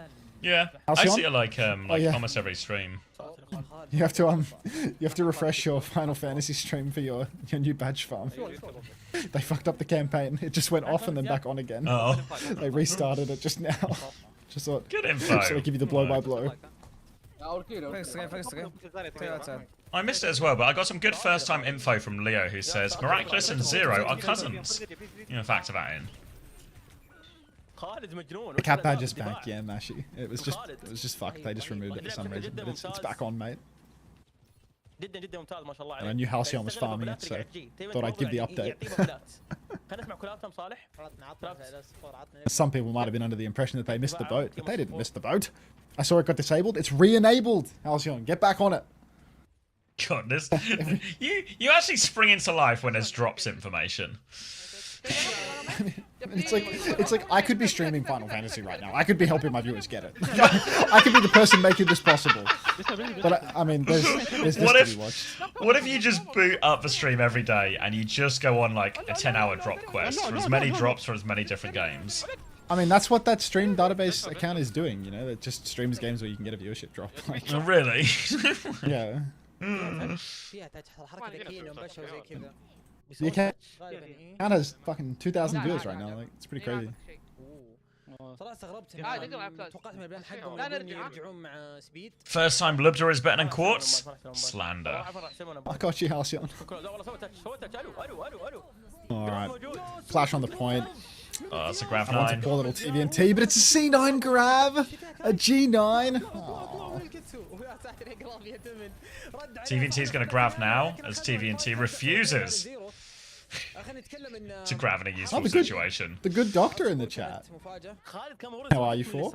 Yeah, I see her like almost every stream. You have to refresh your Final Fantasy stream for your new badge farm. They fucked up the campaign. It just went off and then back on again. Oh. They restarted it just now. Just thought. Good info. So they give you the blow by blow. I missed it as well, but I got some good first time info from Leo who says Miraculous and Zero are cousins. You know, factor that in. The cat badge is back, yeah, Mashi. It was just fucked. They just removed it for some reason, but it's back on, mate. And I knew Halcyon was farming it, so thought I'd give the update. Some people might have been under the impression that they missed the boat, but they didn't miss the boat. I saw it got disabled. It's re-enabled, Halcyon. Get back on it. God, this you actually spring into life when there's drops information. It's like I could be streaming Final Fantasy right now. I could be helping my viewers get it. I could be the person making this possible. But I mean, there's this to be watched. What if you just boot up the stream every day and you just go on like a 10-hour drop quest for as many drops for as many different games? I mean, that's what that stream database account is doing. You know, it just streams games where you can get a viewership drop. Like, Oh, really? yeah. فيها حركه ذكيه انه مبشر وزي كذا. The account has fucking 2,000 viewers right now. Like, it's pretty crazy. صراحه استغربت توقعت من البلان حقهم يرجعون مع سبيد. First time Lubda is better than Quartz? Slander. I got you, Halcyon. Alright. Flash on the point. Oh, that's a grab I want a 9. poor little TVNT, but it's a C9 grab! A G9! Oh. TVNT is going to grab now, as TVNT refuses to grab in a useful situation. The good doctor in the chat. How are you, Fork?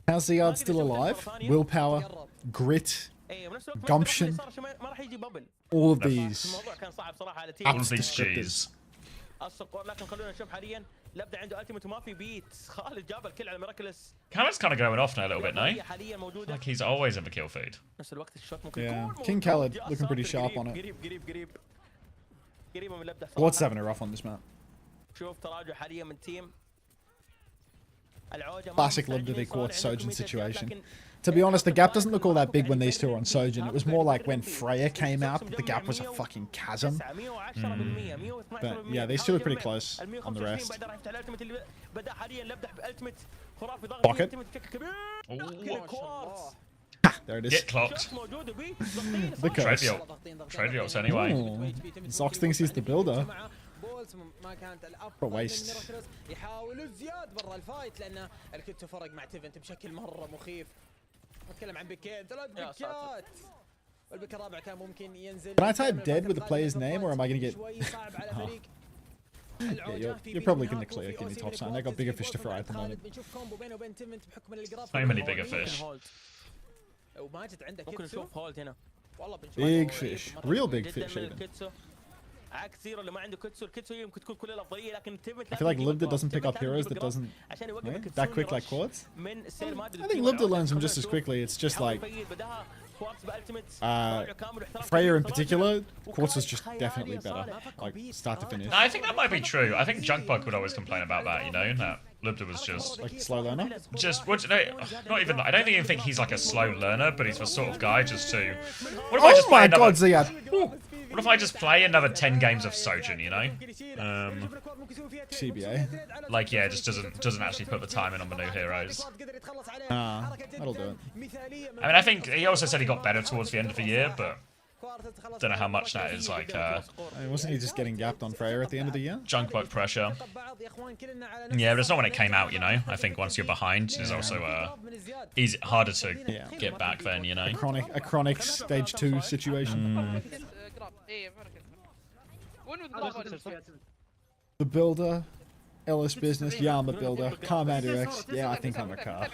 How's the yard still alive? Willpower, grit, gumption, all of these. All of these G's. Cameron's kind of going off now a little bit, no? Like he's always in the kill feed. Yeah, King Khaled looking pretty sharp on it. What's having a rough on this map? Classic Lubda v Quartz Sojin situation. To be honest, the gap doesn't look all that big when these two are on Sojin. It was more like when Freya came out, the gap was a fucking chasm. But yeah, these two are pretty close on the rest. Pocket. There it is. Get clocked. The curse. Trade the anyway. Zox thinks he's the builder. For waste. يحاول الزياد برا الفايت لان الكتو فرق مع تيفنت بشكل مره مخيف. نتكلم عن بيكين 3 بيكات. والبيك الرابع كان ممكن ينزل. Can I type dead with the player's name, or am I going to get... Yeah, you're probably going to clear Gimme top sign. They got bigger fish to fry at the moment. So many bigger fish. Big fish. Real big fish even. I feel like Lubda doesn't pick up heroes that doesn't that quick like Quartz. I think Lubda learns them just as quickly. It's just like Freya in particular, Quartz is just definitely better, like start to finish. I think that might be true. I think Junkbug would always complain about that, you know, that Lubda was just like slow learner. Just what? No, not even. I don't even think he's like a slow learner, but he's the sort of guy just to. What if I just play another? Ziad. What if I just play another 10 games of Sojin, you know? CBA. Like, yeah, just doesn't actually put the time in on the new heroes. That'll do it. I mean, I think he also said he got better towards the end of the year, but don't know how much that is like. Wasn't he just getting gapped on Freya at the end of the year? Junkbug pressure. Yeah, but it's not when it came out, you know. I think once you're behind, it's also easy, harder to get back then, you know. A chronic stage 2 situation. The builder, Ellis Business, Yama Builder, Carmander X. Yeah, I think I'm a car.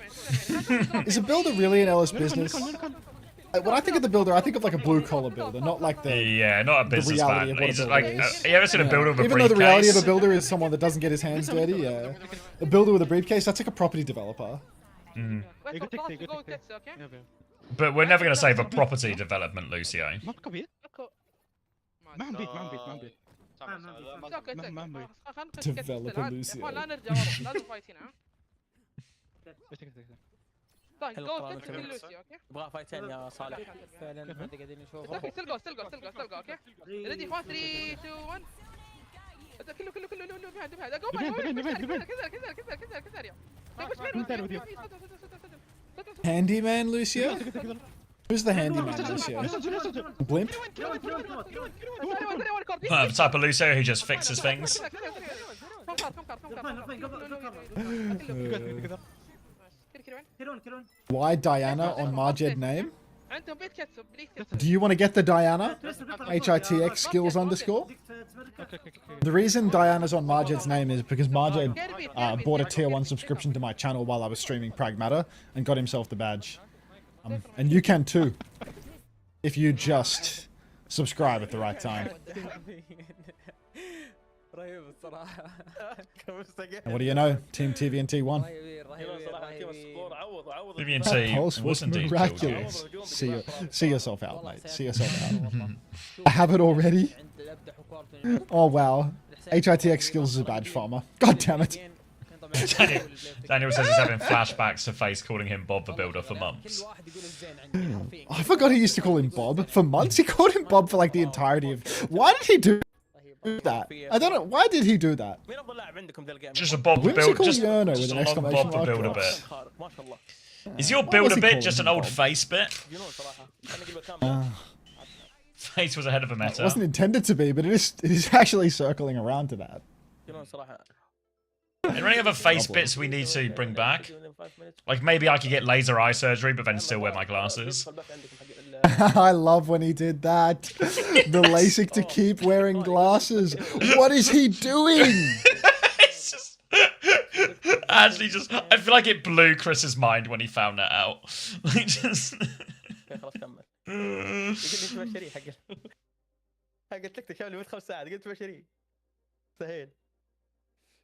Is a builder really an Ellis Business? When I think of the builder, I think of like a blue collar builder, not like the not a businessman. He's like, you ever seen a builder with a Even briefcase? though the reality of a builder is someone that doesn't get his hands dirty, yeah. A builder with a briefcase, that's like a property developer. But we're never going to say the property development, Lucio. Developer Lucio. طيب جو تكتب لوسي اوكي ابغى فايتين يا صالح فعلا هذا قاعدين نشوفه ستيل جو اوكي ريدي 5 3 2 1 كله بهاد كذا Handyman Lucio? Who's the handyman Lucio? Blimp? The type of Lucio who just fixes things. Why Diana on Marjed name? Do you want to get the Diana? HITX skills underscore? The reason Diana's on Marjed's name is because Marjed bought a tier 1 subscription to my channel while I was streaming Pragmata and got himself the badge. And you can too. if you just subscribe at the right time. رهيب الصراحة. And what do you know? Team TVNT won. TVNT was indeed miraculous. See yourself out, mate. See yourself out. I have it already. Oh wow. HITX skills is a badge farmer. God damn it. Daniel says he's having flashbacks to Face calling him Bob the Builder for months. I forgot he used to call him Bob for months. He called him Bob for like the entirety of. Why did he do that? I don't know. Why did he do that? Just a Bob the Builder. Just a Bob the Builder bit. Is your builder bit just an old Face bit? Face was ahead of a meta. It wasn't intended to be, but it is actually circling around to that. Are there any other Face bits we need to bring back? Like maybe I could get laser eye surgery, but then still wear my glasses. I love when he did that. The LASIK to keep wearing glasses. What is he doing? It's just... Actually, just... I feel like it blew Chris's mind when he found that out. Like, just...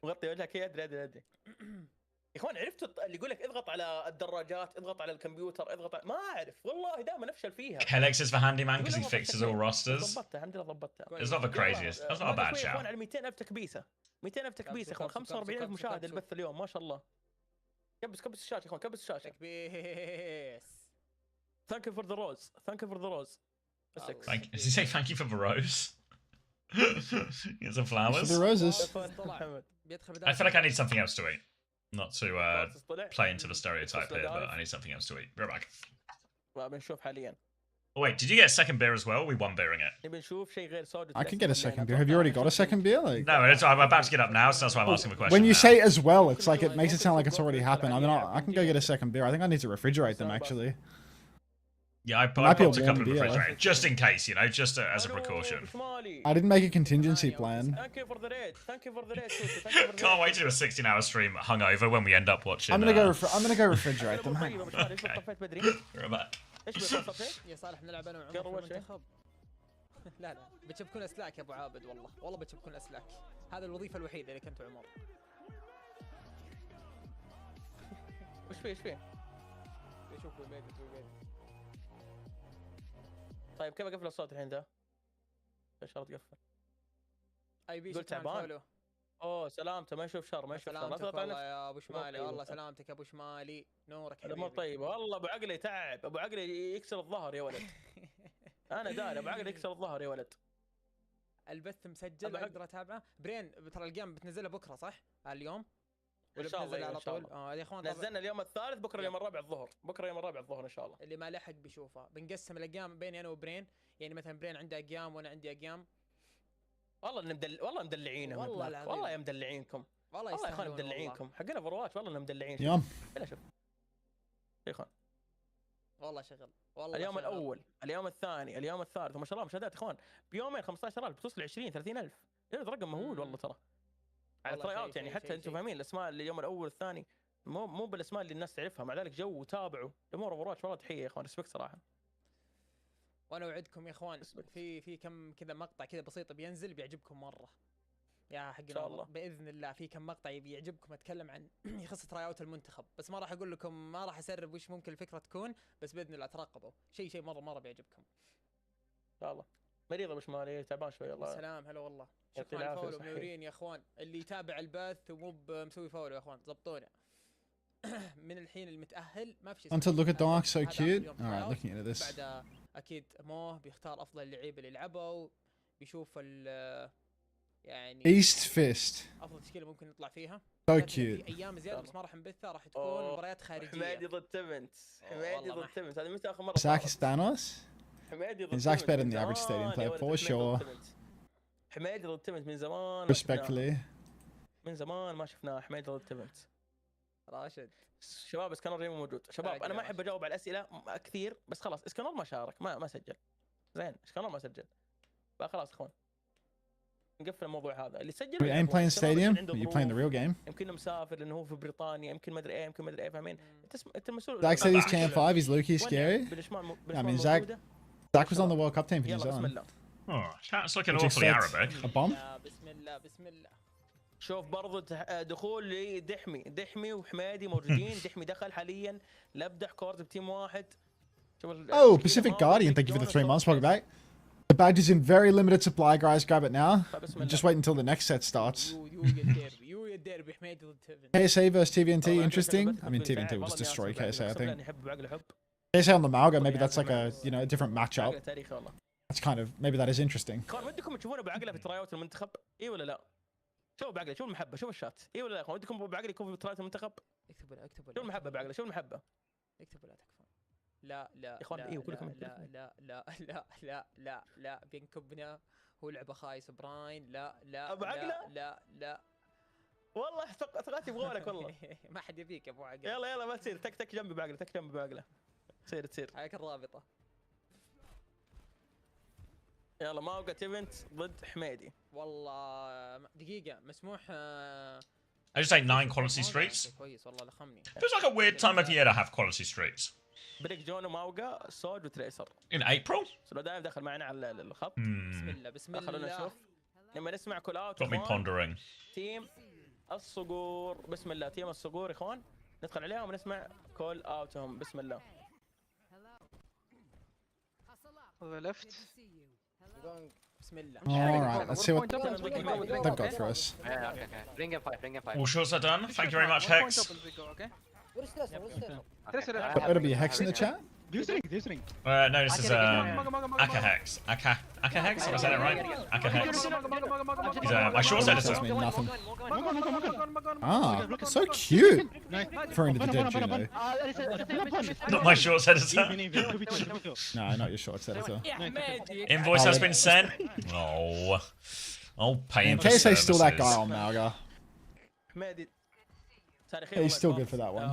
مغطي وجهك ادري يا اخوان عرفتوا اللي يقول لك اضغط على الدراجات اضغط على الكمبيوتر اضغط على... ما اعرف والله دائما افشل فيها. Kelex is the handyman because he fixes all rosters. ضبطتها الحمد لله ضبطتها. It's not the craziest. That's not a bad shout. على 200,000 تكبيسه 200,000 تكبيسه يا اخوان 45,000 مشاهد البث اليوم ما شاء الله. كبس الشاشه يا اخوان كبس الشاشه. تكبيس. Thank you for the rose. Thank you for the rose. Does he say thank you for the rose? Get some flowers. For the roses. I feel like I need something else to eat. Not to play into the stereotype here, but I need something else to eat. Be right back. Oh wait, did you get a second beer as well? We won beering it. I can get a second beer. Have you already got a second beer? Like... No, I'm about to get up now, so that's why I'm asking the question. When you now. say as well, it's like it makes it sound like it's already happened. I mean, I can go get a second beer. I think I need to refrigerate them actually. Yeah, I popped a couple of refrigerators just in case, you know, just as a precaution. I didn't make a contingency plan. Thank you for the raid. Thank you for the raid. Can't wait to do a 16-hour stream hungover when we end up watching. I'm gonna go refrigerate them. Hang on. Okay. We're back. يا صالح نلعب انا وعمر في المنتخب. لا بتشبكون اسلاك يا ابو عابد والله بتشبكون اسلاك. هذا الوظيفه الوحيده اللي كنت عمر. وش فيه؟ يشوف البيت طيب كيف اقفل الصوت الحين ذا؟ ايش شرط تقفل؟ اي بي قلت تعبان. اوه سلامته ما يشوف شر ما يشوف شر. والله يا ابو شمالي والله سلامتك يا ابو شمالي نورك حبيبي. مو طيب والله ابو عقلي تعب ابو عقلي يكسر الظهر يا ولد. انا داري ابو عقلي يكسر الظهر يا ولد. البث مسجل اقدر اتابعه. برين ترى الجيم بتنزلها بكره صح؟ اليوم؟ ان شاء الله على طول. يا اخوان نزلنا اليوم الثالث بكره اليوم الرابع الظهر بكره اليوم الرابع الظهر ان شاء الله. اللي ما لحق بيشوفها. بنقسم الاقيام بيني انا وبرين يعني مثلا برين عنده اقيام وانا عندي اقيام. والله مدلعينهم والله العظيم والله يا مدلعينكم والله يا اخوان مدلعينكم حقنا فروات والله مدلعين. يوم لا شوف يا اخوان والله شغل والله اليوم الاول اليوم الثاني اليوم الثالث وما شاء الله مشاهدات اخوان بيومين 15,000 بتوصل 20-30,000 رقم مهول والله ترى على تراي اوت يعني حتى انتم فاهمين الاسماء اللي اليوم الاول والثاني مو بالاسماء اللي الناس تعرفها مع ذلك جو وتابعوا الامور اوفرواتش والله تحيه يا اخوان ريسبكت صراحه. وانا اوعدكم يا اخوان في كم كذا مقطع كذا بسيط بينزل بيعجبكم مره يا حق الله باذن الله. في كم مقطع بيعجبكم اتكلم عن يخص تراي اوت المنتخب بس ما راح اقول لكم ما راح اسرب وش ممكن الفكره تكون بس باذن الله ترقبوا شيء مره بيعجبكم ان شاء الله. مريض ابو شمالي تعبان شوي الله. سلام هلا والله. شكرا على الفولو منورين يا اخوان اللي يتابع البث ومو مسوي فولو يا اخوان ضبطونا. من الحين المتاهل ما في شيء. Until look at Dark so cute. Alright, looking at this. بعد اكيد موه بيختار افضل لعيبه اللي لعبوا بيشوف يعني East Fist. افضل تشكيله ممكن نطلع فيها. So cute. في ايام زياده بس ما راح نبثها راح تكون مباريات خارجيه. حمادي ضد تبنت هذه متى اخر مره؟ Zach is Thanos. حمادي ضد Zach's better than the average stadium player for sure. حمادي ضد تبنت من زمان. Respectfully. من زمان ما شفناه حمادي ضد تبنت. راشد شباب اسكانر ريمو موجود. شباب انا ما احب اجاوب على الاسئله كثير بس خلاص اسكانر ما شارك ما سجل. زين اسكانر ما سجل. خلاص اخوان نقفل الموضوع هذا اللي سجل. We ain't playing stadium. You playing the real game. يمكن مسافر لانه هو في بريطانيا يمكن ما ادري ايه فاهمين. انت المسؤول. Zach said he's Cam 5. He's low-key scary. I mean Zach. Zach was on the World Cup team for New يلا بسم Zealand. الله. Oh, chat's looking Would you awfully expect Arabic. a bomb? بسم الله بسم الله. شوف برضو دخول لدحمي وحمادي موجودين. دحمي دخل حاليا. لبدح كورت بتيم واحد. Oh, Pacific Guardian, thank you for the 3 months. Welcome back. The badge is in very limited supply, guys. Grab it now. Just wait until the next set starts. KSA versus TVNT, interesting. I mean, TVNT will just destroy KSA, I think. KSA on the Malga, maybe that's like a, you know, a different matchup. That's kind of, maybe that is interesting. اخوان ودكم تشوفون ابو عقله في ترايات المنتخب؟ اي ولا لا؟ شوف ابو عقله، شوف المحبه، شوف الشات، اي ولا لا؟ اخوان ودكم ابو عقله يكون في ترايات المنتخب؟ اكتبوا لا اكتبوا لا. شوف المحبه ابو عقله، شوف المحبه. اكتبوا لا تكفون. لا لا يا اخوان ايوه كلكم لا لا لا لا لا لا لا بينكبنا. هو لعبه خايس براين. لا لا ابو عقله؟ لا لا والله ثقتي بقولك والله. ما حد يبيك يا ابو عقله. يلا يلا ما تصير، تك جنبي بعقله، تك جنبي بعقله. تصير هاك الرابطه. يلا ما وقت ايفنت ضد حميدي. والله دقيقه مسموح. I just say 9 quality streaks. كويس والله لخمني. Feels like a weird time of year to have quality streaks. بريك جون وماوقا سود وتريسر. In April? سلو دايم دخل معنا على الخط. بسم الله بسم الله. خلونا نشوف. لما نسمع كول اوت. Got me pondering. تيم الصقور بسم الله. تيم الصقور يا اخوان ندخل عليهم ونسمع كول اوتهم بسم الله. left. بسم الله. Alright, let's see what they've got for us. Yeah, okay. Bring in 5, bring in 5. All shots are done. Thank you very much, Hex. It'll be a Hex in the chat? No, this is Aka Hex. Aka Hex? Am I saying it right? Aka Hex. He's my short editor. Doesn't mean nothing. Ah, so cute. Referring to the dead Juno. Not my shorts editor. No, not your shorts editor. Invoice has been sent. Oh, I'll pay him for KSA's still that guy services. on Malga. He's still good for that one.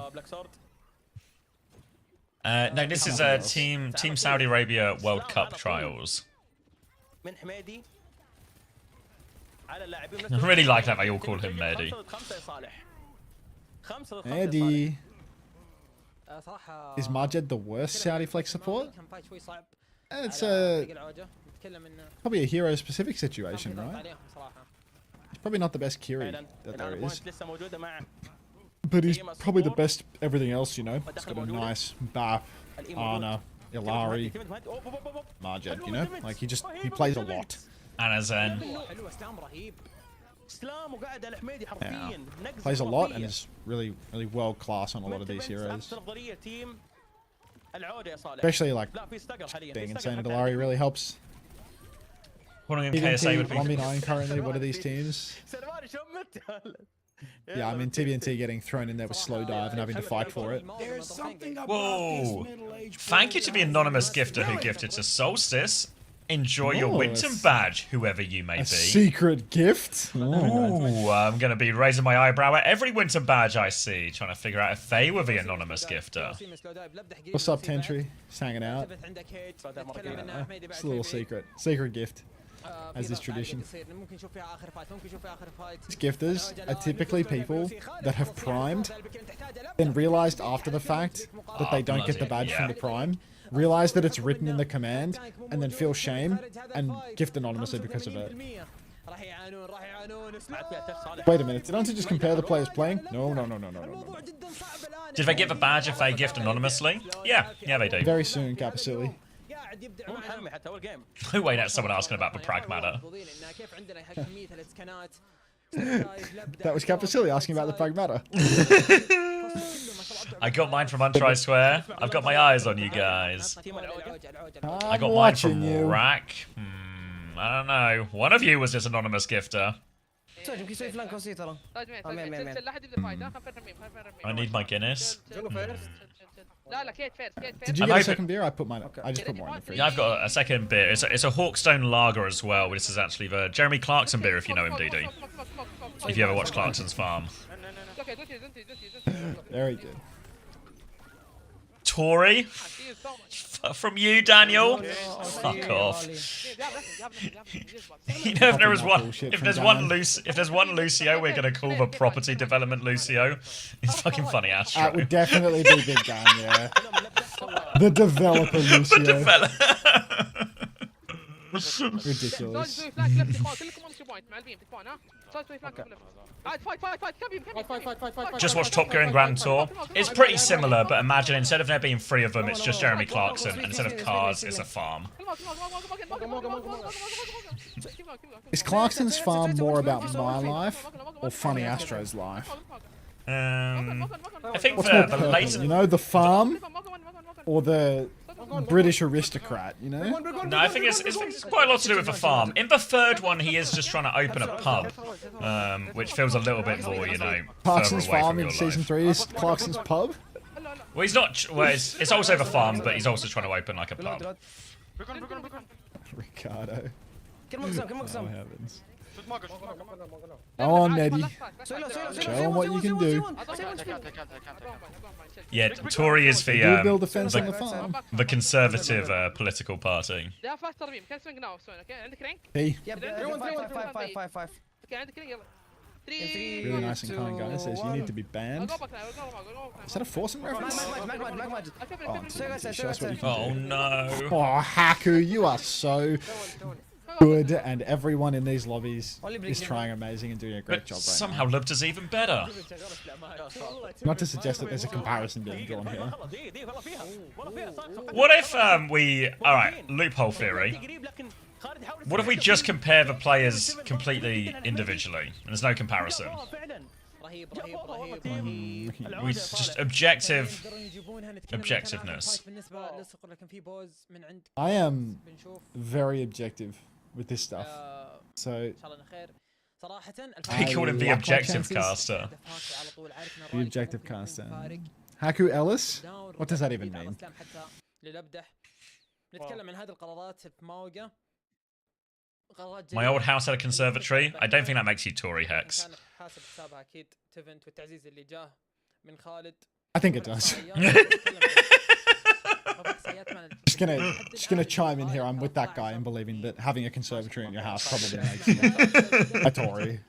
No, this is Team Saudi Arabia World Cup trials. I really like that they all call him Mehdi. Mehdi. Is Majed the worst Saudi flex support? It's probably a hero-specific situation, right? He's probably not the best Kiri that there is. But he's probably the best everything else, you know? He's got a nice Bap, Ana, Ilari, Majed, you know? Like, he plays a lot. Anna Zen. Yeah. Plays a lot and is really world-class on a lot of these heroes. Especially, like, being insane at Ilari really helps. KSA would be 1v9 currently, what are these teams? Yeah, I mean, TVNT getting thrown in there with slow dive and having to fight for it. Whoa! Thank you to the anonymous gifter who gifted to Solstice. Enjoy your Winton badge, whoever you may be. Secret gift? Ooh, I'm going to be raising my eyebrow at every Winton badge I see, trying to figure out if they were the anonymous gifter. What's up, Tentry? Just hanging out. It's a little secret. Secret gift. As is tradition. These gifters are typically people that have primed, then realized after the fact that they don't get the badge from the prime, realize that it's written in the command, and then feel shame and gift anonymously because of it. Wait a minute, did Hunter just compare the players playing? No. Did they get the badge if they gift anonymously? Yeah, they do. Very soon, Capacilli. Oh wait, that's someone asking about the Pragmata. That was Capacilli asking about the Pragmata. I got mine from Untry Square. I've got my eyes on you guys. I got mine from Rack. I don't know. One of you was this anonymous gifter. I need my Guinness. Did you get a second beer? I just put more in the fridge. Yeah, I've got a second beer. It's a Hawkstone Lager as well. This is actually the Jeremy Clarkson beer, if you know him, DD. If you ever watch Clarkson's Farm. Very good. Tory? From you, Daniel? Fuck off. You know, if there's one Lucio we're gonna call the property development Lucio, it's fucking funny Astro. That would definitely be Big Dan, yeah. The developer Lucio. The developer. Ridiculous. Just watch Top Gear and Grand Tour. It's pretty similar, but imagine instead of there being 3 of them, it's just Jeremy Clarkson, and instead of cars, it's a farm. Is Clarkson's farm more about my life or Funny Astro's life? I think What's for more the pertinent, later... you know, the farm or the British aristocrat, you know? No, I think it's quite a lot to do with the farm. In the third one, he is just trying to open a pub, which feels a little bit more, you know, Clarkson's further away farm from in your season life. 3 is Clarkson's pub? Well, he's not... Well, it's also the farm, but he's also trying to open, like, a pub. Ricardo. Get him Oh, heavens. Go on, Neddy. Show him what you can do. Yeah, Tory is You do build a fence on the farm. the conservative political party. Hey. Five. Really nice and kind guy says you need to be banned. Is that a foursome reference? Oh no. Oh, Haku, you are so good, and everyone in these lobbies is trying amazing and doing a great But job right somehow now. Lubta's even better. Not to suggest that there's a comparison being drawn here. What if alright, loophole theory. What if we just compare the players completely individually, and there's no comparison? We just objectiveness. I am very objective with this stuff. So He called him the objective caster. The objective caster. Haku Ellis? What does that even mean? My old house had a conservatory. I don't think that makes you Tory, Hex. I think it does. just gonna chime in here. I'm with that guy in believing that having a conservatory in your house probably makes you a Tory.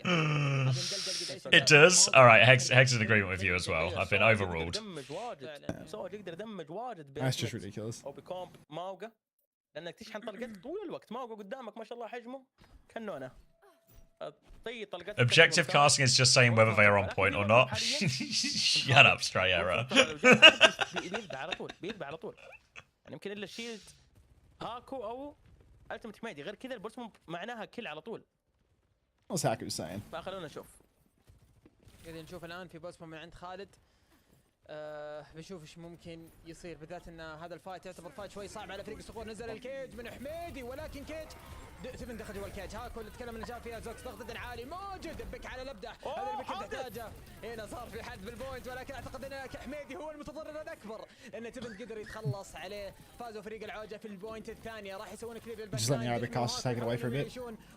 It does. All right, Hex is in agreement with you as well. I've been overruled. That's just ridiculous. لانك تشحن طلقات طول الوقت ماوقو قدامك ما شاء الله حجمه كنونه طي طلقات Objective casting is just saying whether they are on point or not. Shut up, Stray Error. بيذبح على طول يعني يمكن الا شيلد هاكو او التيمت ميدي غير كذا البوسمو معناها كل على طول. What's Haku saying? فخلونا نشوف. قاعدين نشوف الان في بوسمو من عند خالد. بنشوف ايش ممكن يصير بالذات ان هذا الفايت يعتبر فايت شوي صعب على فريق الصقور. نزل الكيج من حميدي ولكن كيج تبن دخل جوا الكيج. هاكو اللي تكلم انه جاء فيها زوكس ضغط عالي موجود بك على لبده. هذا البك اللي تحتاجه. هنا صار في حد بالبوينت ولكن اعتقد ان حميدي هو المتضرر الاكبر. ان تبن قدر يتخلص عليه. فازوا فريق العوجه في البوينت الثانيه. راح يسوون كلير للباك.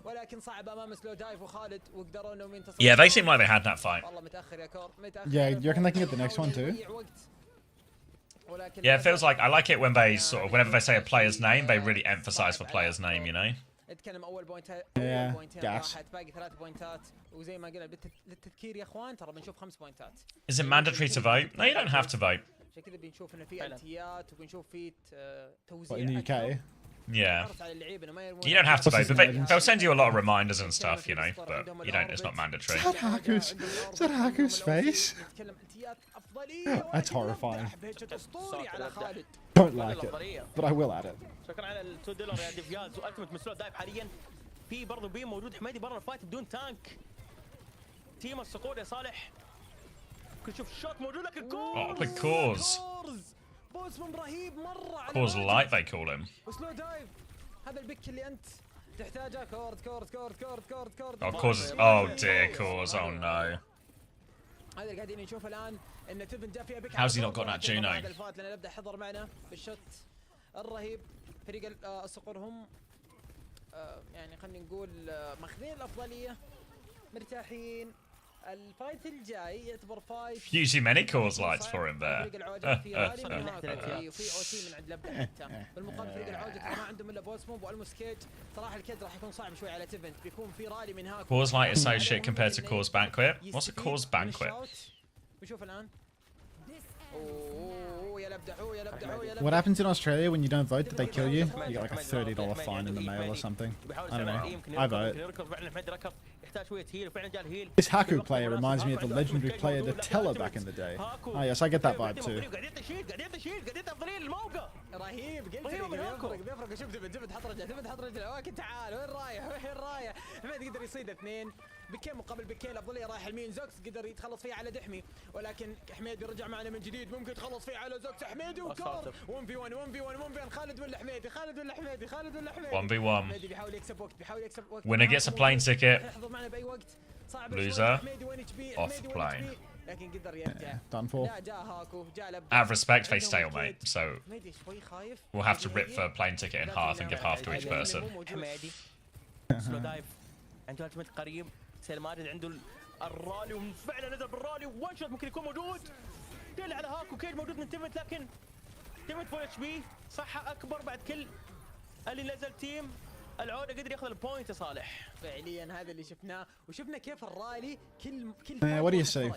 ولكن صعب امام سلو دايف وخالد وقدروا انهم ينتصروا. Yeah, they seem like they had that fight. والله متاخر يا كور متاخر. Yeah, you reckon they can get the next one too? Yeah, it feels like I like it when they sort of whenever they say a player's name, they really emphasize the player's name, you know? اتكلم اول بوينت gas. باقي 3 بوينتات وزي ما قلنا للتذكير يا اخوان ترى بنشوف 5 بوينتات. Is it mandatory to vote? No, you don't have to vote. عشان كذا بنشوف انه في التيات وبنشوف في توزيع. In the UK? Yeah. You don't have to vote, but they'll send you a lot of reminders and stuff, you know, but you don't, it's not mandatory. Is that Haku's face? That's horrifying. Don't like it, but I will add it. شكرا على ال $2 يا ديفياز والتيمت مسلو دايف حاليا. في برضه بي موجود حميدي برا الفايت بدون تانك. تيم الصقور يا صالح. شوف الشوت موجود لك Oh, big cause. بوسمم رهيب مره على Cause light they call him. وسلو دايف. هذا البيك اللي انت تحتاجه. كورد. Oh, cause. Oh dear, cause. Oh no. هذا اللي قاعدين نشوفه الان ان تبن جاء فيها بيك. How's he not got that Juno? هذا الفايت لان يبدا حضر معنا بالشوت الرهيب. فريق الصقور هم يعني خلينا نقول ماخذين الافضليه مرتاحين. الفايت الجاي يعتبر فايت You see many cause lights for him there. وفي او سي من عند لبده حتى. بالمقابل فريق العوجه ما عندهم الا بوسمو والموس كيج. صراحه الكيج راح يكون صعب شوي على تيفنت. بيكون في رالي من هاك. Cause light is so shit compared to cause banquet. What's a cause banquet? بنشوف الان. What happens in Australia when you don't vote? Did they kill you? You get like a $30 fine in the mail or something. I don't know. I vote. This Haku player reminds me of the legendary player the Teller back in the day. Oh yes, I get that vibe too. رهيب قلت لك بيفرق شوف دبت حط رجله اوكي تعال وين رايح حميد قدر يصيد اثنين بكين مقابل بكين الافضليه رايح اليمين زوكس قدر يتخلص فيه على دحمي ولكن حميد بيرجع معنا من جديد ممكن يتخلص فيه على زوكس حميدي وكور 1 في 1 خالد ولا حميدي 1v1. حميدي بيحاول يكسب وقت Winner gets a plane ticket. يحضر معنا باي وقت صعب Loser off plane. لكن قدر يرجع Done for. لا جاء هاكو جاء لبدا Out of respect, face stalemate. So حميدي شوي خايف we'll have to rip the plane ticket in half and give half to each person. حميدي سلو دايف عنده التمت قريب سيل ماجد عنده الرالي وفعلا نزل بالرالي وون شوت ممكن يكون موجود دل على هاكو كيد موجود من تيمت لكن تيمت فول اتش بي صحة اكبر بعد كل اللي نزل تيم العودة قدر ياخذ البوينت يا صالح فعليا هذا اللي شفناه وشفنا كيف الرالي كل What do you say?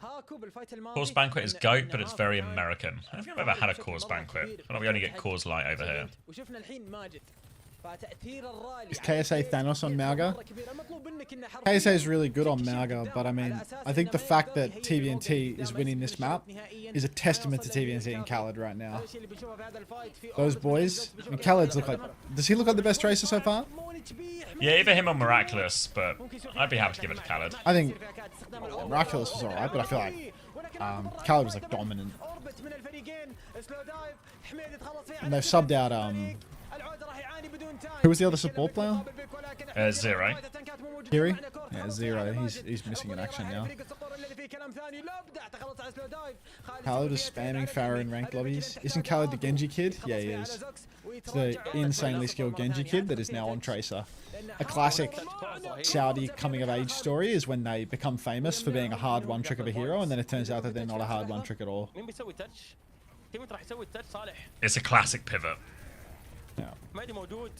هاكو بالفايت الماضي Coors Banquet is goat, but it's very American. I don't think I've ever had a Coors Banquet. I don't know, we only get Coors Light over here. وشفنا الحين ماجد فتأثير الرالي Is KSA Thanos on Mauga? KSA is really good on Mauga, but I mean, I think the fact that TVNT is winning this map is a testament to TVNT and Khaled right now. Those boys, I mean, Khaled's look like, does he look like the best tracer so far? Yeah, either him or Miraculous, but I'd be happy to give it to Khaled. I think Miraculous was alright, but I feel like Khaled was like dominant. And they've subbed out who was the other support player? Zero. Kiri? Yeah, Zero. He's missing in action now. Khaled is spamming Pharah in ranked lobbies. Isn't Khaled the Genji kid? Yeah, he is. It's the insanely skilled Genji kid that is now on Tracer. A classic Saudi coming of age story is when they become famous for being a hard one trick of a hero, and then it turns out that they're not a hard one trick at all. It's a classic pivot. مادي موجود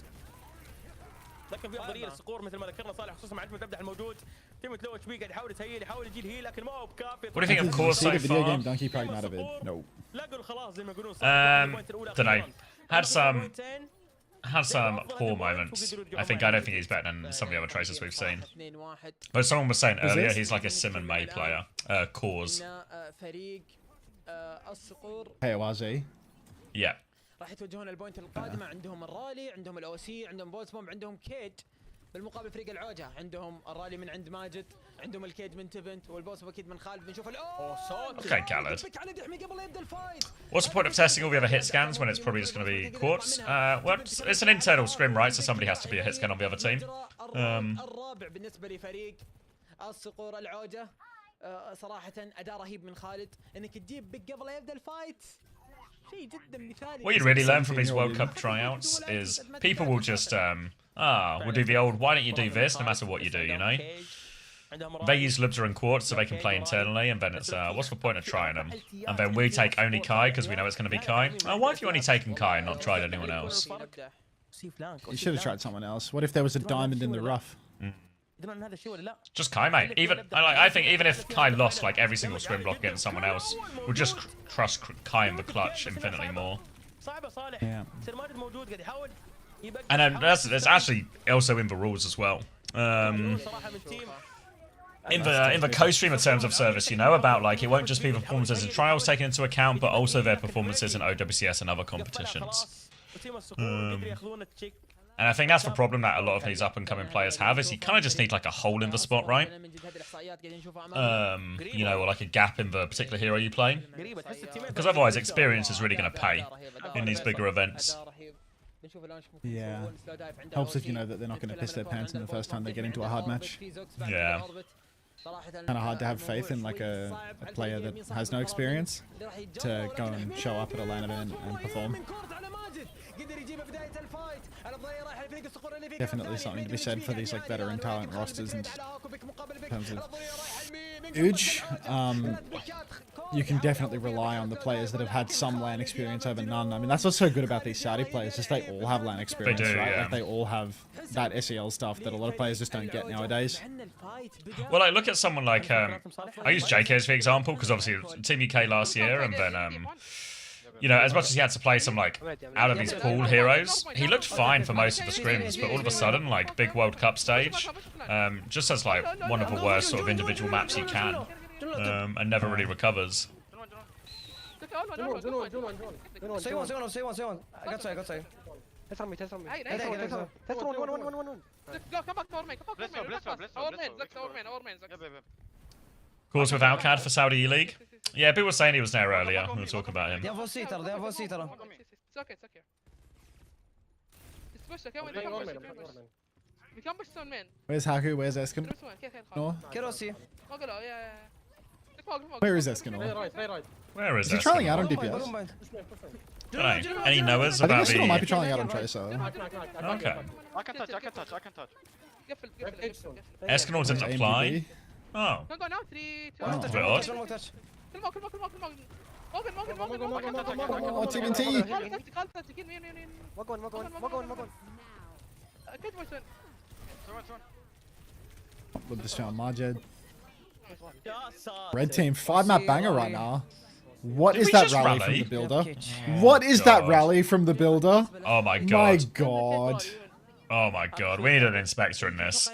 لكن في افضليه للصقور مثل ما ذكرنا صالح خصوصا مع عدم المبدا الموجود تيمت لو اتش بي قاعد يحاول يتهيل يحاول يجي الهيل لكن ما هو بكافي. What do you think of Coors so the video far? game Donkey Pragmatavid? No. لقوا الخلاص زي ما يقولون Don't know. Had some poor moments. I don't think he's better than some of the other tracers we've seen. But someone was saying earlier he's like a Sim and May player. Coors. KORZ. Yeah. راح يتوجهون البوينت القادمه عندهم الرالي عندهم الاو سي عندهم بولز بومب عندهم كيج بالمقابل فريق العوجه عندهم الرالي من عند ماجد عندهم الكيج من تيفنت والبولز اكيد من خالد بنشوف Okay, Khaled. What's the point of testing all the other hit scans when it's probably just going to be Quartz? Well, it's an internal scrim, right? So somebody has to be a hit scan on the other team. الرابع بالنسبه لفريق الصقور العوجه صراحه اداء رهيب من خالد انك تجيب بيج قبل يبدا الفايت. What you'd really learn from these World Cup tryouts is people will just, we'll do the old, why don't you do this, no matter what you do, you know? They use Lubza and Quartz so they can play internally, and then it's, what's the point of trying them? And then we take only Kai because we know it's going to be Kai. Oh, why have you only taken Kai and not tried anyone else? You should have tried someone else. What if there was a diamond in the rough? Just Kai, mate. I think even if Kai lost like every single scrim block against someone else, we'll just trust Kai in the clutch infinitely more. Yeah. And that's actually also in the rules as well. In the co-streamer terms of service, you know, about like it won't just be the performances in trials taken into account, but also their performances in OWCS and other competitions. And I think that's the problem that a lot of these up-and-coming players have, is you kind of just need like a hole in the spot, right? You know, or like a gap in the particular hero you play. Because otherwise experience is really going to pay in these bigger events. Yeah. Helps if you know that they're not going to piss their pants in the first time they get into a hard match. Yeah. Kind of hard to have faith in like a player that has no experience to go and show up at a LAN event and perform. Definitely something to be said for these like veteran talent rosters in terms of Uj. You can definitely rely on the players that have had some LAN experience over none. I mean, that's what's so good about these Saudi players, is they all have LAN experience, they do, right? yeah. Like they all have that SEL stuff that a lot of players just don't get nowadays. Well, like look at someone like I use JK as the example because obviously Team UK last year, and then you know, as much as he had to play some like out of his pool heroes, he looked fine for most of the scrims. But all of a sudden, like big World Cup stage, just has like one of the worst sort of individual maps he can, and never really recovers. Say one. I got say. Test on me. Test on me. One. Go, come back to our main. Come back to our main. Our main. Course with Alcad for Saudi E-League. Yeah, people were saying he was there earlier. We'll talk about him. They have OC ترى. It's okay. It's push, okay? We can push on main. Where's Haku? Where's Eskin? No. Get OC. Where is Eskin? Where is he trying out on DPS? Dunno. Any knowers I think about Eskin might be the... trying out on Tracer. Okay. I can touch. Eskinor didn't apply? Oh. Go now, 3, 2, That's a bit odd. Oh, TNT! Love this round, Majed. Red team, 5-map banger right now. What is that rally from the builder? What is that rally from the builder? Oh my god. My god. Oh my god, we need an inspector in this.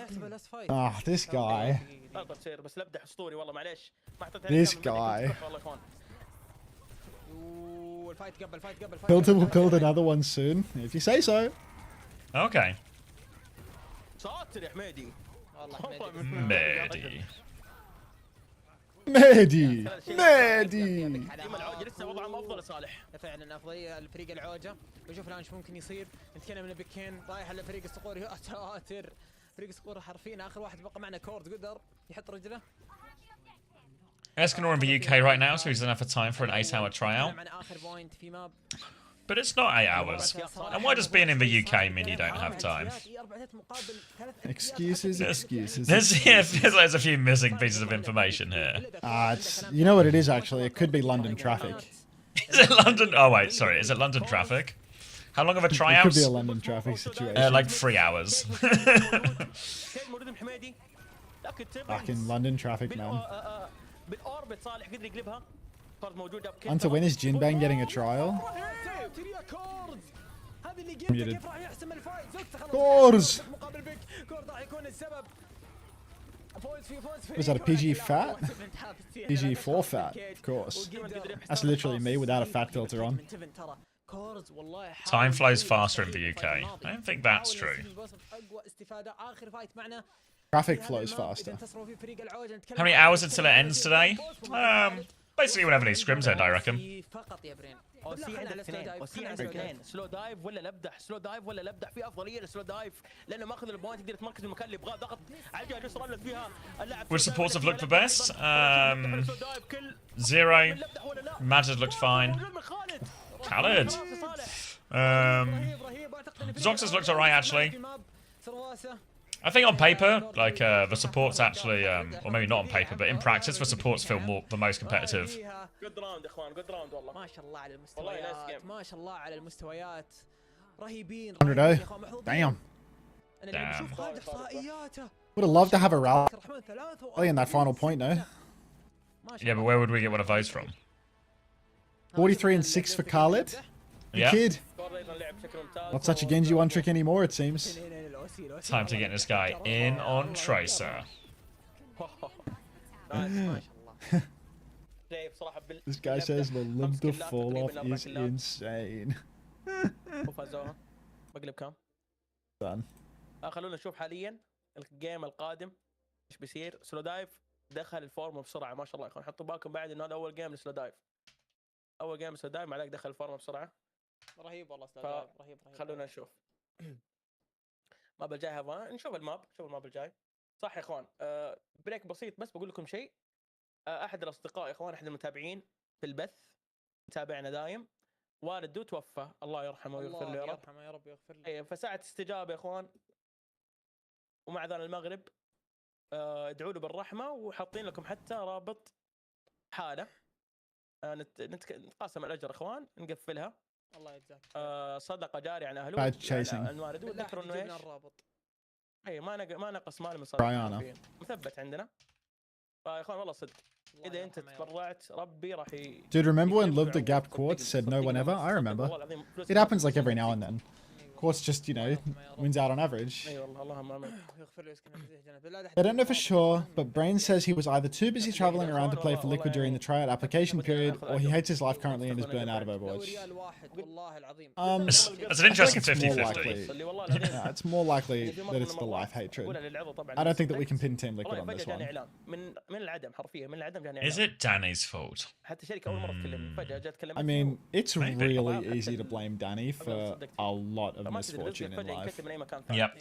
Ah, this guy. This guy. Builder will build another one soon, if you say so. Okay. Mehdi. فعلا افضليه لفريق العوجه وشوف الان ايش ممكن يصير. نتكلم من بيكين رايح على فريق الصقور. يا ساتر فريق الصقور حرفيا اخر واحد بقى معنا كورد قدر يحط رجله. Eskinor in the UK right now, so he doesn't have the time for an 8-hour tryout. But it's not 8 hours. And why does being in the UK mean you don't have time? Excuses. It feels like there's a few missing pieces of information here. You know what it is actually? It could be London traffic. Is it London? Oh wait, sorry. Is it London traffic? How long of a tryout? It could be a London traffic situation. Like 3 hours. Fucking London traffic, man. Until when is Jinbang getting a trial? Muted. Gores! Was that a PG fat? PG4 fat, of course. That's literally me without a fat filter on. Time flows faster in the UK. I don't think that's true. Traffic flows faster. How many hours until it ends today? Basically whenever these scrims end, I reckon. سلو دايف ولا لبدح في افضليه لسلو دايف لانه ماخذ البوينت يقدر يتمركز بمكان اللي يبغاه ضغط على الجهه اليسرى اللي فيها اللاعب. Which supports have looked the best? Zero. Majid looked fine. Khaled. Zox has looked alright actually. I think on paper, like the supports actually, or maybe not on paper, but in practice, the supports feel the most competitive. Good round اخوان, good round والله. ما شاء الله على المستويات, ما شاء الله على المستويات. رهيبين. 100 Damn. Would have loved to have a rally in that final point, no? Yeah, but where would we get one of those from? 43 and 6 for Khaled. Yeah. Kid. Not such a Genji one trick anymore, it seems. Time to get this guy in on Tracer. This guy says the limb to fall off is insane. Done. خلونا نشوف حاليا الجيم القادم ايش بيصير. سلو دايف دخل الفورمه بسرعه ما شاء الله يا اخوان. حطوا بالكم بعد انه هذا اول جيم لسلو دايف. اول جيم لسلو دايف معلك دخل الفورمه بسرعه. رهيب والله سلو دايف رهيب. خلونا نشوف. الماب الجاي هذا نشوف الماب الجاي. صح يا اخوان. بريك بسيط بس بقول لكم شيء. احد الاصدقاء يا اخوان احد المتابعين في البث متابعنا دايم والده توفى الله يرحمه ويغفر له يا رب. الله يرحمه يا رب يغفر له. فساعة استجابة يا اخوان ومع ذان المغرب ادعوا له بالرحمة وحاطين لكم حتى رابط حالة نتقاسم الاجر اخوان نقفلها. الله يجزاك. صدقة جارية عن اهله الوالد وذكروا انه ايش الرابط. اي ما نقص مال من صدقة مثبت عندنا. فيا اخوان والله صدق اذا انت تبرعت ربي راح Dude, remember when Love the Gap Quartz said no one ever? I remember. It happens like every now and then. Quartz just, you know, wins out on average. اي والله اللهم امين. I don't know for sure, but Brain says he was either too busy traveling around to play for Liquid during the tryout application period, or he hates his life currently and is burnt out of Overwatch. That's an interesting I think 50-50. yeah, it's more likely that it's the life hatred. I don't think that we can pin Team Liquid on this one. من العدم حرفيا من العدم جاني Is it Danny's fault? حتى شركه اول مره تكلمني فجاه جات تكلمت I mean, it's really easy to blame Danny for a lot of misfortune in life. Yep.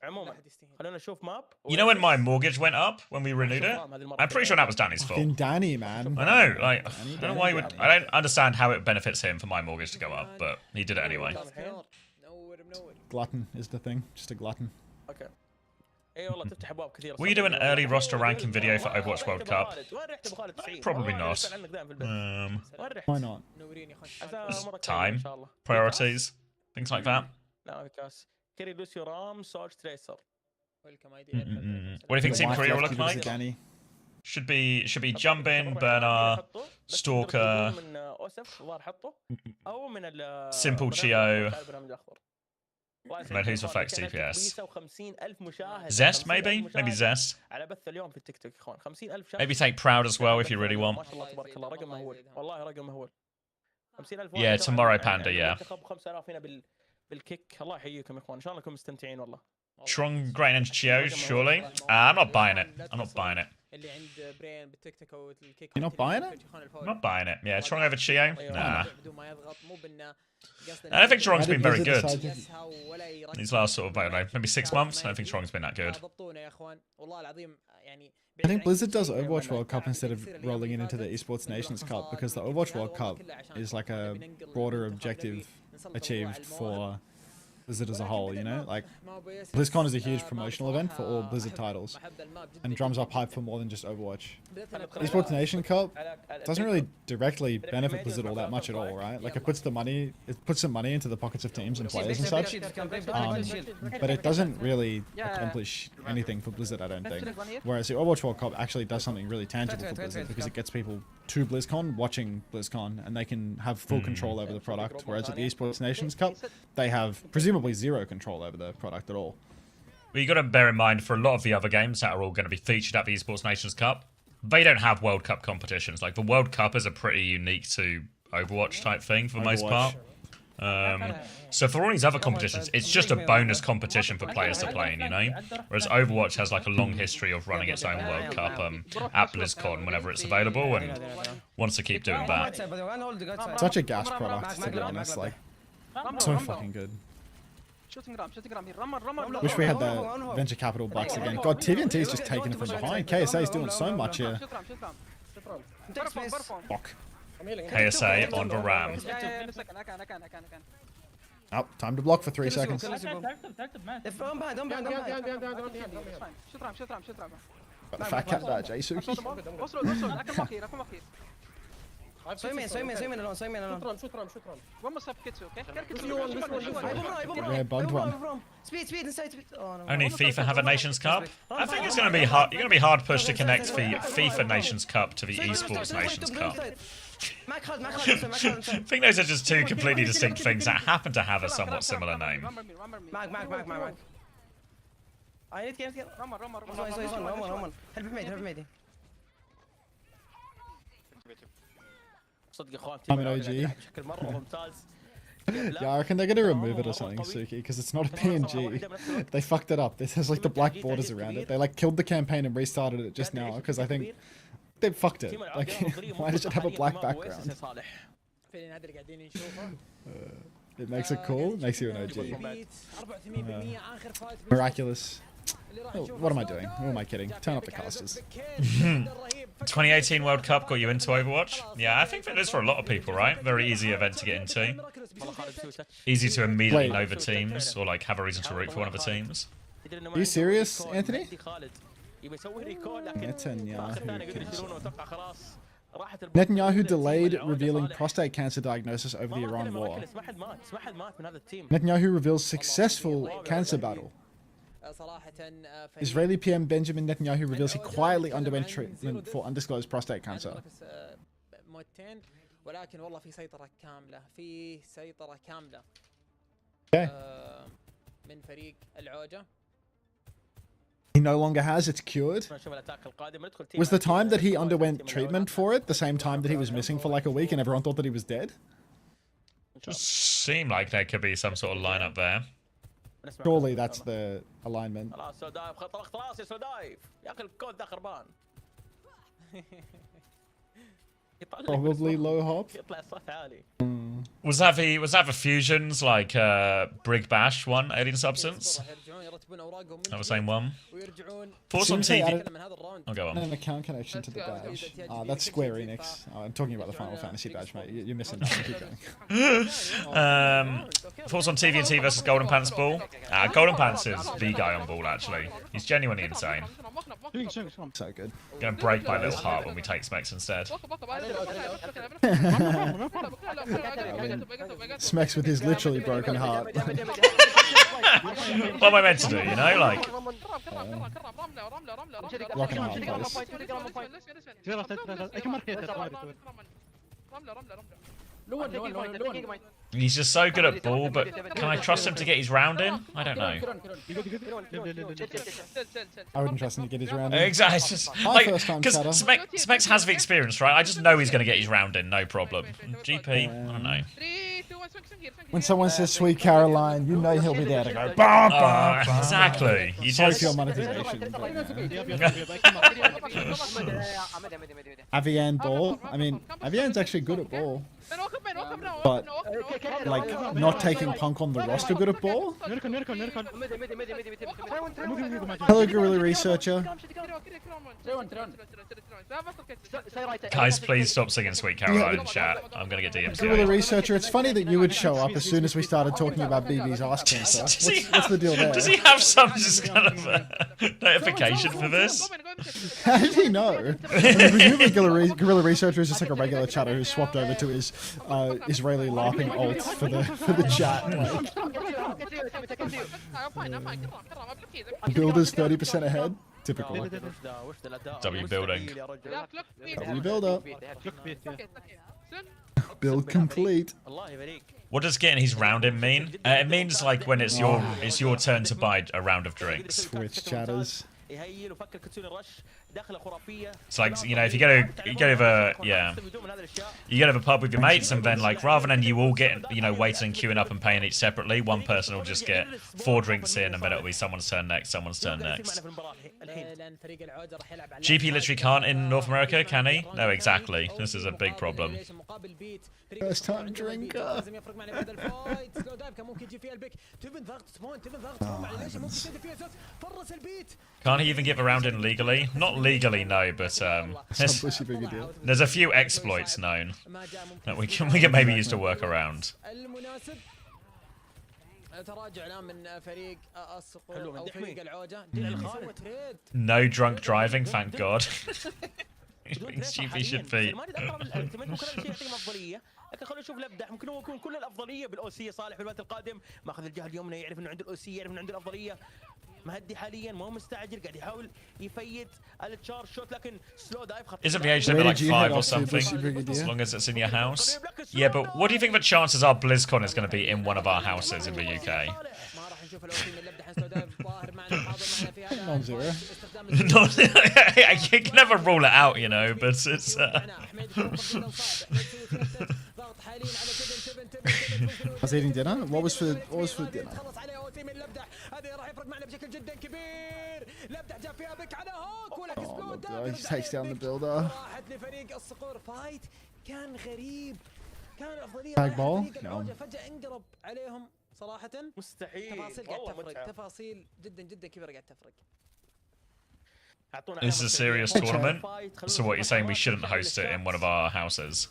عموما خلينا نشوف ماب. You know when my mortgage went up when we renewed it? I'm pretty sure that was Danny's fault. Fucking Danny, man. I know, like, I don't know why he would. I don't understand how it benefits him for my mortgage to go up, but he did it anyway. Glutton is the thing. Just a glutton. اوكي. اي والله تفتح ابواب كثيره. Will you do an early roster ranking video for Overwatch World Cup? Probably not. Why not? Time, priorities, things like that. كيري لوسيو رام سولج تريسر. What do you think Team Korea will look like? Should be Jumbin, Bernard, Stalker, Simple Chio, and then who's for Flex DPS? Zest, maybe? Maybe Zest. على بث اليوم في التيك توك يا اخوان 50,000 شاهد. Maybe take Proud as well if you really want. ما شاء الله تبارك الله رقم مهول والله رقم مهول. 50,000 Yeah, tomorrow Panda, yeah. 5,000 هنا بالكيك الله يحييكم يا اخوان ان شاء الله انكم مستمتعين والله. Strong Great Ninja Chio, surely. I'm not buying it. I'm not buying it. اللي عند برين بالتيك او الكيك. You're not buying it? I'm not buying it. Yeah, Strong over Chio? Nah. بدون ما يضغط مو بانه I don't think Strong's been very good. يسهى ولا يركز. These last sort of, I don't know, maybe 6 months. I don't think Strong's been that good. ضبطونا يا اخوان والله العظيم يعني. I think Blizzard does Overwatch World Cup instead of rolling it into the Esports Nations Cup because the Overwatch World Cup is like a broader objective achieved for Blizzard as a whole, you know? Like, BlizzCon is a huge promotional event for all Blizzard titles and drums up hype for more than just Overwatch. Esports Nation Cup doesn't really directly benefit Blizzard all that much at all, right? Like, it puts some money into the pockets of teams and players and such, but it doesn't really accomplish anything for Blizzard, I don't think. Whereas the Overwatch World Cup actually does something really tangible for Blizzard because it gets people to BlizzCon watching BlizzCon and they can have full control over the product, whereas at the Esports Nations Cup, they have presumably zero control over the product at all. Well, you got to bear in mind for a lot of the other games that are all going to be featured at the Esports Nations Cup, they don't have World Cup competitions. Like, the World Cup is a pretty unique to Overwatch type thing for the most part. So for all these other competitions, it's just a bonus competition for players to play in, you know? Whereas Overwatch has like a long history of running its own World Cup at BlizzCon whenever it's available and wants to keep doing that. Such a gas product, to be honest. Like, so fucking good. Wish we had the venture capital bucks again. God, TVNT's just taking it from behind. KSA's doing so much here. Fuck. KSA on the ram. Oh, time to block for 3 seconds. Got the fat cat there, Jaysuki. Yeah, bugged one. Only FIFA have a Nations Cup? I think it's going to be hard. You're going to be hard pushed to connect the FIFA Nations Cup to the Esports Nations Cup. I think those are just two completely distinct things that happen to have a somewhat similar name. I'm an OG. Yeah, I reckon they're gonna remove it or something, Suki, because it's not a PNG. They fucked it up. There's like the black borders around it. They like killed the campaign and restarted it just now because I think they fucked it. Like, why does it have a black background? It makes it cool. It makes you an OG. Miraculous. Oh, what am I doing? Who am I kidding? Turn up the casters. 2018 World Cup got you into Overwatch? Yeah, I think it is for a lot of people, right? Very easy event to get into. Easy to immediately know the teams or like have a reason to root for one of the teams. Are you serious, Anthony? Netanyahu delayed revealing prostate cancer diagnosis over the Iran war. Netanyahu reveals successful cancer battle. صراحة Israeli PM Benjamin Netanyahu reveals he quietly underwent treatment for undisclosed prostate cancer. موتين ولكن والله في سيطرة كاملة Okay. من فريق العوجة. He no longer has, it's cured. Was the time that he underwent treatment for it the same time that he was missing for like a week and everyone thought that he was dead? Just seemed like there could be some sort of lineup there. Surely that's the alignment. Probably low hop. Was that the fusions like Brig Bash one, Alien Substance? That was the same one. Thoughts on TV? I'll go on. An account connection to the badge. That's Square Enix. I'm talking about the Final Fantasy badge, mate. You're missing that. Keep going. Thoughts on TVNT versus Golden Pants Ball? Golden Pants is the guy on Ball, actually. He's genuinely insane. So good. Gonna break my little heart when we take Smex instead. Smex with his literally broken heart. What am I meant to do, you know? Like... Rock and hard place. He's just so good at ball, but can I trust him to get his round in? I don't know. I wouldn't trust him to get his round in. Exactly. It's just like, because Smex has the experience, right? I just know he's going to get his round in, no problem. GP, I don't know. When someone says Sweet Caroline, you know he'll be there to go bam, bam, bam. Exactly. You just... your monetization. Avian ball. I mean, Avian's actually good at ball. But, like, not taking Punk on the roster good at ball? Hello, Guerrilla Researcher. Guys, please stop singing Sweet Caroline in chat. I'm going to get DMs. Guerrilla Researcher, it's funny that you would show up as soon as we started talking about BB's ass cancer. What's the deal there? Does he have some just kind of notification for this? How did he know? I mean, presumably Guerrilla Researcher is just like a regular chatter who swapped over to his Israeli laughing alt for the chat. Like. Builder's 30% ahead. Typical. W building. W builder. Build complete. What does getting his round in mean? It means like when it's your turn to buy a round of drinks. Twitch chatters. It's like, you know, if you go to a pub with your mates, and then like rather than you all getting, you know, waiting and queuing up and paying each separately, one person will just get 4 drinks in, and then it'll be someone's turn next. GP literally can't in North America, can he? No, exactly. This is a big problem. First time drinker. Can't he even give a round in legally? Not legally, no, but there's a few exploits known that we can maybe use to work around. No drunk driving, thank God. GP should be. لكن خلينا نشوف الابداع ممكن هو يكون كل الافضليه بالاو سي صالح في الوقت القادم ماخذ الجهه اليمنى يعرف انه عنده الاو سي يعرف انه عنده الافضليه مهدي حاليا ما هو مستعجل قاعد يحاول يفيد التشارج شوت لكن سلو دايف خطير. Isn't the age limit like 5 or something as long as it's in your house? Yeah, but what do you think the chances are BlizzCon is going to be in one of our houses in the UK? Non-zero. I can never rule it out, you know, but it's I was eating dinner. What was for dinner? Oh, look, he takes down the builder. Tag ball? No. صراحة مستحيل تفاصيل قاعد تفرق تفاصيل جدا كبيرة قاعد تفرق. This is a serious tournament, so what you're saying we shouldn't host it in one of our houses?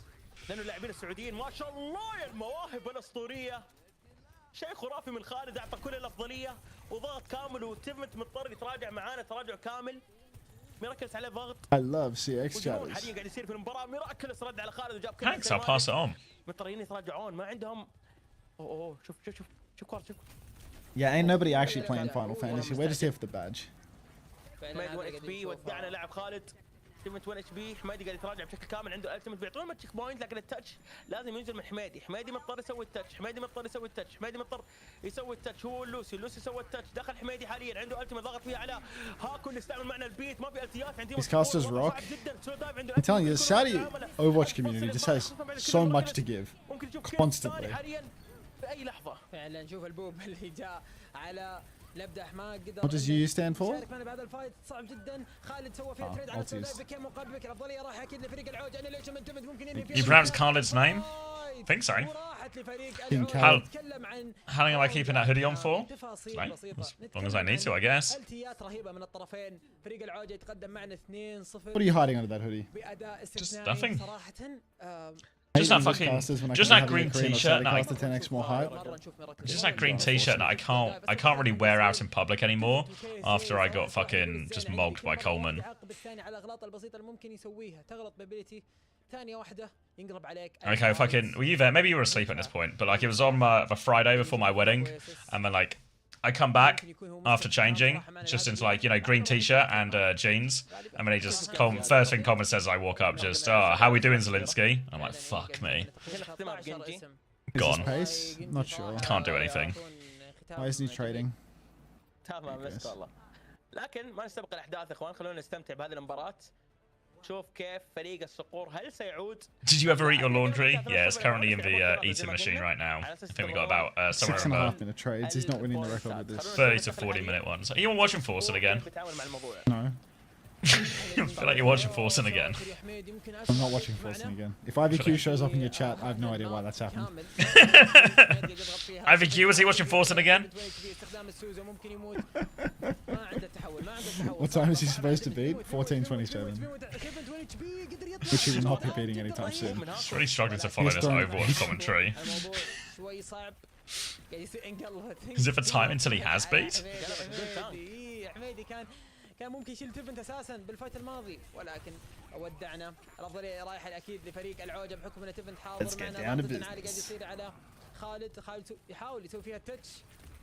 لأنه اللاعبين السعوديين ما شاء الله المواهب الأسطورية شيء خرافي من خالد أعطى كل الأفضلية وضغط كامل وتفمت مضطر يتراجع معانا تراجع كامل ميراكلس عليه ضغط. I love CX chatters. حاليا قاعد يصير في المباراة ميراكلس رد على خالد وجاب Thanks, I'll pass it on. مضطرين يتراجعون ما عندهم اوه شوف كورة شوف Yeah, ain't nobody actually playing Final Fantasy. We're just here for the badge. حميد 1 اتش بي ودعنا لاعب خالد. ستيفن 1 اتش بي. حميدي قاعد يتراجع بشكل كامل عنده التيمت بيعطونه ما تشيك بوينت لكن التاتش لازم ينزل من حميدي. حميدي مضطر يسوي التاتش. حميدي مضطر يسوي التاتش. حميدي مضطر يسوي التاتش. هو لوسي. لوسي سوى التاتش. دخل حميدي حاليا عنده التيمت ضغط فيها على هاكو اللي استعمل معنا البيت. ما في التيات عندي. These casters rock. I'm telling you, the Saudi Overwatch community just has so much to give constantly. في اي لحظه. فعلا شوف البوب اللي جاء على لبدا حماق قدر. What does you stand for? شارك معنا بهذا الفايت صعب جدا. خالد سوى فيها تريد على سوداء بكم مقابل بك الافضليه راح اكيد لفريق العوج. انا ليش من تمد ممكن اني You pronounce Khaled's name? I think so. How long am I keeping that hoodie on for? Like, as long as I need to, I guess. التيات رهيبه من الطرفين. فريق العوج يتقدم معنا 2-0. What are you hiding under that hoodie? Just nothing. صراحه Just that fucking, just that green t-shirt. That just that green t-shirt that I can't really wear out in public anymore after I got fucking just mogged by Coleman. Okay, fucking, were you there? Maybe you were asleep at this point, but like it was on the Friday before my wedding, and then like I come back after changing, just into like, you know, green t-shirt and jeans, and then he just, first thing Coleman says as I walk up, just, oh, how we doing, Zelensky? I'm like, fuck me. Gone. Not sure. Can't do anything. Why isn't he trading? تمام بس والله. لكن ما نستبق الاحداث اخوان، خلونا نستمتع بهذه المباراة. شوف كيف فريق الصقور هل سيعود. Did you ever eat your laundry? Yeah, it's currently in the eating machine right now. I think we got about somewhere 6.5 minute trades. He's not winning the record with this. 30 to 40 minute ones. Are you watching Forsen again? No. I feel like you're watching Forsen again. I'm not watching Forsen again. If IVQ shows up in your chat, I have no idea why that's happened. IVQ, was he watching Forsen again? What time is he supposed to beat? 14:27. Which he will not be beating anytime soon. He's really struggling to follow this Overwatch commentary. Is it for time until he has beat? كان ممكن يشيل تيفنت اساسا بالفايت الماضي ولكن ودعنا. الافضليه رايحه اكيد لفريق العوجه بحكم ان تيفنت حاضر معنا. ضغط عالي قاعد يصير على خالد. خالد يحاول يسوي فيها التتش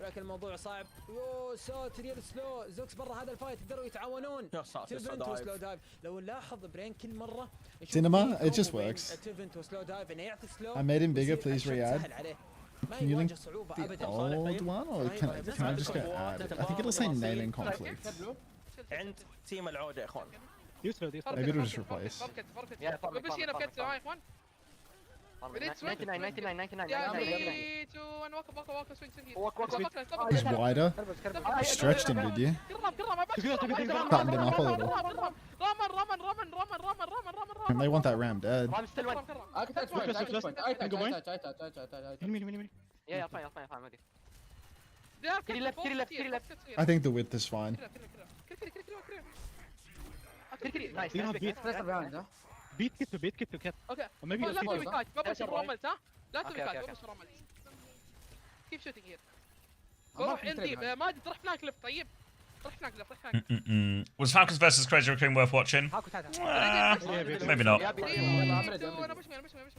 ولكن الموضوع صعب. يو ساتر يا سلو. زوكس برا هذا الفايت يقدروا يتعاونون. تيفنت وسلو دايف. لو نلاحظ برين كل مره Cinema, it just works. تيفنت وسلو دايف انه يعطي سلو. I made him bigger, please re-add. Can you link صعوبه the ابدا. old one, or can I just go add it? I think it'll say naming conflict. عند تيم العوده يا اخوان. Maybe it'll just replace. بس هنا بكت هاي يا اخوان. 99 He's wider. Stretched him, did you? Cutting him up a little. And they want that ram dead. I think the width is fine. بيت كتو كت. اوكي. لا تسوي كايت، ما بس رملت ها؟ لا تسوي كايت، ما بس رملت. كيف شوتنج هير؟ روح عندي ماجد روح هناك لف طيب. روح هناك لف روح هناك. Was Falcons versus Crazy Raccoon worth watching? Maybe not.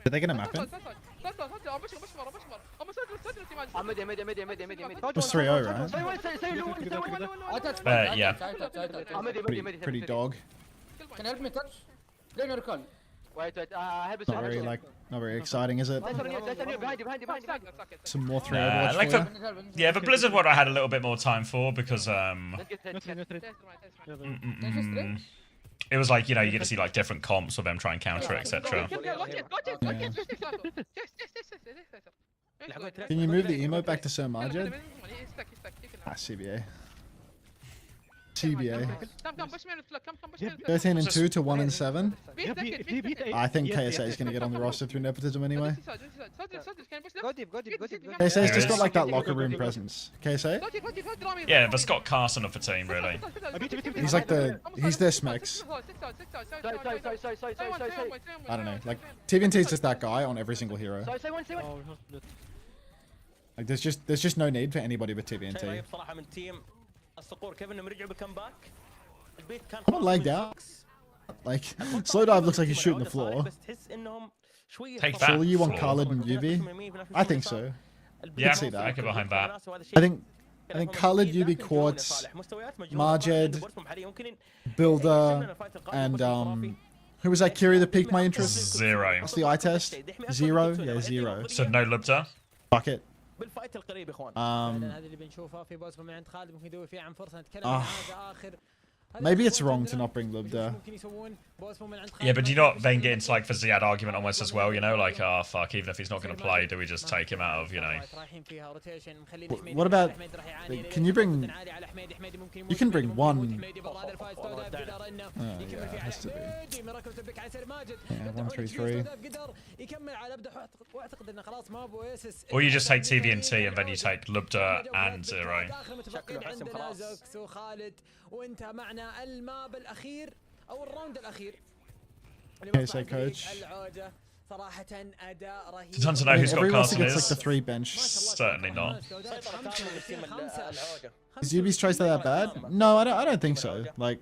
Did they get a map in? It was 3-0, right? Yeah. Pretty dog. Can you help me touch? Blame your recall. Wait, Not very exciting, is it? Some more 3 like the Blizzard one I had a little bit more time for because it was like, you know, you get to see like different comps of them try and counter it, etc. Can you move the emo back to Sir Majid? CBA. 13-2 to 1-7. I think KSA is going to get on the roster through nepotism anyway. KSA's just got like that locker room presence. KSA? Yeah, but Scott Carson of the team, really. He's like he's their Smex. I don't know. Like TVNT's just that guy on every single hero. Like there's just no need for anybody but TVNT. I'm lagged out. Like Slow Dive looks like he's shooting the floor. Take that. Surely you want Khaled and UV? I think so. Yeah, see that. I get behind that. I think I think Khalid, UB Quartz, Marjed, Builder, and who was that Kiri that piqued my interest? Zero. What's the eye test? Zero? Yeah, zero. So no Lubda? Fuck it. بالفايت القريب يا اخوان. هذا اللي بنشوفه في بوس من عند خالد ممكن يدور فيه عن فرصه نتكلم عن هذا اخر. Maybe it's wrong to not bring Lubda. Yeah, but do you not then get into like the Ziad argument almost as well, you know? Like, oh fuck, even if he's not going to play, do we just take him out of, you know? What about, can you bring, you can bring one. Yeah, it has to be. Yeah, 1, 3, 3. Or you just take TVNT and then you take Lubda and Zero. وانت معنا الماب الاخير او الراوند الاخير. Okay, so coach. صراحة أداء رهيب. Depends on who's got Carson like the 3 bench. Certainly not. Is UB's tracer that bad? No, I don't think so. Like,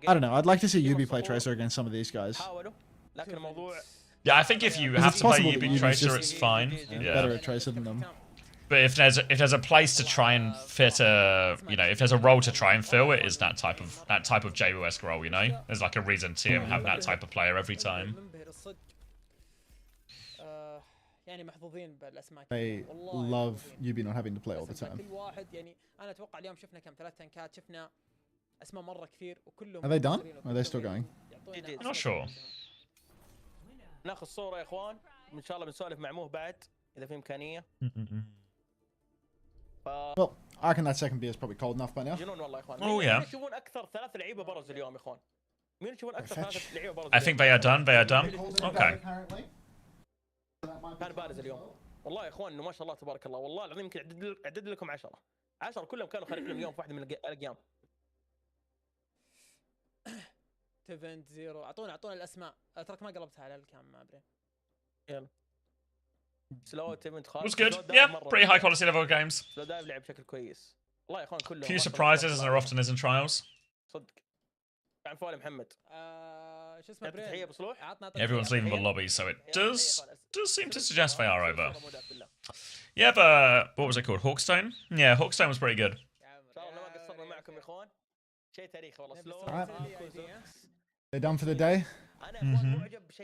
I don't know. I'd like to see UB play tracer against some of these guys. Yeah, I think if you have to play UB tracer, it's fine. Yeah. Better at tracer than them. But if there's a place to try and fit a, you know, if there's a role to try and fill, it is that type of JWS role, you know. There's like a reason TM have that type of player every time. They love UB not having to play all the time. Are they done? Or are they still going? I'm not sure. ناخذ صورة يا اخوان ان شاء الله بنسولف مع موه بعد اذا في امكانية. Well, I reckon that second beer is probably cold enough by now. Oh yeah. يشوفون اكثر 3 لعيبة برز اليوم يا اخوان. مين يشوفون اكثر 3 لعيبة برز؟ I think they are done. They are done. Okay. كان بارز اليوم. والله يا اخوان انه ما شاء الله تبارك الله والله العظيم يمكن اعدد لكم 10 كلهم كانوا خارج اليوم في واحدة من الايام. تيفنت زيرو اعطونا الاسماء تراك ما قلبتها على الكام ما ادري. يلا. سلو تيفنت خالد. Was good. Yeah, pretty high quality level games. سلو دايف لعب بشكل كويس. والله يا اخوان كلهم. Few surprises as there often is in trials. صدق. عن فؤاد محمد. شو اسمه برين. Everyone's leaving the lobby, so it does seem to suggest they are over. Yeah, but what was it called? Hawkstone? Yeah, Hawkstone was pretty good. They're done for the day.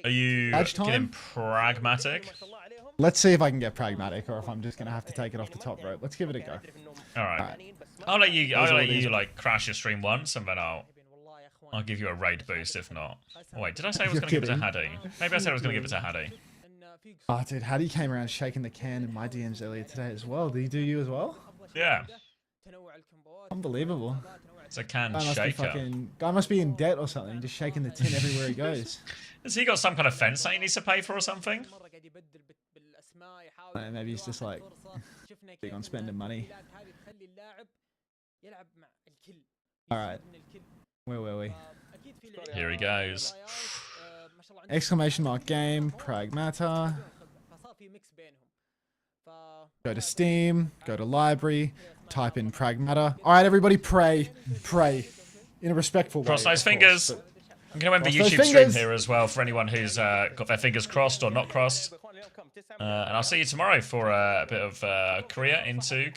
Are you getting pragmatic? Let's see if I can get pragmatic, or if I'm just gonna have to take it off the top rope. Let's give it a go. All right. I'll let you like crash your stream once, and then I'll give you a raid boost if not. Oh, wait, did I say I was going to give it to Haddy? Maybe I said I was going to give it to Haddy. Oh, dude, Haddy came around shaking the can in my DMs earlier today as well. Did he do you as well? Yeah. Unbelievable. It's a can shaker. Guy must be in debt or something, just shaking the tin everywhere he goes. Has he got some kind of fence that he needs to pay for or something? Maybe he's just like big on spending money. Alright. Where were we? Here he goes. Exclamation mark game, Pragmata. Go to Steam, go to library, type in Pragmata. Alright, everybody pray. Pray. In a respectful way. Cross those fingers. I'm going to end the YouTube stream here as well for anyone who's got their fingers crossed or not crossed. And I'll see you tomorrow for a bit of career into